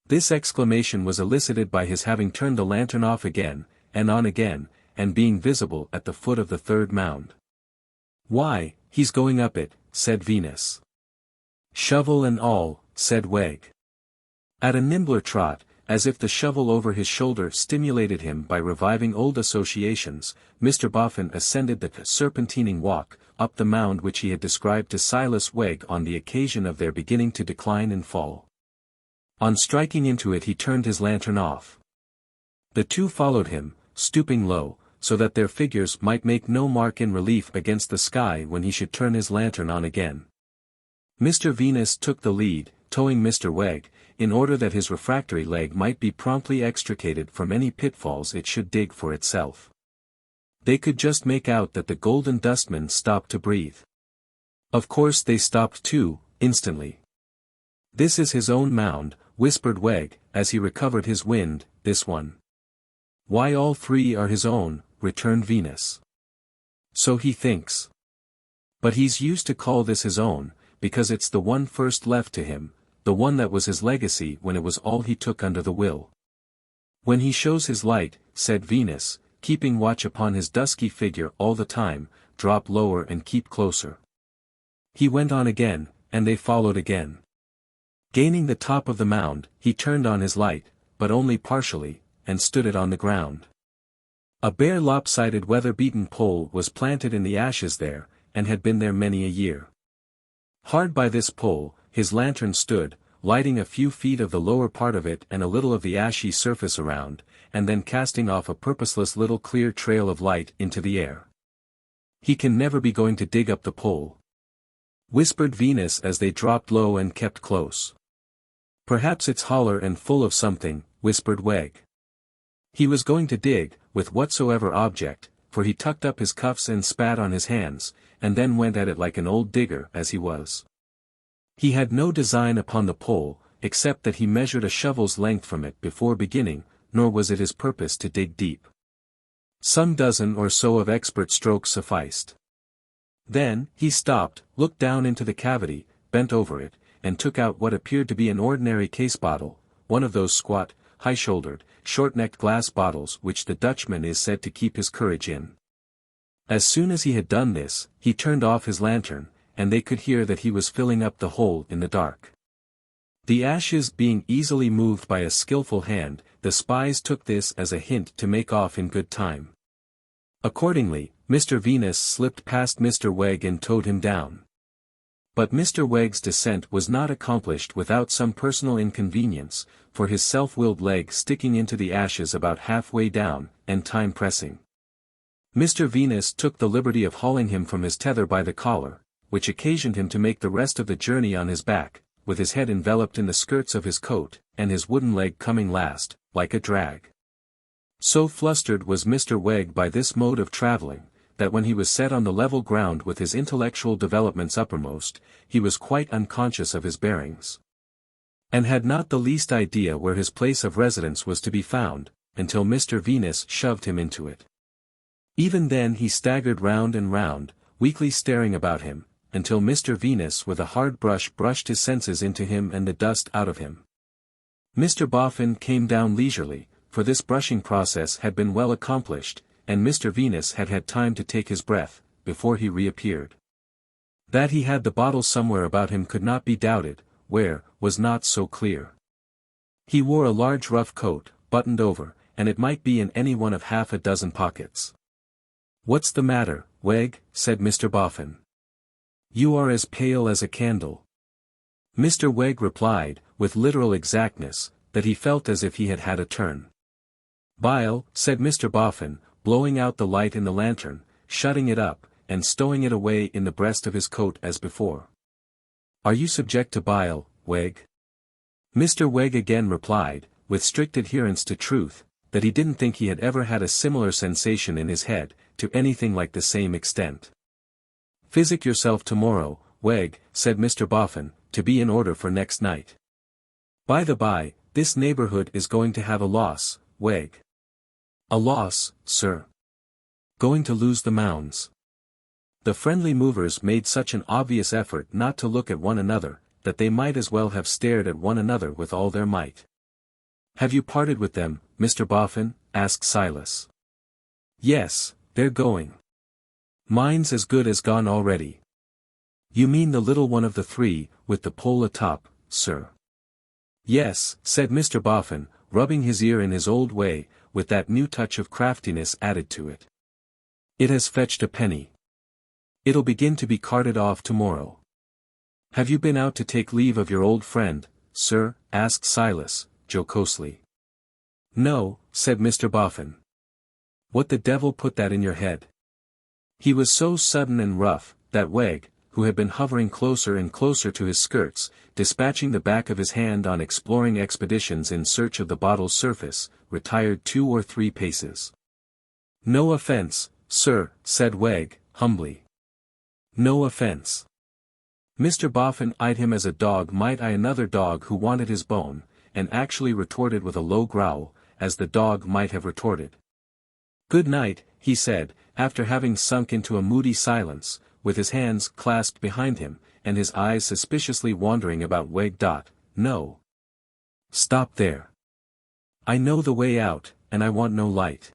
This exclamation was elicited by his having turned the lantern off again, and on again, and being visible at the foot of the third mound. "Why, he's going up it," said Venus. "Shovel and all," said Weg. At a nimbler trot, as if the shovel over his shoulder stimulated him by reviving old associations, Mr. Boffin ascended the serpentining walk, up the mound which he had described to Silas Weg on the occasion of their beginning to decline and fall. On striking into it he turned his lantern off. The two followed him, stooping low, so that their figures might make no mark in relief against the sky when he should turn his lantern on again. Mr. Venus took the lead, towing Mr. Weg, in order that his refractory leg might be promptly extricated from any pitfalls it should dig for itself. They could just make out that the Golden Dustman stopped to breathe. Of course they stopped too, instantly. "This is his own mound," whispered Wegg, as he recovered his wind, "this one." "Why, all three are his own," returned Venus. "So he thinks. But he's used to call this his own, because it's the one first left to him, the one that was his legacy when it was all he took under the will. When he shows his light," said Venus, keeping watch upon his dusky figure all the time, "drop lower and keep closer." He went on again, and they followed again. Gaining the top of the mound, he turned on his light, but only partially, and stood it on the ground. A bare lopsided weather-beaten pole was planted in the ashes there, and had been there many a year. Hard by this pole, his lantern stood, lighting a few feet of the lower part of it and a little of the ashy surface around, and then casting off a purposeless little clear trail of light into the air. "He can never be going to dig up the pole," whispered Venus as they dropped low and kept close. "Perhaps it's holler and full of something," whispered Wegg. He was going to dig, with whatsoever object, for he tucked up his cuffs and spat on his hands, and then went at it like an old digger as he was. He had no design upon the pole, except that he measured a shovel's length from it before beginning, nor was it his purpose to dig deep. Some dozen or so of expert strokes sufficed. Then, he stopped, looked down into the cavity, bent over it, and took out what appeared to be an ordinary case bottle, one of those squat, high-shouldered, short-necked glass bottles which the Dutchman is said to keep his courage in. As soon as he had done this, he turned off his lantern, and they could hear that he was filling up the hole in the dark. The ashes being easily moved by a skillful hand, the spies took this as a hint to make off in good time. Accordingly, Mr. Venus slipped past Mr. Wegg and towed him down. But Mr. Wegg's descent was not accomplished without some personal inconvenience, for his self-willed leg sticking into the ashes about halfway down, and time pressing. Mr. Venus took the liberty of hauling him from his tether by the collar, which occasioned him to make the rest of the journey on his back, with his head enveloped in the skirts of his coat, and his wooden leg coming last, like a drag. So flustered was Mr. Wegg by this mode of travelling, that when he was set on the level ground with his intellectual developments uppermost, he was quite unconscious of his bearings, and had not the least idea where his place of residence was to be found, until Mr. Venus shoved him into it. Even then he staggered round and round, weakly staring about him, until Mr. Venus with a hard brush brushed his senses into him and the dust out of him. Mr. Boffin came down leisurely, for this brushing process had been well accomplished, and Mr. Venus had had time to take his breath, before he reappeared. That he had the bottle somewhere about him could not be doubted, where, was not so clear. He wore a large rough coat, buttoned over, and it might be in any one of half a dozen pockets. "What's the matter, Wegg?" said Mr. Boffin. "You are as pale as a candle." Mr. Wegg replied, with literal exactness, that he felt as if he had had a turn. "Bile," said Mr. Boffin, blowing out the light in the lantern, shutting it up, and stowing it away in the breast of his coat as before. "Are you subject to bile, Wegg?" Mr. Wegg again replied, with strict adherence to truth, that he didn't think he had ever had a similar sensation in his head, to anything like the same extent. "Physic yourself tomorrow, Wegg," said Mr. Boffin, "to be in order for next night. By the by, this neighborhood is going to have a loss, Wegg." "A loss, sir?" "Going to lose the mounds." The friendly movers made such an obvious effort not to look at one another, that they might as well have stared at one another with all their might. "Have you parted with them, Mr. Boffin?" asked Silas. "Yes, they're going. Mine's as good as gone already." "You mean the little one of the three, with the pole atop, sir?" "Yes," said Mr. Boffin, rubbing his ear in his old way, with that new touch of craftiness added to it. "It has fetched a penny. It'll begin to be carted off tomorrow." "Have you been out to take leave of your old friend, sir?" asked Silas, jocosely. "No," said Mr. Boffin. "What the devil put that in your head?" He was so sudden and rough, that Wegg, who had been hovering closer and closer to his skirts, dispatching the back of his hand on exploring expeditions in search of the bottle's surface, retired 2 or 3 paces. "No offense, sir," said Wegg, humbly. "No offense." Mr. Boffin eyed him as a dog might eye another dog who wanted his bone, and actually retorted with a low growl, as the dog might have retorted. "Good night," he said, after having sunk into a moody silence, with his hands clasped behind him, and his eyes suspiciously wandering about Wegg. "No. Stop there. I know the way out, and I want no light."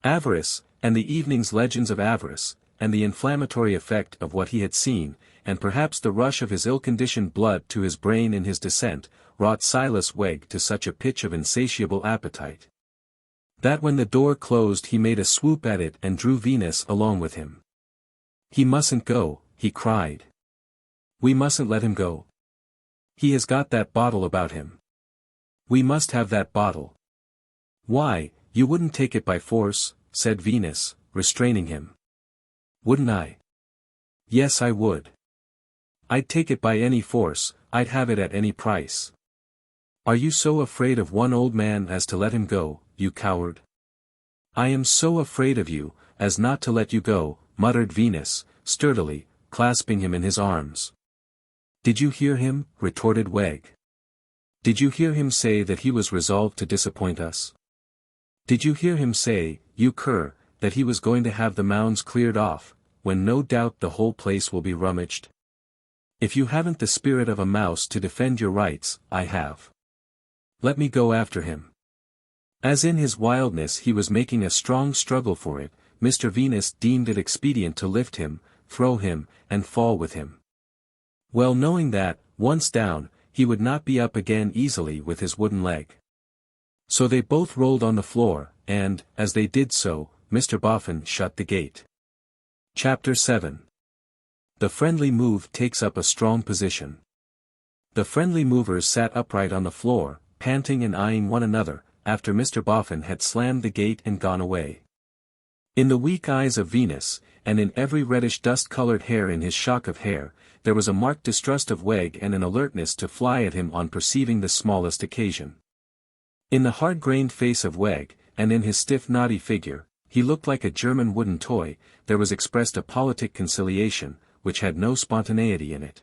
Avarice, and the evening's legends of avarice, and the inflammatory effect of what he had seen, and perhaps the rush of his ill-conditioned blood to his brain in his descent, wrought Silas Wegg to such a pitch of insatiable appetite, that when the door closed he made a swoop at it and drew Venus along with him. "He mustn't go," he cried. "We mustn't let him go. He has got that bottle about him. We must have that bottle." "Why, you wouldn't take it by force," said Venus, restraining him. "Wouldn't I? Yes, I would. I'd take it by any force, I'd have it at any price." "Are you so afraid of one old man as to let him go, you coward?" "I am so afraid of you, as not to let you go," muttered Venus, sturdily, clasping him in his arms. "Did you hear him?" retorted Wegg. "Did you hear him say that he was resolved to disappoint us? Did you hear him say, you cur, that he was going to have the mounds cleared off, when no doubt the whole place will be rummaged? If you haven't the spirit of a mouse to defend your rights, I have. Let me go after him." As in his wildness he was making a strong struggle for it, Mr. Venus deemed it expedient to lift him, throw him, and fall with him. Well knowing that, once down, he would not be up again easily with his wooden leg. So they both rolled on the floor, and, as they did so, Mr. Boffin shut the gate. Chapter 7. The friendly move takes up a strong position. The friendly movers sat upright on the floor, panting and eyeing one another, after Mr. Boffin had slammed the gate and gone away. In the weak eyes of Venus, and in every reddish dust-colored hair in his shock of hair, there was a marked distrust of Wegg and an alertness to fly at him on perceiving the smallest occasion. In the hard-grained face of Wegg, and in his stiff knotty figure, he looked like a German wooden toy, there was expressed a politic conciliation, which had no spontaneity in it.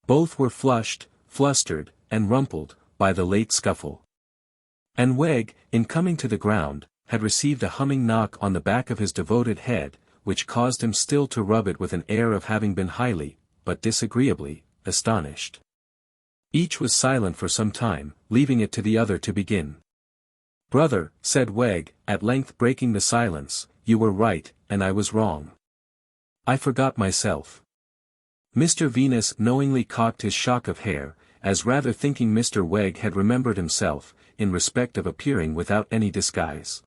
Both were flushed, flustered, and rumpled, by the late scuffle. And Wegg, in coming to the ground, had received a humming knock on the back of his devoted head, which caused him still to rub it with an air of having been highly, but disagreeably, astonished. Each was silent for some time, leaving it to the other to begin. "Brother," said Wegg, at length breaking the silence, "you were right, and I was wrong. I forgot myself." Mr. Venus knowingly cocked his shock of hair, as rather thinking Mr. Wegg had remembered himself, in respect of appearing without any disguise.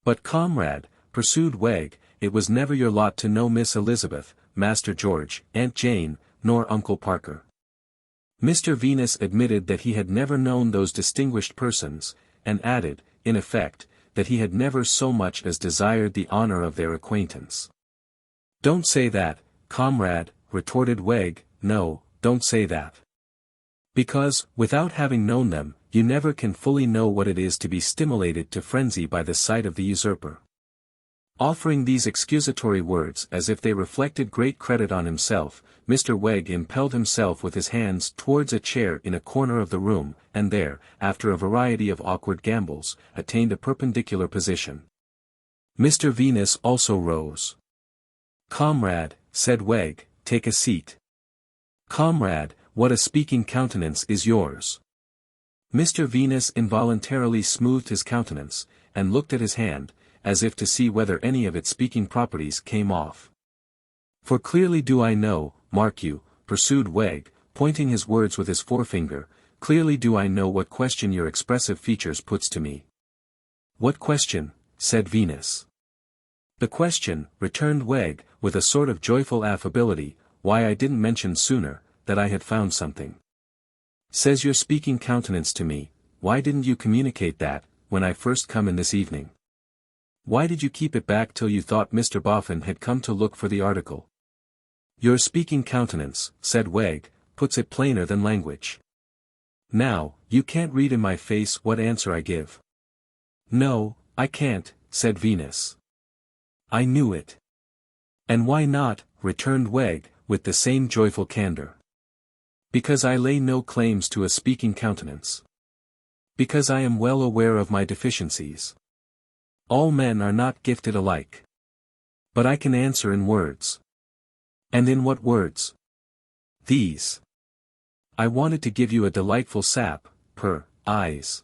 "But comrade," pursued Wegg, "it was never your lot to know Miss Elizabeth, Master George, Aunt Jane, nor Uncle Parker." Mr. Venus admitted that he had never known those distinguished persons, and added, in effect, that he had never so much as desired the honor of their acquaintance. "Don't say that, comrade," retorted Wegg, "no, don't say that. Because, without having known them, you never can fully know what it is to be stimulated to frenzy by the sight of the usurper." Offering these excusatory words as if they reflected great credit on himself, Mr. Wegg impelled himself with his hands towards a chair in a corner of the room, and there, after a variety of awkward gambols, attained a perpendicular position. Mr. Venus also rose. "Comrade," said Wegg, "take a seat. Comrade, what a speaking countenance is yours." Mr. Venus involuntarily smoothed his countenance, and looked at his hand, as if to see whether any of its speaking properties came off. "For clearly do I know, mark you," pursued Wegg, pointing his words with his forefinger, "clearly do I know what question your expressive features puts to me." "What question?" said Venus. "The question," returned Wegg, with a sort of joyful affability, "why I didn't mention sooner, that I had found something. Says your speaking countenance to me, why didn't you communicate that, when I first come in this evening? Why did you keep it back till you thought Mr. Boffin had come to look for the article? Your speaking countenance, said Wegg, puts it plainer than language. Now, you can't read in my face what answer I give. No, I can't, said Venus. I knew it. And why not, returned Wegg, with the same joyful candor. Because I lay no claims to a speaking countenance. Because I am well aware of my deficiencies. All men are not gifted alike. But I can answer in words. And in what words? These. I wanted to give you a delightful sap, eyes.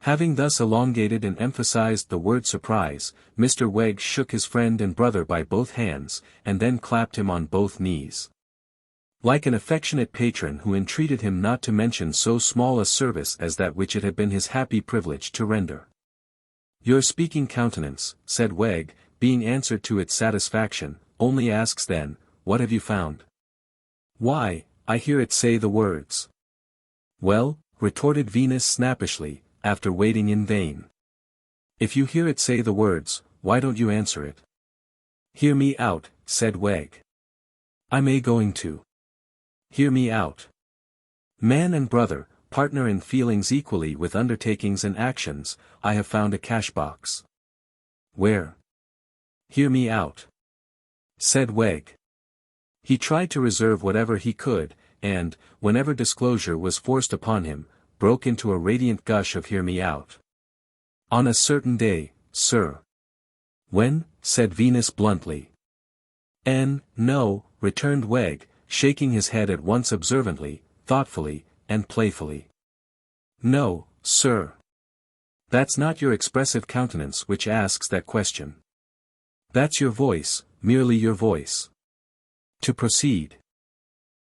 Having thus elongated and emphasized the word surprise, Mr. Wegg shook his friend and brother by both hands, and then clapped him on both knees. Like an affectionate patron who entreated him not to mention so small a service as that which it had been his happy privilege to render. Your speaking countenance, said Wegg, being answered to its satisfaction, only asks then, what have you found? Why, I hear it say the words. Well, retorted Venus snappishly, after waiting in vain. If you hear it say the words, why don't you answer it? Hear me out, said Wegg. I may going to. Hear me out. Man and brother, partner in feelings equally with undertakings and actions, I have found a cash-box. Where? Hear me out. Said Wegg. He tried to reserve whatever he could, and, whenever disclosure was forced upon him, broke into a radiant gush of hear me out. On a certain day, sir. When? Said Venus bluntly. No, returned Wegg, shaking his head at once observantly, thoughtfully, and playfully. No, sir. That's not your expressive countenance which asks that question. That's your voice, merely your voice. To proceed.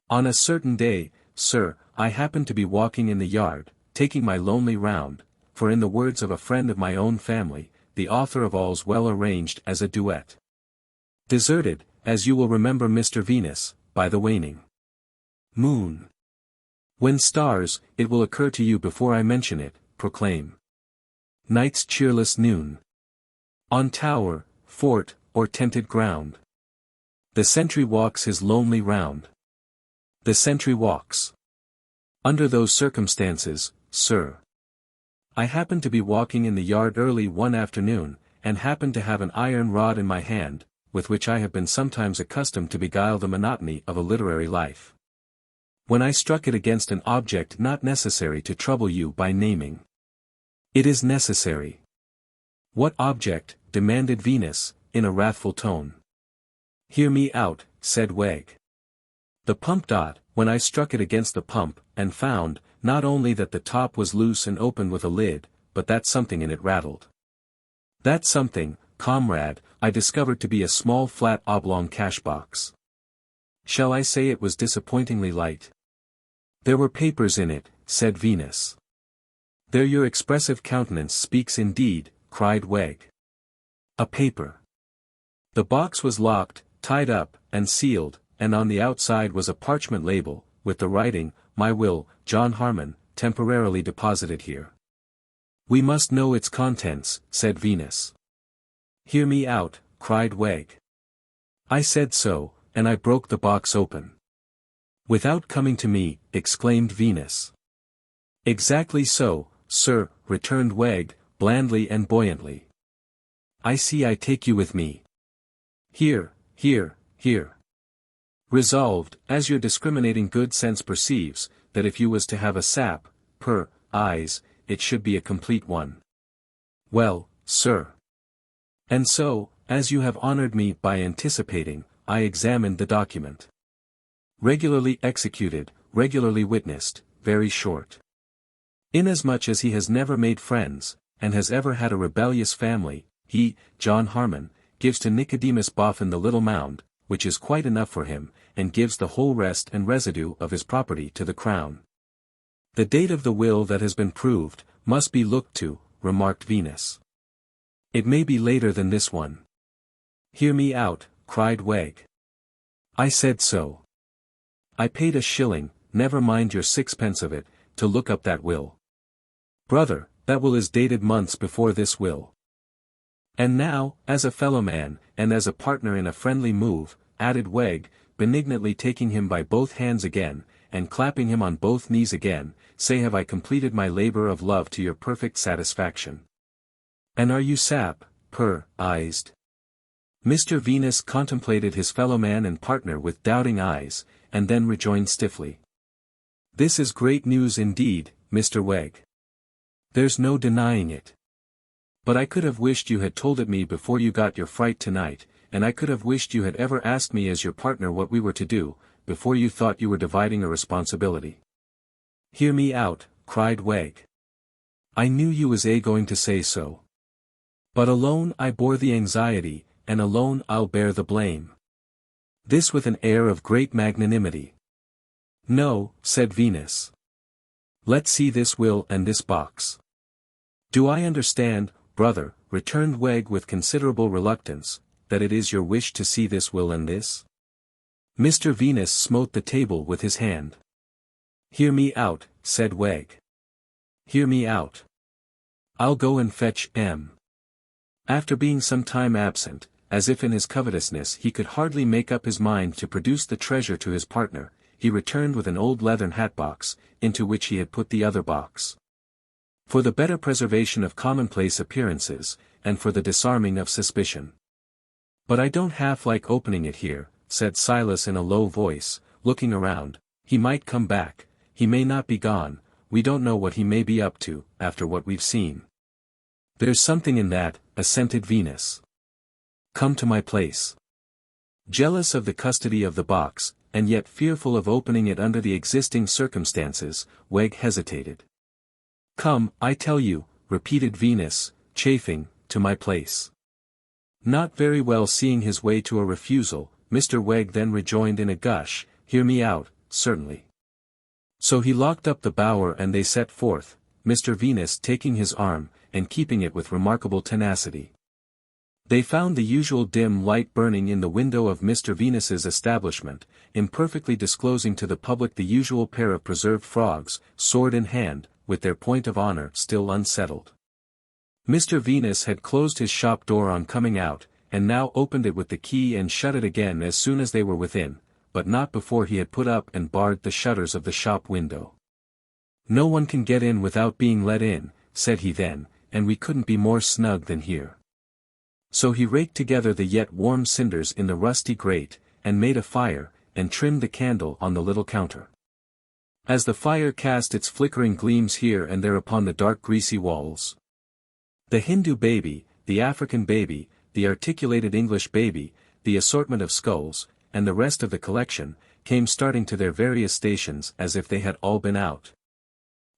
On a certain day, sir, I happened to be walking in the yard, taking my lonely round, for in the words of a friend of my own family, the author of All's Well arranged as a duet. Deserted, as you will remember Mr. Venus, by the waning moon. When stars, it will occur to you before I mention it, proclaim. Night's cheerless noon. On tower, fort, or tented ground. The sentry walks his lonely round. The sentry walks. Under those circumstances, sir. I happened to be walking in the yard early one afternoon, and happened to have an iron rod in my hand, with which I have been sometimes accustomed to beguile the monotony of a literary life. When I struck it against an object not necessary to trouble you by naming. It is necessary. What object? Demanded Venus, in a wrathful tone. Hear me out, said Wegg. The pump. When I struck it against the pump, and found, not only that the top was loose and open with a lid, but that something in it rattled. That something, comrade, I discovered to be a small flat oblong cash-box. Shall I say it was disappointingly light? There were papers in it, said Venus. There your expressive countenance speaks indeed, cried Wegg. A paper. The box was locked, tied up, and sealed, and on the outside was a parchment label, with the writing, My will, John Harmon, temporarily deposited here. We must know its contents, said Venus. Hear me out, cried Wegg. I said so, and I broke the box open. Without coming to me, exclaimed Venus. Exactly so, sir, returned Wegg, blandly and buoyantly. I see I take you with me. Here. Resolved, as your discriminating good sense perceives, that if you was to have a sap, eyes, it should be a complete one. Well, sir. And so, as you have honored me by anticipating, I examined the document. Regularly executed, regularly witnessed, very short. Inasmuch as he has never made friends, and has ever had a rebellious family, he, John Harmon, gives to Nicodemus Boffin the little mound, which is quite enough for him, and gives the whole rest and residue of his property to the crown. The date of the will that has been proved, must be looked to, remarked Venus. It may be later than this one. Hear me out, cried Wegg. I said so. I paid a shilling, never mind your sixpence of it, to look up that will. Brother, that will is dated months before this will. And now, as a fellow man, and as a partner in a friendly move, added Wegg, benignantly taking him by both hands again, and clapping him on both knees again, say have I completed my labor of love to your perfect satisfaction. And are you surprised? Mr. Venus contemplated his fellow-man and partner with doubting eyes, and then rejoined stiffly. This is great news indeed, Mr. Wegg. There's no denying it. But I could have wished you had told it me before you got your fright tonight, and I could have wished you had ever asked me as your partner what we were to do, before you thought you were dividing a responsibility. Hear me out, cried Wegg. I knew you was going to say so. But alone I bore the anxiety, and alone I'll bear the blame. This with an air of great magnanimity. No, said Venus. Let's see this will and this box. Do I understand, brother, returned Wegg with considerable reluctance, that it is your wish to see this will and this? Mr. Venus smote the table with his hand. Hear me out, said Wegg. Hear me out. I'll go and fetch M. After being some time absent, as if in his covetousness he could hardly make up his mind to produce the treasure to his partner, he returned with an old leathern hat-box, into which he had put the other box. For the better preservation of commonplace appearances, and for the disarming of suspicion. But I don't half like opening it here, said Silas in a low voice, looking around. He might come back, he may not be gone, we don't know what he may be up to, after what we've seen. There's something in that, assented Venus. Come to my place. Jealous of the custody of the box, and yet fearful of opening it under the existing circumstances, Wegg hesitated. Come, I tell you, repeated Venus, chafing, to my place. Not very well seeing his way to a refusal, Mr. Wegg then rejoined in a gush, hear me out, certainly. So he locked up the bower and they set forth, Mr. Venus taking his arm, and keeping it with remarkable tenacity. They found the usual dim light burning in the window of Mr. Venus's establishment, imperfectly disclosing to the public the usual pair of preserved frogs, sword in hand, with their point of honor still unsettled. Mr. Venus had closed his shop door on coming out, and now opened it with the key and shut it again as soon as they were within, but not before he had put up and barred the shutters of the shop window. No one can get in without being let in, said he then, and we couldn't be more snug than here. So he raked together the yet warm cinders in the rusty grate, and made a fire, and trimmed the candle on the little counter. As the fire cast its flickering gleams here and there upon the dark greasy walls, the Hindu baby, the African baby, the articulated English baby, the assortment of skulls, and the rest of the collection, came starting to their various stations as if they had all been out,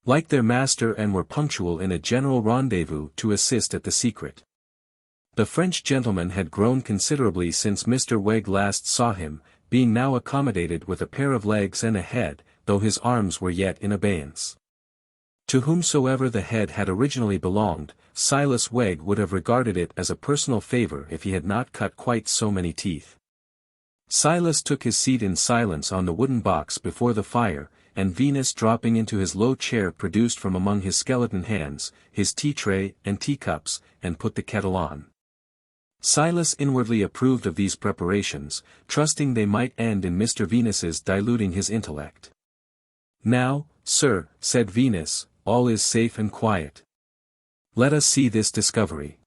like their master, and were punctual in a general rendezvous to assist at the secret. The French gentleman had grown considerably since Mr. Wegg last saw him, being now accommodated with a pair of legs and a head, though his arms were yet in abeyance. To whomsoever the head had originally belonged, Silas Wegg would have regarded it as a personal favor if he had not cut quite so many teeth. Silas took his seat in silence on the wooden box before the fire, and Venus dropping into his low chair produced from among his skeleton hands, his tea-tray and teacups, and put the kettle on. Silas inwardly approved of these preparations, trusting they might end in Mr. Venus's diluting his intellect. Now, sir, said Venus, all is safe and quiet. Let us see this discovery.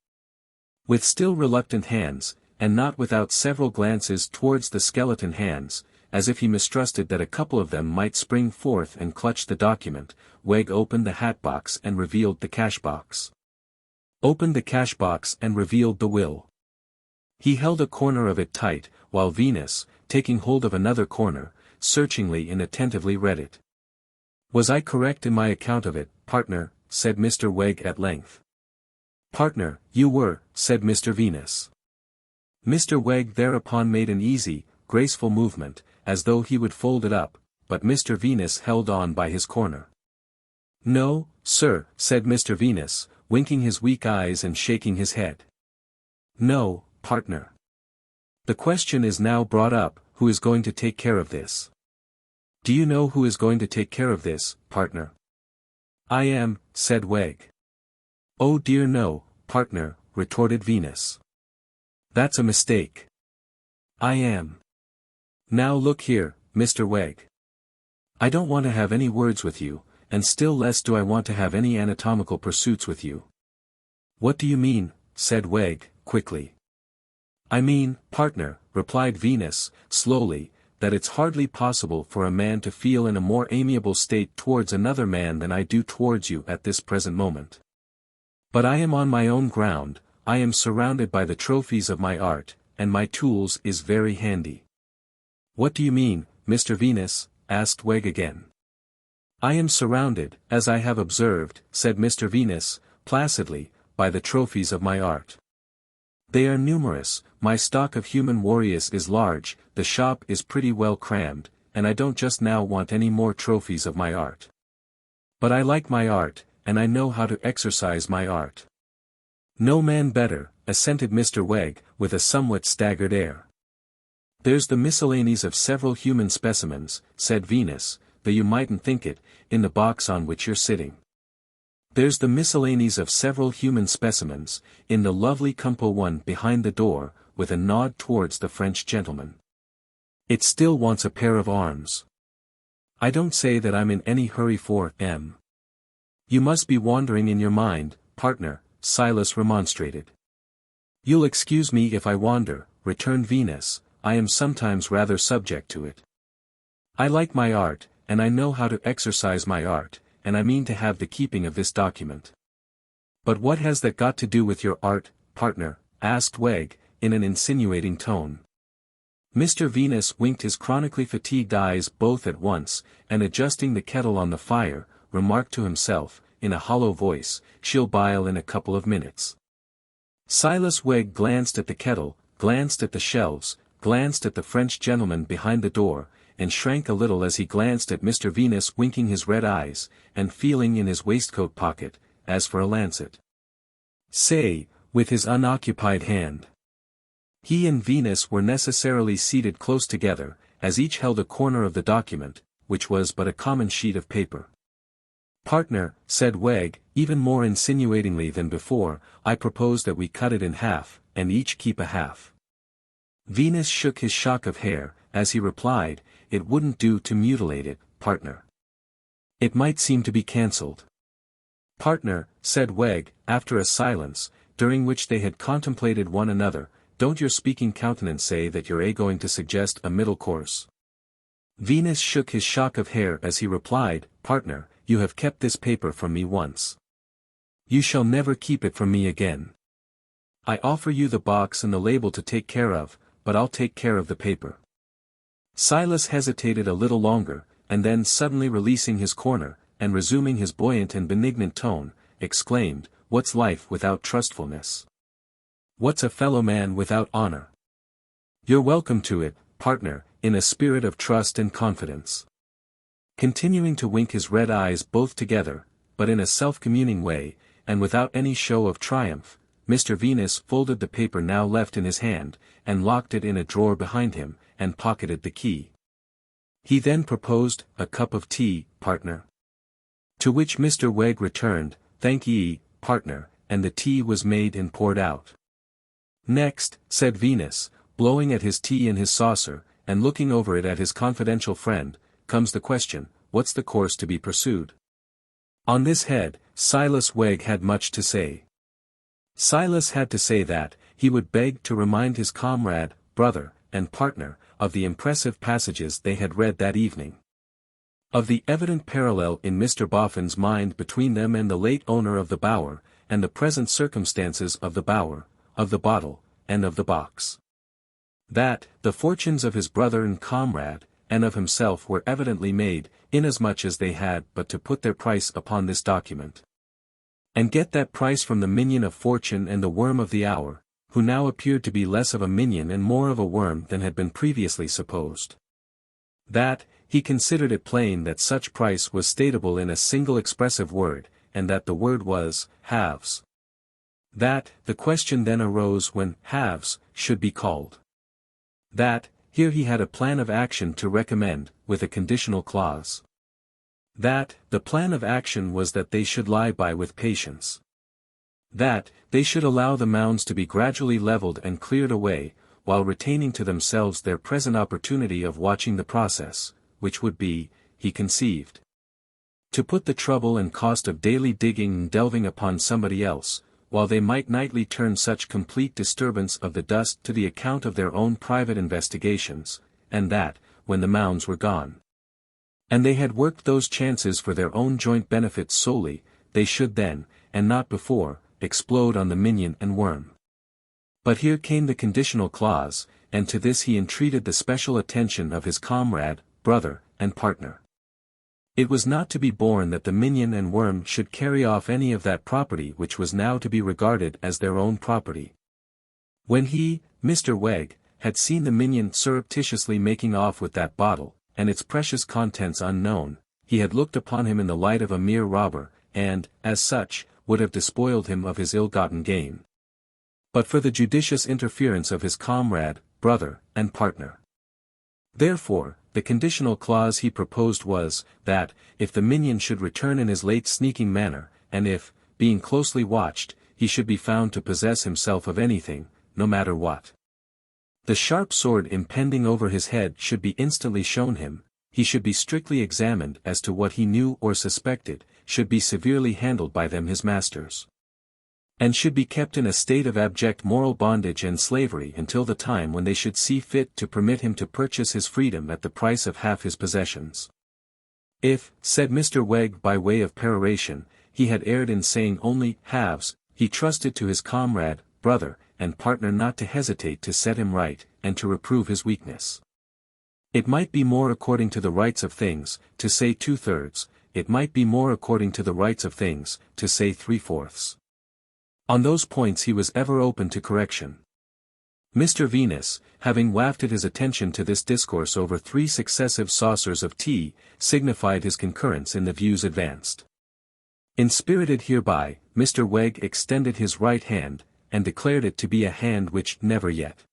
With still reluctant hands, and not without several glances towards the skeleton hands, as if he mistrusted that a couple of them might spring forth and clutch the document, Wegg opened the hat-box and revealed the cash-box. Opened the cash-box and revealed the will. He held a corner of it tight, while Venus, taking hold of another corner, searchingly and attentively read it. Was I correct in my account of it, partner? Said Mr. Wegg at length. Partner, you were, said Mr. Venus. Mr. Wegg thereupon made an easy, graceful movement, as though he would fold it up, but Mr. Venus held on by his corner. No, sir, said Mr. Venus, winking his weak eyes and shaking his head. No, partner. The question is now brought up, who is going to take care of this? Do you know who is going to take care of this, partner? I am, said Wegg. Oh dear no, partner, retorted Venus. That's a mistake. I am. Now look here, Mr. Wegg. I don't want to have any words with you, and still less do I want to have any anatomical pursuits with you. What do you mean? Said Wegg, quickly. I mean, partner, replied Venus, slowly, that it's hardly possible for a man to feel in a more amiable state towards another man than I do towards you at this present moment. But I am on my own ground, I am surrounded by the trophies of my art, and my tools is very handy. What do you mean, Mr. Venus? Asked Wegg again. I am surrounded, as I have observed, said Mr. Venus, placidly, by the trophies of my art. They are numerous, my stock of human warriors is large, the shop is pretty well crammed, and I don't just now want any more trophies of my art. But I like my art, and I know how to exercise my art. No man better, assented Mr. Wegg, with a somewhat staggered air. There's the miscellanies of several human specimens, said Venus, though you mightn't think it, in the box on which you're sitting. There's the miscellanies of several human specimens, in the lovely compo one behind the door, with a nod towards the French gentleman. It still wants a pair of arms. I don't say that I'm in any hurry for M. You must be wandering in your mind, partner, Silas remonstrated. You'll excuse me if I wander, returned Venus, I am sometimes rather subject to it. I like my art, and I know how to exercise my art, and I mean to have the keeping of this document. But what has that got to do with your art, partner? Asked Wegg, in an insinuating tone. Mr. Venus winked his chronically fatigued eyes both at once, and adjusting the kettle on the fire, remarked to himself, in a hollow voice, she'll boil in a couple of minutes. Silas Wegg glanced at the kettle, glanced at the shelves, glanced at the French gentleman behind the door, and shrank a little as he glanced at Mr. Venus winking his red eyes, and feeling in his waistcoat pocket, as for a lancet. Say, with his unoccupied hand. He and Venus were necessarily seated close together, as each held a corner of the document, which was but a common sheet of paper. Partner, said Wegg, even more insinuatingly than before, I propose that we cut it in half, and each keep a half. Venus shook his shock of hair, as he replied, it wouldn't do to mutilate it, partner. It might seem to be cancelled. Partner, said Wegg, after a silence, during which they had contemplated one another, don't your speaking countenance say that you're going to suggest a middle course? Venus shook his shock of hair as he replied, partner, you have kept this paper from me once. You shall never keep it from me again. I offer you the box and the label to take care of, but I'll take care of the paper. Silas hesitated a little longer, and then suddenly releasing his corner, and resuming his buoyant and benignant tone, exclaimed, what's life without trustfulness? What's a fellow man without honor? You're welcome to it, partner, in a spirit of trust and confidence. Continuing to wink his red eyes both together, but in a self-communing way, and without any show of triumph, Mr. Venus folded the paper now left in his hand, and locked it in a drawer behind him, and pocketed the key. He then proposed, a cup of tea, partner. To which Mr. Wegg returned, thank ye, partner, and the tea was made and poured out. Next, said Venus, blowing at his tea in his saucer, and looking over it at his confidential friend, comes the question, what's the course to be pursued? On this head, Silas Wegg had much to say. Silas had to say that, he would beg to remind his comrade, brother, and partner, of the impressive passages they had read that evening. Of the evident parallel in Mr. Boffin's mind between them and the late owner of the bower, and the present circumstances of the bower, of the bottle, and of the box. That, the fortunes of his brother and comrade, and of himself were evidently made, inasmuch as they had but to put their price upon this document. And get that price from the minion of fortune and the worm of the hour, who now appeared to be less of a minion and more of a worm than had been previously supposed. That, he considered it plain that such price was stateable in a single expressive word, and that the word was, halves. That, the question then arose when halves should be called. That, here he had a plan of action to recommend, with a conditional clause. That, the plan of action was that they should lie by with patience. That, they should allow the mounds to be gradually leveled and cleared away, while retaining to themselves their present opportunity of watching the process, which would be, he conceived, to put the trouble and cost of daily digging and delving upon somebody else, while they might nightly turn such complete disturbance of the dust to the account of their own private investigations, and that, when the mounds were gone, and they had worked those chances for their own joint benefit solely, they should then, and not before, explode on the minion and worm. But here came the conditional clause, and to this he entreated the special attention of his comrade, brother, and partner. It was not to be borne that the minion and worm should carry off any of that property which was now to be regarded as their own property. When he, Mr. Wegg, had seen the minion surreptitiously making off with that bottle, and its precious contents unknown, he had looked upon him in the light of a mere robber, and, as such, would have despoiled him of his ill-gotten gain, but for the judicious interference of his comrade, brother, and partner. Therefore, the conditional clause he proposed was, that, if the minion should return in his late sneaking manner, and if, being closely watched, he should be found to possess himself of anything, no matter what, the sharp sword impending over his head should be instantly shown him, he should be strictly examined as to what he knew or suspected, should be severely handled by them his masters, and should be kept in a state of abject moral bondage and slavery until the time when they should see fit to permit him to purchase his freedom at the price of half his possessions. If, said Mr. Wegg by way of peroration, he had erred in saying only halves, he trusted to his comrade, brother, and partner not to hesitate to set him right, and to reprove his weakness. It might be more according to the rights of things, to say 2/3, it might be more according to the rights of things, to say 3/4. On those points he was ever open to correction. Mr. Venus, having wafted his attention to this discourse over 3 successive saucers of tea, signified his concurrence in the views advanced. Inspirited hereby, Mr. Wegg extended his right hand, and declared it to be a hand which never yet.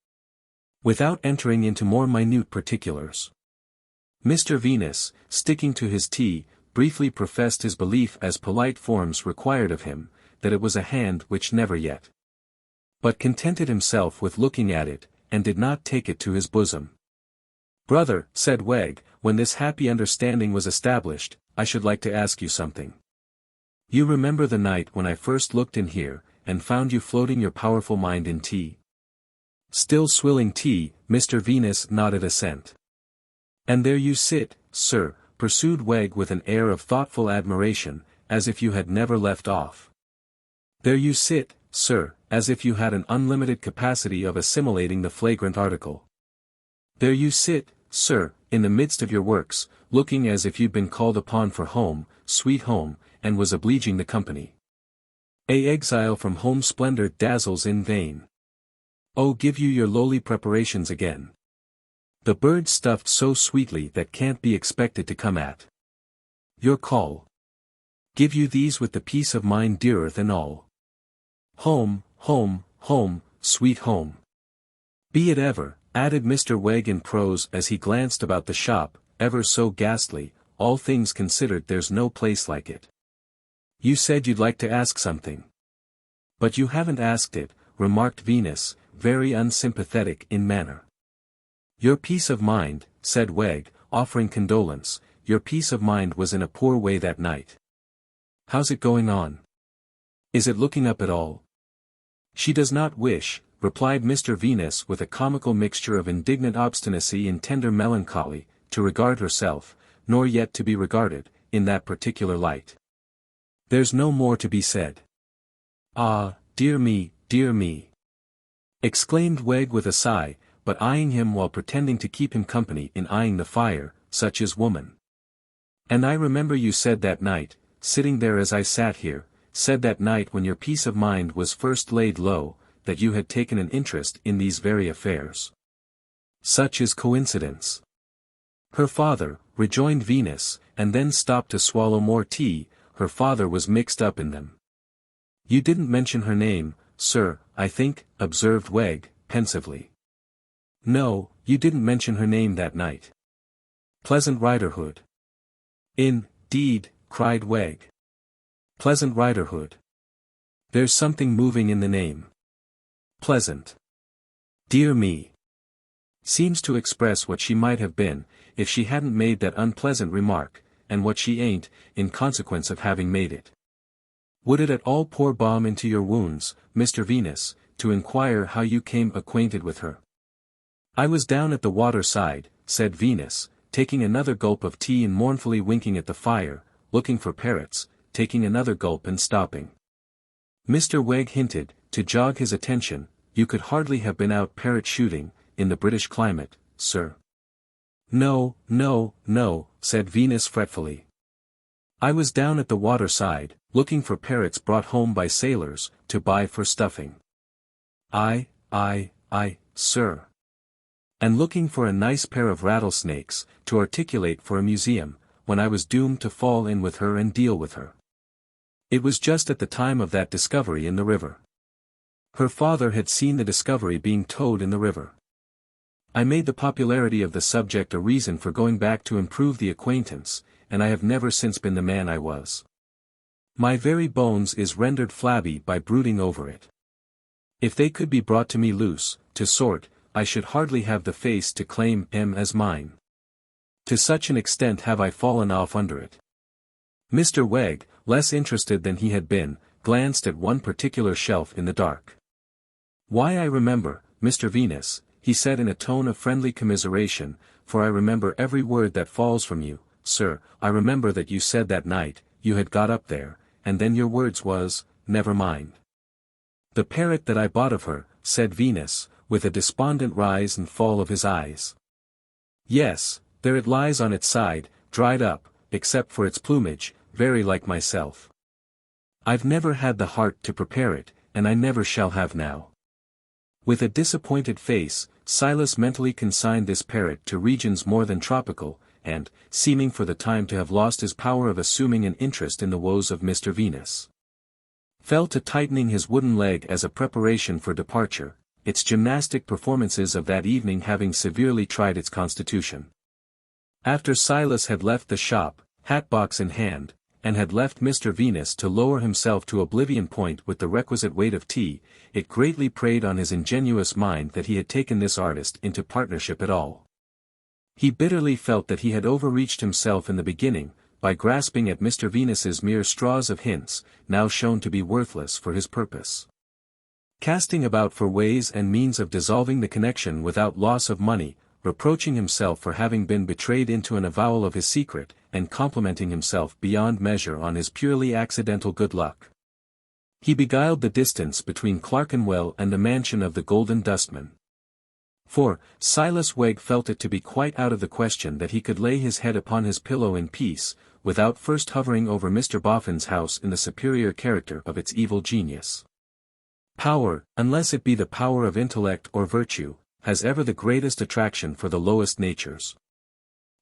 Without entering into more minute particulars, Mr. Venus, sticking to his tea, briefly professed his belief as polite forms required of him, that it was a hand which never yet, but contented himself with looking at it, and did not take it to his bosom. Brother, said Wegg, when this happy understanding was established, I should like to ask you something. You remember the night when I first looked in here, and found you floating your powerful mind in tea? Still swilling tea, Mr. Venus nodded assent. And there you sit, sir, pursued Wegg with an air of thoughtful admiration, as if you had never left off. There you sit, sir, as if you had an unlimited capacity of assimilating the flagrant article. There you sit, sir, in the midst of your works, looking as if you'd been called upon for home, sweet home, and was obliging the company. Exile from home splendor dazzles in vain. Oh, give you your lowly preparations again. The bird stuffed so sweetly that can't be expected to come at your call. Give you these with the peace of mind dearer than all. Home, home, home, sweet home. Be it ever, added Mr. Wegg in prose as he glanced about the shop, ever so ghastly, all things considered there's no place like it. You said you'd like to ask something. But you haven't asked it, remarked Venus, very unsympathetic in manner. Your peace of mind, said Wegg, offering condolence, your peace of mind was in a poor way that night. How's it going on? Is it looking up at all? She does not wish, replied Mr. Venus with a comical mixture of indignant obstinacy and tender melancholy, to regard herself, nor yet to be regarded, in that particular light. There's no more to be said. Ah, dear me, exclaimed Wegg with a sigh, but eyeing him while pretending to keep him company in eyeing the fire, such is woman. And I remember you said that night, sitting there as I sat here, said that night when your peace of mind was first laid low, that you had taken an interest in these very affairs. Such is coincidence. Her father, rejoined Venus, and then stopped to swallow more tea, her father was mixed up in them. You didn't mention her name, sir, I think, observed Wegg, pensively. No, you didn't mention her name that night. Pleasant Riderhood. Indeed, cried Wegg. Pleasant Riderhood. There's something moving in the name. Pleasant. Dear me. Seems to express what she might have been, if she hadn't made that unpleasant remark, and what she ain't, in consequence of having made it. Would it at all pour balm into your wounds, Mr. Venus, to inquire how you came acquainted with her? I was down at the water side, said Venus, taking another gulp of tea and mournfully winking at the fire, looking for parrots, taking another gulp and stopping. Mr. Wegg hinted, to jog his attention, you could hardly have been out parrot shooting, in the British climate, sir. No, no, no, said Venus fretfully. I was down at the water side, looking for parrots brought home by sailors, to buy for stuffing. I, sir. And looking for a nice pair of rattlesnakes, to articulate for a museum, when I was doomed to fall in with her and deal with her. It was just at the time of that discovery in the river. Her father had seen the discovery being towed in the river. I made the popularity of the subject a reason for going back to improve the acquaintance, and I have never since been the man I was. My very bones is rendered flabby by brooding over it. If they could be brought to me loose, to sort, I should hardly have the face to claim them as mine. To such an extent have I fallen off under it. Mr. Wegg, less interested than he had been, glanced at one particular shelf in the dark. Why, I remember, Mr. Venus, he said in a tone of friendly commiseration, for I remember every word that falls from you, sir. I remember that you said that night, you had got up there, and then your words was, never mind. The parrot that I bought of her, said Venus, with a despondent rise and fall of his eyes. Yes, there it lies on its side, dried up, except for its plumage, very like myself. I've never had the heart to prepare it, and I never shall have now. With a disappointed face, Silas mentally consigned this parrot to regions more than tropical, and, seeming for the time to have lost his power of assuming an interest in the woes of Mr. Venus, fell to tightening his wooden leg as a preparation for departure, its gymnastic performances of that evening having severely tried its constitution. After Silas had left the shop, hatbox in hand, and had left Mr. Venus to lower himself to oblivion point with the requisite weight of tea, it greatly preyed on his ingenuous mind that he had taken this artist into partnership at all. He bitterly felt that he had overreached himself in the beginning, by grasping at Mr. Venus's mere straws of hints, now shown to be worthless for his purpose. Casting about for ways and means of dissolving the connection without loss of money, reproaching himself for having been betrayed into an avowal of his secret, and complimenting himself beyond measure on his purely accidental good luck. He beguiled the distance between Clerkenwell and the mansion of the Golden Dustman. For, Silas Wegg felt it to be quite out of the question that he could lay his head upon his pillow in peace, without first hovering over Mr. Boffin's house in the superior character of its evil genius. Power, unless it be the power of intellect or virtue, has ever the greatest attraction for the lowest natures.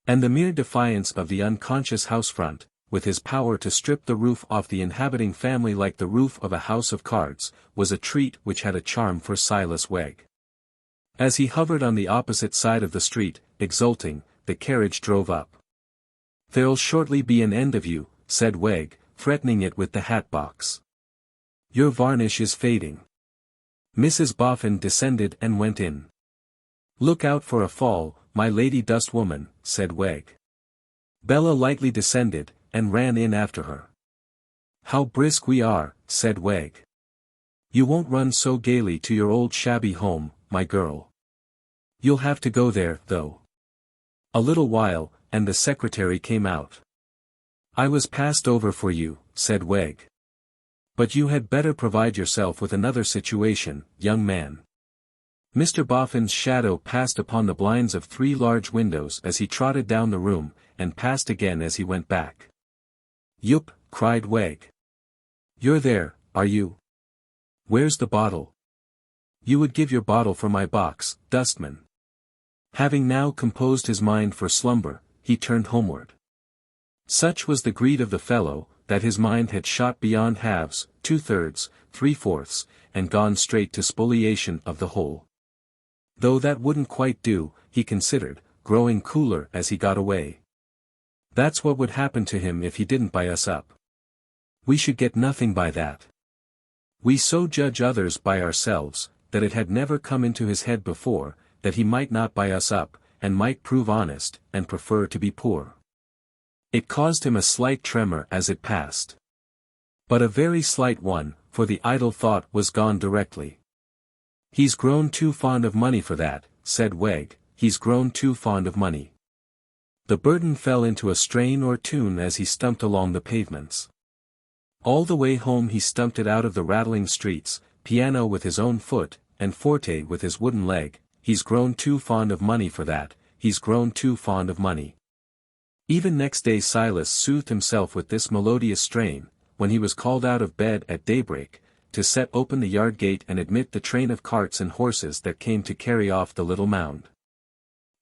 And the mere defiance of the unconscious housefront, with his power to strip the roof off the inhabiting family like the roof of a house of cards, was a treat which had a charm for Silas Wegg. As he hovered on the opposite side of the street, exulting, the carriage drove up. "There'll shortly be an end of you," said Wegg, threatening it with the hat-box. "Your varnish is fading." Mrs. Boffin descended and went in. "Look out for a fall, my lady dustwoman," said Wegg. Bella lightly descended, and ran in after her. "How brisk we are," said Wegg. "You won't run so gaily to your old shabby home, my girl. You'll have to go there, though." A little while, and the secretary came out. "I was passed over for you," said Wegg. "But you had better provide yourself with another situation, young man." Mr. Boffin's shadow passed upon the blinds of 3 large windows as he trotted down the room, and passed again as he went back. "Yup," cried Wegg. "You're there, are you? Where's the bottle? You would give your bottle for my box, dustman." Having now composed his mind for slumber, he turned homeward. Such was the greed of the fellow, that his mind had shot beyond halves, 2/3, 3/4, and gone straight to spoliation of the whole. Though that wouldn't quite do, he considered, growing cooler as he got away. That's what would happen to him if he didn't buy us up. We should get nothing by that. We so judge others by ourselves, that it had never come into his head before, that he might not buy us up, and might prove honest, and prefer to be poor. It caused him a slight tremor as it passed. But a very slight one, for the idle thought was gone directly. "He's grown too fond of money for that," said Wegg, "he's grown too fond of money." The burden fell into a strain or tune as he stumped along the pavements. All the way home he stumped it out of the rattling streets, piano with his own foot, and forte with his wooden leg. "He's grown too fond of money for that, he's grown too fond of money." Even next day Silas soothed himself with this melodious strain, when he was called out of bed at daybreak, to set open the yard gate and admit the train of carts and horses that came to carry off the little mound.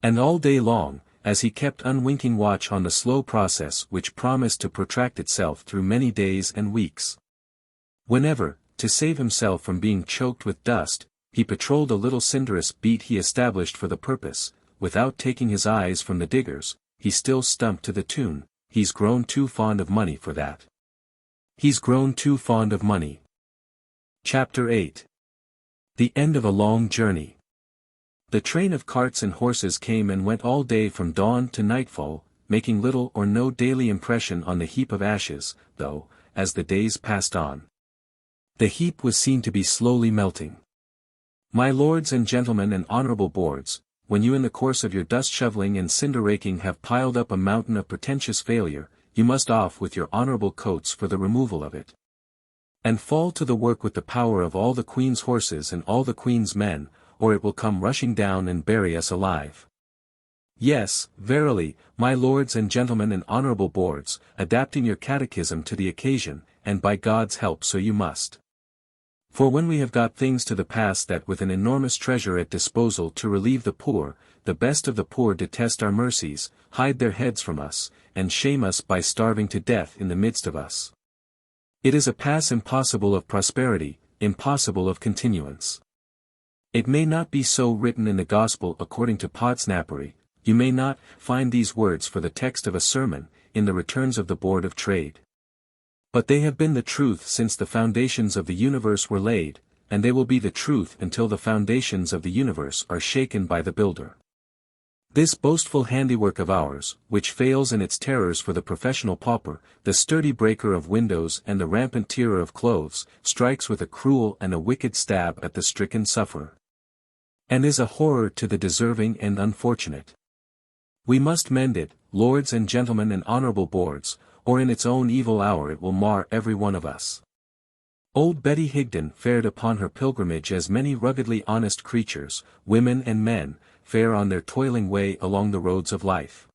And all day long, as he kept unwinking watch on the slow process which promised to protract itself through many days and weeks. Whenever, to save himself from being choked with dust, he patrolled a little cinderous beat he established for the purpose, without taking his eyes from the diggers, he still stumped to the tune, "He's grown too fond of money for that. He's grown too fond of money." Chapter 8. The End of a Long Journey. The train of carts and horses came and went all day from dawn to nightfall, making little or no daily impression on the heap of ashes, though, as the days passed on, the heap was seen to be slowly melting. My lords and gentlemen and honorable boards, when you in the course of your dust shoveling and cinder raking have piled up a mountain of pretentious failure, you must off with your honorable coats for the removal of it. And fall to the work with the power of all the Queen's horses and all the Queen's men, or it will come rushing down and bury us alive. Yes, verily, my lords and gentlemen and honorable boards, adapting your catechism to the occasion, and by God's help so you must. For when we have got things to the pass that with an enormous treasure at disposal to relieve the poor, the best of the poor detest our mercies, hide their heads from us, and shame us by starving to death in the midst of us. It is a pass impossible of prosperity, impossible of continuance. It may not be so written in the Gospel according to Podsnappery, you may not find these words for the text of a sermon, in the returns of the Board of Trade. But they have been the truth since the foundations of the universe were laid, and they will be the truth until the foundations of the universe are shaken by the builder. This boastful handiwork of ours, which fails in its terrors for the professional pauper, the sturdy breaker of windows and the rampant tearer of clothes, strikes with a cruel and a wicked stab at the stricken sufferer, and is a horror to the deserving and unfortunate. We must mend it, lords and gentlemen and honorable boards, or in its own evil hour it will mar every one of us. Old Betty Higden fared upon her pilgrimage as many ruggedly honest creatures, women and men, fare on their toiling way along the roads of life.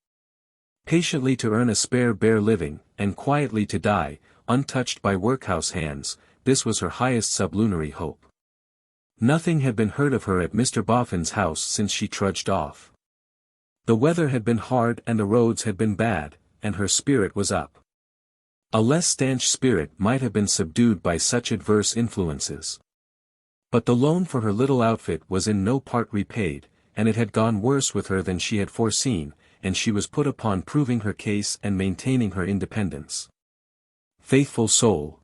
Patiently to earn a spare bare living, and quietly to die, untouched by workhouse hands, this was her highest sublunary hope. Nothing had been heard of her at Mr. Boffin's house since she trudged off. The weather had been hard and the roads had been bad, and her spirit was up. A less stanch spirit might have been subdued by such adverse influences. But the loan for her little outfit was in no part repaid, and it had gone worse with her than she had foreseen, and she was put upon proving her case and maintaining her independence. Faithful soul!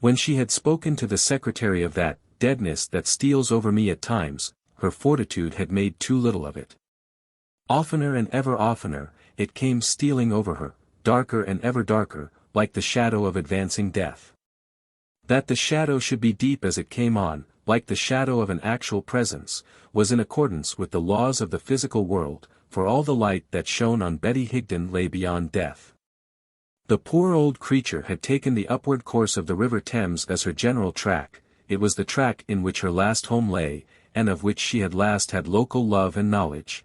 When she had spoken to the secretary of that deadness that steals over me at times, her fortitude had made too little of it. Oftener and ever oftener, it came stealing over her, darker and ever darker, like the shadow of advancing death. That the shadow should be deep as it came on, like the shadow of an actual presence, was in accordance with the laws of the physical world, for all the light that shone on Betty Higden lay beyond death. The poor old creature had taken the upward course of the river Thames as her general track, it was the track in which her last home lay, and of which she had last had local love and knowledge.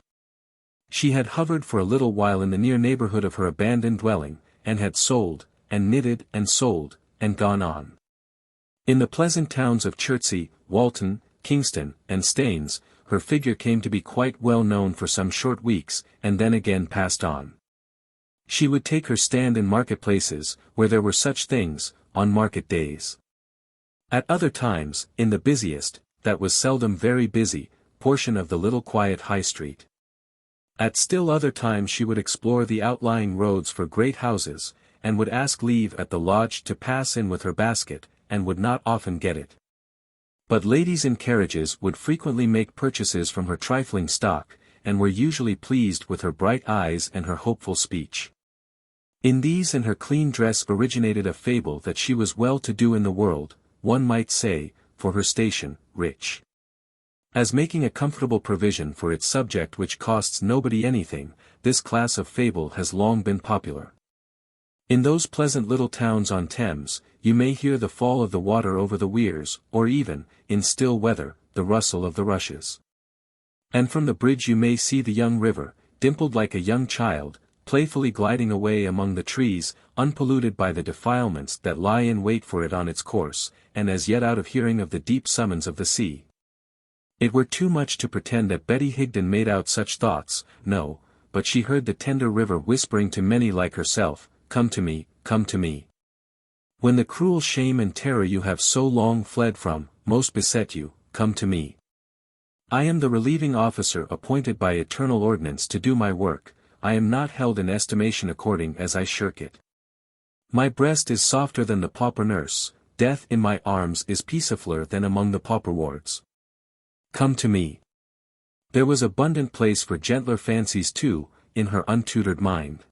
She had hovered for a little while in the near neighborhood of her abandoned dwelling, and had sold, and knitted and sold, and gone on. In the pleasant towns of Chertsey, Walton, Kingston, and Staines, her figure came to be quite well known for some short weeks, and then again passed on. She would take her stand in marketplaces, where there were such things, on market days. At other times, in the busiest, that was seldom very busy, portion of the little quiet High Street. At still other times she would explore the outlying roads for great houses, and would ask leave at the lodge to pass in with her basket, and would not often get it. But ladies in carriages would frequently make purchases from her trifling stock, and were usually pleased with her bright eyes and her hopeful speech. In these and her clean dress originated a fable that she was well-to-do in the world, one might say, for her station, rich. As making a comfortable provision for its subject which costs nobody anything, this class of fable has long been popular. In those pleasant little towns on Thames, you may hear the fall of the water over the weirs, or even, in still weather, the rustle of the rushes. And from the bridge you may see the young river, dimpled like a young child, playfully gliding away among the trees, unpolluted by the defilements that lie in wait for it on its course, and as yet out of hearing of the deep summons of the sea. It were too much to pretend that Betty Higden made out such thoughts, no, but she heard the tender river whispering to many like herself, "Come to me, come to me. When the cruel shame and terror you have so long fled from, most beset you, come to me. I am the relieving officer appointed by eternal ordinance to do my work, I am not held in estimation according as I shirk it. My breast is softer than the pauper nurse, death in my arms is peacefler than among the pauper wards. Come to me." There was abundant place for gentler fancies too, in her untutored mind.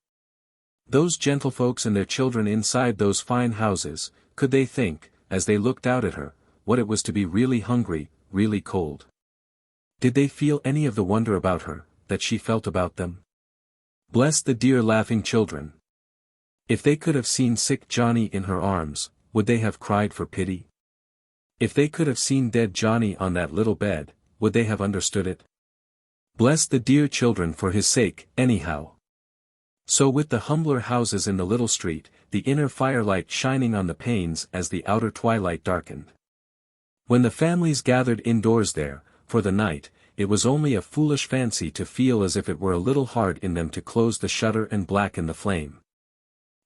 Those gentlefolks and their children inside those fine houses, could they think, as they looked out at her, what it was to be really hungry, really cold? Did they feel any of the wonder about her, that she felt about them? Bless the dear laughing children! If they could have seen sick Johnny in her arms, would they have cried for pity? If they could have seen dead Johnny on that little bed, would they have understood it? Bless the dear children for his sake, anyhow. So with the humbler houses in the little street, the inner firelight shining on the panes as the outer twilight darkened. When the families gathered indoors there, for the night, it was only a foolish fancy to feel as if it were a little hard in them to close the shutter and blacken the flame.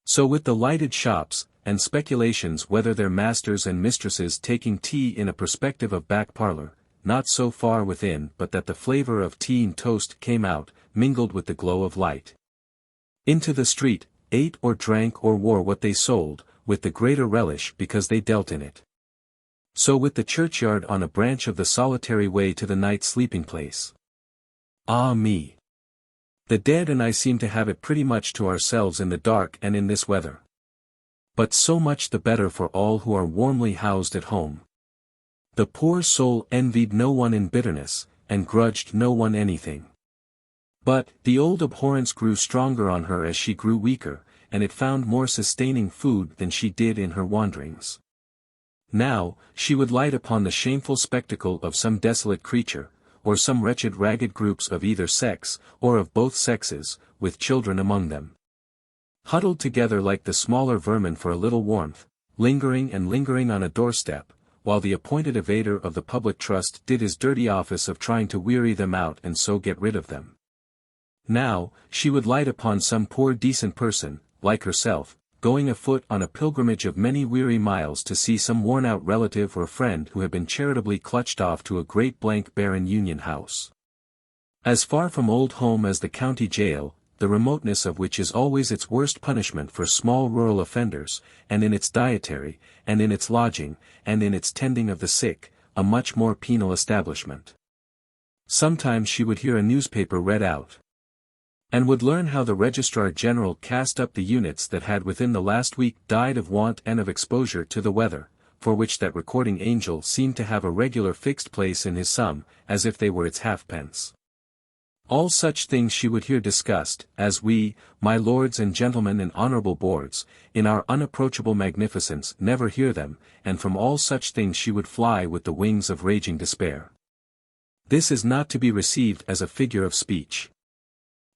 So with the lighted shops, and speculations whether their masters and mistresses taking tea in a perspective of back parlour, not so far within but that the flavour of tea and toast came out, mingled with the glow of light. Into the street, ate or drank or wore what they sold, with the greater relish because they dealt in it. So with the churchyard on a branch of the solitary way to the night sleeping place. Ah me! The dead and I seem to have it pretty much to ourselves in the dark and in this weather. But so much the better for all who are warmly housed at home. The poor soul envied no one in bitterness, and grudged no one anything. But, the old abhorrence grew stronger on her as she grew weaker, and it found more sustaining food than she did in her wanderings. Now, she would light upon the shameful spectacle of some desolate creature, or some wretched ragged groups of either sex, or of both sexes, with children among them. Huddled together like the smaller vermin for a little warmth, lingering and lingering on a doorstep, while the appointed evader of the public trust did his dirty office of trying to weary them out and so get rid of them. Now, she would light upon some poor decent person, like herself, going afoot on a pilgrimage of many weary miles to see some worn-out relative or friend who had been charitably clutched off to a great blank barren Union house. As far from old home as the county jail, the remoteness of which is always its worst punishment for small rural offenders, and in its dietary, and in its lodging, and in its tending of the sick, a much more penal establishment. Sometimes she would hear a newspaper read out, and would learn how the Registrar General cast up the units that had within the last week died of want and of exposure to the weather, for which that recording angel seemed to have a regular fixed place in his sum, as if they were its halfpence. All such things she would hear discussed, as we, my lords and gentlemen and honourable boards, in our unapproachable magnificence never hear them, and from all such things she would fly with the wings of raging despair. This is not to be received as a figure of speech.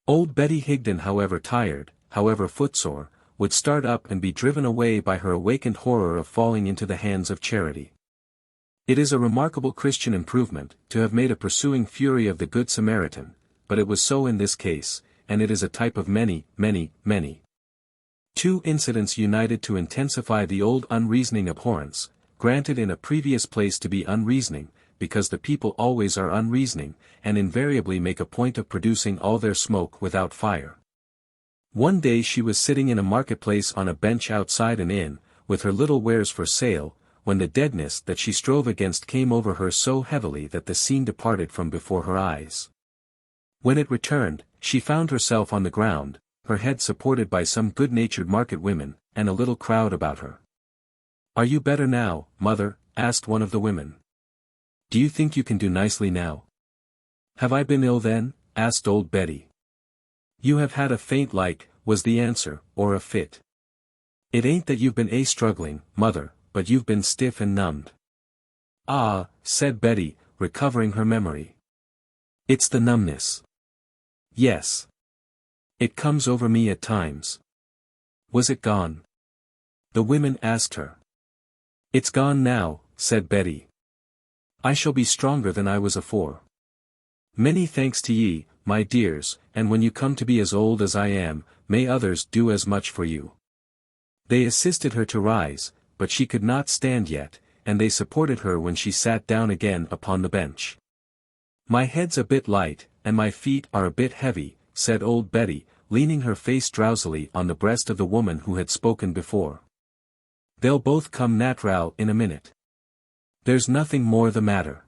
Old Betty Higden, however tired, however footsore, would start up and be driven away by her awakened horror of falling into the hands of charity. It is a remarkable Christian improvement, to have made a pursuing fury of the Good Samaritan, but it was so in this case, and it is a type of many, many, many. Two incidents united to intensify the old unreasoning abhorrence, granted in a previous place to be unreasoning, because the people always are unreasoning, and invariably make a point of producing all their smoke without fire. One day she was sitting in a marketplace on a bench outside an inn, with her little wares for sale, when the deadness that she strove against came over her so heavily that the scene departed from before her eyes. When it returned, she found herself on the ground, her head supported by some good-natured market women, and a little crowd about her. "Are you better now, mother?" asked one of the women. "Do you think you can do nicely now?" "Have I been ill then?" asked old Betty. "You have had a faint like," was the answer, "or a fit. It ain't that you've been struggling, mother, but you've been stiff and numbed." "Ah," said Betty, recovering her memory. "It's the numbness. Yes. It comes over me at times." "Was it gone?" the women asked her. "It's gone now," said Betty. "I shall be stronger than I was afore. Many thanks to ye, my dears, and when you come to be as old as I am, may others do as much for you." They assisted her to rise, but she could not stand yet, and they supported her when she sat down again upon the bench. "My head's a bit light, and my feet are a bit heavy," said old Betty, leaning her face drowsily on the breast of the woman who had spoken before. "They'll both come nat'ral in a minute. There's nothing more the matter."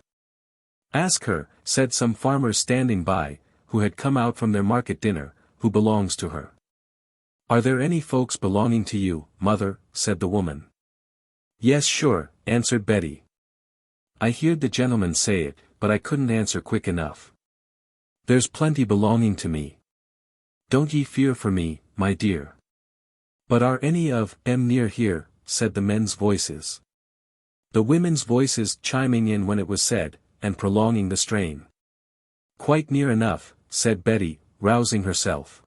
"Ask her," said some farmers standing by, who had come out from their market dinner, "who belongs to her." "Are there any folks belonging to you, mother?" said the woman. "Yes sure," answered Betty. "I heerd the gentleman say it, but I couldn't answer quick enough. There's plenty belonging to me. Don't ye fear for me, my dear." "But are any of 'em near here?" said the men's voices. The women's voices chiming in when it was said, and prolonging the strain. "Quite near enough," said Betty, rousing herself.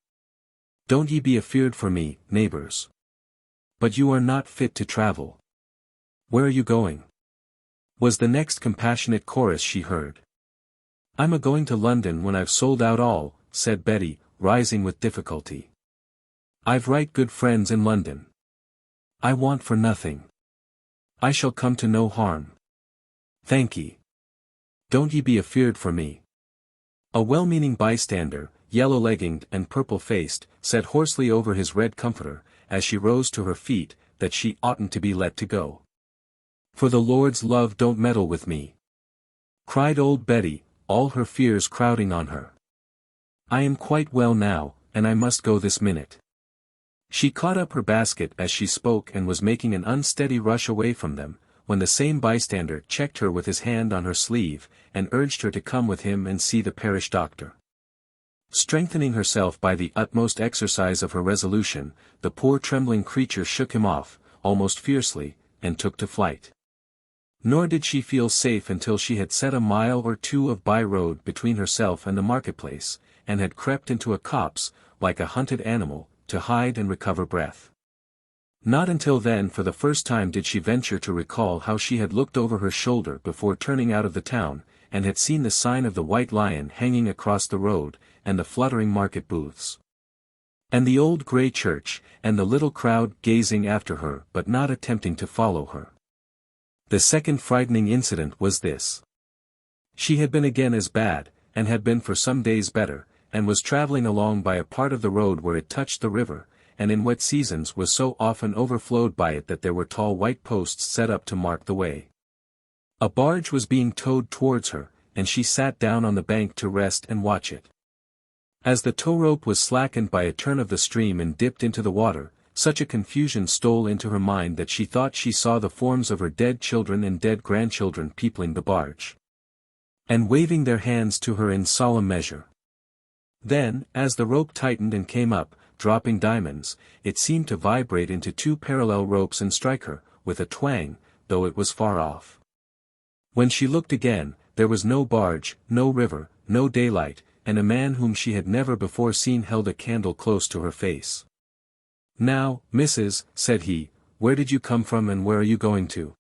"Don't ye be afeard for me, neighbors. But you are not fit to travel." "Where are you going?" was the next compassionate chorus she heard. "I'm a-going to London when I've sold out all," said Betty, rising with difficulty. "I've right good friends in London. I want for nothing. I shall come to no harm. Thank ye. Don't ye be afeard for me." A well-meaning bystander, yellow-legginged and purple-faced, said hoarsely over his red comforter, as she rose to her feet, that she oughtn't to be let to go. "For the Lord's love don't meddle with me," cried old Betty, all her fears crowding on her. "I am quite well now, and I must go this minute." She caught up her basket as she spoke and was making an unsteady rush away from them, when the same bystander checked her with his hand on her sleeve, and urged her to come with him and see the parish doctor. Strengthening herself by the utmost exercise of her resolution, the poor trembling creature shook him off, almost fiercely, and took to flight. Nor did she feel safe until she had set a mile or two of by-road between herself and the marketplace, and had crept into a copse, like a hunted animal, to hide and recover breath. Not until then for the first time did she venture to recall how she had looked over her shoulder before turning out of the town, and had seen the sign of the White Lion hanging across the road, and the fluttering market booths, and the old grey church, and the little crowd gazing after her but not attempting to follow her. The second frightening incident was this. She had been again as bad, and had been for some days better, and was travelling along by a part of the road where it touched the river, and in wet seasons was so often overflowed by it that there were tall white posts set up to mark the way. A barge was being towed towards her, and she sat down on the bank to rest and watch it. As the tow rope was slackened by a turn of the stream and dipped into the water, such a confusion stole into her mind that she thought she saw the forms of her dead children and dead grandchildren peopling the barge, and waving their hands to her in solemn measure. Then, as the rope tightened and came up, dropping diamonds, it seemed to vibrate into two parallel ropes and strike her, with a twang, though it was far off. When she looked again, there was no barge, no river, no daylight, and a man whom she had never before seen held a candle close to her face. "Now, missus," said he, "where did you come from and where are you going to?"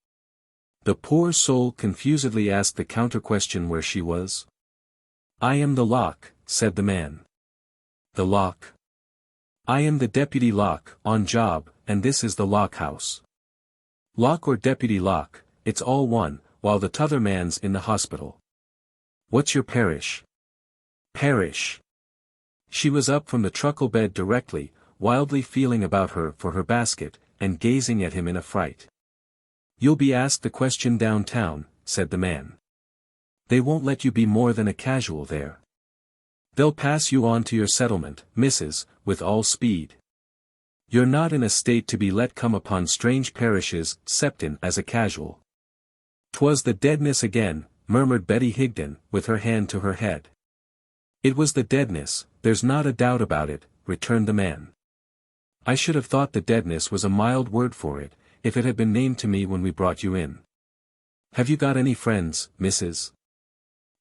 The poor soul confusedly asked the counter-question where she was. "I am the lock," said the man. "The lock?" "I am the deputy lock, on job, and this is the lock house." "Lock or deputy lock, it's all one, while the t'other man's in the hospital." "What's your parish?" "Parish." She was up from the truckle bed directly, wildly feeling about her for her basket, and gazing at him in affright. You'll be asked the question downtown, said the man. They won't let you be more than a casual there. They'll pass you on to your settlement, Mrs., with all speed. You're not in a state to be let come upon strange parishes, septin as a casual. 'Twas the deadness again, murmured Betty Higden, with her hand to her head. It was the deadness, there's not a doubt about it, returned the man. I should have thought the deadness was a mild word for it, if it had been named to me when we brought you in. Have you got any friends, Mrs.?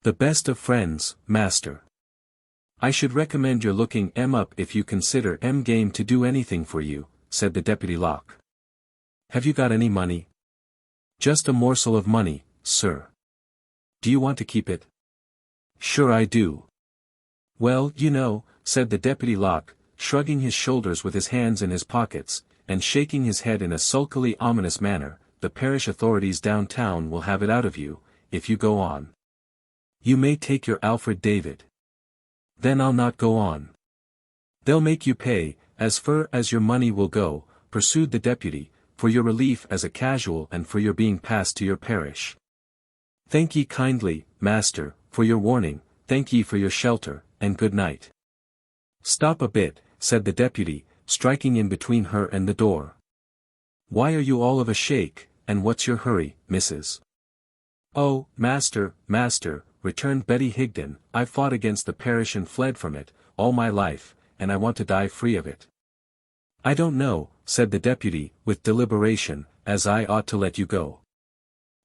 The best of friends, master. I should recommend your looking up if you consider game to do anything for you, said the deputy lock. Have you got any money? Just a morsel of money, sir. Do you want to keep it? Sure I do. Well, you know, said the deputy lock, shrugging his shoulders with his hands in his pockets, and shaking his head in a sulkily ominous manner, the parish authorities downtown will have it out of you, if you go on. You may take your Alfred David. Then I'll not go on. They'll make you pay, as fur as your money will go, pursued the deputy, for your relief as a casual and for your being passed to your parish. Thank ye kindly, master, for your warning, thank ye for your shelter, and good night. Stop a bit, said the deputy, striking in between her and the door. Why are you all of a shake, and what's your hurry, Mrs.? Oh, master, returned Betty Higden, I've fought against the parish and fled from it, all my life, and I want to die free of it. I don't know, said the deputy, with deliberation, as I ought to let you go.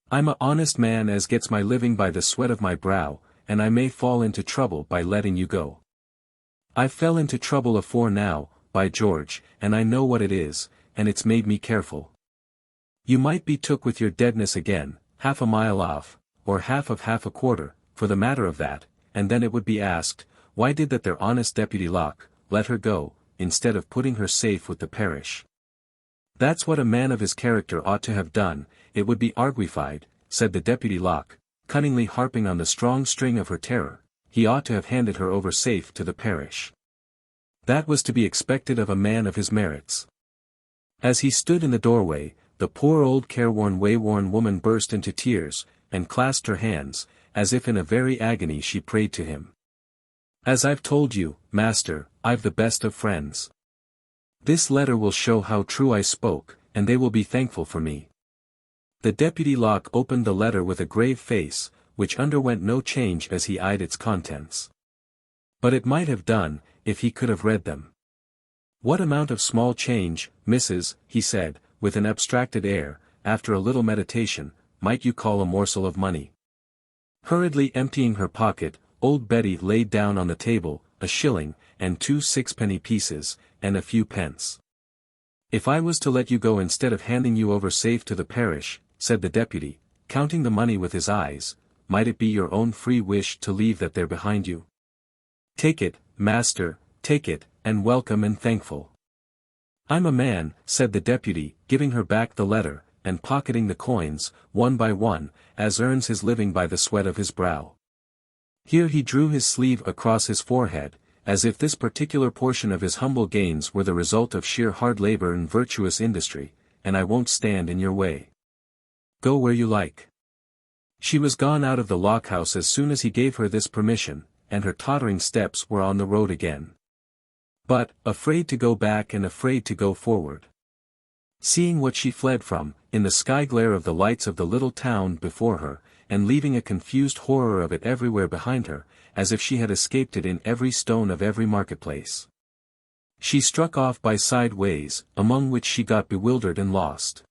I'm a honest man as gets my living by the sweat of my brow, and I may fall into trouble by letting you go. I fell into trouble afore now, by George, and I know what it is, and it's made me careful. You might be took with your deadness again, half a mile off, or half a quarter, for the matter of that, and then it would be asked, why did that their honest deputy lock, let her go, instead of putting her safe with the parish? That's what a man of his character ought to have done, it would be arguified, said the deputy lock, cunningly harping on the strong string of her terror, he ought to have handed her over safe to the parish. That was to be expected of a man of his merits. As he stood in the doorway, the poor old careworn wayworn woman burst into tears, and clasped her hands, as if in a very agony she prayed to him. As I've told you, master, I've the best of friends. This letter will show how true I spoke, and they will be thankful for me. The deputy lock opened the letter with a grave face, which underwent no change as he eyed its contents. But it might have done, if he could have read them. What amount of small change, Mrs., he said, with an abstracted air, after a little meditation, might you call a morsel of money? Hurriedly emptying her pocket, old Betty laid down on the table, a shilling, and 2 sixpenny pieces, and a few pence. If I was to let you go instead of handing you over safe to the parish, said the deputy, counting the money with his eyes, might it be your own free wish to leave that there behind you? Take it, master, take it, and welcome and thankful. I'm a man, said the deputy, giving her back the letter, and pocketing the coins, one by one, as earns his living by the sweat of his brow. Here he drew his sleeve across his forehead, as if this particular portion of his humble gains were the result of sheer hard labor and virtuous industry, and I won't stand in your way. Go where you like. She was gone out of the lockhouse as soon as he gave her this permission, and her tottering steps were on the road again. But, afraid to go back and afraid to go forward. Seeing what she fled from, in the sky glare of the lights of the little town before her, and leaving a confused horror of it everywhere behind her, as if she had escaped it in every stone of every marketplace. She struck off by side ways, among which she got bewildered and lost.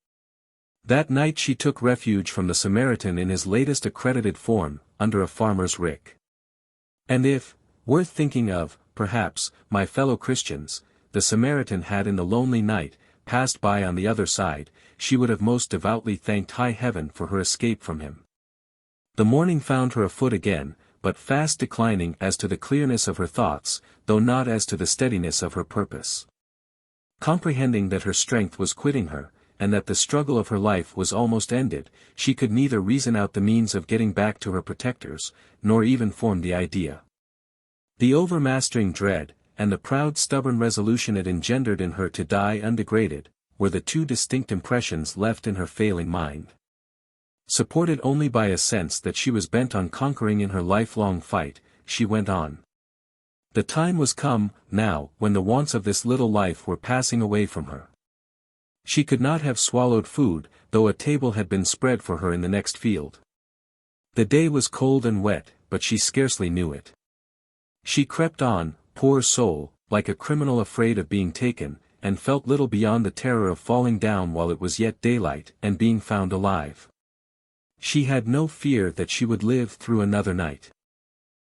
That night she took refuge from the Samaritan in his latest accredited form, under a farmer's rick. And if, worth thinking of, perhaps, my fellow Christians, the Samaritan had in the lonely night, passed by on the other side, she would have most devoutly thanked high heaven for her escape from him. The morning found her afoot again, but fast declining as to the clearness of her thoughts, though not as to the steadiness of her purpose. Comprehending that her strength was quitting her, and that the struggle of her life was almost ended, she could neither reason out the means of getting back to her protectors, nor even form the idea. The overmastering dread, and the proud stubborn resolution it engendered in her to die undegraded, were the two distinct impressions left in her failing mind. Supported only by a sense that she was bent on conquering in her lifelong fight, she went on. The time was come, now, when the wants of this little life were passing away from her. She could not have swallowed food, though a table had been spread for her in the next field. The day was cold and wet, but she scarcely knew it. She crept on, poor soul, like a criminal afraid of being taken, and felt little beyond the terror of falling down while it was yet daylight and being found alive. She had no fear that she would live through another night.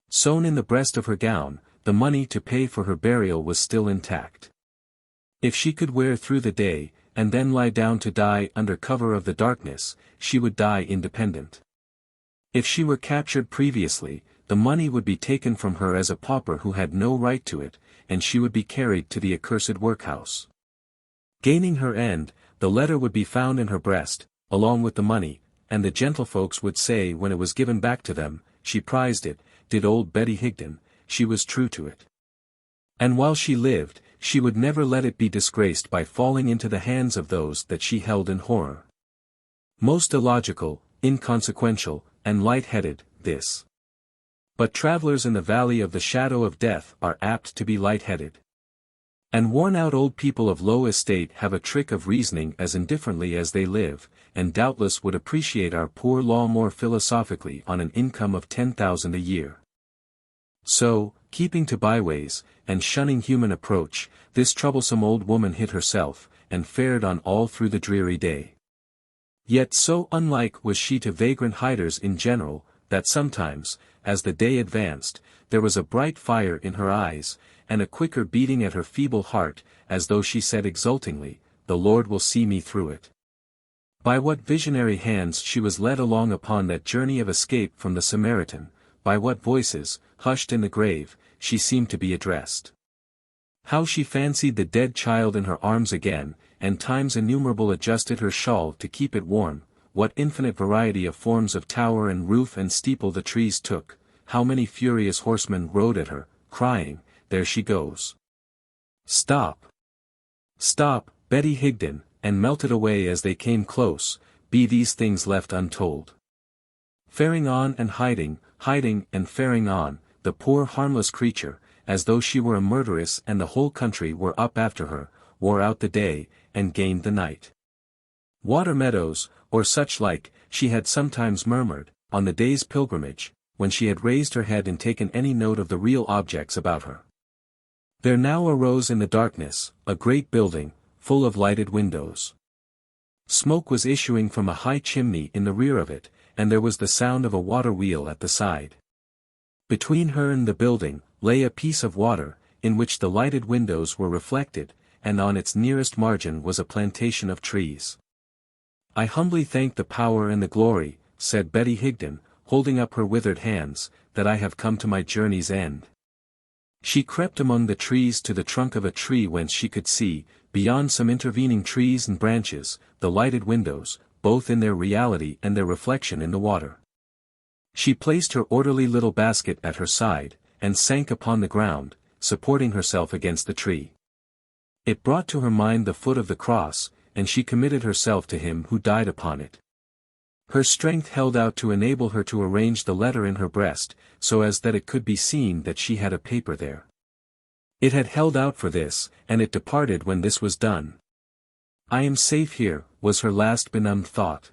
Sewn in the breast of her gown, the money to pay for her burial was still intact. If she could wear through the day, and then lie down to die under cover of the darkness, she would die independent. If she were captured previously, the money would be taken from her as a pauper who had no right to it, and she would be carried to the accursed workhouse. Gaining her end, the letter would be found in her breast, along with the money, and the gentlefolks would say when it was given back to them, she prized it, did old Betty Higden, she was true to it. And while she lived, she would never let it be disgraced by falling into the hands of those that she held in horror. Most illogical, inconsequential, and light-headed, this. But travelers in the valley of the shadow of death are apt to be light-headed. And worn-out old people of low estate have a trick of reasoning as indifferently as they live, and doubtless would appreciate our poor law more philosophically on an income of 10,000 a year. So, keeping to byways, and shunning human approach, this troublesome old woman hid herself, and fared on all through the dreary day. Yet so unlike was she to vagrant hiders in general, that sometimes, as the day advanced, there was a bright fire in her eyes, and a quicker beating at her feeble heart, as though she said exultingly, "The Lord will see me through it." By what visionary hands she was led along upon that journey of escape from the Samaritan, by what voices, hushed in the grave, she seemed to be addressed. How she fancied the dead child in her arms again, and times innumerable adjusted her shawl to keep it warm, what infinite variety of forms of tower and roof and steeple the trees took, how many furious horsemen rode at her, crying, "There she goes! Stop! Stop, Betty Higden," and melted away as they came close, be these things left untold. Faring on and hiding and faring on, the poor harmless creature, as though she were a murderess and the whole country were up after her, wore out the day, and gained the night. Water meadows, or such like, she had sometimes murmured, on the day's pilgrimage, when she had raised her head and taken any note of the real objects about her. There now arose in the darkness, a great building, full of lighted windows. Smoke was issuing from a high chimney in the rear of it, and there was the sound of a water wheel at the side. Between her and the building, lay a piece of water, in which the lighted windows were reflected, and on its nearest margin was a plantation of trees. "I humbly thank the power and the glory," said Betty Higden, holding up her withered hands, "that I have come to my journey's end." She crept among the trees to the trunk of a tree whence she could see, beyond some intervening trees and branches, the lighted windows, both in their reality and their reflection in the water. She placed her orderly little basket at her side, and sank upon the ground, supporting herself against the tree. It brought to her mind the foot of the cross, and she committed herself to him who died upon it. Her strength held out to enable her to arrange the letter in her breast, so as that it could be seen that she had a paper there. It had held out for this, and it departed when this was done. "I am safe here," was her last benumbed thought.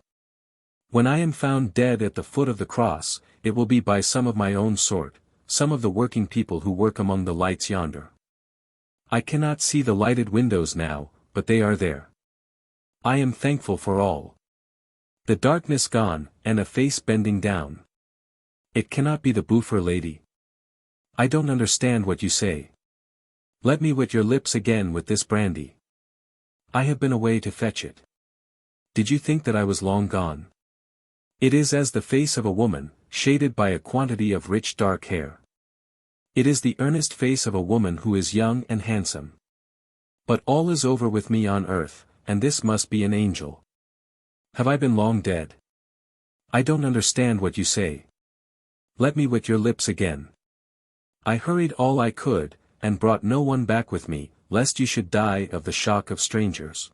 "When I am found dead at the foot of the cross, it will be by some of my own sort, some of the working people who work among the lights yonder. I cannot see the lighted windows now, but they are there. I am thankful for all. The darkness gone, and a face bending down. It cannot be the Wilfer lady. I don't understand what you say. Let me wet your lips again with this brandy. I have been away to fetch it. Did you think that I was long gone? It is as the face of a woman, shaded by a quantity of rich dark hair. It is the earnest face of a woman who is young and handsome. But all is over with me on earth, and this must be an angel. Have I been long dead? I don't understand what you say. Let me wet your lips again. I hurried all I could, and brought no one back with me, lest you should die of the shock of strangers.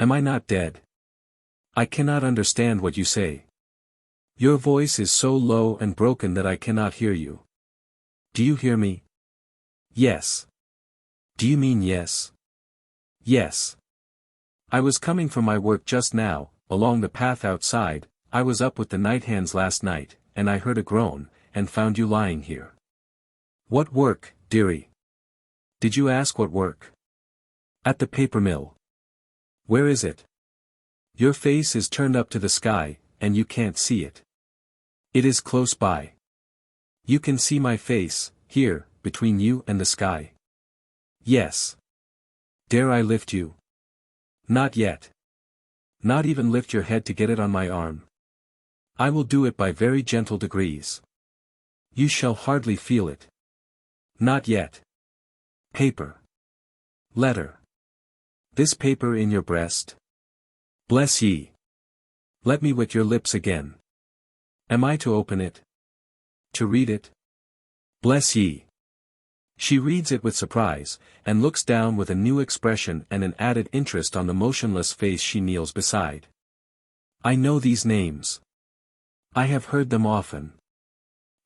Am I not dead? I cannot understand what you say. Your voice is so low and broken that I cannot hear you. Do you hear me? Yes. Do you mean yes? Yes. I was coming from my work just now, along the path outside. I was up with the night hands last night, and I heard a groan, and found you lying here. What work, dearie? Did you ask what work? At the paper mill. Where is it? Your face is turned up to the sky, and you can't see it. It is close by. You can see my face, here, between you and the sky. Yes. Dare I lift you? Not yet. Not even lift your head to get it on my arm. I will do it by very gentle degrees. You shall hardly feel it. Not yet. Paper. Letter. This paper in your breast? Bless ye. Let me wet your lips again. Am I to open it? To read it? Bless ye. She reads it with surprise, and looks down with a new expression and an added interest on the motionless face she kneels beside. I know these names. I have heard them often.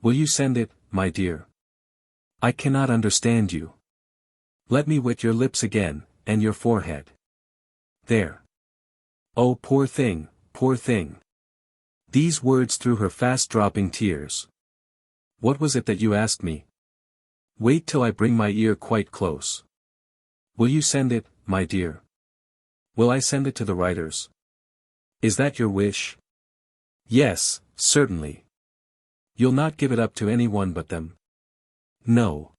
Will you send it, my dear? I cannot understand you. Let me wet your lips again, and your forehead. There. Oh, poor thing, poor thing. These words through her fast-dropping tears. What was it that you asked me? Wait till I bring my ear quite close. Will you send it, my dear? Will I send it to the writers? Is that your wish? Yes, certainly. You'll not give it up to anyone but them? No.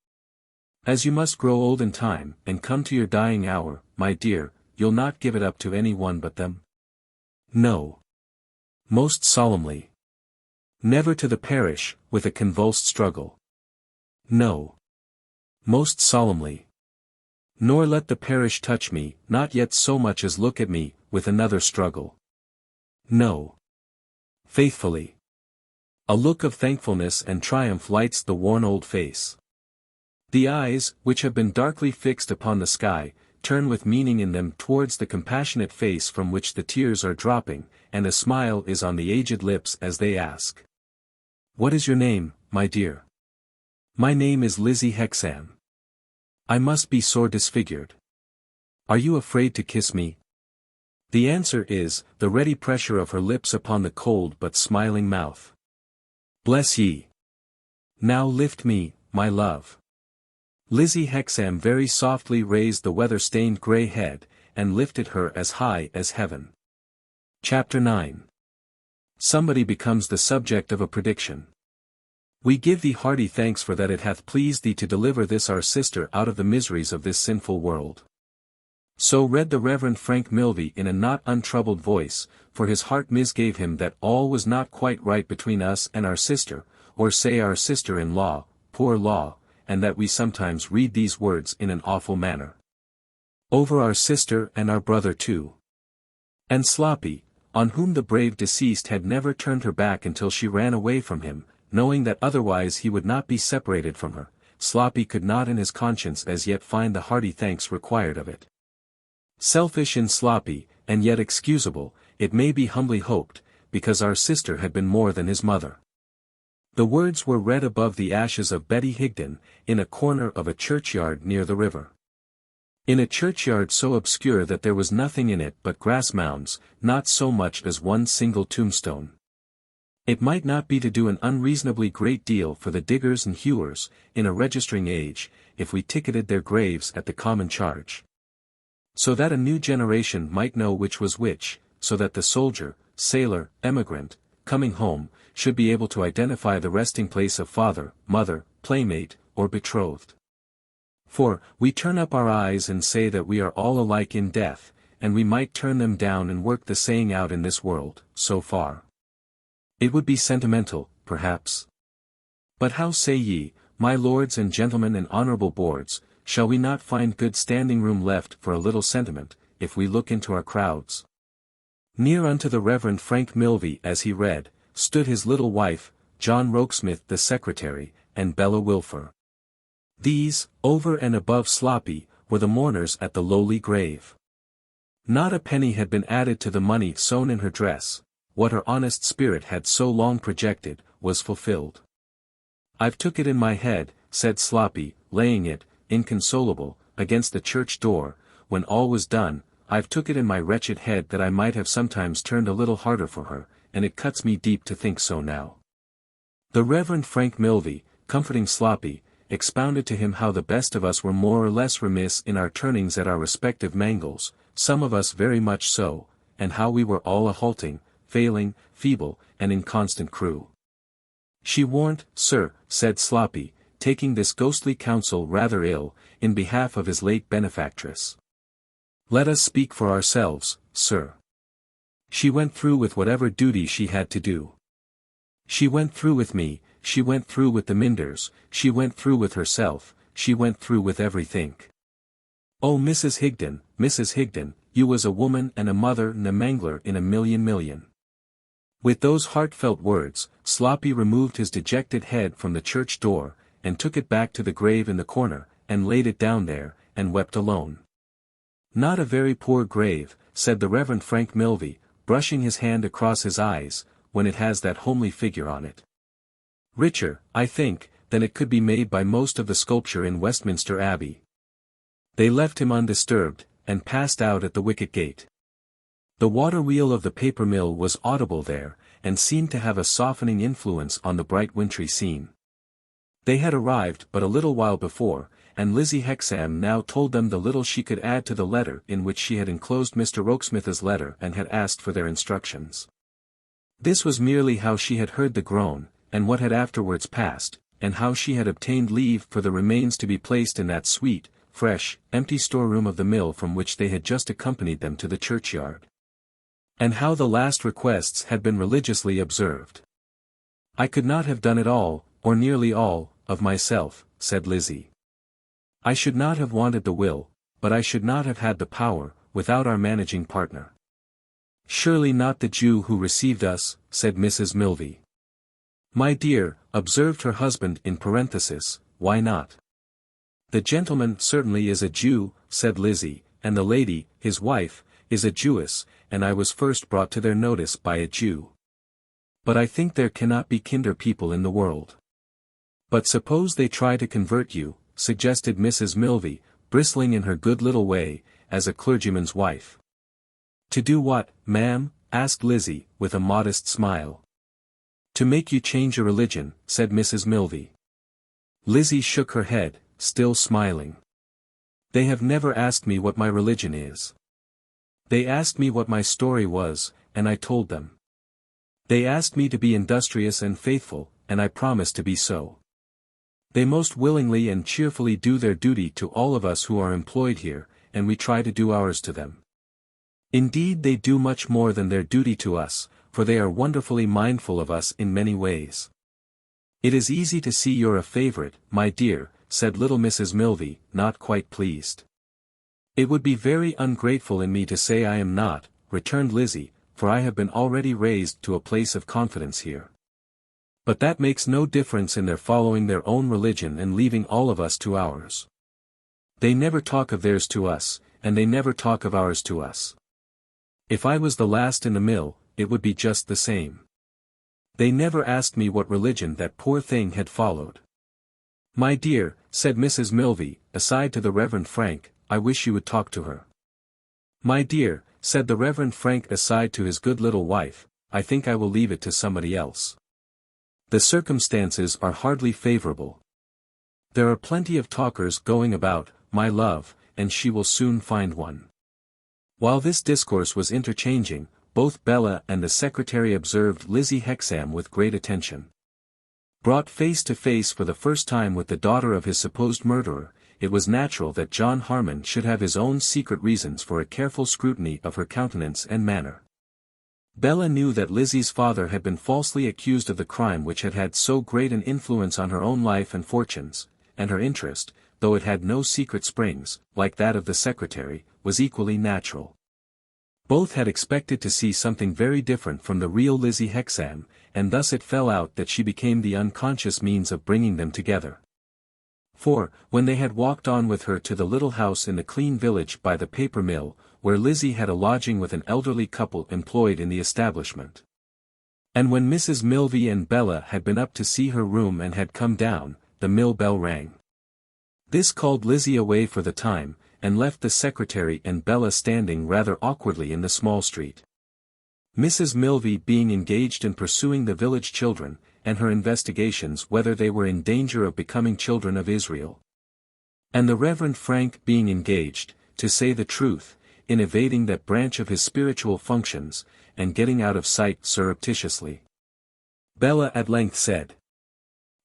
As you must grow old in time, and come to your dying hour, my dear, you'll not give it up to anyone but them? No. Most solemnly. Never to the parish, with a convulsed struggle. No. Most solemnly. Nor let the parish touch me, not yet so much as look at me, with another struggle. No. Faithfully. A look of thankfulness and triumph lights the worn old face. The eyes, which have been darkly fixed upon the sky, turn with meaning in them towards the compassionate face from which the tears are dropping, and a smile is on the aged lips as they ask. What is your name, my dear? My name is Lizzie Hexam. I must be sore disfigured. Are you afraid to kiss me? The answer is, the ready pressure of her lips upon the cold but smiling mouth. Bless ye. Now lift me, my love. Lizzie Hexam very softly raised the weather-stained grey head, and lifted her as high as heaven. Chapter 9. Somebody becomes the subject of a prediction. We give thee hearty thanks for that it hath pleased thee to deliver this our sister out of the miseries of this sinful world. So read the Reverend Frank Milvey in a not untroubled voice, for his heart misgave him that all was not quite right between us and our sister, or say our sister-in-law, poor law, and that we sometimes read these words in an awful manner. Over our sister and our brother too. And Sloppy, on whom the brave deceased had never turned her back until she ran away from him, knowing that otherwise he would not be separated from her, Sloppy could not in his conscience as yet find the hearty thanks required of it. Selfish in Sloppy, and yet excusable, it may be humbly hoped, because our sister had been more than his mother. The words were read above the ashes of Betty Higden, in a corner of a churchyard near the river. In a churchyard so obscure that there was nothing in it but grass mounds, not so much as one single tombstone. It might not be to do an unreasonably great deal for the diggers and hewers, in a registering age, if we ticketed their graves at the common charge. So that a new generation might know which was which, so that the soldier, sailor, emigrant, coming home, should be able to identify the resting place of father, mother, playmate, or betrothed. For, we turn up our eyes and say that we are all alike in death, and we might turn them down and work the saying out in this world, so far. It would be sentimental, perhaps. But how say ye, my lords and gentlemen and honorable boards, shall we not find good standing room left for a little sentiment, if we look into our crowds? Near unto the Reverend Frank Milvey as he read, stood his little wife, John Rokesmith the secretary, and Bella Wilfer. These, over and above Sloppy, were the mourners at the lowly grave. Not a penny had been added to the money sewn in her dress. What her honest spirit had so long projected, was fulfilled. "I've took it in my head," said Sloppy, laying it, inconsolable, against the church door, when all was done, "I've took it in my wretched head that I might have sometimes turned a little harder for her, and it cuts me deep to think so now." The Reverend Frank Milvey, comforting Sloppy, expounded to him how the best of us were more or less remiss in our turnings at our respective mangles, some of us very much so, and how we were all a halting, failing, feeble, and inconstant crew. "She warn't, sir," said Sloppy, taking this ghostly counsel rather ill, in behalf of his late benefactress. "Let us speak for ourselves, sir. She went through with whatever duty she had to do. She went through with me, she went through with the Minders, she went through with herself, she went through with everythink. Oh Mrs. Higden, you was a woman and a mother and a mangler in a million. With those heartfelt words, Sloppy removed his dejected head from the church door, and took it back to the grave in the corner, and laid it down there, and wept alone. "Not a very poor grave," said the Reverend Frank Milvey, brushing his hand across his eyes, "when it has that homely figure on it. Richer, I think, than it could be made by most of the sculpture in Westminster Abbey." They left him undisturbed, and passed out at the wicket gate. The water wheel of the paper mill was audible there, and seemed to have a softening influence on the bright wintry scene. They had arrived but a little while before, and Lizzie Hexam now told them the little she could add to the letter in which she had enclosed Mr. Rokesmith's letter and had asked for their instructions. This was merely how she had heard the groan, and what had afterwards passed, and how she had obtained leave for the remains to be placed in that sweet, fresh, empty storeroom of the mill from which they had just accompanied them to the churchyard. And how the last requests had been religiously observed. "I could not have done it all, or nearly all, of myself," said Lizzie. "I should not have wanted the will, but I should not have had the power, without our managing partner." "Surely not the Jew who received us," said Mrs. Milvey. "My dear," observed her husband in parenthesis, "why not?" "The gentleman certainly is a Jew," said Lizzie, "and the lady, his wife, is a Jewess, and I was first brought to their notice by a Jew. But I think there cannot be kinder people in the world." "But suppose they try to convert you," suggested Mrs. Milvey, bristling in her good little way, as a clergyman's wife. "To do what, ma'am?" asked Lizzie, with a modest smile. "To make you change your religion," said Mrs. Milvey. Lizzie shook her head, still smiling. "They have never asked me what my religion is. They asked me what my story was, and I told them. They asked me to be industrious and faithful, and I promised to be so. They most willingly and cheerfully do their duty to all of us who are employed here, and we try to do ours to them. Indeed they do much more than their duty to us, for they are wonderfully mindful of us in many ways. It is easy to see you're a favorite, my dear," said little Mrs. Milvey, not quite pleased. "It would be very ungrateful in me to say I am not," returned Lizzie, "for I have been already raised to a place of confidence here. But that makes no difference in their following their own religion and leaving all of us to ours. They never talk of theirs to us, and they never talk of ours to us. If I was the last in the mill, it would be just the same. They never asked me what religion that poor thing had followed." "My dear," said Mrs. Milvey, aside to the Reverend Frank, "I wish you would talk to her." "My dear," said the Reverend Frank aside to his good little wife, "I think I will leave it to somebody else. The circumstances are hardly favorable. There are plenty of talkers going about, my love, and she will soon find one." While this discourse was interchanging, both Bella and the secretary observed Lizzie Hexam with great attention. Brought face to face for the first time with the daughter of his supposed murderer, it was natural that John Harmon should have his own secret reasons for a careful scrutiny of her countenance and manner. Bella knew that Lizzie's father had been falsely accused of the crime which had had so great an influence on her own life and fortunes, and her interest, though it had no secret springs, like that of the secretary, was equally natural. Both had expected to see something very different from the real Lizzie Hexam, and thus it fell out that she became the unconscious means of bringing them together. For, when they had walked on with her to the little house in the clean village by the paper mill, where Lizzie had a lodging with an elderly couple employed in the establishment. And when Mrs. Milvey and Bella had been up to see her room and had come down, the mill bell rang. This called Lizzie away for the time, and left the secretary and Bella standing rather awkwardly in the small street. Mrs. Milvey being engaged in pursuing the village children, and her investigations whether they were in danger of becoming children of Israel. And the Reverend Frank being engaged, to say the truth, in evading that branch of his spiritual functions, and getting out of sight surreptitiously. Bella at length said,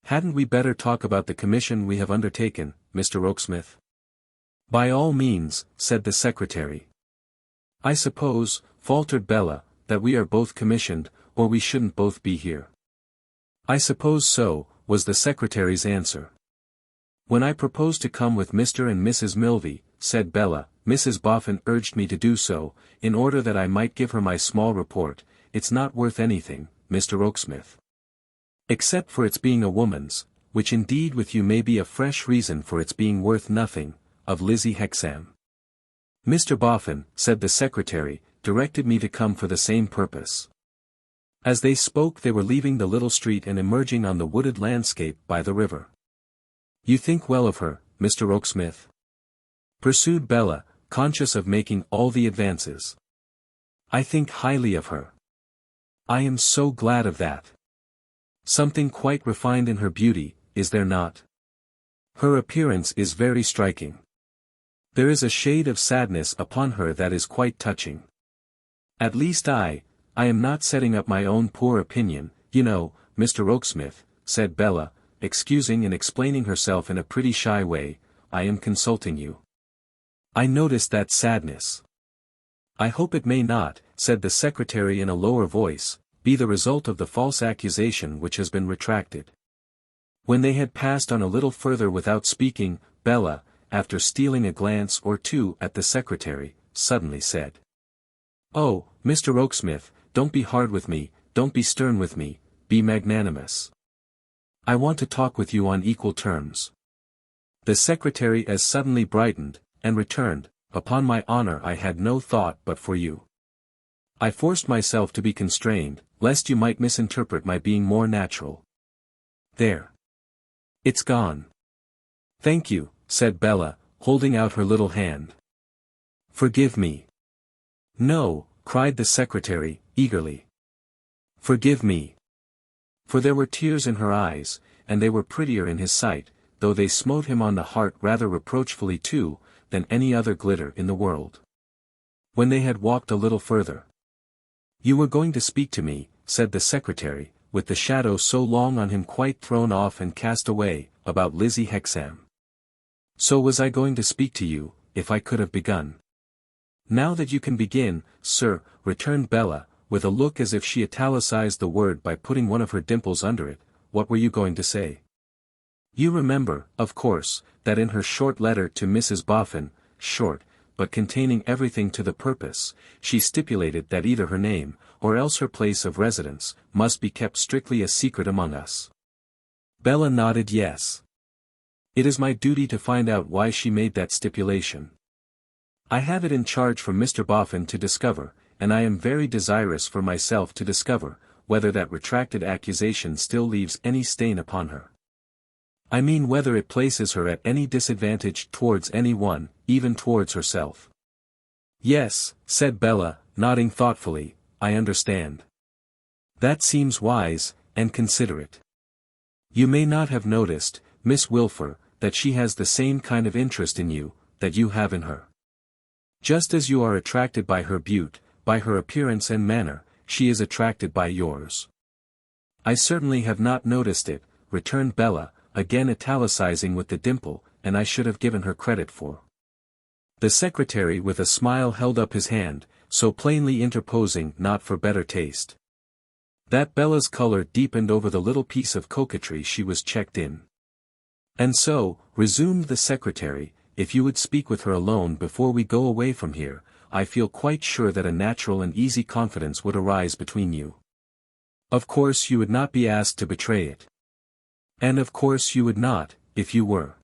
"Hadn't we better talk about the commission we have undertaken, Mr. Rokesmith?" "By all means," said the secretary. "I suppose," faltered Bella, "that we are both commissioned, or we shouldn't both be here." "I suppose so," was the secretary's answer. "When I proposed to come with Mr. and Mrs. Milvey," said Bella, "Mrs. Boffin urged me to do so, in order that I might give her my small report. It's not worth anything, Mr. Rokesmith. Except for its being a woman's, which indeed with you may be a fresh reason for its being worth nothing, of Lizzie Hexam. Mr. Boffin," said the secretary, "directed me to come for the same purpose." As they spoke they were leaving the little street and emerging on the wooded landscape by the river. "You think well of her, Mr. Rokesmith?" pursued Bella, conscious of making all the advances. "I think highly of her." "I am so glad of that. Something quite refined in her beauty, is there not? Her appearance is very striking. There is a shade of sadness upon her that is quite touching. At least I am not setting up my own poor opinion, you know, Mr. Rokesmith," said Bella, excusing and explaining herself in a pretty shy way. "I am consulting you. I noticed that sadness. I hope it may not," said the secretary in a lower voice, "be the result of the false accusation which has been retracted." When they had passed on a little further without speaking, Bella, after stealing a glance or two at the secretary, suddenly said, "Oh, Mr. Rokesmith, don't be hard with me, don't be stern with me, be magnanimous. I want to talk with you on equal terms." The secretary as suddenly brightened, and returned, "Upon my honor I had no thought but for you. I forced myself to be constrained, lest you might misinterpret my being more natural. There. It's gone." "Thank you," said Bella, holding out her little hand. "Forgive me." "No," cried the secretary, eagerly. "Forgive me." For there were tears in her eyes, and they were prettier in his sight, though they smote him on the heart rather reproachfully too, than any other glitter in the world. When they had walked a little further. "You were going to speak to me," said the secretary, with the shadow so long on him quite thrown off and cast away, "about Lizzie Hexam." "So was I going to speak to you, if I could have begun." "Now that you can begin, sir," returned Bella, with a look as if she italicized the word by putting one of her dimples under it. "What were you going to say?" "You remember, of course, that in her short letter to Mrs. Boffin, short, but containing everything to the purpose, she stipulated that either her name, or else her place of residence, must be kept strictly a secret among us." Bella nodded yes. "It is my duty to find out why she made that stipulation. I have it in charge for Mr. Boffin to discover, and I am very desirous for myself to discover, whether that retracted accusation still leaves any stain upon her. I mean whether it places her at any disadvantage towards any one, even towards herself." "Yes," said Bella, nodding thoughtfully, "I understand. That seems wise, and considerate. You may not have noticed, Miss Wilfer, that she has the same kind of interest in you, that you have in her. Just as you are attracted by her beauty, by her appearance and manner, she is attracted by yours." "I certainly have not noticed it," returned Bella, again italicizing with the dimple, "and I should have given her credit for." The secretary with a smile held up his hand, so plainly interposing not for better taste. That Bella's color deepened over the little piece of coquetry she was checked in. "And so," resumed the secretary, "if you would speak with her alone before we go away from here, I feel quite sure that a natural and easy confidence would arise between you. Of course you would not be asked to betray it. And of course you would not, if you were.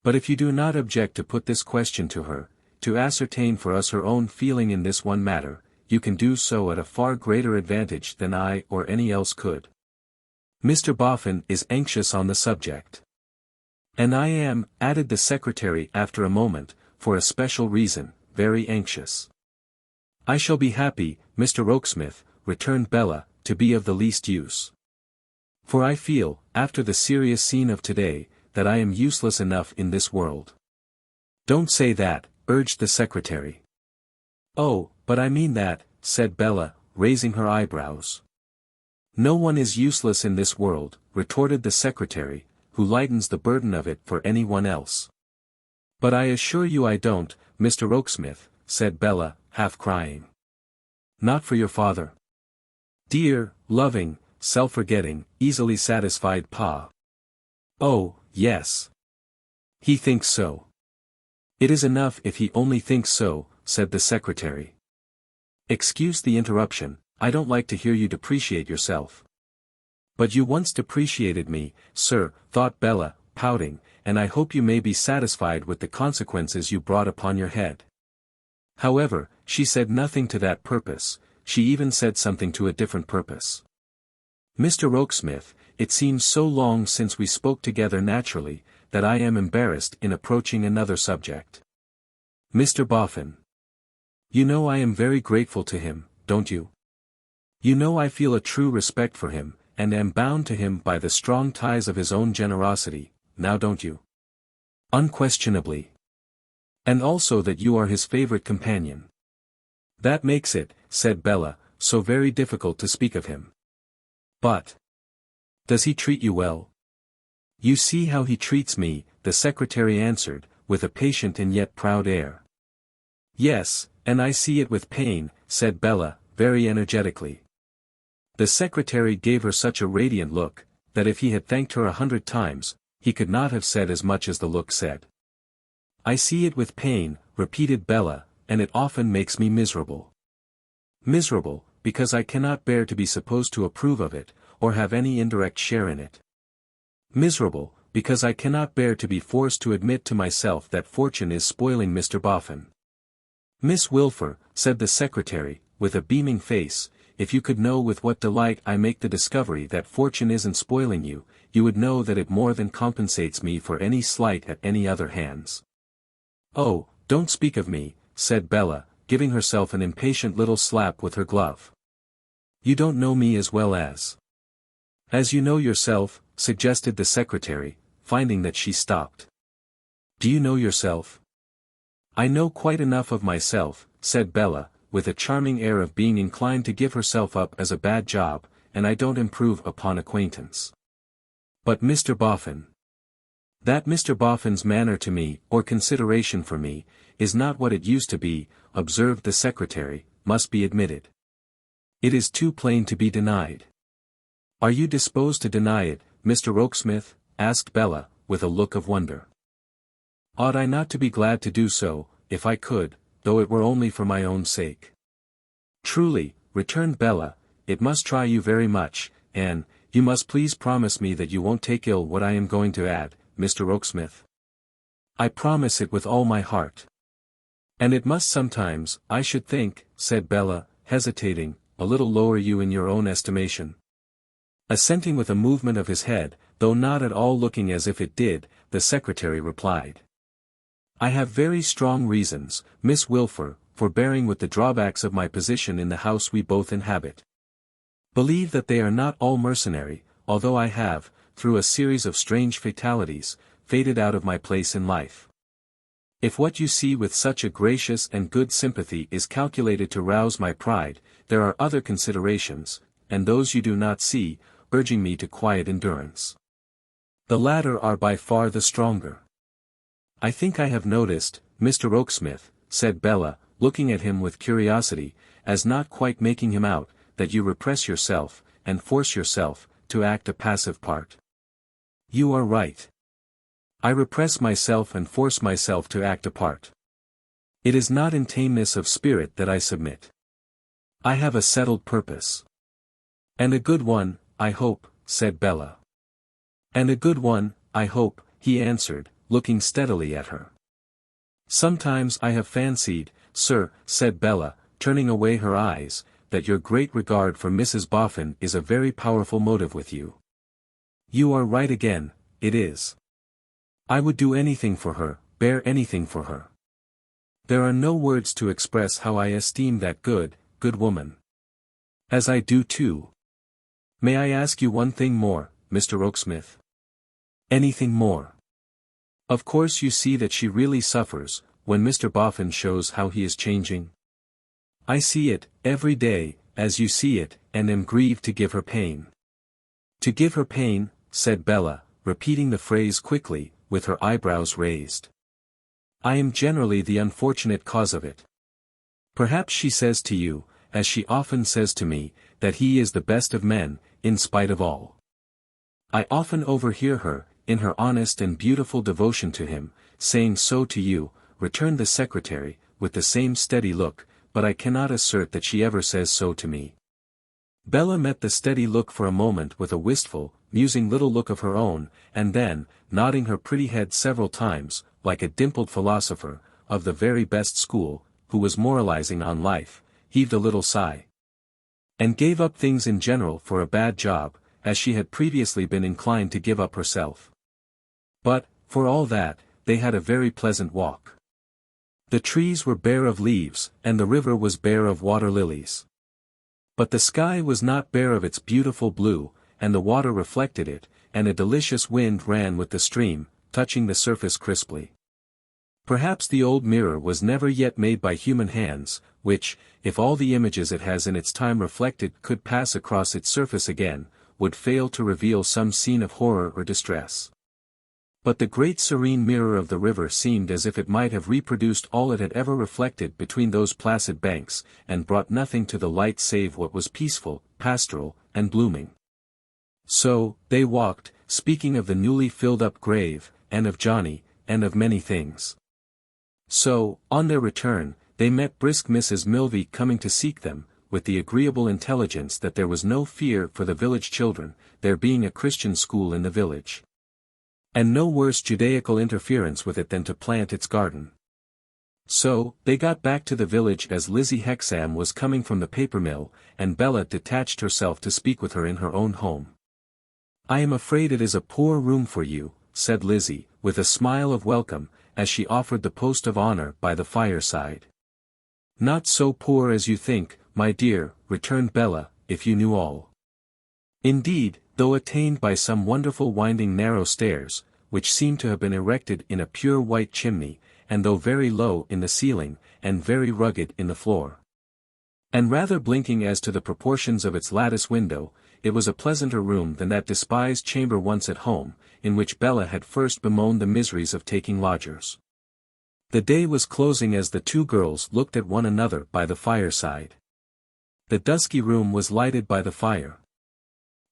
But if you do not object to put this question to her, to ascertain for us her own feeling in this one matter, you can do so at a far greater advantage than I or any else could. Mr. Boffin is anxious on the subject. And I am, added the secretary after a moment, for a special reason, very anxious. I shall be happy, Mr. Rokesmith, returned Bella, to be of the least use. For I feel, after the serious scene of today, that I am useless enough in this world. Don't say that, urged the secretary. Oh, but I mean that, said Bella, raising her eyebrows. No one is useless in this world, retorted the secretary, who lightens the burden of it for anyone else. But I assure you I don't, Mr. Rokesmith, said Bella, half crying. Not for your father. Dear, loving, self-forgetting, easily satisfied Pa. Oh, yes. He thinks so. It is enough if he only thinks so, said the secretary. Excuse the interruption, I don't like to hear you depreciate yourself. But you once depreciated me, sir, thought Bella, pouting, and I hope you may be satisfied with the consequences you brought upon your head. However, she said nothing to that purpose, she even said something to a different purpose. Mr. Rokesmith, it seems so long since we spoke together naturally, that I am embarrassed in approaching another subject. Mr. Boffin. You know I am very grateful to him, don't you? You know I feel a true respect for him, and am bound to him by the strong ties of his own generosity, now don't you? Unquestionably. And also that you are his favorite companion. That makes it, said Bella, so very difficult to speak of him. But does he treat you well? You see how he treats me, the secretary answered, with a patient and yet proud air. Yes, and I see it with pain, said Bella, very energetically. The secretary gave her such a radiant look, that if he had thanked her 100 times, he could not have said as much as the look said. I see it with pain, repeated Bella, and it often makes me miserable. Miserable, because I cannot bear to be supposed to approve of it, or have any indirect share in it. Miserable, because I cannot bear to be forced to admit to myself that fortune is spoiling Mr. Boffin. Miss Wilfer, said the secretary, with a beaming face, if you could know with what delight I make the discovery that fortune isn't spoiling you, you would know that it more than compensates me for any slight at any other hands. Oh, don't speak of me, said Bella, giving herself an impatient little slap with her glove. You don't know me as well as you know yourself, suggested the secretary, finding that she stopped. Do you know yourself? I know quite enough of myself, said Bella, with a charming air of being inclined to give herself up as a bad job, and I don't improve upon acquaintance. But Mr. Boffin. That Mr. Boffin's manner to me, or consideration for me, is not what it used to be, observed the secretary, must be admitted. It is too plain to be denied. Are you disposed to deny it, Mr. Rokesmith? Asked Bella, with a look of wonder. Ought I not to be glad to do so, if I could, though it were only for my own sake? Truly, returned Bella, it must try you very much, and, you must please promise me that you won't take ill what I am going to add, Mr. Rokesmith. I promise it with all my heart. And it must sometimes, I should think, said Bella, hesitating, a little lower you in your own estimation. Assenting with a movement of his head, though not at all looking as if it did, the secretary replied. I have very strong reasons, Miss Wilfer, for bearing with the drawbacks of my position in the house we both inhabit. Believe that they are not all mercenary, although I have, through a series of strange fatalities, faded out of my place in life. If what you see with such a gracious and good sympathy is calculated to rouse my pride, there are other considerations, and those you do not see, urging me to quiet endurance. The latter are by far the stronger. I think I have noticed, Mr. Rokesmith, said Bella, looking at him with curiosity, as not quite making him out, that you repress yourself, and force yourself, to act a passive part. You are right. I repress myself and force myself to act a part. It is not in tameness of spirit that I submit. I have a settled purpose. And a good one, I hope, said Bella. And a good one, I hope, he answered, looking steadily at her. Sometimes I have fancied, sir, said Bella, turning away her eyes, that your great regard for Mrs. Boffin is a very powerful motive with you. You are right again, it is. I would do anything for her, bear anything for her. There are no words to express how I esteem that good woman. As I do too. May I ask you one thing more, Mr. Oaksmith? Anything more? Of course you see that she really suffers, when Mr. Boffin shows how he is changing. I see it, every day, as you see it, and am grieved to give her pain. To give her pain, said Bella, repeating the phrase quickly, with her eyebrows raised. I am generally the unfortunate cause of it. Perhaps she says to you, as she often says to me, that he is the best of men, in spite of all. I often overhear her, in her honest and beautiful devotion to him, saying so to you, returned the secretary, with the same steady look, but I cannot assert that she ever says so to me. Bella met the steady look for a moment with a wistful, musing little look of her own, and then, nodding her pretty head several times, like a dimpled philosopher, of the very best school, who was moralizing on life, heaved a little sigh. And gave up things in general for a bad job, as she had previously been inclined to give up herself. But, for all that, they had a very pleasant walk. The trees were bare of leaves, and the river was bare of water lilies. But the sky was not bare of its beautiful blue, and the water reflected it, and a delicious wind ran with the stream, touching the surface crisply. Perhaps the old mirror was never yet made by human hands, which, if all the images it has in its time reflected could pass across its surface again, would fail to reveal some scene of horror or distress. But the great serene mirror of the river seemed as if it might have reproduced all it had ever reflected between those placid banks, and brought nothing to the light save what was peaceful, pastoral, and blooming. So, they walked, speaking of the newly filled-up grave, and of Johnny, and of many things. So, on their return, they met brisk Mrs. Milvey coming to seek them, with the agreeable intelligence that there was no fear for the village children, there being a Christian school in the village. And no worse Judaical interference with it than to plant its garden. So, they got back to the village as Lizzie Hexam was coming from the paper mill, and Bella detached herself to speak with her in her own home. I am afraid it is a poor room for you, said Lizzie, with a smile of welcome, as she offered the post of honor by the fireside. Not so poor as you think, my dear, returned Bella, if you knew all. Indeed, though attained by some wonderful winding narrow stairs, which seemed to have been erected in a pure white chimney, and though very low in the ceiling, and very rugged in the floor, and rather blinking as to the proportions of its lattice window, it was a pleasanter room than that despised chamber once at home, in which Bella had first bemoaned the miseries of taking lodgers. The day was closing as the two girls looked at one another by the fireside. The dusky room was lighted by the fire.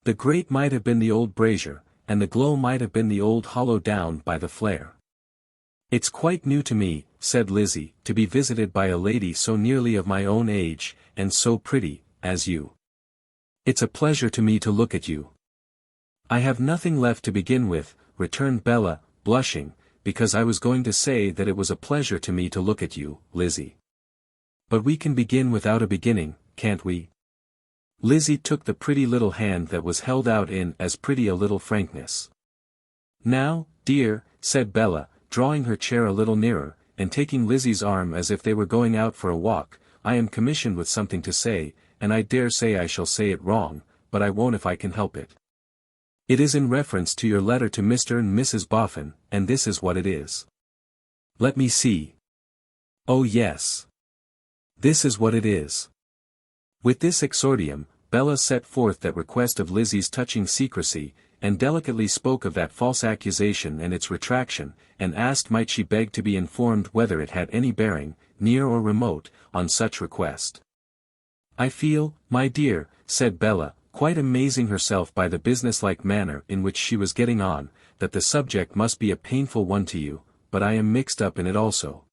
The grate might have been the old brazier, and the glow might have been the old hollow down by the flare. It's quite new to me, said Lizzie, to be visited by a lady so nearly of my own age, and so pretty, as you. It's a pleasure to me to look at you. I have nothing left to begin with, returned Bella, blushing, because I was going to say that it was a pleasure to me to look at you, Lizzie. But we can begin without a beginning, can't we? Lizzie took the pretty little hand that was held out in as pretty a little frankness. Now, dear, said Bella, drawing her chair a little nearer, and taking Lizzie's arm as if they were going out for a walk, I am commissioned with something to say, and I dare say I shall say it wrong, but I won't if I can help it. It is in reference to your letter to Mr. and Mrs. Boffin, and this is what it is. Let me see. Oh yes. This is what it is. With this exordium, Bella set forth that request of Lizzie's touching secrecy, and delicately spoke of that false accusation and its retraction, and asked might she beg to be informed whether it had any bearing, near or remote, on such request. I feel, my dear, said Bella, quite amazing herself by the businesslike manner in which she was getting on, that the subject must be a painful one to you, but I am mixed up in it also.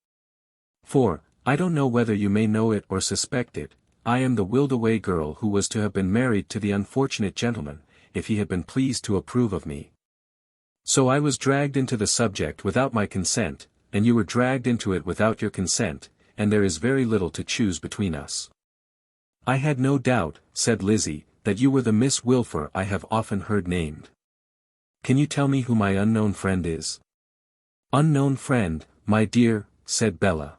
For, I don't know whether you may know it or suspect it, I am the willed-away girl who was to have been married to the unfortunate gentleman, if he had been pleased to approve of me. So I was dragged into the subject without my consent, and you were dragged into it without your consent, and there is very little to choose between us. I had no doubt, said Lizzie, that you were the Miss Wilfer I have often heard named. Can you tell me who my unknown friend is? Unknown friend, my dear, said Bella.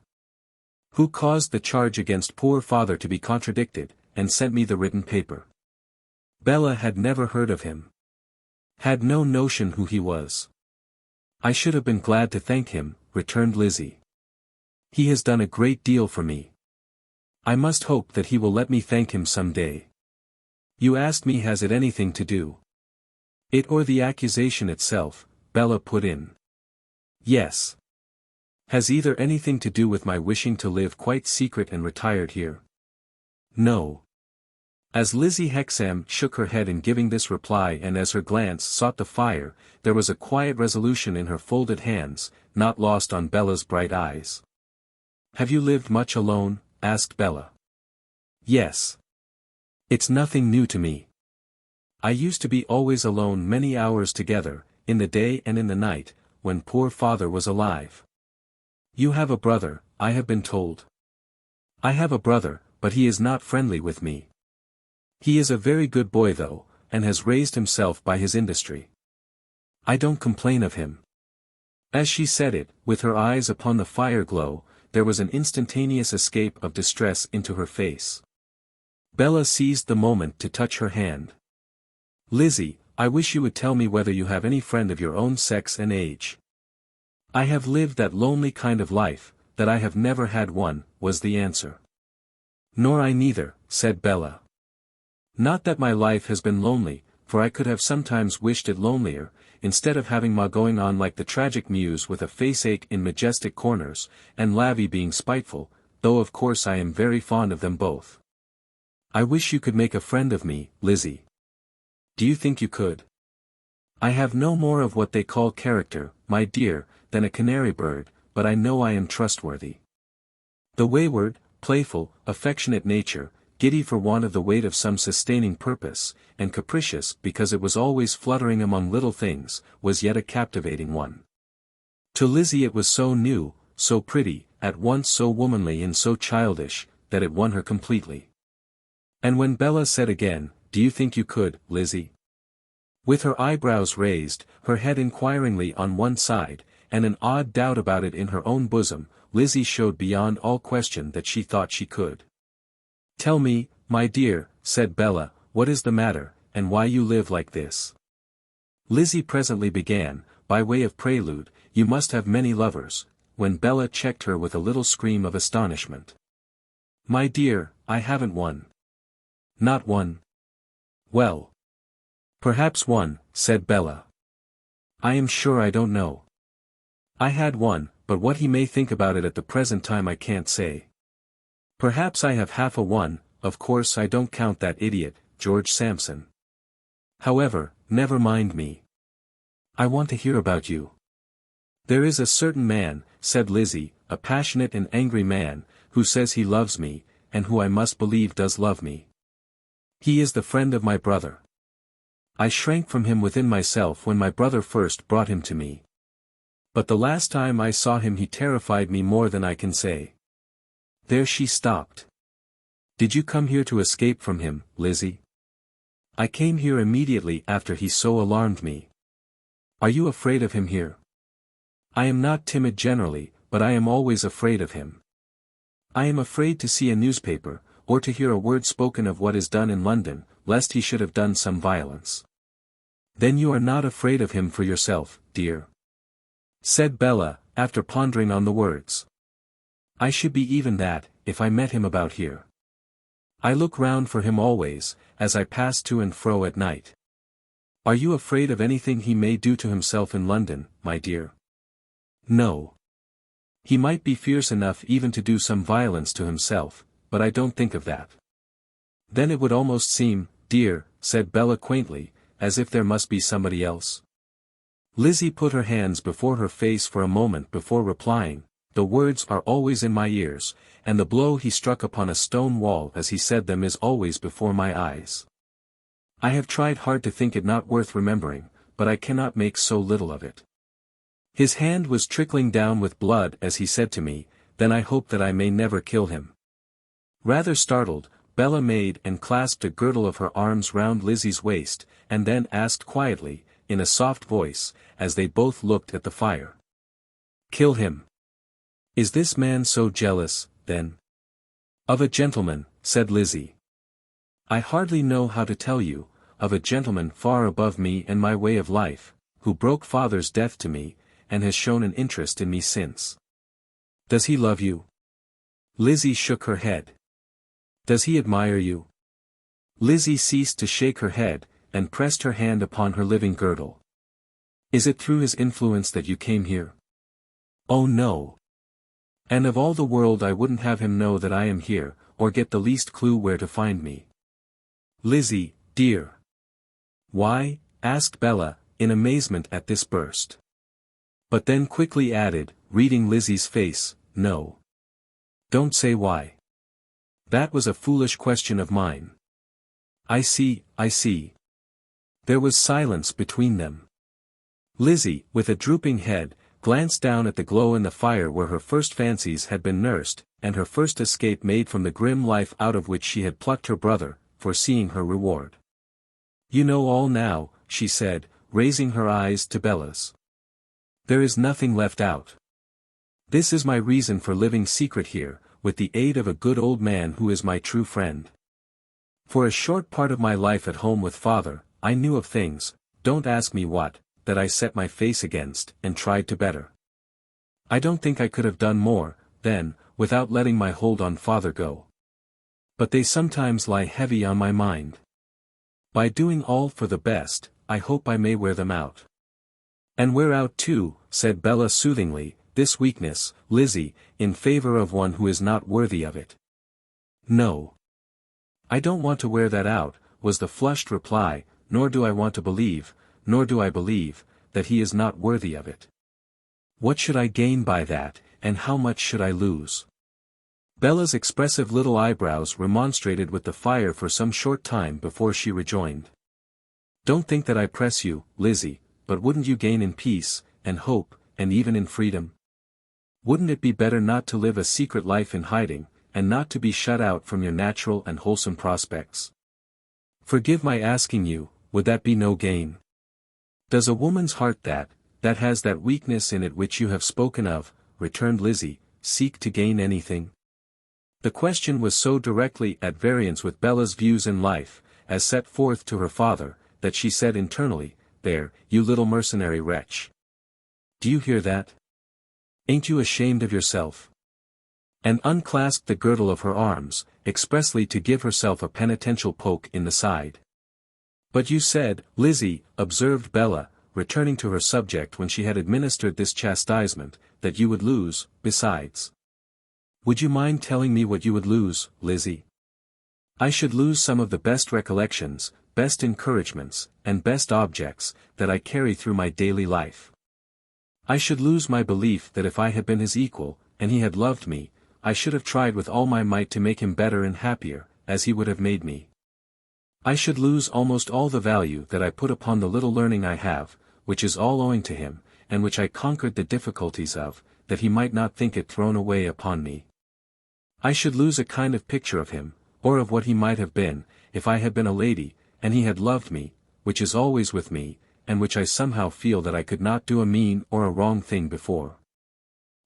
Who caused the charge against poor father to be contradicted, and sent me the written paper. Bella had never heard of him. Had no notion who he was. I should have been glad to thank him, returned Lizzie. He has done a great deal for me. I must hope that he will let me thank him some day. You asked me, has it anything to do? It or the accusation itself, Bella put in. Yes. Has either anything to do with my wishing to live quite secret and retired here? No. As Lizzie Hexam shook her head in giving this reply, and as her glance sought the fire, there was a quiet resolution in her folded hands, not lost on Bella's bright eyes. Have you lived much alone? Asked Bella. Yes. It's nothing new to me. I used to be always alone many hours together, in the day and in the night, when poor father was alive. You have a brother, I have been told. I have a brother, but he is not friendly with me. He is a very good boy though, and has raised himself by his industry. I don't complain of him. As she said it, with her eyes upon the fire glow, there was an instantaneous escape of distress into her face. Bella seized the moment to touch her hand. Lizzie, I wish you would tell me whether you have any friend of your own sex and age. I have lived that lonely kind of life, that I have never had one, was the answer. Nor I neither, said Bella. Not that my life has been lonely, for I could have sometimes wished it lonelier, instead of having ma going on like the tragic muse with a face-ache in majestic corners, and Lavvy being spiteful, though of course I am very fond of them both. I wish you could make a friend of me, Lizzie. Do you think you could? I have no more of what they call character, my dear, than a canary bird, but I know I am trustworthy. The wayward, playful, affectionate nature, giddy for want of the weight of some sustaining purpose, and capricious because it was always fluttering among little things, was yet a captivating one. To Lizzie it was so new, so pretty, at once so womanly and so childish, that it won her completely. And when Bella said again, do you think you could, Lizzie? With her eyebrows raised, her head inquiringly on one side, and an odd doubt about it in her own bosom, Lizzie showed beyond all question that she thought she could. Tell me, my dear, said Bella, what is the matter, and why you live like this? Lizzie presently began, by way of prelude, you must have many lovers, when Bella checked her with a little scream of astonishment. My dear, I haven't one. Not one? Well. Perhaps one, said Bella. I am sure I don't know. I had one, but what he may think about it at the present time I can't say. Perhaps I have half a one, of course I don't count that idiot, George Sampson. However, never mind me. I want to hear about you. There is a certain man, said Lizzie, a passionate and angry man, who says he loves me, and who I must believe does love me. He is the friend of my brother. I shrank from him within myself when my brother first brought him to me. But the last time I saw him he terrified me more than I can say. There she stopped. Did you come here to escape from him, Lizzie? I came here immediately after he so alarmed me. Are you afraid of him here? I am not timid generally, but I am always afraid of him. I am afraid to see a newspaper, or to hear a word spoken of what is done in London, lest he should have done some violence. Then you are not afraid of him for yourself, dear? Said Bella, after pondering on the words. I should be even that, if I met him about here. I look round for him always, as I pass to and fro at night. Are you afraid of anything he may do to himself in London, my dear? No. He might be fierce enough even to do some violence to himself, but I don't think of that. Then it would almost seem, dear, said Bella quaintly, as if there must be somebody else. Lizzie put her hands before her face for a moment before replying, the words are always in my ears, and the blow he struck upon a stone wall as he said them is always before my eyes. I have tried hard to think it not worth remembering, but I cannot make so little of it. His hand was trickling down with blood as he said to me, "Then I hope that I may never kill him." Rather startled, Bella made and clasped a girdle of her arms round Lizzie's waist, and then asked quietly, in a soft voice, as they both looked at the fire. "Kill him? Is this man so jealous, then?" "Of a gentleman," said Lizzie. "I hardly know how to tell you, of a gentleman far above me and my way of life, who broke father's death to me, and has shown an interest in me since." "Does he love you?" Lizzie shook her head. "Does he admire you?" Lizzie ceased to shake her head, and pressed her hand upon her living girdle. "Is it through his influence that you came here?" "Oh no. And of all the world I wouldn't have him know that I am here, or get the least clue where to find me." "Lizzie, dear." "Why?" asked Bella, in amazement at this burst. But then quickly added, reading Lizzie's face, "No. Don't say why. That was a foolish question of mine." I see. There was silence between them. Lizzie, with a drooping head, glanced down at the glow in the fire where her first fancies had been nursed, and her first escape made from the grim life out of which she had plucked her brother, foreseeing her reward. "You know all now," she said, raising her eyes to Bella's. "There is nothing left out. This is my reason for living secret here, with the aid of a good old man who is my true friend. For a short part of my life at home with father, I knew of things, don't ask me what, that I set my face against, and tried to better. I don't think I could have done more, then, without letting my hold on father go. But they sometimes lie heavy on my mind. By doing all for the best, I hope I may wear them out." "And wear out too," said Bella soothingly, "this weakness, Lizzie, in favor of one who is not worthy of it." "No. I don't want to wear that out," was the flushed reply, "nor do I want to believe, nor do I believe, that he is not worthy of it. What should I gain by that, and how much should I lose?" Bella's expressive little eyebrows remonstrated with the fire for some short time before she rejoined. "Don't think that I press you, Lizzie, but wouldn't you gain in peace, and hope, and even in freedom? Wouldn't it be better not to live a secret life in hiding, and not to be shut out from your natural and wholesome prospects? Forgive my asking you, would that be no gain? Does a woman's heart that has that weakness in it which you have spoken of," returned Lizzie, "seek to gain anything?" The question was so directly at variance with Bella's views in life, as set forth to her father, that she said internally, "There, you little mercenary wretch. Do you hear that? Ain't you ashamed of yourself?" And unclasped the girdle of her arms, expressly to give herself a penitential poke in the side. "But you said, Lizzie," observed Bella, returning to her subject when she had administered this chastisement, "that you would lose, besides. Would you mind telling me what you would lose, Lizzie?" "I should lose some of the best recollections, best encouragements, and best objects, that I carry through my daily life. I should lose my belief that if I had been his equal, and he had loved me, I should have tried with all my might to make him better and happier, as he would have made me. I should lose almost all the value that I put upon the little learning I have, which is all owing to him, and which I conquered the difficulties of, that he might not think it thrown away upon me. I should lose a kind of picture of him, or of what he might have been, if I had been a lady, and he had loved me, which is always with me, and which I somehow feel that I could not do a mean or a wrong thing before.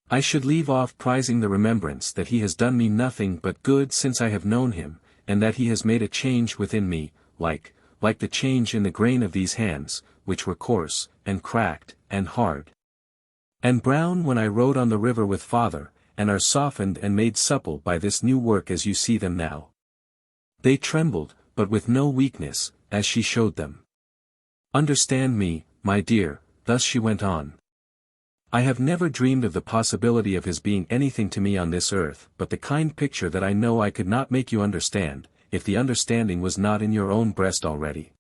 I should leave off prizing the remembrance that he has done me nothing but good since I have known him, and that he has made a change within me, like the change in the grain of these hands, which were coarse, and cracked, and hard, and brown when I rode on the river with father, and are softened and made supple by this new work as you see them now." They trembled, but with no weakness, as she showed them. "Understand me, my dear," thus she went on. "I have never dreamed of the possibility of his being anything to me on this earth but the kind picture that I know I could not make you understand, if the understanding was not in your own breast already.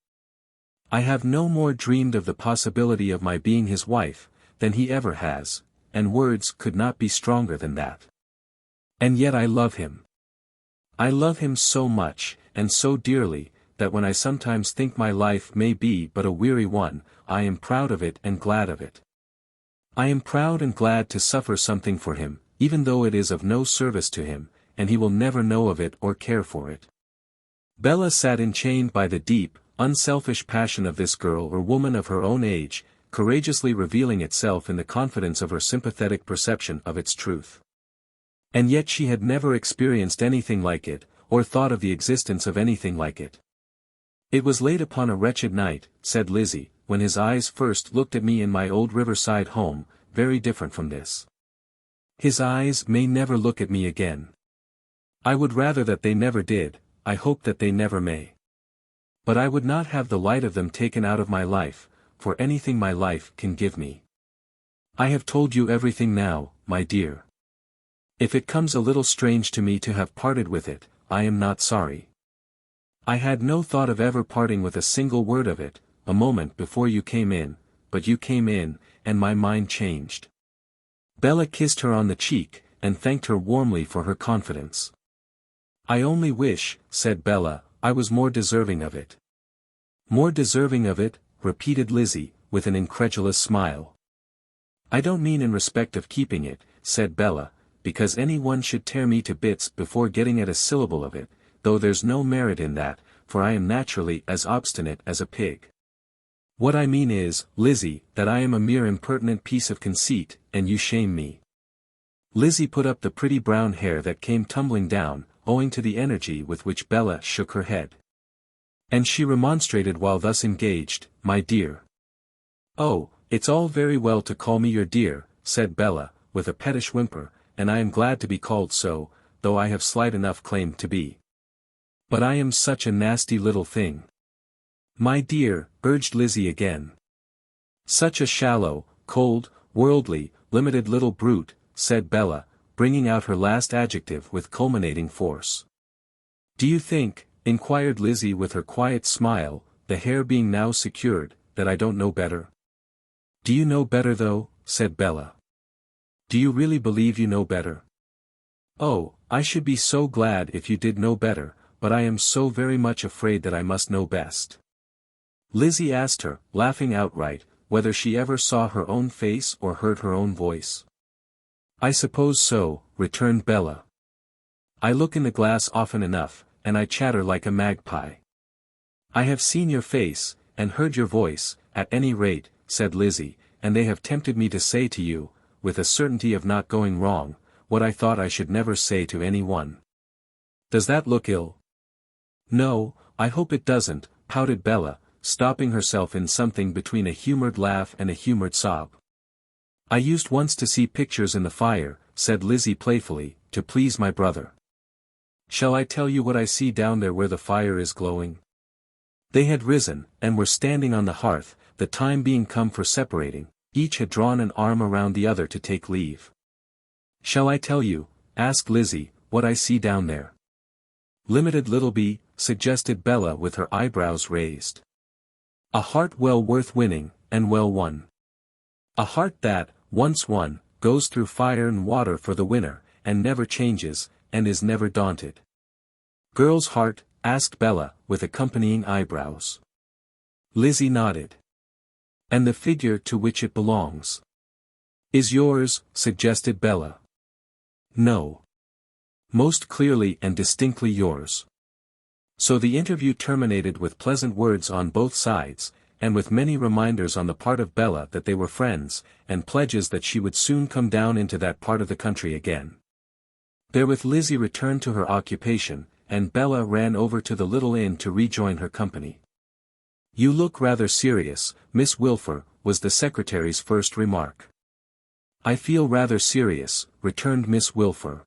I have no more dreamed of the possibility of my being his wife, than he ever has, and words could not be stronger than that. And yet I love him. I love him so much, and so dearly, that when I sometimes think my life may be but a weary one, I am proud of it and glad of it. I am proud and glad to suffer something for him, even though it is of no service to him, and he will never know of it or care for it. Bella sat enchained by the deep, unselfish passion of this girl or woman of her own age, courageously revealing itself in the confidence of her sympathetic perception of its truth. And yet she had never experienced anything like it, or thought of the existence of anything like it. It was late upon a wretched night, said Lizzie, when his eyes first looked at me in my old riverside home, very different from this. His eyes may never look at me again. I would rather that they never did, I hope that they never may. But I would not have the light of them taken out of my life, for anything my life can give me. I have told you everything now, my dear. If it comes a little strange to me to have parted with it, I am not sorry. I had no thought of ever parting with a single word of it, a moment before you came in, but you came in, and my mind changed. Bella kissed her on the cheek, and thanked her warmly for her confidence. I only wish, said Bella, I was more deserving of it. More deserving of it, repeated Lizzie, with an incredulous smile. I don't mean in respect of keeping it, said Bella, because any one should tear me to bits before getting at a syllable of it, though there's no merit in that, for I am naturally as obstinate as a pig. What I mean is, Lizzie, that I am a mere impertinent piece of conceit, and you shame me. Lizzie put up the pretty brown hair that came tumbling down, owing to the energy with which Bella shook her head. And she remonstrated while thus engaged, my dear. Oh, it's all very well to call me your dear, said Bella, with a pettish whimper, and I am glad to be called so, though I have slight enough claim to be. But I am such a nasty little thing. My dear, urged Lizzie again. Such a shallow, cold, worldly, limited little brute, said Bella, bringing out her last adjective with culminating force. Do you think, inquired Lizzie with her quiet smile, the hair being now secured, that I don't know better? Do you know better though, said Bella. Do you really believe you know better? Oh, I should be so glad if you did know better, but I am so very much afraid that I must know best. Lizzie asked her, laughing outright, whether she ever saw her own face or heard her own voice. I suppose so, returned Bella. I look in the glass often enough, and I chatter like a magpie. I have seen your face, and heard your voice, at any rate, said Lizzie, and they have tempted me to say to you, with a certainty of not going wrong, what I thought I should never say to any one. Does that look ill? No, I hope it doesn't, pouted Bella, stopping herself in something between a humored laugh and a humored sob. I used once to see pictures in the fire, said Lizzie playfully, to please my brother. Shall I tell you what I see down there where the fire is glowing? They had risen, and were standing on the hearth, the time being come for separating, each had drawn an arm around the other to take leave. Shall I tell you, asked Lizzie, what I see down there? Limited Littleby, suggested Bella with her eyebrows raised. A heart well worth winning, and well won. A heart that, once won, goes through fire and water for the winner, and never changes, and is never daunted. Girl's heart, asked Bella, with accompanying eyebrows. Lizzie nodded. And the figure to which it belongs? Is yours, suggested Bella. No. Most clearly and distinctly yours. So the interview terminated with pleasant words on both sides, and with many reminders on the part of Bella that they were friends, and pledges that she would soon come down into that part of the country again. Therewith Lizzie returned to her occupation, and Bella ran over to the little inn to rejoin her company. You look rather serious, Miss Wilfer, was the secretary's first remark. I feel rather serious, returned Miss Wilfer.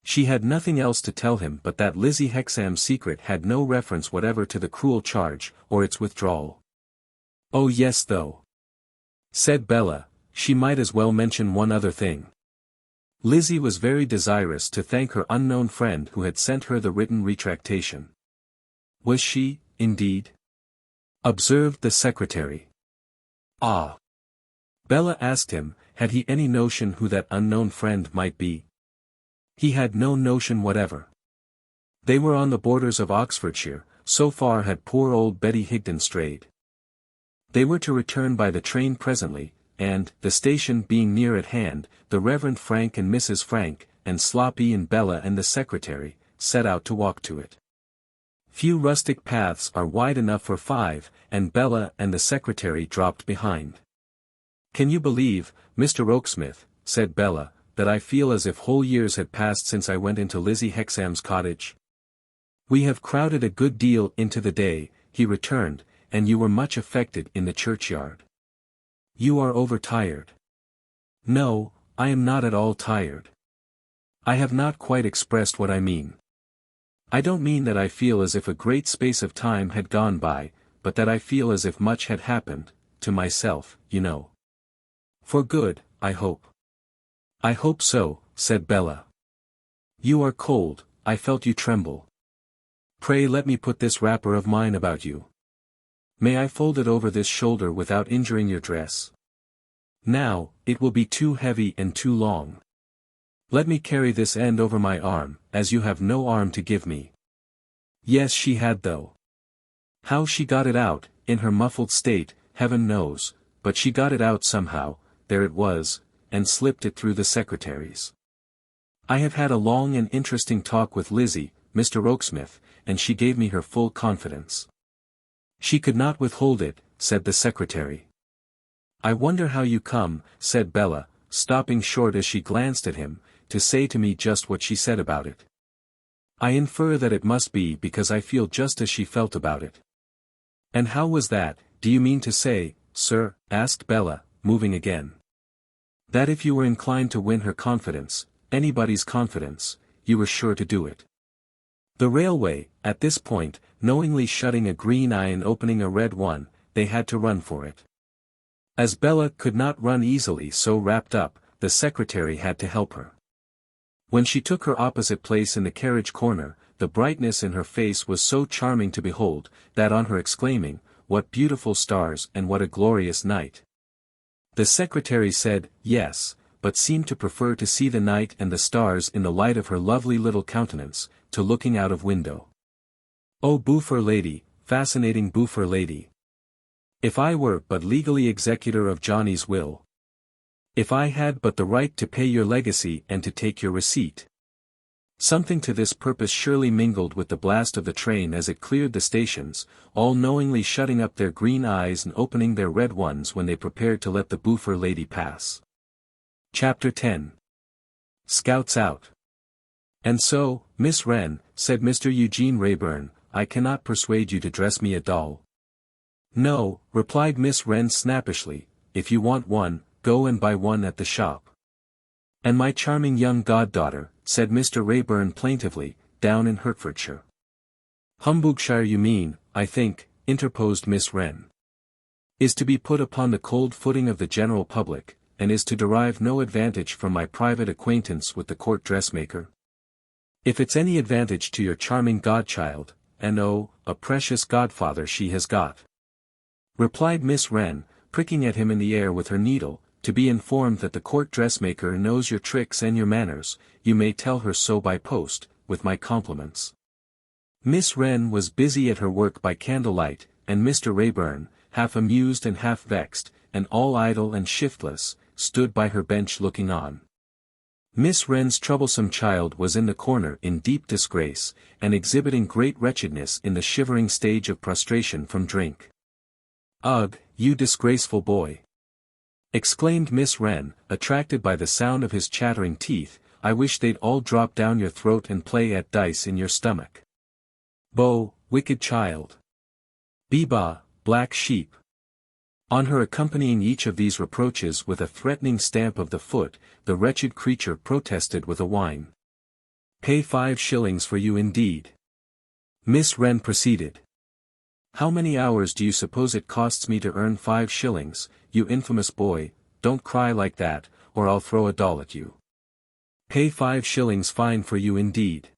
She had nothing else to tell him but that Lizzie Hexam's secret had no reference whatever to the cruel charge, or its withdrawal. Oh yes though, said Bella, she might as well mention one other thing. Lizzie was very desirous to thank her unknown friend who had sent her the written retractation. Was she, indeed? Observed the secretary. Ah. Bella asked him, had he any notion who that unknown friend might be? He had no notion whatever. They were on the borders of Oxfordshire, so far had poor old Betty Higden strayed. They were to return by the train presently, and, the station being near at hand, the Reverend Frank and Mrs. Frank, and Sloppy and Bella and the secretary, set out to walk to it. Few rustic paths are wide enough for 5, and Bella and the secretary dropped behind. "Can you believe, Mr. Oaksmith," said Bella, "that I feel as if whole years had passed since I went into Lizzie Hexam's cottage?" "We have crowded a good deal into the day," he returned, "and you were much affected in the churchyard. You are overtired." "No, I am not at all tired. I have not quite expressed what I mean. I don't mean that I feel as if a great space of time had gone by, but that I feel as if much had happened, to myself, you know. For good, I hope." "I hope so," said Bella. "You are cold, I felt you tremble. Pray let me put this wrapper of mine about you. May I fold it over this shoulder without injuring your dress? Now, it will be too heavy and too long. Let me carry this end over my arm, as you have no arm to give me." Yes, she had though. How she got it out, in her muffled state, heaven knows, but she got it out somehow, there it was, and slipped it through the secretaries. "I have had a long and interesting talk with Lizzie, Mr. Oaksmith, and she gave me her full confidence." "She could not withhold it," said the secretary. "I wonder how you come," said Bella, stopping short as she glanced at him, "to say to me just what she said about it." "I infer that it must be because I feel just as she felt about it." "And how was that, do you mean to say, sir?" asked Bella, moving again. "That if you were inclined to win her confidence, anybody's confidence, you were sure to do it." The railway, at this point, knowingly shutting a green eye and opening a red one, they had to run for it. As Bella could not run easily so wrapped up, the secretary had to help her. When she took her opposite place in the carriage corner, the brightness in her face was so charming to behold, that on her exclaiming, "What beautiful stars and what a glorious night!" the secretary said, "Yes," but seemed to prefer to see the night and the stars in the light of her lovely little countenance, to looking out of window. "Oh Booffer lady, fascinating Booffer lady! If I were but legally executor of Johnny's will. If I had but the right to pay your legacy and to take your receipt." Something to this purpose surely mingled with the blast of the train as it cleared the stations, all knowingly shutting up their green eyes and opening their red ones when they prepared to let the Booffer lady pass. Chapter 10. Scouts Out. "And so, Miss Wren," said Mr. Eugene Wrayburn, "I cannot persuade you to dress me a doll." "No," replied Miss Wren snappishly, "if you want one, go and buy one at the shop." "And my charming young goddaughter," said Mr. Wrayburn plaintively, "down in Hertfordshire." "Humbugshire you mean, I think," interposed Miss Wren. "Is to be put upon the cold footing of the general public, and is to derive no advantage from my private acquaintance with the court dressmaker. If it's any advantage to your charming godchild, and oh, a precious godfather she has got," replied Miss Wren, pricking at him in the air with her needle, "to be informed that the court dressmaker knows your tricks and your manners, you may tell her so by post, with my compliments." Miss Wren was busy at her work by candlelight, and Mr. Wrayburn, half amused and half vexed, and all idle and shiftless, stood by her bench looking on. Miss Wren's troublesome child was in the corner in deep disgrace, and exhibiting great wretchedness in the shivering stage of prostration from drink. "Ugh, you disgraceful boy!" exclaimed Miss Wren, attracted by the sound of his chattering teeth, "I wish they'd all drop down your throat and play at dice in your stomach. Bo, wicked child! Beba, black sheep!" On her accompanying each of these reproaches with a threatening stamp of the foot, the wretched creature protested with a whine. "Pay 5 shillings for you indeed!" Miss Wren proceeded. "How many hours do you suppose it costs me to earn 5 shillings, you infamous boy? Don't cry like that, or I'll throw a doll at you. Pay 5 shillings fine for you indeed.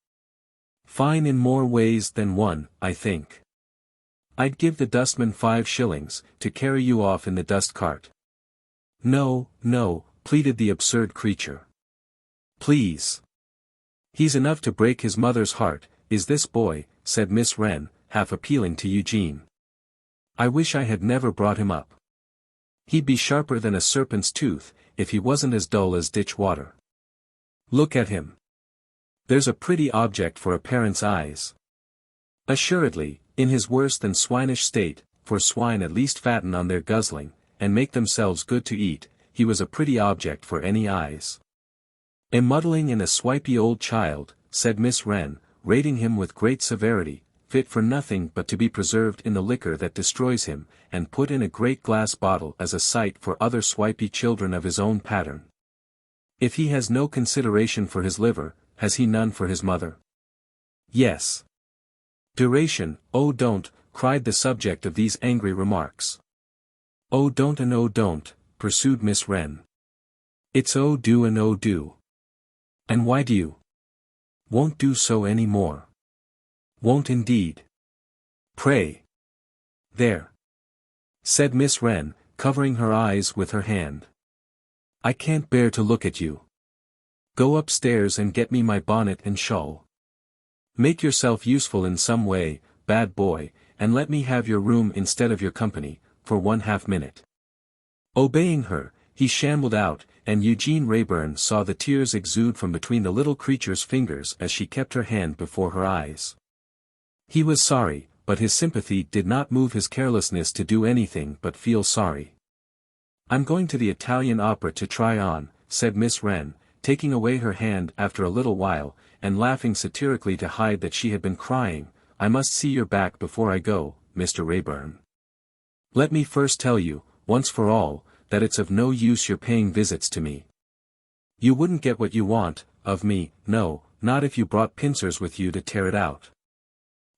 Fine in more ways than one, I think. I'd give the dustman 5 shillings, to carry you off in the dust cart." "No, no," pleaded the absurd creature. "Please. He's enough to break his mother's heart, is this boy," said Miss Wren, half appealing to Eugene. "I wish I had never brought him up. He'd be sharper than a serpent's tooth, if he wasn't as dull as ditch water. Look at him. There's a pretty object for a parent's eyes. Assuredly, in his worse than swinish state, for swine at least fatten on their guzzling, and make themselves good to eat, he was a pretty object for any eyes. "A muddling and a swipey old child," said Miss Wren, rating him with great severity, "fit for nothing but to be preserved in the liquor that destroys him, and put in a great glass bottle as a sight for other swipey children of his own pattern. If he has no consideration for his liver, has he none for his mother? Yes. Duration, oh don't," cried the subject of these angry remarks. "Oh don't and oh don't," pursued Miss Wren. "It's oh do and oh do. And why do you? Won't do so any more. Won't indeed. Pray. There," said Miss Wren, covering her eyes with her hand. "I can't bear to look at you. Go upstairs and get me my bonnet and shawl. Make yourself useful in some way, bad boy, and let me have your room instead of your company, for 1/2 minute. Obeying her, he shambled out, and Eugene Wrayburn saw the tears exude from between the little creature's fingers as she kept her hand before her eyes. He was sorry, but his sympathy did not move his carelessness to do anything but feel sorry. "I'm going to the Italian opera to try on," said Miss Wren, taking away her hand after a little while, and laughing satirically to hide that she had been crying. "I must see your back before I go, Mr. Wrayburn. Let me first tell you, once for all, that it's of no use your paying visits to me. You wouldn't get what you want, of me, no, not if you brought pincers with you to tear it out.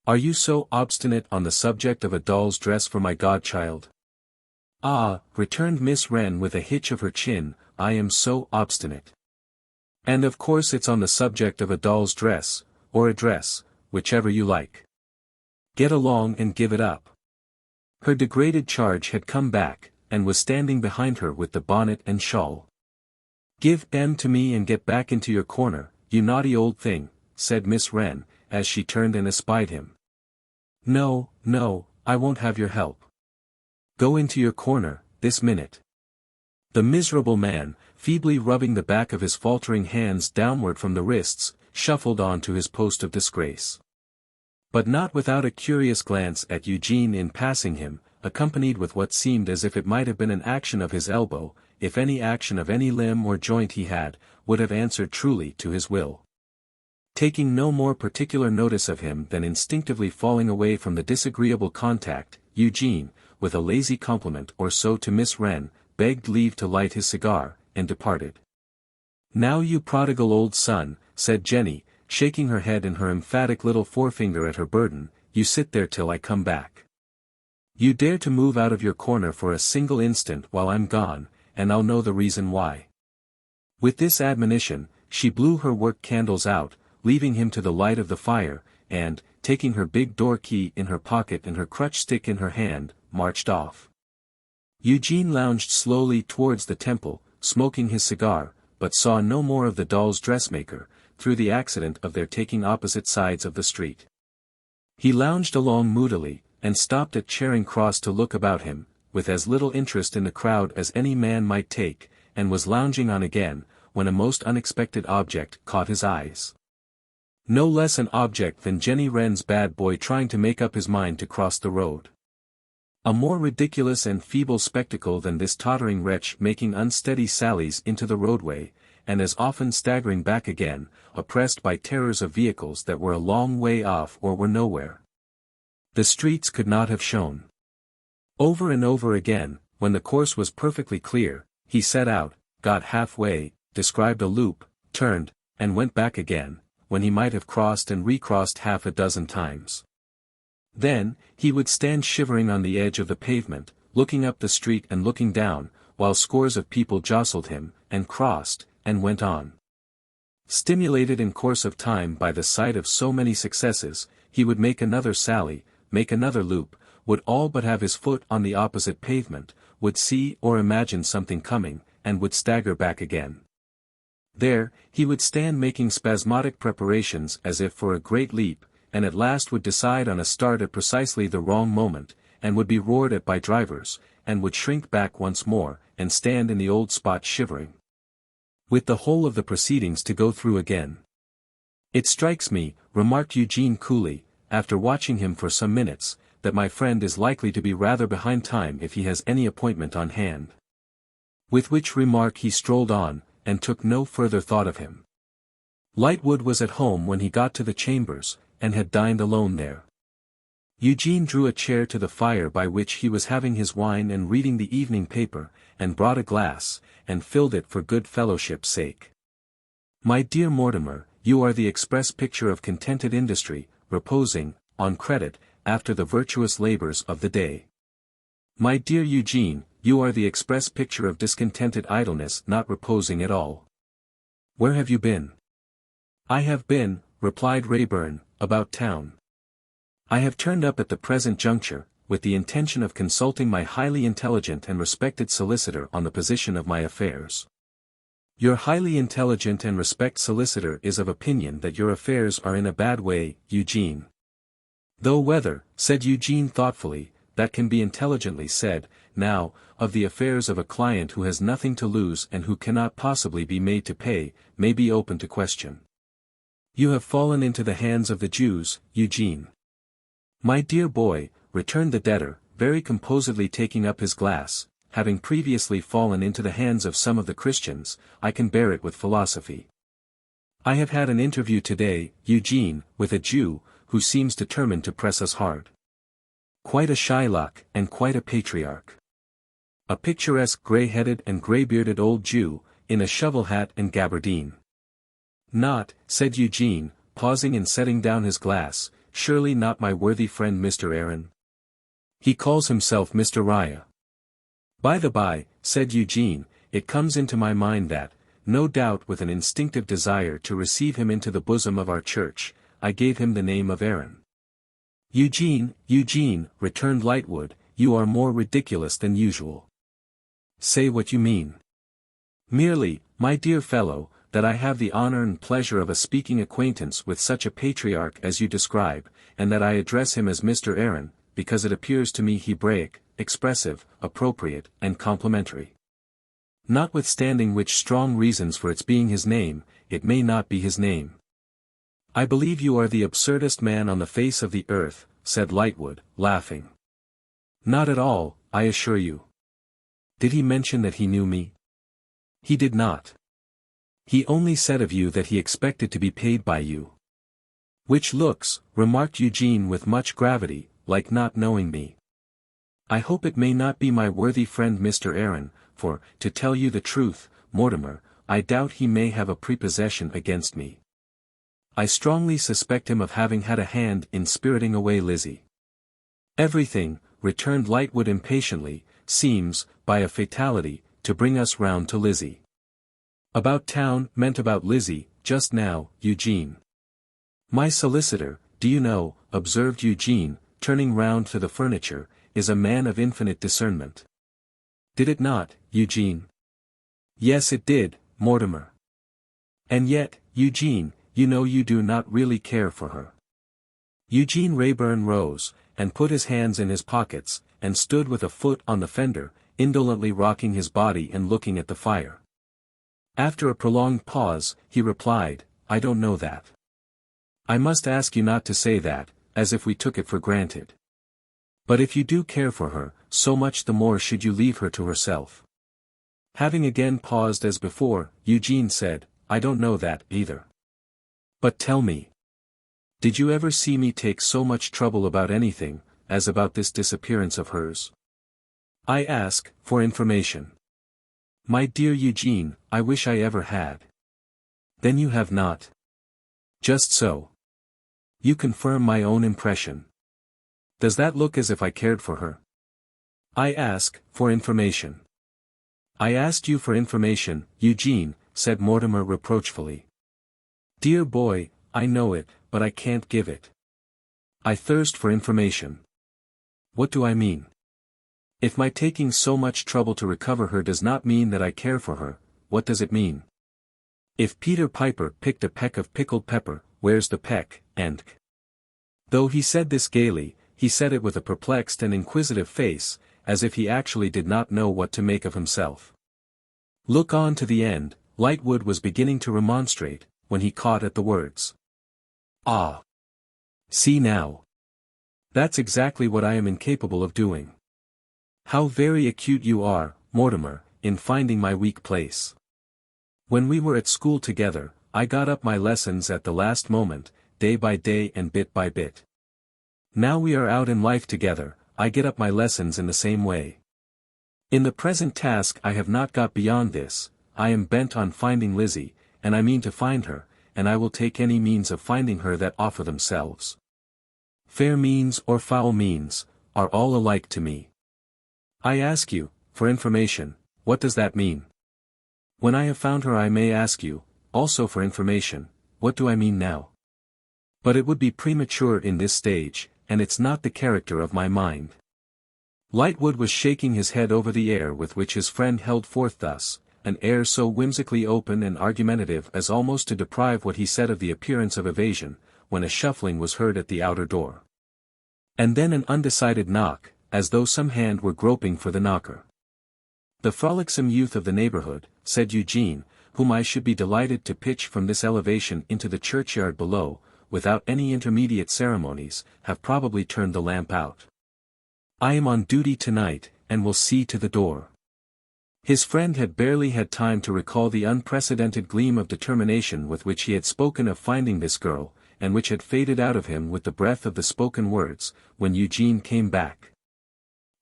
Are you so obstinate on the subject of a doll's dress for my godchild?" "Ah," returned Miss Wren with a hitch of her chin, "I am so obstinate. And of course it's on the subject of a doll's dress, or a dress, whichever you like. Get along and give it up." Her degraded charge had come back, and was standing behind her with the bonnet and shawl. "Give them to me and get back into your corner, you naughty old thing," said Miss Wren, as she turned and espied him. "No, no, I won't have your help. Go into your corner, this minute." The miserable man, feebly rubbing the back of his faltering hands downward from the wrists, shuffled on to his post of disgrace. But not without a curious glance at Eugene in passing him, accompanied with what seemed as if it might have been an action of his elbow, if any action of any limb or joint he had, would have answered truly to his will. Taking no more particular notice of him than instinctively falling away from the disagreeable contact, Eugene, with a lazy compliment or so to Miss Wren, begged leave to light his cigar, and departed. "Now you prodigal old son," said Jenny, shaking her head and her emphatic little forefinger at her burden, "you sit there till I come back. You dare to move out of your corner for a single instant while I'm gone, and I'll know the reason why." With this admonition, she blew her work candles out, leaving him to the light of the fire, and, taking her big door key in her pocket and her crutch stick in her hand, marched off. Eugene lounged slowly towards the temple, smoking his cigar, but saw no more of the doll's dressmaker, through the accident of their taking opposite sides of the street. He lounged along moodily, and stopped at Charing Cross to look about him, with as little interest in the crowd as any man might take, and was lounging on again, when a most unexpected object caught his eyes. No less an object than Jenny Wren's bad boy trying to make up his mind to cross the road. A more ridiculous and feeble spectacle than this tottering wretch making unsteady sallies into the roadway, and as often staggering back again, oppressed by terrors of vehicles that were a long way off or were nowhere. The streets could not have shown. Over and over again, when the course was perfectly clear, he set out, got halfway, described a loop, turned, and went back again, when he might have crossed and recrossed 6 times. Then, he would stand shivering on the edge of the pavement, looking up the street and looking down, while scores of people jostled him, and crossed, and went on. Stimulated in course of time by the sight of so many successes, he would make another sally, make another loop, would all but have his foot on the opposite pavement, would see or imagine something coming, and would stagger back again. There, he would stand making spasmodic preparations as if for a great leap, and at last would decide on a start at precisely the wrong moment, and would be roared at by drivers, and would shrink back once more, and stand in the old spot shivering, with the whole of the proceedings to go through again. "It strikes me," remarked Eugene coolly, after watching him for some minutes, "that my friend is likely to be rather behind time if he has any appointment on hand." With which remark he strolled on, and took no further thought of him. Lightwood was at home when he got to the chambers, and had dined alone there. Eugene drew a chair to the fire by which he was having his wine and reading the evening paper, and brought a glass, and filled it for good fellowship's sake. "My dear Mortimer, you are the express picture of contented industry, reposing, on credit, after the virtuous labors of the day. My dear Eugene, you are the express picture of discontented idleness not reposing at all. Where have you been?" "I have been," replied Raeburn, "about town. I have turned up at the present juncture, with the intention of consulting my highly intelligent and respected solicitor on the position of my affairs." "Your highly intelligent and respected solicitor is of opinion that your affairs are in a bad way, Eugene." "Though whether," said Eugene thoughtfully, "that can be intelligently said, now, of the affairs of a client who has nothing to lose and who cannot possibly be made to pay, may be open to question." "You have fallen into the hands of the Jews, Eugene." "My dear boy," returned the debtor, very composedly taking up his glass, "having previously fallen into the hands of some of the Christians, I can bear it with philosophy. I have had an interview today, Eugene, with a Jew, who seems determined to press us hard. Quite a Shylock, and quite a patriarch. A picturesque grey-headed and grey-bearded old Jew, in a shovel hat and gabardine." "Not," said Eugene, pausing and setting down his glass, "surely not my worthy friend Mr. Aaron? He calls himself Mr. Raya." "By the by," said Eugene, "it comes into my mind that, no doubt with an instinctive desire to receive him into the bosom of our church, I gave him the name of Aaron." "Eugene, Eugene," returned Lightwood, "you are more ridiculous than usual." "Say what you mean." "Merely, my dear fellow, that I have the honor and pleasure of a speaking acquaintance with such a patriarch as you describe, and that I address him as Mr. Aaron, because it appears to me Hebraic, expressive, appropriate, and complimentary. Notwithstanding which strong reasons for its being his name, it may not be his name." "I believe you are the absurdest man on the face of the earth," said Lightwood, laughing. "Not at all, I assure you." "Did he mention that he knew me?" "He did not. He only said of you that he expected to be paid by you." "Which looks," remarked Eugene with much gravity, "like not knowing me. I hope it may not be my worthy friend Mr. Aaron, for, to tell you the truth, Mortimer, I doubt he may have a prepossession against me. I strongly suspect him of having had a hand in spiriting away Lizzie." "Everything," returned Lightwood impatiently, "seems, by a fatality, to bring us round to Lizzie." "About town meant about Lizzie, just now, Eugene." "My solicitor, do you know," observed Eugene, turning round to the furniture, "is a man of infinite discernment. Did it not, Eugene?" "Yes, it did, Mortimer." "And yet, Eugene, you know you do not really care for her." Eugene Raeburn rose, and put his hands in his pockets, and stood with a foot on the fender, indolently rocking his body and looking at the fire. After a prolonged pause, he replied, "I don't know that. I must ask you not to say that, as if we took it for granted. But if you do care for her, so much the more should you leave her to herself." Having again paused as before, Eugene said, "I don't know that, either. But tell me. Did you ever see me take so much trouble about anything, as about this disappearance of hers? I ask, for information." "My dear Eugene, I wish I ever had." "Then you have not." "Just so. You confirm my own impression. Does that look as if I cared for her?" "I ask, for information." "I asked you for information, Eugene," said Mortimer reproachfully. "Dear boy, I know it, but I can't give it. I thirst for information." "What do I mean? If my taking so much trouble to recover her does not mean that I care for her, what does it mean? If Peter Piper picked a peck of pickled pepper, where's the peck, and?" Though he said this gaily, he said it with a perplexed and inquisitive face, as if he actually did not know what to make of himself. Look on to the end, Lightwood was beginning to remonstrate, when he caught at the words. Ah! See now. That's exactly what I am incapable of doing. How very acute you are, Mortimer, in finding my weak place. When we were at school together, I got up my lessons at the last moment, day by day and bit by bit. Now we are out in life together, I get up my lessons in the same way. In the present task I have not got beyond this, I am bent on finding Lizzie, and I mean to find her, and I will take any means of finding her that offer themselves. Fair means or foul means, are all alike to me. I ask you, for information, what does that mean? When I have found her I may ask you, also for information, what do I mean now? But it would be premature in this stage, and it's not the character of my mind. Lightwood was shaking his head over the air with which his friend held forth thus, an air so whimsically open and argumentative as almost to deprive what he said of the appearance of evasion, when a shuffling was heard at the outer door. And then an undecided knock, as though some hand were groping for the knocker. The frolicsome youth of the neighborhood, said Eugene, whom I should be delighted to pitch from this elevation into the churchyard below, without any intermediate ceremonies, have probably turned the lamp out. I am on duty tonight, and will see to the door. His friend had barely had time to recall the unprecedented gleam of determination with which he had spoken of finding this girl, and which had faded out of him with the breath of the spoken words, when Eugene came back.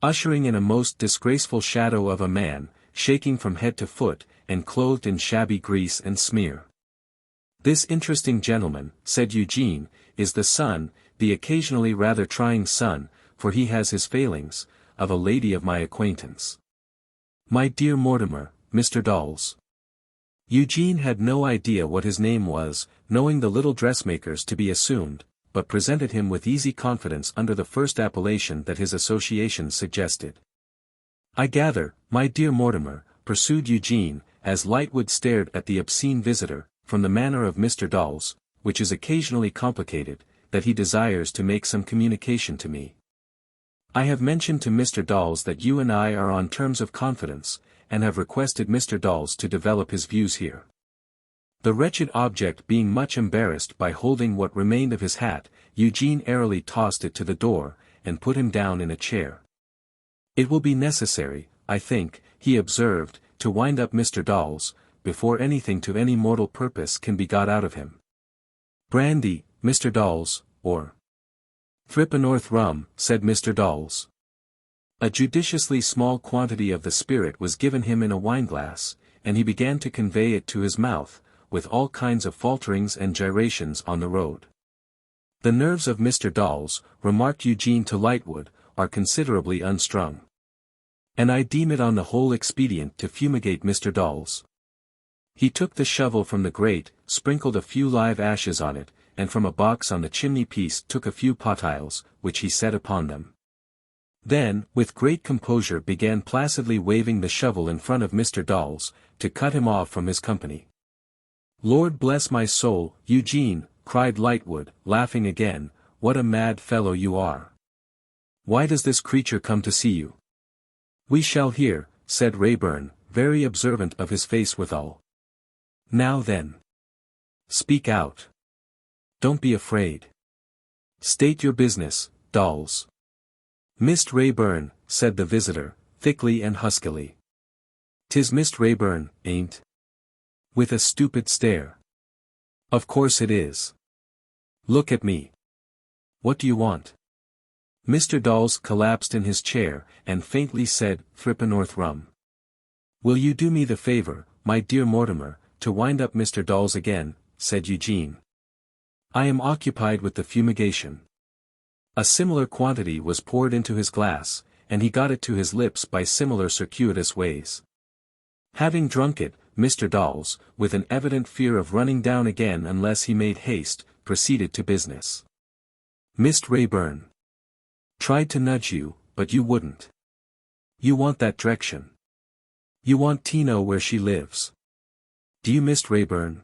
Ushering in a most disgraceful shadow of a man, shaking from head to foot, and clothed in shabby grease and smear. This interesting gentleman, said Eugene, is the son, the occasionally rather trying son, for he has his failings, of a lady of my acquaintance. My dear Mortimer, Mr. Dawes. Eugene had no idea what his name was, knowing the little dressmaker's to be assumed, but presented him with easy confidence under the first appellation that his associations suggested. I gather, my dear Mortimer, pursued Eugene, as Lightwood stared at the obscene visitor, from the manner of Mr. Dawes, which is occasionally complicated, that he desires to make some communication to me. I have mentioned to Mr. Dawes that you and I are on terms of confidence, and have requested Mr. Dawes to develop his views here. The wretched object being much embarrassed by holding what remained of his hat, Eugene airily tossed it to the door, and put him down in a chair. It will be necessary, I think, he observed, to wind up Mr. Dawes, before anything to any mortal purpose can be got out of him. Brandy, Mr. Dawes, or Thripp'orth rum, said Mr. Dawes. A judiciously small quantity of the spirit was given him in a wineglass, and he began to convey it to his mouth, with all kinds of falterings and gyrations on the road. The nerves of Mr. Dawes, remarked Eugene to Lightwood, are considerably unstrung. And I deem it on the whole expedient to fumigate Mr. Dawes. He took the shovel from the grate, sprinkled a few live ashes on it, and from a box on the chimney-piece took a few pot-tiles, which he set upon them. Then, with great composure began placidly waving the shovel in front of Mr. Dawes, to cut him off from his company. Lord bless my soul, Eugene, cried Lightwood, laughing again, what a mad fellow you are. Why does this creature come to see you? We shall hear, said Raeburn, very observant of his face withal. Now then. Speak out. Don't be afraid. State your business, Dawes. Mist Raeburn, said the visitor, thickly and huskily. 'Tis Mist Raeburn, ain't? With a stupid stare. Of course it is. Look at me. What do you want? Mr. Dawes collapsed in his chair, and faintly said, Thripp'orth rum. Will you do me the favor, my dear Mortimer, to wind up Mr. Dawes again, said Eugene. I am occupied with the fumigation. A similar quantity was poured into his glass, and he got it to his lips by similar circuitous ways. Having drunk it, Mr. Dawes, with an evident fear of running down again unless he made haste, proceeded to business. Mist Raeburn. Tried to nudge you, but you wouldn't. You want that direction. You want to know where she lives. Do you, Mist Raeburn?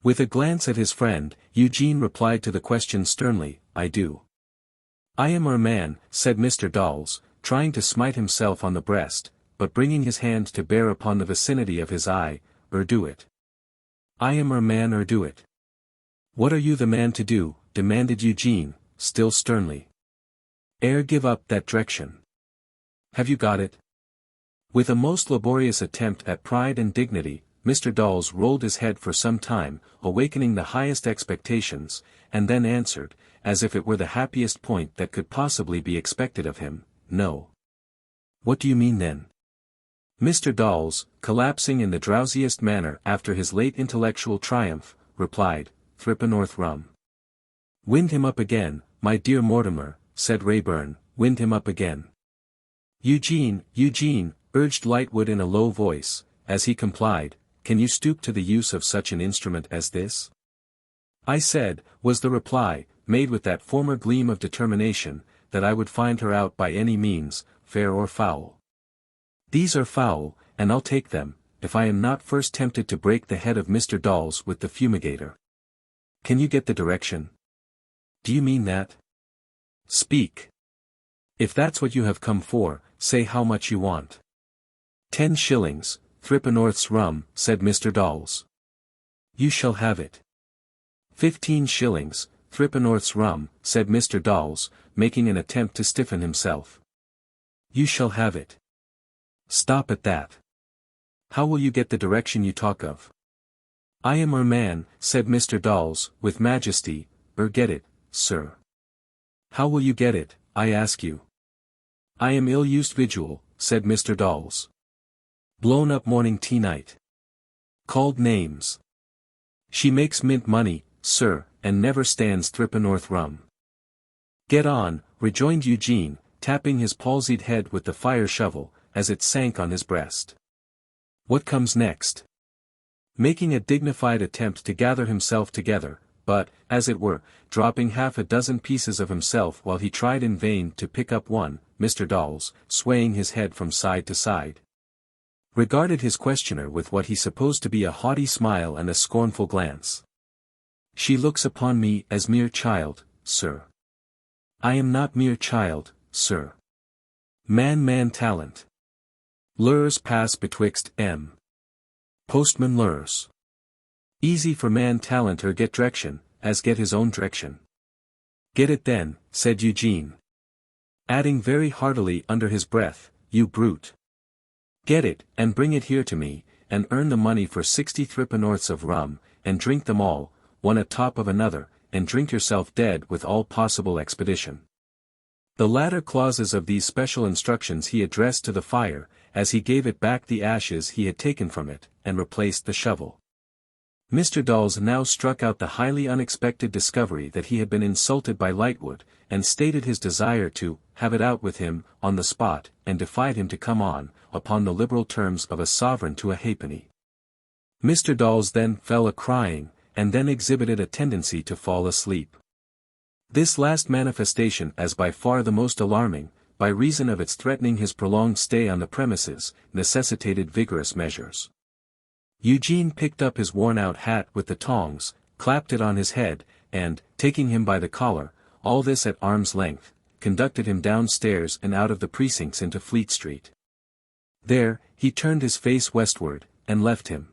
With a glance at his friend, Eugene replied to the question sternly, I do. I am her man, said Mr. Dawes, trying to smite himself on the breast, but bringing his hand to bear upon the vicinity of his eye, do it. I am man, do it. What are you the man to do? Demanded Eugene, still sternly. Give up that direction. Have you got it? With a most laborious attempt at pride and dignity, Mr. Dawes rolled his head for some time, awakening the highest expectations, and then answered, as if it were the happiest point that could possibly be expected of him, no. What do you mean then? Mr. Dawes, collapsing in the drowsiest manner after his late intellectual triumph, replied, Threepennorth rum. Wind him up again, my dear Mortimer, said Raeburn, wind him up again. Eugene, urged Lightwood in a low voice, as he complied, can you stoop to the use of such an instrument as this? I said, was the reply, made with that former gleam of determination, that I would find her out by any means, fair or foul. These are foul, and I'll take them, if I am not first tempted to break the head of Mr. Dawes with the fumigator. Can you get the direction? Do you mean that? Speak. If that's what you have come for, say how much you want. 10 shillings, Threepennorth's rum, said Mr. Dawes. You shall have it. 15 shillings, Threepennorth's rum, said Mr. Dawes, making an attempt to stiffen himself. You shall have it. Stop at that. How will you get the direction you talk of? I am man, said Mr. Dawes, with majesty, get it, sir. How will you get it, I ask you? I am ill-used vigil, said Mr. Dawes. Blown up morning tea night. Called names. She makes mint money, sir, and never stands Threepennorth rum. Get on, rejoined Eugene, tapping his palsied head with the fire shovel, as it sank on his breast. What comes next? Making a dignified attempt to gather himself together, but, as it were, dropping half a dozen pieces of himself while he tried in vain to pick up one, Mr. Dawes, swaying his head from side to side, regarded his questioner with what he supposed to be a haughty smile and a scornful glance. She looks upon me as mere child, sir. I am not mere child, sir. Man talent. Lures pass betwixt m. Postman lures. Easy for man talent get direction, as get his own direction. Get it then, said Eugene. Adding very heartily under his breath, you brute. Get it, and bring it here to me, and earn the money for 60 Threepennorths of rum, and drink them all, one atop of another, and drink yourself dead with all possible expedition. The latter clauses of these special instructions he addressed to the fire, as he gave it back the ashes he had taken from it, and replaced the shovel. Mr. Dawes now struck out the highly unexpected discovery that he had been insulted by Lightwood, and stated his desire to have it out with him on the spot, and defied him to come on, upon the liberal terms of a sovereign to a halfpenny. Mr. Dawes then fell a-crying, and then exhibited a tendency to fall asleep. This last manifestation, as by far the most alarming, by reason of its threatening his prolonged stay on the premises, necessitated vigorous measures. Eugene picked up his worn-out hat with the tongs, clapped it on his head, and, taking him by the collar, all this at arm's length, conducted him downstairs and out of the precincts into Fleet Street. There, he turned his face westward, and left him.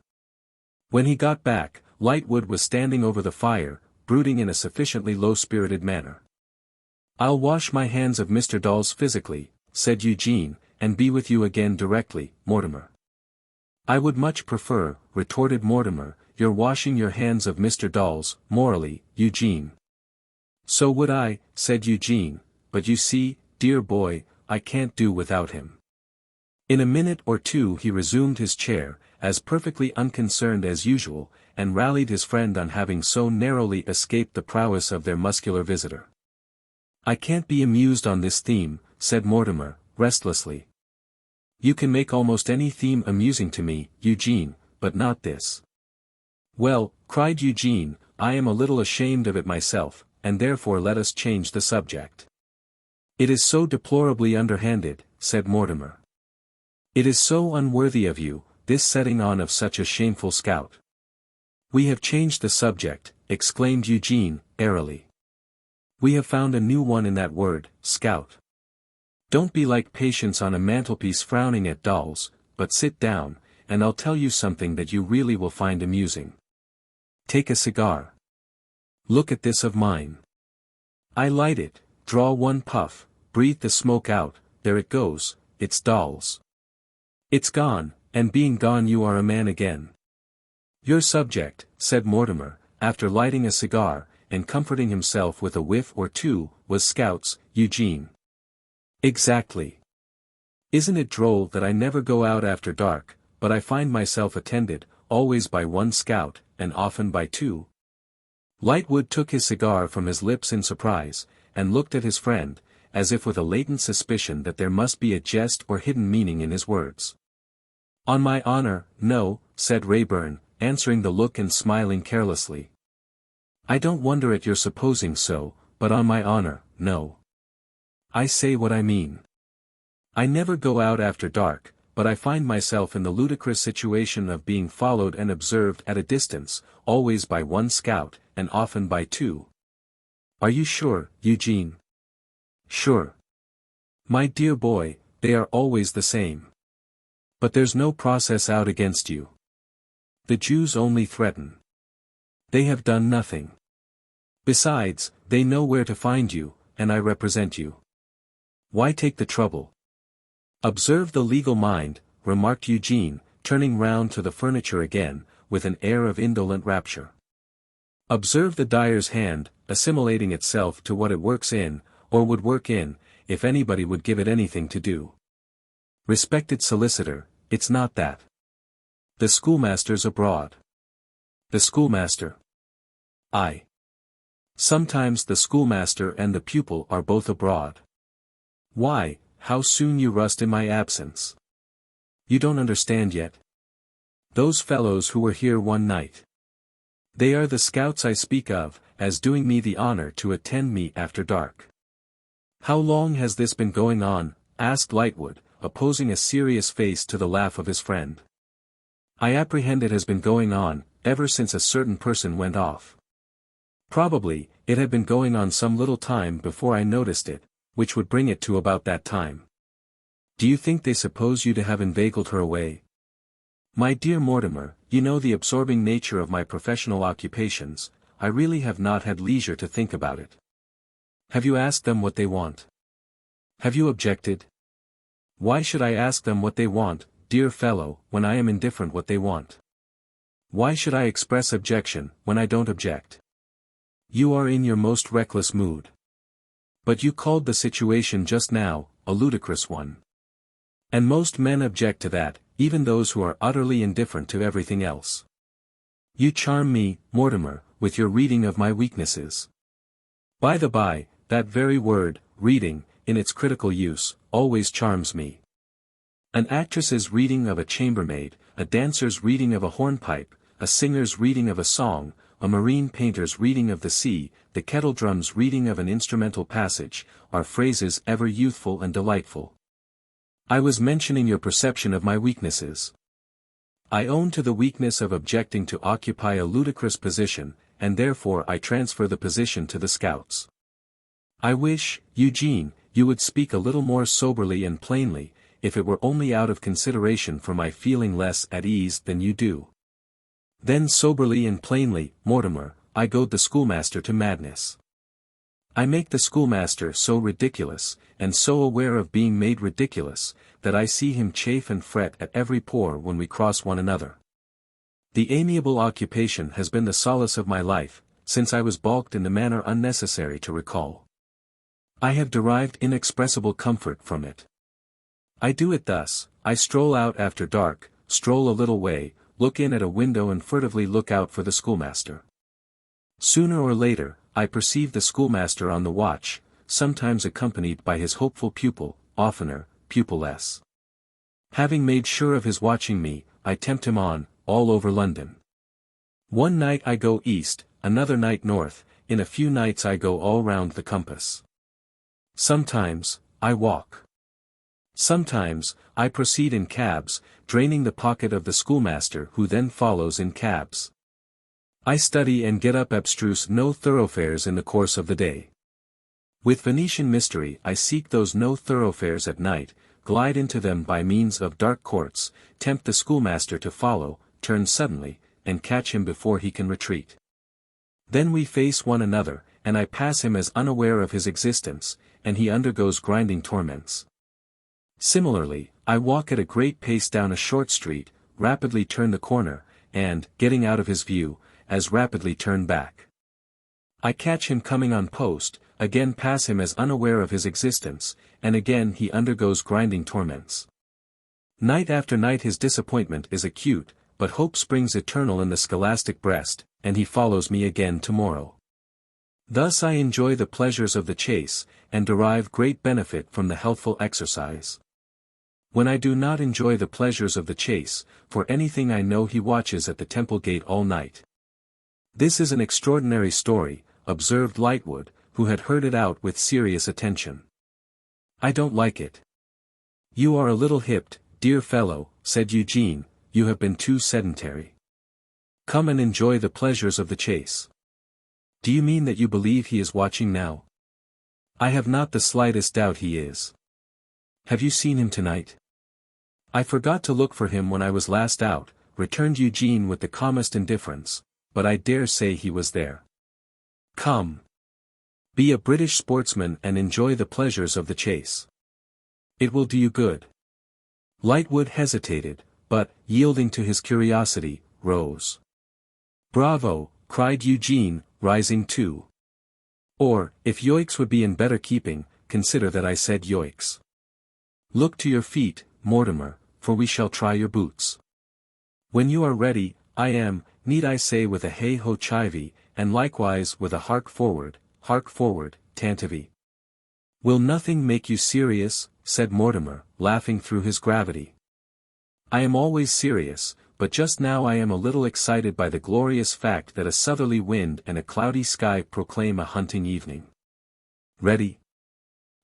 When he got back, Lightwood was standing over the fire, brooding in a sufficiently low-spirited manner. I'll wash my hands of Mr. Dawes physically, said Eugene, and be with you again directly, Mortimer. I would much prefer, retorted Mortimer, your washing your hands of Mr. Dawes, morally, Eugene. So would I, said Eugene, but you see, dear boy, I can't do without him. In a minute or two he resumed his chair, as perfectly unconcerned as usual, and rallied his friend on having so narrowly escaped the prowess of their muscular visitor. I can't be amused on this theme, said Mortimer, restlessly. You can make almost any theme amusing to me, Eugene, but not this. Well, cried Eugene, I am a little ashamed of it myself, and therefore let us change the subject. It is so deplorably underhanded, said Mortimer. It is so unworthy of you, this setting on of such a shameful scout. We have changed the subject, exclaimed Eugene, airily. We have found a new one in that word, scout. Don't be like Patience on a mantelpiece frowning at dolls, but sit down, and I'll tell you something that you really will find amusing. Take a cigar. Look at this of mine. I light it, draw one puff, breathe the smoke out, there it goes, it's dolls. It's gone, and being gone you are a man again. Your subject, said Mortimer, after lighting a cigar, and comforting himself with a whiff or two, was Scouts, Eugene. Exactly. Isn't it droll that I never go out after dark, but I find myself attended, always by one Scout, and often by two? Lightwood took his cigar from his lips in surprise, and looked at his friend, as if with a latent suspicion that there must be a jest or hidden meaning in his words. On my honor, no, said Rayburn, answering the look and smiling carelessly. I don't wonder at your supposing so, but on my honor, no. I say what I mean. I never go out after dark, but I find myself in the ludicrous situation of being followed and observed at a distance, always by one Scout, and often by two. Are you sure, Eugene? Sure. My dear boy, they are always the same. But there's no process out against you. The Jews only threaten. They have done nothing. Besides, they know where to find you, and I represent you. Why take the trouble? Observe the legal mind, remarked Eugene, turning round to the furniture again, with an air of indolent rapture. Observe the dyer's hand, assimilating itself to what it works in, or would work in, if anybody would give it anything to do. Respected solicitor, it's not that. The schoolmaster's abroad. The schoolmaster. Aye. Sometimes the schoolmaster and the pupil are both abroad. Why, how soon you rust in my absence. You don't understand yet. Those fellows who were here one night. They are the Scouts I speak of, as doing me the honor to attend me after dark. How long has this been going on? Asked Lightwood, opposing a serious face to the laugh of his friend. I apprehend it has been going on, ever since a certain person went off. Probably, it had been going on some little time before I noticed it, which would bring it to about that time. Do you think they suppose you to have inveigled her away? My dear Mortimer, you know the absorbing nature of my professional occupations, I really have not had leisure to think about it. Have you asked them what they want? Have you objected? Why should I ask them what they want, dear fellow, when I am indifferent what they want? Why should I express objection, when I don't object? You are in your most reckless mood. But you called the situation just now, a ludicrous one. And most men object to that, even those who are utterly indifferent to everything else. You charm me, Mortimer, with your reading of my weaknesses. By the by, that very word, reading, in its critical use, always charms me. An actress's reading of a chambermaid, a dancer's reading of a hornpipe, a singer's reading of a song, a marine painter's reading of the sea, the kettledrum's reading of an instrumental passage, are phrases ever youthful and delightful. I was mentioning your perception of my weaknesses. I own to the weakness of objecting to occupy a ludicrous position, and therefore I transfer the position to the Scouts. I wish, Eugene, you would speak a little more soberly and plainly, if it were only out of consideration for my feeling less at ease than you do. Then soberly and plainly, Mortimer, I goad the schoolmaster to madness. I make the schoolmaster so ridiculous, and so aware of being made ridiculous, that I see him chafe and fret at every pore when we cross one another. The amiable occupation has been the solace of my life, since I was balked in the manner unnecessary to recall. I have derived inexpressible comfort from it. I do it thus: I stroll out after dark, stroll a little way, look in at a window and furtively look out for the schoolmaster. Sooner or later, I perceive the schoolmaster on the watch, sometimes accompanied by his hopeful pupil, oftener, pupilless. Having made sure of his watching me, I tempt him on, all over London. One night I go east, another night north, in a few nights I go all round the compass. Sometimes, I walk. Sometimes, I proceed in cabs, draining the pocket of the schoolmaster who then follows in cabs. I study and get up abstruse no thoroughfares in the course of the day. With Venetian mystery I seek those no thoroughfares at night, glide into them by means of dark courts, tempt the schoolmaster to follow, turn suddenly, and catch him before he can retreat. Then we face one another, and I pass him as unaware of his existence, and he undergoes grinding torments. Similarly, I walk at a great pace down a short street, rapidly turn the corner, and, getting out of his view, as rapidly turn back. I catch him coming on post, again pass him as unaware of his existence, and again he undergoes grinding torments. Night after night his disappointment is acute, but hope springs eternal in the scholastic breast, and he follows me again tomorrow. Thus I enjoy the pleasures of the chase, and derive great benefit from the healthful exercise. When I do not enjoy the pleasures of the chase, for anything I know he watches at the Temple gate all night. This is an extraordinary story, observed Lightwood, who had heard it out with serious attention. I don't like it. You are a little hipped, dear fellow, said Eugene, you have been too sedentary. Come and enjoy the pleasures of the chase. Do you mean that you believe he is watching now? I have not the slightest doubt he is. Have you seen him tonight? I forgot to look for him when I was last out, returned Eugene with the calmest indifference, but I dare say he was there. Come. Be a British sportsman and enjoy the pleasures of the chase. It will do you good. Lightwood hesitated, but, yielding to his curiosity, rose. Bravo, cried Eugene, rising too. Or, if yoicks would be in better keeping, consider that I said yoicks. Look to your feet, Mortimer, for we shall try your boots. When you are ready, I am, need I say with a hey-ho chivy, and likewise with a hark forward, Tantivy. Will nothing make you serious, said Mortimer, laughing through his gravity. I am always serious, but just now I am a little excited by the glorious fact that a southerly wind and a cloudy sky proclaim a hunting evening. Ready?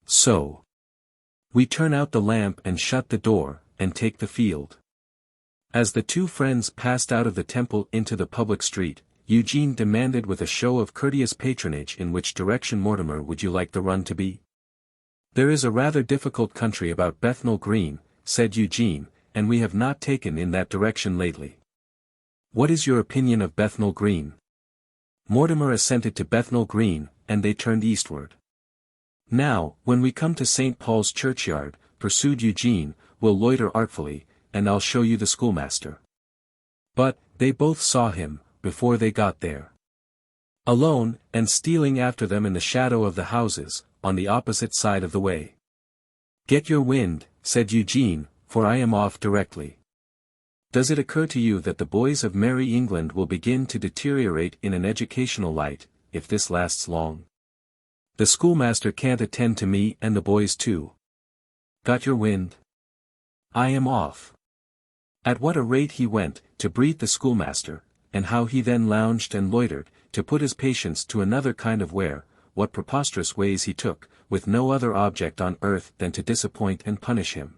So. We turn out the lamp and shut the door, and take the field. As the two friends passed out of the Temple into the public street, Eugene demanded with a show of courteous patronage in which direction Mortimer would you like the run to be? There is a rather difficult country about Bethnal Green, said Eugene, and we have not taken in that direction lately. What is your opinion of Bethnal Green? Mortimer assented to Bethnal Green, and they turned eastward. Now, when we come to St. Paul's churchyard, pursued Eugene, we'll loiter artfully, and I'll show you the schoolmaster. But, they both saw him, before they got there. Alone, and stealing after them in the shadow of the houses, on the opposite side of the way. Get your wind, said Eugene, for I am off directly. Does it occur to you that the boys of Merry England will begin to deteriorate in an educational light, if this lasts long? The schoolmaster can't attend to me and the boys too. Got your wind? I am off. At what a rate he went, to breathe the schoolmaster, and how he then lounged and loitered, to put his patience to another kind of wear, what preposterous ways he took, with no other object on earth than to disappoint and punish him.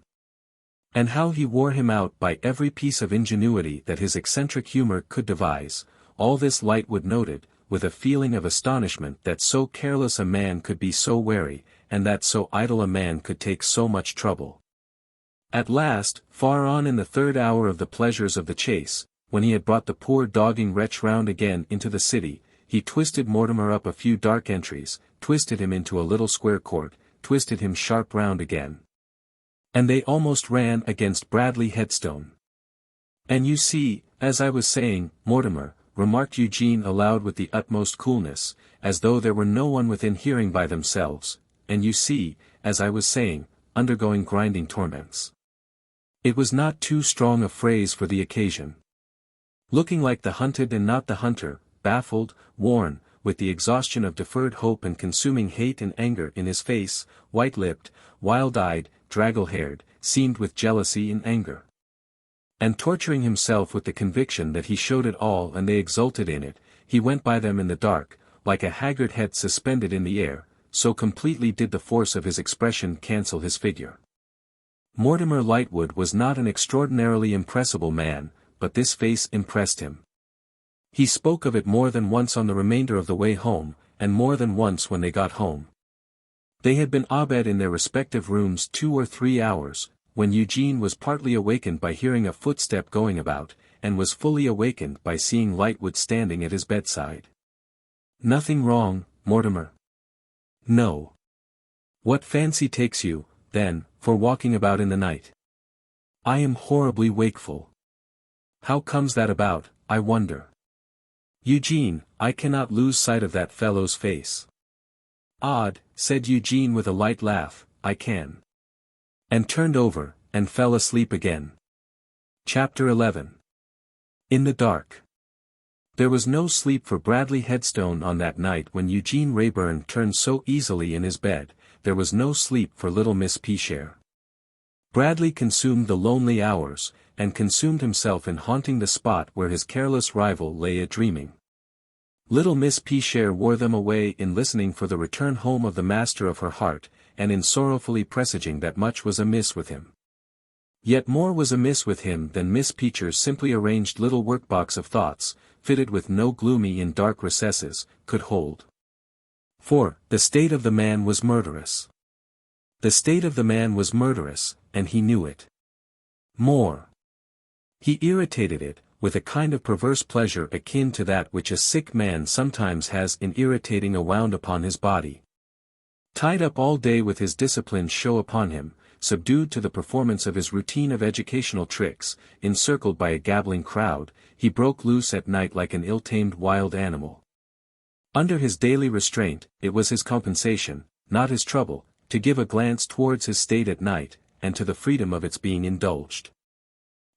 And how he wore him out by every piece of ingenuity that his eccentric humor could devise, all this Lightwood noted, with a feeling of astonishment that so careless a man could be so wary, and that so idle a man could take so much trouble. At last, far on in the third hour of the pleasures of the chase, when he had brought the poor dogging wretch round again into the city, he twisted Mortimer up a few dark entries, twisted him into a little square court, twisted him sharp round again. And they almost ran against Bradley Headstone. And you see, as I was saying, Mortimer, remarked Eugene aloud with the utmost coolness, as though there were no one within hearing by themselves, and you see, as I was saying, undergoing grinding torments. It was not too strong a phrase for the occasion. Looking like the hunted and not the hunter, baffled, worn, with the exhaustion of deferred hope and consuming hate and anger in his face, white-lipped, wild-eyed, draggle-haired, seamed with jealousy and anger. And torturing himself with the conviction that he showed it all and they exulted in it, he went by them in the dark, like a haggard head suspended in the air, so completely did the force of his expression cancel his figure. Mortimer Lightwood was not an extraordinarily impressible man, but this face impressed him. He spoke of it more than once on the remainder of the way home, and more than once when they got home. They had been abed in their respective rooms 2 or 3 hours, when Eugene was partly awakened by hearing a footstep going about, and was fully awakened by seeing Lightwood standing at his bedside. "Nothing wrong, Mortimer?" "No." "What fancy takes you, then, for walking about in the night?" "I am horribly wakeful." "How comes that about, I wonder?" "Eugene, I cannot lose sight of that fellow's face." "Odd," said Eugene with a light laugh, "I can." And turned over, and fell asleep again. Chapter 11. In the dark. There was no sleep for Bradley Headstone on that night when Eugene Wrayburn turned so easily in his bed. There was no sleep for little Miss Peashare. Bradley consumed the lonely hours, and consumed himself in haunting the spot where his careless rival lay a-dreaming. Little Miss Peashare wore them away in listening for the return home of the master of her heart, and in sorrowfully presaging that much was amiss with him. Yet more was amiss with him than Miss Peacher's simply arranged little workbox of thoughts, fitted with no gloomy and dark recesses, could hold. For, the state of the man was murderous. The state of the man was murderous, and he knew it. More. He irritated it, with a kind of perverse pleasure akin to that which a sick man sometimes has in irritating a wound upon his body. Tied up all day with his disciplined show upon him, subdued to the performance of his routine of educational tricks, encircled by a gabbling crowd, he broke loose at night like an ill-tamed wild animal. Under his daily restraint, it was his compensation, not his trouble, to give a glance towards his state at night, and to the freedom of its being indulged.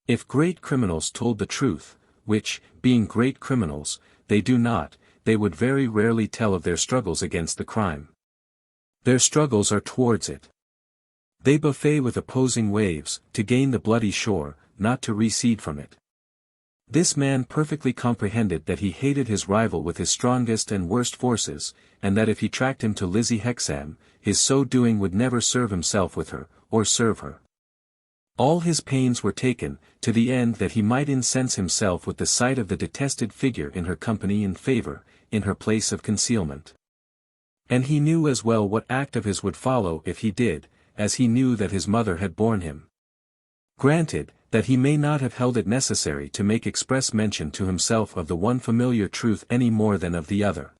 If great criminals told the truth, which, being great criminals, they do not, they would very rarely tell of their struggles against the crime. Their struggles are towards it. They buffet with opposing waves, to gain the bloody shore, not to recede from it. This man perfectly comprehended that he hated his rival with his strongest and worst forces, and that if he tracked him to Lizzie Hexam, his so doing would never serve himself with her, or serve her. All his pains were taken, to the end that he might incense himself with the sight of the detested figure in her company in favor, in her place of concealment. And he knew as well what act of his would follow if he did, as he knew that his mother had borne him. Granted, that he may not have held it necessary to make express mention to himself of the one familiar truth any more than of the other.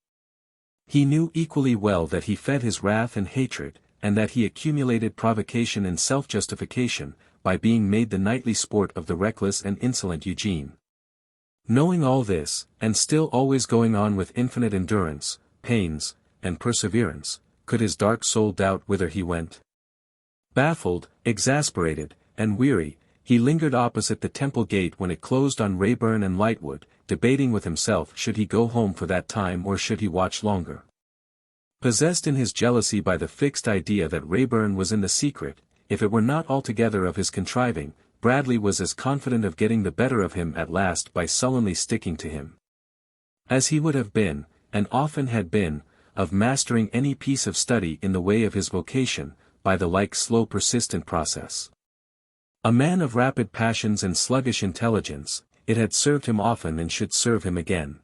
He knew equally well that he fed his wrath and hatred, and that he accumulated provocation and self-justification, by being made the nightly sport of the reckless and insolent Eugene. Knowing all this, and still always going on with infinite endurance, pains, and perseverance, could his dark soul doubt whither he went? Baffled, exasperated, and weary, he lingered opposite the Temple gate when it closed on Wrayburn and Lightwood, debating with himself should he go home for that time or should he watch longer. Possessed in his jealousy by the fixed idea that Wrayburn was in the secret, if it were not altogether of his contriving, Bradley was as confident of getting the better of him at last by sullenly sticking to him, as he would have been, and often had been, of mastering any piece of study in the way of his vocation, by the like slow persistent process. A man of rapid passions and sluggish intelligence, it had served him often and should serve him again.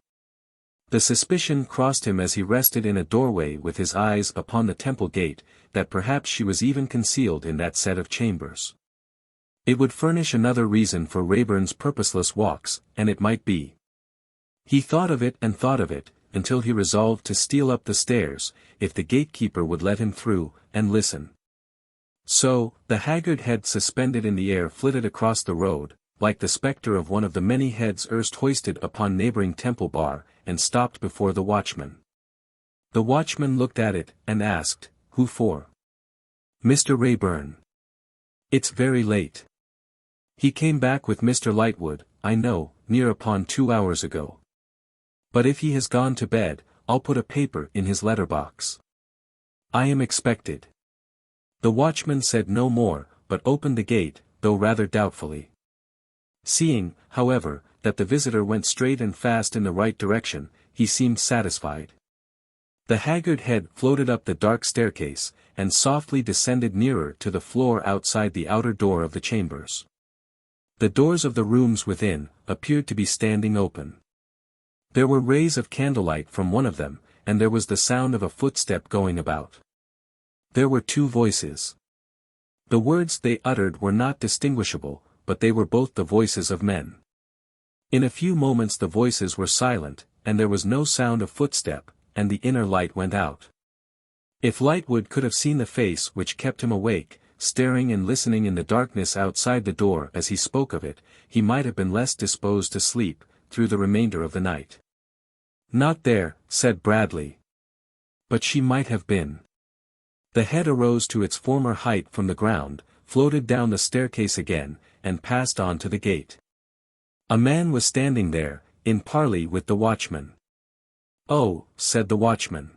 The suspicion crossed him as he rested in a doorway with his eyes upon the Temple gate, that perhaps she was even concealed in that set of chambers. It would furnish another reason for Wrayburn's purposeless walks, and it might be. He thought of it, until he resolved to steal up the stairs, if the gatekeeper would let him through, and listen. So, the haggard head suspended in the air flitted across the road, like the spectre of one of the many heads erst hoisted upon neighboring Temple Bar, and stopped before the watchman. The watchman looked at it, and asked, "Who for?" "Mr. Wrayburn." "It's very late." "He came back with Mr. Lightwood, I know, near upon 2 hours ago. But if he has gone to bed, I'll put a paper in his letter-box." "I am expected." The watchman said no more, but opened the gate, though rather doubtfully. Seeing, however, that the visitor went straight and fast in the right direction, he seemed satisfied. The haggard head floated up the dark staircase, and softly descended nearer to the floor outside the outer door of the chambers. The doors of the rooms within appeared to be standing open. There were rays of candlelight from one of them, and there was the sound of a footstep going about. There were two voices. The words they uttered were not distinguishable, but they were both the voices of men. In a few moments the voices were silent, and there was no sound of footstep, and the inner light went out. If Lightwood could have seen the face which kept him awake, staring and listening in the darkness outside the door as he spoke of it, he might have been less disposed to sleep, through the remainder of the night. "Not there," said Bradley. "But she might have been." The head arose to its former height from the ground, floated down the staircase again, and passed on to the gate. A man was standing there, in parley with the watchman. "Oh," said the watchman.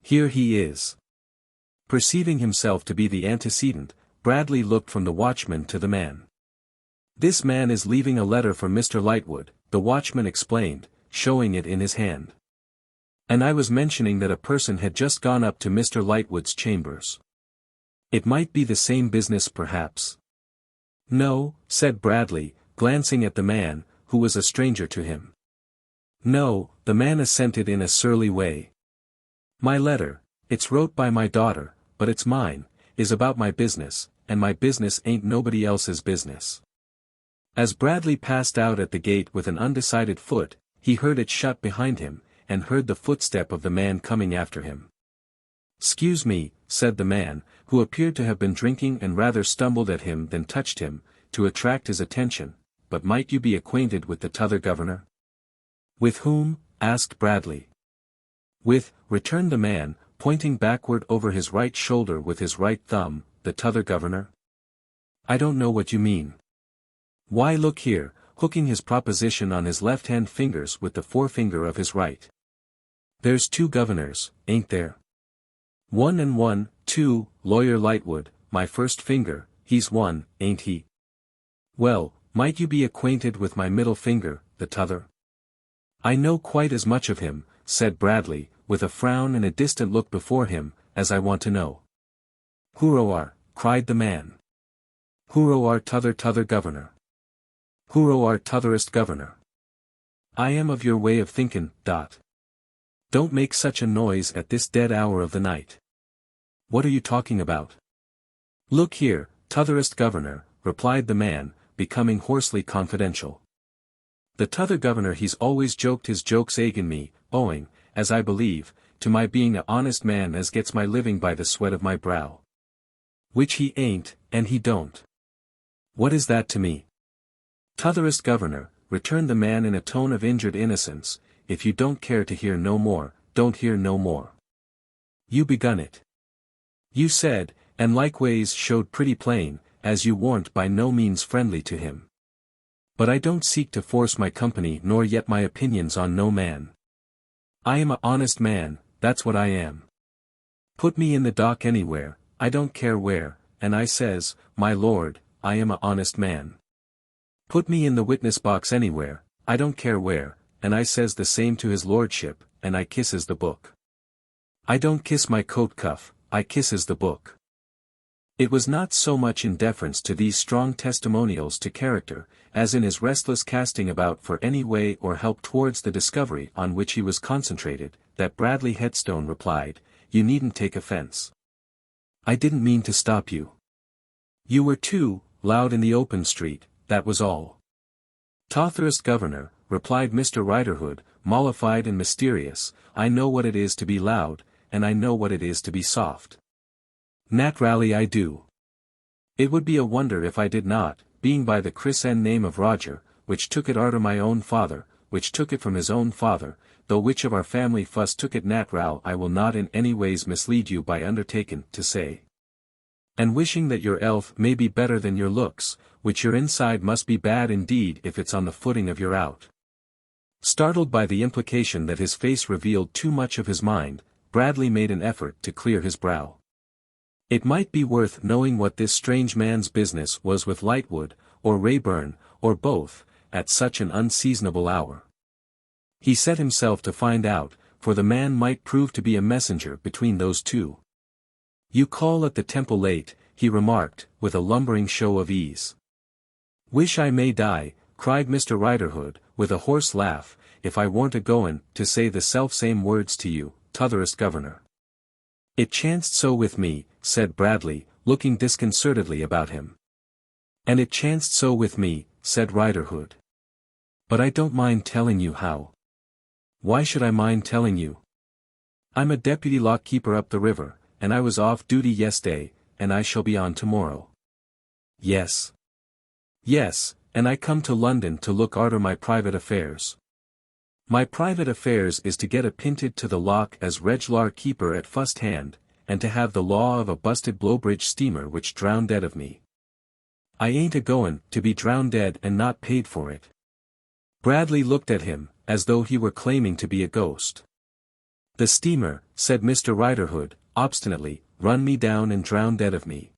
"Here he is." Perceiving himself to be the antecedent, Bradley looked from the watchman to the man. "This man is leaving a letter for Mr. Lightwood," the watchman explained, showing it in his hand. "And I was mentioning that a person had just gone up to Mr. Lightwood's chambers. It might be the same business perhaps." "No," said Bradley, glancing at the man, who was a stranger to him. "No," the man assented in a surly way. "My letter, it's wrote by my daughter, but it's mine, is about my business, and my business ain't nobody else's business." As Bradley passed out at the gate with an undecided foot, he heard it shut behind him, and heard the footstep of the man coming after him. "'Scuse me," said the man, who appeared to have been drinking and rather stumbled at him than touched him, to attract his attention, "but might you be acquainted with the t'other governor?" "With whom?" asked Bradley. "With," returned the man, pointing backward over his right shoulder with his right thumb, "the t'other governor." "I don't know what you mean." "Why look here," hooking his proposition on his left-hand fingers with the forefinger of his right. "There's two governors, ain't there?" "One and one, two, Lawyer Lightwood, my first finger, he's one, ain't he?" "Well, might you be acquainted with my middle finger, the t'other?" "I know quite as much of him," said Bradley, with a frown and a distant look before him, "as I want to know." "Who cried the man. "Who are t'other governor? Who are t'otherest governor?" "I am of your way of thinkin', Dot. Don't make such a noise at this dead hour of the night." "What are you talking about?" "Look here, t'otherest governor," replied the man, becoming hoarsely confidential. "The t'other governor he's always joked his jokes agin me, owing, as I believe, to my being a honest man as gets my living by the sweat of my brow. Which he ain't, and he don't. What is that to me?" "T'otherest governor," returned the man in a tone of injured innocence, "if you don't care to hear no more, don't hear no more. You begun it. You said, and likeways showed pretty plain, as you warn't by no means friendly to him. But I don't seek to force my company nor yet my opinions on no man. I am a honest man, that's what I am. Put me in the dock anywhere, I don't care where, and I says, my lord, I am a honest man. Put me in the witness box anywhere, I don't care where, and I says the same to his lordship, and I kisses the book. I don't kiss my coat cuff, I kisses the book." It was not so much in deference to these strong testimonials to character, as in his restless casting about for any way or help towards the discovery on which he was concentrated, that Bradley Headstone replied, "You needn't take offense. I didn't mean to stop you. You were too loud in the open street, that was all." "T'otherest governor," replied Mr. Riderhood, mollified and mysterious, "I know what it is to be loud, and I know what it is to be soft. Nat rally I do. It would be a wonder if I did not, being by the christen name of Roger, which took it arter my own father, which took it from his own father, though which of our family fust took it Nat Ral I will not in any ways mislead you by undertaking to say. And wishing that your elf may be better than your looks, which your inside must be bad indeed if it's on the footing of your out." Startled by the implication that his face revealed too much of his mind, Bradley made an effort to clear his brow. It might be worth knowing what this strange man's business was with Lightwood, or Rayburn, or both, at such an unseasonable hour. He set himself to find out, for the man might prove to be a messenger between those two. "You call at the Temple late," he remarked, with a lumbering show of ease. "Wish I may die," cried Mr. Riderhood, with a hoarse laugh, "if I warn't a-goin' to say the self-same words to you, t'otherest governor." It chanced so with me, said Bradley, looking disconcertedly about him. And it chanced so with me, said Riderhood. But I don't mind telling you how. Why should I mind telling you? I'm a deputy lock-keeper up the river, and I was off duty yesterday, and I shall be on tomorrow. Yes. Yes, and I come to London to look arter my private affairs. My private affairs is to get appinted to the lock as reg'lar keeper at fust hand, and to have the law of a busted Blowbridge steamer which drowned dead of me. I ain't a-goin' to be drowned dead and not paid for it. Bradley looked at him, as though he were claiming to be a ghost. The steamer, said Mr. Riderhood, obstinately, run me down and drowned dead of me.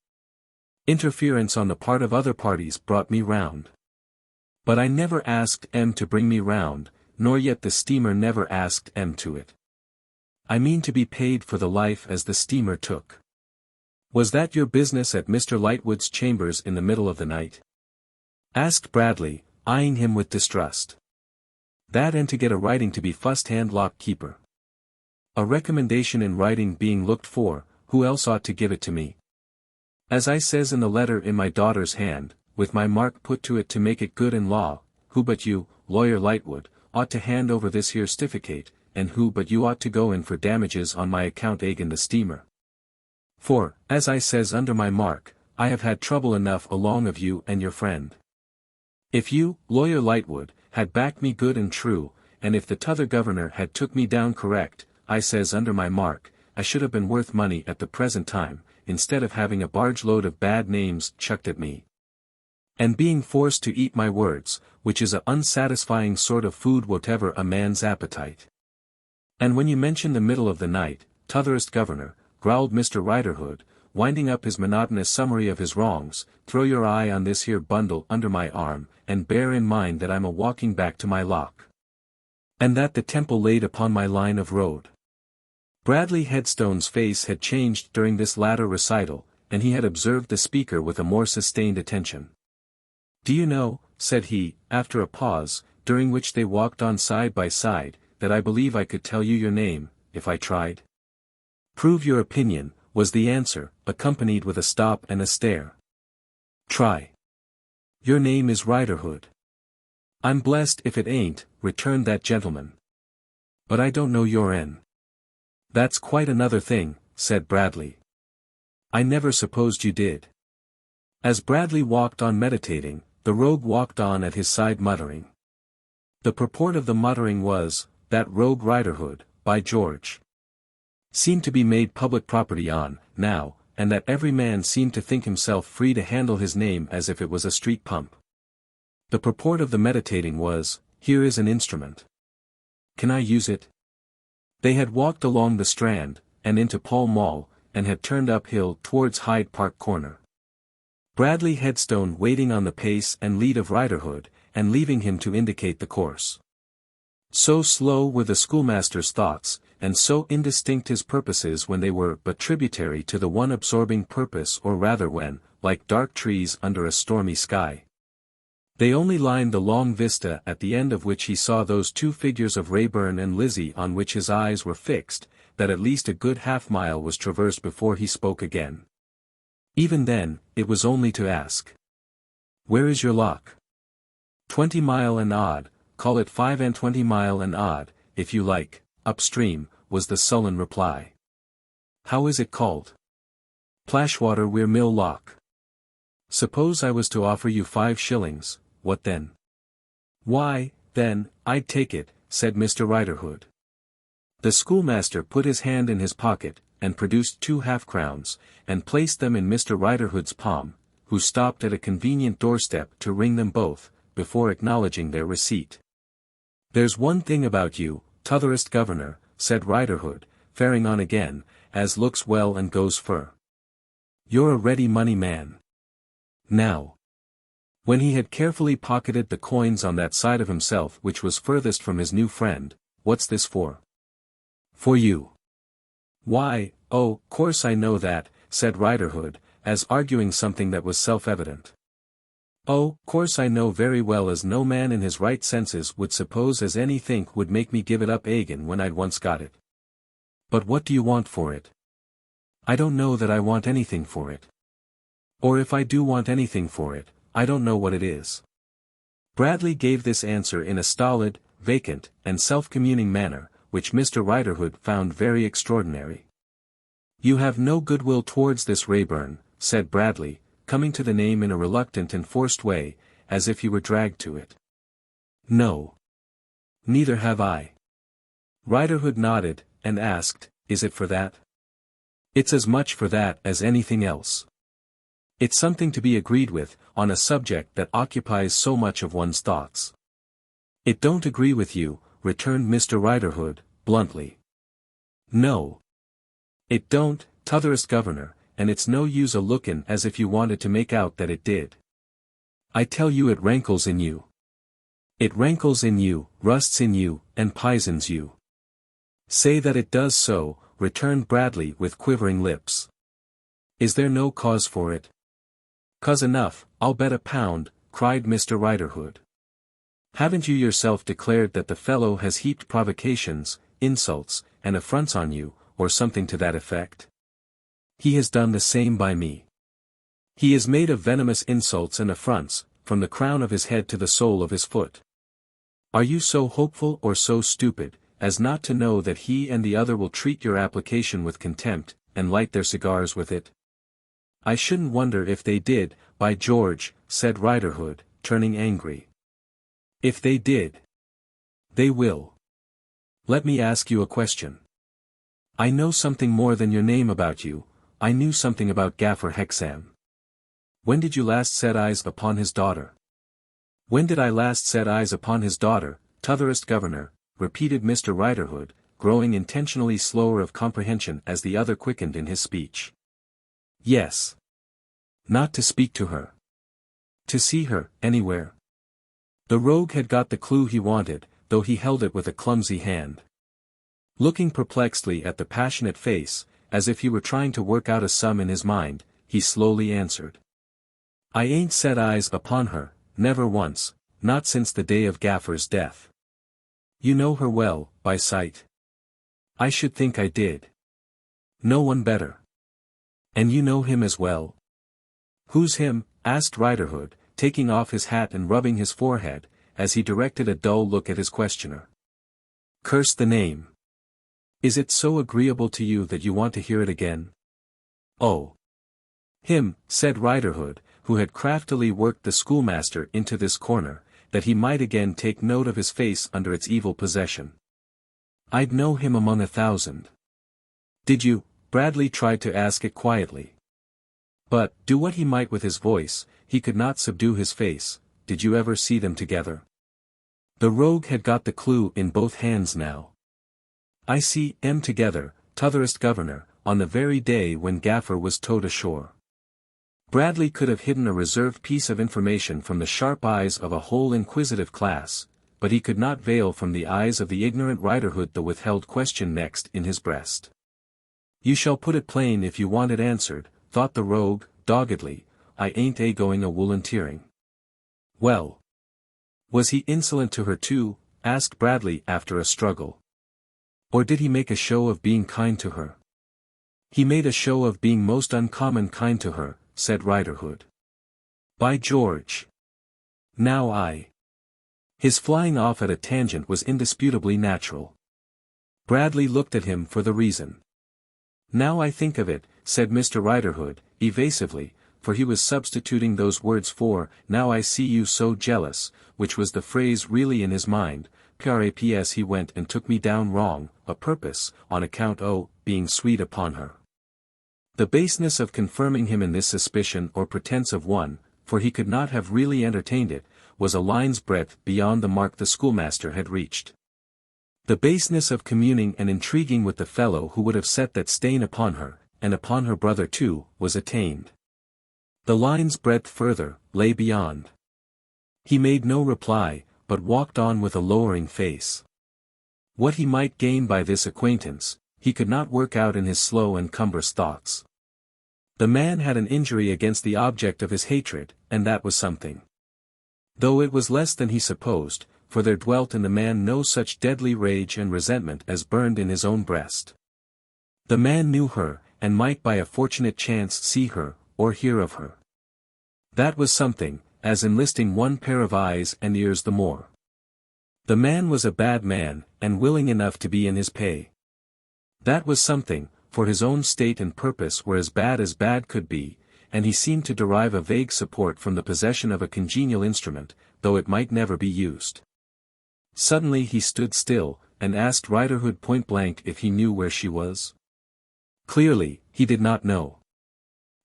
Interference on the part of other parties brought me round. But I never asked M to bring me round, nor yet the steamer never asked M to it. I mean to be paid for the life as the steamer took. Was that your business at Mr. Lightwood's chambers in the middle of the night? Asked Bradley, eyeing him with distrust. That and to get a writing to be first-hand lock-keeper. A recommendation in writing being looked for, who else ought to give it to me? As I says in the letter in my daughter's hand, with my mark put to it to make it good in law, who but you, Lawyer Lightwood, ought to hand over this here stificate, and who but you ought to go in for damages on my account agin the steamer. For, as I says under my mark, I have had trouble enough along of you and your friend. If you, Lawyer Lightwood, had backed me good and true, and if the t'other governor had took me down correct, I says under my mark, I should have been worth money at the present time, instead of having a barge load of bad names chucked at me. And being forced to eat my words, which is a unsatisfying sort of food whatever a man's appetite. And when you mention the middle of the night, t'otherest governor, growled Mr. Riderhood, winding up his monotonous summary of his wrongs, throw your eye on this here bundle under my arm, and bear in mind that I'm a-walking back to my lock. And that the temple laid upon my line of road. Bradley Headstone's face had changed during this latter recital, and he had observed the speaker with a more sustained attention. Do you know, said he, after a pause, during which they walked on side by side, that I believe I could tell you your name, if I tried? Prove your opinion, was the answer, accompanied with a stop and a stare. Try. Your name is Riderhood. I'm blessed if it ain't, returned that gentleman. But I don't know your N. That's quite another thing, said Bradley. I never supposed you did. As Bradley walked on meditating, the rogue walked on at his side muttering. The purport of the muttering was, that rogue Riderhood, by George, seemed to be made public property on, now, and that every man seemed to think himself free to handle his name as if it was a street pump. The purport of the meditating was, here is an instrument. Can I use it? They had walked along the Strand, and into Pall Mall, and had turned uphill towards Hyde Park Corner. Bradley Headstone waiting on the pace and lead of Riderhood, and leaving him to indicate the course. So slow were the schoolmaster's thoughts, and so indistinct his purposes when they were but tributary to the one absorbing purpose, or rather when, like dark trees under a stormy sky, they only lined the long vista at the end of which he saw those two figures of Rayburn and Lizzie on which his eyes were fixed, that at least a good half-mile was traversed before he spoke again. Even then, it was only to ask, "Where is your lock?" 20 mile and odd, call it 25 mile and odd, if you like, upstream, was the sullen reply. How is it called? Plashwater Weir Mill Lock. Suppose I was to offer you 5 shillings, what then? Why, then, I'd take it, said Mr. Riderhood. The schoolmaster put his hand in his pocket, and produced 2 half-crowns, and placed them in Mr. Riderhood's palm, who stopped at a convenient doorstep to ring them both, before acknowledging their receipt. There's one thing about you, t'otherest governor, said Riderhood, faring on again, as looks well and goes fur. You're a ready money man. Now, when he had carefully pocketed the coins on that side of himself which was furthest from his new friend, what's this for? For you. Why, oh, course I know that, said Riderhood, as arguing something that was self-evident. Oh, course I know very well as no man in his right senses would suppose as any think would make me give it up agin when I'd once got it. But what do you want for it? I don't know that I want anything for it. Or if I do want anything for it, I don't know what it is. Bradley gave this answer in a stolid, vacant, and self-communing manner, which Mr. Riderhood found very extraordinary. You have no goodwill towards this Raeburn, said Bradley, coming to the name in a reluctant and forced way, as if he were dragged to it. No. Neither have I. Riderhood nodded, and asked, Is it for that? It's as much for that as anything else. It's something to be agreed with, on a subject that occupies so much of one's thoughts. It don't agree with you, returned Mr. Riderhood, bluntly. No. It don't, t'otherest governor, and it's no use a lookin' as if you wanted to make out that it did. I tell you it rankles in you. It rankles in you, rusts in you, and pisons you. Say that it does so, returned Bradley with quivering lips. Is there no cause for it? Cause enough, I'll bet a pound, cried Mr. Riderhood. Haven't you yourself declared that the fellow has heaped provocations, insults, and affronts on you, or something to that effect? He has done the same by me. He is made of venomous insults and affronts, from the crown of his head to the sole of his foot. Are you so hopeful or so stupid, as not to know that he and the other will treat your application with contempt, and light their cigars with it? I shouldn't wonder if they did, by George, said Riderhood, turning angry. If they did. They will. Let me ask you a question. I know something more than your name about you. I knew something about Gaffer Hexam. When did you last set eyes upon his daughter? When did I last set eyes upon his daughter, t'otherest governor, repeated Mr. Riderhood, growing intentionally slower of comprehension as the other quickened in his speech. Yes. Not to speak to her. To see her, anywhere. The rogue had got the clue he wanted, though he held it with a clumsy hand. Looking perplexedly at the passionate face, as if he were trying to work out a sum in his mind, he slowly answered. I ain't set eyes upon her, never once, not since the day of Gaffer's death. You know her well, by sight. I should think I did. No one better. And you know him as well? Who's him? Asked Riderhood, taking off his hat and rubbing his forehead, as he directed a dull look at his questioner. Curse the name. Is it so agreeable to you that you want to hear it again? Oh. Him, said Riderhood, who had craftily worked the schoolmaster into this corner, that he might again take note of his face under its evil possession. I'd know him among 1,000. Did you? Bradley tried to ask it quietly. But, do what he might with his voice, he could not subdue his face. Did you ever see them together? The rogue had got the clue in both hands now. I see 'em together, t'otherest governor, on the very day when Gaffer was towed ashore. Bradley could have hidden a reserved piece of information from the sharp eyes of a whole inquisitive class, but he could not veil from the eyes of the ignorant Riderhood the withheld question next in his breast. You shall put it plain if you want it answered, thought the rogue, doggedly. I ain't going a volunteering. Well. Was he insolent to her too? Asked Bradley after a struggle. Or did he make a show of being kind to her? He made a show of being most uncommon kind to her, said Riderhood. By George. Now I. His flying off at a tangent was indisputably natural. Bradley looked at him for the reason. Now I think of it, said Mr. Riderhood, evasively, for he was substituting those words for, now I see you so jealous, which was the phrase really in his mind. Praps he went and took me down wrong, a purpose, on account being sweet upon her. The baseness of confirming him in this suspicion or pretense of one, for he could not have really entertained it, was a line's breadth beyond the mark the schoolmaster had reached. The baseness of communing and intriguing with the fellow who would have set that stain upon her, and upon her brother too, was attained. The line's breadth further, lay beyond. He made no reply, but walked on with a lowering face. What he might gain by this acquaintance, he could not work out in his slow and cumbrous thoughts. The man had an injury against the object of his hatred, and that was something. Though it was less than he supposed, for there dwelt in the man no such deadly rage and resentment as burned in his own breast. The man knew her, and might by a fortunate chance see her, or hear of her. That was something, as enlisting one pair of eyes and ears the more. The man was a bad man, and willing enough to be in his pay. That was something, for his own state and purpose were as bad could be, and he seemed to derive a vague support from the possession of a congenial instrument, though it might never be used. Suddenly he stood still, and asked Riderhood point-blank if he knew where she was. Clearly, he did not know.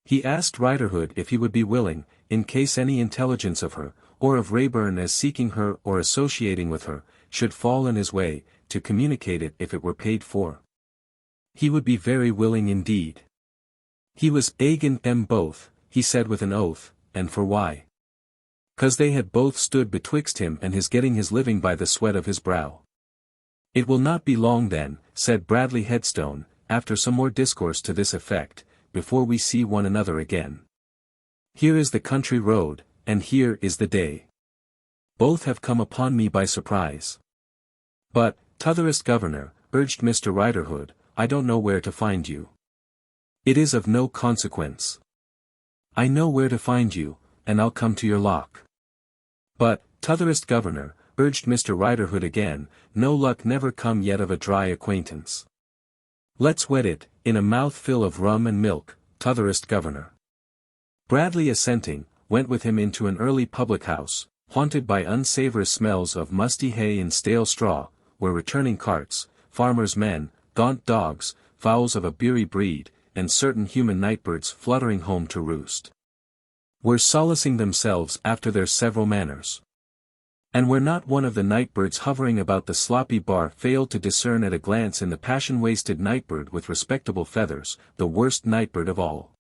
He asked Riderhood if he would be willing, in case any intelligence of her, or of Rayburn as seeking her or associating with her, should fall in his way, to communicate it if it were paid for. He would be very willing indeed. He was agin them both, he said with an oath, and for why? 'Cause they had both stood betwixt him and his getting his living by the sweat of his brow. It will not be long then, said Bradley Headstone, after some more discourse to this effect, before we see one another again. Here is the country road, and here is the day. Both have come upon me by surprise. But, t'otherest governor, urged Mr. Riderhood, I don't know where to find you. It is of no consequence. I know where to find you, and I'll come to your lock. But, t'otherest governor, urged Mr. Riderhood again, no luck never come yet of a dry acquaintance. Let's wet it, in a mouthful of rum and milk, t'otherest governor. Bradley assenting, went with him into an early public house, haunted by unsavory smells of musty hay and stale straw, where returning carts, farmers' men, gaunt dogs, fowls of a beery breed, and certain human nightbirds fluttering home to roost, were solacing themselves after their several manners. And where not one of the nightbirds hovering about the sloppy bar failed to discern at a glance in the passion-wasted nightbird with respectable feathers, the worst nightbird of all.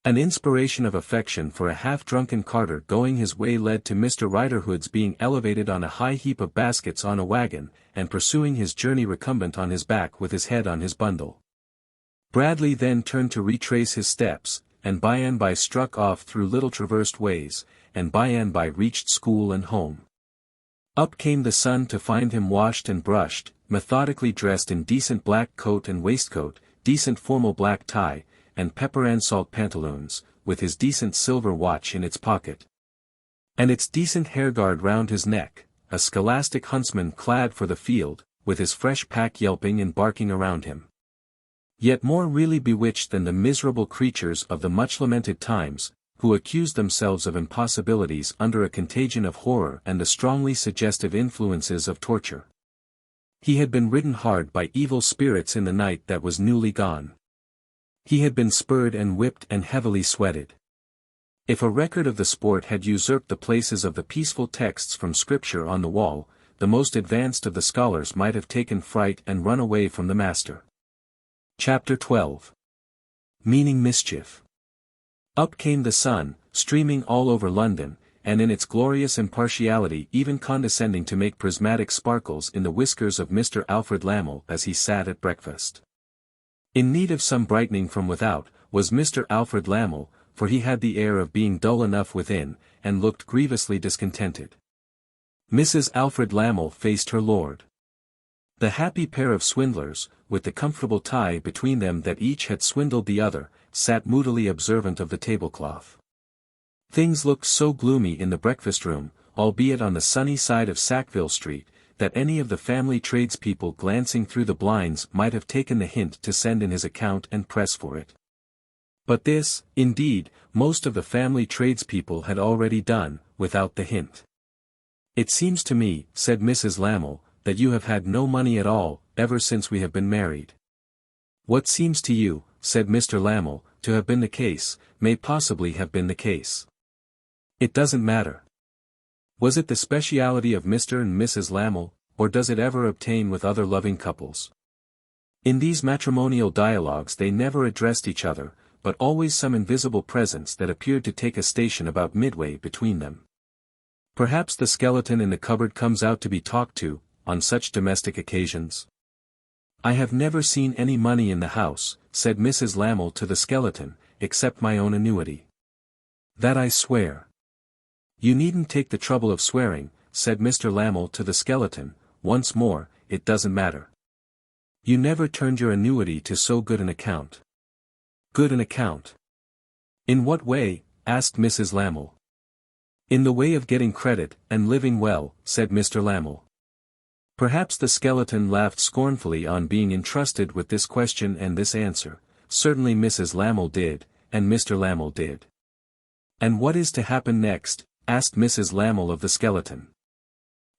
An inspiration of affection for a half-drunken carter going his way led to Mr. Riderhood's being elevated on a high heap of baskets on a wagon, and pursuing his journey recumbent on his back with his head on his bundle. Bradley then turned to retrace his steps, and by and by struck off through little traversed ways, and by and by reached school and home. Up came the sun to find him washed and brushed, methodically dressed in decent black coat and waistcoat, decent formal black tie, and pepper and salt pantaloons, with his decent silver watch in its pocket, and its decent hair-guard round his neck, a scholastic huntsman clad for the field, with his fresh pack yelping and barking around him. Yet more really bewitched than the miserable creatures of the much-lamented times, who accused themselves of impossibilities under a contagion of horror and the strongly suggestive influences of torture. He had been ridden hard by evil spirits in the night that was newly gone. He had been spurred and whipped and heavily sweated. If a record of the sport had usurped the places of the peaceful texts from Scripture on the wall, the most advanced of the scholars might have taken fright and run away from the master. Chapter 12. Meaning Mischief. Up came the sun, streaming all over London, and in its glorious impartiality even condescending to make prismatic sparkles in the whiskers of Mr. Alfred Lammle as he sat at breakfast. In need of some brightening from without, was Mr. Alfred Lammle, for he had the air of being dull enough within, and looked grievously discontented. Mrs. Alfred Lammle faced her lord. The happy pair of swindlers, with the comfortable tie between them that each had swindled the other, sat moodily observant of the tablecloth. Things looked so gloomy in the breakfast-room, albeit on the sunny side of Sackville Street, that any of the family tradespeople glancing through the blinds might have taken the hint to send in his account and press for it. But this, indeed, most of the family tradespeople had already done, without the hint. It seems to me, said Mrs. Lammle, that you have had no money at all, ever since we have been married. What seems to you, said Mr. Lammle, to have been the case, may possibly have been the case. It doesn't matter. Was it the speciality of Mr. and Mrs. Lammle, or does it ever obtain with other loving couples? In these matrimonial dialogues they never addressed each other, but always some invisible presence that appeared to take a station about midway between them. Perhaps the skeleton in the cupboard comes out to be talked to, on such domestic occasions. I have never seen any money in the house, said Mrs. Lammle to the skeleton, except my own annuity. That I swear. You needn't take the trouble of swearing, said Mr. Lammle to the skeleton, once more, it doesn't matter. You never turned your annuity to so good an account. Good an account. In what way? Asked Mrs. Lamel. In the way of getting credit, and living well, said Mr. Lamel. Perhaps the skeleton laughed scornfully on being entrusted with this question and this answer. Certainly Mrs. Lamel did, and Mr. Lamel did. And what is to happen next? Asked Mrs. Lamel of the skeleton.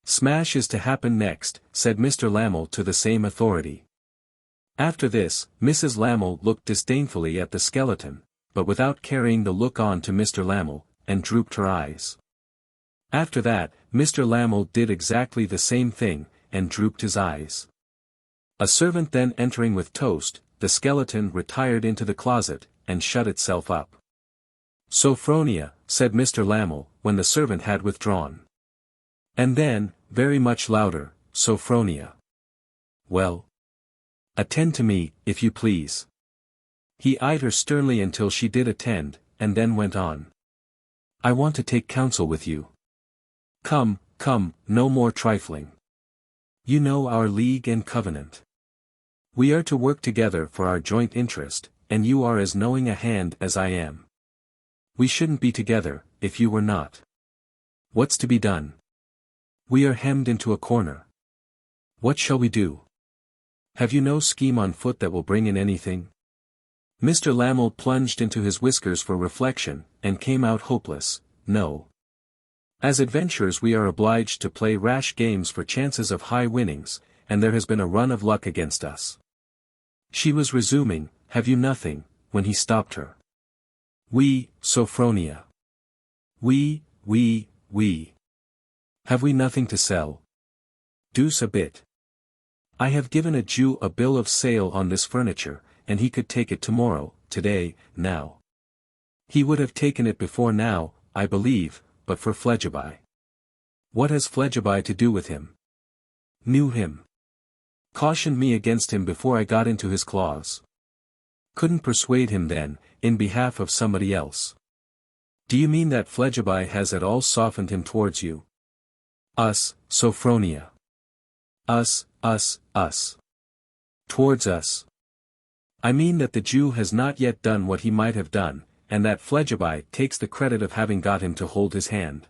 Smash is to happen next, said Mr. Lamel to the same authority. After this, Mrs. Lamel looked disdainfully at the skeleton, but without carrying the look on to Mr. Lamel, and drooped her eyes. After that, Mr. Lamel did exactly the same thing, and drooped his eyes. A servant then entering with toast, the skeleton retired into the closet, and shut itself up. Sophronia, said Mr. Lamel, when the servant had withdrawn. And then, very much louder, Sophronia. Well? Attend to me, if you please. He eyed her sternly until she did attend, and then went on. I want to take counsel with you. Come, come, no more trifling. You know our league and covenant. We are to work together for our joint interest, and you are as knowing a hand as I am. We shouldn't be together, if you were not. What's to be done? We are hemmed into a corner. What shall we do? Have you no scheme on foot that will bring in anything? Mr. Lamel plunged into his whiskers for reflection, and came out hopeless. No. As adventurers we are obliged to play rash games for chances of high winnings, and there has been a run of luck against us. She was resuming, have you nothing, when he stopped her. We, Sophronia. We. Have we nothing to sell? Deuce a bit. I have given a Jew a bill of sale on this furniture, and he could take it tomorrow, today, now. He would have taken it before now, I believe, but for Flegiby. What has Flegiby to do with him? Knew him. Cautioned me against him before I got into his claws. Couldn't persuade him then, in behalf of somebody else. Do you mean that Flegiby has at all softened him towards you? Us, Sophronia. Us. Towards us. I mean that the Jew has not yet done what he might have done, and that Flegiby takes the credit of having got him to hold his hand.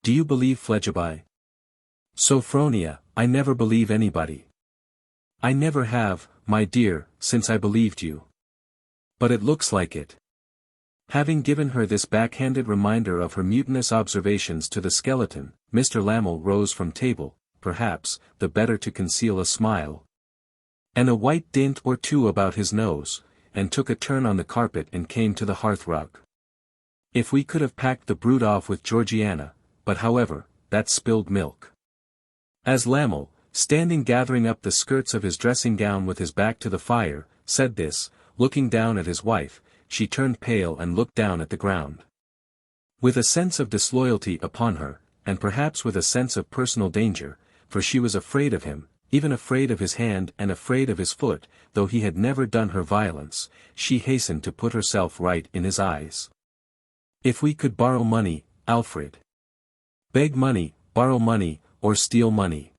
Do you believe Flegiby? Sophronia, I never believe anybody. I never have, my dear, since I believed you. But it looks like it. Having given her this backhanded reminder of her mutinous observations to the skeleton, Mr. Lamel rose from table, perhaps, the better to conceal a smile, and a white dint or two about his nose, and took a turn on the carpet and came to the hearth-rug. If we could have packed the brute off with Georgiana, but however, that's spilled milk. As Lamel, standing gathering up the skirts of his dressing-gown with his back to the fire, said this, looking down at his wife, she turned pale and looked down at the ground. With a sense of disloyalty upon her, and perhaps with a sense of personal danger, for she was afraid of him, even afraid of his hand and afraid of his foot, though he had never done her violence, she hastened to put herself right in his eyes. If we could borrow money, Alfred. Beg money, borrow money, or steal money.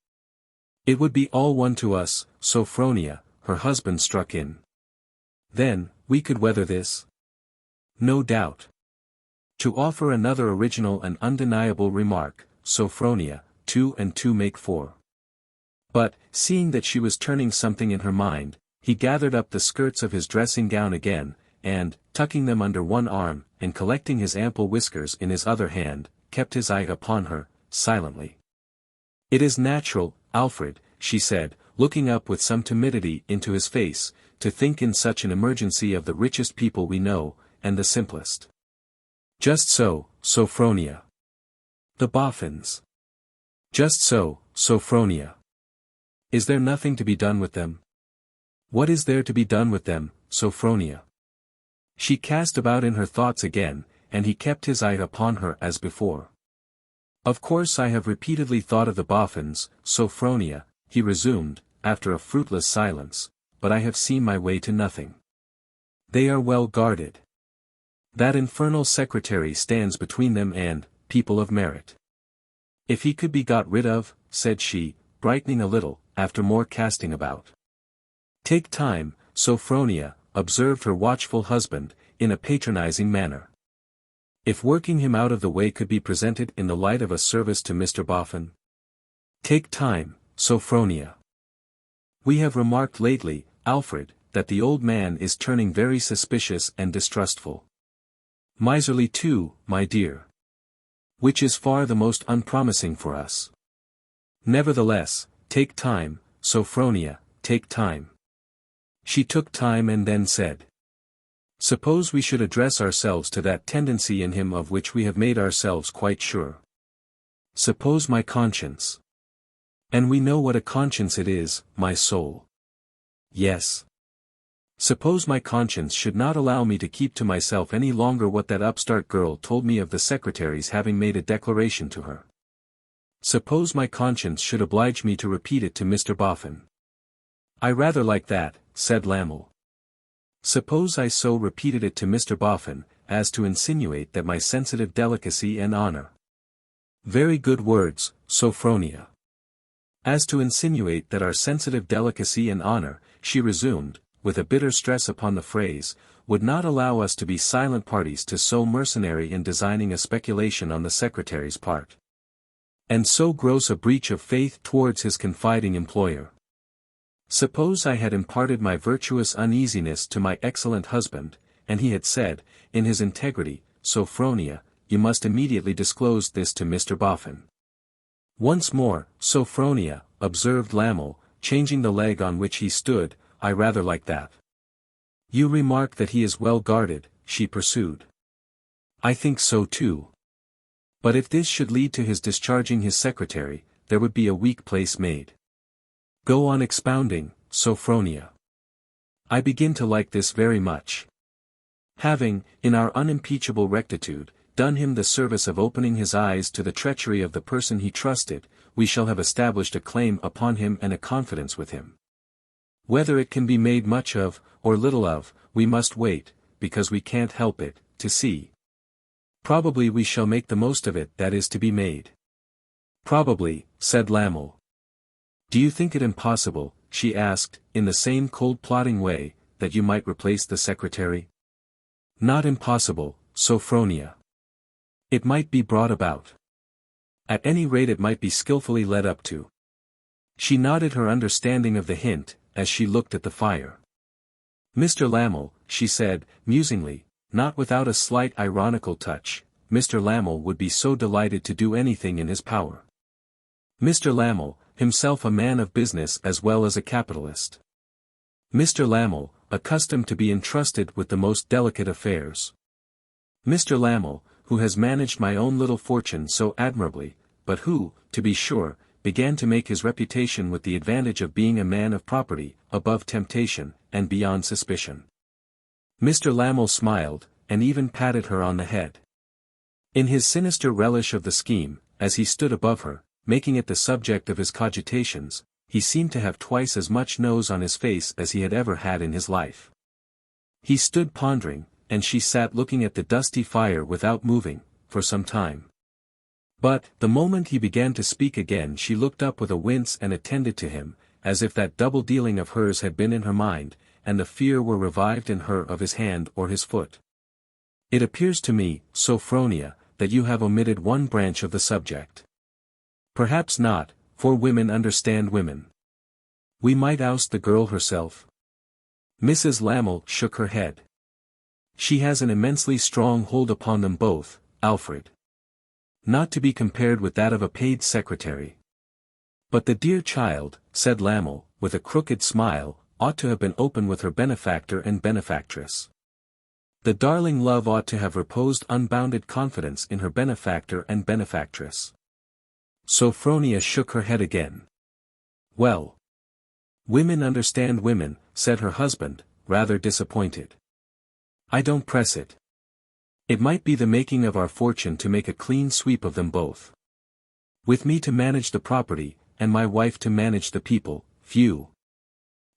It would be all one to us, Sophronia, her husband struck in. Then, we could weather this? No doubt. To offer another original and undeniable remark, Sophronia, 2 and 2 make 4. But, seeing that she was turning something in her mind, he gathered up the skirts of his dressing-gown again, and, tucking them under one arm, and collecting his ample whiskers in his other hand, kept his eye upon her, silently. It is natural, Alfred, she said, looking up with some timidity into his face, to think in such an emergency of the richest people we know, and the simplest. Just so, Sophronia. The Boffins. Just so, Sophronia. Is there nothing to be done with them? What is there to be done with them, Sophronia? She cast about in her thoughts again, and he kept his eye upon her as before. Of course I have repeatedly thought of the Boffins, Sophronia, he resumed, after a fruitless silence, but I have seen my way to nothing. They are well guarded. That infernal secretary stands between them and people of merit. If he could be got rid of, said she, brightening a little, after more casting about. Take time, Sophronia, observed her watchful husband, in a patronizing manner. If working him out of the way could be presented in the light of a service to Mr. Boffin. Take time, Sophronia. We have remarked lately, Alfred, that the old man is turning very suspicious and distrustful. Miserly too, my dear. Which is far the most unpromising for us. Nevertheless, take time, Sophronia, take time. She took time and then said. Suppose we should address ourselves to that tendency in him of which we have made ourselves quite sure. Suppose my conscience. And we know what a conscience it is, my soul. Yes. Suppose my conscience should not allow me to keep to myself any longer what that upstart girl told me of the secretary's having made a declaration to her. Suppose my conscience should oblige me to repeat it to Mr. Boffin. I rather like that, said Lamel. Suppose I so repeated it to Mr. Boffin, as to insinuate that my sensitive delicacy and honor. Very good words, Sophronia. As to insinuate that our sensitive delicacy and honor, she resumed, with a bitter stress upon the phrase, would not allow us to be silent parties to so mercenary in designing a speculation on the secretary's part. And so gross a breach of faith towards his confiding employer. Suppose I had imparted my virtuous uneasiness to my excellent husband, and he had said, in his integrity, Sophronia, you must immediately disclose this to Mr. Boffin. Once more, Sophronia, observed Lamel, changing the leg on which he stood, I rather like that. You remark that he is well guarded, she pursued. I think so too. But if this should lead to his discharging his secretary, there would be a weak place made. Go on expounding, Sophronia. I begin to like this very much. Having, in our unimpeachable rectitude, done him the service of opening his eyes to the treachery of the person he trusted, we shall have established a claim upon him and a confidence with him. Whether it can be made much of, or little of, we must wait, because we can't help it, to see. Probably we shall make the most of it that is to be made. Probably, said Lamel. Do you think it impossible, she asked, in the same cold plodding way, that you might replace the secretary? Not impossible, Sophronia. It might be brought about. At any rate it might be skillfully led up to. She nodded her understanding of the hint, as she looked at the fire. Mr. Lamel, she said, musingly, not without a slight ironical touch, Mr. Lamel would be so delighted to do anything in his power. Mr. Lamel, himself a man of business as well as a capitalist. Mr. Lamel, accustomed to be entrusted with the most delicate affairs. Mr. Lamel, who has managed my own little fortune so admirably, but who, to be sure, began to make his reputation with the advantage of being a man of property, above temptation, and beyond suspicion. Mr. Lamel smiled, and even patted her on the head. In his sinister relish of the scheme, as he stood above her, making it the subject of his cogitations, he seemed to have twice as much nose on his face as he had ever had in his life. He stood pondering, and she sat looking at the dusty fire without moving, for some time. But, the moment he began to speak again she looked up with a wince and attended to him, as if that double dealing of hers had been in her mind, and the fear were revived in her of his hand or his foot. It appears to me, Sophronia, that you have omitted one branch of the subject. Perhaps not, for women understand women. We might oust the girl herself. Mrs. Lamel shook her head. She has an immensely strong hold upon them both, Alfred. Not to be compared with that of a paid secretary. But the dear child, said Lamel, with a crooked smile, ought to have been open with her benefactor and benefactress. The darling love ought to have reposed unbounded confidence in her benefactor and benefactress. Sophronia shook her head again. Well. Women understand women, said her husband, rather disappointed. I don't press it. It might be the making of our fortune to make a clean sweep of them both. With me to manage the property, and my wife to manage the people, phew.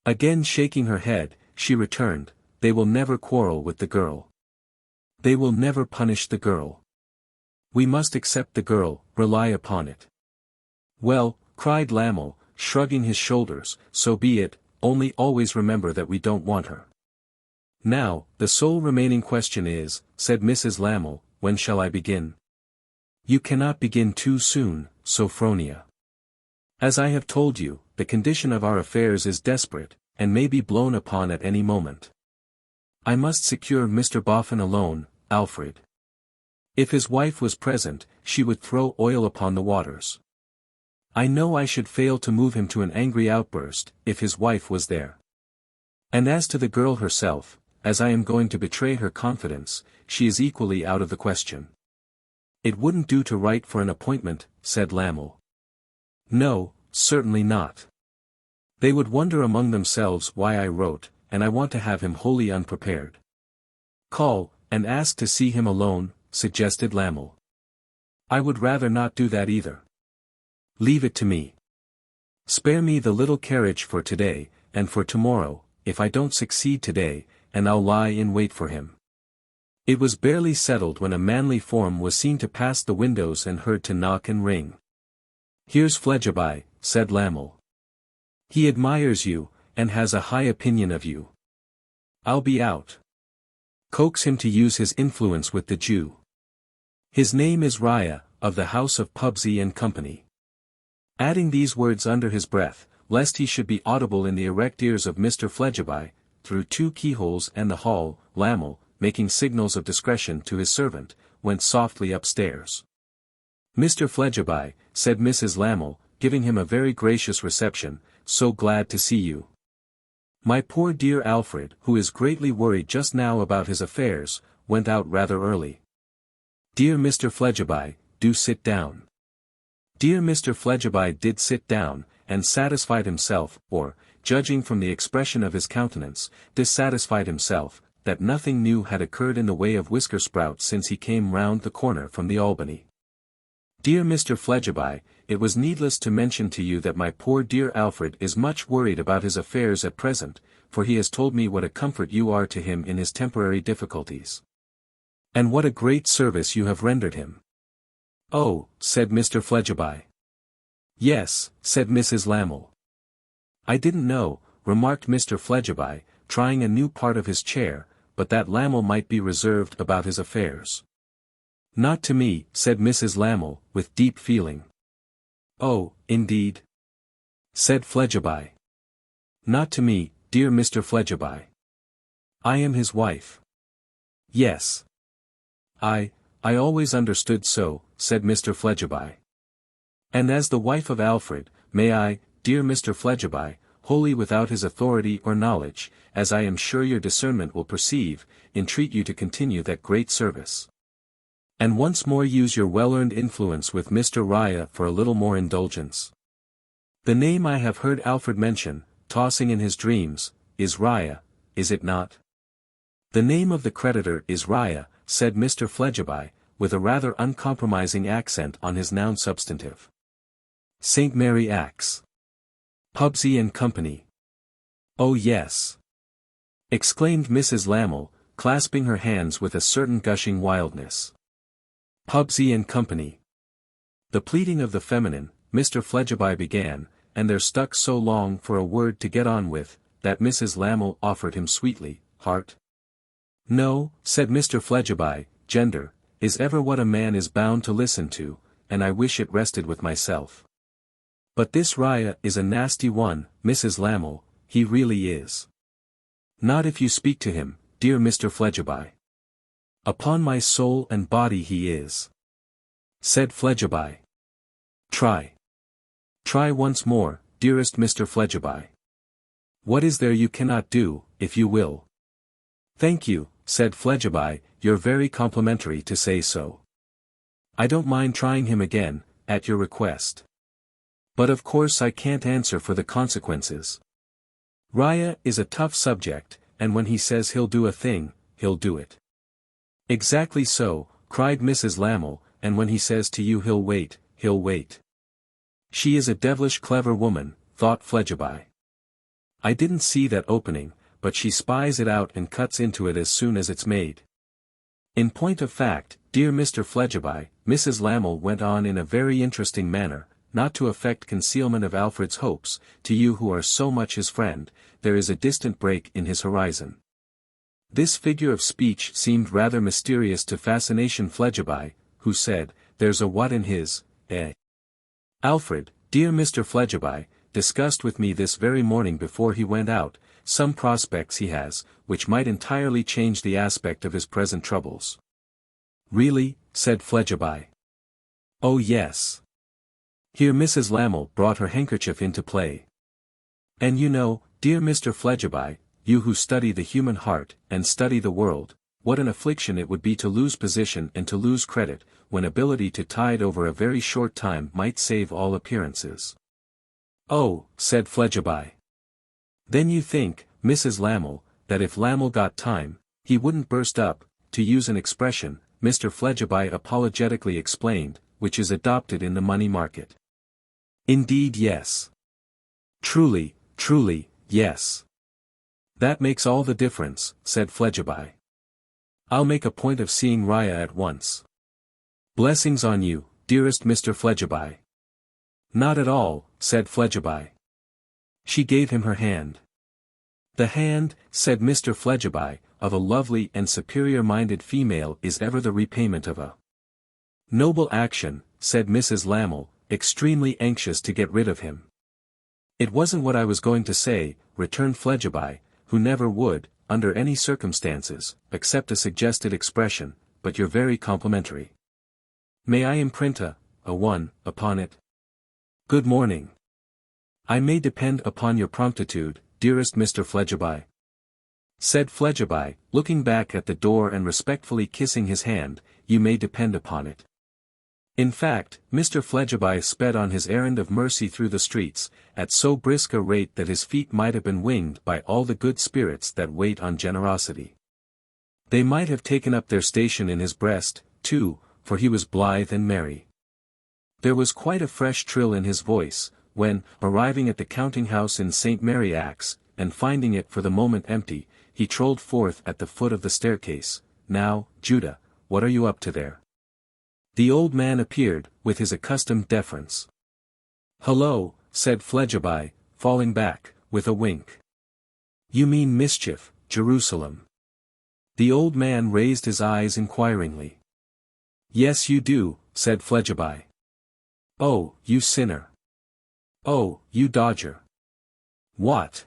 Again shaking her head, she returned, they will never quarrel with the girl. They will never punish the girl. We must accept the girl, rely upon it. Well, cried Lamel, shrugging his shoulders, so be it, only always remember that we don't want her. Now, the sole remaining question is, said Mrs. Lamel, when shall I begin? You cannot begin too soon, Sophronia. As I have told you, the condition of our affairs is desperate, and may be blown upon at any moment. I must secure Mr. Boffin alone, Alfred. If his wife was present, she would throw oil upon the waters. I know I should fail to move him to an angry outburst, if his wife was there. And as to the girl herself, as I am going to betray her confidence, she is equally out of the question. It wouldn't do to write for an appointment, said Lamel. No, certainly not. They would wonder among themselves why I wrote, and I want to have him wholly unprepared. Call, and ask to see him alone, suggested Lamel. I would rather not do that either. Leave it to me. Spare me the little carriage for today, and for tomorrow, if I don't succeed today, and I'll lie in wait for him. It was barely settled when a manly form was seen to pass the windows and heard to knock and ring. Here's Fledgeby, said Lamel. He admires you, and has a high opinion of you. I'll be out. Coax him to use his influence with the Jew. His name is Riah, of the house of Pubsey and Company. Adding these words under his breath, lest he should be audible in the erect ears of Mr. Fledgeby, through 2 keyholes and the hall, Lamel, making signals of discretion to his servant, went softly upstairs. Mr. Fledgeby, said Mrs. Lamel, giving him a very gracious reception, so glad to see you. My poor dear Alfred, who is greatly worried just now about his affairs, went out rather early. Dear Mr. Fledgeby, do sit down. Dear Mr. Fledgeby did sit down, and satisfied himself, or, judging from the expression of his countenance, dissatisfied himself, that nothing new had occurred in the way of Whiskersprout since he came round the corner from the Albany. Dear Mr. Fledgeby, it was needless to mention to you that my poor dear Alfred is much worried about his affairs at present, for he has told me what a comfort you are to him in his temporary difficulties. And what a great service you have rendered him. Oh, said Mr. Fledgeby. Yes, said Mrs. Lamel. I didn't know, remarked Mr. Fledgeby, trying a new part of his chair, but that Lamel might be reserved about his affairs. Not to me, said Mrs. Lamel, with deep feeling. Oh, indeed? Said Fledgeby. Not to me, dear Mr. Fledgeby. I am his wife. Yes. I always understood so, said Mr. Fledgeby. And as the wife of Alfred, may I, dear Mr. Fledgeby, wholly without his authority or knowledge, as I am sure your discernment will perceive, entreat you to continue that great service. And once more use your well-earned influence with Mr. Riah for a little more indulgence. The name I have heard Alfred mention, tossing in his dreams, is Riah, is it not? The name of the creditor is Riah, said Mr. Fledgeby, with a rather uncompromising accent on his noun substantive. St. Mary Axe. Pubsey and Company. Oh yes! Exclaimed Mrs. Lamel, clasping her hands with a certain gushing wildness. Pubsey and Company. The pleading of the feminine, Mr. Fledgeby began, and there stuck so long for a word to get on with, that Mrs. Lamel offered him sweetly, heart. No, said Mr. Fledgeby, gender, is ever what a man is bound to listen to, and I wish it rested with myself. But this Riah is a nasty one, Mrs. Lamel, he really is. Not if you speak to him, dear Mr. Fledgeby. Upon my soul and body he is. Said Fledgeby. Try. Try once more, dearest Mr. Fledgeby. What is there you cannot do, if you will? Thank you, said Fledgeby, you're very complimentary to say so. I don't mind trying him again, at your request. But of course I can't answer for the consequences. Riah is a tough subject, and when he says he'll do a thing, he'll do it. Exactly so, cried Mrs. Lamel, and when he says to you he'll wait, he'll wait. She is a devilish clever woman, thought Fledgeby. I didn't see that opening, but she spies it out and cuts into it as soon as it's made. In point of fact, dear Mr. Fledgeby, Mrs. Lamel went on in a very interesting manner, not to affect concealment of Alfred's hopes, to you who are so much his friend, there is a distant break in his horizon. This figure of speech seemed rather mysterious to Fascination Fledgeby, who said, "There's a what in his, eh? Alfred, dear Mr. Fledgeby, discussed with me this very morning before he went out, some prospects he has, which might entirely change the aspect of his present troubles." "Really?" said Fledgeby. "Oh yes." Here Mrs. Lamel brought her handkerchief into play. "And you know, dear Mr. Fledgeby, you who study the human heart, and study the world, what an affliction it would be to lose position and to lose credit, when ability to tide over a very short time might save all appearances." "Oh," said Fledgeby. "Then you think, Mrs. Lamel, that if Lamel got time, he wouldn't burst up, to use an expression, Mr. Fledgeby apologetically explained, which is adopted in the money market." "Indeed yes. Truly, yes. That makes all the difference," said Fledgeby. "I'll make a point of seeing Rhea at once." "Blessings on you, dearest Mr. Fledgeby." "Not at all," said Fledgeby. She gave him her hand. "The hand," said Mr. Fledgeby, "of a lovely and superior-minded female is ever the repayment of a noble action," said Mrs. Lamel, extremely anxious to get rid of him. "It wasn't what I was going to say," returned Fledgeby, who never would, under any circumstances, accept a suggested expression, "but you're very complimentary. May I imprint a one, upon it? Good morning. I may depend upon your promptitude, dearest Mr. Fledgeby?" Said Fledgeby, looking back at the door and respectfully kissing his hand, "You may depend upon it." In fact, Mr. Fledgeby sped on his errand of mercy through the streets, at so brisk a rate that his feet might have been winged by all the good spirits that wait on generosity. They might have taken up their station in his breast, too, for he was blithe and merry. There was quite a fresh trill in his voice, when, arriving at the counting-house in St. Mary Axe, and finding it for the moment empty, he trolled forth at the foot of the staircase, "Now, Judah, what are you up to there?" The old man appeared, with his accustomed deference. "Hullo," said Fledgeby, falling back, with a wink. "You mean mischief, Jerusalem." The old man raised his eyes inquiringly. "Yes you do," said Fledgeby. "Oh, you sinner. Oh, you dodger. What?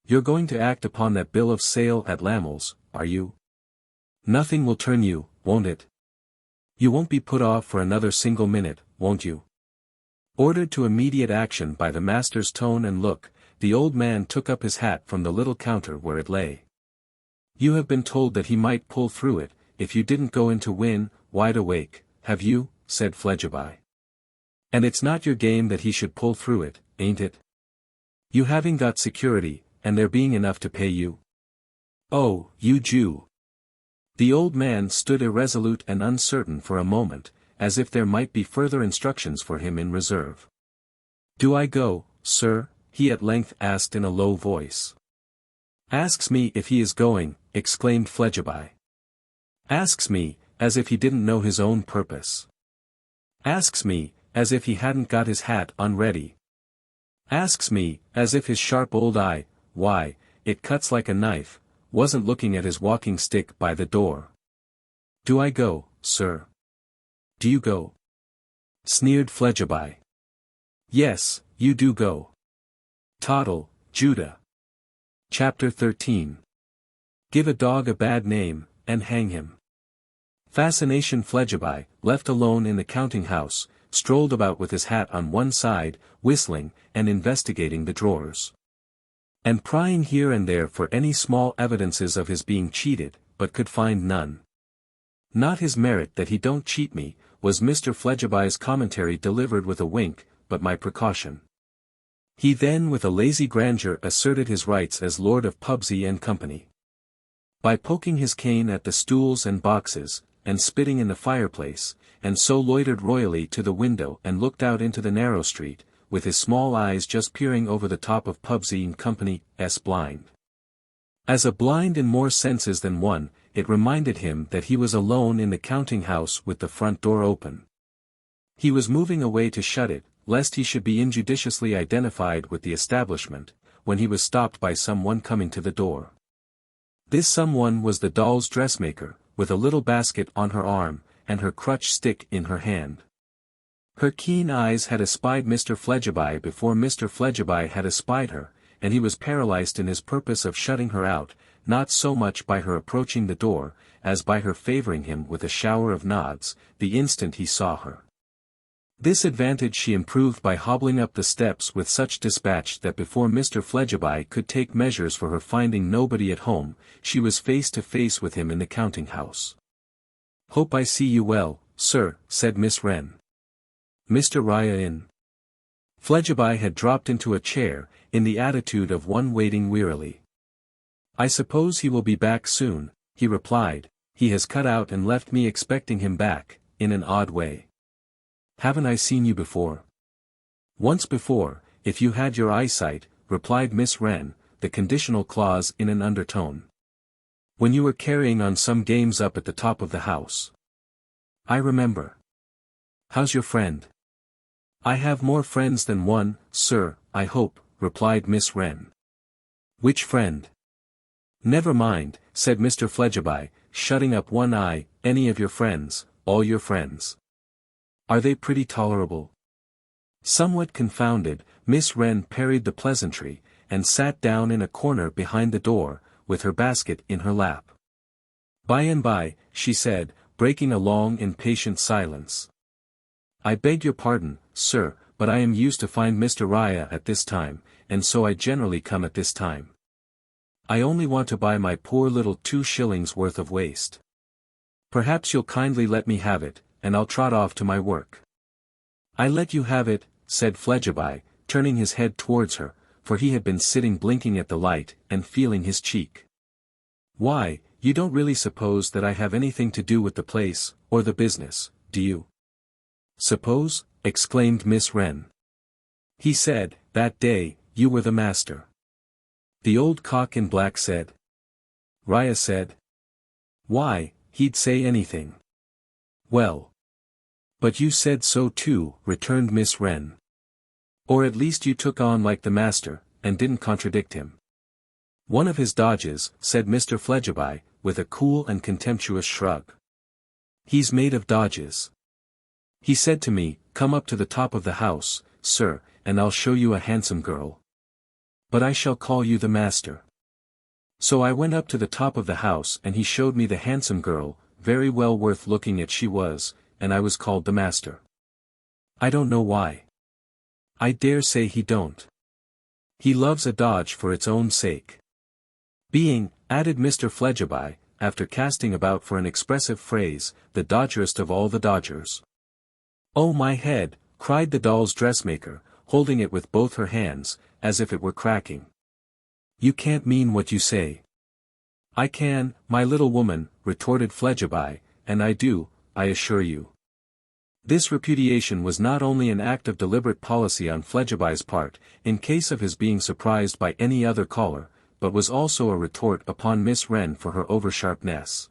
You're going to act upon that bill of sale at Lamel's, are you? Nothing will turn you, won't it? You won't be put off for another single minute, won't you?" Ordered to immediate action by the master's tone and look, the old man took up his hat from the little counter where it lay. "You have been told that he might pull through it, if you didn't go in to win, wide awake, have you?" said Fledgeby. "And it's not your game that he should pull through it, ain't it? You having got security, and there being enough to pay you? Oh, you Jew!" The old man stood irresolute and uncertain for a moment, as if there might be further instructions for him in reserve. "Do I go, sir?" he at length asked in a low voice. "Asks me if he is going," exclaimed Fledgeby. "Asks me, as if he didn't know his own purpose. Asks me, as if he hadn't got his hat on ready. Asks me, as if his sharp old eye, why, it cuts like a knife, wasn't looking at his walking stick by the door. Do I go, sir? Do you go?" sneered Fledgeby. "Yes, you do go. Toddle, Judah." Chapter 13. Give a dog a bad name, and hang him. Fascination Fledgeby, left alone in the counting-house, strolled about with his hat on one side, whistling, and investigating the drawers. And prying here and there for any small evidences of his being cheated, but could find none. "Not his merit that he don't cheat me," was Mr. Fledgeby's commentary delivered with a wink, "but my precaution." He then with a lazy grandeur asserted his rights as Lord of Pubsey and Company. By poking his cane at the stools and boxes, and spitting in the fireplace, and so loitered royally to the window and looked out into the narrow street, with his small eyes just peering over the top of Pubsey and Company's blind. As a blind in more senses than one, it reminded him that he was alone in the counting-house with the front door open. He was moving away to shut it, lest he should be injudiciously identified with the establishment, when he was stopped by someone coming to the door. This someone was the doll's dressmaker, with a little basket on her arm, and her crutch stick in her hand. Her keen eyes had espied Mr. Fledgeby before Mr. Fledgeby had espied her, and he was paralyzed in his purpose of shutting her out, not so much by her approaching the door, as by her favoring him with a shower of nods, the instant he saw her. This advantage she improved by hobbling up the steps with such dispatch that before Mr. Fledgeby could take measures for her finding nobody at home, she was face to face with him in the counting-house. "Hope I see you well, sir," said Miss Wren. "Mr. Riah in?" Fledgeby had dropped into a chair, in the attitude of one waiting wearily. "I suppose he will be back soon," he replied. "He has cut out and left me expecting him back, in an odd way." "Haven't I seen you before?" "Once before, if you had your eyesight," replied Miss Wren, the conditional clause in an undertone. "When you were carrying on some games up at the top of the house." "I remember. How's your friend?" "I have more friends than one, sir, I hope," replied Miss Wren. "Which friend?" "Never mind," said Mr. Fledgeby, shutting up one eye, "any of your friends, all your friends." "Are they pretty tolerable?" Somewhat confounded, Miss Wren parried the pleasantry, and sat down in a corner behind the door, with her basket in her lap. "By and by," she said, breaking a long impatient silence. "I beg your pardon, sir, but I am used to find Mr. Riah at this time, and so I generally come at this time. I only want to buy my poor little 2 shillings worth of waste. Perhaps you'll kindly let me have it, and I'll trot off to my work." "I let you have it," said Fledgeby, turning his head towards her, for he had been sitting blinking at the light, and feeling his cheek. "Why, you don't really suppose that I have anything to do with the place, or the business, do you?" "Suppose?" exclaimed Miss Wren. "He said, that day, you were the master." The old cock in black said. Riah said. "Why, he'd say anything." "Well. But you said so too," returned Miss Wren. "Or at least you took on like the master, and didn't contradict him." "One of his dodges," said Mr. Fledgeby, with a cool and contemptuous shrug. "He's made of dodges. He said to me, 'Come up to the top of the house, sir, and I'll show you a handsome girl. But I shall call you the master.' So I went up to the top of the house and he showed me the handsome girl, very well worth looking at she was, and I was called the master. I don't know why. I dare say he don't. He loves a dodge for its own sake. Being," added Mr. Fledgeby, after casting about for an expressive phrase, "the dodgerest of all the dodgers." "Oh my head," cried the doll's dressmaker, holding it with both her hands, as if it were cracking. "You can't mean what you say." "I can, my little woman," retorted Fledgeby, "and I do, I assure you." This repudiation was not only an act of deliberate policy on Fledgeby's part, in case of his being surprised by any other caller, but was also a retort upon Miss Wren for her oversharpness.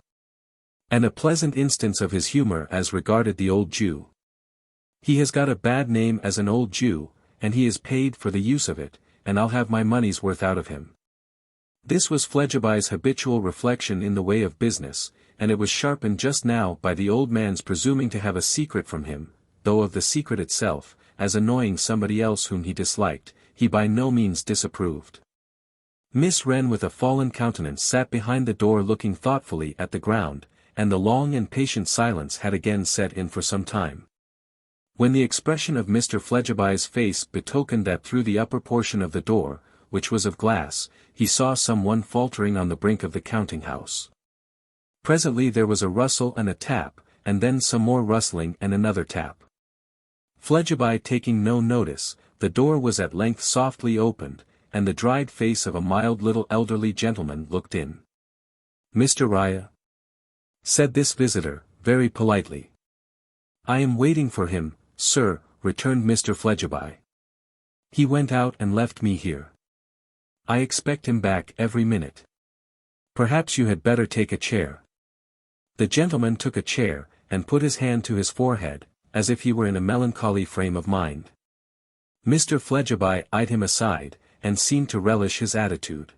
And a pleasant instance of his humor as regarded the old Jew. "He has got a bad name as an old Jew, and he is paid for the use of it, and I'll have my money's worth out of him." This was Fledgeby's habitual reflection in the way of business, and it was sharpened just now by the old man's presuming to have a secret from him, though of the secret itself, as annoying somebody else whom he disliked, he by no means disapproved. Miss Wren with a fallen countenance sat behind the door looking thoughtfully at the ground, and the long and patient silence had again set in for some time. When the expression of Mr. Fledgeby's face betokened that through the upper portion of the door, which was of glass, he saw some one faltering on the brink of the counting-house. Presently there was a rustle and a tap, and then some more rustling and another tap. Fledgeby taking no notice, the door was at length softly opened, and the dried face of a mild little elderly gentleman looked in. "Mr. Riah?" said this visitor, very politely. "I am waiting for him, sir," returned Mr. Fledgeby. "He went out and left me here. I expect him back every minute. Perhaps you had better take a chair." The gentleman took a chair, and put his hand to his forehead, as if he were in a melancholy frame of mind. Mr. Fledgeby eyed him aside, and seemed to relish his attitude.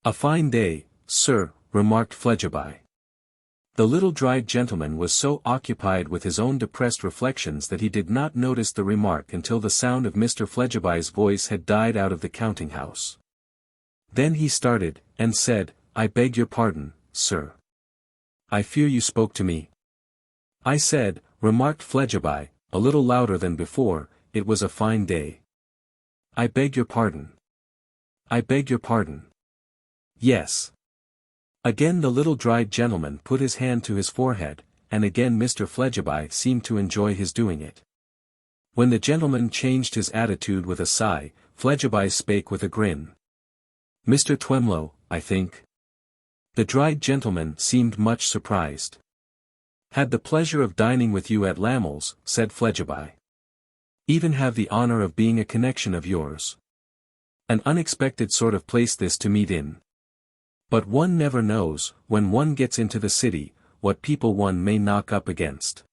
"A fine day, sir," remarked Fledgeby. The little dried gentleman was so occupied with his own depressed reflections that he did not notice the remark until the sound of Mr. Fledgeby's voice had died out of the counting-house. Then he started, and said, "I beg your pardon, sir. I fear you spoke to me." "I said," remarked Fledgeby, a little louder than before, "it was a fine day." "I beg your pardon. I beg your pardon." "Yes." Again the little dried gentleman put his hand to his forehead, and again Mr. Fledgeby seemed to enjoy his doing it. When the gentleman changed his attitude with a sigh, Fledgeby spake with a grin. "Mr. Twemlow, I think." The dried gentleman seemed much surprised. "Had the pleasure of dining with you at Lamell's," said Fledgeby. "Even have the honor of being a connection of yours. An unexpected sort of place this to meet in. But one never knows, when one gets into the city, what people one may knock up against.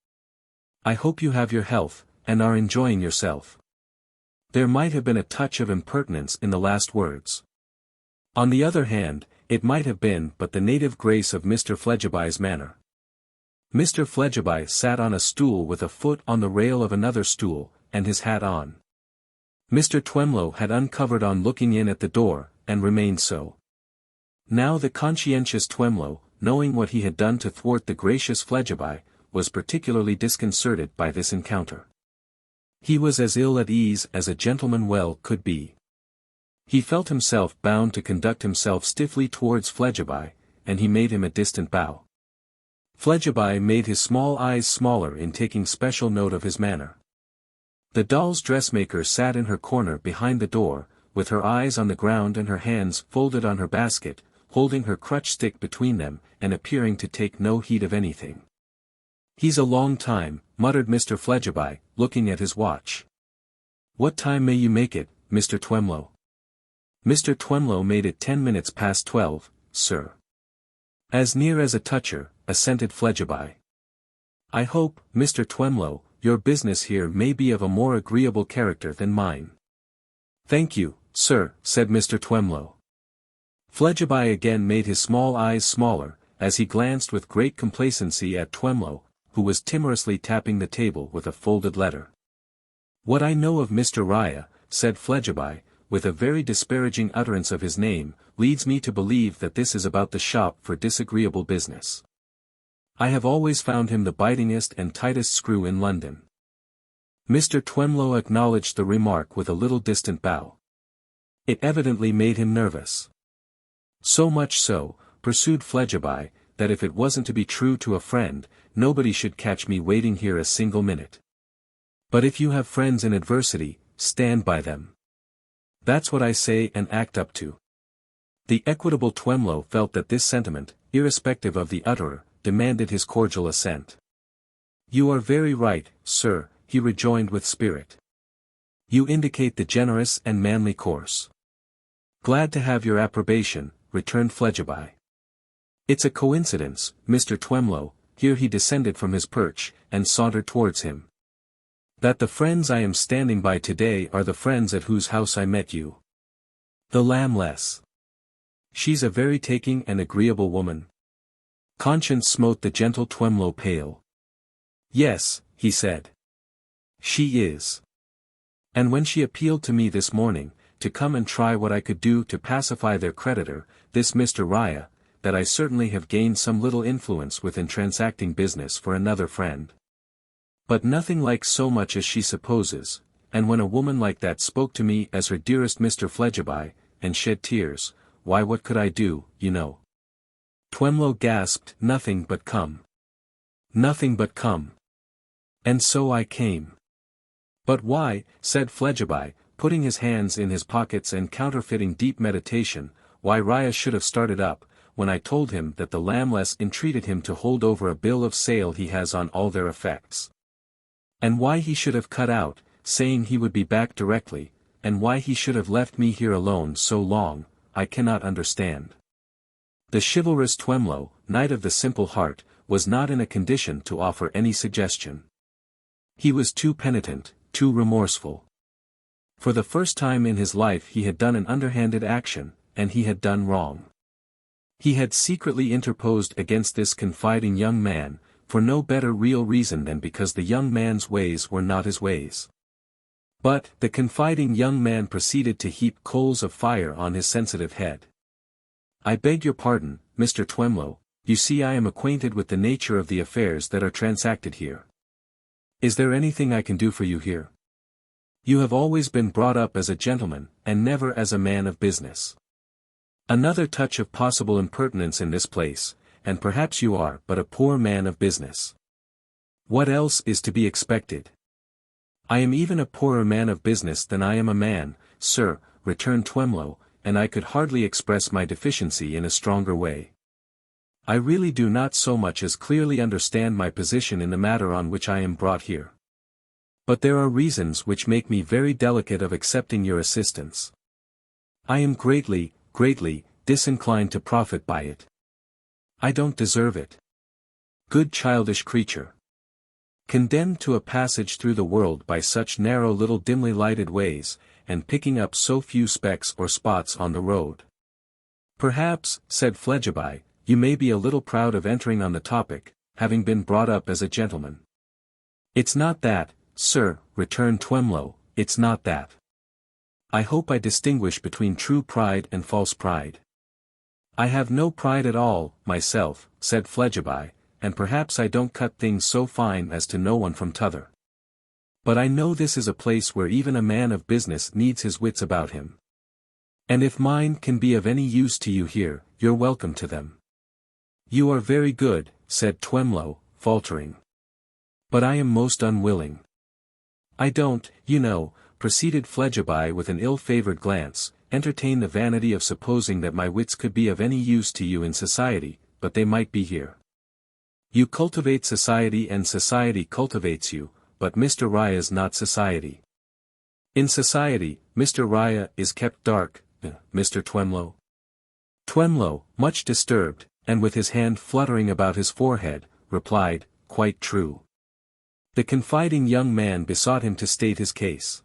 I hope you have your health, and are enjoying yourself." There might have been a touch of impertinence in the last words. On the other hand, it might have been but the native grace of Mr. Fledgeby's manner. Mr. Fledgeby sat on a stool with a foot on the rail of another stool, and his hat on. Mr. Twemlow had uncovered on looking in at the door, and remained so. Now the conscientious Twemlow, knowing what he had done to thwart the gracious Fledgeby, was particularly disconcerted by this encounter. He was as ill at ease as a gentleman well could be. He felt himself bound to conduct himself stiffly towards Fledgeby, and he made him a distant bow. Fledgeby made his small eyes smaller in taking special note of his manner. The doll's dressmaker sat in her corner behind the door, with her eyes on the ground and her hands folded on her basket, holding her crutch stick between them, and appearing to take no heed of anything. "He's a long time," muttered Mr. Fledgeby, looking at his watch. "What time may you make it, Mr. Twemlow?" Mr. Twemlow made it 10 minutes past 12, sir. "As near as a toucher," assented Fledgeby. "I hope, Mr. Twemlow, your business here may be of a more agreeable character than mine." "Thank you, sir," said Mr. Twemlow. Fledgeby again made his small eyes smaller, as he glanced with great complacency at Twemlow, who was timorously tapping the table with a folded letter. "What I know of Mr. Riah," said Fledgeby, with a very disparaging utterance of his name, "leads me to believe that this is about the shop for disagreeable business. I have always found him the bitingest and tightest screw in London." Mr. Twemlow acknowledged the remark with a little distant bow. It evidently made him nervous. "So much so," pursued Fledgeby, "that if it wasn't to be true to a friend, nobody should catch me waiting here a single minute. But if you have friends in adversity, stand by them. That's what I say and act up to." The equitable Twemlow felt that this sentiment, irrespective of the utterer, demanded his cordial assent. "You are very right, sir," he rejoined with spirit. "You indicate the generous and manly course." "Glad to have your approbation," returned Fledgeby. "It's a coincidence, Mr. Twemlow," here he descended from his perch, and sauntered towards him, "that the friends I am standing by today are the friends at whose house I met you. The Lambless. She's a very taking and agreeable woman." Conscience smote the gentle Twemlow pale. "Yes," he said. "She is. And when she appealed to me this morning, to come and try what I could do to pacify their creditor, this Mr. Riah, that I certainly have gained some little influence with in transacting business for another friend. But nothing like so much as she supposes, and when a woman like that spoke to me as her dearest Mr. Fledgeby, and shed tears, why what could I do, you know?" Twemlow gasped, "Nothing but come. Nothing but come. And so I came." "But why," said Fledgeby, putting his hands in his pockets and counterfeiting deep meditation, "why Riah should have started up, when I told him that the Lambless entreated him to hold over a bill of sale he has on all their effects. And why he should have cut out, saying he would be back directly, and why he should have left me here alone so long, I cannot understand." The chivalrous Twemlow, knight of the simple heart, was not in a condition to offer any suggestion. He was too penitent, too remorseful. For the first time in his life he had done an underhanded action, and he had done wrong. He had secretly interposed against this confiding young man, for no better real reason than because the young man's ways were not his ways. But the confiding young man proceeded to heap coals of fire on his sensitive head. "I beg your pardon, Mr. Twemlow, you see I am acquainted with the nature of the affairs that are transacted here. Is there anything I can do for you here? You have always been brought up as a gentleman, and never as a man of business. Another touch of possible impertinence in this place, and perhaps you are but a poor man of business. What else is to be expected?" "I am even a poorer man of business than I am a man, sir," returned Twemlow, "and I could hardly express my deficiency in a stronger way. I really do not so much as clearly understand my position in the matter on which I am brought here. But there are reasons which make me very delicate of accepting your assistance. I am greatly disinclined to profit by it. I don't deserve it. Good childish creature. Condemned to a passage through the world by such narrow little dimly lighted ways, and picking up so few specks or spots on the road." "Perhaps," said Fledgeby, "you may be a little proud of entering on the topic, having been brought up as a gentleman." "It's not that, sir," returned Twemlow, "it's not that. I hope I distinguish between true pride and false pride." "I have no pride at all, myself," said Fledgeby, "and perhaps I don't cut things so fine as to know one from t'other. But I know this is a place where even a man of business needs his wits about him. And if mine can be of any use to you here, you're welcome to them." "You are very good," said Twemlow, faltering. "But I am most unwilling. I don't, you know," proceeded Fledgeby with an ill-favored glance, "entertain the vanity of supposing that my wits could be of any use to you in society, but they might be here. You cultivate society and society cultivates you, but Mr. Rya's not society. In society, Mr. Rya is kept dark, Mr. Twemlow." Twemlow, much disturbed, and with his hand fluttering about his forehead, replied, "Quite true." The confiding young man besought him to state his case.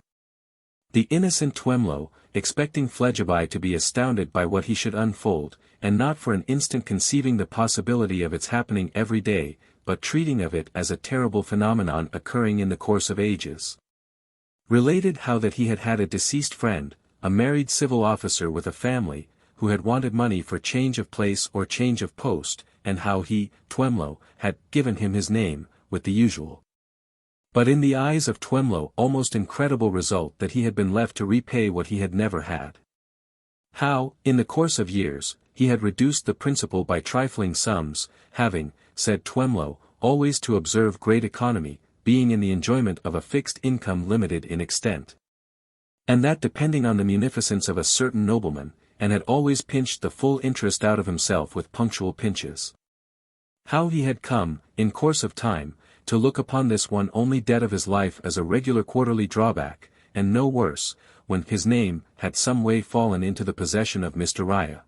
The innocent Twemlow, expecting Fledgeby to be astounded by what he should unfold, and not for an instant conceiving the possibility of its happening every day, but treating of it as a terrible phenomenon occurring in the course of ages, related how that he had had a deceased friend, a married civil officer with a family, who had wanted money for change of place or change of post, and how he, Twemlow, had given him his name, with the usual, but in the eyes of Twemlow almost incredible result that he had been left to repay what he had never had. How, in the course of years, he had reduced the principal by trifling sums, having, said Twemlow, always to observe great economy, being in the enjoyment of a fixed income limited in extent, and that depending on the munificence of a certain nobleman, and had always pinched the full interest out of himself with punctual pinches. How he had come, in course of time, to look upon this one only debt of his life as a regular quarterly drawback, and no worse, when his name had some way fallen into the possession of Mr. Rya,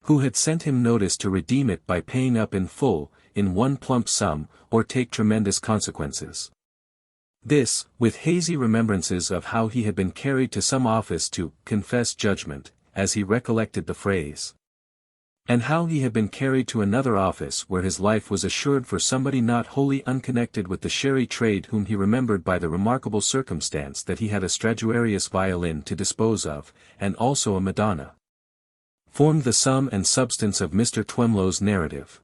who had sent him notice to redeem it by paying up in full, in one plump sum, or take tremendous consequences. This, with hazy remembrances of how he had been carried to some office to confess judgment, as he recollected the phrase, and how he had been carried to another office where his life was assured for somebody not wholly unconnected with the sherry trade, whom he remembered by the remarkable circumstance that he had a Stradivarius violin to dispose of, and also a Madonna, formed the sum and substance of Mr. Twemlow's narrative,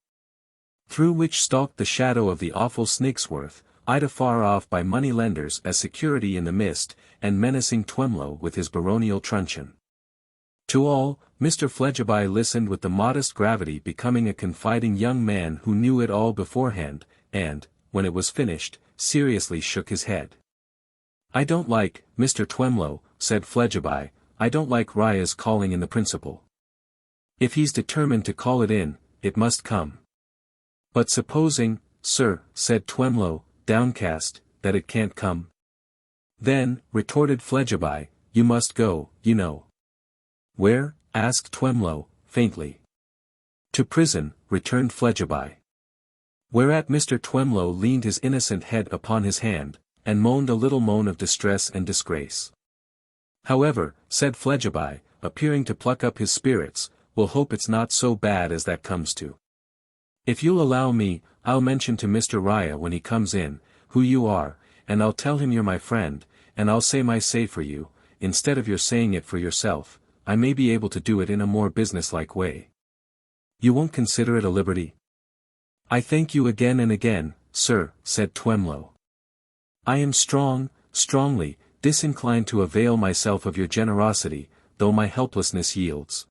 through which stalked the shadow of the awful Snigsworth, eyed afar off by money-lenders as security in the mist, and menacing Twemlow with his baronial truncheon. To all, Mr. Fledgeby listened with the modest gravity becoming a confiding young man who knew it all beforehand, and, when it was finished, seriously shook his head. "I don't like, Mr. Twemlow," said Fledgeby, "I don't like Rya's calling in the principal. If he's determined to call it in, it must come." "But supposing, sir," said Twemlow, downcast, "that it can't come?" "Then," retorted Fledgeby, "you must go, you know." "Where?" asked Twemlow, faintly. "To prison," returned Fledgeby. Whereat Mr. Twemlow leaned his innocent head upon his hand, and moaned a little moan of distress and disgrace. "However," said Fledgeby, appearing to pluck up his spirits, we'll hope it's not so bad as that comes to. If you'll allow me, I'll mention to Mr. Raya when he comes in, who you are, and I'll tell him you're my friend, and I'll say my say for you, instead of your saying it for yourself. I may be able to do it in a more businesslike way. You won't consider it a liberty? I thank you again and again, sir, said Twemlow. I am strongly, disinclined to avail myself of your generosity, though my helplessness yields.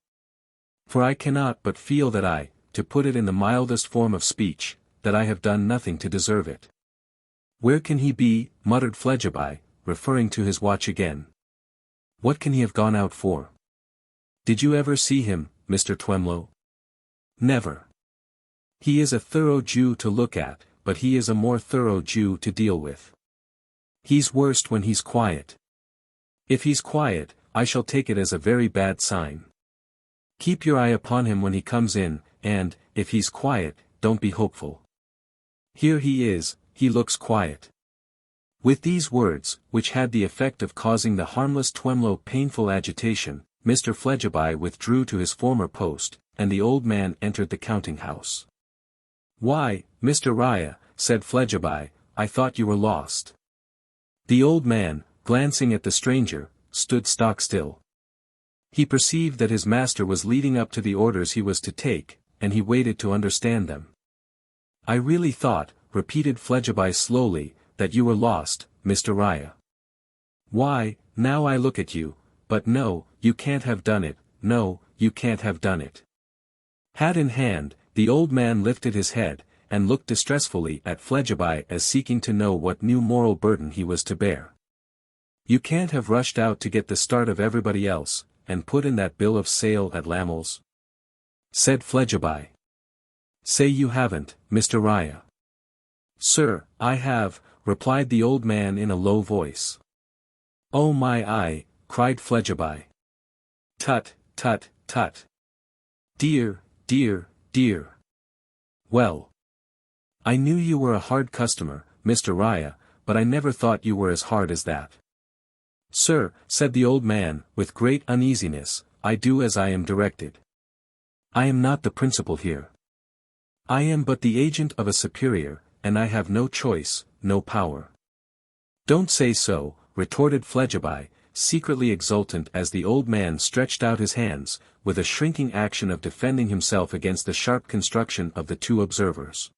For I cannot but feel that to put it in the mildest form of speech, that I have done nothing to deserve it. Where can he be, muttered Fledgeby, referring to his watch again. What can he have gone out for? Did you ever see him, Mr. Twemlow? Never. He is a thorough Jew to look at, but he is a more thorough Jew to deal with. He's worst when he's quiet. If he's quiet, I shall take it as a very bad sign. Keep your eye upon him when he comes in, and, if he's quiet, don't be hopeful. Here he is, he looks quiet. With these words, which had the effect of causing the harmless Twemlow painful agitation, Mr. Fledgeby withdrew to his former post, and the old man entered the counting-house. Why, Mr. Raya, said Fledgeby, I thought you were lost. The old man, glancing at the stranger, stood stock-still. He perceived that his master was leading up to the orders he was to take, and he waited to understand them. I really thought, repeated Fledgeby slowly, that you were lost, Mr. Raya. Why, now I look at you, but no, you can't have done it, no, you can't have done it. Hat in hand, the old man lifted his head, and looked distressfully at Fledgeby as seeking to know what new moral burden he was to bear. You can't have rushed out to get the start of everybody else, and put in that bill of sale at Lamell's? Said Fledgeby. Say you haven't, Mr. Raya. Sir, I have, replied the old man in a low voice. Oh my eye, cried Fledgeby. Tut, tut, tut. Dear, dear, dear. Well. I knew you were a hard customer, Mr. Raya, but I never thought you were as hard as that. Sir, said the old man, with great uneasiness, I do as I am directed. I am not the principal here. I am but the agent of a superior, and I have no choice, no power. Don't say so, retorted Fledgeby, secretly exultant as the old man stretched out his hands, with a shrinking action of defending himself against the sharp construction of the two observers.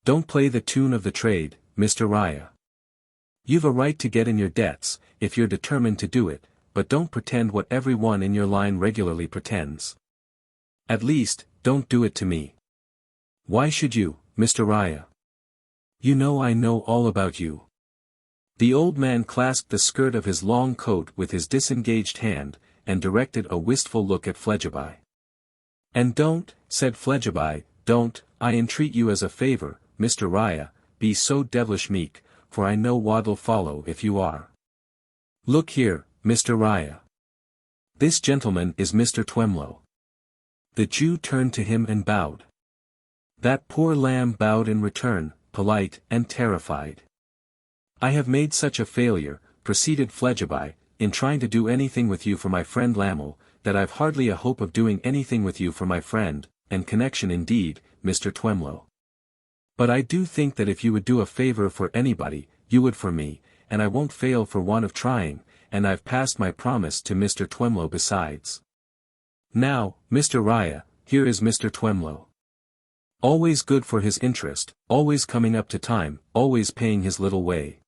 Don't play the tune of the trade, Mr. Raya. You've a right to get in your debts, if you're determined to do it, but don't pretend what every one in your line regularly pretends. At least, don't do it to me. Why should you, Mr. Raya? You know I know all about you. The old man clasped the skirt of his long coat with his disengaged hand, and directed a wistful look at Fledgeby. And don't, said Fledgeby, don't, I entreat you as a favor, Mr. Raya, be so devilish meek, for I know what'll follow if you are. Look here, Mr. Raya. This gentleman is Mr. Twemlow. The Jew turned to him and bowed. That poor lamb bowed in return, polite and terrified. I have made such a failure, proceeded Fledgeby, in trying to do anything with you for my friend Lamell, that I've hardly a hope of doing anything with you for my friend, and connection indeed, Mr. Twemlow. But I do think that if you would do a favor for anybody, you would for me, and I won't fail for want of trying, and I've passed my promise to Mr. Twemlow besides. Now, Mr. Raya, here is Mr. Twemlow. Always good for his interest, always coming up to time, always paying his little way.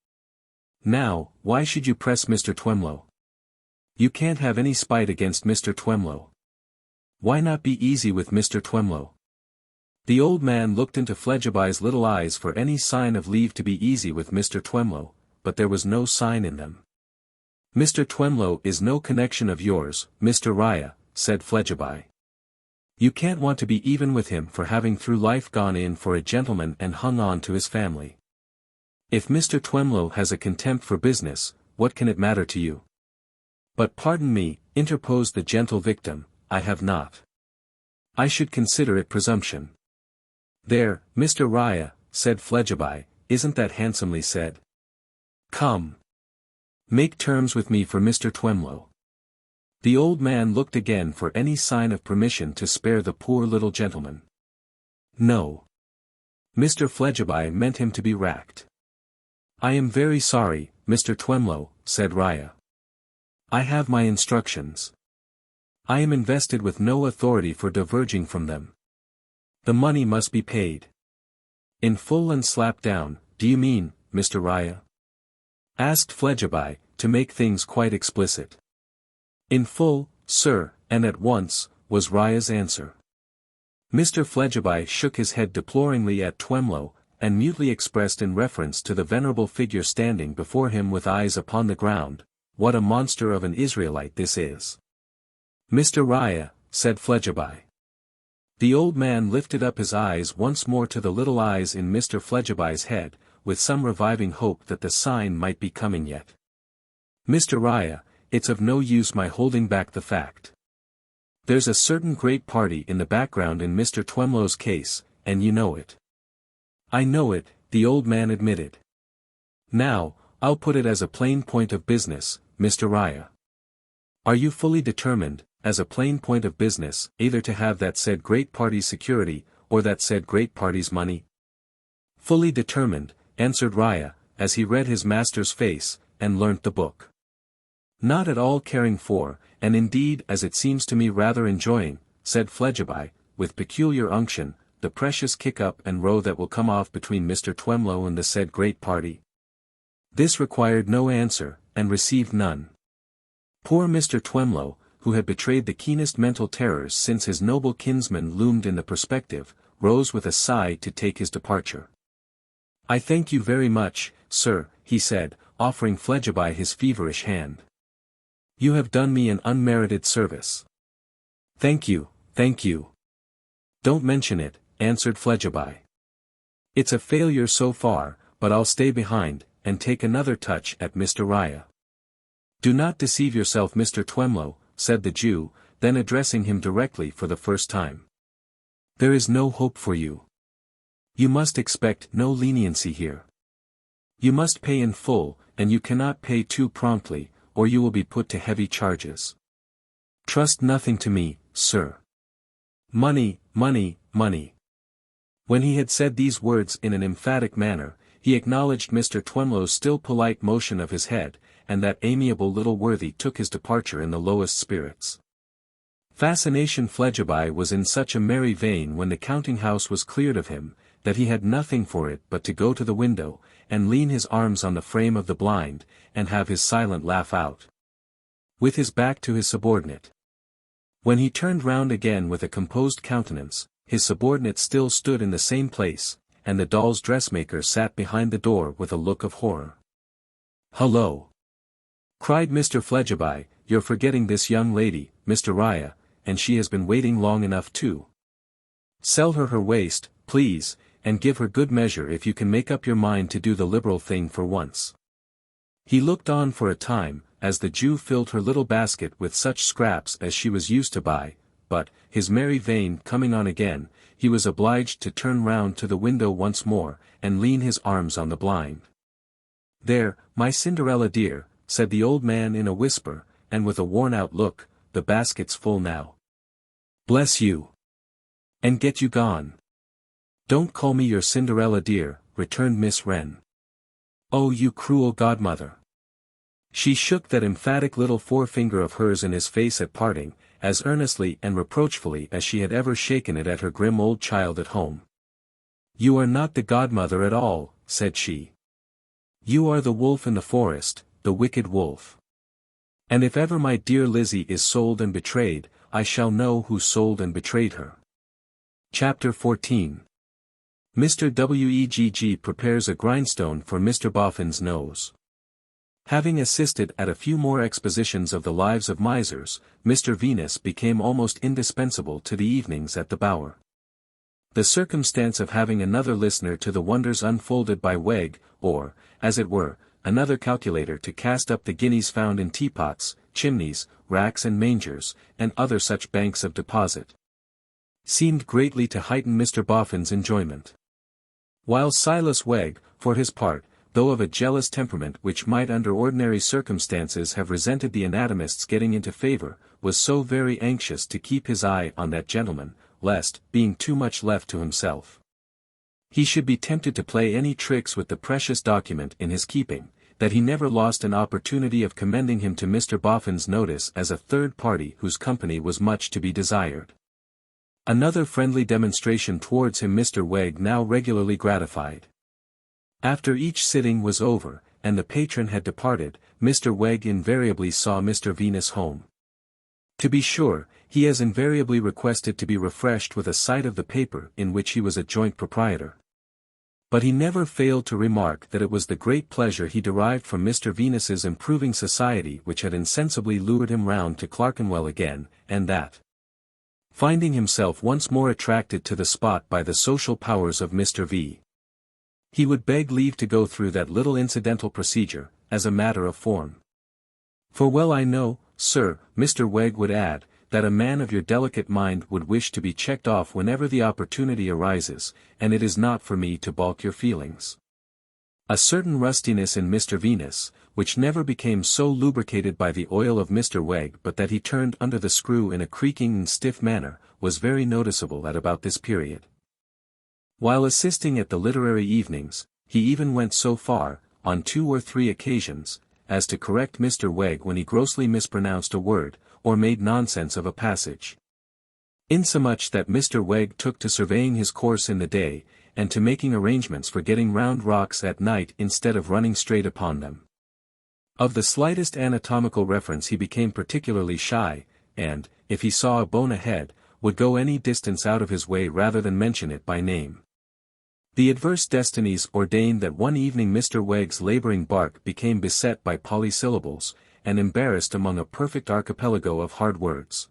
Now, why should you press Mr. Twemlow? You can't have any spite against Mr. Twemlow. Why not be easy with Mr. Twemlow? The old man looked into Fledgeby's little eyes for any sign of leave to be easy with Mr. Twemlow, but there was no sign in them. Mr. Twemlow is no connection of yours, Mr. Raya, said Fledgeby. You can't want to be even with him for having through life gone in for a gentleman and hung on to his family. If Mr. Twemlow has a contempt for business, what can it matter to you? But pardon me, interposed the gentle victim, I have not. I should consider it presumption. There, Mr. Raya, said Fledgeby, isn't that handsomely said? Come. Make terms with me for Mr. Twemlow. The old man looked again for any sign of permission to spare the poor little gentleman. No. Mr. Fledgeby meant him to be racked. "I am very sorry, Mr. Twemlow," said Riah. "I have my instructions. I am invested with no authority for diverging from them. The money must be paid." "In full and slapped down, do you mean, Mr. Riah?" asked Fledgeby, to make things quite explicit. "In full, sir, and at once," was Riah's answer. Mr. Fledgeby shook his head deploringly at Twemlow, and mutely expressed in reference to the venerable figure standing before him with eyes upon the ground, "What a monster of an Israelite this is!" "Mr. Riah," said Fledgeby. The old man lifted up his eyes once more to the little eyes in Mr. Fledgeby's head, with some reviving hope that the sign might be coming yet. "Mr. Riah, it's of no use my holding back the fact. There's a certain great party in the background in Mr. Twemlow's case, and you know it." "I know it," the old man admitted. "Now, I'll put it as a plain point of business, Mr. Riah. Are you fully determined, as a plain point of business, either to have that said great party's security, or that said great party's money?" "Fully determined," answered Riah, as he read his master's face, and learnt the book. "Not at all caring for, and indeed as it seems to me rather enjoying," said Fledgeby, with peculiar unction, "the precious kick-up and row that will come off between Mr. Twemlow and the said great party." This required no answer, and received none. Poor Mr. Twemlow, who had betrayed the keenest mental terrors since his noble kinsman loomed in the perspective, rose with a sigh to take his departure. "I thank you very much, sir," he said, offering Fledgeby his feverish hand. "You have done me an unmerited service." "Thank you, thank you." "Don't mention it," answered Fledgeby. "It's a failure so far, but I'll stay behind, and take another touch at Mr. Riah." "Do not deceive yourself, Mr. Twemlow," said the Jew, then addressing him directly for the first time. "There is no hope for you. You must expect no leniency here. You must pay in full, and you cannot pay too promptly, or you will be put to heavy charges. Trust nothing to me, sir. Money, money, money." When he had said these words in an emphatic manner, he acknowledged Mr. Twemlow's still polite motion of his head, and that amiable little worthy took his departure in the lowest spirits. Fascination Fledgeby was in such a merry vein when the counting-house was cleared of him, that he had nothing for it but to go to the window, and lean his arms on the frame of the blind, and have his silent laugh out. With his back to his subordinate. When he turned round again with a composed countenance, his subordinate still stood in the same place, and the doll's dressmaker sat behind the door with a look of horror. "Hullo!" cried Mr. Fledgeby, "you're forgetting this young lady, Mr. Riah, and she has been waiting long enough too. Sell her her waist, please, and give her good measure if you can make up your mind to do the liberal thing for once." He looked on for a time, as the Jew filled her little basket with such scraps as she was used to buy, but, his merry vein coming on again, he was obliged to turn round to the window once more, and lean his arms on the blind. "There, my Cinderella dear," said the old man in a whisper, and with a worn-out look, "the basket's full now. Bless you! And get you gone." "Don't call me your Cinderella dear," returned Miss Wren. "Oh, you cruel godmother!" She shook that emphatic little forefinger of hers in his face at parting, as earnestly and reproachfully as she had ever shaken it at her grim old child at home. "You are not the godmother at all," said she. "You are the wolf in the forest, the wicked wolf. And if ever my dear Lizzie is sold and betrayed, I shall know who sold and betrayed her." Chapter 14. Mr. Wegg prepares a grindstone for Mr. Boffin's nose. Having assisted at a few more expositions of the lives of misers, Mr. Venus became almost indispensable to the evenings at the Bower. The circumstance of having another listener to the wonders unfolded by Wegg, or, as it were, another calculator to cast up the guineas found in teapots, chimneys, racks and mangers, and other such banks of deposit, seemed greatly to heighten Mr. Boffin's enjoyment. While Silas Wegg, for his part, though of a jealous temperament which might under ordinary circumstances have resented the anatomist's getting into favour, was so very anxious to keep his eye on that gentleman, lest, being too much left to himself, he should be tempted to play any tricks with the precious document in his keeping, that he never lost an opportunity of commending him to Mr. Boffin's notice as a third party whose company was much to be desired. Another friendly demonstration towards him Mr. Wegg now regularly gratified. After each sitting was over, and the patron had departed, Mr. Wegg invariably saw Mr. Venus home. To be sure, he as invariably requested to be refreshed with a sight of the paper in which he was a joint proprietor. But he never failed to remark that it was the great pleasure he derived from Mr. Venus's improving society which had insensibly lured him round to Clerkenwell again, and that, finding himself once more attracted to the spot by the social powers of Mr. V, he would beg leave to go through that little incidental procedure, as a matter of form. For well I know, sir, Mr. Wegg would add, that a man of your delicate mind would wish to be checked off whenever the opportunity arises, and it is not for me to balk your feelings. A certain rustiness in Mr. Venus, which never became so lubricated by the oil of Mr. Wegg but that he turned under the screw in a creaking and stiff manner, was very noticeable at about this period. While assisting at the literary evenings, he even went so far, on 2 or 3 occasions, as to correct Mr. Wegg when he grossly mispronounced a word, or made nonsense of a passage. Insomuch that Mr. Wegg took to surveying his course in the day, and to making arrangements for getting round rocks at night instead of running straight upon them. Of the slightest anatomical reference he became particularly shy, and, if he saw a bone ahead, would go any distance out of his way rather than mention it by name. The adverse destinies ordained that one evening Mr. Wegg's labouring bark became beset by polysyllables, and embarrassed among a perfect archipelago of hard words.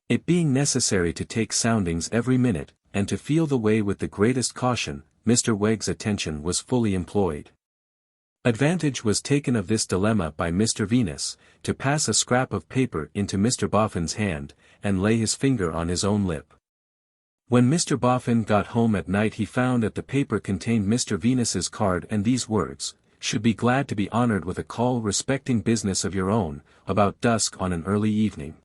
It being necessary to take soundings every minute, and to feel the way with the greatest caution, Mr. Wegg's attention was fully employed. Advantage was taken of this dilemma by Mr. Venus, to pass a scrap of paper into Mr. Boffin's hand, and lay his finger on his own lip. When Mr. Boffin got home at night he found that the paper contained Mr. Venus's card and these words, "Should be glad to be honoured with a call respecting business of your own, about dusk on an early evening."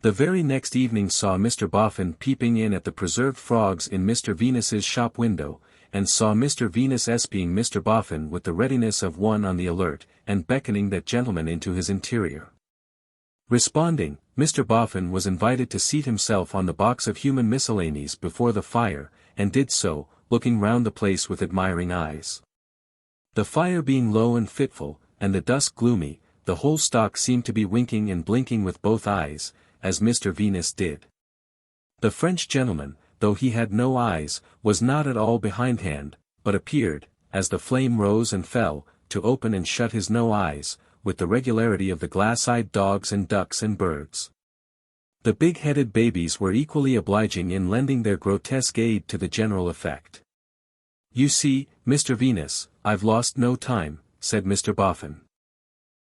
The very next evening saw Mr. Boffin peeping in at the preserved frogs in Mr. Venus's shop window, and saw Mr. Venus espying Mr. Boffin with the readiness of one on the alert, and beckoning that gentleman into his interior. Responding, Mr. Boffin was invited to seat himself on the box of human miscellanies before the fire, and did so, looking round the place with admiring eyes. The fire being low and fitful, and the dusk gloomy, the whole stock seemed to be winking and blinking with both eyes, as Mr. Venus did. The French gentleman, though he had no eyes, was not at all behindhand, but appeared, as the flame rose and fell, to open and shut his no eyes, with the regularity of the glass-eyed dogs and ducks and birds. The big-headed babies were equally obliging in lending their grotesque aid to the general effect. "You see, Mr. Venus, I've lost no time," said Mr. Boffin.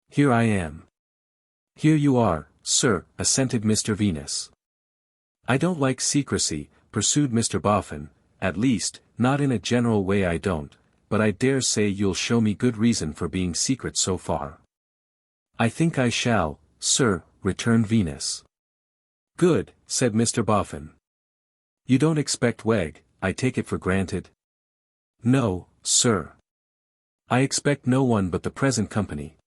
"Here I am." "Here you are, sir," assented Mr. Venus. "I don't like secrecy," pursued Mr. Boffin, "at least, not in a general way I don't, but I dare say you'll show me good reason for being secret so far." "I think I shall, sir," returned Venus. "Good," said Mr. Boffin. "You don't expect Wegg, I take it for granted?" "No, sir. I expect no one but the present company."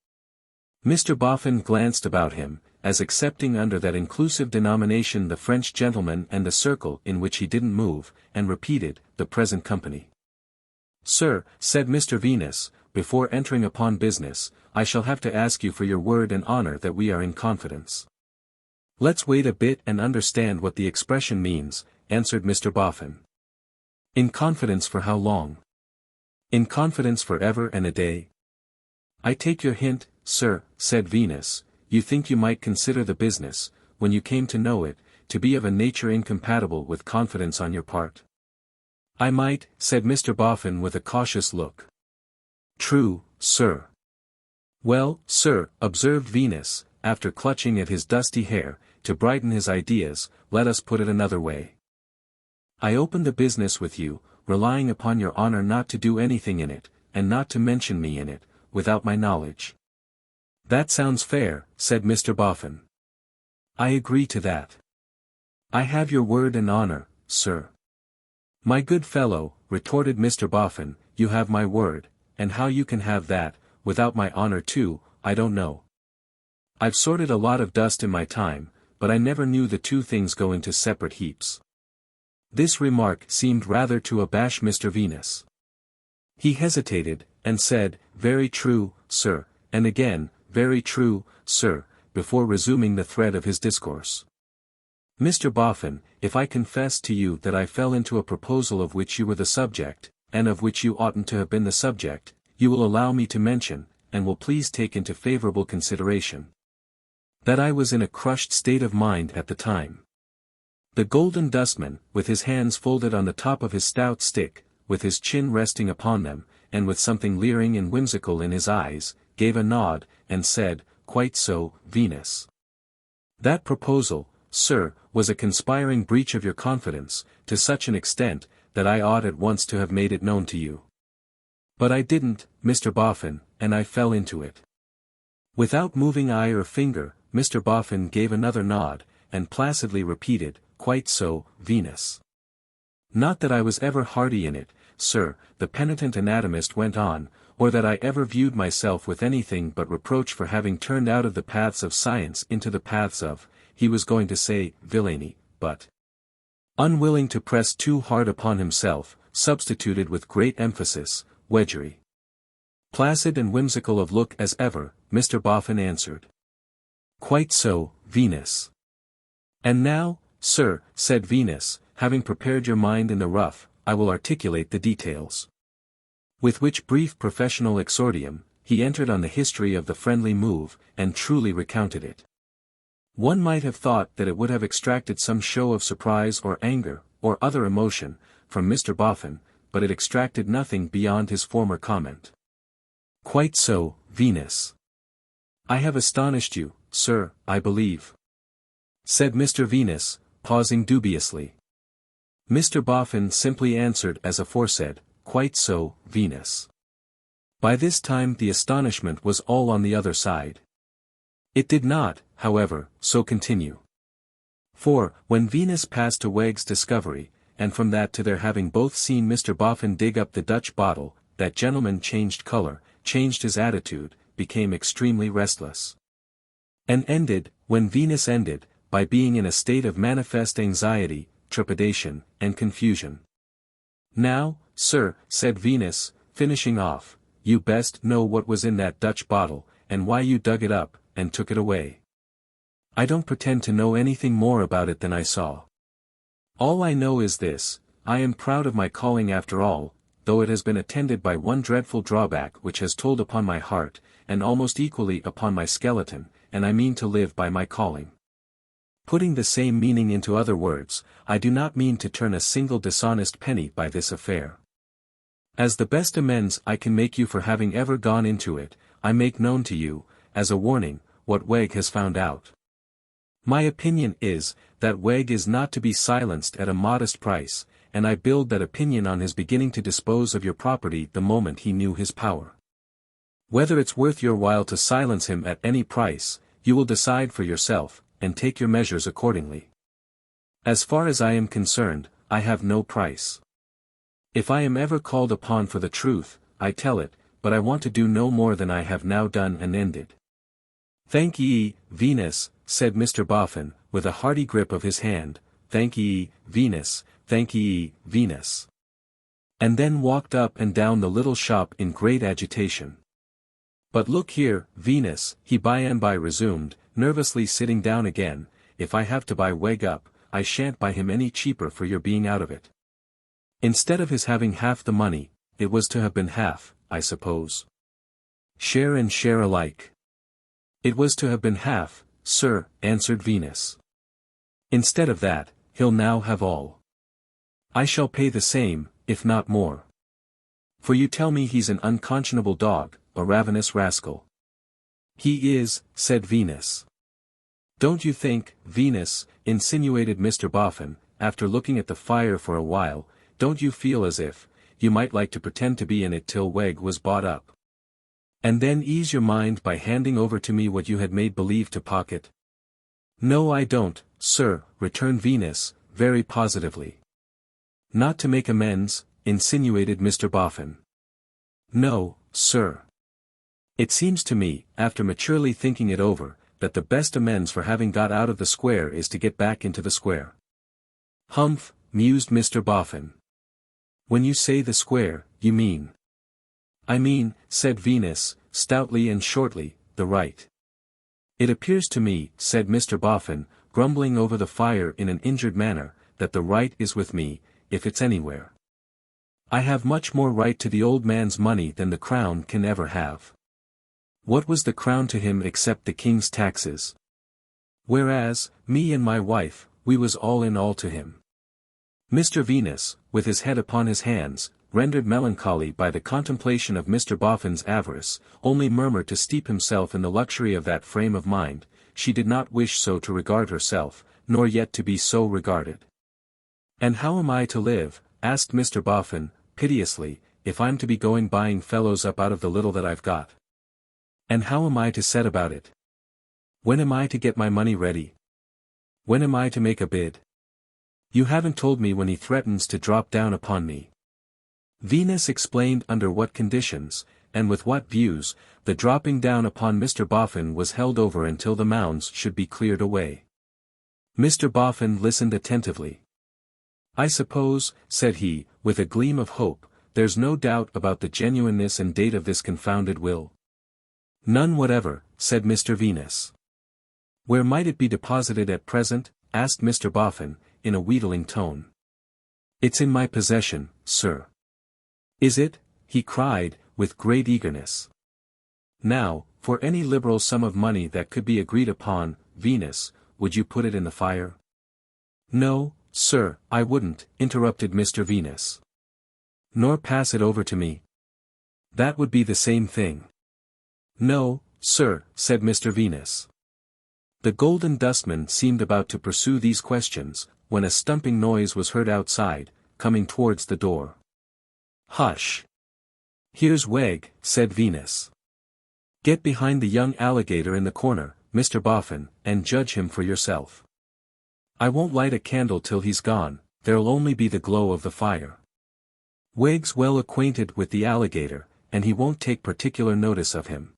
Mr. Boffin glanced about him, as accepting under that inclusive denomination the French gentleman and the circle in which he didn't move, and repeated, "The present company." "Sir," said Mr. Venus, "before entering upon business, I shall have to ask you for your word and honour that we are in confidence." "Let's wait a bit and understand what the expression means," answered Mr. Boffin. "In confidence for how long?" "In confidence for ever and a day." "I take your hint, sir," said Venus. "You think you might consider the business, when you came to know it, to be of a nature incompatible with confidence on your part?" "I might," said Mr. Boffin with a cautious look. "True, sir." "Well, sir," observed Venus, after clutching at his dusty hair, to brighten his ideas, "let us put it another way. I opened the business with you, relying upon your honour not to do anything in it, and not to mention me in it, without my knowledge. That sounds fair, said Mr. Boffin. I agree to that. I have your word and honor, sir. My good fellow, retorted Mr. Boffin, you have my word, and how you can have that, without my honor too, I don't know. I've sorted a lot of dust in my time, but I never knew the two things go into separate heaps. This remark seemed rather to abash Mr. Venus. He hesitated, and said, very true, sir, and again, very true, sir, before resuming the thread of his discourse. Mr. Boffin, if I confess to you that I fell into a proposal of which you were the subject, and of which you oughtn't to have been the subject, you will allow me to mention, and will please take into favorable consideration, that I was in a crushed state of mind at the time. The Golden Dustman, with his hands folded on the top of his stout stick, with his chin resting upon them, and with something leering and whimsical in his eyes, gave a nod, and said, quite so, Venus. That proposal, sir, was a conspiring breach of your confidence, to such an extent, that I ought at once to have made it known to you. But I didn't, Mr. Boffin, and I fell into it. Without moving eye or finger, Mr. Boffin gave another nod, and placidly repeated, quite so, Venus. Not that I was ever hearty in it, sir, the penitent anatomist went on, or that I ever viewed myself with anything but reproach for having turned out of the paths of science into the paths of, he was going to say, villainy, but, unwilling to press too hard upon himself, substituted with great emphasis, wedgery. Placid and whimsical of look as ever, Mr. Boffin answered. Quite so, Venus. And now, sir, said Venus, having prepared your mind in the rough, I will articulate the details. With which brief professional exordium, he entered on the history of the friendly move, and truly recounted it. One might have thought that it would have extracted some show of surprise or anger, or other emotion, from Mr. Boffin, but it extracted nothing beyond his former comment. Quite so, Venus. I have astonished you, sir, I believe, said Mr. Venus, pausing dubiously. Mr. Boffin simply answered as aforesaid, quite so, Venus. By this time the astonishment was all on the other side. It did not, however, so continue. For, when Venus passed to Wegg's discovery, and from that to their having both seen Mr. Boffin dig up the Dutch bottle, that gentleman changed color, changed his attitude, became extremely restless. And ended, when Venus ended, by being in a state of manifest anxiety, trepidation, and confusion. Now, sir, said Venus, finishing off, you best know what was in that Dutch bottle, and why you dug it up, and took it away. I don't pretend to know anything more about it than I saw. All I know is this, I am proud of my calling after all, though it has been attended by one dreadful drawback which has told upon my heart, and almost equally upon my skeleton, and I mean to live by my calling. Putting the same meaning into other words, I do not mean to turn a single dishonest penny by this affair. As the best amends I can make you for having ever gone into it, I make known to you, as a warning, what Wegg has found out. My opinion is, that Wegg is not to be silenced at a modest price, and I build that opinion on his beginning to dispose of your property the moment he knew his power. Whether it's worth your while to silence him at any price, you will decide for yourself, and take your measures accordingly. As far as I am concerned, I have no price. If I am ever called upon for the truth, I tell it, but I want to do no more than I have now done and ended. Thank ye, Venus, said Mr. Boffin, with a hearty grip of his hand, thank ye, Venus, thank ye, Venus. And then walked up and down the little shop in great agitation. But look here, Venus, he by and by resumed, nervously sitting down again, if I have to buy Wegg up, I shan't buy him any cheaper for your being out of it. Instead of his having half the money, it was to have been half, I suppose. Share and share alike. It was to have been half, sir, answered Venus. Instead of that, he'll now have all. I shall pay the same, if not more. For you tell me he's an unconscionable dog, a ravenous rascal. He is, said Venus. Don't you think, Venus, insinuated Mr. Boffin, after looking at the fire for a while, don't you feel as if you might like to pretend to be in it till Weg was bought up. And then ease your mind by handing over to me what you had made believe to pocket. No, I don't, sir, returned Venus, very positively. Not to make amends, insinuated Mr. Boffin. No, sir. It seems to me, after maturely thinking it over, that the best amends for having got out of the square is to get back into the square. Humph, mused Mr. Boffin. When you say the square, you mean? I mean, said Venus, stoutly and shortly, the right. It appears to me, said Mr. Boffin, grumbling over the fire in an injured manner, that the right is with me, if it's anywhere. I have much more right to the old man's money than the crown can ever have. What was the crown to him except the king's taxes? Whereas, me and my wife, we was all in all to him. Mr. Venus, with his head upon his hands, rendered melancholy by the contemplation of Mr. Boffin's avarice, only murmured to steep himself in the luxury of that frame of mind, she did not wish so to regard herself, nor yet to be so regarded. And how am I to live, asked Mr. Boffin, piteously, if I'm to be going buying fellows up out of the little that I've got? And how am I to set about it? When am I to get my money ready? When am I to make a bid? You haven't told me when he threatens to drop down upon me. Venus explained under what conditions, and with what views, the dropping down upon Mr. Boffin was held over until the mounds should be cleared away. Mr. Boffin listened attentively. I suppose, said he, with a gleam of hope, there's no doubt about the genuineness and date of this confounded will? None whatever, said Mr. Venus. Where might it be deposited at present? Asked Mr. Boffin, in a wheedling tone. It's in my possession, sir. Is it? He cried, with great eagerness. Now, for any liberal sum of money that could be agreed upon, Venus, would you put it in the fire? No, sir, I wouldn't, interrupted Mr. Venus. Nor pass it over to me? That would be the same thing. No, sir, said Mr. Venus. The Golden Dustman seemed about to pursue these questions, when a stumping noise was heard outside, coming towards the door. Hush! Here's Weg, said Venus. Get behind the young alligator in the corner, Mr. Boffin, and judge him for yourself. I won't light a candle till he's gone, there'll only be the glow of the fire. Weg's well acquainted with the alligator, and he won't take particular notice of him.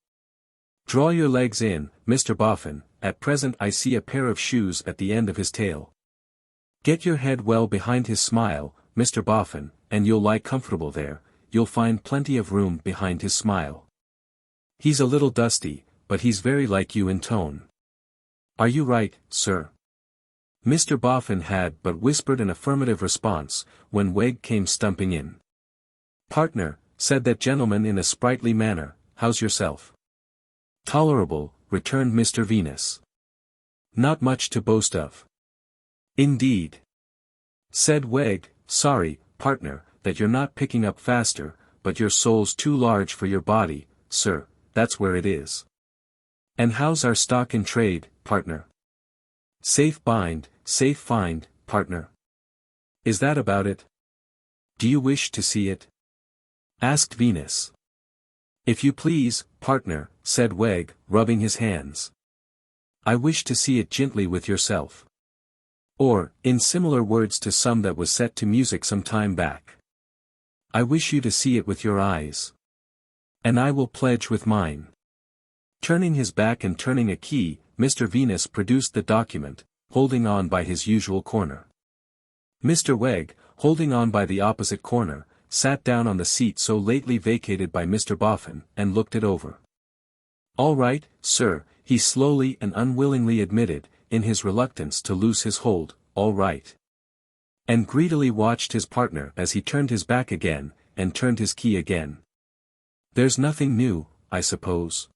Draw your legs in, Mr. Boffin, at present I see a pair of shoes at the end of his tail. Get your head well behind his smile, Mr. Boffin, and you'll lie comfortable there, you'll find plenty of room behind his smile. He's a little dusty, but he's very like you in tone. Are you right, sir? Mr. Boffin had but whispered an affirmative response, when Weg came stumping in. Partner, said that gentleman in a sprightly manner, how's yourself? Tolerable, returned Mr. Venus. Not much to boast of. Indeed. Said Weg, sorry, partner, that you're not picking up faster, but your soul's too large for your body, sir, that's where it is. And how's our stock in trade, partner? Safe find, partner. Is that about it? Do you wish to see it? Asked Venus. If you please, partner, said Weg, rubbing his hands. I wish to see it gently with yourself. Or, in similar words to some that was set to music some time back. I wish you to see it with your eyes. And I will pledge with mine. Turning his back and turning a key, Mr. Venus produced the document, holding on by his usual corner. Mr. Weg, holding on by the opposite corner, sat down on the seat so lately vacated by Mr. Boffin, and looked it over. All right, sir, he slowly and unwillingly admitted, in his reluctance to loose his hold, all right. And greedily watched his partner as he turned his back again, and turned his key again. There's nothing new, I suppose?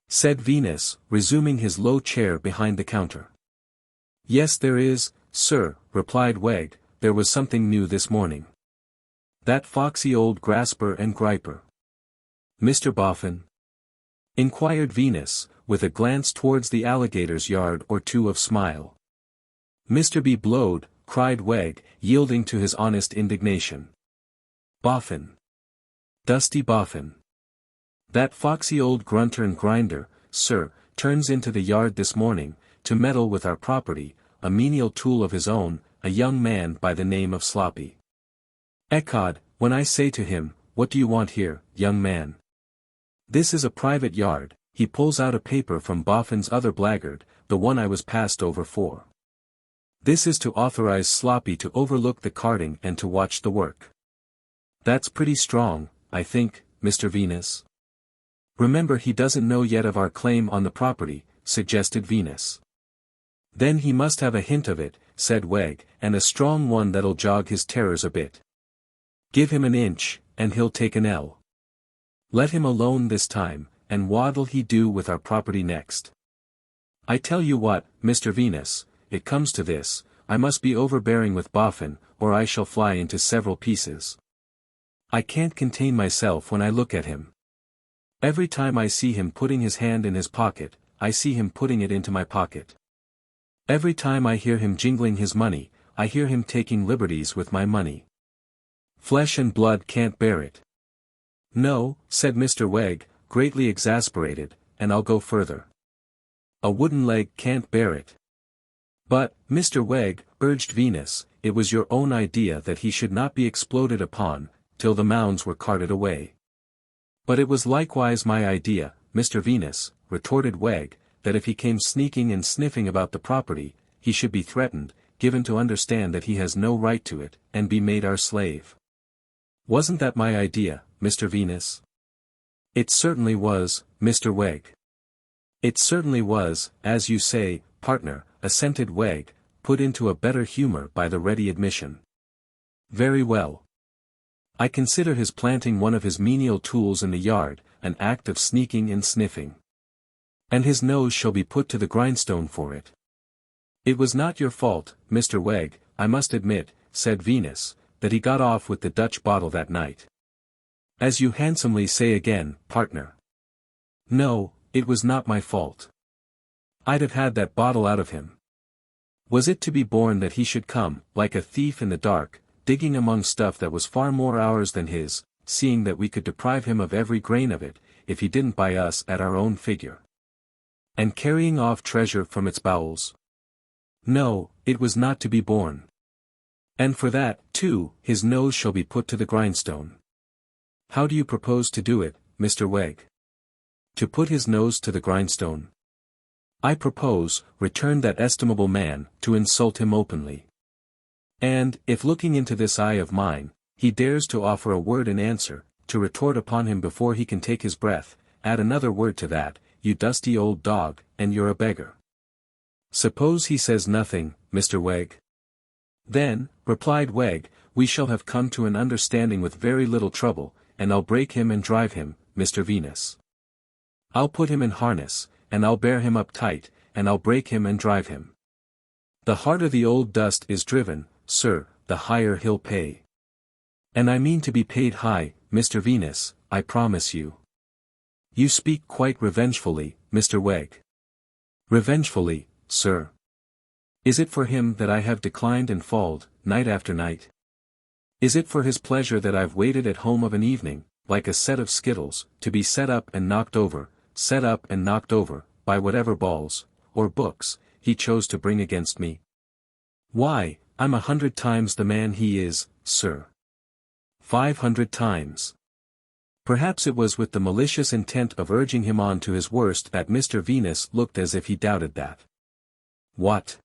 Said Venus, resuming his low chair behind the counter. Yes there is, sir, replied Weg, there was something new this morning. That foxy old grasper and griper. Mr. Boffin? Inquired Venus, with a glance towards the alligator's yard or two of smile. Mr. Be blowed, cried Weg, yielding to his honest indignation. Boffin. Dusty Boffin. That foxy old grunter and grinder, sir, turns into the yard this morning, to meddle with our property, a menial tool of his own, a young man by the name of Sloppy. Ecod, when I say to him, what do you want here, young man? This is a private yard, he pulls out a paper from Boffin's other blackguard, the one I was passed over for. This is to authorize Sloppy to overlook the carting and to watch the work. That's pretty strong, I think, Mr. Venus. Remember he doesn't know yet of our claim on the property, suggested Venus. Then he must have a hint of it, said Wegg, and a strong one that'll jog his terrors a bit. Give him an inch, and he'll take an ell. Let him alone this time, and what'll he do with our property next? I tell you what, Mr. Venus, it comes to this, I must be overbearing with Boffin, or I shall fly into several pieces. I can't contain myself when I look at him. Every time I see him putting his hand in his pocket, I see him putting it into my pocket. Every time I hear him jingling his money, I hear him taking liberties with my money. Flesh and blood can't bear it. No, said Mr. Wegg, greatly exasperated, and I'll go further. A wooden leg can't bear it. But, Mr. Wegg, urged Venus, it was your own idea that he should not be exploded upon, till the mounds were carted away. But it was likewise my idea, Mr. Venus, retorted Wegg, that if he came sneaking and sniffing about the property, he should be threatened, given to understand that he has no right to it, and be made our slave. Wasn't that my idea, Mr. Venus? It certainly was, Mr. Wegg. It certainly was, as you say, partner, assented Wegg, put into a better humor by the ready admission. Very well. I consider his planting one of his menial tools in the yard, an act of sneaking and sniffing. And his nose shall be put to the grindstone for it. It was not your fault, Mr. Wegg, I must admit, said Venus, that he got off with the Dutch bottle that night. As you handsomely say again, partner. No, it was not my fault. I'd have had that bottle out of him. Was it to be borne that he should come, like a thief in the dark, digging among stuff that was far more ours than his, seeing that we could deprive him of every grain of it, if he didn't buy us at our own figure? And carrying off treasure from its bowels? No, it was not to be borne. And for that, too, his nose shall be put to the grindstone. How do you propose to do it, Mr. Wegg? To put his nose to the grindstone? I propose, returned that estimable man, to insult him openly. And, if looking into this eye of mine, he dares to offer a word in answer, to retort upon him before he can take his breath, add another word to that, you dusty old dog, and you're a beggar. Suppose he says nothing, Mr. Wegg? Then, replied Wegg, we shall have come to an understanding with very little trouble, and I'll break him and drive him, Mr. Venus. I'll put him in harness, and I'll bear him up tight, and I'll break him and drive him. The harder the old dust is driven, sir, the higher he'll pay. And I mean to be paid high, Mr. Venus, I promise you. You speak quite revengefully, Mr. Wegg. Revengefully, sir. Is it for him that I have declined and falled, night after night? Is it for his pleasure that I've waited at home of an evening, like a set of skittles, to be set up and knocked over, by whatever balls, or books, he chose to bring against me? Why, I'm 100 times the man he is, sir. 500 times. Perhaps it was with the malicious intent of urging him on to his worst that Mr. Venus looked as if he doubted that. What?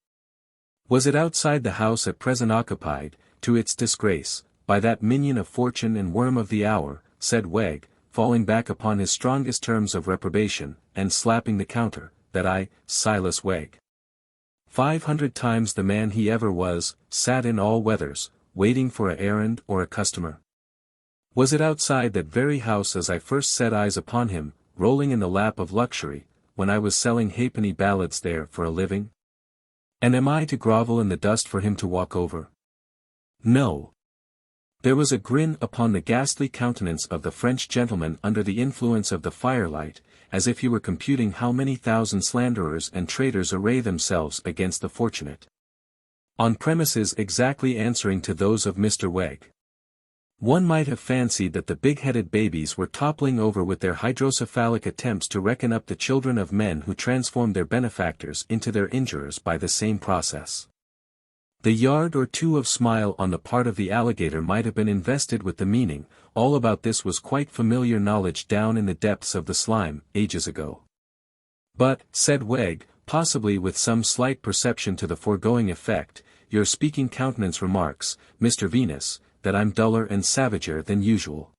Was it outside the house at present occupied, to its disgrace, by that minion of fortune and worm of the hour, said Wegg, falling back upon his strongest terms of reprobation, and slapping the counter, that I, Silas Wegg, 500 times the man he ever was, sat in all weathers, waiting for a errand or a customer? Was it outside that very house as I first set eyes upon him, rolling in the lap of luxury, when I was selling halfpenny ballads there for a living? And am I to grovel in the dust for him to walk over? No. There was a grin upon the ghastly countenance of the French gentleman under the influence of the firelight, as if he were computing how many thousand slanderers and traitors array themselves against the fortunate, on premises exactly answering to those of Mr. Wegg. One might have fancied that the big-headed babies were toppling over with their hydrocephalic attempts to reckon up the children of men who transformed their benefactors into their injurers by the same process. The yard or two of smile on the part of the alligator might have been invested with the meaning, all about this was quite familiar knowledge down in the depths of the slime, ages ago. But, said Wegg, possibly with some slight perception to the foregoing effect, your speaking countenance remarks, Mr. Venus, that I'm duller and savager than usual.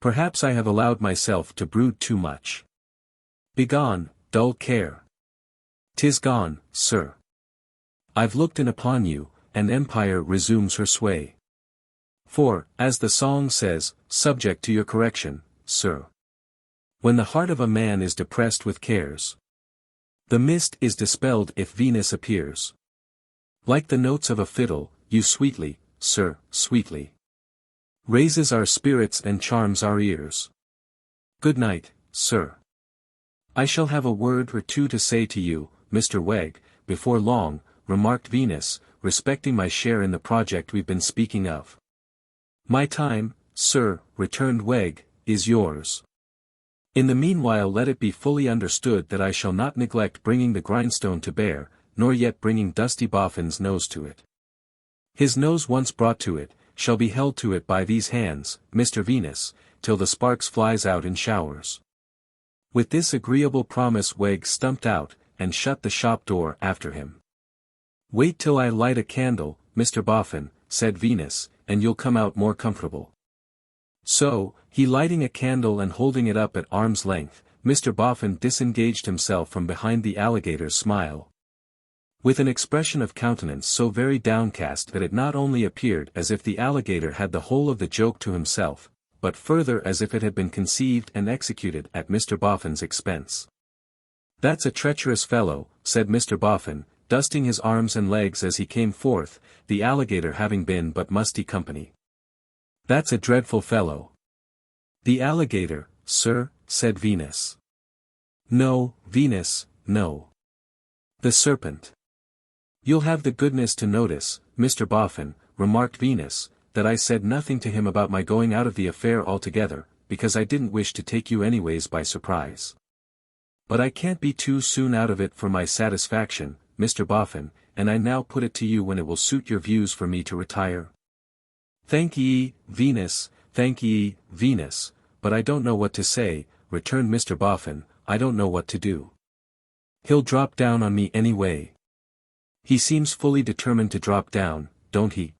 Perhaps I have allowed myself to brood too much. Begone, dull care. 'Tis gone, sir. I've looked in upon you, and empire resumes her sway. For, as the song says, subject to your correction, sir. When the heart of a man is depressed with cares, the mist is dispelled if Venus appears. Like the notes of a fiddle, you sweetly, sir, sweetly raises our spirits and charms our ears. Good night, sir. I shall have a word or two to say to you, Mr. Wegg, before long, remarked Venus, respecting my share in the project we've been speaking of. My time, sir, returned Wegg, is yours. In the meanwhile let it be fully understood that I shall not neglect bringing the grindstone to bear, nor yet bringing dusty Boffin's nose to it. His nose once brought to it, shall be held to it by these hands, Mr. Venus, till the sparks flies out in showers. With this agreeable promise Wegg stumped out, and shut the shop door after him. Wait till I light a candle, Mr. Boffin, said Venus, and you'll come out more comfortable. So, he lighting a candle and holding it up at arm's length, Mr. Boffin disengaged himself from behind the alligator's smile. With an expression of countenance so very downcast that it not only appeared as if the alligator had the whole of the joke to himself, but further as if it had been conceived and executed at Mr. Boffin's expense. That's a treacherous fellow, said Mr. Boffin, dusting his arms and legs as he came forth, the alligator having been but musty company. That's a dreadful fellow. The alligator, sir, said Venus. No, Venus, no. The serpent. You'll have the goodness to notice, Mr. Boffin, remarked Venus, that I said nothing to him about my going out of the affair altogether, because I didn't wish to take you anyways by surprise. But I can't be too soon out of it for my satisfaction, Mr. Boffin, and I now put it to you when it will suit your views for me to retire. Thank ye, Venus, but I don't know what to say, returned Mr. Boffin, I don't know what to do. He'll drop down on me anyway. He seems fully determined to drop down, don't he?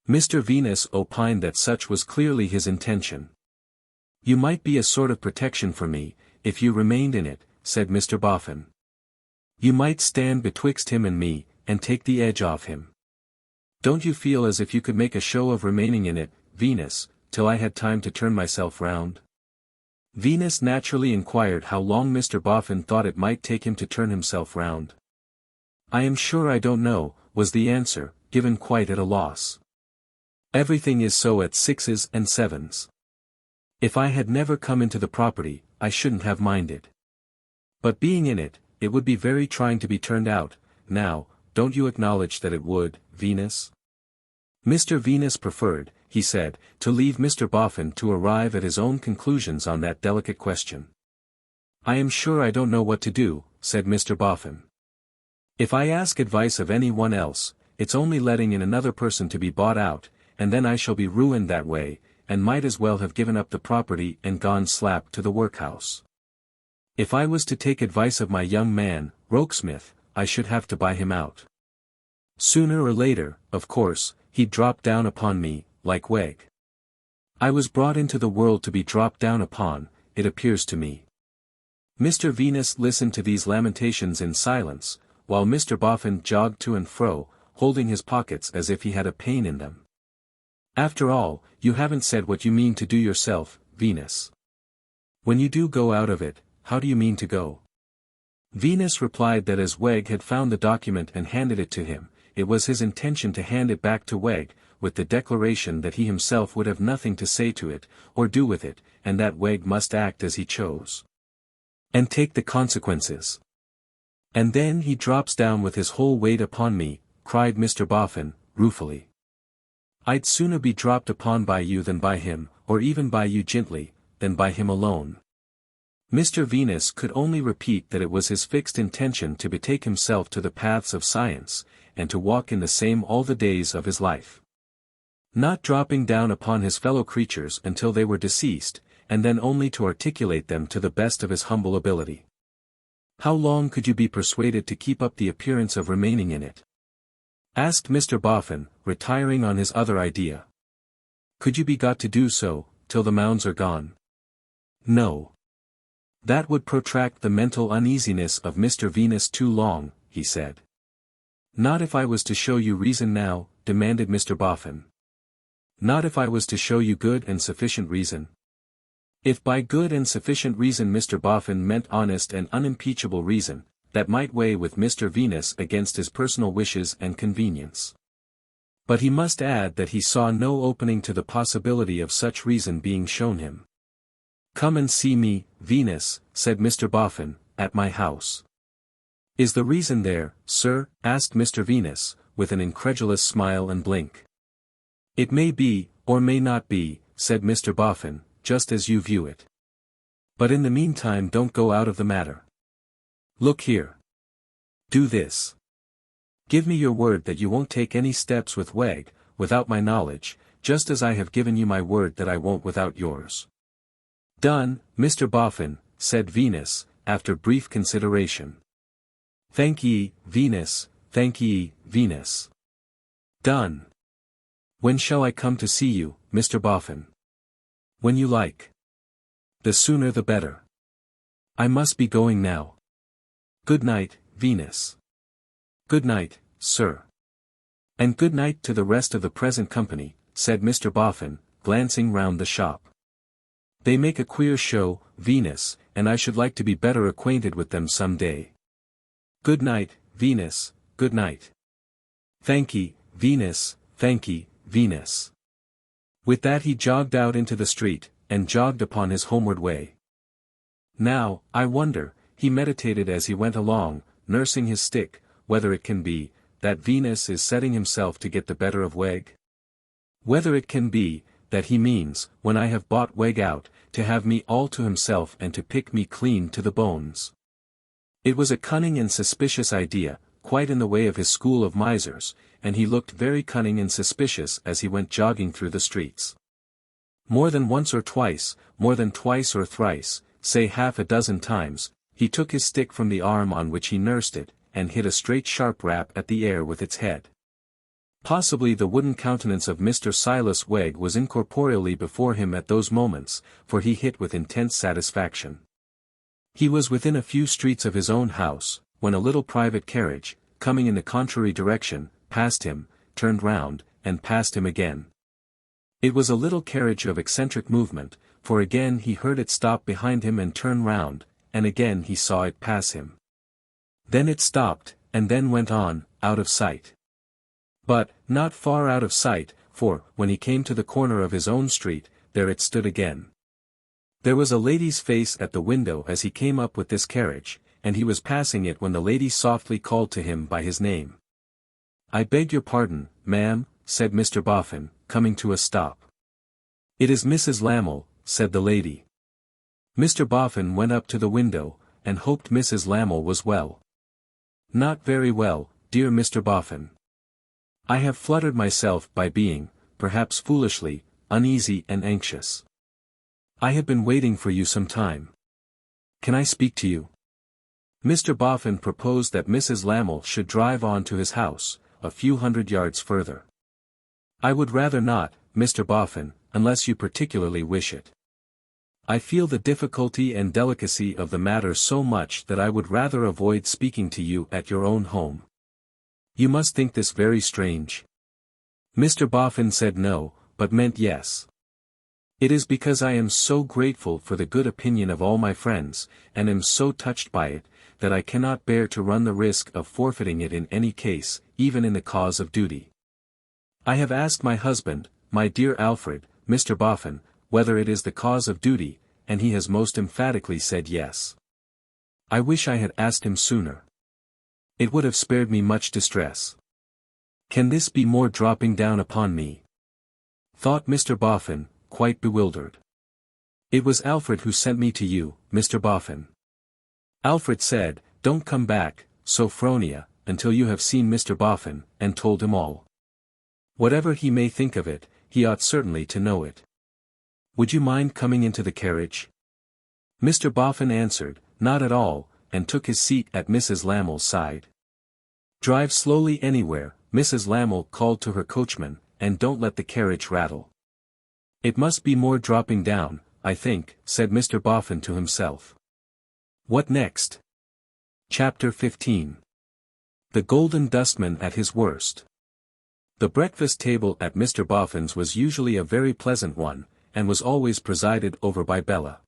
Mr. Venus opined that such was clearly his intention. You might be a sort of protection for me, if you remained in it, said Mr. Boffin. You might stand betwixt him and me, and take the edge off him. Don't you feel as if you could make a show of remaining in it, Venus, till I had time to turn myself round? Venus naturally inquired how long Mr. Boffin thought it might take him to turn himself round. I am sure I don't know, was the answer, given quite at a loss. Everything is so at 6s and 7s. If I had never come into the property, I shouldn't have minded. But being in it, it would be very trying to be turned out, now, don't you acknowledge that it would, Venus? Mr. Venus preferred, he said, to leave Mr. Boffin to arrive at his own conclusions on that delicate question. I am sure I don't know what to do, said Mr. Boffin. If I ask advice of any one else, it's only letting in another person to be bought out, and then I shall be ruined that way, and might as well have given up the property and gone slap to the workhouse. If I was to take advice of my young man, Rokesmith, I should have to buy him out. Sooner or later, of course, he'd drop down upon me, like Wegg. I was brought into the world to be dropped down upon, it appears to me. Mr. Venus listened to these lamentations in silence, while Mr. Boffin jogged to and fro, holding his pockets as if he had a pain in them. After all, you haven't said what you mean to do yourself, Venus. When you do go out of it, how do you mean to go? Venus replied that as Wegg had found the document and handed it to him, it was his intention to hand it back to Wegg, with the declaration that he himself would have nothing to say to it, or do with it, and that Wegg must act as he chose. And take the consequences. And then he drops down with his whole weight upon me, cried Mr. Boffin, ruefully. I'd sooner be dropped upon by you than by him, or even by you gently, than by him alone. Mr. Venus could only repeat that it was his fixed intention to betake himself to the paths of science, and to walk in the same all the days of his life. Not dropping down upon his fellow creatures until they were deceased, and then only to articulate them to the best of his humble ability. How long could you be persuaded to keep up the appearance of remaining in it? Asked Mr. Boffin, retiring on his other idea. Could you be got to do so, till the mounds are gone? No. That would protract the mental uneasiness of Mr. Venus too long, he said. Not if I was to show you reason now, demanded Mr. Boffin. Not if I was to show you good and sufficient reason. If by good and sufficient reason Mr. Boffin meant honest and unimpeachable reason, that might weigh with Mr. Venus against his personal wishes and convenience. But he must add that he saw no opening to the possibility of such reason being shown him. Come and see me, Venus, said Mr. Boffin, at my house. Is the reason there, sir? Asked Mr. Venus, with an incredulous smile and blink. It may be, or may not be, said Mr. Boffin, just as you view it. But in the meantime don't go out of the matter. Look here. Do this. Give me your word that you won't take any steps with Wegg, without my knowledge, just as I have given you my word that I won't without yours. Done, Mr. Boffin, said Venus, after brief consideration. Thank ye, Venus, thank ye, Venus. Done. When shall I come to see you, Mr. Boffin? When you like. The sooner the better. I must be going now. Good night, Venus. Good night, sir. And good night to the rest of the present company, said Mr. Boffin, glancing round the shop. They make a queer show, Venus, and I should like to be better acquainted with them some day. Good night, Venus, good night. Thankee, Venus, thankee, Venus. With that he jogged out into the street, and jogged upon his homeward way. Now, I wonder, he meditated as he went along, nursing his stick, whether it can be, that Venus is setting himself to get the better of Wegg? Whether it can be, that he means, when I have bought Wegg out, to have me all to himself and to pick me clean to the bones. It was a cunning and suspicious idea, quite in the way of his school of misers, and he looked very cunning and suspicious as he went jogging through the streets. More than once or twice, more than twice or thrice, say half a dozen times, he took his stick from the arm on which he nursed it, and hit a straight sharp rap at the air with its head. Possibly the wooden countenance of Mr. Silas Wegg was incorporeally before him at those moments, for he hit with intense satisfaction. He was within a few streets of his own house, when a little private carriage, coming in the contrary direction, passed him, turned round, and passed him again. It was a little carriage of eccentric movement, for again he heard it stop behind him and turn round, and again he saw it pass him. Then it stopped, and then went on, out of sight. But, not far out of sight, for, when he came to the corner of his own street, there it stood again. There was a lady's face at the window as he came up with this carriage, and he was passing it when the lady softly called to him by his name. I beg your pardon, ma'am, said Mr. Boffin, coming to a stop. It is Mrs. Lamel, said the lady. Mr. Boffin went up to the window, and hoped Mrs. Lamel was well. Not very well, dear Mr. Boffin. I have fluttered myself by being, perhaps foolishly, uneasy and anxious. I have been waiting for you some time. Can I speak to you? Mr. Boffin proposed that Mrs. Lamel should drive on to his house, a few hundred yards further. I would rather not, Mr. Boffin, unless you particularly wish it. I feel the difficulty and delicacy of the matter so much that I would rather avoid speaking to you at your own home. You must think this very strange. Mr. Boffin said no, but meant yes. It is because I am so grateful for the good opinion of all my friends, and am so touched by it, that I cannot bear to run the risk of forfeiting it in any case, even in the cause of duty. I have asked my husband, my dear Alfred, Mr. Boffin, whether it is the cause of duty, and he has most emphatically said yes. I wish I had asked him sooner. It would have spared me much distress. Can this be more dropping down upon me? thought Mr. Boffin, quite bewildered. It was Alfred who sent me to you, Mr. Boffin. Alfred said, don't come back, Sophronia, until you have seen Mr. Boffin, and told him all. Whatever he may think of it, he ought certainly to know it. Would you mind coming into the carriage? Mr. Boffin answered, not at all, and took his seat at Mrs. Lammle's side. Drive slowly anywhere, Mrs. Lammle called to her coachman, and don't let the carriage rattle. It must be more dropping down, I think, said Mr. Boffin to himself. What next? Chapter 15. The Golden Dustman at his worst. The breakfast table at Mr. Boffin's was usually a very pleasant one, and was always presided over by Bella.